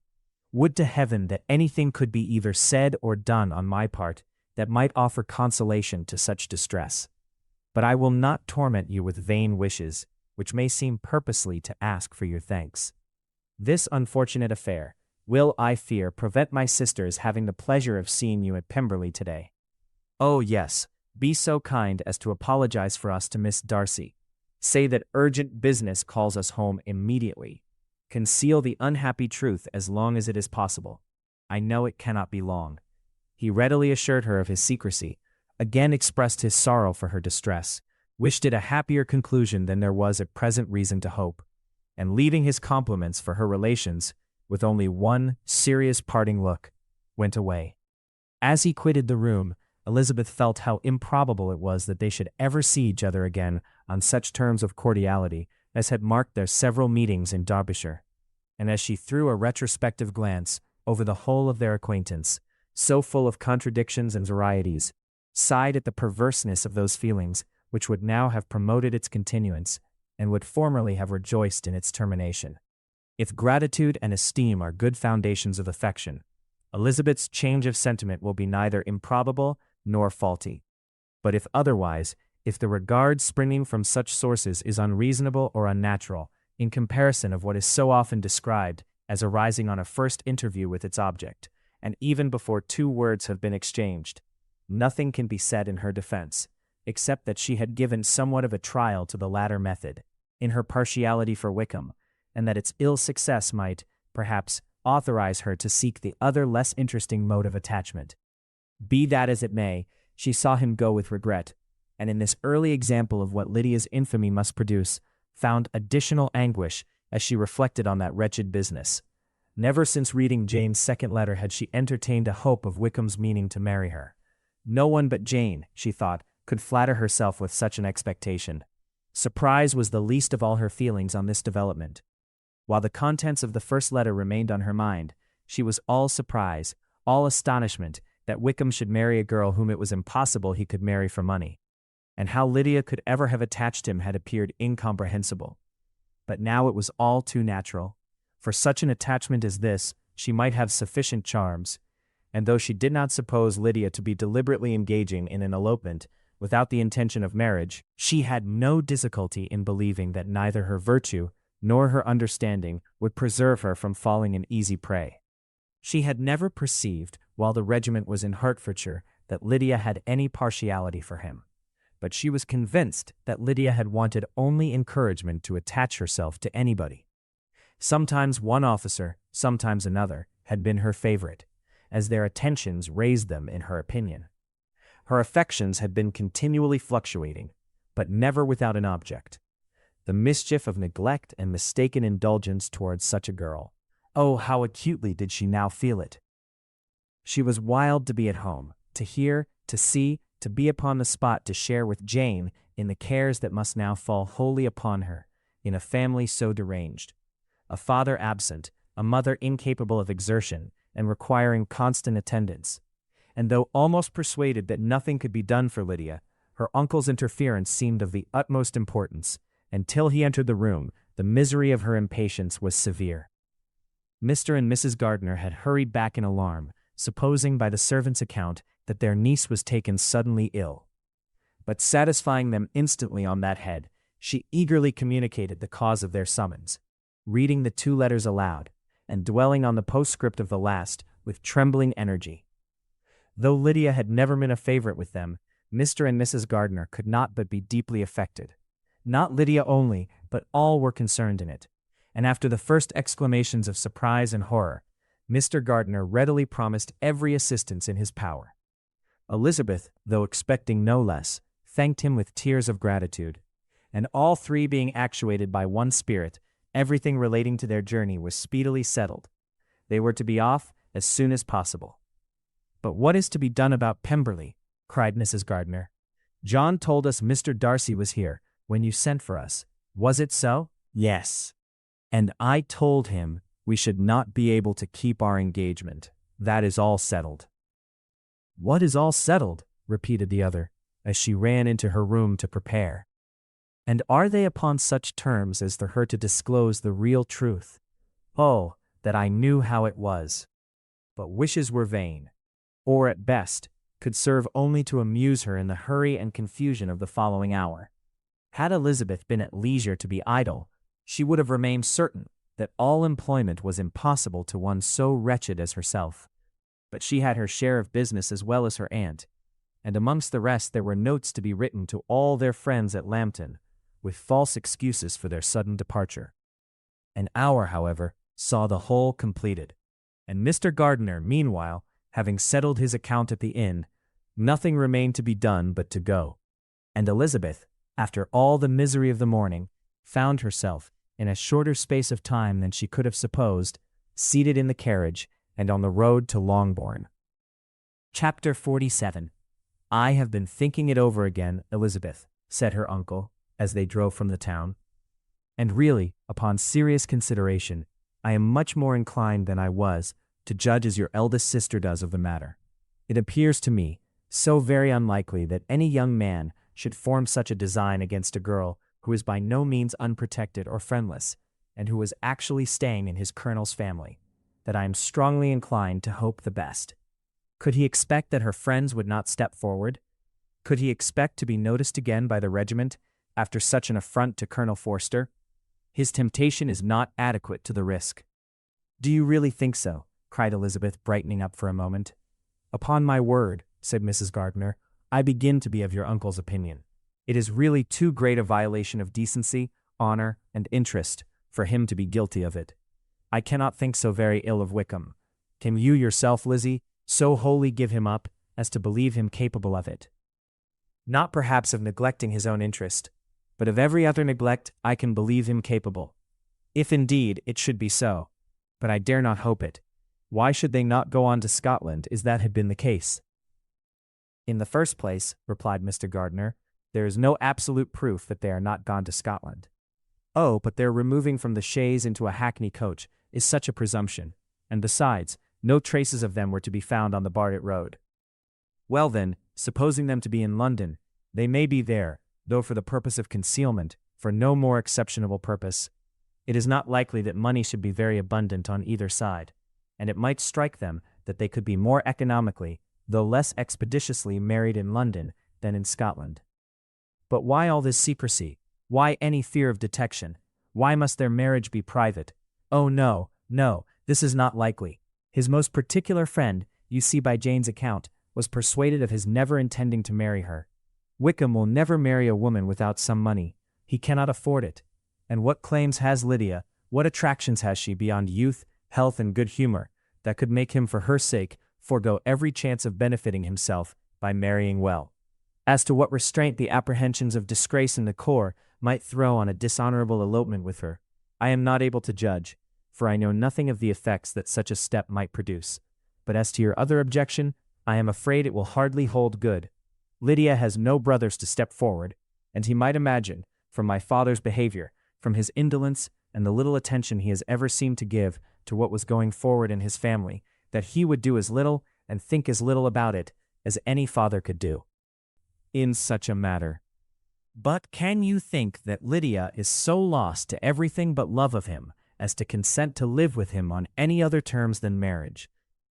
Would to heaven that anything could be either said or done on my part that might offer consolation to such distress. But I will not torment you with vain wishes, which may seem purposely to ask for your thanks. This unfortunate affair will, I fear, prevent my sister's having the pleasure of seeing you at Pemberley today. Oh yes, be so kind as to apologize for us to Miss Darcy. Say that urgent business calls us home immediately. Conceal the unhappy truth as long as it is possible. I know it cannot be long." He readily assured her of his secrecy, again expressed his sorrow for her distress, wished it a happier conclusion than there was at present reason to hope, and leaving his compliments for her relations, with only one serious parting look, went away. As he quitted the room, Elizabeth felt how improbable it was that they should ever see each other again on such terms of cordiality as had marked their several meetings in Derbyshire. and as she threw a retrospective glance over the whole of their acquaintance, so full of contradictions and varieties, sighed at the perverseness of those feelings which would now have promoted its continuance, and would formerly have rejoiced in its termination. If gratitude and esteem are good foundations of affection, Elizabeth's change of sentiment will be neither improbable nor faulty. But if otherwise, if the regard springing from such sources is unreasonable or unnatural, in comparison of what is so often described as arising on a first interview with its object, and even before 2 words have been exchanged, nothing can be said in her defense, except that she had given somewhat of a trial to the latter method, in her partiality for Wickham, and that its ill success might, perhaps, authorize her to seek the other less interesting mode of attachment. Be that as it may, she saw him go with regret, and in this early example of what Lydia's infamy must produce, found additional anguish as she reflected on that wretched business. Never since reading Jane's second letter had she entertained a hope of Wickham's meaning to marry her. No one but Jane, she thought, could flatter herself with such an expectation. Surprise was the least of all her feelings on this development. While the contents of the first letter remained on her mind, she was all surprise, all astonishment that Wickham should marry a girl whom it was impossible he could marry for money. And how Lydia could ever have attached him had appeared incomprehensible. But now it was all too natural. For such an attachment as this, she might have sufficient charms, and though she did not suppose Lydia to be deliberately engaging in an elopement without the intention of marriage, she had no difficulty in believing that neither her virtue nor her understanding would preserve her from falling an easy prey. She had never perceived, while the regiment was in Hertfordshire, that Lydia had any partiality for him. But she was convinced that Lydia had wanted only encouragement to attach herself to anybody. Sometimes one officer, sometimes another, had been her favorite, as their attentions raised them in her opinion. Her affections had been continually fluctuating, but never without an object. The mischief of neglect and mistaken indulgence towards such a girl. Oh, how acutely did she now feel it! She was wild to be at home, to hear, to see, to be upon the spot to share with Jane in the cares that must now fall wholly upon her, in a family so deranged. A father absent, a mother incapable of exertion, and requiring constant attendance. And though almost persuaded that nothing could be done for Lydia, her uncle's interference seemed of the utmost importance, and till he entered the room, the misery of her impatience was severe. Mr. and Mrs. Gardiner had hurried back in alarm, supposing by the servant's account that their niece was taken suddenly ill. But satisfying them instantly on that head, she eagerly communicated the cause of their summons, reading the 2 letters aloud, and dwelling on the postscript of the last with trembling energy. Though Lydia had never been a favorite with them, Mr. and Mrs. Gardiner could not but be deeply affected. Not Lydia only, but all were concerned in it, and after the first exclamations of surprise and horror, Mr. Gardiner readily promised every assistance in his power. Elizabeth, though expecting no less, thanked him with tears of gratitude, and all 3 being actuated by one spirit, everything relating to their journey was speedily settled. They were to be off as soon as possible. "But what is to be done about Pemberley?" cried Mrs. Gardiner. "John told us Mr. Darcy was here when you sent for us. Was it so?" "Yes. And I told him we should not be able to keep our engagement. That is all settled." "What is all settled?" repeated the other, as she ran into her room to prepare. "And are they upon such terms as for her to disclose the real truth? Oh, that I knew how it was!" But wishes were vain, or at best, could serve only to amuse her in the hurry and confusion of the following hour. Had Elizabeth been at leisure to be idle, she would have remained certain that all employment was impossible to one so wretched as herself. But she had her share of business as well as her aunt, and amongst the rest there were notes to be written to all their friends at Lambton, with false excuses for their sudden departure. An hour, however, saw the whole completed, and Mr. Gardiner, meanwhile, having settled his account at the inn, nothing remained to be done but to go. And Elizabeth, after all the misery of the morning, found herself, in a shorter space of time than she could have supposed, seated in the carriage and on the road to Longbourn. Chapter 47. "I have been thinking it over again, Elizabeth," said her uncle, as they drove from the town. "And really, upon serious consideration, I am much more inclined than I was to judge as your eldest sister does of the matter. It appears to me so very unlikely that any young man should form such a design against a girl who is by no means unprotected or friendless, and who is actually staying in his colonel's family, that I am strongly inclined to hope the best. Could he expect that her friends would not step forward? Could he expect to be noticed again by the regiment after such an affront to Colonel Forster? His temptation is not adequate to the risk. Do you really think so? Cried Elizabeth, brightening up for a moment. Upon my word, said Mrs. Gardiner, I begin to be of your uncle's opinion. It is really too great a violation of decency, honor, and interest for him to be guilty of it. I cannot think so very ill of Wickham. Can you yourself, Lizzie, so wholly give him up as to believe him capable of it? Not perhaps of neglecting his own interest, but of every other neglect I can believe him capable. If indeed it should be so, but I dare not hope it. Why should they not go on to Scotland, as that had been the case? In the first place, replied Mr. Gardiner, there is no absolute proof that they are not gone to Scotland. Oh, but their removing from the chaise into a hackney coach is such a presumption, and besides, no traces of them were to be found on the Barnet road. Well then, supposing them to be in London, they may be there, though for the purpose of concealment, for no more exceptionable purpose. It is not likely that money should be very abundant on either side, and it might strike them that they could be more economically, though less expeditiously, married in London than in Scotland. But why all this secrecy? Why any fear of detection? Why must their marriage be private? Oh no, no, this is not likely. His most particular friend, you see by Jane's account, was persuaded of his never intending to marry her. Wickham will never marry a woman without some money. He cannot afford it. And what claims has Lydia, what attractions has she beyond youth, health, and good humor, that could make him for her sake forego every chance of benefiting himself by marrying well? As to what restraint the apprehensions of disgrace in the corps might throw on a dishonorable elopement with her, I am not able to judge, for I know nothing of the effects that such a step might produce. But as to your other objection, I am afraid it will hardly hold good. Lydia has no brothers to step forward, and he might imagine, from my father's behavior, from his indolence, and the little attention he has ever seemed to give to what was going forward in his family, that he would do as little and think as little about it as any father could do in such a matter. But can you think that Lydia is so lost to everything but love of him as to consent to live with him on any other terms than marriage?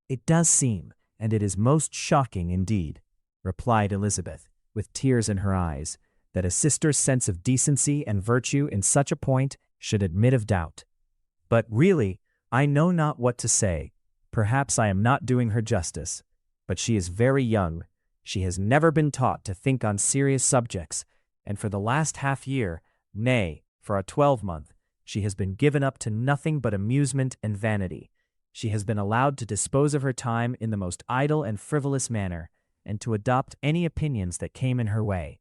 It does seem, and it is most shocking indeed, replied Elizabeth, with tears in her eyes, that a sister's sense of decency and virtue in such a point should admit of doubt. But really, I know not what to say. Perhaps I am not doing her justice, but she is very young. She has never been taught to think on serious subjects, and for the last half-year, nay, for a 12-month, she has been given up to nothing but amusement and vanity. She has been allowed to dispose of her time in the most idle and frivolous manner, and to adopt any opinions that came in her way.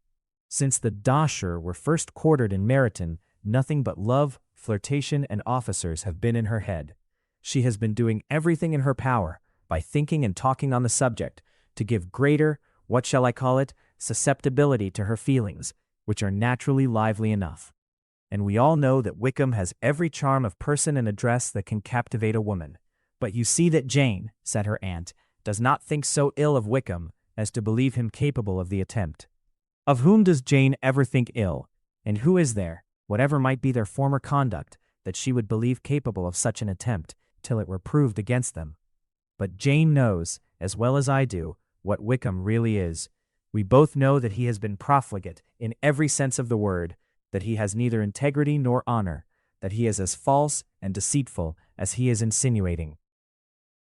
Since the Dashur were first quartered in Meryton, nothing but love, flirtation, and officers have been in her head. She has been doing everything in her power, by thinking and talking on the subject, to give greater, what shall I call it, susceptibility to her feelings, which are naturally lively enough. And we all know that Wickham has every charm of person and address that can captivate a woman. But you see that Jane, said her aunt, does not think so ill of Wickham as to believe him capable of the attempt. Of whom does Jane ever think ill, and who is there, whatever might be their former conduct, that she would believe capable of such an attempt, till it were proved against them? But Jane knows, as well as I do, what Wickham really is. We both know that he has been profligate in every sense of the word, that he has neither integrity nor honor, that he is as false and deceitful as he is insinuating.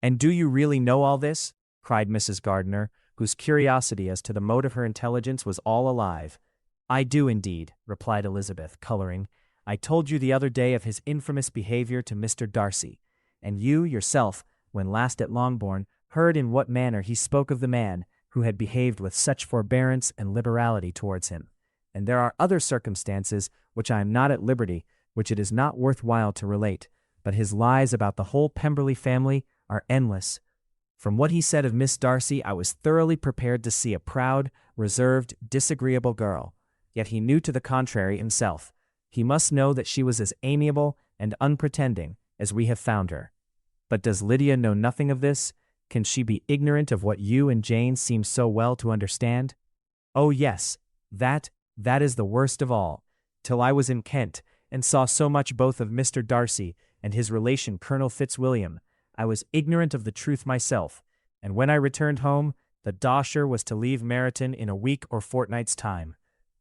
And do you really know all this? Cried Mrs. Gardiner, whose curiosity as to the mode of her intelligence was all alive. I do indeed, replied Elizabeth, coloring. I told you the other day of his infamous behavior to Mr. Darcy, and you yourself, when last at Longbourn, heard in what manner he spoke of the man who had behaved with such forbearance and liberality towards him. And there are other circumstances which I am not at liberty, which it is not worth while to relate, but his lies about the whole Pemberley family are endless. From what he said of Miss Darcy, I was thoroughly prepared to see a proud, reserved, disagreeable girl. Yet he knew to the contrary himself. He must know that she was as amiable and unpretending as we have found her. But does Lydia know nothing of this? Can she be ignorant of what you and Jane seem so well to understand? Oh yes, that is the worst of all. Till I was in Kent, and saw so much both of Mr. Darcy and his relation Colonel Fitzwilliam, I was ignorant of the truth myself, and when I returned home, the Dosher was to leave Meryton in a week or fortnight's time.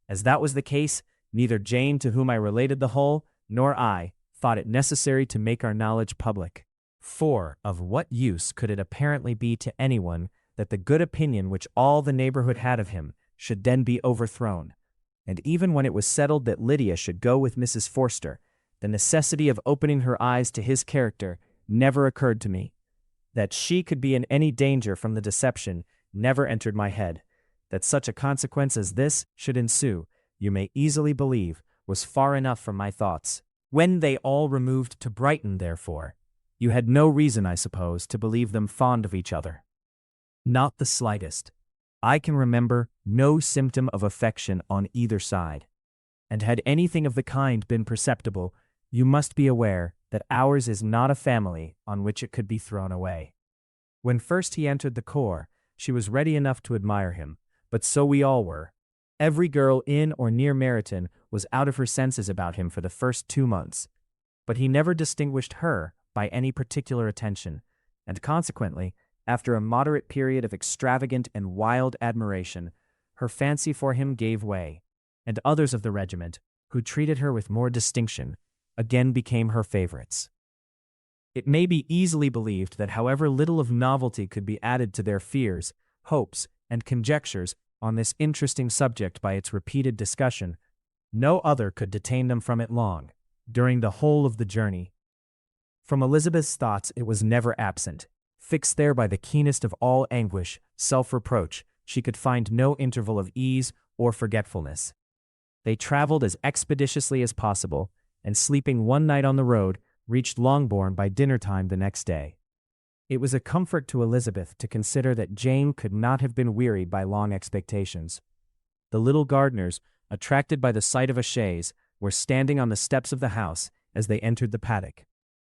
As that was the case, neither Jane, to whom I related the whole, nor I, thought it necessary to make our knowledge public. For of what use could it apparently be to anyone that the good opinion which all the neighborhood had of him should then be overthrown? And even when it was settled that Lydia should go with Mrs. Forster, the necessity of opening her eyes to his character never occurred to me. That she could be in any danger from the deception never entered my head. That such a consequence as this should ensue, you may easily believe, was far enough from my thoughts. When they all removed to Brighton, therefore, you had no reason, I suppose, to believe them fond of each other. Not the slightest. I can remember no symptom of affection on either side. And had anything of the kind been perceptible, you must be aware that ours is not a family on which it could be thrown away. When first he entered the corps, she was ready enough to admire him, but so we all were. Every girl in or near Meryton was out of her senses about him for the first 2 months, but he never distinguished her by any particular attention, and consequently, after a moderate period of extravagant and wild admiration, her fancy for him gave way, and others of the regiment, who treated her with more distinction, again became her favorites. It may be easily believed that however little of novelty could be added to their fears, hopes, and conjectures on this interesting subject by its repeated discussion, no other could detain them from it long, during the whole of the journey. From Elizabeth's thoughts it was never absent. Fixed there by the keenest of all anguish, self-reproach, she could find no interval of ease or forgetfulness. They traveled as expeditiously as possible, and sleeping one night on the road, reached Longbourn by dinner-time the next day. It was a comfort to Elizabeth to consider that Jane could not have been wearied by long expectations. The little Gardiners, attracted by the sight of a chaise, were standing on the steps of the house as they entered the paddock.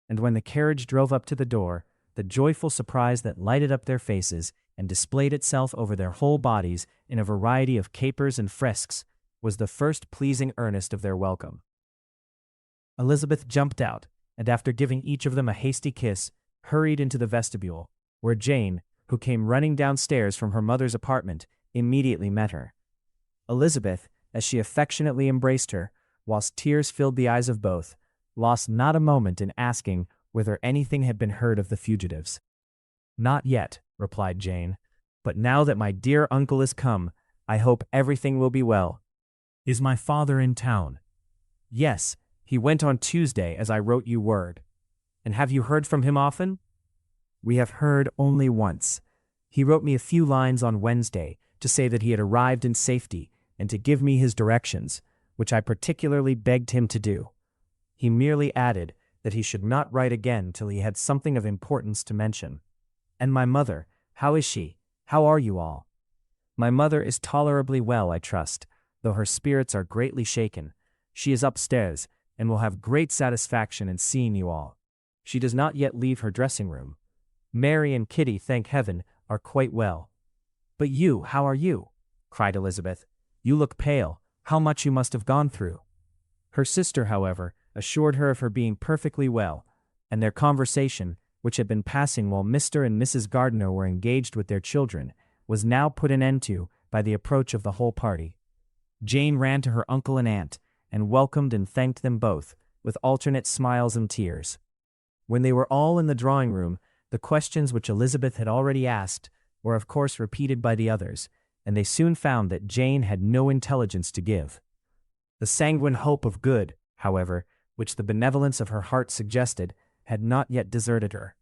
And when the carriage drove up to the door, the joyful surprise that lighted up their faces and displayed itself over their whole bodies in a variety of capers and fresks was the first pleasing earnest of their welcome. Elizabeth jumped out, and after giving each of them a hasty kiss, hurried into the vestibule, where Jane, who came running downstairs from her mother's apartment, immediately met her. Elizabeth, as she affectionately embraced her, whilst tears filled the eyes of both, lost not a moment in asking whether anything had been heard of the fugitives. "Not yet," replied Jane, "but now that my dear uncle is come, I hope everything will be well. Is my father in town?" "Yes, he went on Tuesday, as I wrote you word." "And have you heard from him often?" "We have heard only once. He wrote me a few lines on Wednesday to say that he had arrived in safety and to give me his directions, which I particularly begged him to do. He merely added that he should not write again till he had something of importance to mention. And my mother, how is she? How are you all?" "My mother is tolerably well, I trust, though her spirits are greatly shaken. She is upstairs, and will have great satisfaction in seeing you all. She does not yet leave her dressing-room. Mary and Kitty, thank heaven, are quite well." "But you, how are you?" cried Elizabeth. "You look pale. How much you must have gone through." Her sister, however, assured her of her being perfectly well, and their conversation, which had been passing while Mr. and Mrs. Gardiner were engaged with their children, was now put an end to by the approach of the whole party. Jane ran to her uncle and aunt, and welcomed and thanked them both, with alternate smiles and tears. When they were all in the drawing-room, the questions which Elizabeth had already asked were of course repeated by the others, and they soon found that Jane had no intelligence to give. The sanguine hope of good, however, which the benevolence of her heart suggested, had not yet deserted her.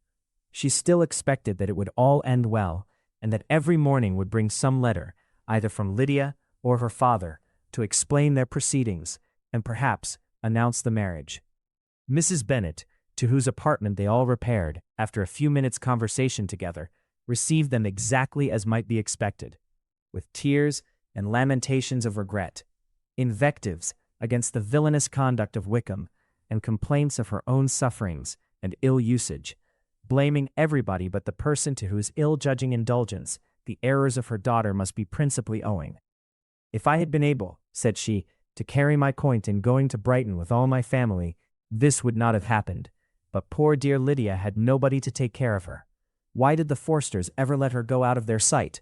She still expected that it would all end well, and that every morning would bring some letter, either from Lydia or her father, to explain their proceedings, and perhaps announce the marriage. Mrs. Bennet, to whose apartment they all repaired, after a few minutes' conversation together, received them exactly as might be expected, with tears and lamentations of regret, invectives against the villainous conduct of Wickham, and complaints of her own sufferings and ill usage, blaming everybody but the person to whose ill-judging indulgence the errors of her daughter must be principally owing. "If I had been able," said she, "to carry my point in going to Brighton with all my family, this would not have happened. But poor dear Lydia had nobody to take care of her. Why did the Forsters ever let her go out of their sight?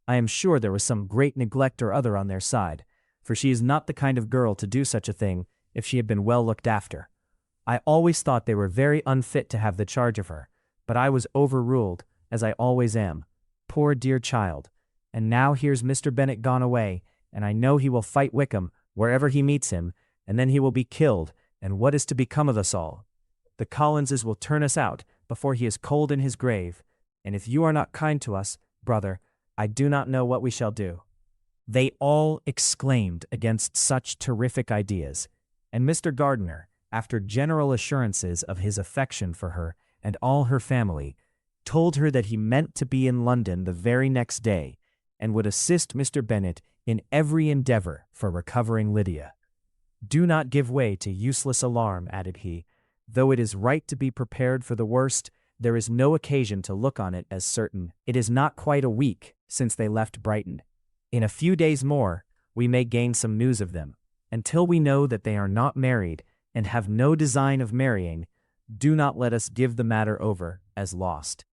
I am sure there was some great neglect or other on their side, for she is not the kind of girl to do such a thing if she had been well looked after. I always thought they were very unfit to have the charge of her, but I was overruled, as I always am. Poor dear child. And now here's Mr. Bennet gone away, and I know he will fight Wickham wherever he meets him, and then he will be killed, and what is to become of us all? The Collinses will turn us out before he is cold in his grave, and if you are not kind to us, brother, I do not know what we shall do." They all exclaimed against such terrific ideas, and Mr. Gardiner, after general assurances of his affection for her and all her family, told her that he meant to be in London the very next day, and would assist Mr. Bennet in every endeavor for recovering Lydia. "Do not give way to useless alarm," added he. "Though it is right to be prepared for the worst, there is no occasion to look on it as certain. It is not quite a week since they left Brighton. In a few days more, we may gain some news of them. Until we know that they are not married and have no design of marrying, do not let us give the matter over as lost.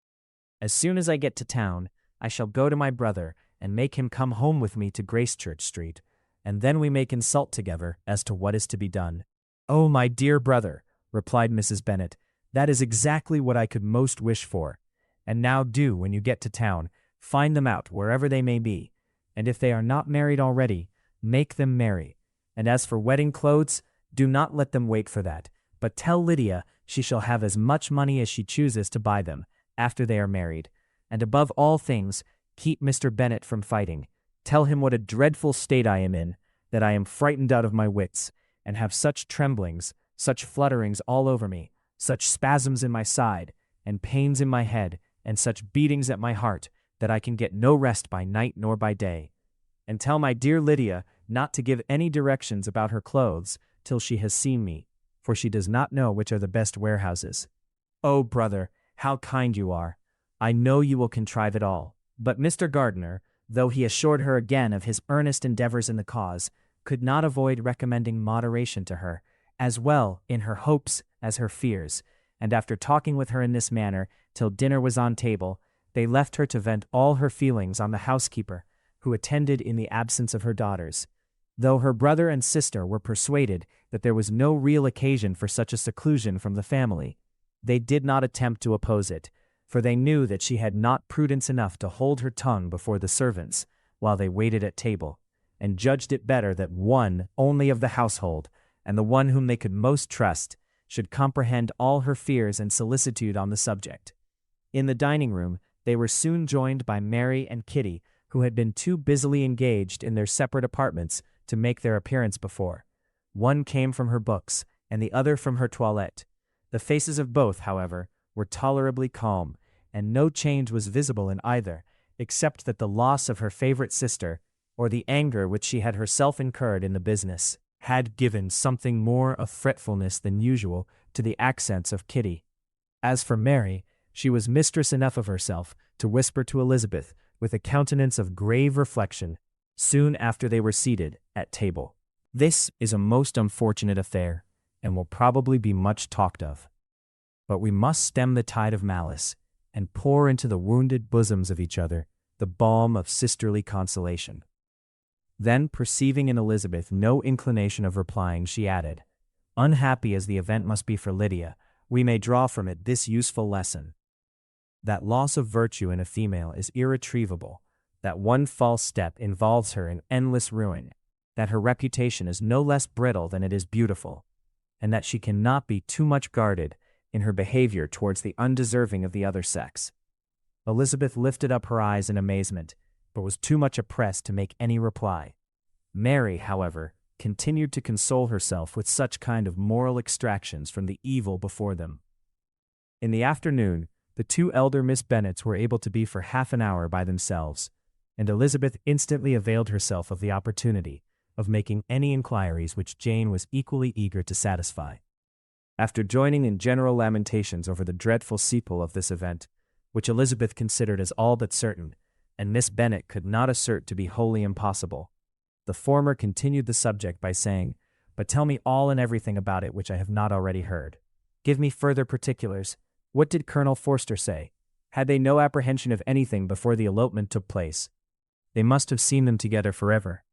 As soon as I get to town, I shall go to my brother and make him come home with me to Gracechurch Street, and then we may consult together as to what is to be done." "Oh, my dear brother," replied Mrs. Bennet, "that is exactly what I could most wish for. And now do, when you get to town, find them out wherever they may be, and if they are not married already, make them marry. And as for wedding clothes, do not let them wait for that, but tell Lydia she shall have as much money as she chooses to buy them after they are married. And above all things, keep Mr. Bennet from fighting. Tell him what a dreadful state I am in, that I am frightened out of my wits, and have such tremblings, such flutterings all over me, such spasms in my side, and pains in my head, and such beatings at my heart, that I can get no rest by night nor by day. And tell my dear Lydia not to give any directions about her clothes till she has seen me, for she does not know which are the best warehouses. Oh, brother, how kind you are! I know you will contrive it all." But Mr. Gardiner, though he assured her again of his earnest endeavors in the cause, could not avoid recommending moderation to her, as well in her hopes as her fears, and after talking with her in this manner till dinner was on table, they left her to vent all her feelings on the housekeeper, who attended in the absence of her daughters. Though her brother and sister were persuaded that there was no real occasion for such a seclusion from the family, they did not attempt to oppose it, for they knew that she had not prudence enough to hold her tongue before the servants while they waited at table, and judged it better that one only of the household, and the one whom they could most trust, should comprehend all her fears and solicitude on the subject. In the dining-room they were soon joined by Mary and Kitty, who had been too busily engaged in their separate apartments to make their appearance before. One came from her books, and the other from her toilette. The faces of both, however, were tolerably calm, and no change was visible in either, except that the loss of her favorite sister, or the anger which she had herself incurred in the business, had given something more of fretfulness than usual to the accents of Kitty. As for Mary, she was mistress enough of herself to whisper to Elizabeth, with a countenance of grave reflection, soon after they were seated at table, "This is a most unfortunate affair, and will probably be much talked of. But we must stem the tide of malice, and pour into the wounded bosoms of each other the balm of sisterly consolation." Then, perceiving in Elizabeth no inclination of replying, she added, "Unhappy as the event must be for Lydia, we may draw from it this useful lesson: that loss of virtue in a female is irretrievable, that one false step involves her in endless ruin, that her reputation is no less brittle than it is beautiful, and that she cannot be too much guarded in her behavior towards the undeserving of the other sex." Elizabeth lifted up her eyes in amazement, but was too much oppressed to make any reply. Mary, however, continued to console herself with such kind of moral extractions from the evil before them. In the afternoon, the two elder Miss Bennets were able to be for half an hour by themselves, and Elizabeth instantly availed herself of the opportunity of making any inquiries which Jane was equally eager to satisfy. After joining in general lamentations over the dreadful sequel of this event, which Elizabeth considered as all but certain, and Miss Bennet could not assert to be wholly impossible, the former continued the subject by saying, "But tell me all and everything about it which I have not already heard. Give me further particulars. What did Colonel Forster say? Had they no apprehension of anything before the elopement took place? They must have seen them together forever."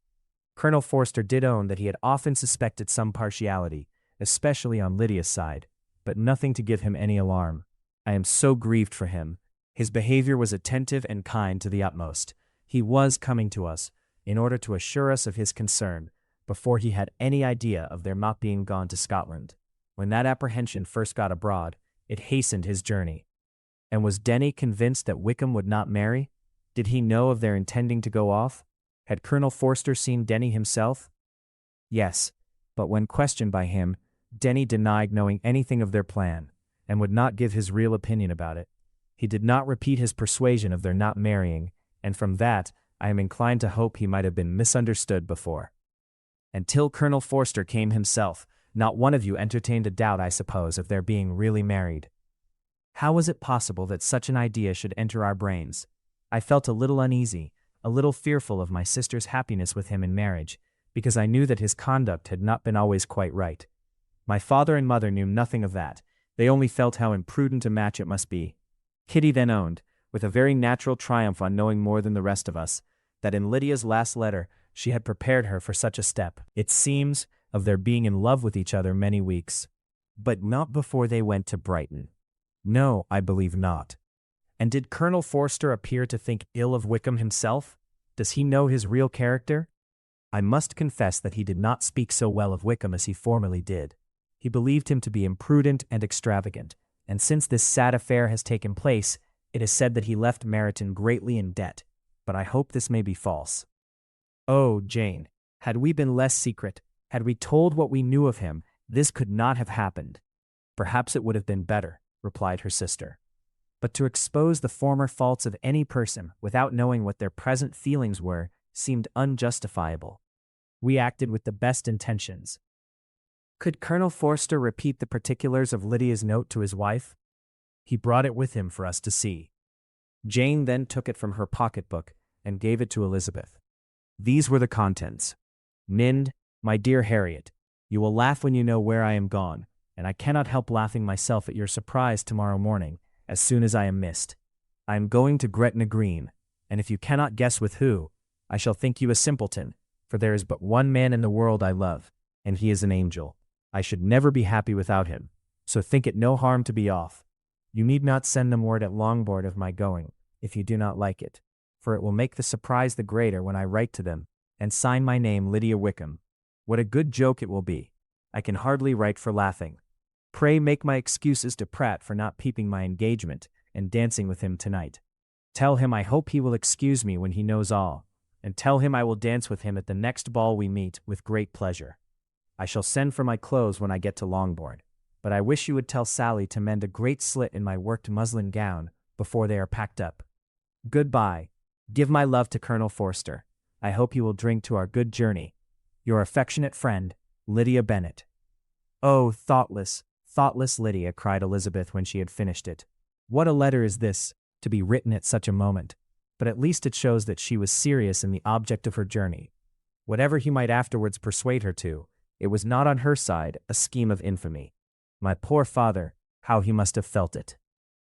Colonel Forster did own that he had often suspected some partiality, especially on Lydia's side, but nothing to give him any alarm. "I am so grieved for him. His behavior was attentive and kind to the utmost. He was coming to us, in order to assure us of his concern, before he had any idea of their not being gone to Scotland. When that apprehension first got abroad, it hastened his journey." And was Denny convinced that Wickham would not marry? Did he know of their intending to go off? Had Colonel Forster seen Denny himself? Yes, but when questioned by him, Denny denied knowing anything of their plan, and would not give his real opinion about it. He did not repeat his persuasion of their not marrying, and from that, I am inclined to hope he might have been misunderstood before. Until Colonel Forster came himself, not one of you entertained a doubt, I suppose, of their being really married. How was it possible that such an idea should enter our brains? I felt a little uneasy, a little fearful of my sister's happiness with him in marriage, because I knew that his conduct had not been always quite right. My father and mother knew nothing of that. They only felt how imprudent a match it must be. Kitty then owned, with a very natural triumph on knowing more than the rest of us, that in Lydia's last letter she had prepared her for such a step, it seems, of their being in love with each other many weeks. But not before they went to Brighton. No, I believe not. And did Colonel Forster appear to think ill of Wickham himself? Does he know his real character? I must confess that he did not speak so well of Wickham as he formerly did. He believed him to be imprudent and extravagant, and since this sad affair has taken place, it is said that he left Meryton greatly in debt, but I hope this may be false. Oh, Jane, had we been less secret, had we told what we knew of him, this could not have happened. Perhaps it would have been better, replied her sister. But to expose the former faults of any person without knowing what their present feelings were seemed unjustifiable. We acted with the best intentions. Could Colonel Forster repeat the particulars of Lydia's note to his wife? He brought it with him for us to see. Jane then took it from her pocketbook and gave it to Elizabeth. These were the contents. "Mind, my dear Harriet, you will laugh when you know where I am gone, and I cannot help laughing myself at your surprise tomorrow morning, as soon as I am missed. I am going to Gretna Green, and if you cannot guess with who, I shall think you a simpleton, for there is but one man in the world I love, and he is an angel. I should never be happy without him, so think it no harm to be off. You need not send them word at Longbourn of my going, if you do not like it, for it will make the surprise the greater when I write to them, and sign my name Lydia Wickham. What a good joke it will be. I can hardly write for laughing. Pray make my excuses to Pratt for not keeping my engagement and dancing with him tonight. Tell him I hope he will excuse me when he knows all, and tell him I will dance with him at the next ball we meet with great pleasure. I shall send for my clothes when I get to Longbourn, but I wish you would tell Sally to mend a great slit in my worked muslin gown before they are packed up. Goodbye. Give my love to Colonel Forster. I hope you will drink to our good journey. Your affectionate friend, Lydia Bennet." "Oh, thoughtless, thoughtless Lydia," cried Elizabeth when she had finished it. "What a letter is this, to be written at such a moment, but at least it shows that she was serious in the object of her journey. Whatever he might afterwards persuade her to, it was not on her side a scheme of infamy. My poor father, how he must have felt it.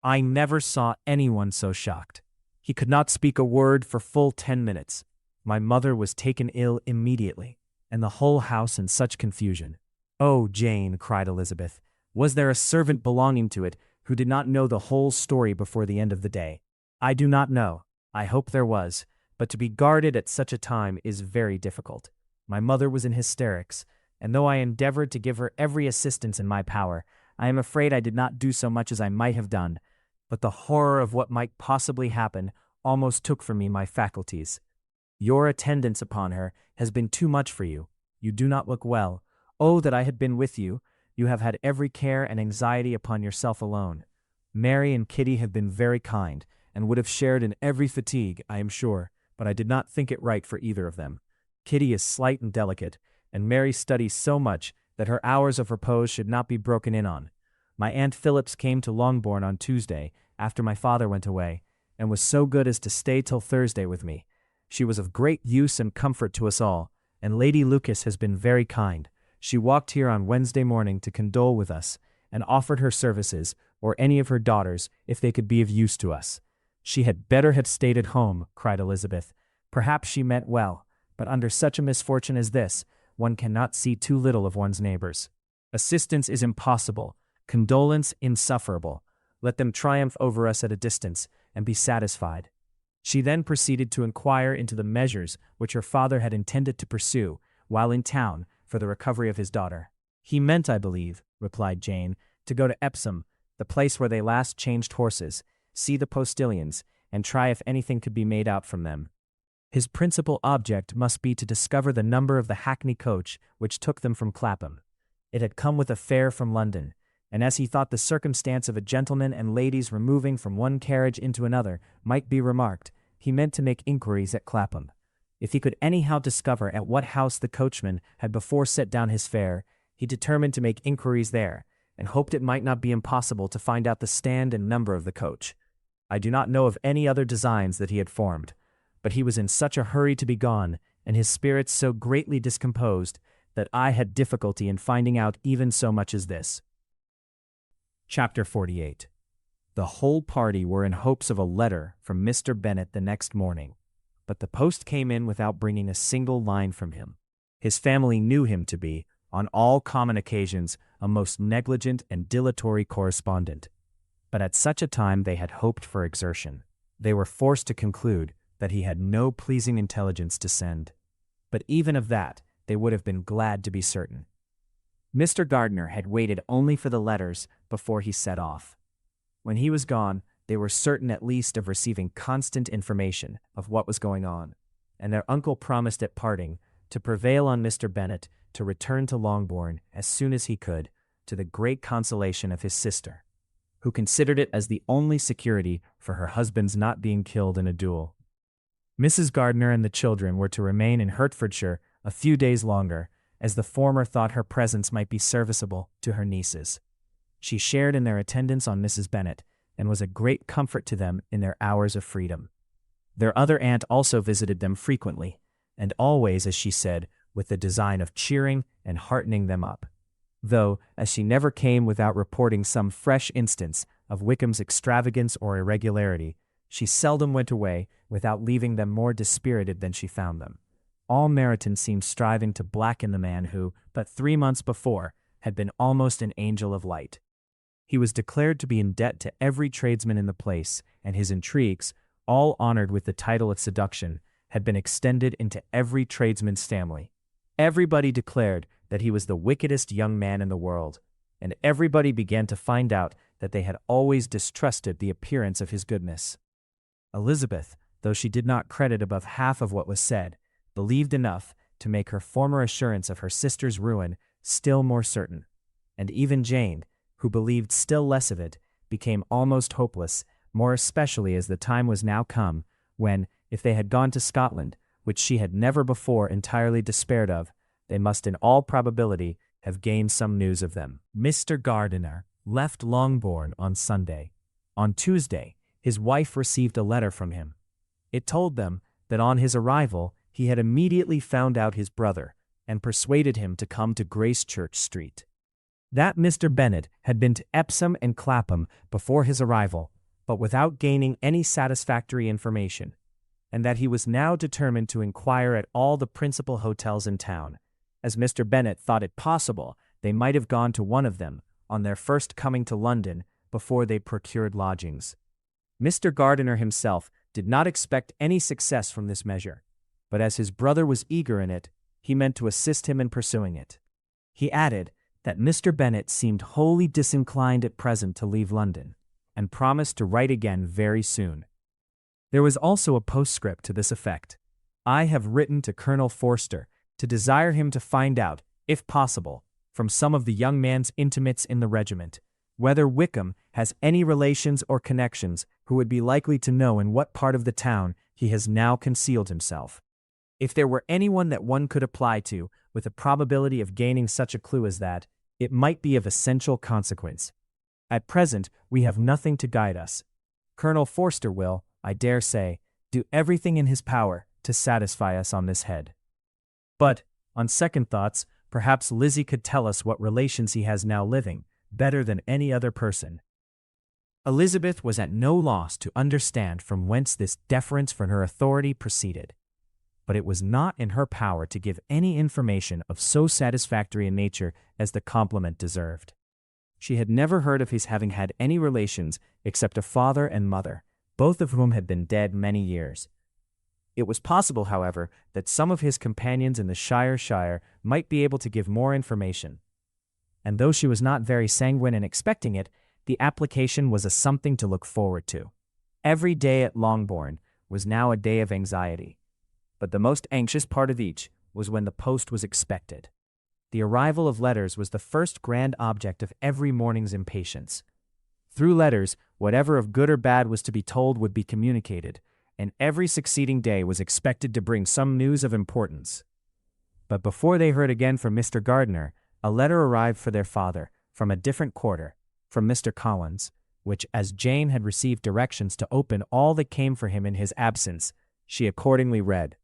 I never saw anyone so shocked. He could not speak a word for full 10 minutes. My mother was taken ill immediately, and the whole house in such confusion." "Oh, Jane," cried Elizabeth, "was there a servant belonging to it who did not know the whole story before the end of the day?" "I do not know. I hope there was, but to be guarded at such a time is very difficult. My mother was in hysterics, and though I endeavored to give her every assistance in my power, I am afraid I did not do so much as I might have done, but the horror of what might possibly happen almost took from me my faculties. Your attendance upon her has been too much for you. You do not look well. Oh, that I had been with you! You have had every care and anxiety upon yourself alone. Mary and Kitty have been very kind, and would have shared in every fatigue, I am sure, but I did not think it right for either of them. Kitty is slight and delicate, and Mary studies so much that her hours of repose should not be broken in on. My Aunt Phillips came to Longbourn on Tuesday, after my father went away, and was so good as to stay till Thursday with me. She was of great use and comfort to us all, and Lady Lucas has been very kind. She walked here on Wednesday morning to condole with us, and offered her services, or any of her daughters, if they could be of use to us. She had better have stayed at home, cried Elizabeth. Perhaps she meant well, but under such a misfortune as this, one cannot see too little of one's neighbors. Assistance is impossible, condolence insufferable. Let them triumph over us at a distance, and be satisfied. She then proceeded to inquire into the measures which her father had intended to pursue, while in town, for the recovery of his daughter. He meant, I believe, replied Jane, to go to Epsom, the place where they last changed horses, see the postilions, and try if anything could be made out from them. His principal object must be to discover the number of the hackney coach which took them from Clapham. It had come with a fare from London, and as he thought the circumstance of a gentleman and ladies removing from one carriage into another might be remarked, he meant to make inquiries at Clapham. If he could anyhow discover at what house the coachman had before set down his fare, he determined to make inquiries there, and hoped it might not be impossible to find out the stand and number of the coach. I do not know of any other designs that he had formed, but he was in such a hurry to be gone, and his spirits so greatly discomposed, that I had difficulty in finding out even so much as this. Chapter 48. The whole party were in hopes of a letter from Mr. Bennet the next morning, but the post came in without bringing a single line from him. His family knew him to be, on all common occasions, a most negligent and dilatory correspondent. But at such a time they had hoped for exertion. They were forced to conclude that he had no pleasing intelligence to send. But even of that, they would have been glad to be certain. Mr. Gardiner had waited only for the letters before he set off. When he was gone, they were certain at least of receiving constant information of what was going on, and their uncle promised at parting to prevail on Mr. Bennet to return to Longbourn as soon as he could, to the great consolation of his sister, who considered it as the only security for her husband's not being killed in a duel. Mrs. Gardiner and the children were to remain in Hertfordshire a few days longer, as the former thought her presence might be serviceable to her nieces. She shared in their attendance on Mrs. Bennet, and was a great comfort to them in their hours of freedom. Their other aunt also visited them frequently, and always, as she said, with the design of cheering and heartening them up, though, as she never came without reporting some fresh instance of Wickham's extravagance or irregularity, she seldom went away without leaving them more dispirited than she found them. All Meryton seemed striving to blacken the man who, but 3 months before, had been almost an angel of light. He was declared to be in debt to every tradesman in the place, and his intrigues, all honored with the title of seduction, had been extended into every tradesman's family. Everybody declared that he was the wickedest young man in the world, and everybody began to find out that they had always distrusted the appearance of his goodness. Elizabeth, though she did not credit above half of what was said, believed enough to make her former assurance of her sister's ruin still more certain, and even Jane, who believed still less of it, became almost hopeless, more especially as the time was now come when, if they had gone to Scotland, which she had never before entirely despaired of, they must in all probability have gained some news of them. Mr. Gardiner left Longbourn on Sunday. On Tuesday, his wife received a letter from him. It told them that on his arrival he had immediately found out his brother, and persuaded him to come to Gracechurch Street. That Mr. Bennet had been to Epsom and Clapham before his arrival, but without gaining any satisfactory information, and that he was now determined to inquire at all the principal hotels in town, as Mr. Bennet thought it possible they might have gone to one of them on their first coming to London before they procured lodgings. Mr. Gardiner himself did not expect any success from this measure, but as his brother was eager in it, he meant to assist him in pursuing it. He added that Mr. Bennet seemed wholly disinclined at present to leave London, and promised to write again very soon. There was also a postscript to this effect. I have written to Colonel Forster to desire him to find out, if possible, from some of the young man's intimates in the regiment, whether Wickham has any relations or connections who would be likely to know in what part of the town he has now concealed himself. If there were anyone that one could apply to, with a probability of gaining such a clue as that, it might be of essential consequence. At present, we have nothing to guide us. Colonel Forster will, I dare say, do everything in his power to satisfy us on this head. But, on second thoughts, perhaps Lizzie could tell us what relations he has now living, better than any other person. Elizabeth was at no loss to understand from whence this deference for her authority proceeded. But it was not in her power to give any information of so satisfactory a nature as the compliment deserved. She had never heard of his having had any relations except a father and mother, both of whom had been dead many years. It was possible, however, that some of his companions in the shire might be able to give more information. And though she was not very sanguine in expecting it, the application was a something to look forward to. Every day at Longbourn was now a day of anxiety, but the most anxious part of each was when the post was expected. The arrival of letters was the first grand object of every morning's impatience. Through letters, whatever of good or bad was to be told would be communicated, and every succeeding day was expected to bring some news of importance. But before they heard again from Mr. Gardiner, a letter arrived for their father, from a different quarter, from Mr. Collins, which, as Jane had received directions to open all that came for him in his absence, she accordingly read.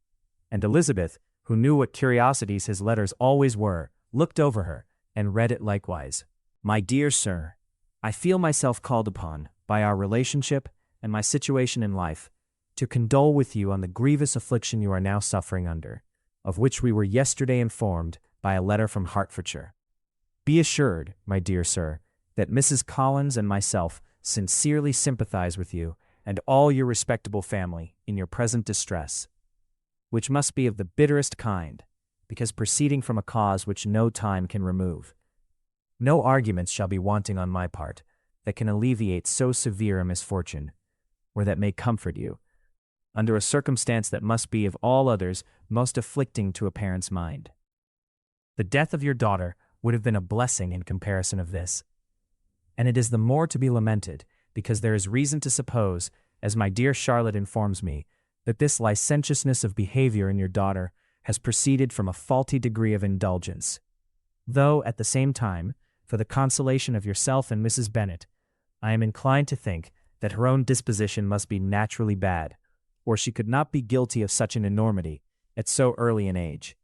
And Elizabeth, who knew what curiosities his letters always were, looked over her, and read it likewise. My dear sir, I feel myself called upon, by our relationship and my situation in life, to condole with you on the grievous affliction you are now suffering under, of which we were yesterday informed by a letter from Hertfordshire. Be assured, my dear sir, that Mrs. Collins and myself sincerely sympathize with you and all your respectable family in your present distress, which must be of the bitterest kind, because proceeding from a cause which no time can remove. No arguments shall be wanting on my part that can alleviate so severe a misfortune, or that may comfort you, under a circumstance that must be of all others most afflicting to a parent's mind. The death of your daughter would have been a blessing in comparison of this, and it is the more to be lamented because there is reason to suppose, as my dear Charlotte informs me, that this licentiousness of behavior in your daughter has proceeded from a faulty degree of indulgence. Though, at the same time, for the consolation of yourself and Mrs. Bennet, I am inclined to think that her own disposition must be naturally bad, or she could not be guilty of such an enormity at so early an age.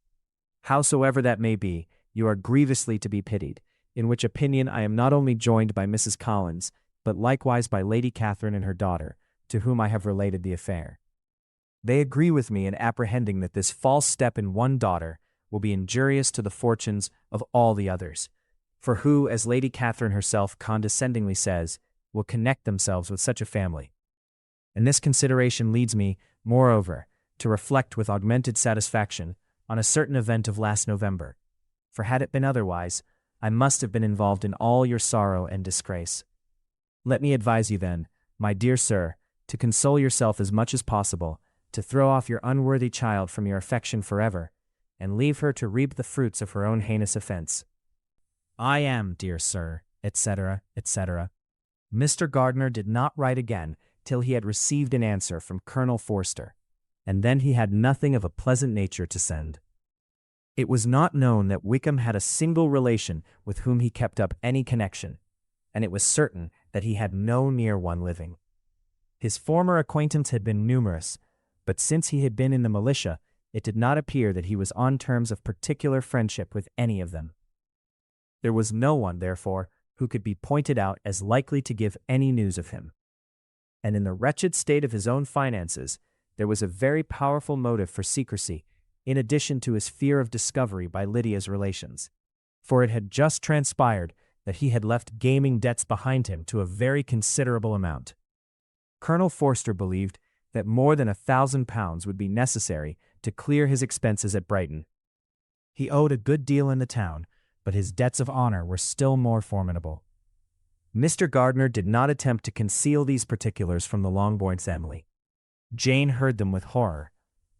Howsoever that may be, you are grievously to be pitied, in which opinion I am not only joined by Mrs. Collins, but likewise by Lady Catherine and her daughter, to whom I have related the affair. They agree with me in apprehending that this false step in one daughter will be injurious to the fortunes of all the others, for who, as Lady Catherine herself condescendingly says, will connect themselves with such a family. And this consideration leads me, moreover, to reflect with augmented satisfaction on a certain event of last November, for had it been otherwise, I must have been involved in all your sorrow and disgrace. Let me advise you then, my dear sir, to console yourself as much as possible, to throw off your unworthy child from your affection forever, and leave her to reap the fruits of her own heinous offense. I am, dear sir, etc., etc. Mr. Gardiner did not write again till he had received an answer from Colonel Forster, and then he had nothing of a pleasant nature to send. It was not known that Wickham had a single relation with whom he kept up any connection, and it was certain that he had no near one living. His former acquaintance had been numerous, but since he had been in the militia, it did not appear that he was on terms of particular friendship with any of them. There was no one, therefore, who could be pointed out as likely to give any news of him. And in the wretched state of his own finances, there was a very powerful motive for secrecy, in addition to his fear of discovery by Lydia's relations, for it had just transpired that he had left gaming debts behind him to a very considerable amount. Colonel Forster believed that more than £1,000 would be necessary to clear his expenses at Brighton. He owed a good deal in the town, but his debts of honor were still more formidable. Mr. Gardiner did not attempt to conceal these particulars from the Longbourn family. Jane heard them with horror.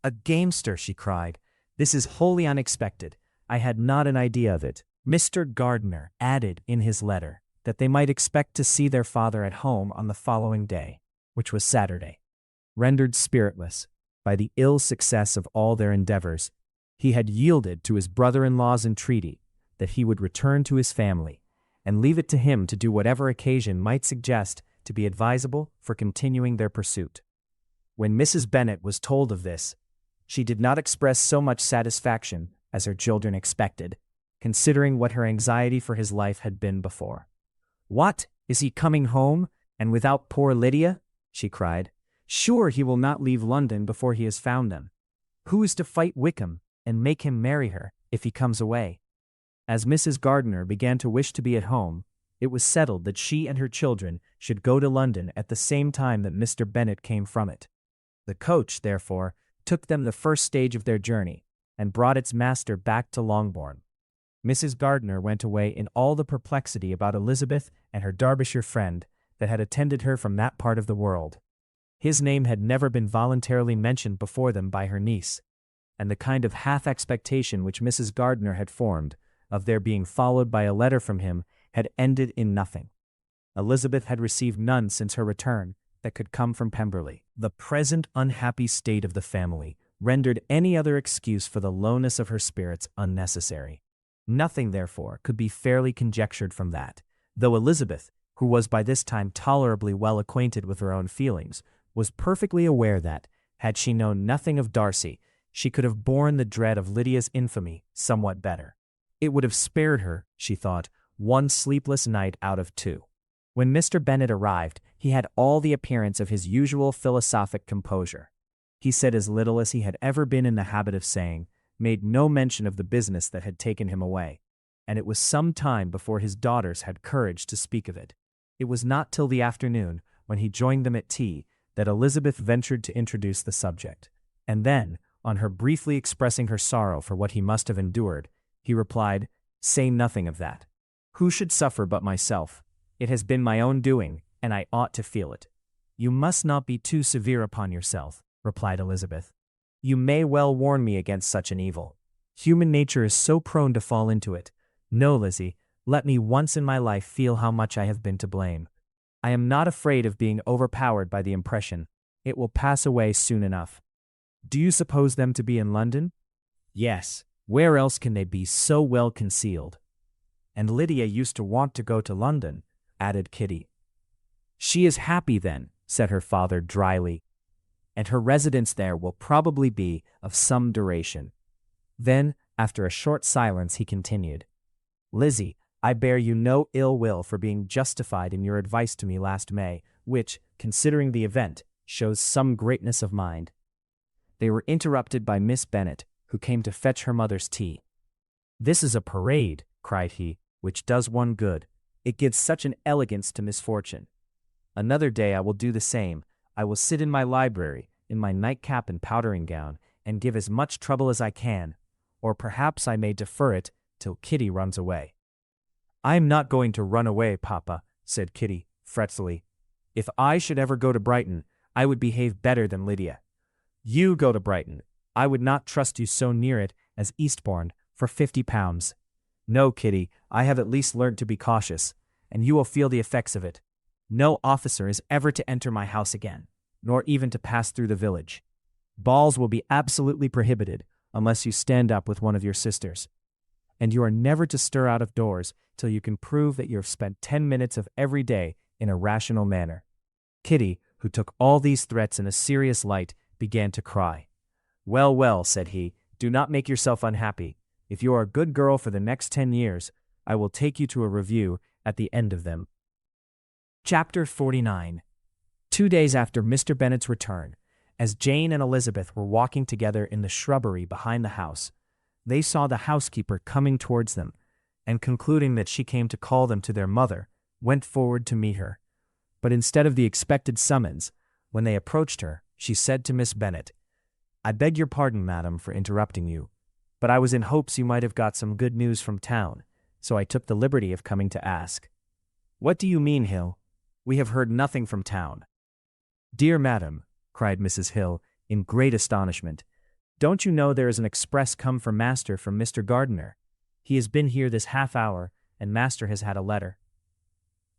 "A gamester!" she cried. "This is wholly unexpected. I had not an idea of it." Mr. Gardiner added in his letter that they might expect to see their father at home on the following day, which was Saturday. Rendered spiritless by the ill success of all their endeavors, He had yielded to his brother-in-law's entreaty that he would return to his family, and leave it to him to do whatever occasion might suggest to be advisable for continuing their pursuit. When Mrs. Bennet was told of this, she did not express so much satisfaction as her children expected, considering what her anxiety for his life had been before. "What, is he coming home, and without poor Lydia?" she cried. "Sure he will not leave London before he has found them. Who is to fight Wickham and make him marry her if he comes away?" As Mrs. Gardiner began to wish to be at home, it was settled that she and her children should go to London at the same time that Mr. Bennet came from it. The coach, therefore, took them the first stage of their journey, and brought its master back to Longbourn. Mrs. Gardiner went away in all the perplexity about Elizabeth and her Derbyshire friend that had attended her from that part of the world. His name had never been voluntarily mentioned before them by her niece, and the kind of half-expectation which Mrs. Gardiner had formed of their being followed by a letter from him had ended in nothing. Elizabeth had received none since her return that could come from Pemberley. The present unhappy state of the family rendered any other excuse for the lowness of her spirits unnecessary. Nothing, therefore, could be fairly conjectured from that, though Elizabeth, who was by this time tolerably well acquainted with her own feelings, was perfectly aware that, had she known nothing of Darcy, she could have borne the dread of Lydia's infamy somewhat better. It would have spared her, she thought, one sleepless night out of two. When Mr. Bennet arrived, he had all the appearance of his usual philosophic composure. He said as little as he had ever been in the habit of saying, made no mention of the business that had taken him away, and it was some time before his daughters had courage to speak of it. It was not till the afternoon, when he joined them at tea, that Elizabeth ventured to introduce the subject, and then, on her briefly expressing her sorrow for what he must have endured, he replied, "Say nothing of that. Who should suffer but myself? It has been my own doing, and I ought to feel it." "You must not be too severe upon yourself," replied Elizabeth. "You may well warn me against such an evil. Human nature is so prone to fall into it. No, Lizzie, let me once in my life feel how much I have been to blame. I am not afraid of being overpowered by the impression. It will pass away soon enough." "Do you suppose them to be in London?" "Yes. Where else can they be so well concealed?" "And Lydia used to want to go to London," added Kitty. "She is happy then," said her father dryly, "and her residence there will probably be of some duration." Then, after a short silence, he continued, "Lizzie, I bear you no ill will for being justified in your advice to me last May, which, considering the event, shows some greatness of mind." They were interrupted by Miss Bennet, who came to fetch her mother's tea. "This is a parade," cried he, "which does one good. It gives such an elegance to misfortune. Another day I will do the same. I will sit in my library, in my nightcap and powdering gown, and give as much trouble as I can, or perhaps I may defer it till Kitty runs away." "I am not going to run away, Papa," said Kitty, fretfully. "If I should ever go to Brighton, I would behave better than Lydia." "You go to Brighton. I would not trust you so near it as Eastbourne for £50. No, Kitty, I have at least learnt to be cautious, and you will feel the effects of it. No officer is ever to enter my house again, nor even to pass through the village. Balls will be absolutely prohibited unless you stand up with one of your sisters. And you are never to stir out of doors till you can prove that you have spent 10 minutes of every day in a rational manner." Kitty, who took all these threats in a serious light, began to cry. "Well, well," said he, "do not make yourself unhappy. If you are a good girl for the next 10 years, I will take you to a review at the end of them." Chapter 49. 2 days after Mr. Bennet's return, as Jane and Elizabeth were walking together in the shrubbery behind the house, they saw the housekeeper coming towards them, and concluding that she came to call them to their mother, went forward to meet her. But instead of the expected summons, when they approached her, she said to Miss Bennet, "I beg your pardon, madam, for interrupting you, but I was in hopes you might have got some good news from town, so I took the liberty of coming to ask." "What do you mean, Hill? We have heard nothing from town." "Dear madam," cried Mrs. Hill, in great astonishment, "don't you know there is an express come for master from Mr. Gardiner? He has been here this half hour, and master has had a letter."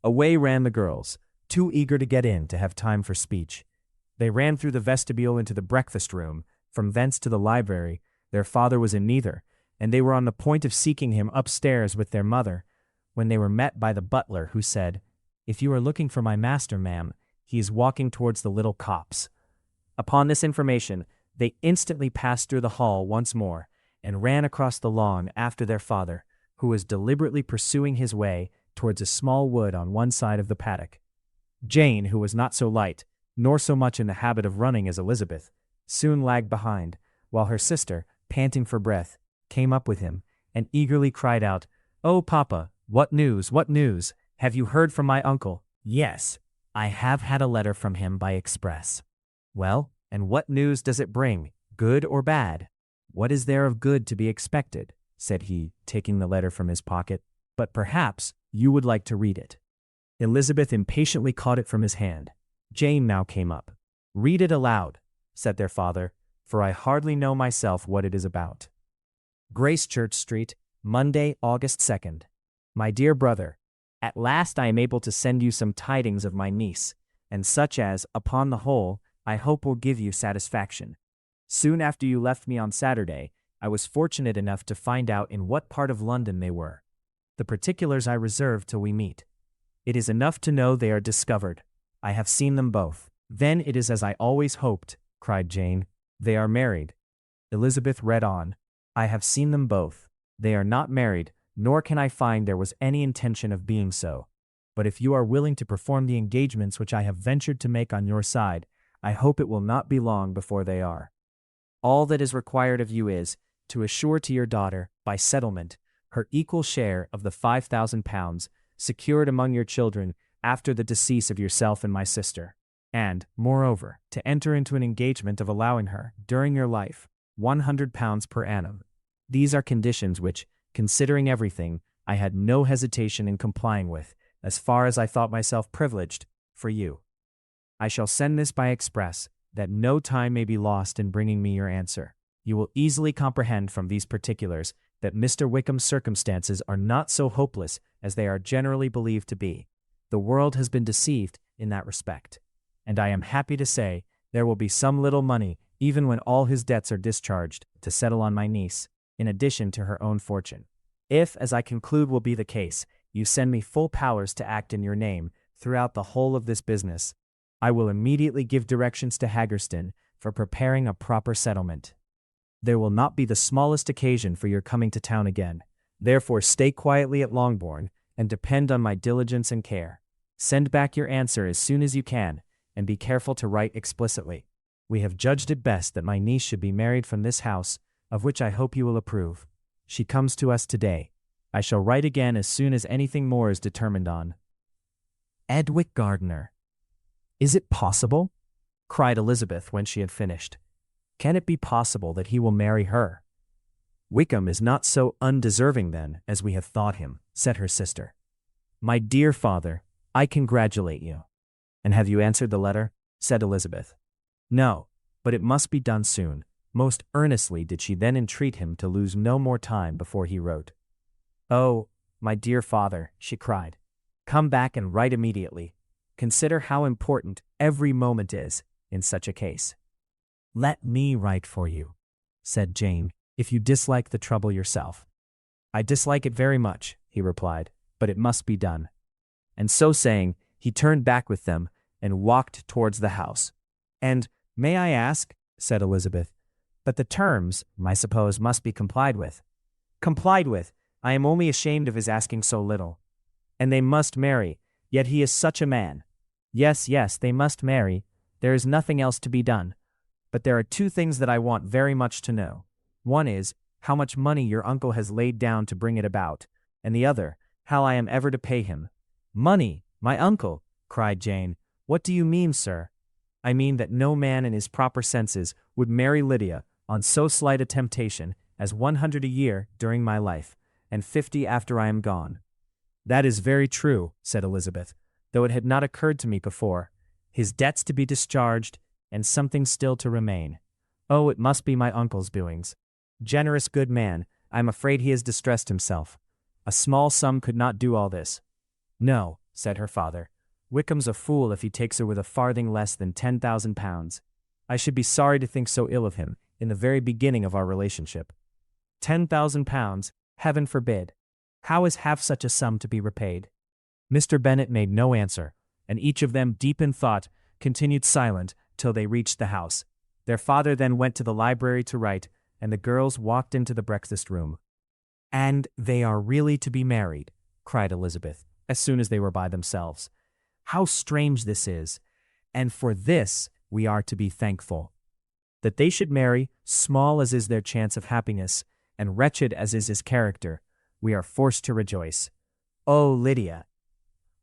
Away ran the girls, too eager to get in to have time for speech. They ran through the vestibule into the breakfast room, from thence to the library, Their father was in neither, and they were on the point of seeking him upstairs with their mother, when they were met by the butler, who said, "If you are looking for my master, ma'am, he is walking towards the little copse." Upon this information, they instantly passed through the hall once more, and ran across the lawn after their father, who was deliberately pursuing his way towards a small wood on one side of the paddock. Jane, who was not so light, nor so much in the habit of running as Elizabeth, soon lagged behind, while her sister, panting for breath, came up with him, and eagerly cried out, "Oh, papa, what news, what news? Have you heard from my uncle?" "Yes, I have had a letter from him by express." "Well, and what news does it bring, good or bad?" "What is there of good to be expected?" said he, taking the letter from his pocket. "But perhaps you would like to read it." Elizabeth impatiently caught it from his hand. Jane now came up. "Read it aloud," said their father, "for I hardly know myself what it is about." Gracechurch Street, Monday, August 2nd. My dear brother, at last I am able to send you some tidings of my niece, and such as, upon the whole, I hope will give you satisfaction. Soon after you left me on Saturday, I was fortunate enough to find out in what part of London they were. The particulars I reserve till we meet. It is enough to know they are discovered. I have seen them both. "Then it is as I always hoped," cried Jane. "They are married." Elizabeth read on. "I have seen them both. They are not married, nor can I find there was any intention of being so. But if you are willing to perform the engagements which I have ventured to make on your side, I hope it will not be long before they are. All that is required of you is, to assure to your daughter, by settlement, her equal share of the £5,000 secured among your children after the decease of yourself and my sister, and, moreover, to enter into an engagement of allowing her, during your life, £100 per annum. These are conditions which, considering everything, I had no hesitation in complying with, as far as I thought myself privileged, for you. I shall send this by express, that no time may be lost in bringing me your answer. You will easily comprehend from these particulars that Mr. Wickham's circumstances are not so hopeless as they are generally believed to be. The world has been deceived in that respect, and I am happy to say there will be some little money, even when all his debts are discharged, to settle on my niece, in addition to her own fortune. If, as I conclude will be the case, you send me full powers to act in your name throughout the whole of this business, I will immediately give directions to Haggerston for preparing a proper settlement. There will not be the smallest occasion for your coming to town again. Therefore stay quietly at Longbourn, and depend on my diligence and care. Send back your answer as soon as you can, and be careful to write explicitly. We have judged it best that my niece should be married from this house, of which I hope you will approve. She comes to us today. I shall write again as soon as anything more is determined on. Edwick Gardiner. "Is it possible?" cried Elizabeth when she had finished. "Can it be possible that he will marry her?" "Wickham is not so undeserving, then, as we have thought him," said her sister. "My dear father, I congratulate you." "And have you answered the letter?" said Elizabeth. "No, but it must be done soon." Most earnestly did she then entreat him to lose no more time before he wrote. "Oh, my dear father," she cried, "come back and write immediately. Consider how important every moment is in such a case." "Let me write for you," said Jane, "if you dislike the trouble yourself." "I dislike it very much," he replied, "but it must be done." And so saying, he turned back with them and walked towards the house. "And, may I ask," said Elizabeth, "but the terms, I suppose, must be complied with." "Complied with! I am only ashamed of his asking so little. And they must marry, yet he is such a man." "Yes, yes, they must marry. There is nothing else to be done. But there are two things that I want very much to know. One is, how much money your uncle has laid down to bring it about, and the other, how I am ever to pay him." "Money! My uncle!" cried Jane. "What do you mean, sir?" "I mean that no man in his proper senses would marry Lydia on so slight a temptation as 100 a year during my life, and 50 after I am gone." "That is very true," said Elizabeth, "though it had not occurred to me before. His debts to be discharged, and something still to remain. Oh, it must be my uncle's doings. Generous good man, I am afraid he has distressed himself. A small sum could not do all this." "No," said her father. "Wickham's a fool if he takes her with a farthing less than £10,000. I should be sorry to think so ill of him, in the very beginning of our relationship. £10,000, heaven forbid. How is half such a sum to be repaid? Mr. Bennet made no answer, and each of them, deep in thought, continued silent till they reached the house. Their father then went to the library to write, and the girls walked into the breakfast room. "And they are really to be married," cried Elizabeth, as soon as they were by themselves. "How strange this is, and for this we are to be thankful. That they should marry, small as is their chance of happiness, and wretched as is his character, we are forced to rejoice. Oh, Lydia!"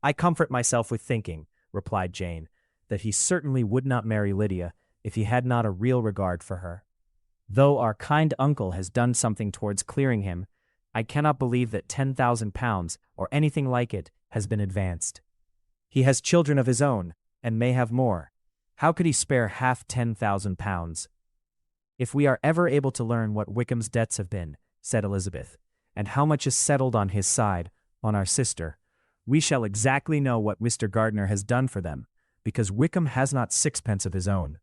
"I comfort myself with thinking," replied Jane, "that he certainly would not marry Lydia if he had not a real regard for her. Though our kind uncle has done something towards clearing him, I cannot believe that £10,000, or anything like it, has been advanced. He has children of his own, and may have more. How could he spare half £10,000? "If we are ever able to learn what Wickham's debts have been," said Elizabeth, "and how much is settled on his side, on our sister, we shall exactly know what Mr. Gardiner has done for them, because Wickham has not sixpence of his own.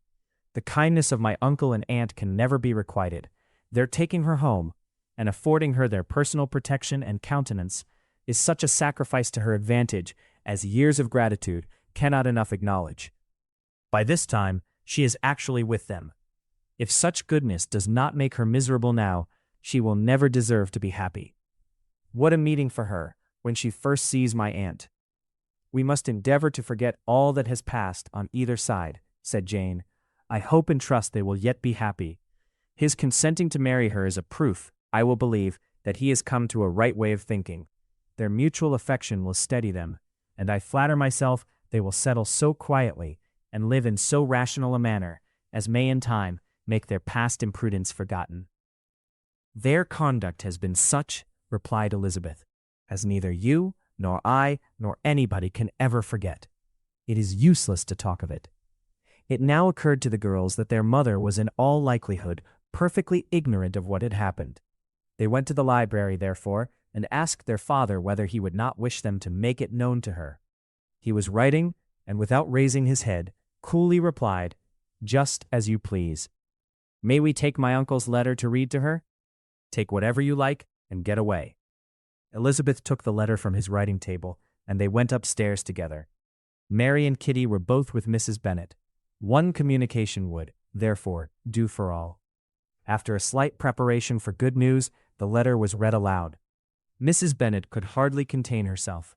The kindness of my uncle and aunt can never be requited. Their taking her home, and affording her their personal protection and countenance, is such a sacrifice to her advantage as years of gratitude cannot enough acknowledge. By this time, she is actually with them. If such goodness does not make her miserable now, she will never deserve to be happy. What a meeting for her, when she first sees my aunt. We must endeavor to forget all that has passed on either side," said Jane. "I hope and trust they will yet be happy. His consenting to marry her is a proof, I will believe, that he has come to a right way of thinking. Their mutual affection will steady them, and I flatter myself they will settle so quietly and live in so rational a manner as may in time make their past imprudence forgotten." "Their conduct has been such," replied Elizabeth, "as neither you, nor I, nor anybody can ever forget. It is useless to talk of it." It now occurred to the girls that their mother was in all likelihood perfectly ignorant of what had happened. They went to the library, therefore, and asked their father whether he would not wish them to make it known to her. He was writing, and without raising his head, coolly replied, "Just as you please. May we take my uncle's letter to read to her?" "Take whatever you like, and get away." Elizabeth took the letter from his writing table, and they went upstairs together. Mary and Kitty were both with Mrs. Bennet. One communication would, therefore, do for all. After a slight preparation for good news, the letter was read aloud. Mrs. Bennet could hardly contain herself.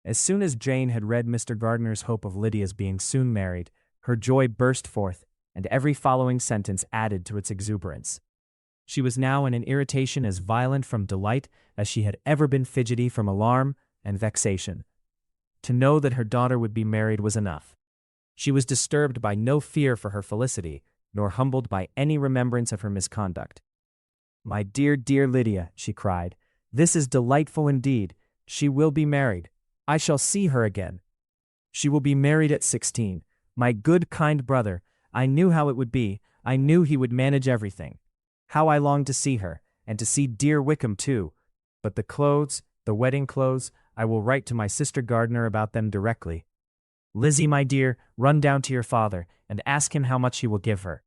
As soon as Jane had read Mr. Gardiner's hope of Lydia's being soon married, her joy burst forth, and every following sentence added to its exuberance. She was now in an irritation as violent from delight as she had ever been fidgety from alarm and vexation. To know that her daughter would be married was enough. She was disturbed by no fear for her felicity, nor humbled by any remembrance of her misconduct. "My dear, dear Lydia," she cried, "this is delightful indeed. She will be married. I shall see her again. She will be married at 16. My good, kind brother, I knew how it would be. I knew he would manage everything. How I longed to see her, and to see dear Wickham too. But the clothes, the wedding clothes, I will write to my sister Gardiner about them directly. Lizzie, my dear, run down to your father, and ask him how much he will give her.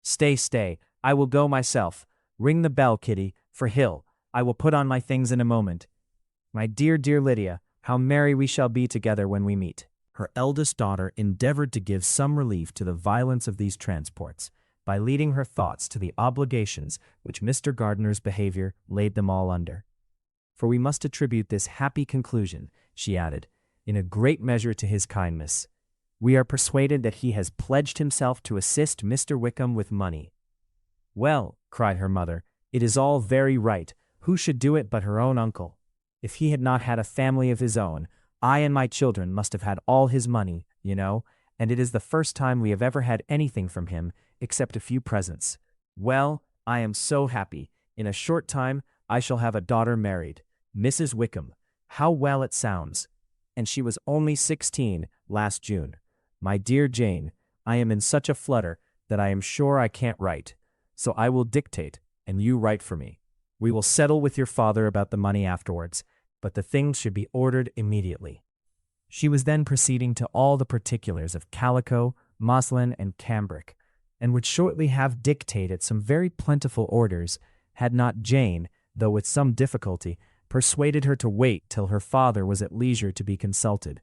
Stay, I will go myself. Ring the bell, Kitty, for Hill. I will put on my things in a moment. My dear, dear Lydia, how merry we shall be together when we meet." Her eldest daughter endeavored to give some relief to the violence of these transports, by leading her thoughts to the obligations which Mr. Gardiner's behavior laid them all under. "For we must attribute this happy conclusion," she added, "in a great measure to his kindness. We are persuaded that he has pledged himself to assist Mr. Wickham with money." "Well," cried her mother, "it is all very right. Who should do it but her own uncle? If he had not had a family of his own, I and my children must have had all his money, you know, and it is the first time we have ever had anything from him except a few presents. Well, I am so happy. In a short time I shall have a daughter married. Mrs. Wickham. How well it sounds. And she was only 16 last June. My dear Jane, I am in such a flutter that I am sure I can't write. So I will dictate, and you write for me. We will settle with your father about the money afterwards, but the things should be ordered immediately." She was then proceeding to all the particulars of calico, muslin, and cambric, and would shortly have dictated some very plentiful orders, had not Jane, though with some difficulty, persuaded her to wait till her father was at leisure to be consulted.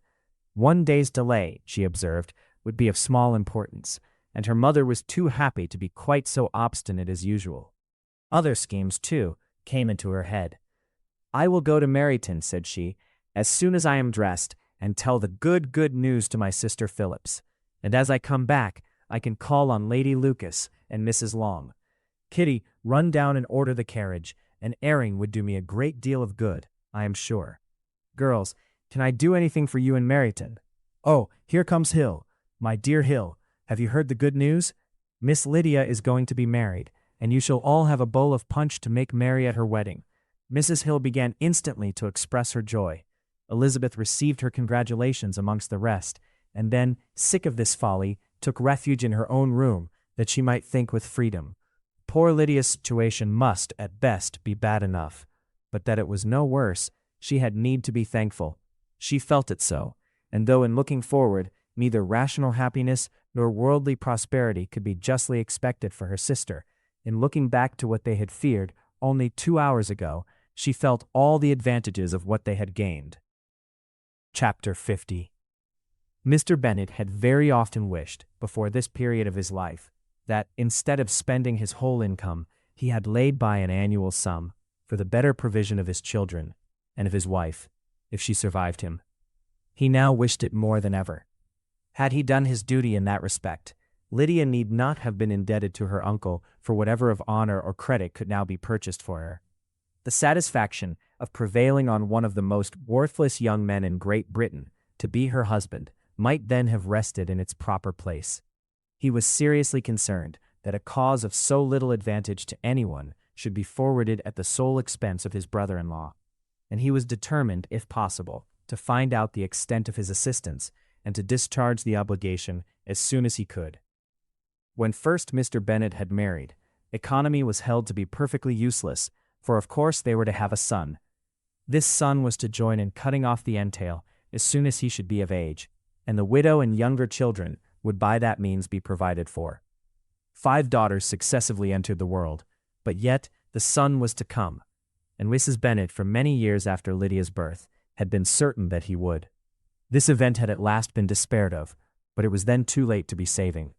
One day's delay, she observed, would be of small importance, and her mother was too happy to be quite so obstinate as usual. Other schemes, too, came into her head. "I will go to Meryton," said she, "as soon as I am dressed, and tell the good news to my sister Phillips. And as I come back, I can call on Lady Lucas and Mrs. Long. Kitty, run down and order the carriage. An airing would do me a great deal of good, I am sure. Girls, can I do anything for you in Meryton? Oh, here comes Hill. My dear Hill, have you heard the good news? Miss Lydia is going to be married, and you shall all have a bowl of punch to make merry at her wedding." Mrs. Hill began instantly to express her joy. Elizabeth received her congratulations amongst the rest, and then, sick of this folly, took refuge in her own room, that she might think with freedom. Poor Lydia's situation must, at best, be bad enough, but that it was no worse, she had need to be thankful. She felt it so, and though in looking forward, neither rational happiness nor worldly prosperity could be justly expected for her sister, in looking back to what they had feared only 2 hours ago, she felt all the advantages of what they had gained. Chapter 50. Mr. Bennet had very often wished, before this period of his life, that, instead of spending his whole income, he had laid by an annual sum for the better provision of his children and of his wife, if she survived him. He now wished it more than ever. Had he done his duty in that respect, Lydia need not have been indebted to her uncle for whatever of honor or credit could now be purchased for her. The satisfaction of prevailing on one of the most worthless young men in Great Britain to be her husband might then have rested in its proper place. He was seriously concerned that a cause of so little advantage to anyone should be forwarded at the sole expense of his brother-in-law, and he was determined, if possible, to find out the extent of his assistance and to discharge the obligation as soon as he could. When first Mr. Bennet had married, economy was held to be perfectly useless, for of course they were to have a son. This son was to join in cutting off the entail as soon as he should be of age, and the widow and younger children would by that means be provided for. 5 daughters successively entered the world, but yet the son was to come, and Mrs. Bennet, for many years after Lydia's birth, had been certain that he would. This event had at last been despaired of, but it was then too late to be saving.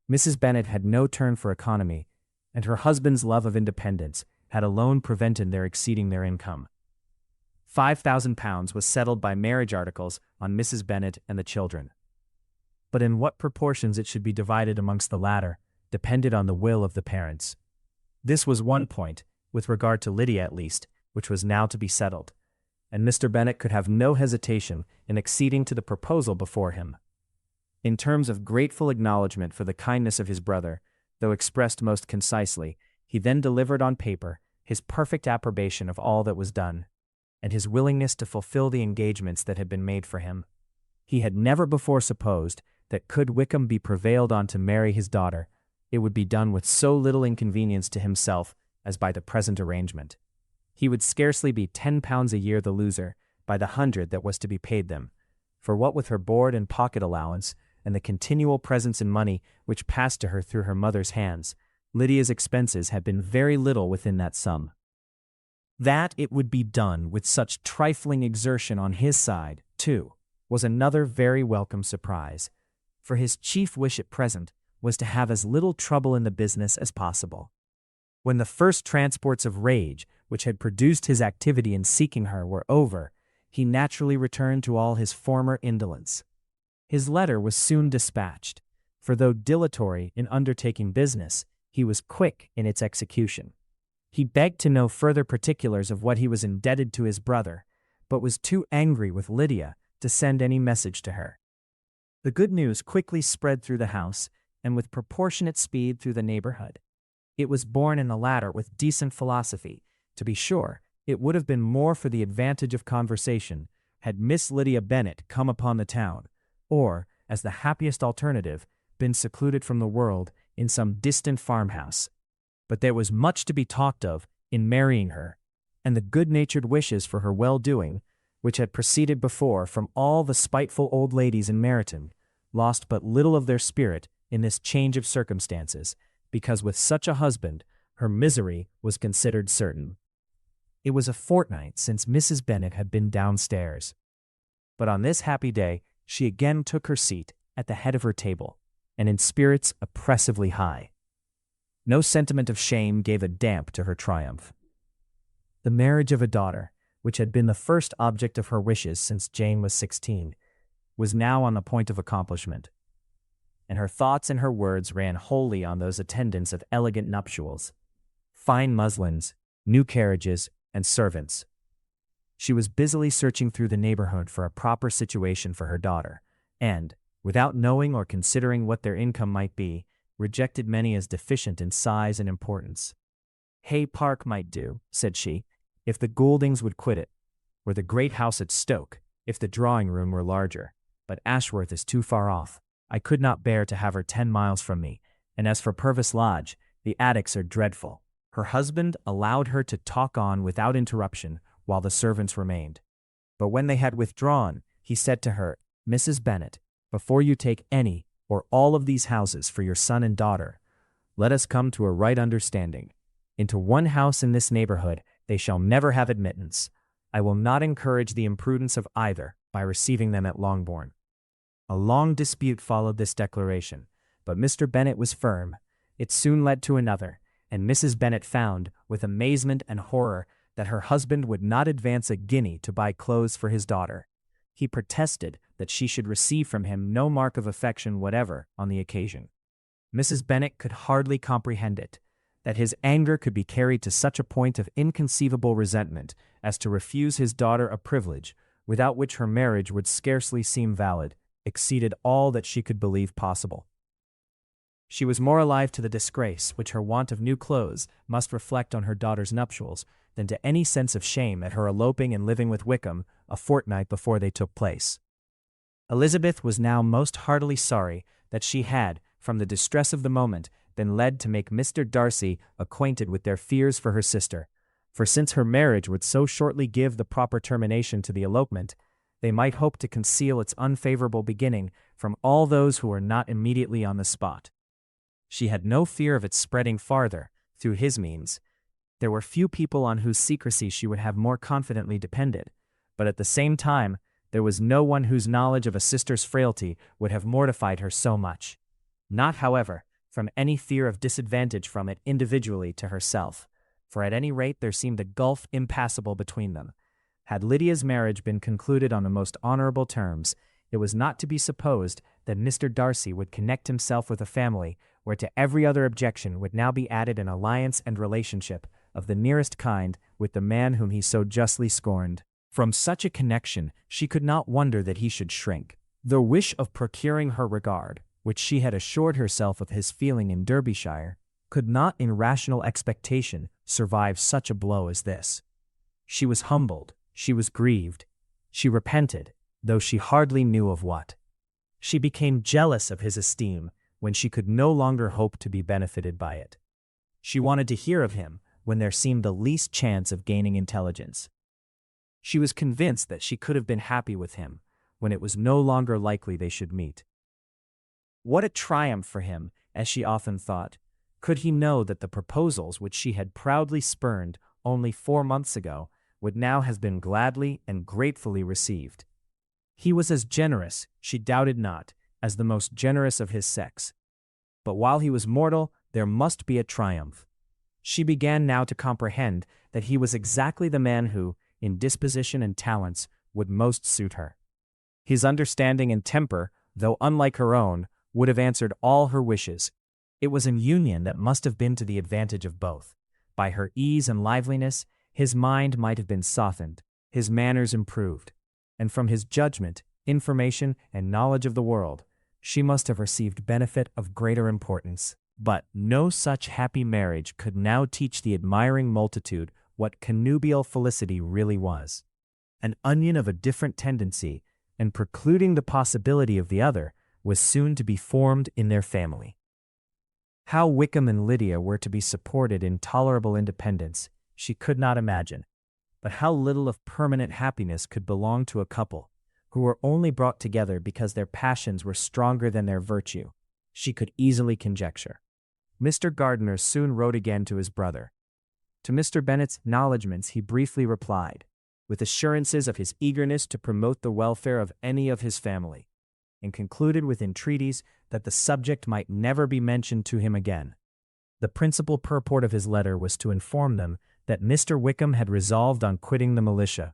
Mrs. Bennet had no turn for economy, and her husband's love of independence had alone prevented their exceeding their income. £5,000 was settled by marriage articles on Mrs. Bennet and the children. But in what proportions it should be divided amongst the latter depended on the will of the parents. This was one point, with regard to Lydia at least, which was now to be settled, and Mr. Bennet could have no hesitation in acceding to the proposal before him. In terms of grateful acknowledgment for the kindness of his brother, though expressed most concisely, he then delivered on paper his perfect approbation of all that was done, and his willingness to fulfill the engagements that had been made for him. He had never before supposed that could Wickham be prevailed on to marry his daughter, it would be done with so little inconvenience to himself as by the present arrangement. He would scarcely be £10 a year the loser by the 100 that was to be paid them, for what with her board and pocket allowance, and the continual presents in money which passed to her through her mother's hands, Lydia's expenses had been very little within that sum. That it would be done with such trifling exertion on his side, too, was another very welcome surprise, for his chief wish at present was to have as little trouble in the business as possible. When the first transports of rage which had produced his activity in seeking her were over, he naturally returned to all his former indolence. His letter was soon dispatched, for though dilatory in undertaking business, he was quick in its execution. He begged to know further particulars of what he was indebted to his brother, but was too angry with Lydia to send any message to her. The good news quickly spread through the house, and with proportionate speed through the neighborhood. It was borne in the latter with decent philosophy. To be sure, it would have been more for the advantage of conversation had Miss Lydia Bennet come upon the town, or, as the happiest alternative, been secluded from the world in some distant farmhouse. But there was much to be talked of in marrying her, and the good-natured wishes for her well-doing, which had proceeded before from all the spiteful old ladies in Meryton, lost but little of their spirit in this change of circumstances, because with such a husband, her misery was considered certain. It was a fortnight since Mrs. Bennet had been downstairs. But on this happy day, she again took her seat at the head of her table, and in spirits oppressively high. No sentiment of shame gave a damp to her triumph. The marriage of a daughter, which had been the first object of her wishes since Jane was 16, was now on the point of accomplishment, and her thoughts and her words ran wholly on those attendants of elegant nuptials, fine muslins, new carriages, and servants. She was busily searching through the neighborhood for a proper situation for her daughter, and, without knowing or considering what their income might be, rejected many as deficient in size and importance. Hay Park might do, said she, if the Gouldings would quit it, or the great house at Stoke, if the drawing-room were larger, but Ashworth is too far off. I could not bear to have her 10 miles from me, and as for Purvis Lodge, the attics are dreadful. Her husband allowed her to talk on without interruption while the servants remained. But when they had withdrawn, he said to her, Mrs. Bennet, before you take any or all of these houses for your son and daughter, let us come to a right understanding. Into one house in this neighborhood they shall never have admittance. I will not encourage the imprudence of either by receiving them at Longbourn. A long dispute followed this declaration, but Mr. Bennet was firm. It soon led to another, and Mrs. Bennet found, with amazement and horror, that her husband would not advance a guinea to buy clothes for his daughter. He protested that she should receive from him no mark of affection whatever on the occasion. Mrs. Bennet could hardly comprehend it, that his anger could be carried to such a point of inconceivable resentment as to refuse his daughter a privilege without which her marriage would scarcely seem valid, exceeded all that she could believe possible. She was more alive to the disgrace which her want of new clothes must reflect on her daughter's nuptials than to any sense of shame at her eloping and living with Wickham a fortnight before they took place. Elizabeth was now most heartily sorry that she had, from the distress of the moment, been led to make Mr. Darcy acquainted with their fears for her sister, for since her marriage would so shortly give the proper termination to the elopement, they might hope to conceal its unfavorable beginning from all those who were not immediately on the spot. She had no fear of its spreading farther, through his means. There were few people on whose secrecy she would have more confidently depended, but at the same time, there was no one whose knowledge of a sister's frailty would have mortified her so much. Not, however, from any fear of disadvantage from it individually to herself, for at any rate there seemed a gulf impassable between them. Had Lydia's marriage been concluded on the most honorable terms, it was not to be supposed that Mr. Darcy would connect himself with a family where to every other objection would now be added an alliance and relationship of the nearest kind with the man whom he so justly scorned. From such a connection she could not wonder that he should shrink. The wish of procuring her regard, which she had assured herself of his feeling in Derbyshire, could not in rational expectation survive such a blow as this. She was humbled, she was grieved, she repented, though she hardly knew of what. She became jealous of his esteem when she could no longer hope to be benefited by it. She wanted to hear of him when there seemed the least chance of gaining intelligence. She was convinced that she could have been happy with him when it was no longer likely they should meet. What a triumph for him, as she often thought, could he know that the proposals which she had proudly spurned only 4 months ago would now have been gladly and gratefully received. He was as generous, she doubted not, as the most generous of his sex. But while he was mortal, there must be a triumph. She began now to comprehend that he was exactly the man who, in disposition and talents, would most suit her. His understanding and temper, though unlike her own, would have answered all her wishes. It was an union that must have been to the advantage of both. By her ease and liveliness, his mind might have been softened, his manners improved, and from his judgment, information, and knowledge of the world, she must have received benefit of greater importance. But no such happy marriage could now teach the admiring multitude what connubial felicity really was. An onion of a different tendency, and precluding the possibility of the other, was soon to be formed in their family. How Wickham and Lydia were to be supported in tolerable independence, she could not imagine, but how little of permanent happiness could belong to a couple who were only brought together because their passions were stronger than their virtue, she could easily conjecture. Mr. Gardiner soon wrote again to his brother. To Mr. Bennet's acknowledgments he briefly replied, with assurances of his eagerness to promote the welfare of any of his family, and concluded with entreaties that the subject might never be mentioned to him again. The principal purport of his letter was to inform them that Mr. Wickham had resolved on quitting the militia.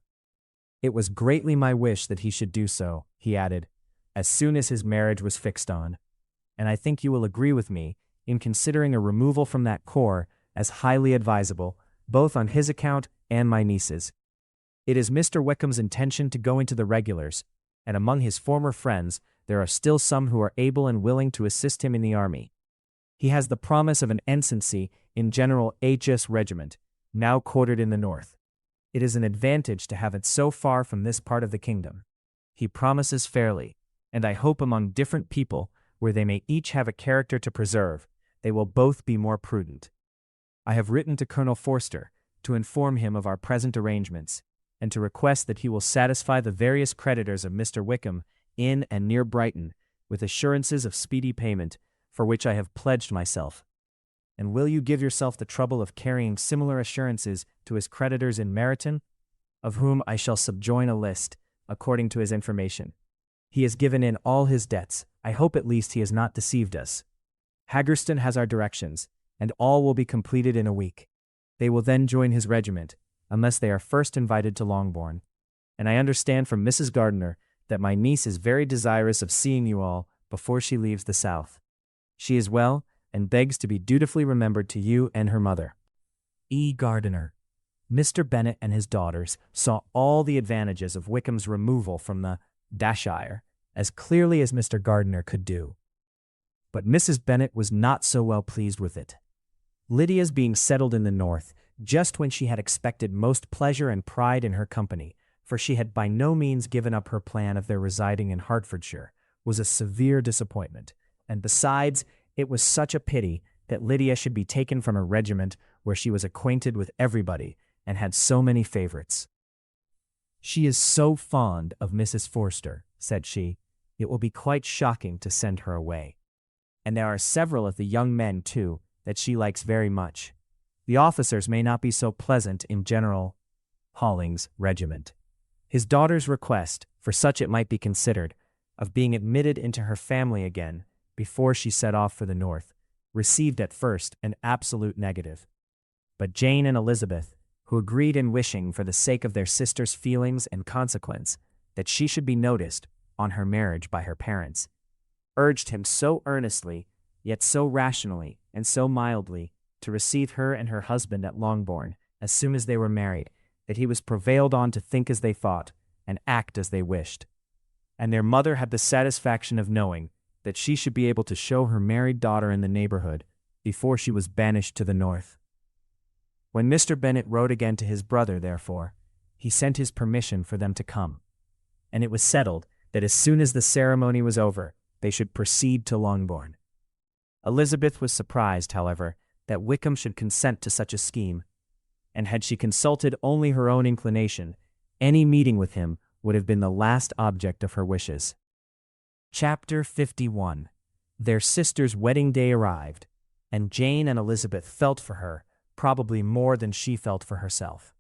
It was greatly my wish that he should do so, he added, as soon as his marriage was fixed on, and I think you will agree with me in considering a removal from that corps as highly advisable, both on his account and my niece's. It is Mr. Wickham's intention to go into the regulars, and among his former friends there are still some who are able and willing to assist him in the army. He has the promise of an ensigncy in General H.'s regiment, now quartered in the north. It is an advantage to have it so far from this part of the kingdom. He promises fairly, and I hope among different people, where they may each have a character to preserve, they will both be more prudent. I have written to Colonel Forster to inform him of our present arrangements, and to request that he will satisfy the various creditors of Mr. Wickham in and near Brighton with assurances of speedy payment, for which I have pledged myself. And will you give yourself the trouble of carrying similar assurances to his creditors in Meryton, of whom I shall subjoin a list, according to his information. He has given in all his debts. I hope at least he has not deceived us. Haggerston has our directions, and all will be completed in a week. They will then join his regiment, unless they are first invited to Longbourn. And I understand from Mrs. Gardiner that my niece is very desirous of seeing you all before she leaves the South. She is well, and begs to be dutifully remembered to you and her mother. E. Gardiner. Mr. Bennet and his daughters saw all the advantages of Wickham's removal from the Dashire as clearly as Mr. Gardiner could do. But Mrs. Bennet was not so well pleased with it. Lydia's being settled in the north, just when she had expected most pleasure and pride in her company, for she had by no means given up her plan of their residing in Hertfordshire, was a severe disappointment, and besides, it was such a pity that Lydia should be taken from a regiment where she was acquainted with everybody and had so many favorites. "She is so fond of Mrs. Forster," said she, "it will be quite shocking to send her away. And there are several of the young men, too, that she likes very much. The officers may not be so pleasant in General Halling's regiment. His daughter's request, for such it might be considered, of being admitted into her family again before she set off for the north, received at first an absolute negative. But Jane and Elizabeth, who agreed in wishing for the sake of their sister's feelings and consequence that she should be noticed on her marriage by her parents, urged him so earnestly, yet so rationally and so mildly, to receive her and her husband at Longbourn as soon as they were married, that he was prevailed on to think as they thought and act as they wished. And their mother had the satisfaction of knowing that she should be able to show her married daughter in the neighborhood before she was banished to the north. When Mr. Bennet wrote again to his brother, therefore, he sent his permission for them to come, and it was settled that as soon as the ceremony was over, they should proceed to Longbourn. Elizabeth was surprised, however, that Wickham should consent to such a scheme, and had she consulted only her own inclination, any meeting with him would have been the last object of her wishes. Chapter 51. Their sister's wedding day arrived, and Jane and Elizabeth felt for her probably more than she felt for herself.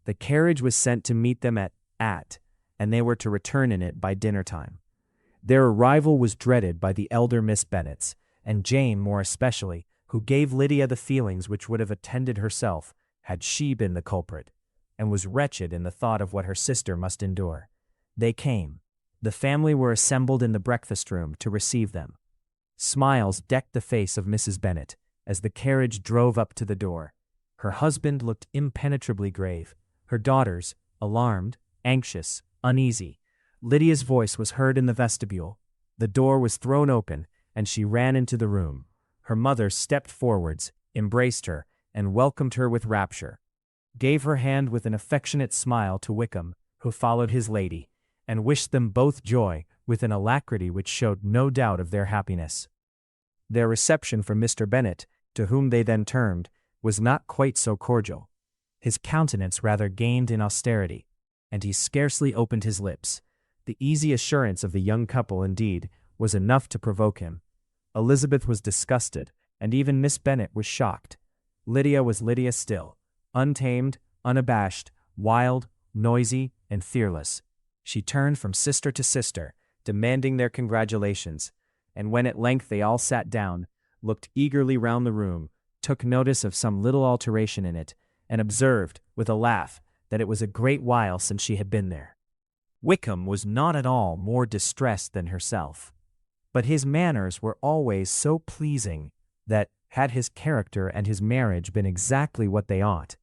The carriage was sent to meet them at, and they were to return in it by dinner time. Their arrival was dreaded by the elder Miss Bennets, and Jane more especially, who gave Lydia the feelings which would have attended herself had she been the culprit, and was wretched in the thought of what her sister must endure. They came. The family were assembled in the breakfast-room to receive them. Smiles decked the face of Mrs. Bennet as the carriage drove up to the door. Her husband looked impenetrably grave, her daughters alarmed, anxious, uneasy. Lydia's voice was heard in the vestibule. The door was thrown open, and she ran into the room. Her mother stepped forwards, embraced her, and welcomed her with rapture, gave her hand with an affectionate smile to Wickham, who followed his lady, and wished them both joy with an alacrity which showed no doubt of their happiness. Their reception from Mr. Bennet, to whom they then turned, was not quite so cordial. His countenance rather gained in austerity, and he scarcely opened his lips. The easy assurance of the young couple, indeed, was enough to provoke him. Elizabeth was disgusted, and even Miss Bennet was shocked. Lydia was Lydia still, untamed, unabashed, wild, noisy, and fearless. She turned from sister to sister, demanding their congratulations, and when at length they all sat down, looked eagerly round the room, took notice of some little alteration in it, and observed, with a laugh, that it was a great while since she had been there. Wickham was not at all more distressed than herself, but his manners were always so pleasing that, had his character and his marriage been exactly what they ought,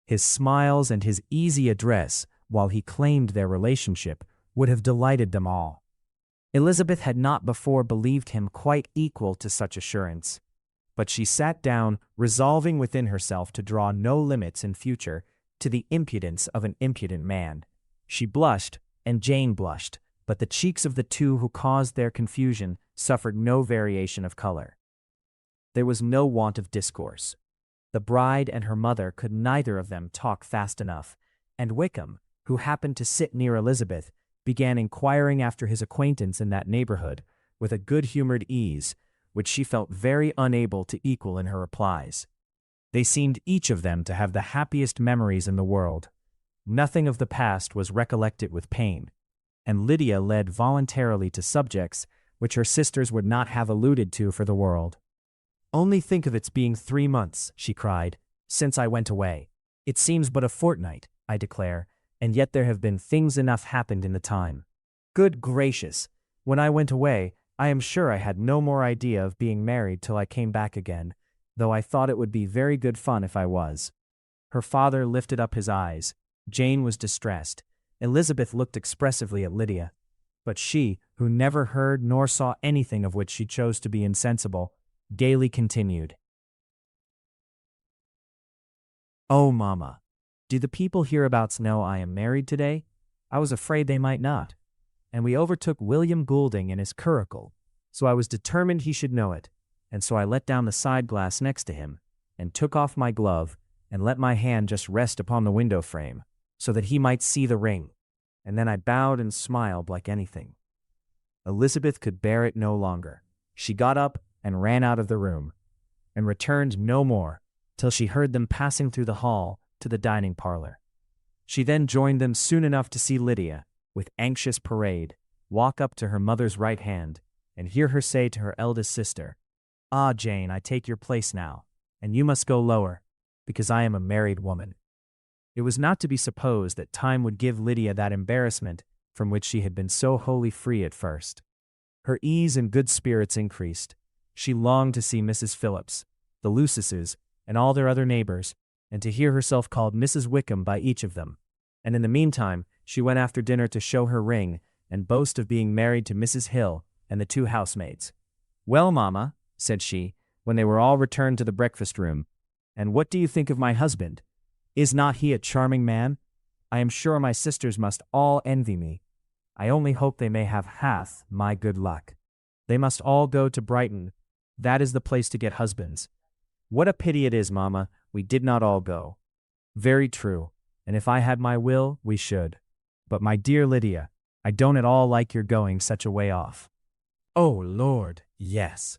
his smiles and his easy address, while he claimed their relationship, would have delighted them all. Elizabeth had not before believed him quite equal to such assurance, but she sat down, resolving within herself to draw no limits in future to the impudence of an impudent man. She blushed, and Jane blushed, but the cheeks of the two who caused their confusion suffered no variation of color. There was no want of discourse. The bride and her mother could neither of them talk fast enough, and Wickham, who happened to sit near Elizabeth, began inquiring after his acquaintance in that neighborhood with a good-humored ease, which she felt very unable to equal in her replies. They seemed each of them to have the happiest memories in the world. Nothing of the past was recollected with pain, and Lydia led voluntarily to subjects which her sisters would not have alluded to for the world. "Only think of its being 3 months," she cried, "since I went away. It seems but a fortnight, I declare, and yet there have been things enough happened in the time. Good gracious! When I went away, I am sure I had no more idea of being married till I came back again, though I thought it would be very good fun if I was." Her father lifted up his eyes. Jane was distressed. Elizabeth looked expressively at Lydia. But she, who never heard nor saw anything of which she chose to be insensible, gaily continued. "Oh, Mamma, do the people hereabouts know I am married today? I was afraid they might not. And we overtook William Goulding in his curricle, so I was determined he should know it, and so I let down the side glass next to him, and took off my glove, and let my hand just rest upon the window frame, so that he might see the ring, and then I bowed and smiled like anything." Elizabeth could bear it no longer. She got up and ran out of the room, and returned no more till she heard them passing through the hall to the dining parlor. She then joined them soon enough to see Lydia, with anxious parade, walk up to her mother's right hand, and hear her say to her eldest sister, "Ah, Jane, I take your place now, and you must go lower, because I am a married woman." It was not to be supposed that time would give Lydia that embarrassment from which she had been so wholly free at first. Her ease and good spirits increased. She longed to see Mrs. Phillips, the Lucases, and all their other neighbors, and to hear herself called Mrs. Wickham by each of them. And in the meantime, she went after dinner to show her ring and boast of being married to Mrs. Hill and the 2 housemaids. "Well, Mamma," said she, when they were all returned to the breakfast room, "and what do you think of my husband? Is not he a charming man? I am sure my sisters must all envy me. I only hope they may have half my good luck. They must all go to Brighton. That is the place to get husbands. What a pity it is, Mamma, we did not all go." "Very true, and if I had my will, we should. But my dear Lydia, I don't at all like your going such a way off." "Oh, Lord, yes.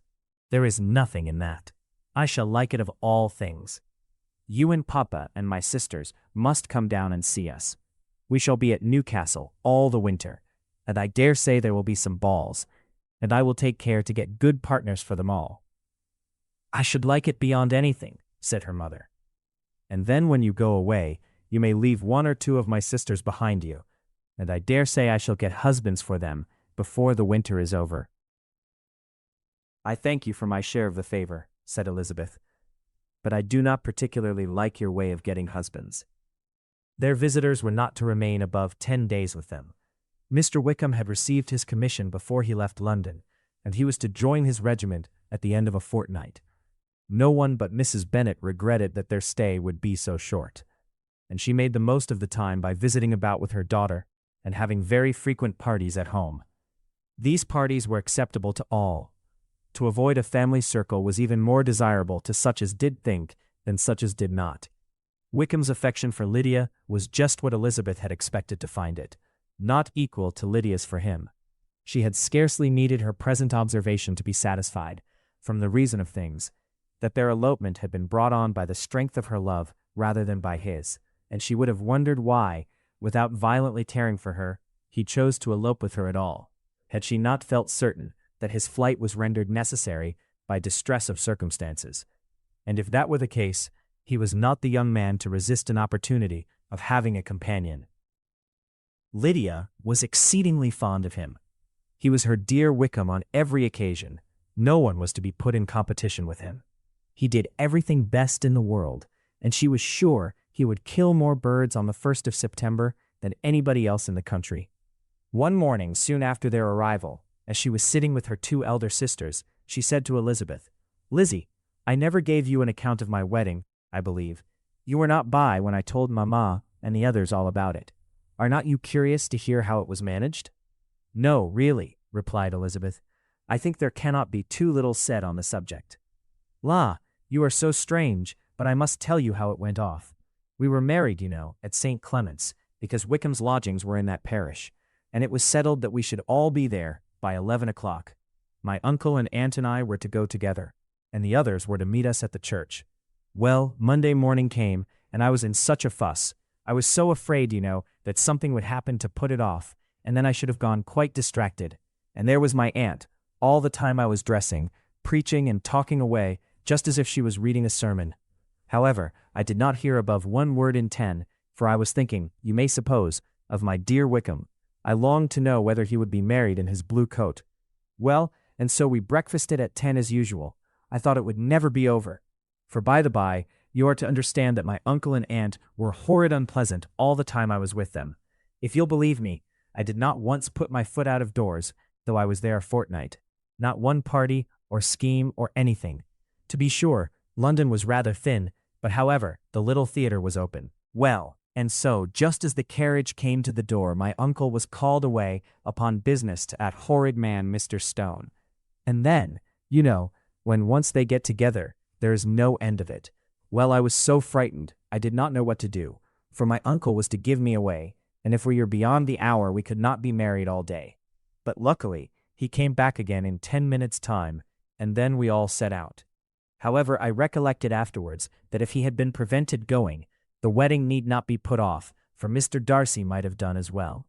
There is nothing in that. I shall like it of all things. You and Papa and my sisters must come down and see us. We shall be at Newcastle all the winter, and I dare say there will be some balls, and I will take care to get good partners for them all." "I should like it beyond anything," said her mother. "And then when you go away, you may leave 1 or 2 of my sisters behind you, and I dare say I shall get husbands for them before the winter is over." "I thank you for my share of the favor," said Elizabeth, "but I do not particularly like your way of getting husbands." Their visitors were not to remain above 10 days with them. Mr. Wickham had received his commission before he left London, and he was to join his regiment at the end of a fortnight. No one but Mrs. Bennet regretted that their stay would be so short, and she made the most of the time by visiting about with her daughter and having very frequent parties at home. These parties were acceptable to all. To avoid a family circle was even more desirable to such as did think than such as did not. Wickham's affection for Lydia was just what Elizabeth had expected to find it, not equal to Lydia's for him. She had scarcely needed her present observation to be satisfied, from the reason of things, that their elopement had been brought on by the strength of her love rather than by his, and she would have wondered why, without violently caring for her, he chose to elope with her at all, had she not felt certain that his flight was rendered necessary by distress of circumstances. And if that were the case, he was not the young man to resist an opportunity of having a companion. Lydia was exceedingly fond of him. He was her dear Wickham on every occasion. No one was to be put in competition with him. He did everything best in the world, and she was sure he would kill more birds on the 1st of September than anybody else in the country. One morning, soon after their arrival, as she was sitting with her 2 elder sisters, she said to Elizabeth, "Lizzie, I never gave you an account of my wedding, I believe. You were not by when I told Mamma and the others all about it. Are not you curious to hear how it was managed?" "No, really," replied Elizabeth. "I think there cannot be too little said on the subject." "La, you are so strange, but I must tell you how it went off. We were married, you know, at St. Clement's, because Wickham's lodgings were in that parish, and it was settled that we should all be there by 11 o'clock. My uncle and aunt and I were to go together, and the others were to meet us at the church. Well, Monday morning came, and I was in such a fuss. I was so afraid, you know, that something would happen to put it off, and then I should have gone quite distracted. And there was my aunt, all the time I was dressing, preaching and talking away, just as if she was reading a sermon. However, I did not hear above 1 word in 10, for I was thinking, you may suppose, of my dear Wickham. I longed to know whether he would be married in his blue coat. Well, and so we breakfasted at 10 as usual. I thought it would never be over. For by the by, you are to understand that my uncle and aunt were horrid unpleasant all the time I was with them. If you'll believe me, I did not once put my foot out of doors, though I was there a fortnight. Not one party or scheme or anything. To be sure, London was rather thin, but however, the little theatre was open. Well, and so, just as the carriage came to the door, my uncle was called away upon business to that horrid man, Mr. Stone. And then, you know, when once they get together, there is no end of it. Well, I was so frightened, I did not know what to do, for my uncle was to give me away, and if we were beyond the hour, we could not be married all day. But luckily, he came back again in 10 minutes' time, and then we all set out. However, I recollected afterwards that if he had been prevented going, the wedding need not be put off, for Mr. Darcy might have done as well.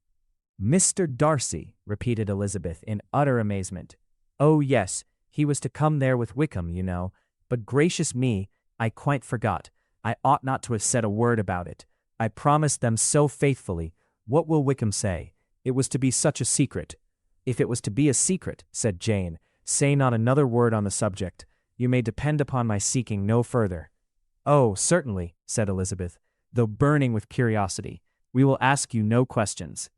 "Mr. Darcy," repeated Elizabeth in utter amazement. "Oh, yes, he was to come there with Wickham, you know. But gracious me, I quite forgot. I ought not to have said a word about it. I promised them so faithfully. What will Wickham say? It was to be such a secret." "If it was to be a secret," said Jane, "say not another word on the subject. You may depend upon my seeking no further." "Oh, certainly," said Elizabeth, though burning with curiosity. "We will ask you no questions."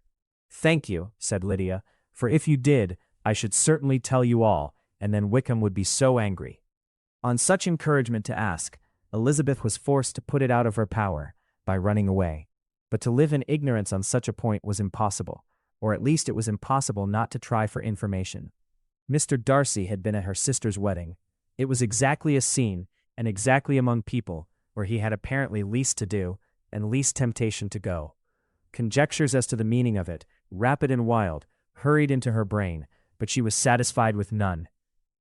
"Thank you," said Lydia, "for if you did, I should certainly tell you all, and then Wickham would be so angry." On such encouragement to ask, Elizabeth was forced to put it out of her power by running away. But to live in ignorance on such a point was impossible, or at least it was impossible not to try for information. Mr. Darcy had been at her sister's wedding. It was exactly a scene, and exactly among people where he had apparently least to do and least temptation to go. Conjectures as to the meaning of it, rapid and wild, hurried into her brain, but she was satisfied with none.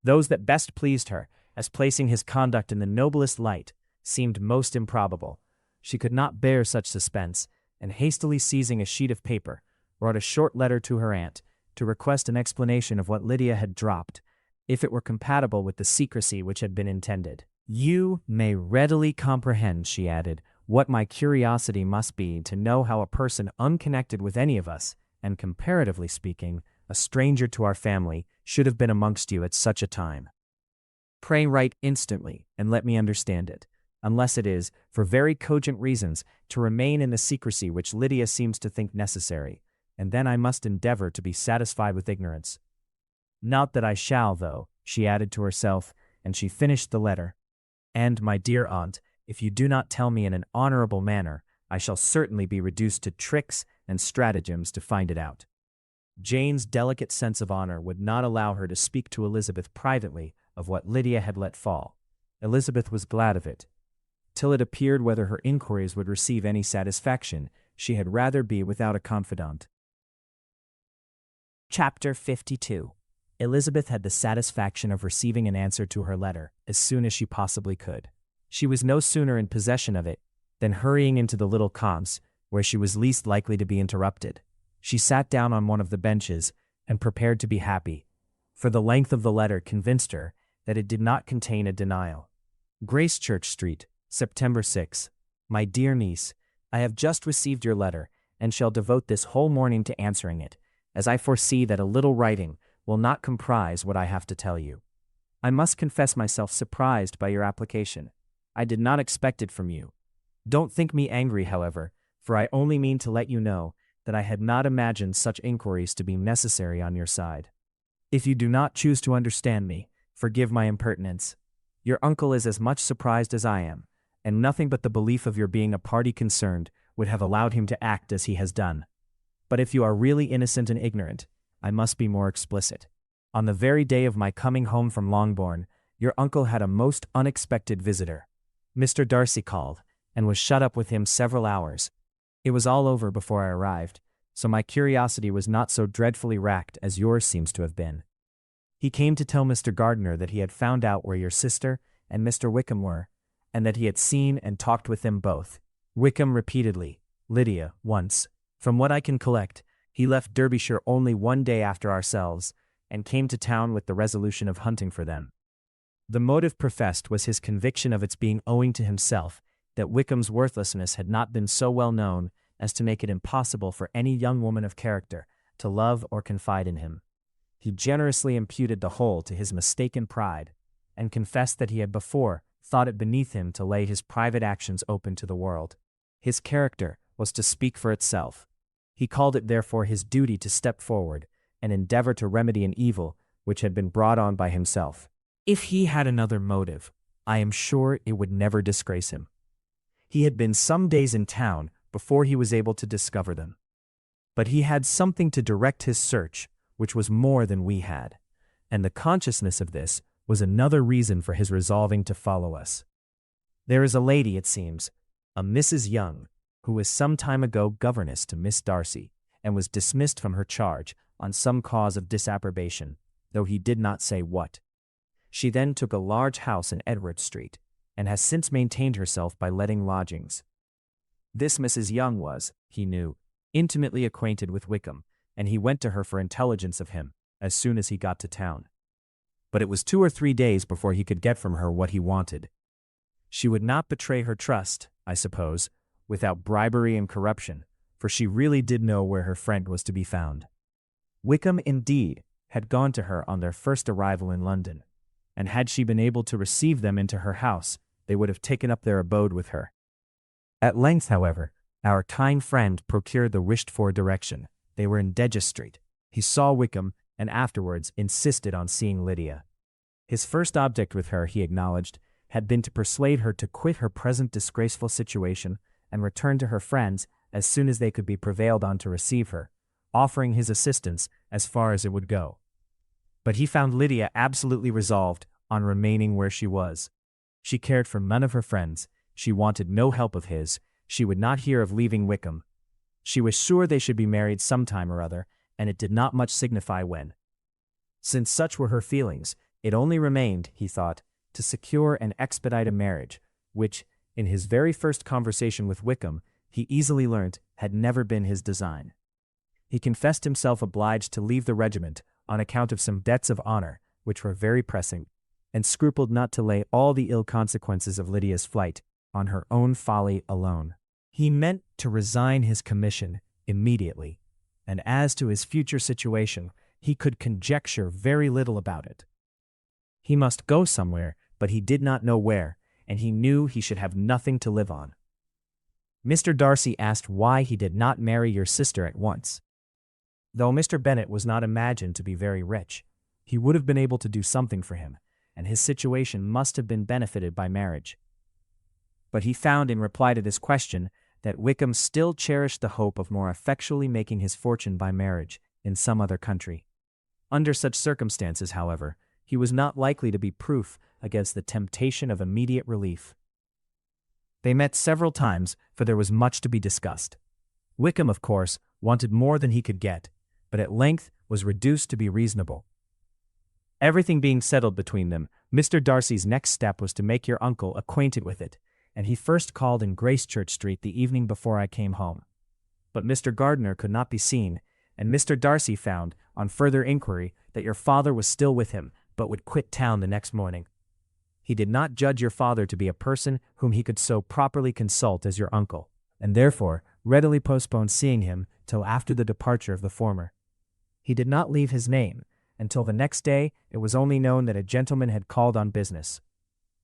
Those that best pleased her, as placing his conduct in the noblest light, seemed most improbable. She could not bear such suspense, and hastily seizing a sheet of paper, wrote a short letter to her aunt, to request an explanation of what Lydia had dropped, if it were compatible with the secrecy which had been intended. "You may readily comprehend," she added, "what my curiosity must be to know how a person unconnected with any of us, and comparatively speaking, a stranger to our family, should have been amongst you at such a time. Pray write instantly, and let me understand it, unless it is, for very cogent reasons, to remain in the secrecy which Lydia seems to think necessary, and then I must endeavor to be satisfied with ignorance. Not that I shall, though," she added to herself, and she finished the letter. "And, my dear aunt, if you do not tell me in an honorable manner, I shall certainly be reduced to tricks and stratagems to find it out." Jane's delicate sense of honor would not allow her to speak to Elizabeth privately of what Lydia had let fall. Elizabeth was glad of it. Till it appeared whether her inquiries would receive any satisfaction, she had rather be without a confidant. Chapter 52. Elizabeth had the satisfaction of receiving an answer to her letter as soon as she possibly could. She was no sooner in possession of it than hurrying into the little compte, where she was least likely to be interrupted. She sat down on one of the benches and prepared to be happy, for the length of the letter convinced her that it did not contain a denial. Gracechurch Street, September 6. My dear niece, I have just received your letter and shall devote this whole morning to answering it, as I foresee that a little writing will not comprise what I have to tell you. I must confess myself surprised by your application. I did not expect it from you. Don't think me angry, however, for I only mean to let you know that I had not imagined such inquiries to be necessary on your side. If you do not choose to understand me, forgive my impertinence. Your uncle is as much surprised as I am, and nothing but the belief of your being a party concerned would have allowed him to act as he has done. But if you are really innocent and ignorant, I must be more explicit. On the very day of my coming home from Longbourn, your uncle had a most unexpected visitor. Mr. Darcy called, and was shut up with him several hours. It was all over before I arrived, so my curiosity was not so dreadfully racked as yours seems to have been. He came to tell Mr. Gardiner that he had found out where your sister and Mr. Wickham were, and that he had seen and talked with them both. Wickham repeatedly, Lydia once. From what I can collect, he left Derbyshire only one day after ourselves, and came to town with the resolution of hunting for them. The motive professed was his conviction of its being owing to himself, that Wickham's worthlessness had not been so well known as to make it impossible for any young woman of character to love or confide in him. He generously imputed the whole to his mistaken pride, and confessed that he had before thought it beneath him to lay his private actions open to the world. His character was to speak for itself. He called it therefore his duty to step forward and endeavor to remedy an evil which had been brought on by himself. If he had another motive, I am sure it would never disgrace him. He had been some days in town before he was able to discover them. But he had something to direct his search, which was more than we had, and the consciousness of this was another reason for his resolving to follow us. There is a lady, it seems, a Mrs. Young, who was some time ago governess to Miss Darcy, and was dismissed from her charge on some cause of disapprobation, though he did not say what. She then took a large house in Edward Street, and has since maintained herself by letting lodgings. This Mrs. Young was, he knew, intimately acquainted with Wickham, and he went to her for intelligence of him as soon as he got to town. But it was 2 or 3 days before he could get from her what he wanted. She would not betray her trust, I suppose, without bribery and corruption, for she really did know where her friend was to be found. Wickham, indeed, had gone to her on their first arrival in London, and had she been able to receive them into her house, they would have taken up their abode with her. At length, however, our kind friend procured the wished-for direction. They were in Devon Street. He saw Wickham, and afterwards insisted on seeing Lydia. His first object with her, he acknowledged, had been to persuade her to quit her present disgraceful situation and return to her friends as soon as they could be prevailed on to receive her, offering his assistance as far as it would go. But he found Lydia absolutely resolved on remaining where she was. She cared for none of her friends, she wanted no help of his, she would not hear of leaving Wickham. She was sure they should be married some time or other, and it did not much signify when. Since such were her feelings, it only remained, he thought, to secure and expedite a marriage, which, in his very first conversation with Wickham, he easily learnt had never been his design. He confessed himself obliged to leave the regiment on account of some debts of honor, which were very pressing, and scrupled not to lay all the ill consequences of Lydia's flight on her own folly alone. He meant to resign his commission immediately, and as to his future situation, he could conjecture very little about it. He must go somewhere, but he did not know where, and he knew he should have nothing to live on. Mr. Darcy asked why he did not marry your sister at once. Though Mr. Bennet was not imagined to be very rich, he would have been able to do something for him, and his situation must have been benefited by marriage. But he found in reply to this question that Wickham still cherished the hope of more effectually making his fortune by marriage in some other country. Under such circumstances, however, he was not likely to be proof against the temptation of immediate relief. They met several times, for there was much to be discussed. Wickham, of course, wanted more than he could get, but at length was reduced to be reasonable. Everything being settled between them, Mr. Darcy's next step was to make your uncle acquainted with it, and he first called in Gracechurch Street the evening before I came home. But Mr. Gardiner could not be seen, and Mr. Darcy found, on further inquiry, that your father was still with him, but would quit town the next morning. He did not judge your father to be a person whom he could so properly consult as your uncle, and therefore readily postponed seeing him till after the departure of the former. He did not leave his name, until the next day it was only known that a gentleman had called on business.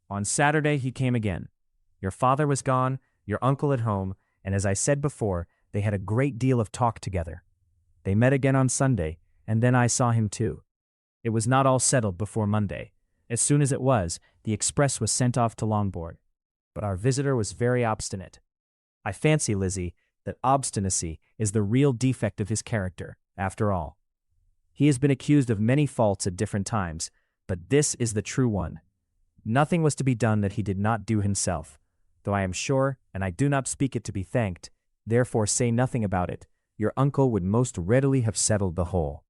On Saturday he came again. Your father was gone, your uncle at home, and as I said before, they had a great deal of talk together. They met again on Sunday, and then I saw him too. It was not all settled before Monday. As soon as it was, the express was sent off to Longbourn. But our visitor was very obstinate. I fancy, Lizzie, that obstinacy is the real defect of his character, after all. He has been accused of many faults at different times, but this is the true one. Nothing was to be done that he did not do himself, though I am sure, and I do not speak it to be thanked, therefore say nothing about it, your uncle would most readily have settled the whole.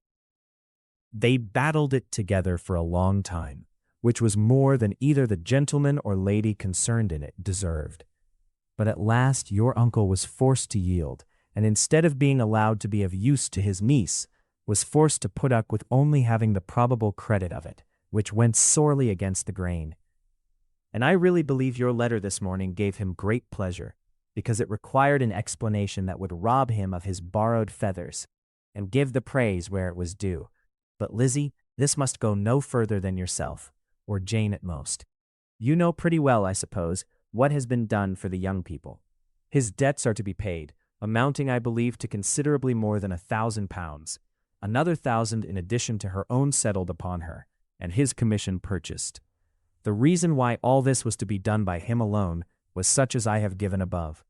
They battled it together for a long time, which was more than either the gentleman or lady concerned in it deserved. But at last your uncle was forced to yield, and instead of being allowed to be of use to his niece, was forced to put up with only having the probable credit of it, which went sorely against the grain. And I really believe your letter this morning gave him great pleasure, because it required an explanation that would rob him of his borrowed feathers, and give the praise where it was due. But Lizzie, this must go no further than yourself, or Jane at most. You know pretty well, I suppose, what has been done for the young people. His debts are to be paid, amounting, I believe, to considerably more than £1,000, another 1,000 in addition to her own settled upon her, and his commission purchased. The reason why all this was to be done by him alone was such as I have given above.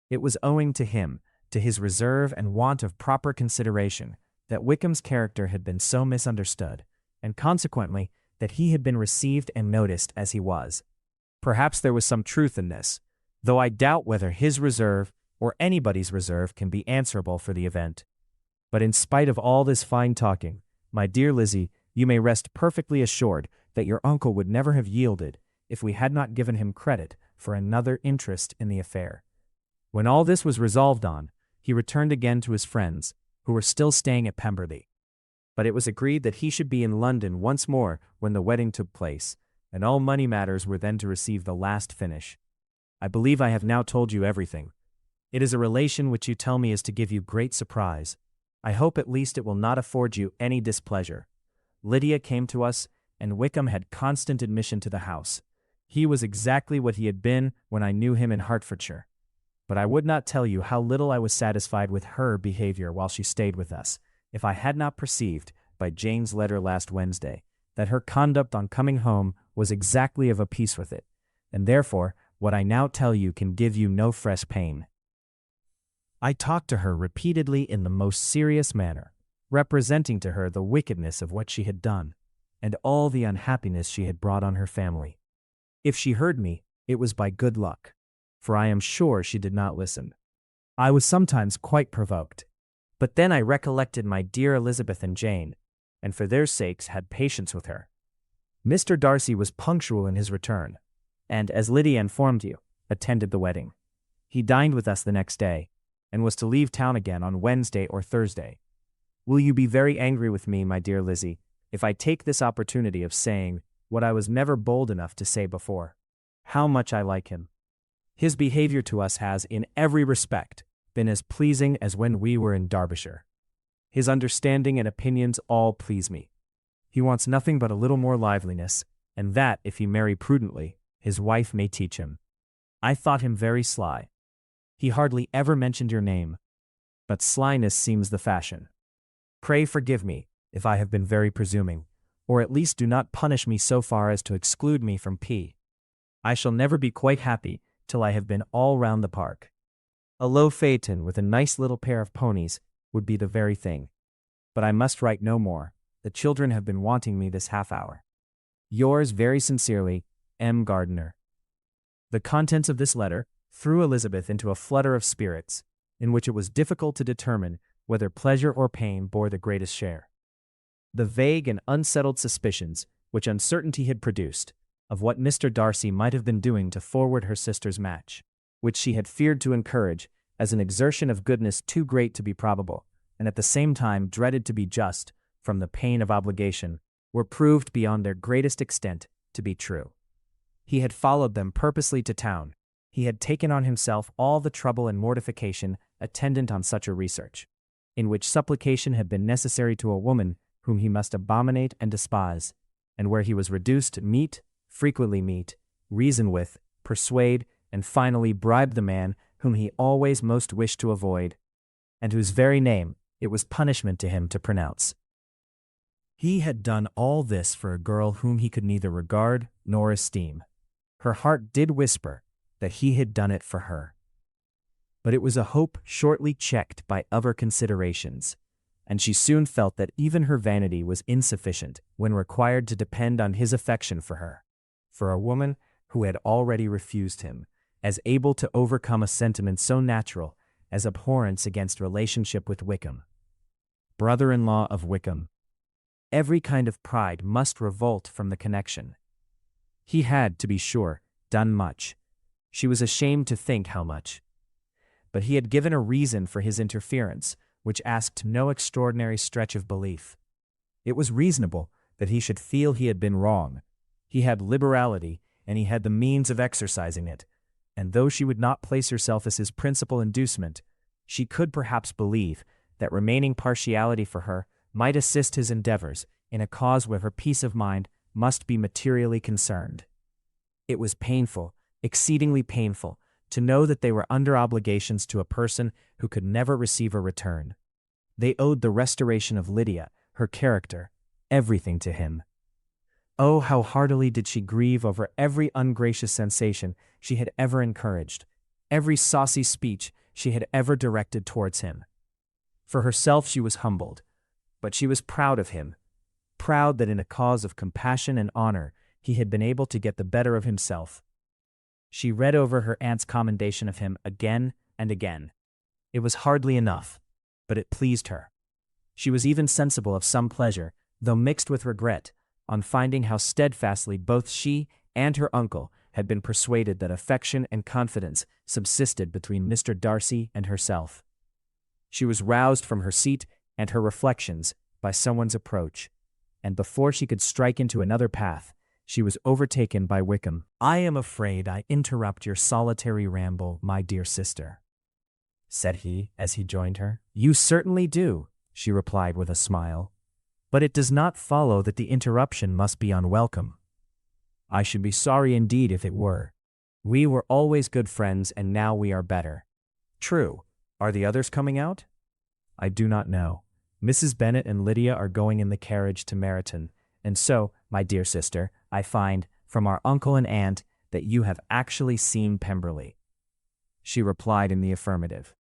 It was owing to him, to his reserve and want of proper consideration, that Wickham's character had been so misunderstood, and consequently that he had been received and noticed as he was. Perhaps there was some truth in this, though I doubt whether his reserve or anybody's reserve can be answerable for the event. But in spite of all this fine talking, my dear Lizzie, you may rest perfectly assured that your uncle would never have yielded if we had not given him credit for another interest in the affair. When all this was resolved on, he returned again to his friends, who were still staying at Pemberley. But it was agreed that he should be in London once more when the wedding took place, and all money matters were then to receive the last finish. I believe I have now told you everything. It is a relation which you tell me is to give you great surprise. I hope at least it will not afford you any displeasure. Lydia came to us, and Wickham had constant admission to the house. He was exactly what he had been when I knew him in Hertfordshire. But I would not tell you how little I was satisfied with her behavior while she stayed with us, if I had not perceived, by Jane's letter last Wednesday, that her conduct on coming home was exactly of a piece with it, and therefore what I now tell you can give you no fresh pain. I talked to her repeatedly in the most serious manner, representing to her the wickedness of what she had done, and all the unhappiness she had brought on her family. If she heard me, it was by good luck, for I am sure she did not listen. I was sometimes quite provoked, but then I recollected my dear Elizabeth and Jane, and for their sakes had patience with her. Mr. Darcy was punctual in his return, and, as Lydia informed you, attended the wedding. He dined with us the next day, and was to leave town again on Wednesday or Thursday. Will you be very angry with me, my dear Lizzie, if I take this opportunity of saying what I was never bold enough to say before? How much I like him. His behavior to us has, in every respect, been as pleasing as when we were in Derbyshire. His understanding and opinions all please me. He wants nothing but a little more liveliness, and that, if he marry prudently, his wife may teach him. I thought him very sly. He hardly ever mentioned your name, but slyness seems the fashion. Pray forgive me if I have been very presuming, or at least do not punish me so far as to exclude me from P. I shall never be quite happy till I have been all round the park. A low phaeton with a nice little pair of ponies would be the very thing. But I must write no more. The children have been wanting me this half hour. Yours very sincerely, M. Gardiner. The contents of this letter threw Elizabeth into a flutter of spirits, in which it was difficult to determine whether pleasure or pain bore the greatest share. The vague and unsettled suspicions which uncertainty had produced of what Mr. Darcy might have been doing to forward her sister's match, which she had feared to encourage as an exertion of goodness too great to be probable, and at the same time dreaded to be just from the pain of obligation, were proved beyond their greatest extent to be true. He had followed them purposely to town. He had taken on himself all the trouble and mortification attendant on such a research, in which supplication had been necessary to a woman whom he must abominate and despise, and where he was reduced to frequently meet, reason with, persuade, and finally bribe the man whom he always most wished to avoid, and whose very name it was punishment to him to pronounce. He had done all this for a girl whom he could neither regard nor esteem. Her heart did whisper that he had done it for her. But it was a hope shortly checked by other considerations, and she soon felt that even her vanity was insufficient when required to depend on his affection for her, for a woman who had already refused him, as able to overcome a sentiment so natural as abhorrence against relationship with Wickham, brother-in-law of Wickham. Every kind of pride must revolt from the connection. He had, to be sure, done much. She was ashamed to think how much. But he had given a reason for his interference, which asked no extraordinary stretch of belief. It was reasonable that he should feel he had been wrong. He had liberality, and he had the means of exercising it, and though she would not place herself as his principal inducement, she could perhaps believe that remaining partiality for her might assist his endeavors in a cause where her peace of mind must be materially concerned. It was painful, exceedingly painful, to know that they were under obligations to a person who could never receive a return. They owed the restoration of Lydia, her character, everything to him. Oh, how heartily did she grieve over every ungracious sensation she had ever encouraged, every saucy speech she had ever directed towards him. For herself she was humbled, but she was proud of him, proud that in a cause of compassion and honor he had been able to get the better of himself. She read over her aunt's commendation of him again and again. It was hardly enough, but it pleased her. She was even sensible of some pleasure, though mixed with regret, on finding how steadfastly both she and her uncle had been persuaded that affection and confidence subsisted between Mr. Darcy and herself. She was roused from her seat and her reflections by someone's approach, and before she could strike into another path, she was overtaken by Wickham. "I am afraid I interrupt your solitary ramble, my dear sister," said he as he joined her. "You certainly do," she replied with a smile, "but it does not follow that the interruption must be unwelcome. I should be sorry indeed if it were. We were always good friends, and now we are better." "True. Are the others coming out?" "I do not know. Mrs. Bennet and Lydia are going in the carriage to Meryton, and so, my dear sister, I find, from our uncle and aunt, that you have actually seen Pemberley." She replied in the affirmative.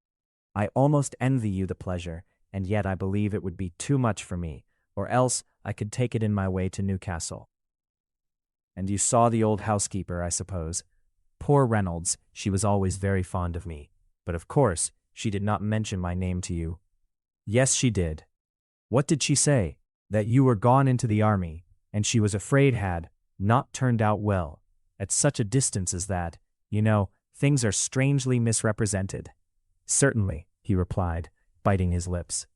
"I almost envy you the pleasure, and yet I believe it would be too much for me, or else I could take it in my way to Newcastle." "And you saw the old housekeeper, I suppose?" "Poor Reynolds, she was always very fond of me, but of course she did not mention my name to you." "Yes, she did." "What did she say?" "That you were gone into the army, and she was afraid had not turned out well. At such a distance as that, you know, things are strangely misrepresented." "Certainly," he replied, biting his lips.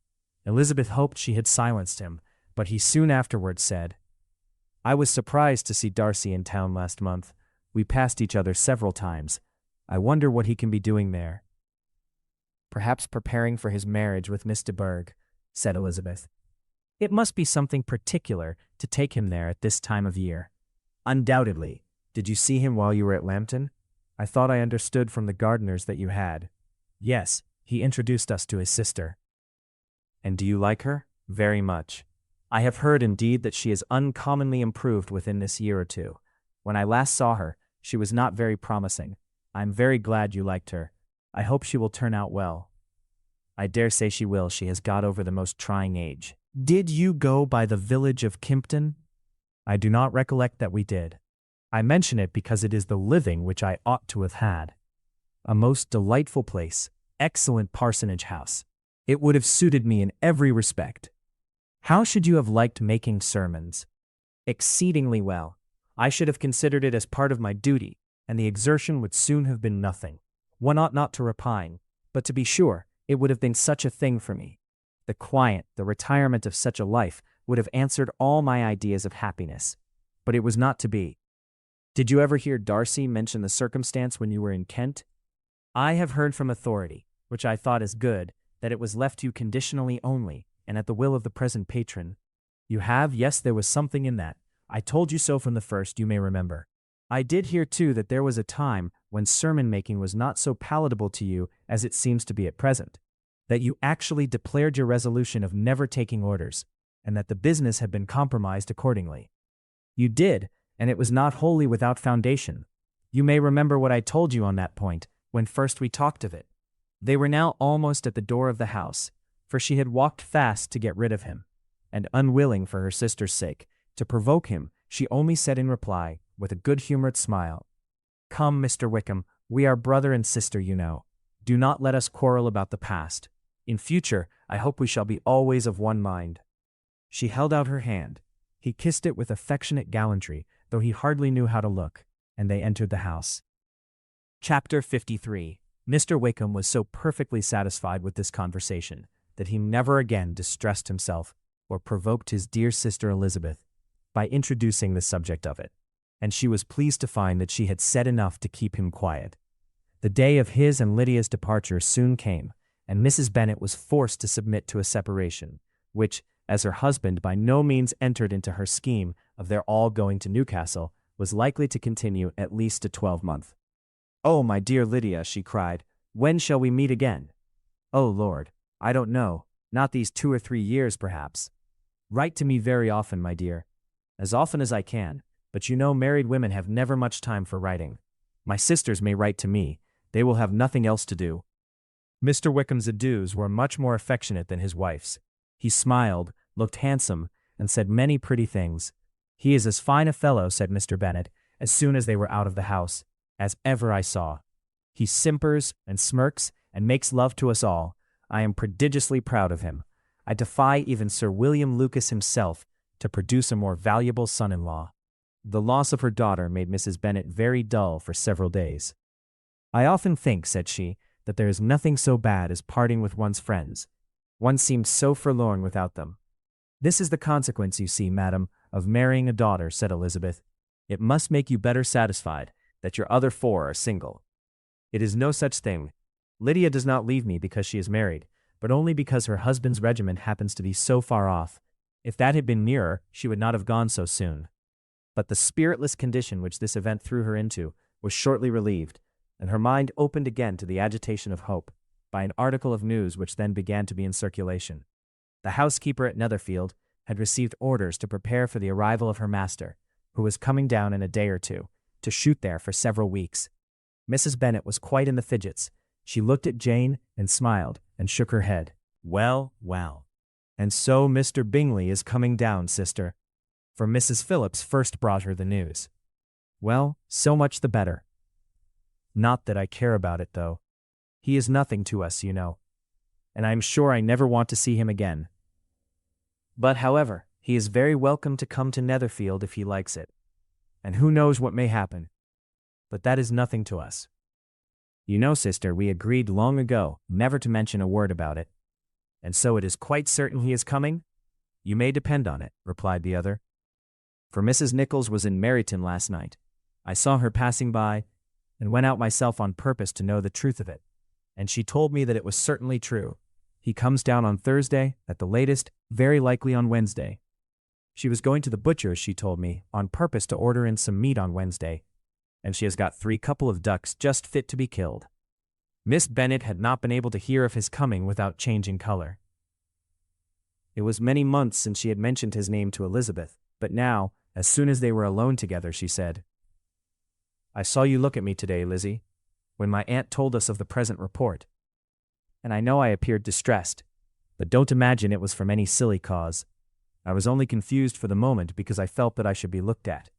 Elizabeth hoped she had silenced him, but he soon afterward said, "I was surprised to see Darcy in town last month. We passed each other several times. I wonder what he can be doing there." "Perhaps preparing for his marriage with Miss de Bourgh," said Elizabeth. "It must be something particular to take him there at this time of year." "Undoubtedly. Did you see him while you were at Lambton? I thought I understood from the gardeners that you had." "Yes, he introduced us to his sister." "And do you like her?" "Very much. I have heard indeed that she is uncommonly improved within this year or two. When I last saw her, she was not very promising. I am very glad you liked her. I hope she will turn out well." "I dare say she will. She has got over the most trying age." "Did you go by the village of Kimpton?" "I do not recollect that we did. I mention it because it is the living which I ought to have had. A most delightful place, excellent parsonage house. It would have suited me in every respect." How should you have liked making sermons? Exceedingly well. I should have considered it as part of my duty, and the exertion would soon have been nothing. One ought not to repine, but to be sure, it would have been such a thing for me. The quiet, the retirement of such a life would have answered all my ideas of happiness. But it was not to be. Did you ever hear Darcy mention the circumstance when you were in Kent? I have heard from authority, which I thought as good, that it was left you conditionally only, and at the will of the present patron. You have, yes, there was something in that. I told you so from the first, you may remember. I did hear, too, that there was a time when sermon-making was not so palatable to you as it seems to be at present, that you actually declared your resolution of never taking orders, and that the business had been compromised accordingly. You did, and it was not wholly without foundation. You may remember what I told you on that point, when first we talked of it. They were now almost at the door of the house, for she had walked fast to get rid of him, and unwilling for her sister's sake to provoke him, she only said in reply, with a good-humored smile, "Come, Mr. Wickham, we are brother and sister, you know. Do not let us quarrel about the past. In future, I hope we shall be always of one mind." She held out her hand. He kissed it with affectionate gallantry, though he hardly knew how to look, and they entered the house. Chapter 53. Mr. Wickham was so perfectly satisfied with this conversation that he never again distressed himself or provoked his dear sister Elizabeth by introducing the subject of it, and she was pleased to find that she had said enough to keep him quiet. The day of his and Lydia's departure soon came, and Mrs. Bennet was forced to submit to a separation, which, as her husband by no means entered into her scheme of their all going to Newcastle, was likely to continue at least a 12-month. "Oh, my dear Lydia," she cried, "when shall we meet again?" "Oh, Lord, I don't know, not these 2 or 3 years, perhaps. Write to me very often, my dear. As often as I can, but you know married women have never much time for writing. My sisters may write to me, they will have nothing else to do." Mr. Wickham's adieus were much more affectionate than his wife's. He smiled, looked handsome, and said many pretty things. "He is as fine a fellow," said Mr. Bennet, as soon as they were out of the house, "as ever I saw. He simpers and smirks and makes love to us all. I am prodigiously proud of him. I defy even Sir William Lucas himself to produce a more valuable son-in-law." The loss of her daughter made Mrs. Bennet very dull for several days. "I often think," said she, "that there is nothing so bad as parting with one's friends. One seems so forlorn without them." "This is the consequence, you see, madam, of marrying a daughter," said Elizabeth. "It must make you better satisfied that your other 4 are single." "It is no such thing. Lydia does not leave me because she is married, but only because her husband's regiment happens to be so far off. If that had been nearer, she would not have gone so soon." But the spiritless condition which this event threw her into was shortly relieved, and her mind opened again to the agitation of hope, by an article of news which then began to be in circulation. The housekeeper at Netherfield had received orders to prepare for the arrival of her master, who was coming down in a day or two, to shoot there for several weeks. Mrs. Bennet was quite in the fidgets. She looked at Jane and smiled and shook her head. "Well, well. And so Mr. Bingley is coming down, sister." For Mrs. Phillips first brought her the news. "Well, so much the better. Not that I care about it, though. He is nothing to us, you know, and I am sure I never want to see him again. But, however, he is very welcome to come to Netherfield if he likes it, and who knows what may happen. But that is nothing to us. You know, sister, we agreed long ago never to mention a word about it. And so it is quite certain he is coming?" "You may depend on it," replied the other. "For Mrs. Nichols was in Meryton last night. I saw her passing by, and went out myself on purpose to know the truth of it, and she told me that it was certainly true. He comes down on Thursday, at the latest, very likely on Wednesday. She was going to the butcher's, she told me, on purpose to order in some meat on Wednesday, and she has got 3 couple of ducks just fit to be killed." Miss Bennet had not been able to hear of his coming without changing color. It was many months since she had mentioned his name to Elizabeth, but now, as soon as they were alone together, she said, "I saw you look at me today, Lizzie, when my aunt told us of the present report, and I know I appeared distressed, but don't imagine it was from any silly cause. I was only confused for the moment because I felt that I should be looked at.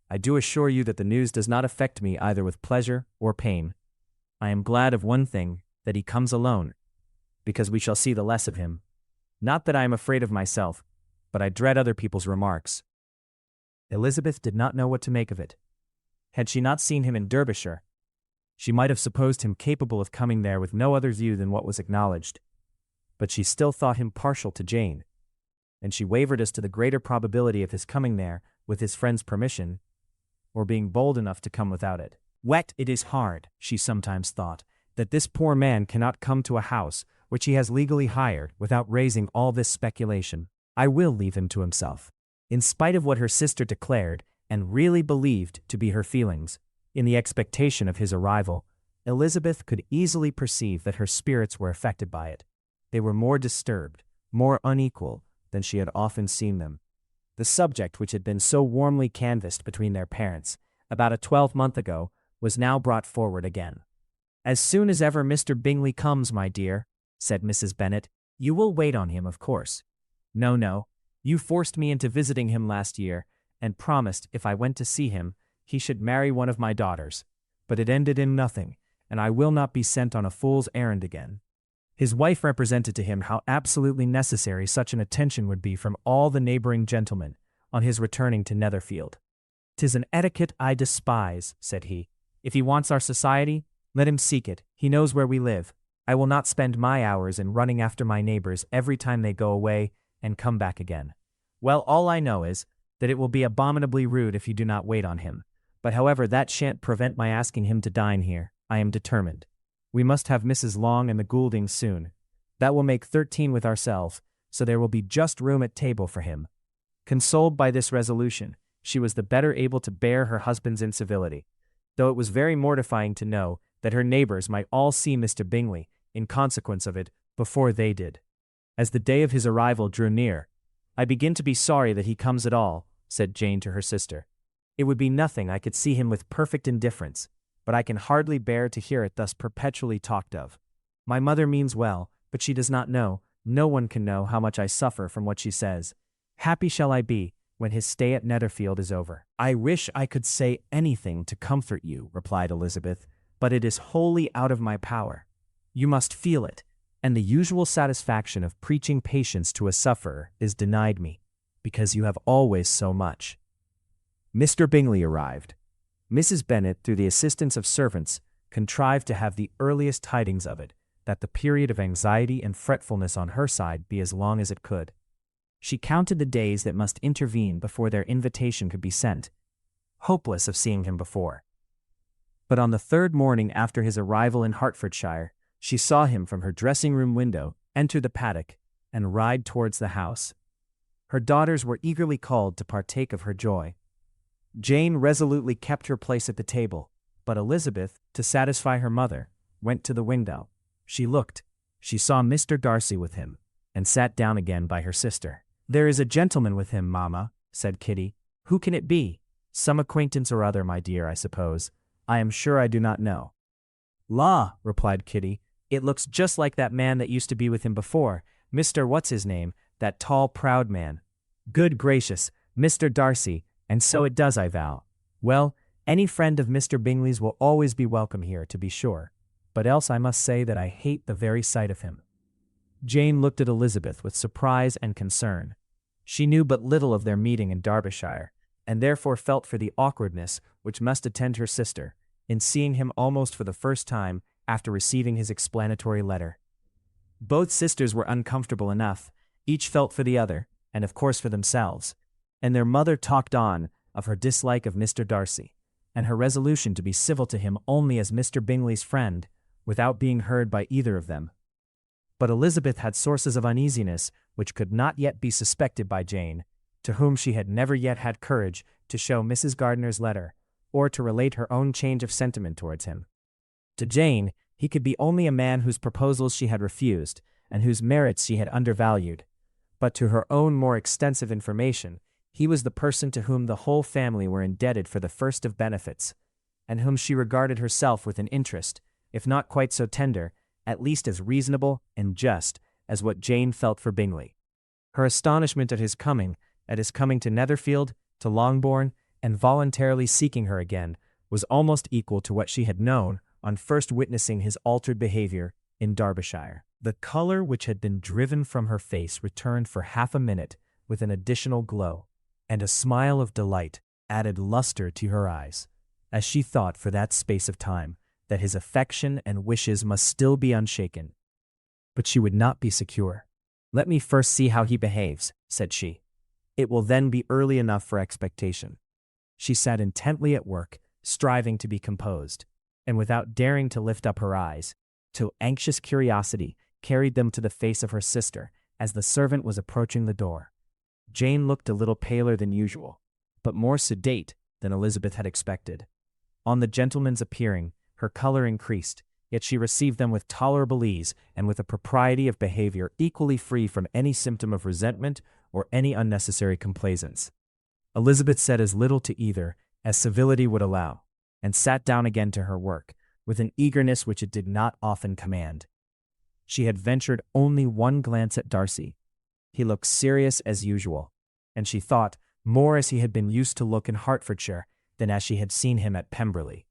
I do assure you that the news does not affect me either with pleasure or pain. I am glad of one thing, that he comes alone, because we shall see the less of him. Not that I am afraid of myself, but I dread other people's remarks." Elizabeth did not know what to make of it. Had she not seen him in Derbyshire, she might have supposed him capable of coming there with no other view than what was acknowledged. But she still thought him partial to Jane, and she wavered as to the greater probability of his coming there with his friend's permission, or being bold enough to come without it. It is hard, she sometimes thought, that this poor man cannot come to a house which he has legally hired without raising all this speculation. I will leave him to himself. In spite of what her sister declared and really believed to be her feelings, in the expectation of his arrival, Elizabeth could easily perceive that her spirits were affected by it. They were more disturbed, more unequal than she had often seen them. The subject which had been so warmly canvassed between their parents about a 12-month ago was now brought forward again. "As soon as ever Mr. Bingley comes, my dear," said Mrs. Bennet. "You will wait on him, of course." No. You forced me into visiting him last year, and promised if I went to see him, he should marry one of my daughters. But it ended in nothing, and I will not be sent on a fool's errand again." His wife represented to him how absolutely necessary such an attention would be from all the neighboring gentlemen on his returning to Netherfield. "'Tis an etiquette I despise," said he. "If he wants our society, let him seek it. He knows where we live. I will not spend my hours in running after my neighbors every time they go away and come back again. Well, all I know is that it will be abominably rude if you do not wait on him. But however, that shan't prevent my asking him to dine here. I am determined. We must have Mrs. Long and the Gouldings soon. That will make 13 with ourselves, so there will be just room at table for him." Consoled by this resolution, she was the better able to bear her husband's incivility, though it was very mortifying to know that her neighbors might all see Mr. Bingley, in consequence of it, before they did. As the day of his arrival drew near, "I begin to be sorry that he comes at all," said Jane to her sister. "It would be nothing, I could see him with perfect indifference, but I can hardly bear to hear it thus perpetually talked of. My mother means well, but she does not know, no one can know how much I suffer from what she says. Happy shall I be when his stay at Netherfield is over." "I wish I could say anything to comfort you," replied Elizabeth, "but it is wholly out of my power. You must feel it, and the usual satisfaction of preaching patience to a sufferer is denied me, because you have always so much." Mr. Bingley arrived. Mrs. Bennet, through the assistance of servants, contrived to have the earliest tidings of it, that the period of anxiety and fretfulness on her side be as long as it could. She counted the days that must intervene before their invitation could be sent, hopeless of seeing him before. But on the third morning after his arrival in Hertfordshire, she saw him from her dressing-room window enter the paddock and ride towards the house. Her daughters were eagerly called to partake of her joy. Jane resolutely kept her place at the table, but Elizabeth, to satisfy her mother, went to the window. She looked. She saw Mr. Darcy with him, and sat down again by her sister. "There is a gentleman with him, mamma," said Kitty. "Who can it be? Some acquaintance or other, my dear, I suppose. I am sure I do not know." "La," replied Kitty, "it looks just like that man that used to be with him before, Mr. What's-his-name, that tall, proud man. Good gracious, Mr. Darcy, and so it does, I vow. Well, any friend of Mr. Bingley's will always be welcome here, to be sure, but else I must say that I hate the very sight of him." Jane looked at Elizabeth with surprise and concern. She knew but little of their meeting in Derbyshire, and therefore felt for the awkwardness which must attend her sister in seeing him almost for the first time after receiving his explanatory letter. Both sisters were uncomfortable enough, each felt for the other, and of course for themselves, and their mother talked on of her dislike of Mr. Darcy, and her resolution to be civil to him only as Mr. Bingley's friend, without being heard by either of them. But Elizabeth had sources of uneasiness which could not yet be suspected by Jane, to whom she had never yet had courage to show Mrs. Gardiner's letter, or to relate her own change of sentiment towards him. To Jane, he could be only a man whose proposals she had refused, and whose merits she had undervalued. But to her own more extensive information, he was the person to whom the whole family were indebted for the first of benefits, and whom she regarded herself with an interest, if not quite so tender, at least as reasonable and just as what Jane felt for Bingley. Her astonishment at his coming to Netherfield, to Longbourn, and voluntarily seeking her again, was almost equal to what she had known on first witnessing his altered behavior in Derbyshire. The color which had been driven from her face returned for half a minute with an additional glow, and a smile of delight added luster to her eyes, as she thought for that space of time that his affection and wishes must still be unshaken. But she would not be secure. "Let me first see how he behaves," said she. "It will then be early enough for expectation." She sat intently at work, striving to be composed, and without daring to lift up her eyes, till anxious curiosity carried them to the face of her sister as the servant was approaching the door. Jane looked a little paler than usual, but more sedate than Elizabeth had expected. On the gentleman's appearing, her color increased, yet she received them with tolerable ease and with a propriety of behavior equally free from any symptom of resentment or any unnecessary complaisance. Elizabeth said as little to either as civility would allow, and sat down again to her work, with an eagerness which it did not often command. She had ventured only one glance at Darcy. He looked serious as usual, and she thought more as he had been used to look in Hertfordshire than as she had seen him at Pemberley.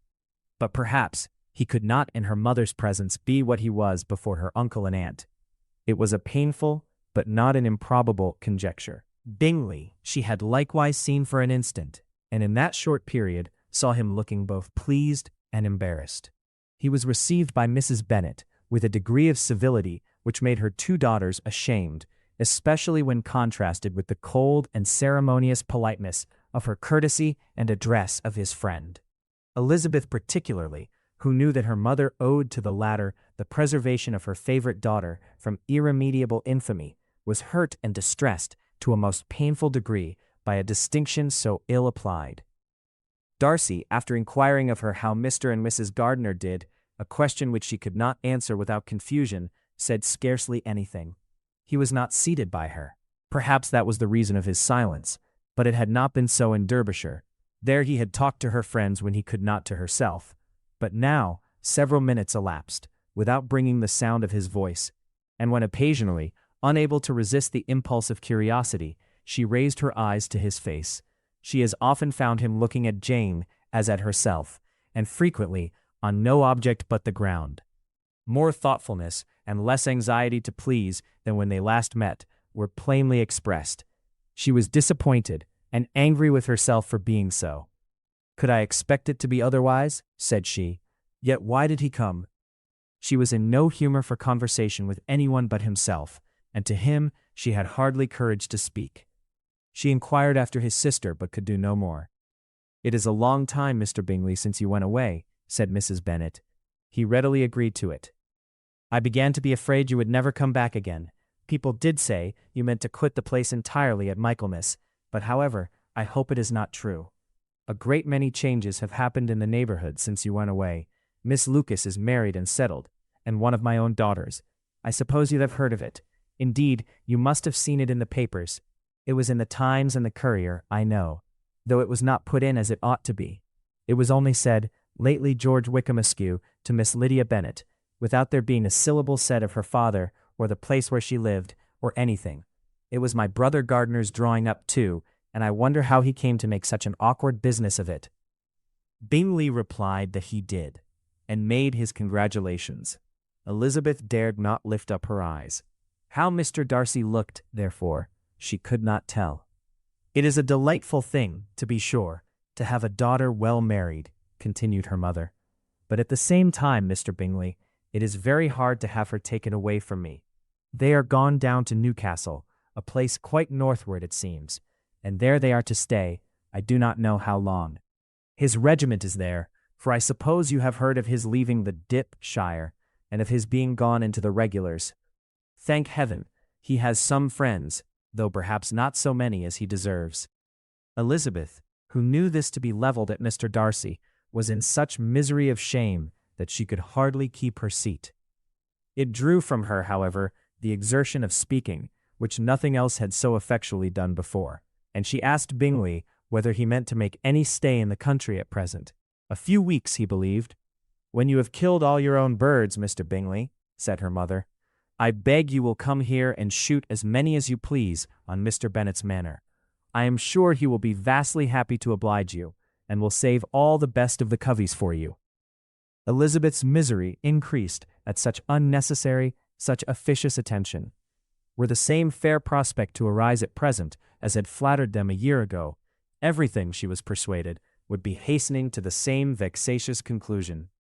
But perhaps he could not in her mother's presence be what he was before her uncle and aunt. It was a painful, but not an improbable conjecture. Bingley she had likewise seen for an instant, and in that short period saw him looking both pleased and embarrassed. He was received by Mrs. Bennet with a degree of civility which made her two daughters ashamed, especially when contrasted with the cold and ceremonious politeness of her courtesy and address of his friend. Elizabeth particularly, who knew that her mother owed to the latter the preservation of her favorite daughter from irremediable infamy, was hurt and distressed to a most painful degree by a distinction so ill applied. Darcy, after inquiring of her how Mr. and Mrs. Gardiner did, a question which she could not answer without confusion, said scarcely anything. He was not seated by her. Perhaps that was the reason of his silence, but it had not been so in Derbyshire. There he had talked to her friends when he could not to herself. But now several minutes elapsed, without bringing the sound of his voice, and when occasionally, unable to resist the impulse of curiosity, she raised her eyes to his face, she as often found him looking at Jane as at herself, and frequently on no object but the ground. More thoughtfulness and less anxiety to please than when they last met were plainly expressed. She was disappointed and angry with herself for being so. "Could I expect it to be otherwise?" said she. "Yet why did he come?" She was in no humor for conversation with anyone but himself, and to him she had hardly courage to speak. She inquired after his sister, but could do no more. "It is a long time, Mr. Bingley, since you went away," said Mrs. Bennet. He readily agreed to it. "I began to be afraid you would never come back again. People did say you meant to quit the place entirely at Michaelmas, but however, I hope it is not true. A great many changes have happened in the neighborhood since you went away. Miss Lucas is married and settled, and one of my own daughters. I suppose you have heard of it. Indeed, you must have seen it in the papers. It was in the Times and the Courier, I know, though it was not put in as it ought to be. It was only said, 'Lately George Wickham Askew to Miss Lydia Bennet,' without there being a syllable said of her father, or the place where she lived, or anything. It was my brother Gardiner's drawing up too, and I wonder how he came to make such an awkward business of it." Bingley replied that he did, and made his congratulations. Elizabeth dared not lift up her eyes. How Mr. Darcy looked, therefore, she could not tell. "It is a delightful thing, to be sure, to have a daughter well married," continued her mother. "But at the same time, Mr. Bingley, it is very hard to have her taken away from me. They are gone down to Newcastle, a place quite northward, it seems, and there they are to stay, I do not know how long. His regiment is there, for I suppose you have heard of his leaving the Dip shire, and of his being gone into the regulars. Thank heaven, he has some friends, though perhaps not so many as he deserves." Elizabeth, who knew this to be levelled at Mr. Darcy, was in such misery of shame that she could hardly keep her seat. It drew from her, however, the exertion of speaking, which nothing else had so effectually done before, and she asked Bingley whether he meant to make any stay in the country at present. A few weeks, he believed. "When you have killed all your own birds, Mr. Bingley," said her mother, "I beg you will come here and shoot as many as you please on Mr. Bennet's manor. I am sure he will be vastly happy to oblige you, and will save all the best of the coveys for you." Elizabeth's misery increased at such unnecessary, such officious attention. were the same fair prospect to arise at present as had flattered them a year ago, everything, she was persuaded, would be hastening to the same vexatious conclusion.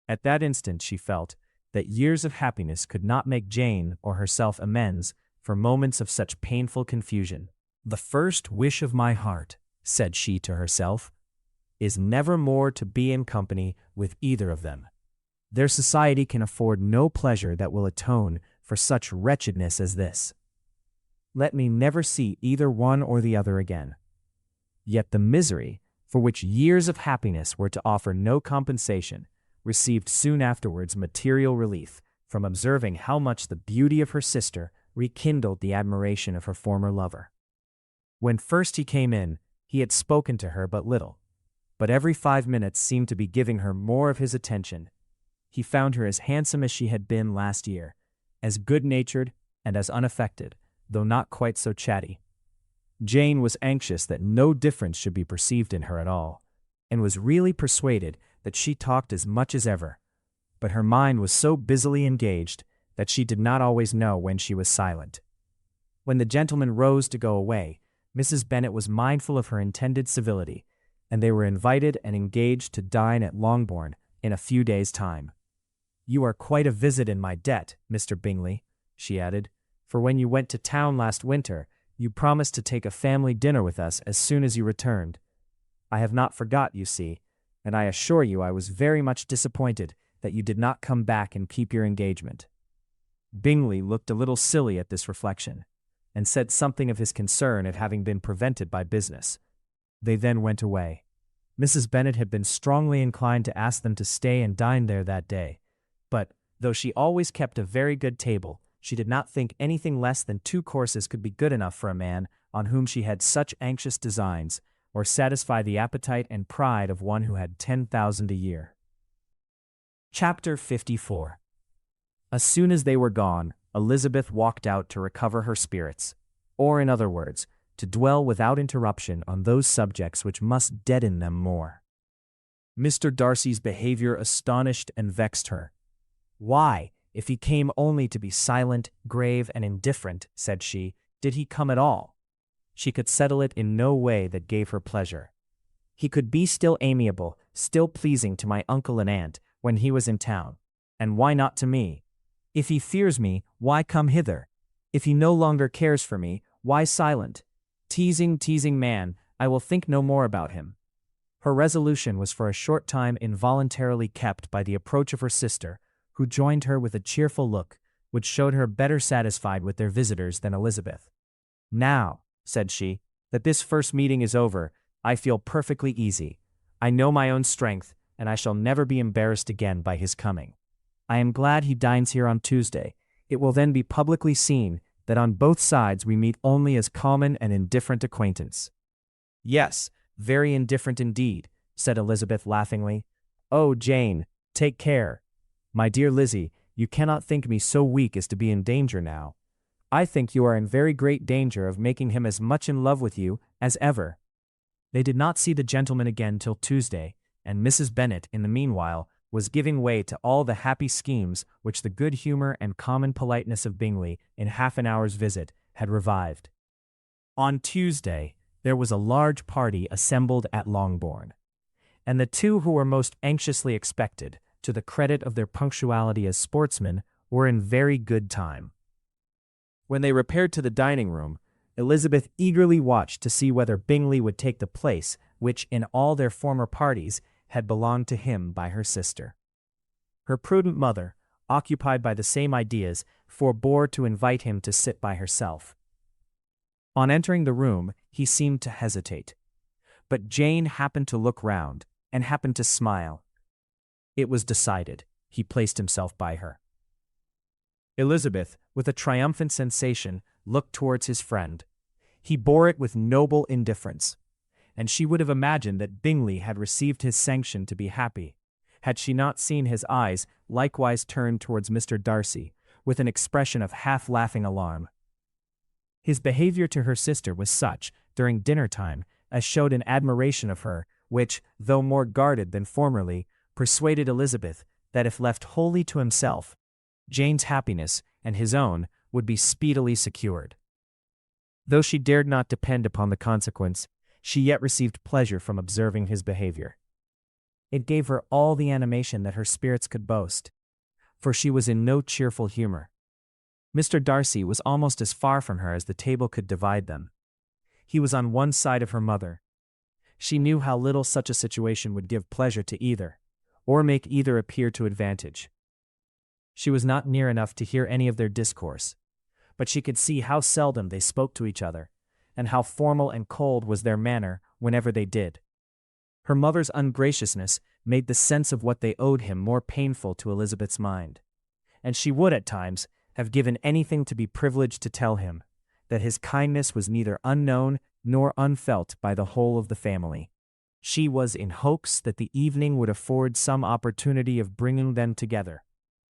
At that instant she felt that years of happiness could not make Jane or herself amends for moments of such painful confusion. "The first wish of my heart," said she to herself, "is never more to be in company with either of them. Their society can afford no pleasure that will atone for such wretchedness as this. Let me never see either one or the other again." Yet the misery, for which years of happiness were to offer no compensation, received soon afterwards material relief from observing how much the beauty of her sister rekindled the admiration of her former lover. When first he came in, he had spoken to her but little, but every 5 minutes seemed to be giving her more of his attention. He found her as handsome as she had been last year, as good-natured and as unaffected, though not quite so chatty. Jane was anxious that no difference should be perceived in her at all, and was really persuaded that she talked as much as ever, but her mind was so busily engaged that she did not always know when she was silent. When the gentlemen rose to go away, Mrs. Bennet was mindful of her intended civility, and they were invited and engaged to dine at Longbourn in a few days' time. "You are quite a visit in my debt, Mr. Bingley," she added, "for when you went to town last winter, you promised to take a family dinner with us as soon as you returned. I have not forgot, you see, and I assure you I was very much disappointed that you did not come back and keep your engagement." Bingley looked a little silly at this reflection, and said something of his concern at having been prevented by business. They then went away. Mrs. Bennet had been strongly inclined to ask them to stay and dine there that day, but, though she always kept a very good table, she did not think anything less than 2 courses could be good enough for a man on whom she had such anxious designs, or satisfy the appetite and pride of one who had 10,000 a year. Chapter 54. As soon as they were gone, Elizabeth walked out to recover her spirits, or in other words, to dwell without interruption on those subjects which must deaden them more. Mr. Darcy's behavior astonished and vexed her. "Why, if he came only to be silent, grave, and indifferent," said she, "did he come at all?" She could settle it in no way that gave her pleasure. "He could be still amiable, still pleasing to my uncle and aunt when he was in town, and why not to me? If he fears me, why come hither? If he no longer cares for me, why silent? Teasing man, I will think no more about him." Her resolution was for a short time involuntarily kept by the approach of her sister, who joined her with a cheerful look, which showed her better satisfied with their visitors than Elizabeth. "Now," said she, "that this first meeting is over, I feel perfectly easy. I know my own strength, and I shall never be embarrassed again by his coming. I am glad he dines here on Tuesday. It will then be publicly seen that on both sides we meet only as common and indifferent acquaintance." "Yes, very indifferent indeed," said Elizabeth laughingly. "Oh, Jane, take care. My dear Lizzie, you cannot think me so weak as to be in danger now. I think you are in very great danger of making him as much in love with you as ever." They did not see the gentleman again till Tuesday, and Mrs. Bennet, in the meanwhile, was giving way to all the happy schemes which the good humor and common politeness of Bingley, in half an hour's visit, had revived. On Tuesday, there was a large party assembled at Longbourn, and the two who were most anxiously expected, to the credit of their punctuality as sportsmen, were in very good time. When they repaired to the dining-room, Elizabeth eagerly watched to see whether Bingley would take the place which, in all their former parties, had belonged to him by her sister. Her prudent mother, occupied by the same ideas, forbore to invite him to sit by herself. On entering the room, he seemed to hesitate, but Jane happened to look round, and happened to smile. It was decided. He placed himself by her. Elizabeth, with a triumphant sensation, looked towards his friend. He bore it with noble indifference, and she would have imagined that Bingley had received his sanction to be happy, had she not seen his eyes likewise turned towards Mr. Darcy, with an expression of half-laughing alarm. His behavior to her sister was such, during dinner-time, as showed an admiration of her, which, though more guarded than formerly, persuaded Elizabeth that if left wholly to himself, Jane's happiness and his own would be speedily secured. Though she dared not depend upon the consequence, she yet received pleasure from observing his behavior. It gave her all the animation that her spirits could boast, for she was in no cheerful humor. Mr. Darcy was almost as far from her as the table could divide them. He was on one side of her mother. She knew how little such a situation would give pleasure to either, or make either appear to advantage. She was not near enough to hear any of their discourse, but she could see how seldom they spoke to each other, and how formal and cold was their manner whenever they did. Her mother's ungraciousness made the sense of what they owed him more painful to Elizabeth's mind, and she would at times have given anything to be privileged to tell him that his kindness was neither unknown nor unfelt by the whole of the family. She was in hopes that the evening would afford some opportunity of bringing them together,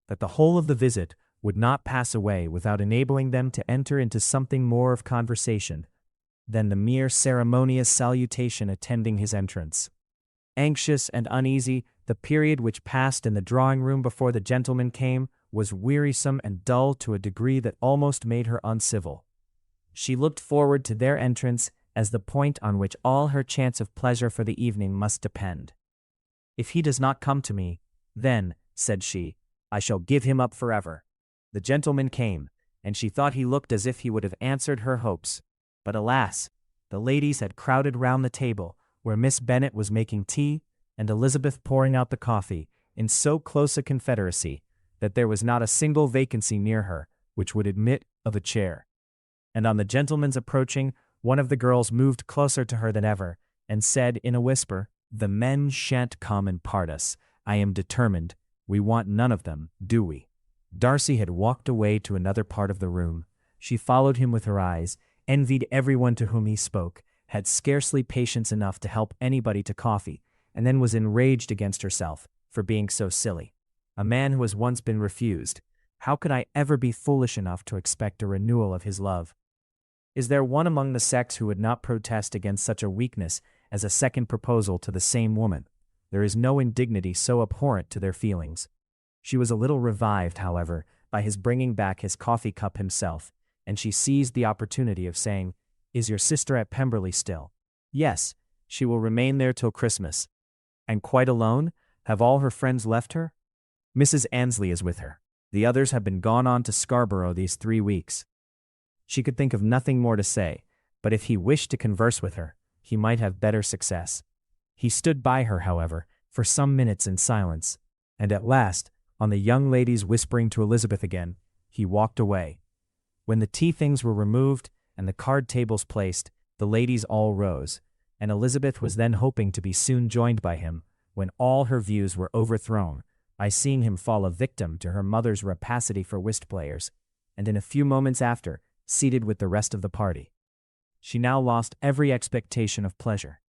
that the whole of the visit would not pass away without enabling them to enter into something more of conversation than the mere ceremonious salutation attending his entrance. Anxious and uneasy, the period which passed in the drawing-room before the gentlemen came was wearisome and dull to a degree that almost made her uncivil. She looked forward to their entrance as the point on which all her chance of pleasure for the evening must depend. "If he does not come to me, then," said she, "I shall give him up forever." The gentleman came, and she thought he looked as if he would have answered her hopes. But alas, the ladies had crowded round the table, where Miss Bennet was making tea, and Elizabeth pouring out the coffee, in so close a confederacy that there was not a single vacancy near her which would admit of a chair. And on the gentleman's approaching, one of the girls moved closer to her than ever, and said in a whisper, "The men shan't come and part us. I am determined. We want none of them, do we?" Darcy had walked away to another part of the room. She followed him with her eyes, envied everyone to whom he spoke, had scarcely patience enough to help anybody to coffee, and then was enraged against herself for being so silly. A man who has once been refused, how could I ever be foolish enough to expect a renewal of his love? Is there one among the sex who would not protest against such a weakness as a second proposal to the same woman? There is no indignity so abhorrent to their feelings. She was a little revived, however, by his bringing back his coffee cup himself, and she seized the opportunity of saying, "Is your sister at Pemberley still?" "Yes, she will remain there till Christmas." "And quite alone? Have all her friends left her?" "Mrs. Annesley is with her. The others have been gone on to Scarborough these 3 weeks." She could think of nothing more to say, but if he wished to converse with her, he might have better success. He stood by her, however, for some minutes in silence, and at last, on the young lady's whispering to Elizabeth again, he walked away. When the tea things were removed and the card tables placed, the ladies all rose, and Elizabeth was then hoping to be soon joined by him, when all her views were overthrown by seeing him fall a victim to her mother's rapacity for whist players, and in a few moments after, seated with the rest of the party. She now lost every expectation of pleasure.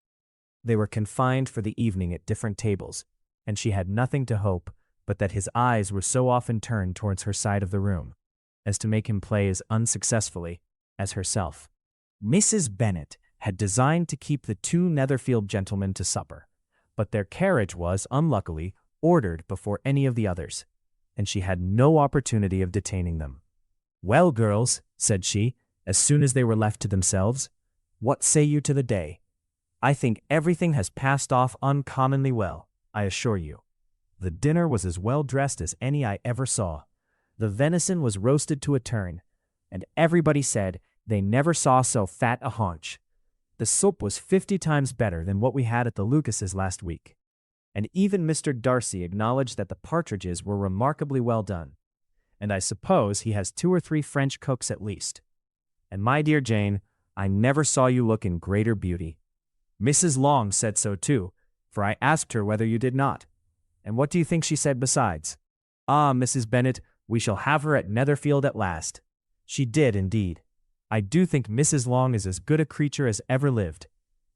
They were confined for the evening at different tables, and she had nothing to hope but that his eyes were so often turned towards her side of the room as to make him play as unsuccessfully as herself. Mrs. Bennet had designed to keep the 2 Netherfield gentlemen to supper, but their carriage was, unluckily, ordered before any of the others, and she had no opportunity of detaining them. "Well, girls," said she, as soon as they were left to themselves, "what say you to the day? I think everything has passed off uncommonly well, I assure you. The dinner was as well dressed as any I ever saw. The venison was roasted to a turn, and everybody said they never saw so fat a haunch. The soup was 50 times better than what we had at the Lucases last week. And even Mr. Darcy acknowledged that the partridges were remarkably well done, and I suppose he has 2 or 3 French cooks at least. And my dear Jane, I never saw you look in greater beauty. Mrs. Long said so too, for I asked her whether you did not. And what do you think she said besides? 'Ah, Mrs. Bennet, we shall have her at Netherfield at last.' She did, indeed. I do think Mrs. Long is as good a creature as ever lived,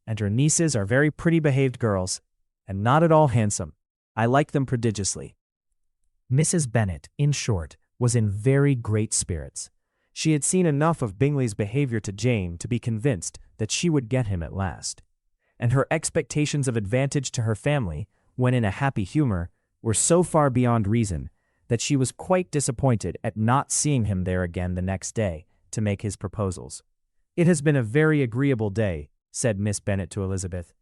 and her nieces are very pretty behaved girls, and not at all handsome. I like them prodigiously." Mrs. Bennet, in short, was in very great spirits. She had seen enough of Bingley's behavior to Jane to be convinced that she would get him at last, and her expectations of advantage to her family, when in a happy humor, were so far beyond reason that she was quite disappointed at not seeing him there again the next day to make his proposals. "It has been a very agreeable day," said Miss Bennet to Elizabeth.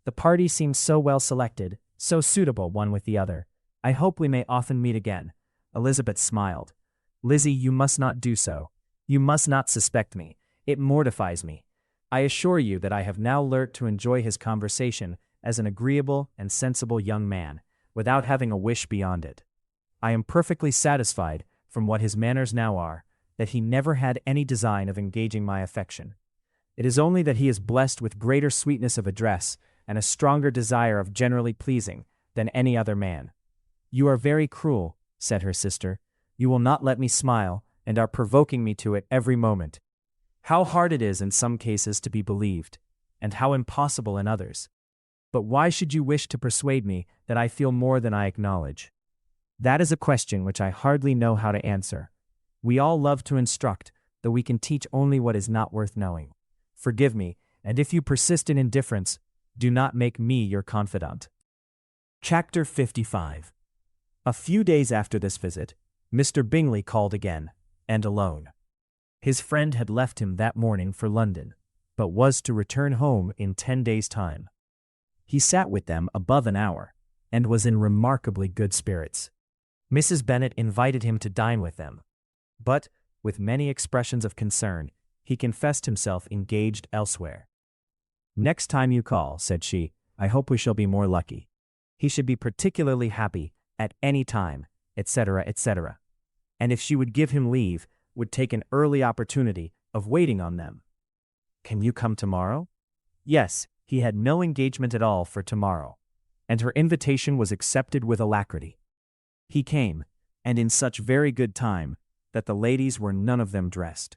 "The party seems so well selected, so suitable one with the other. I hope we may often meet again." Elizabeth smiled. "Lizzie, you must not do so. You must not suspect me. It mortifies me. I assure you that I have now learnt to enjoy his conversation as an agreeable and sensible young man, without having a wish beyond it. I am perfectly satisfied, from what his manners now are, that he never had any design of engaging my affection. It is only that he is blessed with greater sweetness of address and a stronger desire of generally pleasing than any other man." "You are very cruel," said her sister. "You will not let me smile, and are provoking me to it every moment. How hard it is in some cases to be believed, and how impossible in others. But why should you wish to persuade me that I feel more than I acknowledge? That is a question which I hardly know how to answer. We all love to instruct, though we can teach only what is not worth knowing. Forgive me, and if you persist in indifference, do not make me your confidant." Chapter 55. A few days after this visit, Mr. Bingley called again, and alone. His friend had left him that morning for London, but was to return home in 10 days' time. He sat with them above an hour, and was in remarkably good spirits. Mrs. Bennet invited him to dine with them, but, with many expressions of concern, he confessed himself engaged elsewhere. "Next time you call," said she, "I hope we shall be more lucky. He should be particularly happy at any time," etc., etc., and if she would give him leave, would take an early opportunity of waiting on them. "Can you come tomorrow?" Yes, he had no engagement at all for tomorrow, and her invitation was accepted with alacrity. He came, and in such very good time that the ladies were none of them dressed.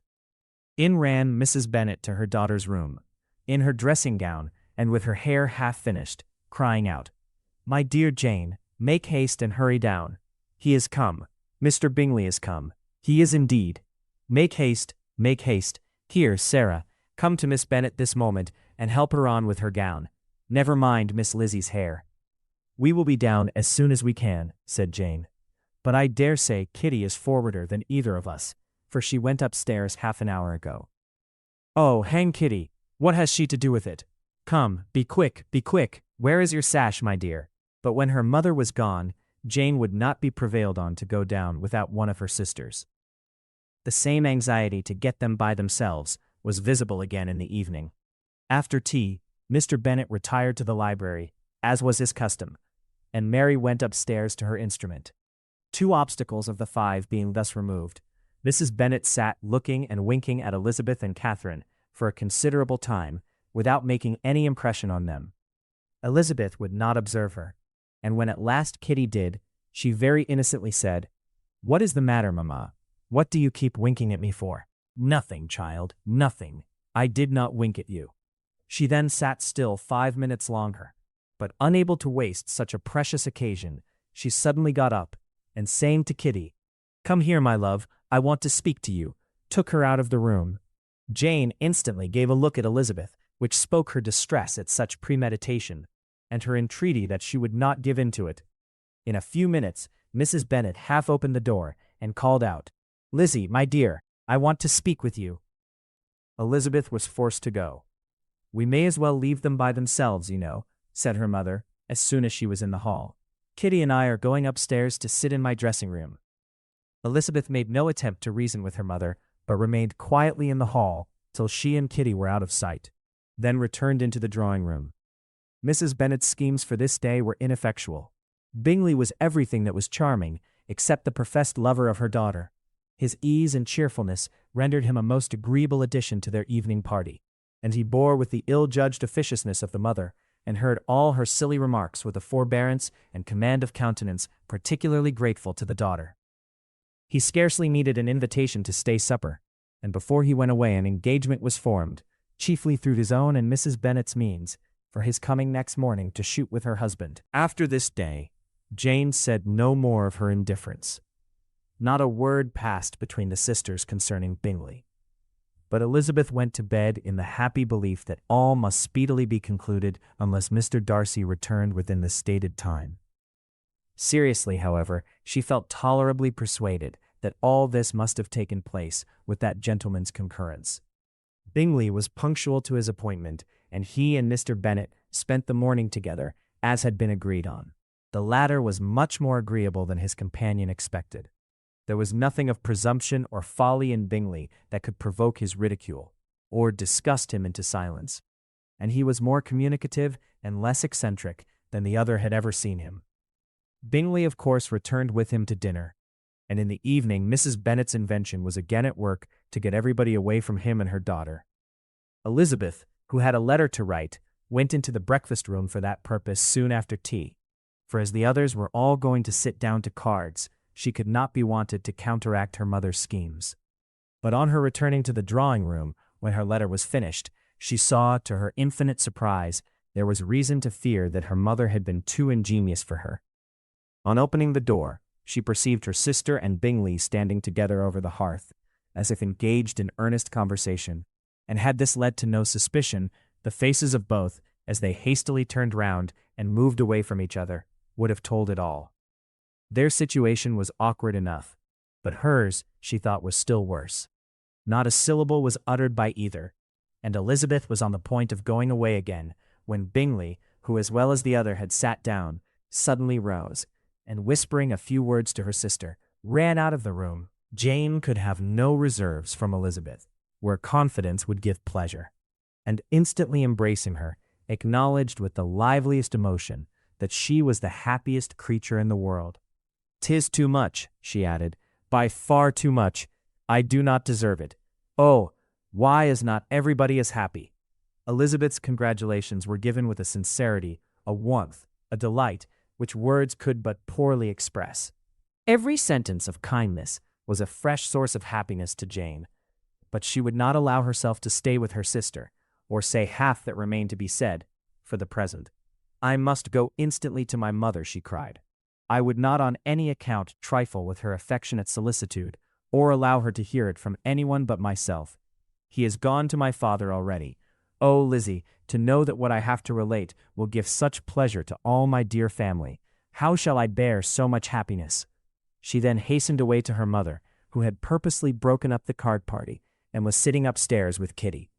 In ran Mrs. Bennet to her daughter's room, in her dressing gown and with her hair half finished, crying out, "My dear Jane, make haste and hurry down. He is come. Mr. Bingley is come. He is indeed. Make haste, make haste. Here, Sarah, come to Miss Bennet this moment and help her on with her gown. Never mind Miss Lizzie's hair." "We will be down as soon as we can," said Jane. "But I dare say Kitty is forwarder than either of us, for she went upstairs half an hour ago." "Oh, hang Kitty! What has she to do with it? Come, be quick, be quick! Where is your sash, my dear?" But when her mother was gone, Jane would not be prevailed on to go down without one of her sisters. The same anxiety to get them by themselves was visible again in the evening. After tea, Mr. Bennet retired to the library, as was his custom, and Mary went upstairs to her instrument. 2 obstacles of the 5 being thus removed, Mrs. Bennet sat looking and winking at Elizabeth and Catherine for a considerable time, without making any impression on them. Elizabeth would not observe her, and when at last Kitty did, she very innocently said, "What is the matter, mamma? What do you keep winking at me for?" "Nothing, child, nothing. I did not wink at you." She then sat still 5 minutes longer, but unable to waste such a precious occasion, she suddenly got up, and saying to Kitty, "Come here, my love, I want to speak to you," took her out of the room. Jane instantly gave a look at Elizabeth, which spoke her distress at such premeditation, and her entreaty that she would not give in to it. In a few minutes, Mrs. Bennet half opened the door, and called out, "Lizzie, my dear, I want to speak with you." Elizabeth was forced to go. "We may as well leave them by themselves, you know," said her mother, as soon as she was in the hall. "Kitty and I are going upstairs to sit in my dressing room." Elizabeth made no attempt to reason with her mother, but remained quietly in the hall till she and Kitty were out of sight, then returned into the drawing-room. Mrs. Bennet's schemes for this day were ineffectual. Bingley was everything that was charming, except the professed lover of her daughter. His ease and cheerfulness rendered him a most agreeable addition to their evening party, and he bore with the ill-judged officiousness of the mother, and heard all her silly remarks with a forbearance and command of countenance particularly grateful to the daughter. He scarcely needed an invitation to stay supper, and before he went away an engagement was formed, chiefly through his own and Mrs. Bennet's means, for his coming next morning to shoot with her husband. After this day, Jane said no more of her indifference. Not a word passed between the sisters concerning Bingley. But Elizabeth went to bed in the happy belief that all must speedily be concluded unless Mr. Darcy returned within the stated time. Seriously, however, she felt tolerably persuaded that all this must have taken place with that gentleman's concurrence. Bingley was punctual to his appointment, and he and Mr. Bennet spent the morning together, as had been agreed on. The latter was much more agreeable than his companion expected. There was nothing of presumption or folly in Bingley that could provoke his ridicule, or disgust him into silence, and he was more communicative and less eccentric than the other had ever seen him. Bingley, of course, returned with him to dinner, and in the evening Mrs. Bennet's invention was again at work to get everybody away from him and her daughter. Elizabeth, who had a letter to write, went into the breakfast-room for that purpose soon after tea, for as the others were all going to sit down to cards, she could not be wanted to counteract her mother's schemes. But on her returning to the drawing-room, when her letter was finished, she saw, to her infinite surprise, there was reason to fear that her mother had been too ingenious for her. On opening the door, she perceived her sister and Bingley standing together over the hearth, as if engaged in earnest conversation, and had this led to no suspicion, the faces of both, as they hastily turned round and moved away from each other, would have told it all. Their situation was awkward enough, but hers, she thought, was still worse. Not a syllable was uttered by either, and Elizabeth was on the point of going away again, when Bingley, who as well as the other had sat down, suddenly rose, and whispering a few words to her sister, ran out of the room. Jane could have no reserves from Elizabeth, where confidence would give pleasure, and instantly embracing her, acknowledged with the liveliest emotion that she was the happiest creature in the world. "'Tis too much," she added, "by far too much. I do not deserve it. Oh, why is not everybody as happy?" Elizabeth's congratulations were given with a sincerity, a warmth, a delight, which words could but poorly express. Every sentence of kindness was a fresh source of happiness to Jane, but she would not allow herself to stay with her sister, or say half that remained to be said, for the present. "I must go instantly to my mother," she cried. "I would not on any account trifle with her affectionate solicitude, or allow her to hear it from anyone but myself. He is gone to my father already. Oh, Lizzie, to know that what I have to relate will give such pleasure to all my dear family. How shall I bear so much happiness?" She then hastened away to her mother, who had purposely broken up the card party, and was sitting upstairs with Kitty.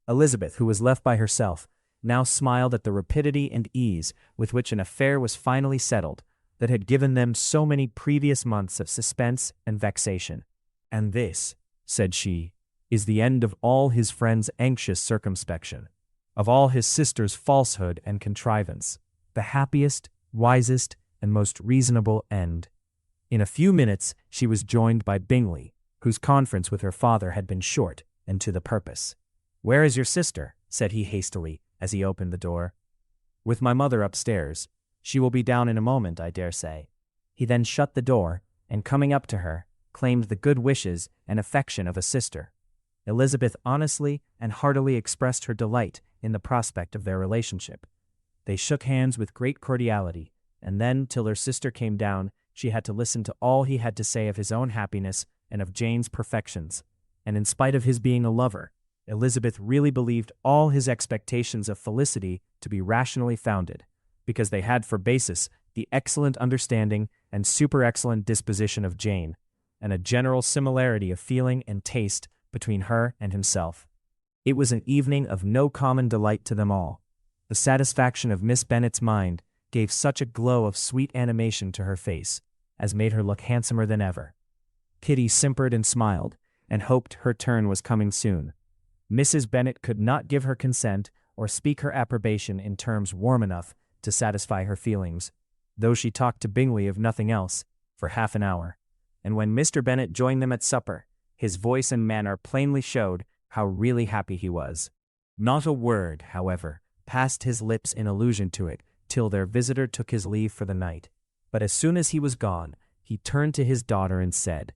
Elizabeth, who was left by herself, now smiled at the rapidity and ease with which an affair was finally settled that had given them so many previous months of suspense and vexation. "And this," said she, "is the end of all his friend's anxious circumspection, of all his sister's falsehood and contrivance, the happiest, wisest, and most reasonable end." In a few minutes she was joined by Bingley, whose conference with her father had been short and to the purpose. "Where is your sister?" said he hastily, as he opened the door. "With my mother upstairs. She will be down in a moment, I dare say." He then shut the door, and coming up to her, claimed the good wishes and affection of a sister. Elizabeth honestly and heartily expressed her delight in the prospect of their relationship. They shook hands with great cordiality, and then, till her sister came down, she had to listen to all he had to say of his own happiness and of Jane's perfections, and in spite of his being a lover, Elizabeth really believed all his expectations of felicity to be rationally founded, because they had for basis the excellent understanding and super-excellent disposition of Jane, and a general similarity of feeling and taste between her and himself. It was an evening of no common delight to them all. The satisfaction of Miss Bennet's mind gave such a glow of sweet animation to her face as made her look handsomer than ever. Kitty simpered and smiled, and hoped her turn was coming soon. Mrs. Bennet could not give her consent or speak her approbation in terms warm enough to satisfy her feelings, though she talked to Bingley of nothing else for half an hour, and when Mr. Bennet joined them at supper, his voice and manner plainly showed how really happy he was. Not a word, however, passed his lips in allusion to it till their visitor took his leave for the night, but as soon as he was gone, he turned to his daughter and said,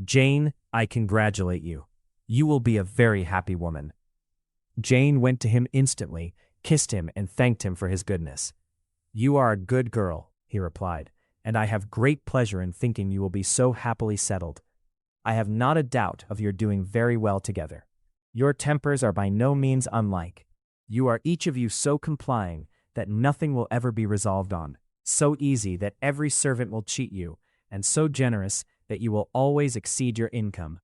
"Jane, I congratulate you. You will be a very happy woman." Jane went to him instantly, kissed him, and thanked him for his goodness. "You are a good girl," he replied, "and I have great pleasure in thinking you will be so happily settled. I have not a doubt of your doing very well together. Your tempers are by no means unlike. You are each of you so complying that nothing will ever be resolved on. So easy that every servant will cheat you, and so generous that you will always exceed your income.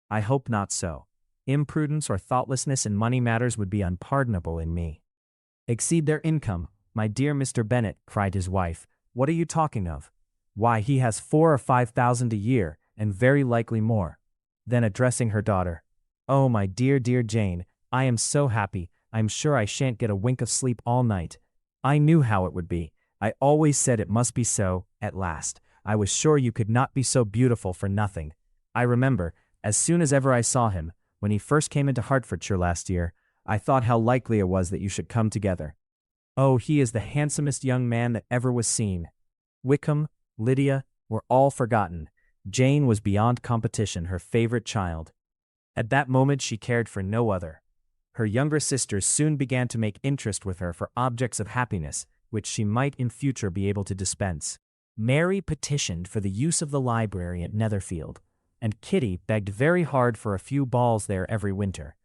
I hope not so. Imprudence or thoughtlessness in money matters would be unpardonable in me. Exceed their income, my dear Mr. Bennet, cried his wife. What are you talking of? Why, he has 4,000 or 5,000 a year, and very likely more. Then addressing her daughter, oh, my dear, dear Jane, I am so happy, I'm sure I shan't get a wink of sleep all night. I knew how it would be. I always said it must be so, at last. I was sure you could not be so beautiful for nothing. I remember, as soon as ever I saw him, when he first came into Hertfordshire last year, I thought how likely it was that you should come together. Oh, he is the handsomest young man that ever was seen. Wickham, Lydia, were all forgotten. Jane was beyond competition her favorite child. At that moment she cared for no other. Her younger sisters soon began to make interest with her for objects of happiness, which she might in future be able to dispense. Mary petitioned for the use of the library at Netherfield, and Kitty begged very hard for a few balls there every winter.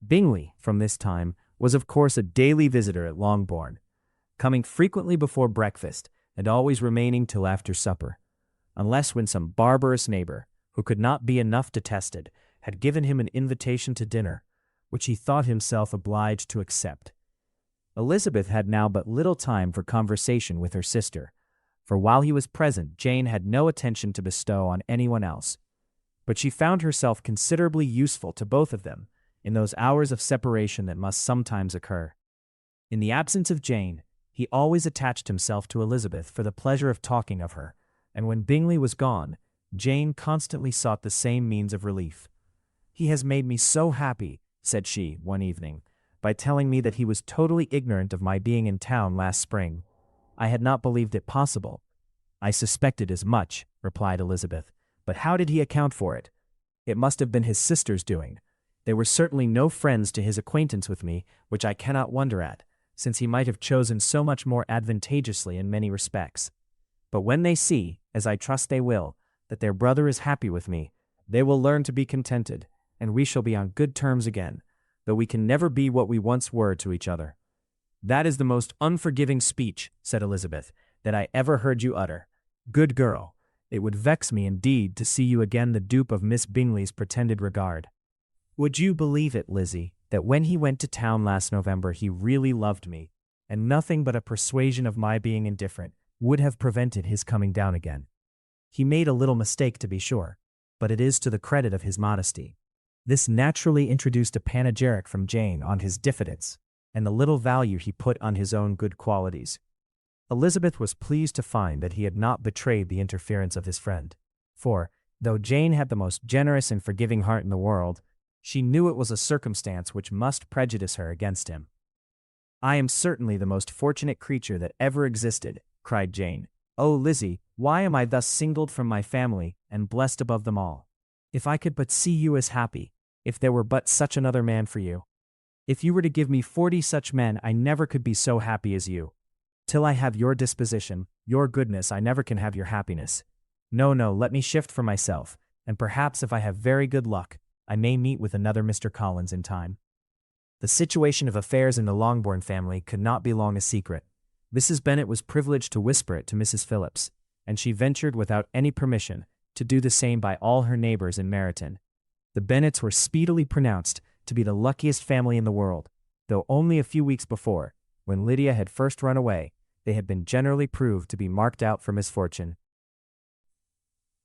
Bingley, from this time, was of course a daily visitor at Longbourn, coming frequently before breakfast and always remaining till after supper, unless when some barbarous neighbor, who could not be enough detested, had given him an invitation to dinner, which he thought himself obliged to accept. Elizabeth had now but little time for conversation with her sister, for while he was present Jane had no attention to bestow on anyone else, but she found herself considerably useful to both of them in those hours of separation that must sometimes occur. In the absence of Jane, he always attached himself to Elizabeth for the pleasure of talking of her, and when Bingley was gone, Jane constantly sought the same means of relief. "He has made me so happy," said she, one evening, "by telling me that he was totally ignorant of my being in town last spring. I had not believed it possible." "I suspected as much," replied Elizabeth, "but how did he account for it? It must have been his sister's doing. They were certainly no friends to his acquaintance with me, which I cannot wonder at, since he might have chosen so much more advantageously in many respects. But when they see, as I trust they will, that their brother is happy with me, they will learn to be contented, and we shall be on good terms again, though we can never be what we once were to each other." "That is the most unforgiving speech," said Elizabeth, "that I ever heard you utter. Good girl, it would vex me indeed to see you again the dupe of Miss Bingley's pretended regard. Would you believe it, Lizzie, that when he went to town last November he really loved me, and nothing but a persuasion of my being indifferent would have prevented his coming down again? He made a little mistake, to be sure, but it is to the credit of his modesty." This naturally introduced a panegyric from Jane on his diffidence, and the little value he put on his own good qualities. Elizabeth was pleased to find that he had not betrayed the interference of his friend, for, though Jane had the most generous and forgiving heart in the world, she knew it was a circumstance which must prejudice her against him. "I am certainly the most fortunate creature that ever existed," cried Jane. "Oh, Lizzie, why am I thus singled from my family, and blessed above them all? If I could but see you as happy, if there were but such another man for you. If you were to give me 40 such men, I never could be so happy as you. Till I have your disposition, your goodness, I never can have your happiness. No, no, let me shift for myself, and perhaps if I have very good luck, I may meet with another Mr. Collins in time." The situation of affairs in the Longbourn family could not be long a secret. Mrs. Bennet was privileged to whisper it to Mrs. Phillips, and she ventured without any permission to do the same by all her neighbors in Meryton. The Bennets were speedily pronounced to be the luckiest family in the world, though only a few weeks before, when Lydia had first run away, they had been generally proved to be marked out for misfortune.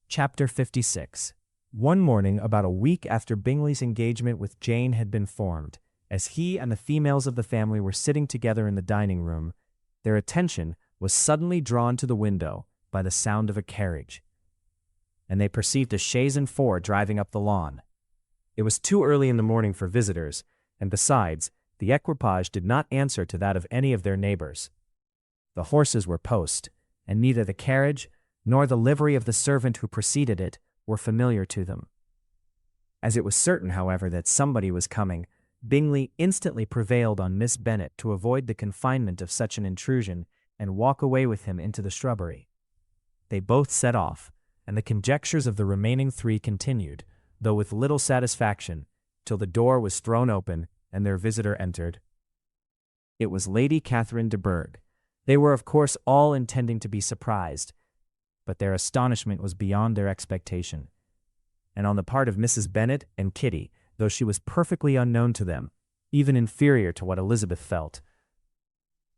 Chapter 56. One morning, about a week after Bingley's engagement with Jane had been formed, as he and the females of the family were sitting together in the dining room, their attention was suddenly drawn to the window by the sound of a carriage, and they perceived a chaise and four driving up the lawn. It was too early in the morning for visitors, and besides, the equipage did not answer to that of any of their neighbors. The horses were post, and neither the carriage nor the livery of the servant who preceded it were familiar to them. As it was certain, however, that somebody was coming, Bingley instantly prevailed on Miss Bennet to avoid the confinement of such an intrusion and walk away with him into the shrubbery. They both set off, and the conjectures of the remaining three continued, though with little satisfaction, till the door was thrown open and their visitor entered. It was Lady Catherine de Bourgh, They were of course all intending to be surprised, but their astonishment was beyond their expectation. And on the part of Mrs. Bennet and Kitty, though she was perfectly unknown to them, even inferior to what Elizabeth felt.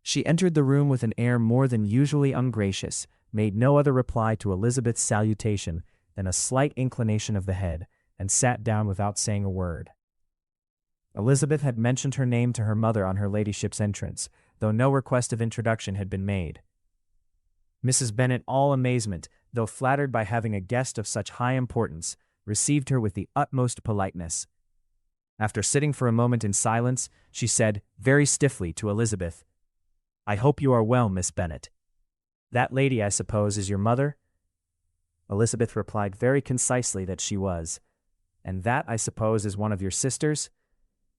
She entered the room with an air more than usually ungracious, made no other reply to Elizabeth's salutation than a slight inclination of the head, and sat down without saying a word. Elizabeth had mentioned her name to her mother on her ladyship's entrance, though no request of introduction had been made. Mrs. Bennet, all amazement, though flattered by having a guest of such high importance, received her with the utmost politeness. After sitting for a moment in silence, she said, very stiffly, to Elizabeth, "I hope you are well, Miss Bennet. That lady, I suppose, is your mother?" Elizabeth replied very concisely that she was. "And that, I suppose, is one of your sisters?"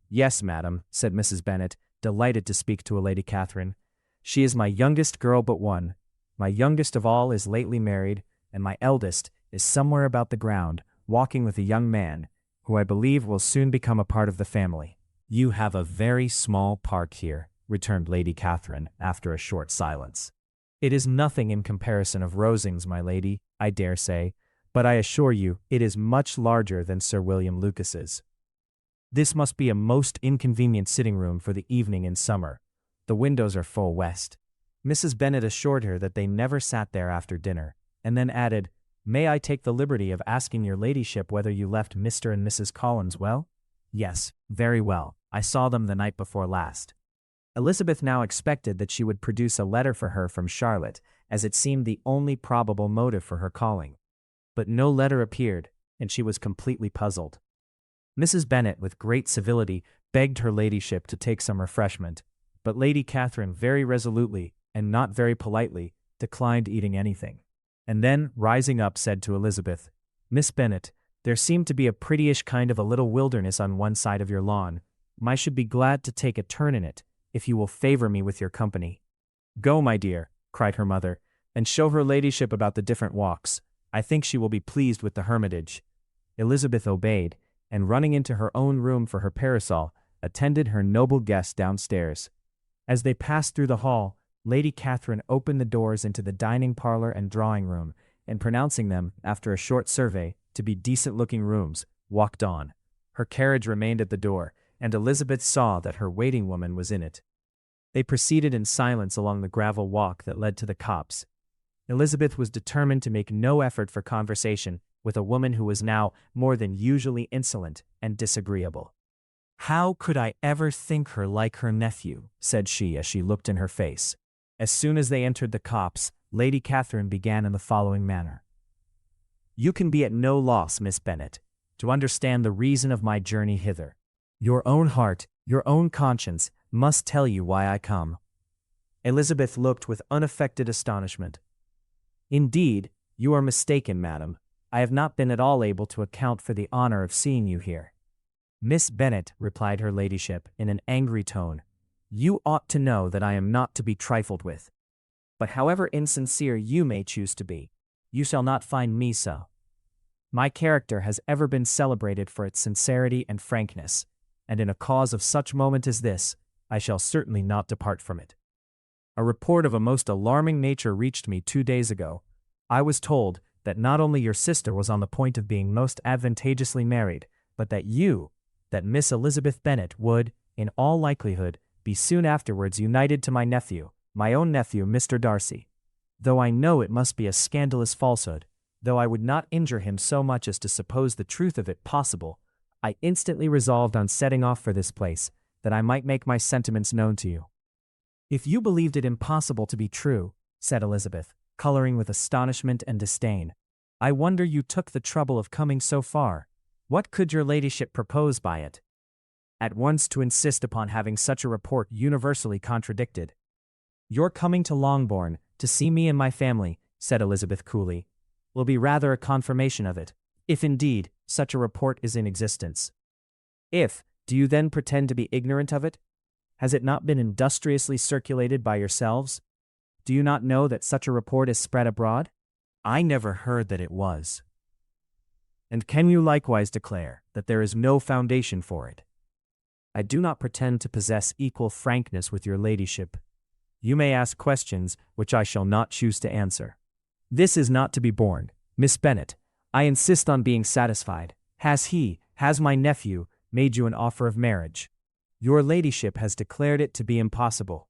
"Yes, madam," said Mrs. Bennet, delighted to speak to a Lady Catherine. "She is my youngest girl but one. My youngest of all is lately married, and my eldest is somewhere about the ground, walking with a young man, who I believe will soon become a part of the family." "You have a very small park here," returned Lady Catherine, after a short silence. "It is nothing in comparison of Rosings, my lady, I dare say, but I assure you it is much larger than Sir William Lucas's. This must be a most inconvenient sitting room for the evening in summer. The windows are full west." Mrs. Bennet assured her that they never sat there after dinner, and then added, "May I take the liberty of asking your ladyship whether you left Mr. and Mrs. Collins well?" "Yes, very well. I saw them the night before last." Elizabeth now expected that she would produce a letter for her from Charlotte, as it seemed the only probable motive for her calling. But no letter appeared, and she was completely puzzled. Mrs. Bennet, with great civility, begged her ladyship to take some refreshment, but Lady Catherine very resolutely, and not very politely, declined eating anything. And then, rising up, said to Elizabeth, "Miss Bennet, there seemed to be a prettyish kind of a little wilderness on one side of your lawn. I should be glad to take a turn in it, if you will favor me with your company." "Go, my dear," cried her mother, "and show her ladyship about the different walks. I think she will be pleased with the hermitage." Elizabeth obeyed, and running into her own room for her parasol, attended her noble guest downstairs. As they passed through the hall, Lady Catherine opened the doors into the dining parlor and drawing room, and pronouncing them, after a short survey, to be decent-looking rooms, walked on. Her carriage remained at the door, and Elizabeth saw that her waiting woman was in it. They proceeded in silence along the gravel walk that led to the copse. Elizabeth was determined to make no effort for conversation with a woman who was now more than usually insolent and disagreeable. "How could I ever think her like her nephew?" said she as she looked in her face. As soon as they entered the copse, Lady Catherine began in the following manner. "You can be at no loss, Miss Bennet, to understand the reason of my journey hither. Your own heart, your own conscience, must tell you why I come." Elizabeth looked with unaffected astonishment. "Indeed, you are mistaken, madam. I have not been at all able to account for the honor of seeing you here." "Miss Bennet," replied her ladyship in an angry tone, "you ought to know that I am not to be trifled with. But however insincere you may choose to be, you shall not find me so. My character has ever been celebrated for its sincerity and frankness, and in a cause of such moment as this, I shall certainly not depart from it. A report of a most alarming nature reached me 2 days ago. I was told that not only your sister was on the point of being most advantageously married, but that Miss Elizabeth Bennet would, in all likelihood, be soon afterwards united to my nephew, my own nephew, Mr. Darcy. Though I know it must be a scandalous falsehood, though I would not injure him so much as to suppose the truth of it possible, I instantly resolved on setting off for this place, that I might make my sentiments known to you." "If you believed it impossible to be true," said Elizabeth, coloring with astonishment and disdain, "I wonder you took the trouble of coming so far. What could your ladyship propose by it?" "At once to insist upon having such a report universally contradicted." "Your coming to Longbourn, to see me and my family," said Elizabeth coolly, "will be rather a confirmation of it, if indeed such a report is in existence." "If, do you then pretend to be ignorant of it? Has it not been industriously circulated by yourselves? Do you not know that such a report is spread abroad?" "I never heard that it was." "And can you likewise declare that there is no foundation for it?" "I do not pretend to possess equal frankness with your ladyship. You may ask questions which I shall not choose to answer. This is not to be borne. Miss Bennet, I insist on being satisfied. Has my nephew, made you an offer of marriage? Your ladyship has declared it to be impossible.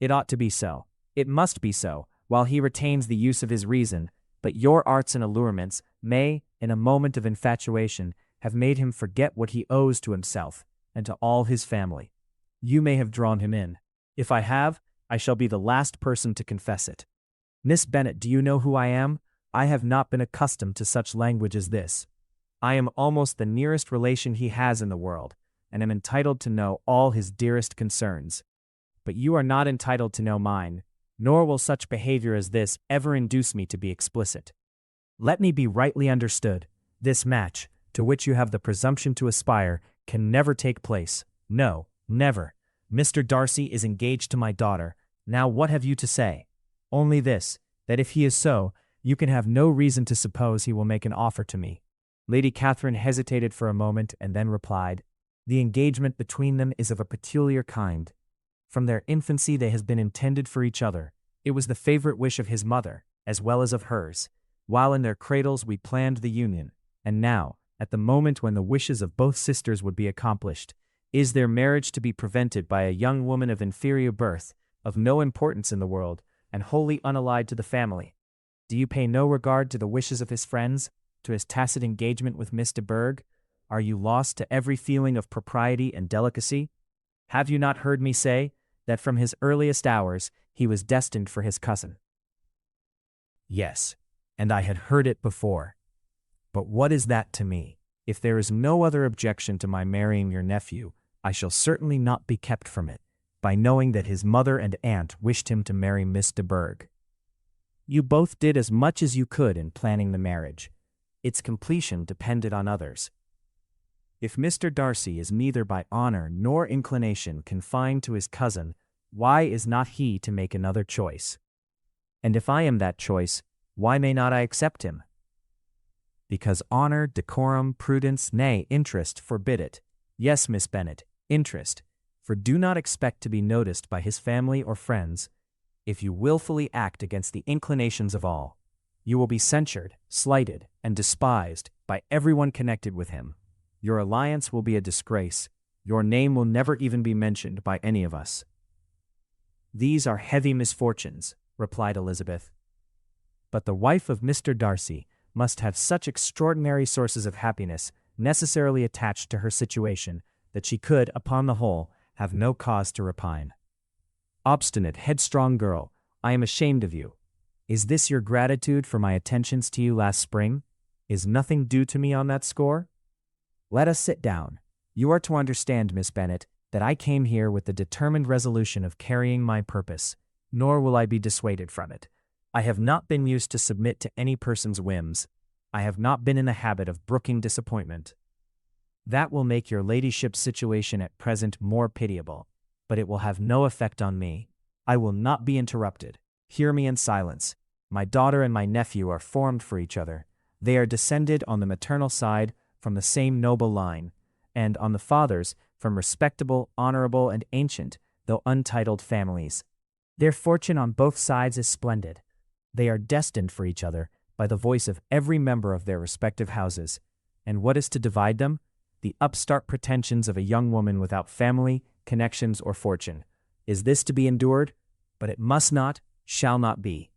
It ought to be so. It must be so, while he retains the use of his reason, but your arts and allurements may, in a moment of infatuation, have made him forget what he owes to himself and to all his family. You may have drawn him in. If I have, I shall be the last person to confess it. Miss Bennet, do you know who I am? I have not been accustomed to such language as this. I am almost the nearest relation he has in the world, and am entitled to know all his dearest concerns. But you are not entitled to know mine, nor will such behavior as this ever induce me to be explicit. Let me be rightly understood. This match, to which you have the presumption to aspire, can never take place. No, never. Mr. Darcy is engaged to my daughter. Now what have you to say? Only this, that if he is so, you can have no reason to suppose he will make an offer to me. Lady Catherine hesitated for a moment and then replied, The engagement between them is of a peculiar kind. From their infancy they have been intended for each other. It was the favorite wish of his mother, as well as of hers. While in their cradles we planned the union, and now, at the moment when the wishes of both sisters would be accomplished, is their marriage to be prevented by a young woman of inferior birth, of no importance in the world, and wholly unallied to the family? Do you pay no regard to the wishes of his friends, to his tacit engagement with Miss de Bourgh? Are you lost to every feeling of propriety and delicacy? Have you not heard me say that from his earliest hours he was destined for his cousin? Yes, and I had heard it before. But what is that to me? If there is no other objection to my marrying your nephew, I shall certainly not be kept from it, by knowing that his mother and aunt wished him to marry Miss de Bourgh. You both did as much as you could in planning the marriage. Its completion depended on others. If Mr. Darcy is neither by honor nor inclination confined to his cousin, why is not he to make another choice? And if I am that choice, why may not I accept him? Because honor, decorum, prudence, nay, interest forbid it. Yes, Miss Bennet, interest, for do not expect to be noticed by his family or friends. If you willfully act against the inclinations of all, you will be censured, slighted, and despised by everyone connected with him. Your alliance will be a disgrace. Your name will never even be mentioned by any of us. These are heavy misfortunes, replied Elizabeth. But the wife of Mr. Darcy must have such extraordinary sources of happiness necessarily attached to her situation that she could, upon the whole, have no cause to repine. Obstinate, headstrong girl, I am ashamed of you. Is this your gratitude for my attentions to you last spring? Is nothing due to me on that score? Let us sit down. You are to understand, Miss Bennet, that I came here with the determined resolution of carrying my purpose, nor will I be dissuaded from it. I have not been used to submit to any person's whims. I have not been in the habit of brooking disappointment. That will make your ladyship's situation at present more pitiable, but it will have no effect on me. I will not be interrupted. Hear me in silence. My daughter and my nephew are formed for each other. They are descended on the maternal side from the same noble line, and on the father's from respectable, honorable, and ancient, though untitled families. Their fortune on both sides is splendid. They are destined for each other by the voice of every member of their respective houses. And what is to divide them? The upstart pretensions of a young woman without family, connections, or fortune. Is this to be endured? But it must not, shall not be.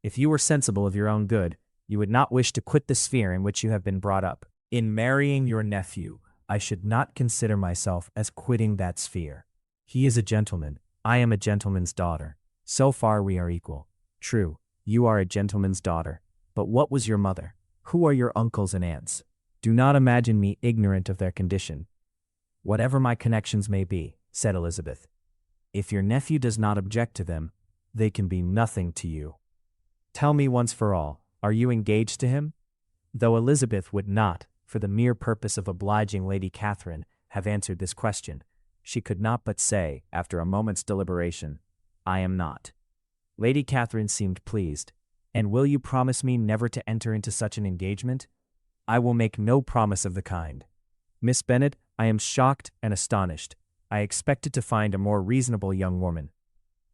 If you were sensible of your own good, you would not wish to quit the sphere in which you have been brought up. In marrying your nephew, I should not consider myself as quitting that sphere. He is a gentleman, I am a gentleman's daughter. So far we are equal. True, you are a gentleman's daughter. But what was your mother? Who are your uncles and aunts? Do not imagine me ignorant of their condition. Whatever my connections may be, said Elizabeth, if your nephew does not object to them, they can be nothing to you. Tell me once for all, are you engaged to him? Though Elizabeth would not, for the mere purpose of obliging Lady Catherine, have answered this question, she could not but say, after a moment's deliberation, I am not. Lady Catherine seemed pleased. And will you promise me never to enter into such an engagement? I will make no promise of the kind. Miss Bennet, I am shocked and astonished. I expected to find a more reasonable young woman.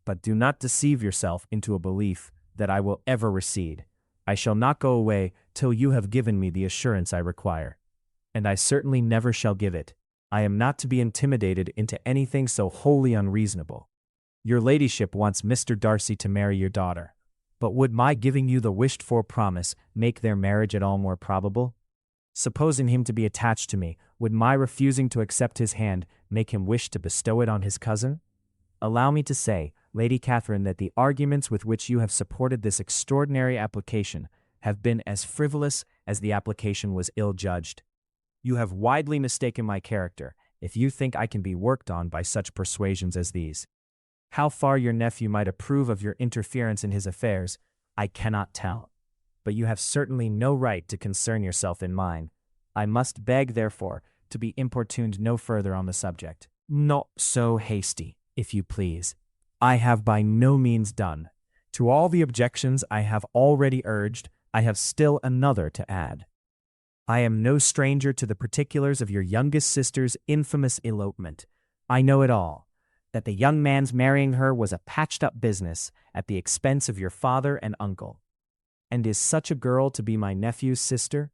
But do not deceive yourself into a belief that I will ever recede. I shall not go away till you have given me the assurance I require. And I certainly never shall give it. I am not to be intimidated into anything so wholly unreasonable. Your ladyship wants Mr. Darcy to marry your daughter. But would my giving you the wished-for promise make their marriage at all more probable? Supposing him to be attached to me, would my refusing to accept his hand make him wish to bestow it on his cousin? Allow me to say, Lady Catherine, that the arguments with which you have supported this extraordinary application have been as frivolous as the application was ill-judged. You have widely mistaken my character, if you think I can be worked on by such persuasions as these. How far your nephew might approve of your interference in his affairs, I cannot tell. But you have certainly no right to concern yourself in mine. I must beg, therefore, to be importuned no further on the subject. Not so hasty, if you please. I have by no means done. To all the objections I have already urged, I have still another to add. I am no stranger to the particulars of your youngest sister's infamous elopement. I know it all, that the young man's marrying her was a patched-up business at the expense of your father and uncle. And is such a girl to be my nephew's sister?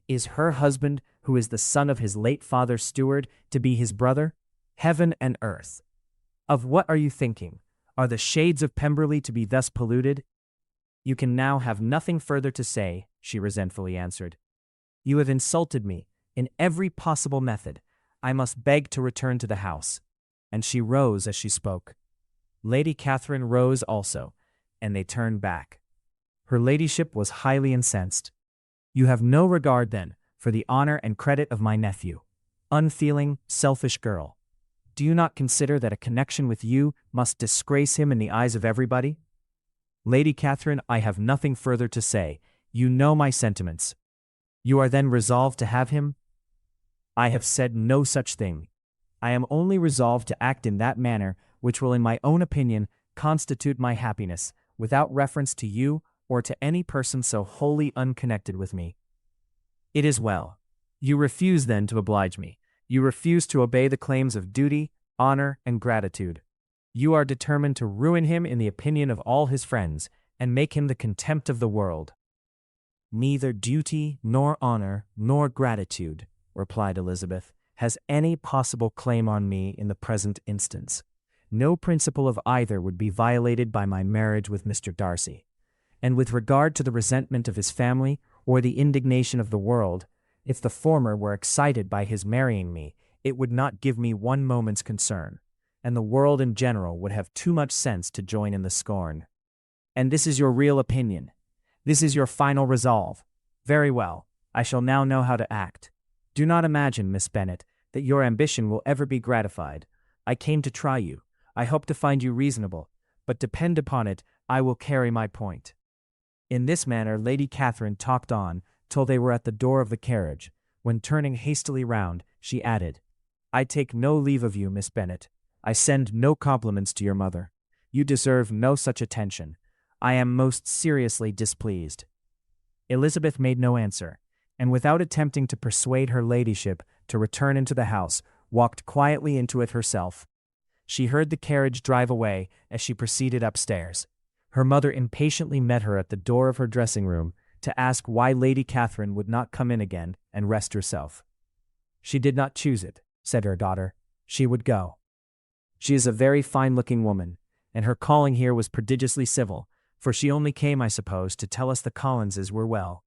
Is her husband, who is the son of his late father's steward, to be his brother? Heaven and earth! Of what are you thinking? Are the shades of Pemberley to be thus polluted? You can now have nothing further to say, she resentfully answered. You have insulted me in every possible method. I must beg to return to the house. And she rose as she spoke. Lady Catherine rose also, and they turned back. Her ladyship was highly incensed. You have no regard, then, for the honor and credit of my nephew. Unfeeling, selfish girl. Do you not consider that a connection with you must disgrace him in the eyes of everybody? Lady Catherine, I have nothing further to say. You know my sentiments. You are then resolved to have him? I have said no such thing. I am only resolved to act in that manner which will in my own opinion constitute my happiness, without reference to you or to any person so wholly unconnected with me. It is well. You refuse then to oblige me. You refuse to obey the claims of duty, honor, and gratitude. You are determined to ruin him in the opinion of all his friends, and make him the contempt of the world. Neither duty, nor honor, nor gratitude, replied Elizabeth, has any possible claim on me in the present instance. No principle of either would be violated by my marriage with Mr. Darcy. And with regard to the resentment of his family, or the indignation of the world, if the former were excited by his marrying me, it would not give me one moment's concern, and the world in general would have too much sense to join in the scorn. And this is your real opinion. This is your final resolve. Very well, I shall now know how to act. Do not imagine, Miss Bennet, that your ambition will ever be gratified. I came to try you. I hope to find you reasonable, but depend upon it, I will carry my point. In this manner Lady Catherine talked on till they were at the door of the carriage, when turning hastily round, she added, I take no leave of you, Miss Bennet. I send no compliments to your mother. You deserve no such attention. I am most seriously displeased. Elizabeth made no answer, and without attempting to persuade her ladyship to return into the house, walked quietly into it herself. She heard the carriage drive away as she proceeded upstairs. Her mother impatiently met her at the door of her dressing-room to ask why Lady Catherine would not come in again and rest herself. She did not choose it, said her daughter. She would go. She is a very fine-looking woman, and her calling here was prodigiously civil, for she only came, I suppose, to tell us the Collinses were well.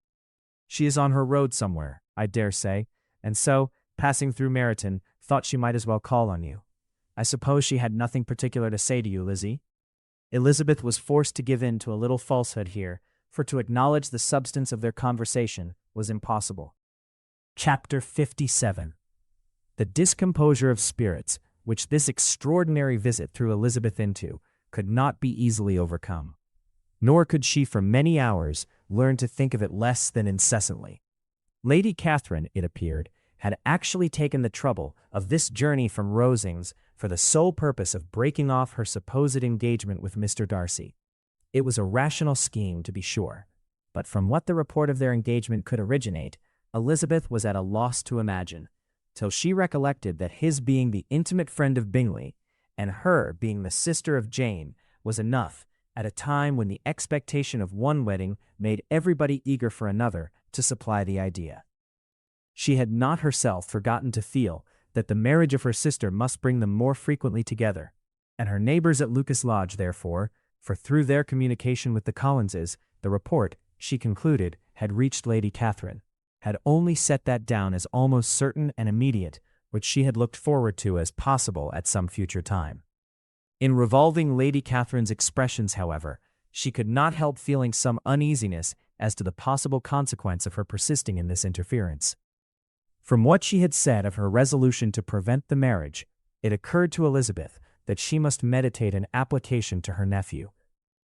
She is on her road somewhere, I dare say, and so, passing through Meryton, thought she might as well call on you. I suppose she had nothing particular to say to you, Lizzie? Elizabeth was forced to give in to a little falsehood here, for to acknowledge the substance of their conversation was impossible. Chapter 57. The discomposure of spirits which this extraordinary visit threw Elizabeth into could not be easily overcome. Nor could she for many hours learn to think of it less than incessantly. Lady Catherine, it appeared, had actually taken the trouble of this journey from Rosings for the sole purpose of breaking off her supposed engagement with Mr. Darcy. It was a rational scheme, to be sure, but from what the report of their engagement could originate, Elizabeth was at a loss to imagine, till she recollected that his being the intimate friend of Bingley, and her being the sister of Jane, was enough, at a time when the expectation of one wedding made everybody eager for another to supply the idea. She had not herself forgotten to feel that the marriage of her sister must bring them more frequently together, and her neighbors at Lucas Lodge, therefore, for through their communication with the Collinses, the report, she concluded, had reached Lady Catherine, had only set that down as almost certain and immediate, which she had looked forward to as possible at some future time. In revolving Lady Catherine's expressions, however, she could not help feeling some uneasiness as to the possible consequence of her persisting in this interference. From what she had said of her resolution to prevent the marriage, it occurred to Elizabeth that she must meditate an application to her nephew,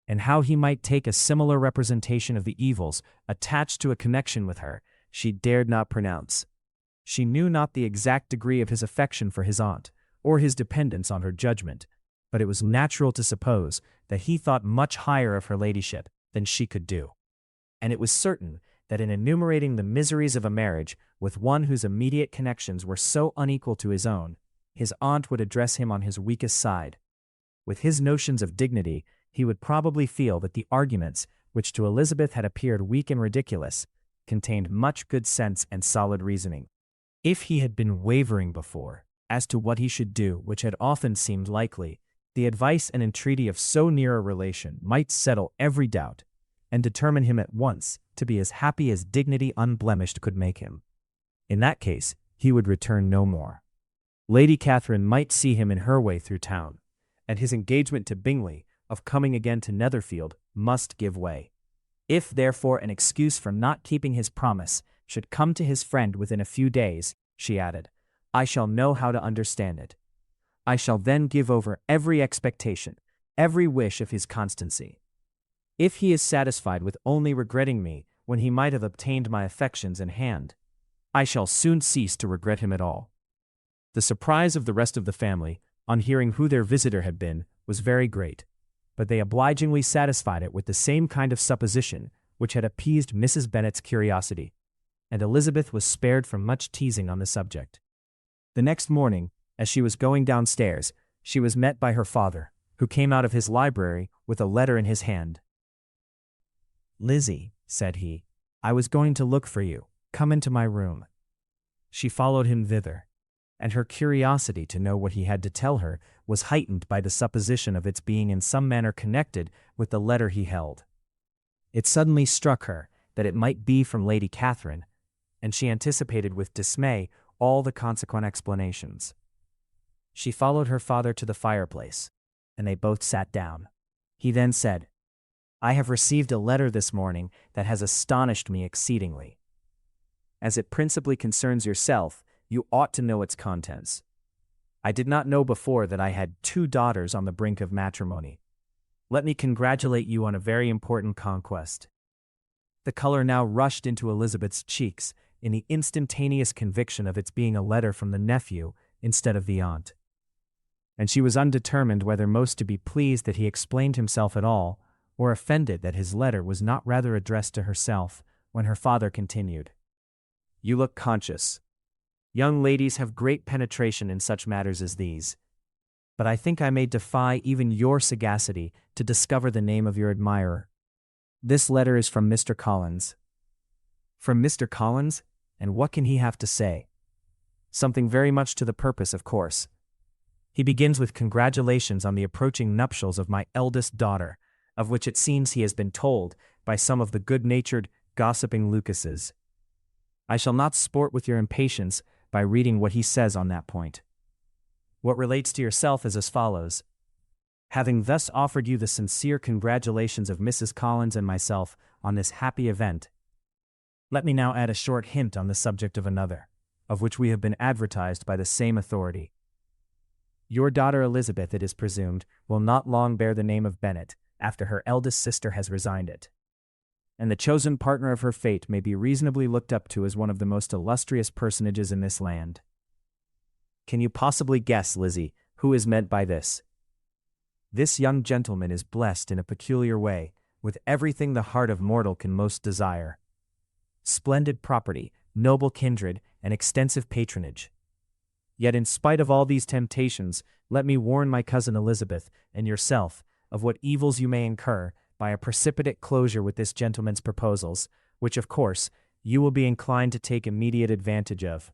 and how he might take a similar representation of the evils attached to a connection with her, she dared not pronounce. She knew not the exact degree of his affection for his aunt, or his dependence on her judgment, but it was natural to suppose that he thought much higher of her ladyship than she could do. And it was certain that in enumerating the miseries of a marriage with one whose immediate connections were so unequal to his own, his aunt would address him on his weakest side. With his notions of dignity, he would probably feel that the arguments, which to Elizabeth had appeared weak and ridiculous, contained much good sense and solid reasoning. If he had been wavering before, as to what he should do, which had often seemed likely, the advice and entreaty of so near a relation might settle every doubt, and determine him at once to be as happy as dignity unblemished could make him. In that case, he would return no more. Lady Catherine might see him in her way through town, and his engagement to Bingley, of coming again to Netherfield, must give way. If, therefore, an excuse for not keeping his promise should come to his friend within a few days, she added, I shall know how to understand it. I shall then give over every expectation, every wish of his constancy. If he is satisfied with only regretting me when he might have obtained my affections in hand, I shall soon cease to regret him at all. The surprise of the rest of the family, on hearing who their visitor had been, was very great, but they obligingly satisfied it with the same kind of supposition which had appeased Mrs. Bennet's curiosity, and Elizabeth was spared from much teasing on the subject. The next morning, as she was going downstairs, she was met by her father, who came out of his library with a letter in his hand. Lizzie, said he, I was going to look for you. Come into my room. She followed him thither, and her curiosity to know what he had to tell her was heightened by the supposition of its being in some manner connected with the letter he held. It suddenly struck her that it might be from Lady Catherine, and she anticipated with dismay all the consequent explanations. She followed her father to the fireplace, and they both sat down. He then said, I have received a letter this morning that has astonished me exceedingly. As it principally concerns yourself, you ought to know its contents. I did not know before that I had 2 daughters on the brink of matrimony. Let me congratulate you on a very important conquest. The color now rushed into Elizabeth's cheeks in the instantaneous conviction of its being a letter from the nephew instead of the aunt. And she was undetermined whether most to be pleased that he explained himself at all, or offended that his letter was not rather addressed to herself, when her father continued, You look conscious. Young ladies have great penetration in such matters as these. But I think I may defy even your sagacity to discover the name of your admirer. This letter is from Mr. Collins. From Mr. Collins? And what can he have to say? Something very much to the purpose, of course. He begins with congratulations on the approaching nuptials of my eldest daughter, of which it seems he has been told by some of the good-natured, gossiping Lucases. I shall not sport with your impatience by reading what he says on that point. What relates to yourself is as follows. Having thus offered you the sincere congratulations of Mrs. Collins and myself on this happy event, let me now add a short hint on the subject of another, of which we have been advertised by the same authority. Your daughter Elizabeth, it is presumed, will not long bear the name of Bennet, after her eldest sister has resigned it, and the chosen partner of her fate may be reasonably looked up to as one of the most illustrious personages in this land. Can you possibly guess, Lizzie, who is meant by this? This young gentleman is blessed in a peculiar way with everything the heart of mortal can most desire. Splendid property, noble kindred, and extensive patronage. Yet in spite of all these temptations, let me warn my cousin Elizabeth and yourself of what evils you may incur by a precipitate closure with this gentleman's proposals, which, of course, you will be inclined to take immediate advantage of.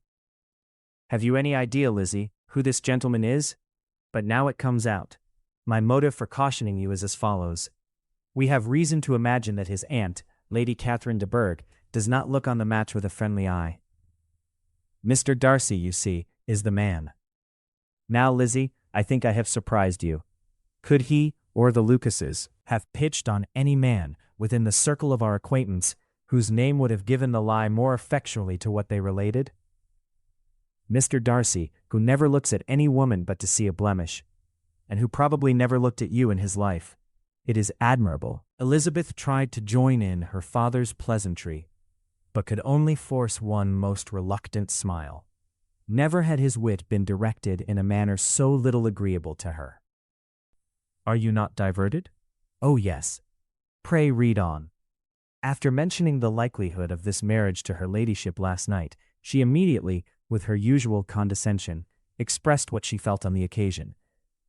Have you any idea, Lizzie, who this gentleman is? But now it comes out. My motive for cautioning you is as follows. We have reason to imagine that his aunt, Lady Catherine de Bourgh, does not look on the match with a friendly eye. Mr. Darcy, you see, is the man. Now, Lizzie, I think I have surprised you. Could he, or the Lucases, have pitched on any man within the circle of our acquaintance whose name would have given the lie more effectually to what they related? Mr. Darcy, who never looks at any woman but to see a blemish, and who probably never looked at you in his life. It is admirable. Elizabeth tried to join in her father's pleasantry, but could only force one most reluctant smile. Never had his wit been directed in a manner so little agreeable to her. Are you not diverted? Oh, yes. Pray read on. After mentioning the likelihood of this marriage to her ladyship last night, she immediately, with her usual condescension, expressed what she felt on the occasion.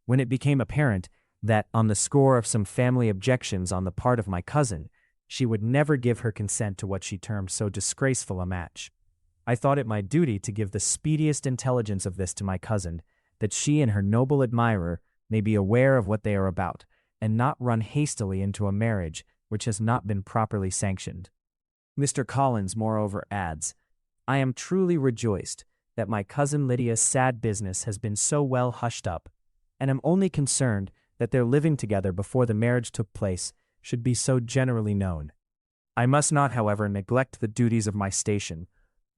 When it became apparent that, on the score of some family objections on the part of my cousin, she would never give her consent to what she termed so disgraceful a match, I thought it my duty to give the speediest intelligence of this to my cousin, that she and her noble admirer may be aware of what they are about, and not run hastily into a marriage which has not been properly sanctioned. Mr. Collins, moreover, adds, I am truly rejoiced that my cousin Lydia's sad business has been so well hushed up, and am only concerned that their living together before the marriage took place should be so generally known. I must not, however, neglect the duties of my station,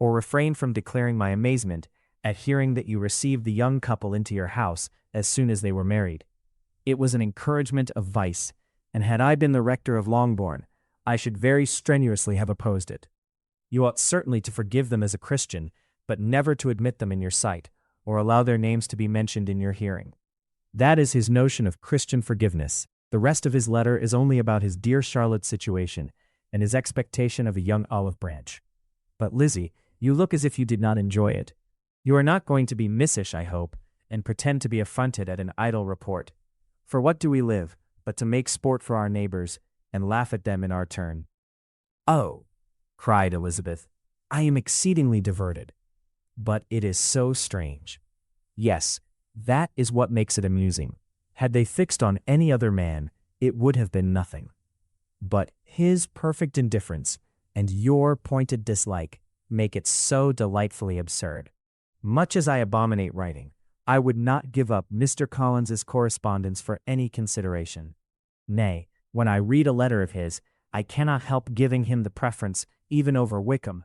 or refrain from declaring my amazement at hearing that you received the young couple into your house as soon as they were married. It was an encouragement of vice, and had I been the rector of Longbourn, I should very strenuously have opposed it. You ought certainly to forgive them as a Christian, but never to admit them in your sight, or allow their names to be mentioned in your hearing. That is his notion of Christian forgiveness. The rest of his letter is only about his dear Charlotte's situation, and his expectation of a young olive branch. But, Lizzie, you look as if you did not enjoy it. You are not going to be missish, I hope, and pretend to be affronted at an idle report. For what do we live, but to make sport for our neighbors, and laugh at them in our turn? Oh, cried Elizabeth, I am exceedingly diverted. But it is so strange. Yes, that is what makes it amusing. Had they fixed on any other man, it would have been nothing. But his perfect indifference and your pointed dislike make it so delightfully absurd. Much as I abominate writing, I would not give up Mr. Collins's correspondence for any consideration. Nay, when I read a letter of his, I cannot help giving him the preference even over Wickham,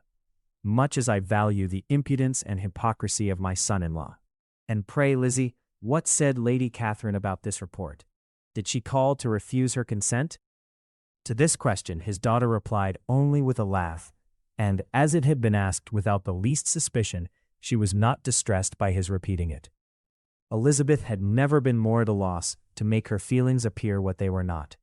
much as I value the impudence and hypocrisy of my son-in-law. And pray, Lizzie, what said Lady Catherine about this report? Did she call to refuse her consent? To this question his daughter replied only with a laugh, and as it had been asked without the least suspicion, she was not distressed by his repeating it. Elizabeth had never been more at a loss to make her feelings appear what they were not.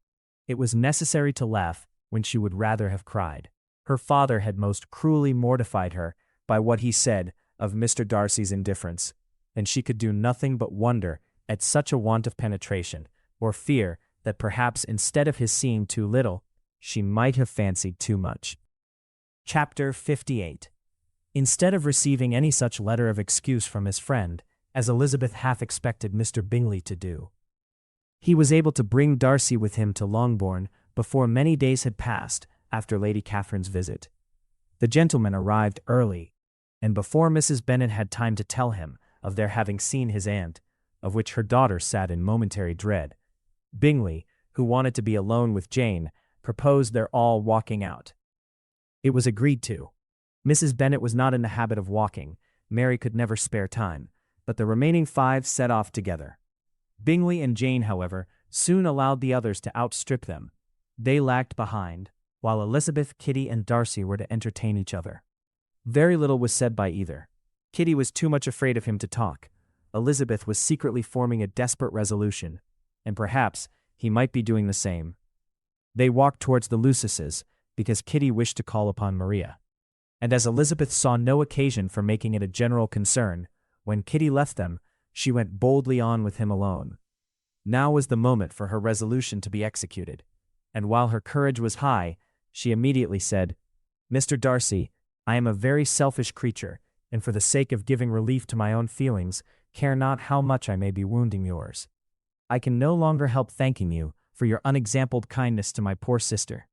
It was necessary to laugh when she would rather have cried. Her father had most cruelly mortified her by what he said of Mr. Darcy's indifference, and she could do nothing but wonder at such a want of penetration, or fear that perhaps instead of his seeing too little, she might have fancied too much. Chapter 58. Instead of receiving any such letter of excuse from his friend, as Elizabeth half expected Mr. Bingley to do, he was able to bring Darcy with him to Longbourn before many days had passed after Lady Catherine's visit. The gentleman arrived early, and before Mrs. Bennet had time to tell him of their having seen his aunt, of which her daughter sat in momentary dread, Bingley, who wanted to be alone with Jane, proposed their all walking out. It was agreed to. Mrs. Bennet was not in the habit of walking, Mary could never spare time, but the remaining 5 set off together. Bingley and Jane, however, soon allowed the others to outstrip them. They lagged behind, while Elizabeth, Kitty, and Darcy were to entertain each other. Very little was said by either. Kitty was too much afraid of him to talk. Elizabeth was secretly forming a desperate resolution, and perhaps he might be doing the same. They walked towards the Lucases, because Kitty wished to call upon Maria. And as Elizabeth saw no occasion for making it a general concern, when Kitty left them, she went boldly on with him alone. Now was the moment for her resolution to be executed, and while her courage was high, she immediately said, "Mr. Darcy, I am a very selfish creature, and for the sake of giving relief to my own feelings, care not how much I may be wounding yours. I can no longer help thanking you for your unexampled kindness to my poor sister.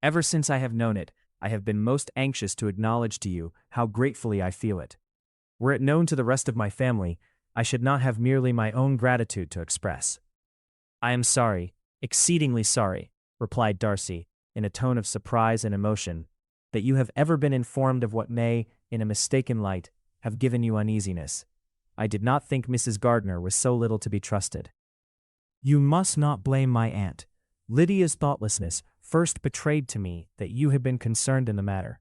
Ever since I have known it, I have been most anxious to acknowledge to you how gratefully I feel it. Were it known to the rest of my family, I should not have merely my own gratitude to express." "I am sorry, exceedingly sorry," replied Darcy, in a tone of surprise and emotion, "that you have ever been informed of what may, in a mistaken light, have given you uneasiness. I did not think Mrs. Gardiner was so little to be trusted." "You must not blame my aunt. Lydia's thoughtlessness first betrayed to me that you had been concerned in the matter.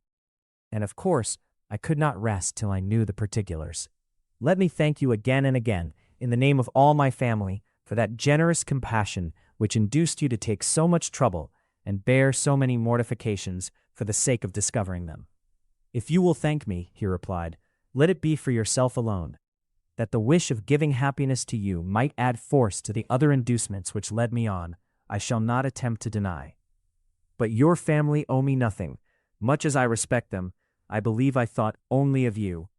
And of course, I could not rest till I knew the particulars. Let me thank you again and again, in the name of all my family, for that generous compassion which induced you to take so much trouble and bear so many mortifications for the sake of discovering them. If you will thank me," he replied, "let it be for yourself alone. That the wish of giving happiness to you might add force to the other inducements which led me on, I shall not attempt to deny. But your family owe me nothing. Much as I respect them, I believe I thought only of you."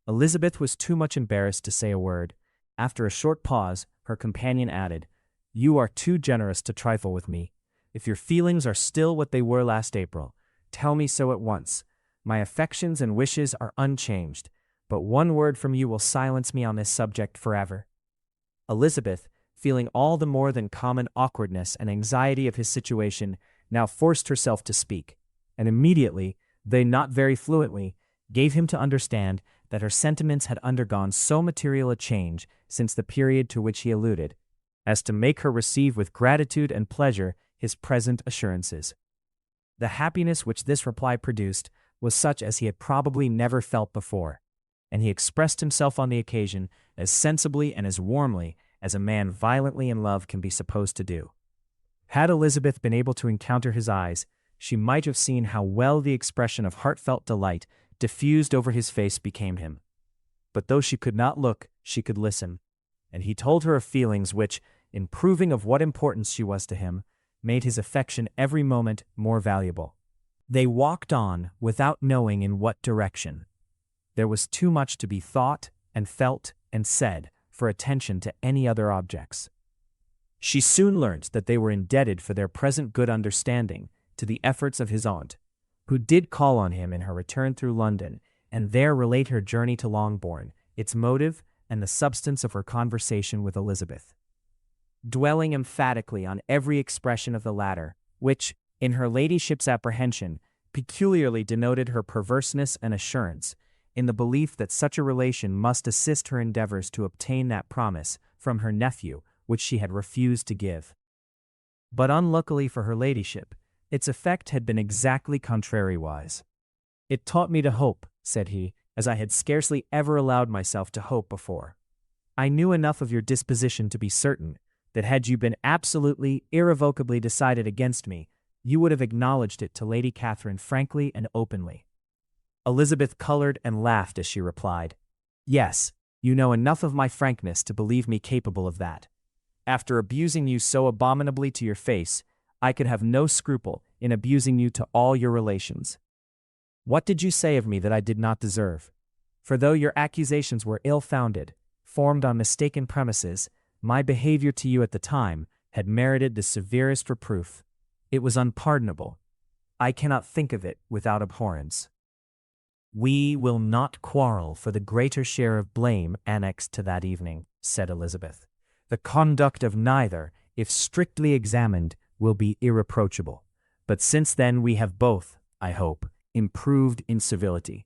Elizabeth was too much embarrassed to say a word. After a short pause, her companion added, "You are too generous to trifle with me. If your feelings are still what they were last April, tell me so at once. My affections and wishes are unchanged, but one word from you will silence me on this subject forever." Elizabeth, feeling all the more than common awkwardness and anxiety of his situation, now forced herself to speak, and immediately, though not very fluently, gave him to understand that her sentiments had undergone so material a change since the period to which he alluded, as to make her receive with gratitude and pleasure his present assurances. The happiness which this reply produced was such as he had probably never felt before, and he expressed himself on the occasion as sensibly and as warmly as a man violently in love can be supposed to do. Had Elizabeth been able to encounter his eyes, she might have seen how well the expression of heartfelt delight diffused over his face became him. But though she could not look, she could listen, and he told her of feelings which, in proving of what importance she was to him, made his affection every moment more valuable. They walked on without knowing in what direction. There was too much to be thought and felt and said for attention to any other objects. She soon learnt that they were indebted for their present good understanding to the efforts of his aunt, who did call on him in her return through London, and there relate her journey to Longbourn, its motive, and the substance of her conversation with Elizabeth. Dwelling emphatically on every expression of the latter, which, in her ladyship's apprehension, peculiarly denoted her perverseness and assurance, in the belief that such a relation must assist her endeavors to obtain that promise from her nephew which she had refused to give. But unluckily for her ladyship, its effect had been exactly contrariwise. "It taught me to hope," said he, "as I had scarcely ever allowed myself to hope before. I knew enough of your disposition to be certain that had you been absolutely, irrevocably decided against me, you would have acknowledged it to Lady Catherine frankly and openly." Elizabeth colored and laughed as she replied, "Yes, you know enough of my frankness to believe me capable of that. After abusing you so abominably to your face, I could have no scruple in abusing you to all your relations. What did you say of me that I did not deserve? For though your accusations were ill-founded, formed on mistaken premises, my behavior to you at the time had merited the severest reproof. It was unpardonable. I cannot think of it without abhorrence. We will not quarrel for the greater share of blame annexed to that evening," said Elizabeth. "The conduct of neither, if strictly examined, will be irreproachable. But since then we have both, I hope, improved in civility.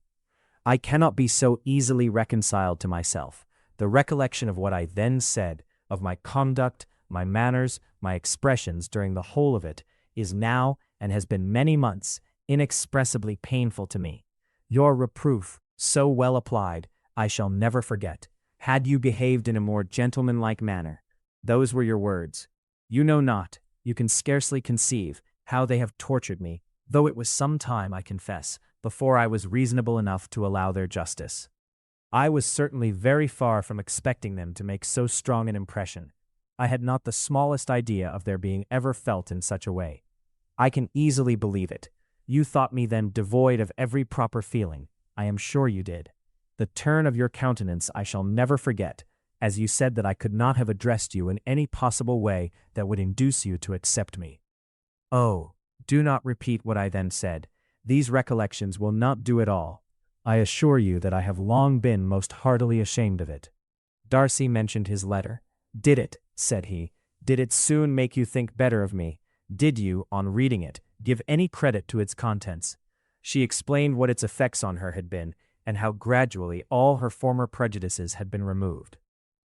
I cannot be so easily reconciled to myself. The recollection of what I then said, of my conduct, my manners, my expressions during the whole of it, is now, and has been many months, inexpressibly painful to me. Your reproof, so well applied, I shall never forget. Had you behaved in a more gentlemanlike manner, those were your words. You know not, you can scarcely conceive, how they have tortured me, though it was some time, I confess, before I was reasonable enough to allow their justice. I was certainly very far from expecting them to make so strong an impression, I had not the smallest idea of their being ever felt in such a way. I can easily believe it. You thought me then devoid of every proper feeling. I am sure you did. The turn of your countenance I shall never forget, as you said that I could not have addressed you in any possible way that would induce you to accept me. Oh, do not repeat what I then said. These recollections will not do at all. I assure you that I have long been most heartily ashamed of it. Darcy mentioned his letter. Did it, said he, did it soon make you think better of me? Did you, on reading it, give any credit to its contents? She explained what its effects on her had been, and how gradually all her former prejudices had been removed.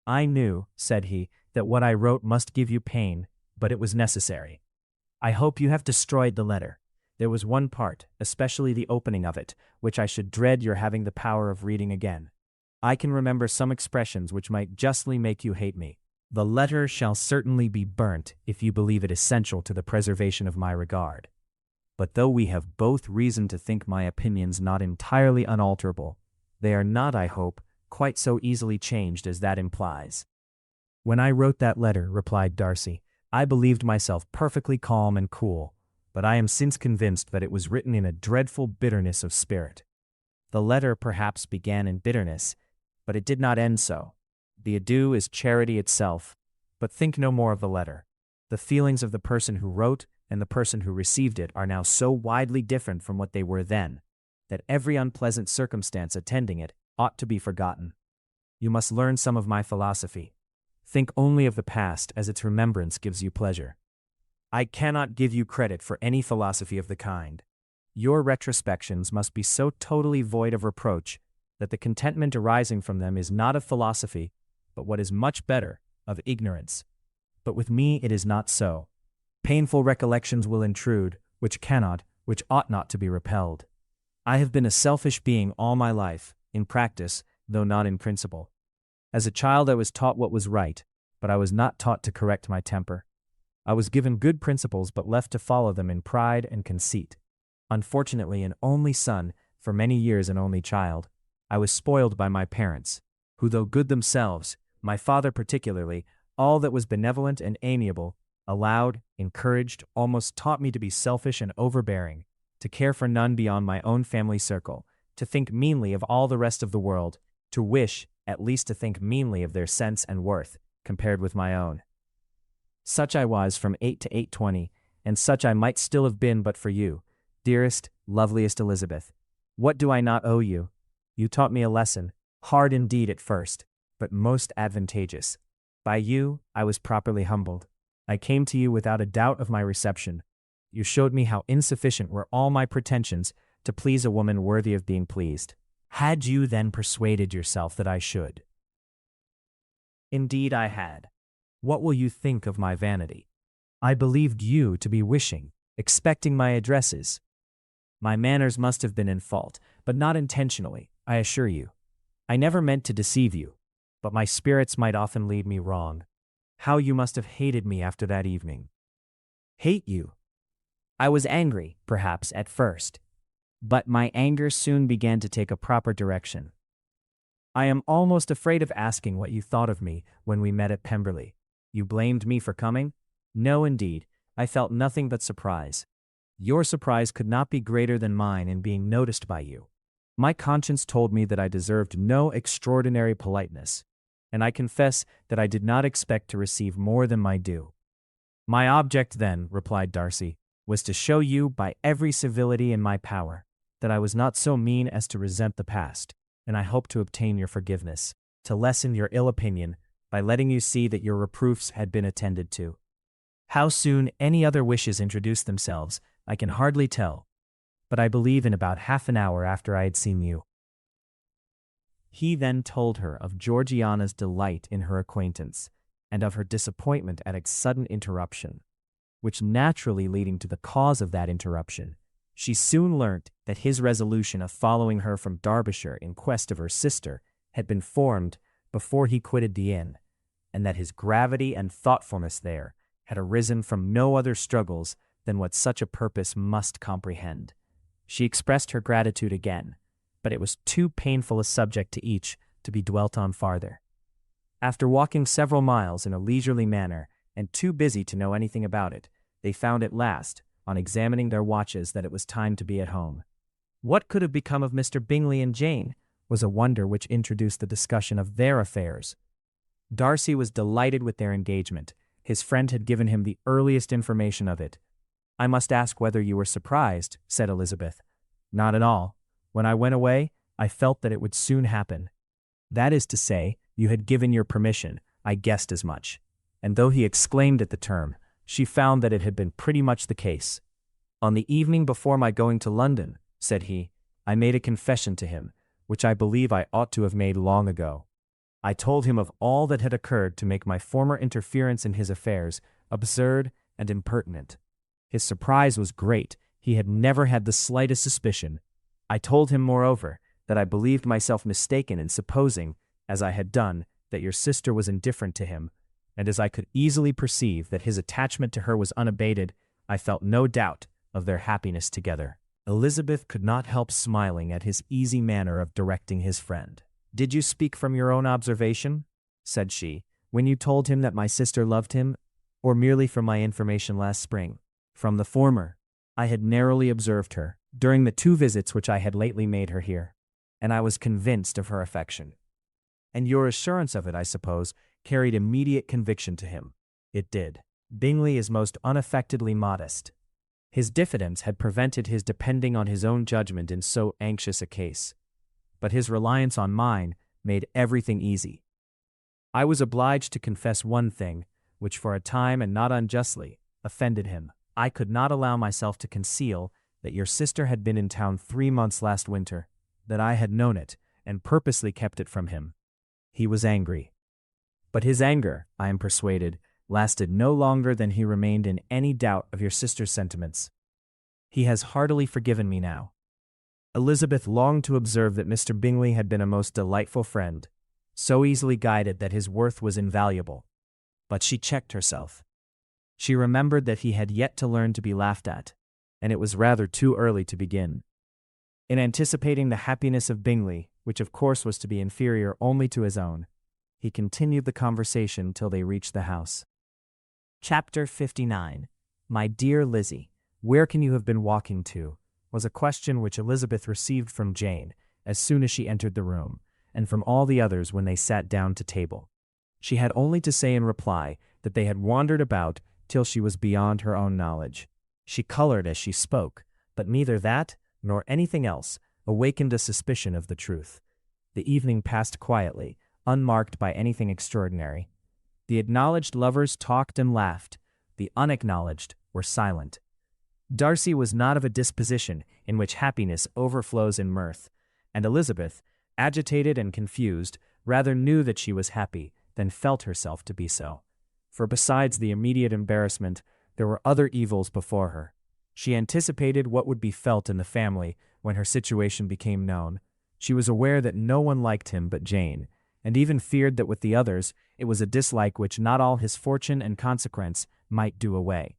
I knew, said he, that what I wrote must give you pain, but it was necessary. I hope you have destroyed the letter. There was one part, especially the opening of it, which I should dread your having the power of reading again. I can remember some expressions which might justly make you hate me. The letter shall certainly be burnt if you believe it essential to the preservation of my regard. But though we have both reason to think my opinions not entirely unalterable, they are not, I hope, quite so easily changed as that implies. When I wrote that letter, replied Darcy, I believed myself perfectly calm and cool, but I am since convinced that it was written in a dreadful bitterness of spirit. The letter perhaps began in bitterness, but it did not end so. The adieu is charity itself, but think no more of the letter. The feelings of the person who wrote and the person who received it are now so widely different from what they were then, that every unpleasant circumstance attending it ought to be forgotten. You must learn some of my philosophy. Think only of the past as its remembrance gives you pleasure. I cannot give you credit for any philosophy of the kind. Your retrospections must be so totally void of reproach that the contentment arising from them is not of philosophy, but what is much better, of ignorance. But with me it is not so. Painful recollections will intrude, which ought not to be repelled. I have been a selfish being all my life, in practice, though not in principle. As a child I was taught what was right, but I was not taught to correct my temper. I was given good principles but left to follow them in pride and conceit. Unfortunately, an only son, for many years an only child, I was spoiled by my parents, who though good themselves, my father particularly, all that was benevolent and amiable, allowed, encouraged, almost taught me to be selfish and overbearing, to care for none beyond my own family circle, to think meanly of all the rest of the world, to wish, at least to think meanly of their sense and worth, compared with my own. Such I was from 8 to 8:20, and such I might still have been but for you, dearest, loveliest Elizabeth. What do I not owe you? You taught me a lesson, hard indeed at first, but most advantageous. By you, I was properly humbled. I came to you without a doubt of my reception. You showed me how insufficient were all my pretensions to please a woman worthy of being pleased. Had you then persuaded yourself that I should? Indeed I had. What will you think of my vanity? I believed you to be wishing, expecting my addresses. My manners must have been in fault, but not intentionally, I assure you. I never meant to deceive you, but my spirits might often lead me wrong. How you must have hated me after that evening. Hate you? I was angry, perhaps, at first, but my anger soon began to take a proper direction. I am almost afraid of asking what you thought of me when we met at Pemberley. You blamed me for coming? No, indeed, I felt nothing but surprise. Your surprise could not be greater than mine in being noticed by you. My conscience told me that I deserved no extraordinary politeness, and I confess that I did not expect to receive more than my due. My object then, replied Darcy, was to show you by every civility in my power that I was not so mean as to resent the past, and I hope to obtain your forgiveness, to lessen your ill opinion by letting you see that your reproofs had been attended to. How soon any other wishes introduced themselves, I can hardly tell, but I believe in about half an hour after I had seen you. He then told her of Georgiana's delight in her acquaintance, and of her disappointment at its sudden interruption, which naturally leading to the cause of that interruption, she soon learnt that his resolution of following her from Derbyshire in quest of her sister had been formed before he quitted the inn, and that his gravity and thoughtfulness there had arisen from no other struggles than what such a purpose must comprehend. She expressed her gratitude again, but it was too painful a subject to each to be dwelt on farther. After walking several miles in a leisurely manner, and too busy to know anything about it, they found at last, on examining their watches, that it was time to be at home. What could have become of Mr. Bingley and Jane was a wonder which introduced the discussion of their affairs. Darcy was delighted with their engagement. His friend had given him the earliest information of it. "I must ask whether you were surprised," said Elizabeth. "Not at all. When I went away, I felt that it would soon happen. That is to say, you had given your permission. I guessed as much." And though he exclaimed at the term, she found that it had been pretty much the case. "On the evening before my going to London," said he, "I made a confession to him, which I believe I ought to have made long ago. I told him of all that had occurred to make my former interference in his affairs absurd and impertinent. His surprise was great. He had never had the slightest suspicion. I told him, moreover, that I believed myself mistaken in supposing, as I had done, that your sister was indifferent to him, and as I could easily perceive that his attachment to her was unabated, I felt no doubt of their happiness together." Elizabeth could not help smiling at his easy manner of directing his friend. "Did you speak from your own observation," said she, "when you told him that my sister loved him, or merely from my information last spring?" "From the former. I had narrowly observed her, during the 2 visits which I had lately made her here, and I was convinced of her affection." "And your assurance of it, I suppose, carried immediate conviction to him?" "It did. Bingley is most unaffectedly modest. His diffidence had prevented his depending on his own judgment in so anxious a case. But his reliance on mine made everything easy. I was obliged to confess one thing, which for a time, and not unjustly, offended him. I could not allow myself to conceal that your sister had been in town 3 months last winter, that I had known it, and purposely kept it from him. He was angry. But his anger, I am persuaded, lasted no longer than he remained in any doubt of your sister's sentiments. He has heartily forgiven me now." Elizabeth longed to observe that Mr. Bingley had been a most delightful friend, so easily guided that his worth was invaluable. But she checked herself. She remembered that he had yet to learn to be laughed at, and it was rather too early to begin. In anticipating the happiness of Bingley, which of course was to be inferior only to his own, he continued the conversation till they reached the house. Chapter 59. "My dear Lizzie, where can you have been walking to?" was a question which Elizabeth received from Jane as soon as she entered the room, and from all the others when they sat down to table. She had only to say in reply that they had wandered about till she was beyond her own knowledge. She colored as she spoke, but neither that nor anything else awakened a suspicion of the truth. The evening passed quietly, unmarked by anything extraordinary. The acknowledged lovers talked and laughed. The unacknowledged were silent. Darcy was not of a disposition in which happiness overflows in mirth, and Elizabeth, agitated and confused, rather knew that she was happy than felt herself to be so. For besides the immediate embarrassment, there were other evils before her. She anticipated what would be felt in the family when her situation became known. She was aware that no one liked him but Jane, and even feared that with the others it was a dislike which not all his fortune and consequence might do away.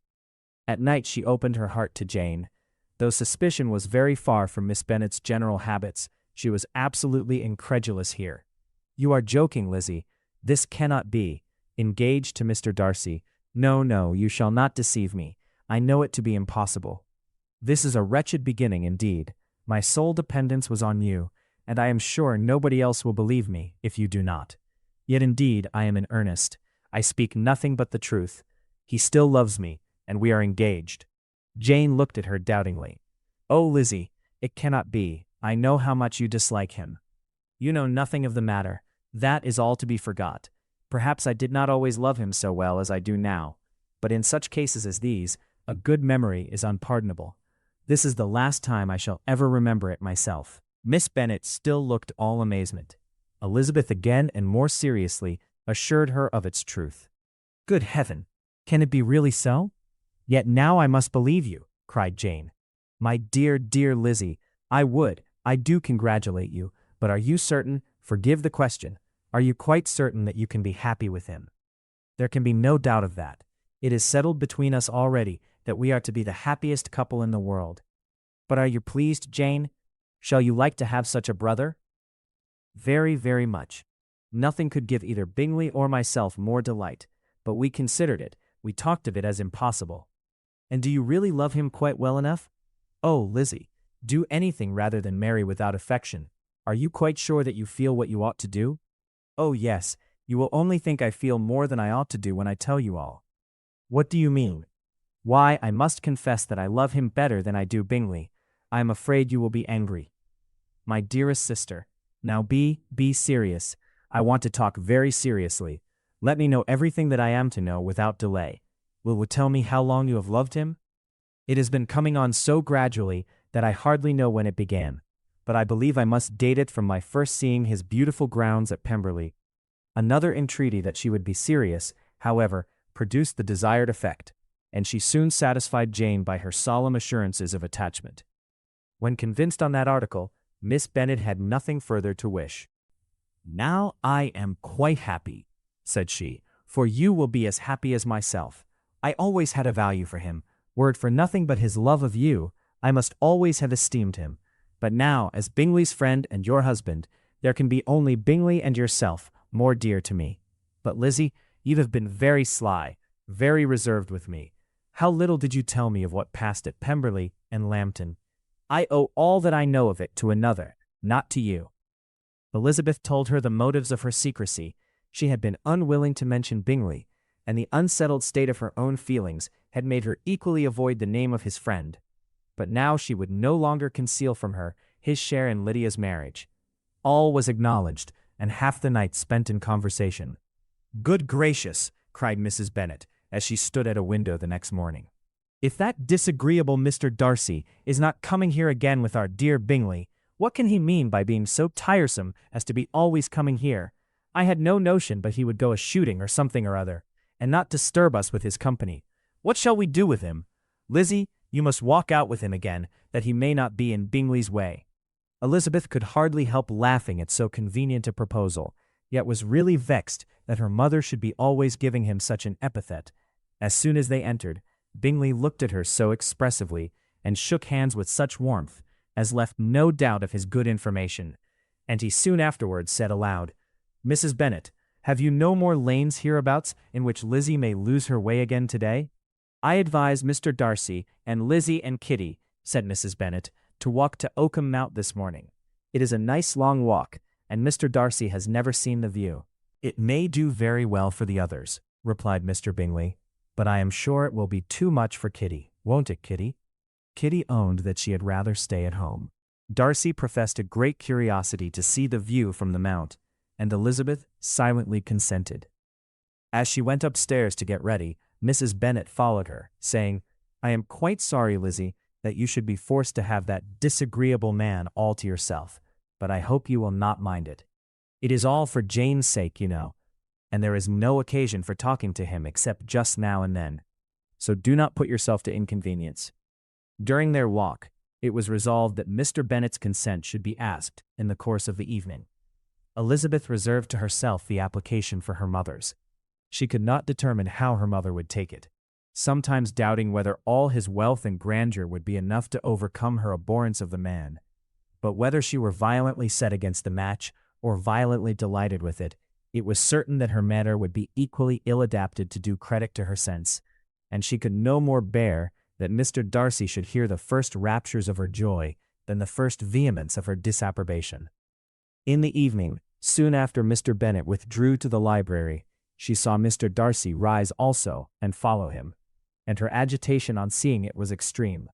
At night she opened her heart to Jane. Though suspicion was very far from Miss Bennet's general habits, she was absolutely incredulous here. "You are joking, Lizzie. This cannot be. Engaged to Mr. Darcy? No, no, you shall not deceive me. I know it to be impossible. This is a wretched beginning indeed. My sole dependence was on you, and I am sure nobody else will believe me if you do not. Yet indeed I am in earnest. I speak nothing but the truth. He still loves me, and we are engaged." Jane looked at her doubtingly. "Oh, Lizzie, it cannot be. I know how much you dislike him. You know nothing of the matter. That is all to be forgot. Perhaps I did not always love him so well as I do now, but in such cases as these, a good memory is unpardonable. This is the last time I shall ever remember it myself." Miss Bennet still looked all amazement. Elizabeth again and more seriously assured her of its truth. "Good heaven! Can it be really so? Yet now I must believe you," cried Jane. "My dear, dear Lizzie, I do congratulate you, but are you certain, forgive the question, are you quite certain that you can be happy with him?" "There can be no doubt of that. It is settled between us already that we are to be the happiest couple in the world. But are you pleased, Jane? Shall you like to have such a brother?" "Very, very much." Nothing could give either Bingley or myself more delight, but we considered it, we talked of it as impossible. And do you really love him quite well enough? Oh, Lizzie, do anything rather than marry without affection. Are you quite sure that you feel what you ought to do? Oh yes, you will only think I feel more than I ought to do when I tell you all. What do you mean? Why, I must confess that I love him better than I do Bingley. I am afraid you will be angry. My dearest sister, now be serious. I want to talk very seriously. Let me know everything that I am to know without delay. Will you tell me how long you have loved him? It has been coming on so gradually that I hardly know when it began, but I believe I must date it from my first seeing his beautiful grounds at Pemberley. Another entreaty that she would be serious, however, produced the desired effect, and she soon satisfied Jane by her solemn assurances of attachment. When convinced on that article, Miss Bennet had nothing further to wish. Now I am quite happy, said she, for you will be as happy as myself. I always had a value for him. Were it for nothing but his love of you, I must always have esteemed him. But now, as Bingley's friend and your husband, there can be only Bingley and yourself more dear to me. But Lizzie, you have been very sly, very reserved with me. How little did you tell me of what passed at Pemberley and Lambton? I owe all that I know of it to another, not to you. Elizabeth told her the motives of her secrecy. She had been unwilling to mention Bingley, and the unsettled state of her own feelings had made her equally avoid the name of his friend. But now she would no longer conceal from her his share in Lydia's marriage. All was acknowledged, and half the night spent in conversation. Good gracious, cried Mrs. Bennet, as she stood at a window the next morning. If that disagreeable Mr. Darcy is not coming here again with our dear Bingley, what can he mean by being so tiresome as to be always coming here? I had no notion but he would go a-shooting or something or other, and not disturb us with his company. What shall we do with him? Lizzie, you must walk out with him again, that he may not be in Bingley's way. Elizabeth could hardly help laughing at so convenient a proposal, yet was really vexed that her mother should be always giving him such an epithet. As soon as they entered, Bingley looked at her so expressively, and shook hands with such warmth, as left no doubt of his good information, and he soon afterwards said aloud, Mrs. Bennet, have you no more lanes hereabouts in which Lizzie may lose her way again today? I advise Mr. Darcy and Lizzie and Kitty, said Mrs. Bennet, to walk to Oakham Mount this morning. It is a nice long walk, and Mr. Darcy has never seen the view. It may do very well for the others, replied Mr. Bingley, but I am sure it will be too much for Kitty, won't it, Kitty? Kitty owned that she had rather stay at home. Darcy professed a great curiosity to see the view from the mount, and Elizabeth silently consented. As she went upstairs to get ready, Mrs. Bennet followed her, saying, I am quite sorry, Lizzie, that you should be forced to have that disagreeable man all to yourself, but I hope you will not mind it. It is all for Jane's sake, you know, and there is no occasion for talking to him except just now and then, so do not put yourself to inconvenience. During their walk, it was resolved that Mr. Bennet's consent should be asked in the course of the evening. Elizabeth reserved to herself the application for her mother's. She could not determine how her mother would take it, sometimes doubting whether all his wealth and grandeur would be enough to overcome her abhorrence of the man. But whether she were violently set against the match or violently delighted with it, it was certain that her manner would be equally ill-adapted to do credit to her sense, and she could no more bear that Mr. Darcy should hear the first raptures of her joy than the first vehemence of her disapprobation. In the evening, soon after Mr. Bennet withdrew to the library, she saw Mr. Darcy rise also and follow him, and her agitation on seeing it was extreme.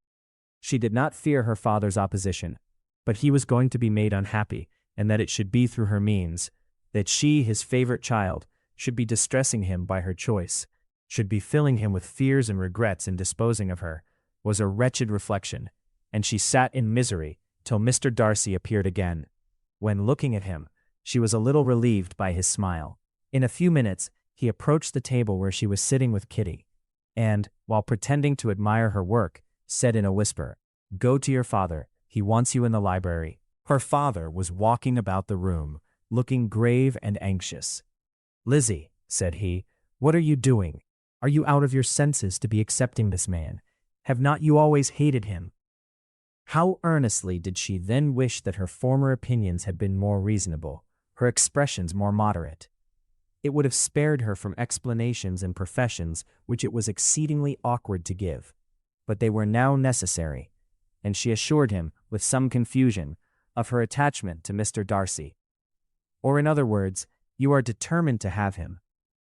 She did not fear her father's opposition, but he was going to be made unhappy, and that it should be through her means, that she, his favorite child, should be distressing him by her choice, should be filling him with fears and regrets in disposing of her, was a wretched reflection, and she sat in misery till Mr. Darcy appeared again. When looking at him, she was a little relieved by his smile. In a few minutes, he approached the table where she was sitting with Kitty, and, while pretending to admire her work, said in a whisper, Go to your father, he wants you in the library. Her father was walking about the room, looking grave and anxious. Lizzie, said he, what are you doing? Are you out of your senses to be accepting this man? Have not you always hated him? How earnestly did she then wish that her former opinions had been more reasonable, her expressions more moderate. It would have spared her from explanations and professions which it was exceedingly awkward to give, but they were now necessary, and she assured him, with some confusion, of her attachment to Mr. Darcy. Or in other words, you are determined to have him.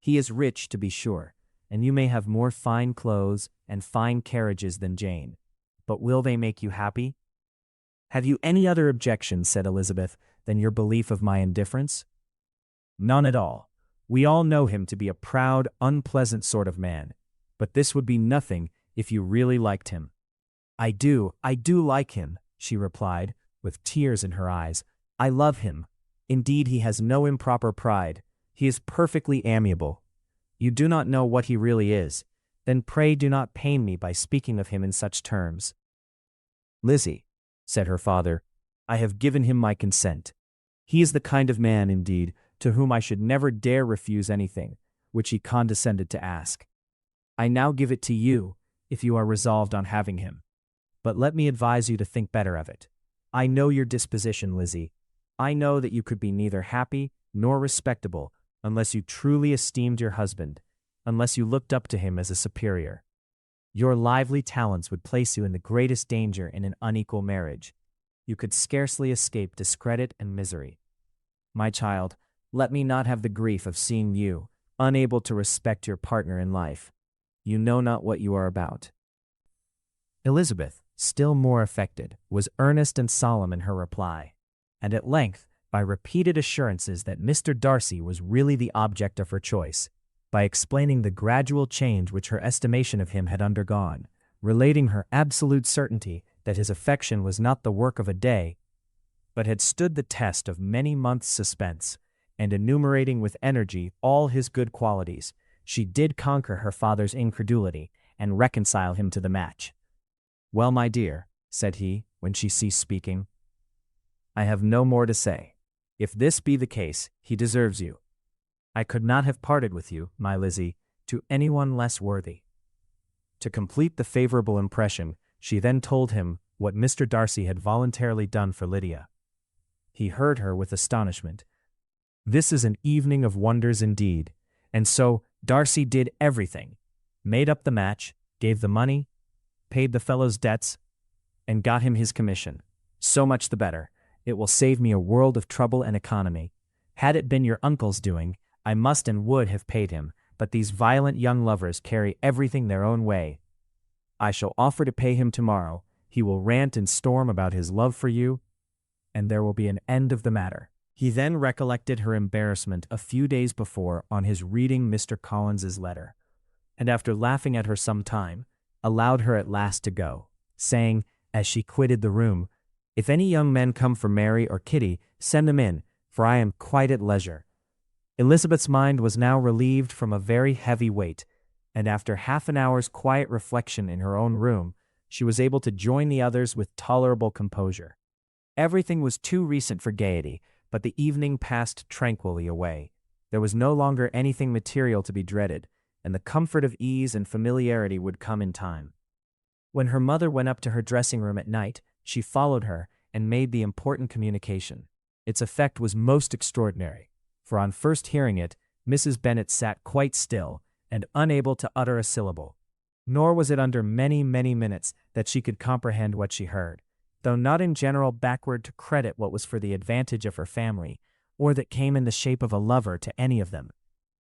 He is rich, to be sure, and you may have more fine clothes and fine carriages than Jane, but will they make you happy? Have you any other objection, said Elizabeth, than your belief of my indifference? None at all. We all know him to be a proud, unpleasant sort of man, but this would be nothing if you really liked him. I do like him, she replied, with tears in her eyes. I love him. Indeed, he has no improper pride. He is perfectly amiable. You do not know what he really is. Then pray do not pain me by speaking of him in such terms. Lizzie, said her father, I have given him my consent. He is the kind of man, indeed, to whom I should never dare refuse anything, which he condescended to ask. I now give it to you, if you are resolved on having him. But let me advise you to think better of it. I know your disposition, Lizzie. I know that you could be neither happy nor respectable unless you truly esteemed your husband, unless you looked up to him as a superior. Your lively talents would place you in the greatest danger in an unequal marriage. You could scarcely escape discredit and misery. My child, let me not have the grief of seeing you, unable to respect your partner in life. You know not what you are about. Elizabeth, still more affected, was earnest and solemn in her reply, and at length, by repeated assurances that Mr. Darcy was really the object of her choice, by explaining the gradual change which her estimation of him had undergone, relating her absolute certainty that his affection was not the work of a day, but had stood the test of many months' suspense, and enumerating with energy all his good qualities, she did conquer her father's incredulity and reconcile him to the match. Well, my dear, said he, when she ceased speaking, I have no more to say. If this be the case, he deserves you. I could not have parted with you, my Lizzie, to anyone less worthy. To complete the favorable impression, she then told him what Mr. Darcy had voluntarily done for Lydia. He heard her with astonishment. This is an evening of wonders indeed. And so Darcy did everything, made up the match, gave the money, paid the fellow's debts, and got him his commission. So much the better. It will save me a world of trouble and economy. Had it been your uncle's doing, I must and would have paid him, but these violent young lovers carry everything their own way. I shall offer to pay him tomorrow. He will rant and storm about his love for you, and there will be an end of the matter. He then recollected her embarrassment a few days before on his reading Mr. Collins's letter, and after laughing at her some time, allowed her at last to go, saying, as she quitted the room, If any young men come for Mary or Kitty, send them in, for I am quite at leisure. Elizabeth's mind was now relieved from a very heavy weight, and after half an hour's quiet reflection in her own room, she was able to join the others with tolerable composure. Everything was too recent for gaiety, but the evening passed tranquilly away. There was no longer anything material to be dreaded, and the comfort of ease and familiarity would come in time. When her mother went up to her dressing-room at night, she followed her and made the important communication. Its effect was most extraordinary, for on first hearing it, Mrs. Bennet sat quite still and unable to utter a syllable. Nor was it under many, many minutes that she could comprehend what she heard, though not in general backward to credit what was for the advantage of her family, or that came in the shape of a lover to any of them.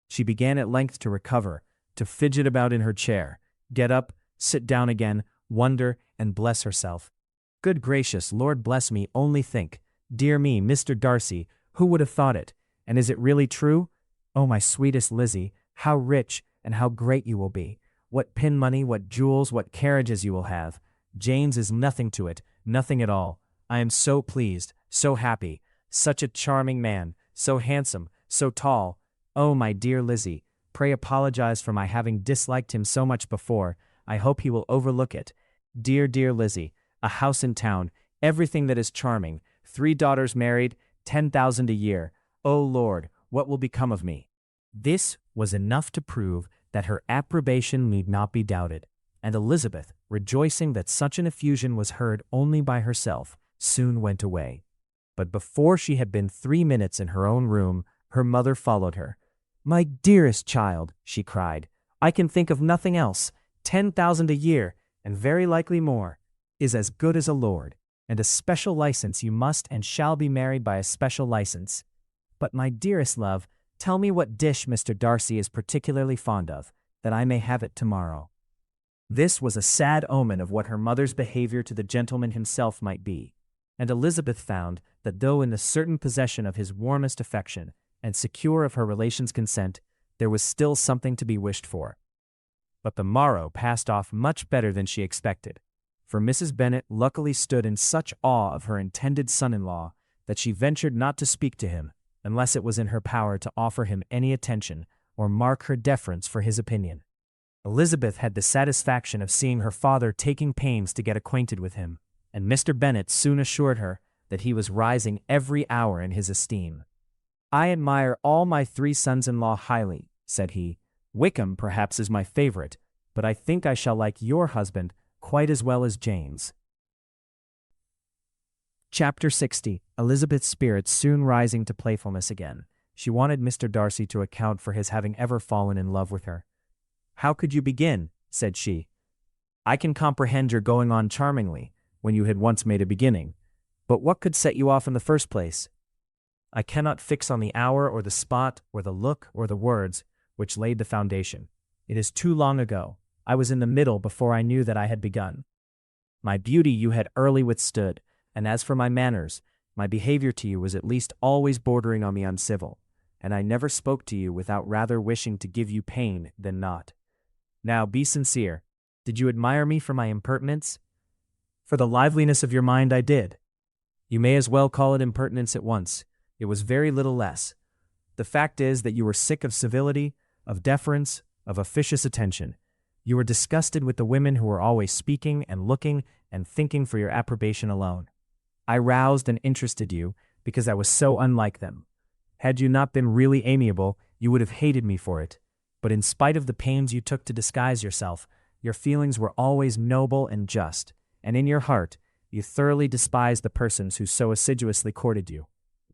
She began at length to recover, to fidget about in her chair, get up, sit down again, wonder, and bless herself. Good gracious, Lord bless me, only think. Dear me, Mr. Darcy, who would have thought it? And is it really true? Oh, my sweetest Lizzie, how rich and how great you will be. What pin money, what jewels, what carriages you will have. Jane's is nothing to it, nothing at all. I am so pleased, so happy. Such a charming man, so handsome, so tall. Oh, my dear Lizzie, pray apologize for my having disliked him so much before. I hope he will overlook it. Dear, dear Lizzie, a house in town, everything that is charming, 3 daughters married, 10,000 a year. Oh, Lord, what will become of me? This was enough to prove that her approbation need not be doubted, and Elizabeth, rejoicing that such an effusion was heard only by herself, soon went away. But before she had been 3 minutes in her own room, her mother followed her. "My dearest child," she cried, "I can think of nothing else. 10,000 a year, and very likely more, is as good as a lord, and a special license. You must and shall be married by a special license. But my dearest love, tell me what dish Mr. Darcy is particularly fond of, that I may have it tomorrow." This was a sad omen of what her mother's behavior to the gentleman himself might be, and Elizabeth found that though in the certain possession of his warmest affection, and secure of her relations' consent, there was still something to be wished for. But the morrow passed off much better than she expected, for Mrs. Bennet luckily stood in such awe of her intended son-in-law that she ventured not to speak to him, unless it was in her power to offer him any attention or mark her deference for his opinion. Elizabeth had the satisfaction of seeing her father taking pains to get acquainted with him, and Mr. Bennet soon assured her that he was rising every hour in his esteem. "I admire all my 3 sons-in-law highly," said he. "Wickham perhaps is my favorite, but I think I shall like your husband quite as well as Jane's." Chapter 60. Elizabeth's spirits soon rising to playfulness again. She wanted Mr. Darcy to account for his having ever fallen in love with her. "How could you begin?" said she. "I can comprehend your going on charmingly, when you had once made a beginning. But what could set you off in the first place?" "I cannot fix on the hour or the spot or the look or the words which laid the foundation. It is too long ago. I was in the middle before I knew that I had begun. My beauty you had early withstood, and as for my manners, my behavior to you was at least always bordering on the uncivil, and I never spoke to you without rather wishing to give you pain than not. Now be sincere. Did you admire me for my impertinence?" "For the liveliness of your mind I did." "You may as well call it impertinence at once. It was very little less. The fact is that you were sick of civility, of deference, of officious attention. You were disgusted with the women who were always speaking and looking and thinking for your approbation alone. I roused and interested you because I was so unlike them. Had you not been really amiable, you would have hated me for it. But in spite of the pains you took to disguise yourself, your feelings were always noble and just, and in your heart you thoroughly despised the persons who so assiduously courted you.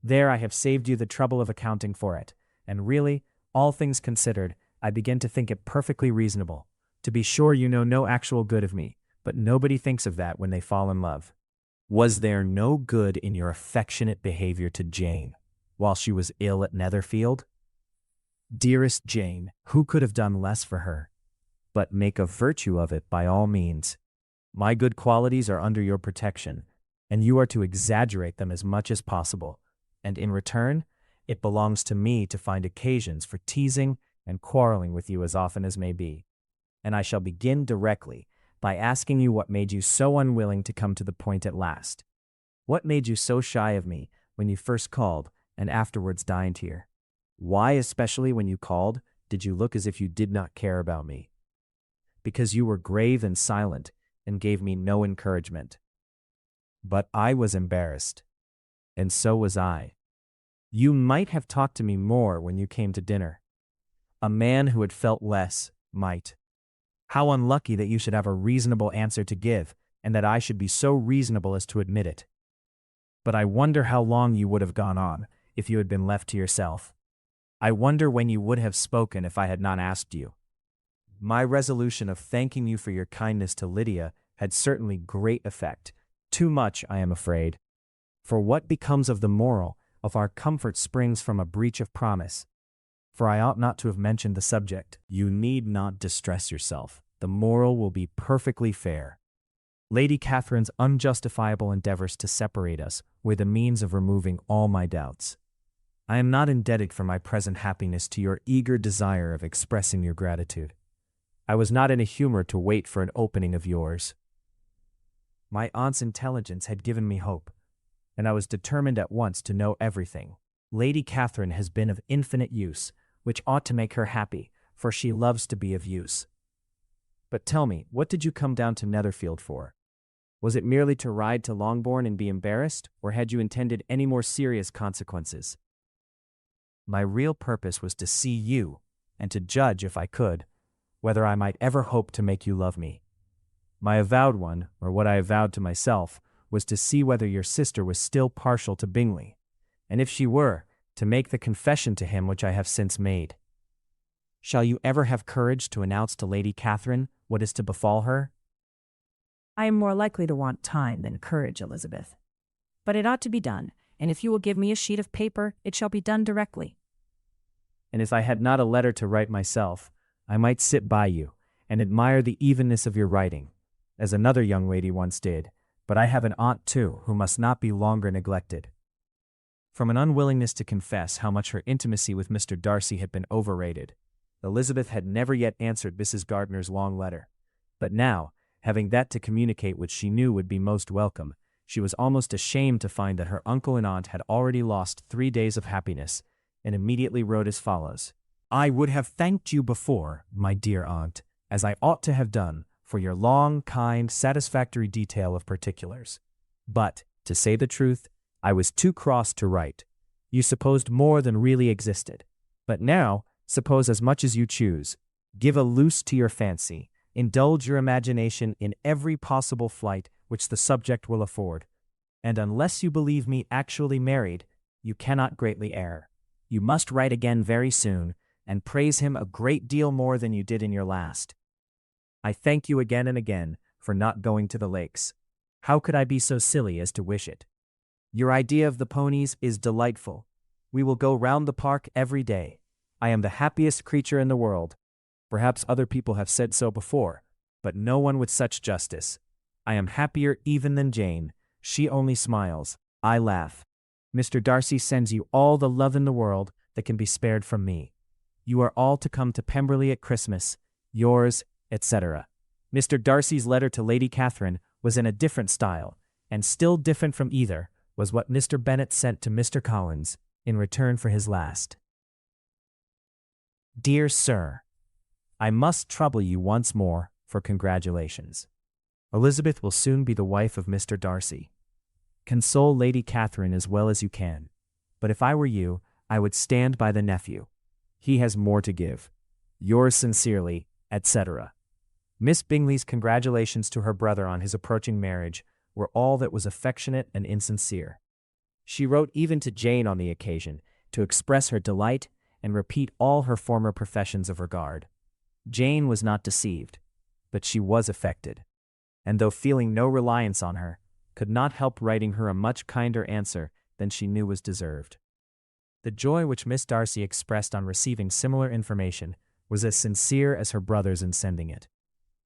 There I have saved you the trouble of accounting for it, and really, all things considered, I begin to think it perfectly reasonable. To be sure you know no actual good of me, but nobody thinks of that when they fall in love. Was there no good in your affectionate behavior to Jane, while she was ill at Netherfield? Dearest Jane, who could have done less for her? But make a virtue of it by all means. My good qualities are under your protection, and you are to exaggerate them as much as possible, and in return, it belongs to me to find occasions for teasing and quarreling with you as often as may be. And I shall begin directly by asking you what made you so unwilling to come to the point at last. What made you so shy of me when you first called and afterwards dined here? Why, especially when you called, did you look as if you did not care about me? Because you were grave and silent and gave me no encouragement. But I was embarrassed, and so was I. You might have talked to me more when you came to dinner. A man who had felt less might. How unlucky that you should have a reasonable answer to give, and that I should be so reasonable as to admit it. But I wonder how long you would have gone on if you had been left to yourself. I wonder when you would have spoken if I had not asked you. My resolution of thanking you for your kindness to Lydia had certainly great effect. Too much, I am afraid. For what becomes of the moral of our comfort springs from a breach of promise. For I ought not to have mentioned the subject. You need not distress yourself. The moral will be perfectly fair. Lady Catherine's unjustifiable endeavors to separate us were the means of removing all my doubts. I am not indebted for my present happiness to your eager desire of expressing your gratitude. I was not in a humor to wait for an opening of yours. My aunt's intelligence had given me hope, and I was determined at once to know everything. Lady Catherine has been of infinite use, which ought to make her happy, for she loves to be of use. But tell me, what did you come down to Netherfield for? Was it merely to ride to Longbourn and be embarrassed, or had you intended any more serious consequences? My real purpose was to see you, and to judge, if I could, whether I might ever hope to make you love me. My avowed one, or what I avowed to myself, was to see whether your sister was still partial to Bingley, and if she were, to make the confession to him which I have since made. Shall you ever have courage to announce to Lady Catherine what is to befall her? I am more likely to want time than courage, Elizabeth. But it ought to be done, and if you will give me a sheet of paper, it shall be done directly. And if I had not a letter to write myself, I might sit by you, and admire the evenness of your writing, as another young lady once did, but I have an aunt too, who must not be longer neglected. From an unwillingness to confess how much her intimacy with Mr. Darcy had been overrated, Elizabeth had never yet answered Mrs. Gardiner's long letter, but now, having that to communicate which she knew would be most welcome, she was almost ashamed to find that her uncle and aunt had already lost 3 days of happiness, and immediately wrote as follows: I would have thanked you before, my dear aunt, as I ought to have done, for your long, kind, satisfactory detail of particulars. But, to say the truth, I was too cross to write. You supposed more than really existed. But now, suppose as much as you choose. Give a loose to your fancy. Indulge your imagination in every possible flight which the subject will afford. And unless you believe me actually married, you cannot greatly err. You must write again very soon, and praise him a great deal more than you did in your last. I thank you again and again for not going to the lakes. How could I be so silly as to wish it? Your idea of the ponies is delightful. We will go round the park every day. I am the happiest creature in the world. Perhaps other people have said so before, but no one with such justice. I am happier even than Jane. She only smiles. I laugh. Mr. Darcy sends you all the love in the world that can be spared from me. You are all to come to Pemberley at Christmas. Yours, etc. Mr. Darcy's letter to Lady Catherine was in a different style, and still different from either was what Mr. Bennet sent to Mr. Collins in return for his last. Dear Sir, I must trouble you once more for congratulations. Elizabeth will soon be the wife of Mr. Darcy. Console Lady Catherine as well as you can, but if I were you, I would stand by the nephew. He has more to give. Yours sincerely, etc. Miss Bingley's congratulations to her brother on his approaching marriage were all that was affectionate and insincere. She wrote even to Jane on the occasion to express her delight and repeat all her former professions of regard. Jane was not deceived, but she was affected, and though feeling no reliance on her, could not help writing her a much kinder answer than she knew was deserved. The joy which Miss Darcy expressed on receiving similar information was as sincere as her brother's in sending it.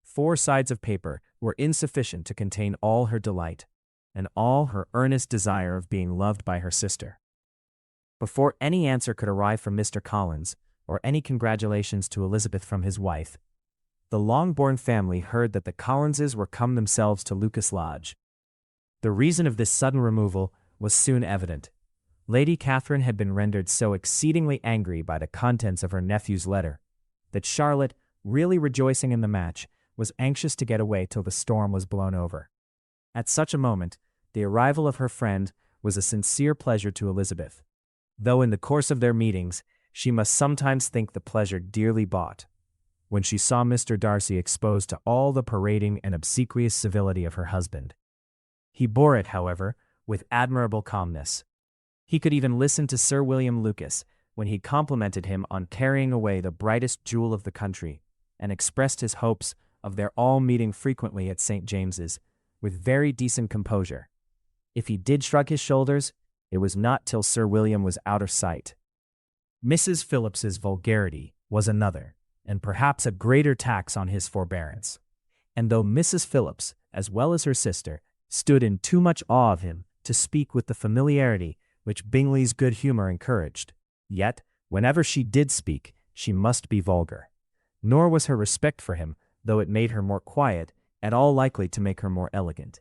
4 sides of paper were insufficient to contain all her delight, and all her earnest desire of being loved by her sister. Before any answer could arrive from Mr. Collins, or any congratulations to Elizabeth from his wife, the Longbourn family heard that the Collinses were come themselves to Lucas Lodge. The reason of this sudden removal was soon evident. Lady Catherine had been rendered so exceedingly angry by the contents of her nephew's letter, that Charlotte, really rejoicing in the match, was anxious to get away till the storm was blown over. At such a moment, the arrival of her friend was a sincere pleasure to Elizabeth, though in the course of their meetings she must sometimes think the pleasure dearly bought, when she saw Mr. Darcy exposed to all the parading and obsequious civility of her husband. He bore it, however, with admirable calmness. He could even listen to Sir William Lucas when he complimented him on carrying away the brightest jewel of the country, and expressed his hopes of their all meeting frequently at St. James's, with very decent composure. If he did shrug his shoulders, it was not till Sir William was out of sight. Mrs. Phillips's vulgarity was another, and perhaps a greater tax on his forbearance. And though Mrs. Phillips, as well as her sister, stood in too much awe of him to speak with the familiarity which Bingley's good humor encouraged, yet, whenever she did speak, she must be vulgar. Nor was her respect for him, though it made her more quiet, at all likely to make her more elegant.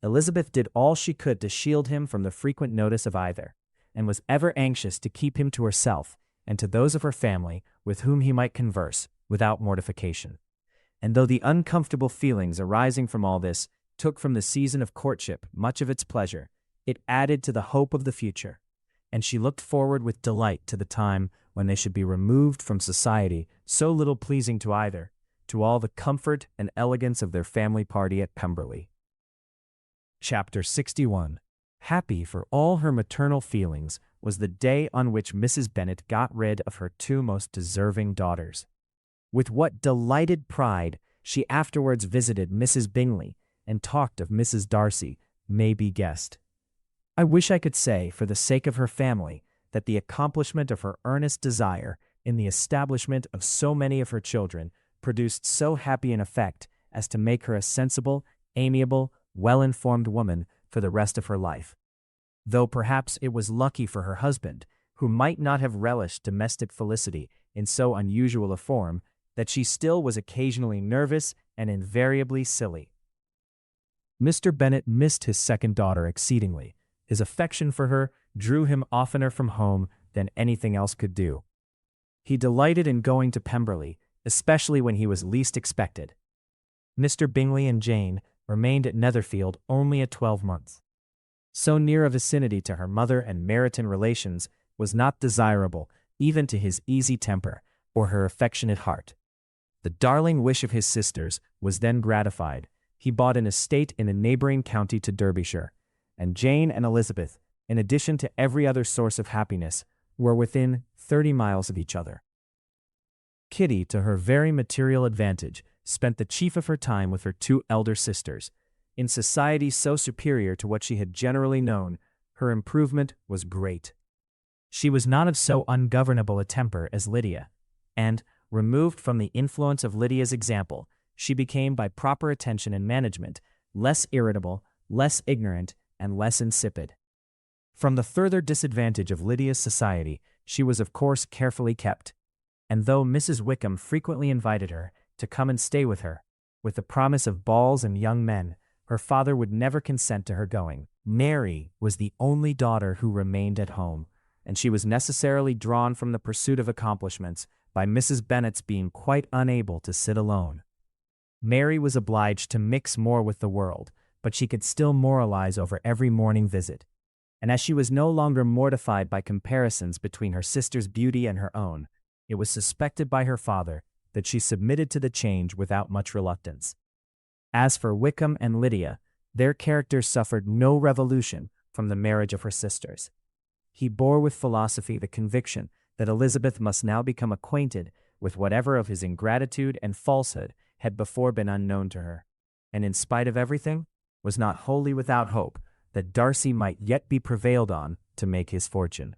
Elizabeth did all she could to shield him from the frequent notice of either, and was ever anxious to keep him to herself and to those of her family with whom he might converse without mortification. And though the uncomfortable feelings arising from all this took from the season of courtship much of its pleasure, it added to the hope of the future, and she looked forward with delight to the time when they should be removed from society so little pleasing to either, to all the comfort and elegance of their family party at Pemberley. Chapter 61. Happy for all her maternal feelings was the day on which Mrs. Bennet got rid of her two most deserving daughters. With what delighted pride she afterwards visited Mrs. Bingley and talked of Mrs. Darcy may be guessed. I wish I could say, for the sake of her family, that the accomplishment of her earnest desire in the establishment of so many of her children produced so happy an effect as to make her a sensible, amiable, well-informed woman for the rest of her life. Though perhaps it was lucky for her husband, who might not have relished domestic felicity in so unusual a form, that she still was occasionally nervous and invariably silly. Mr. Bennet missed his second daughter exceedingly. His affection for her drew him oftener from home than anything else could do. He delighted in going to Pemberley, especially when he was least expected. Mr. Bingley and Jane remained at Netherfield only a 12 months. So near a vicinity to her mother and Meryton relations was not desirable even to his easy temper or her affectionate heart. The darling wish of his sisters was then gratified. He bought an estate in a neighboring county to Derbyshire, and Jane and Elizabeth, in addition to every other source of happiness, were within 30 miles of each other. Kitty, to her very material advantage, spent the chief of her time with her two elder sisters. In society so superior to what she had generally known, her improvement was great. She was not of so ungovernable a temper as Lydia, and, removed from the influence of Lydia's example, she became, by proper attention and management, less irritable, less ignorant, and less insipid. From the further disadvantage of Lydia's society, she was of course carefully kept, and though Mrs. Wickham frequently invited her to come and stay with her, with the promise of balls and young men, her father would never consent to her going. Mary was the only daughter who remained at home, and she was necessarily drawn from the pursuit of accomplishments by Mrs. Bennet's being quite unable to sit alone. Mary was obliged to mix more with the world, but she could still moralize over every morning visit, and as she was no longer mortified by comparisons between her sister's beauty and her own, it was suspected by her father that she submitted to the change without much reluctance. As for Wickham and Lydia, their characters suffered no revolution from the marriage of her sisters. He bore with philosophy the conviction that Elizabeth must now become acquainted with whatever of his ingratitude and falsehood had before been unknown to her, and in spite of everything, was not wholly without hope that Darcy might yet be prevailed on to make his fortune.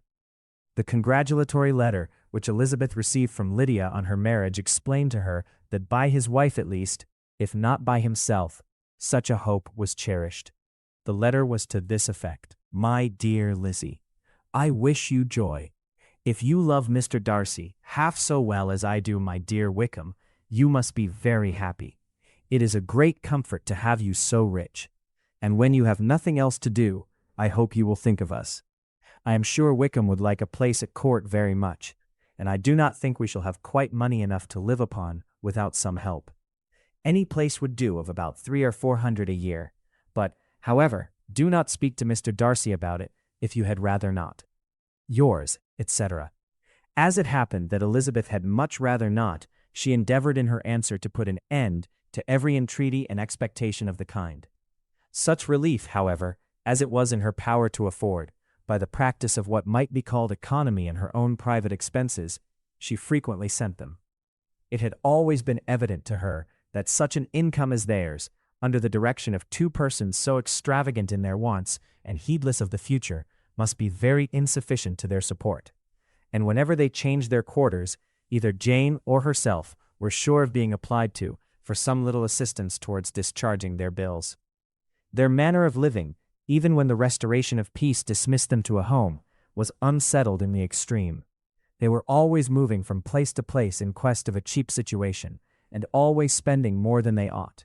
The congratulatory letter which Elizabeth received from Lydia on her marriage explained to her that by his wife at least, if not by himself, such a hope was cherished. The letter was to this effect: "My dear Lizzie, I wish you joy. If you love Mr. Darcy half so well as I do my dear Wickham, you must be very happy. It is a great comfort to have you so rich, and when you have nothing else to do, I hope you will think of us. I am sure Wickham would like a place at court very much, and I do not think we shall have quite money enough to live upon without some help. Any place would do of about 300 or 400 a year, but, however, do not speak to Mr. Darcy about it if you had rather not. Yours, etc." As it happened that Elizabeth had much rather not, she endeavored in her answer to put an end to every entreaty and expectation of the kind. Such relief, however, as it was in her power to afford, by the practice of what might be called economy in her own private expenses, she frequently sent them. It had always been evident to her that such an income as theirs, under the direction of two persons so extravagant in their wants and heedless of the future, must be very insufficient to their support, and whenever they changed their quarters, either Jane or herself were sure of being applied to for some little assistance towards discharging their bills. Their manner of living, even when the restoration of peace dismissed them to a home, was unsettled in the extreme. They were always moving from place to place in quest of a cheap situation, and always spending more than they ought.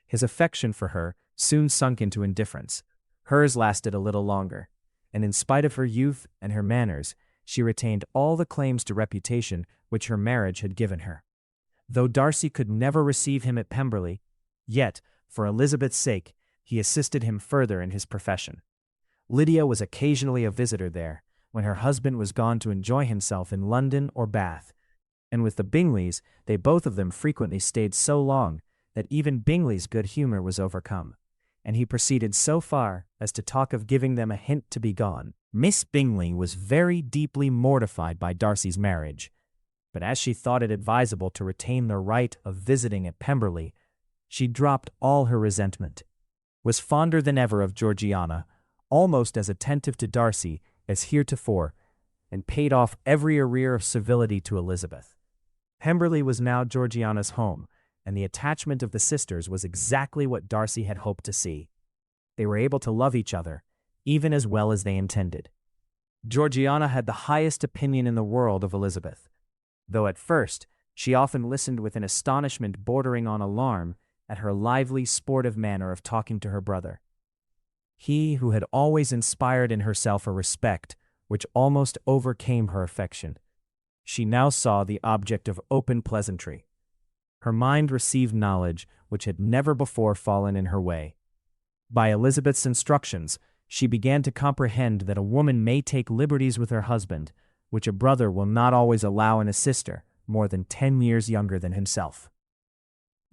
His affection for her soon sunk into indifference. Hers lasted a little longer, and in spite of her youth and her manners, she retained all the claims to reputation which her marriage had given her. Though Darcy could never receive him at Pemberley, yet, for Elizabeth's sake, he assisted him further in his profession. Lydia was occasionally a visitor there, when her husband was gone to enjoy himself in London or Bath, and with the Bingleys they both of them frequently stayed so long that even Bingley's good humor was overcome, and he proceeded so far as to talk of giving them a hint to be gone. Miss Bingley was very deeply mortified by Darcy's marriage, but as she thought it advisable to retain the right of visiting at Pemberley, she dropped all her resentment, was fonder than ever of Georgiana, almost as attentive to Darcy as heretofore, and paid off every arrear of civility to Elizabeth. Pemberley was now Georgiana's home, and the attachment of the sisters was exactly what Darcy had hoped to see. They were able to love each other, even as well as they intended. Georgiana had the highest opinion in the world of Elizabeth, though at first she often listened with an astonishment bordering on alarm at her lively, sportive manner of talking to her brother. He who had always inspired in herself a respect which almost overcame her affection. She now saw the object of open pleasantry. Her mind received knowledge which had never before fallen in her way. By Elizabeth's instructions, she began to comprehend that a woman may take liberties with her husband, which a brother will not always allow in a sister more than 10 years younger than himself.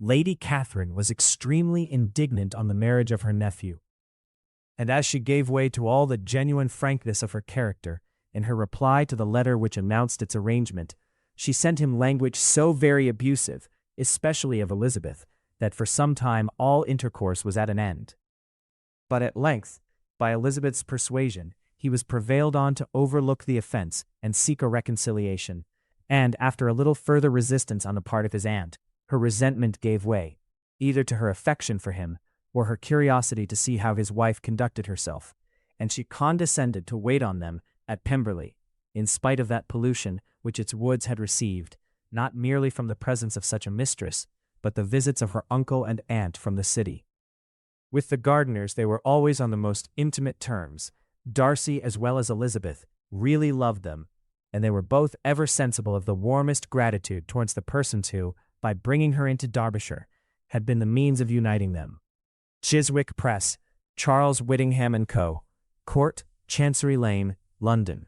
Lady Catherine was extremely indignant on the marriage of her nephew, and as she gave way to all the genuine frankness of her character, in her reply to the letter which announced its arrangement, she sent him language so very abusive, especially of Elizabeth, that for some time all intercourse was at an end. But at length, by Elizabeth's persuasion, he was prevailed on to overlook the offense and seek a reconciliation, and after a little further resistance on the part of his aunt, her resentment gave way, either to her affection for him or her curiosity to see how his wife conducted herself, and she condescended to wait on them at Pemberley, in spite of that pollution which its woods had received, not merely from the presence of such a mistress, but the visits of her uncle and aunt from the city. With the Gardiners they were always on the most intimate terms. Darcy as well as Elizabeth really loved them, and they were both ever sensible of the warmest gratitude towards the persons who, by bringing her into Derbyshire, had been the means of uniting them. Chiswick Press, Charles Whittingham & Co., Court, Chancery Lane, London.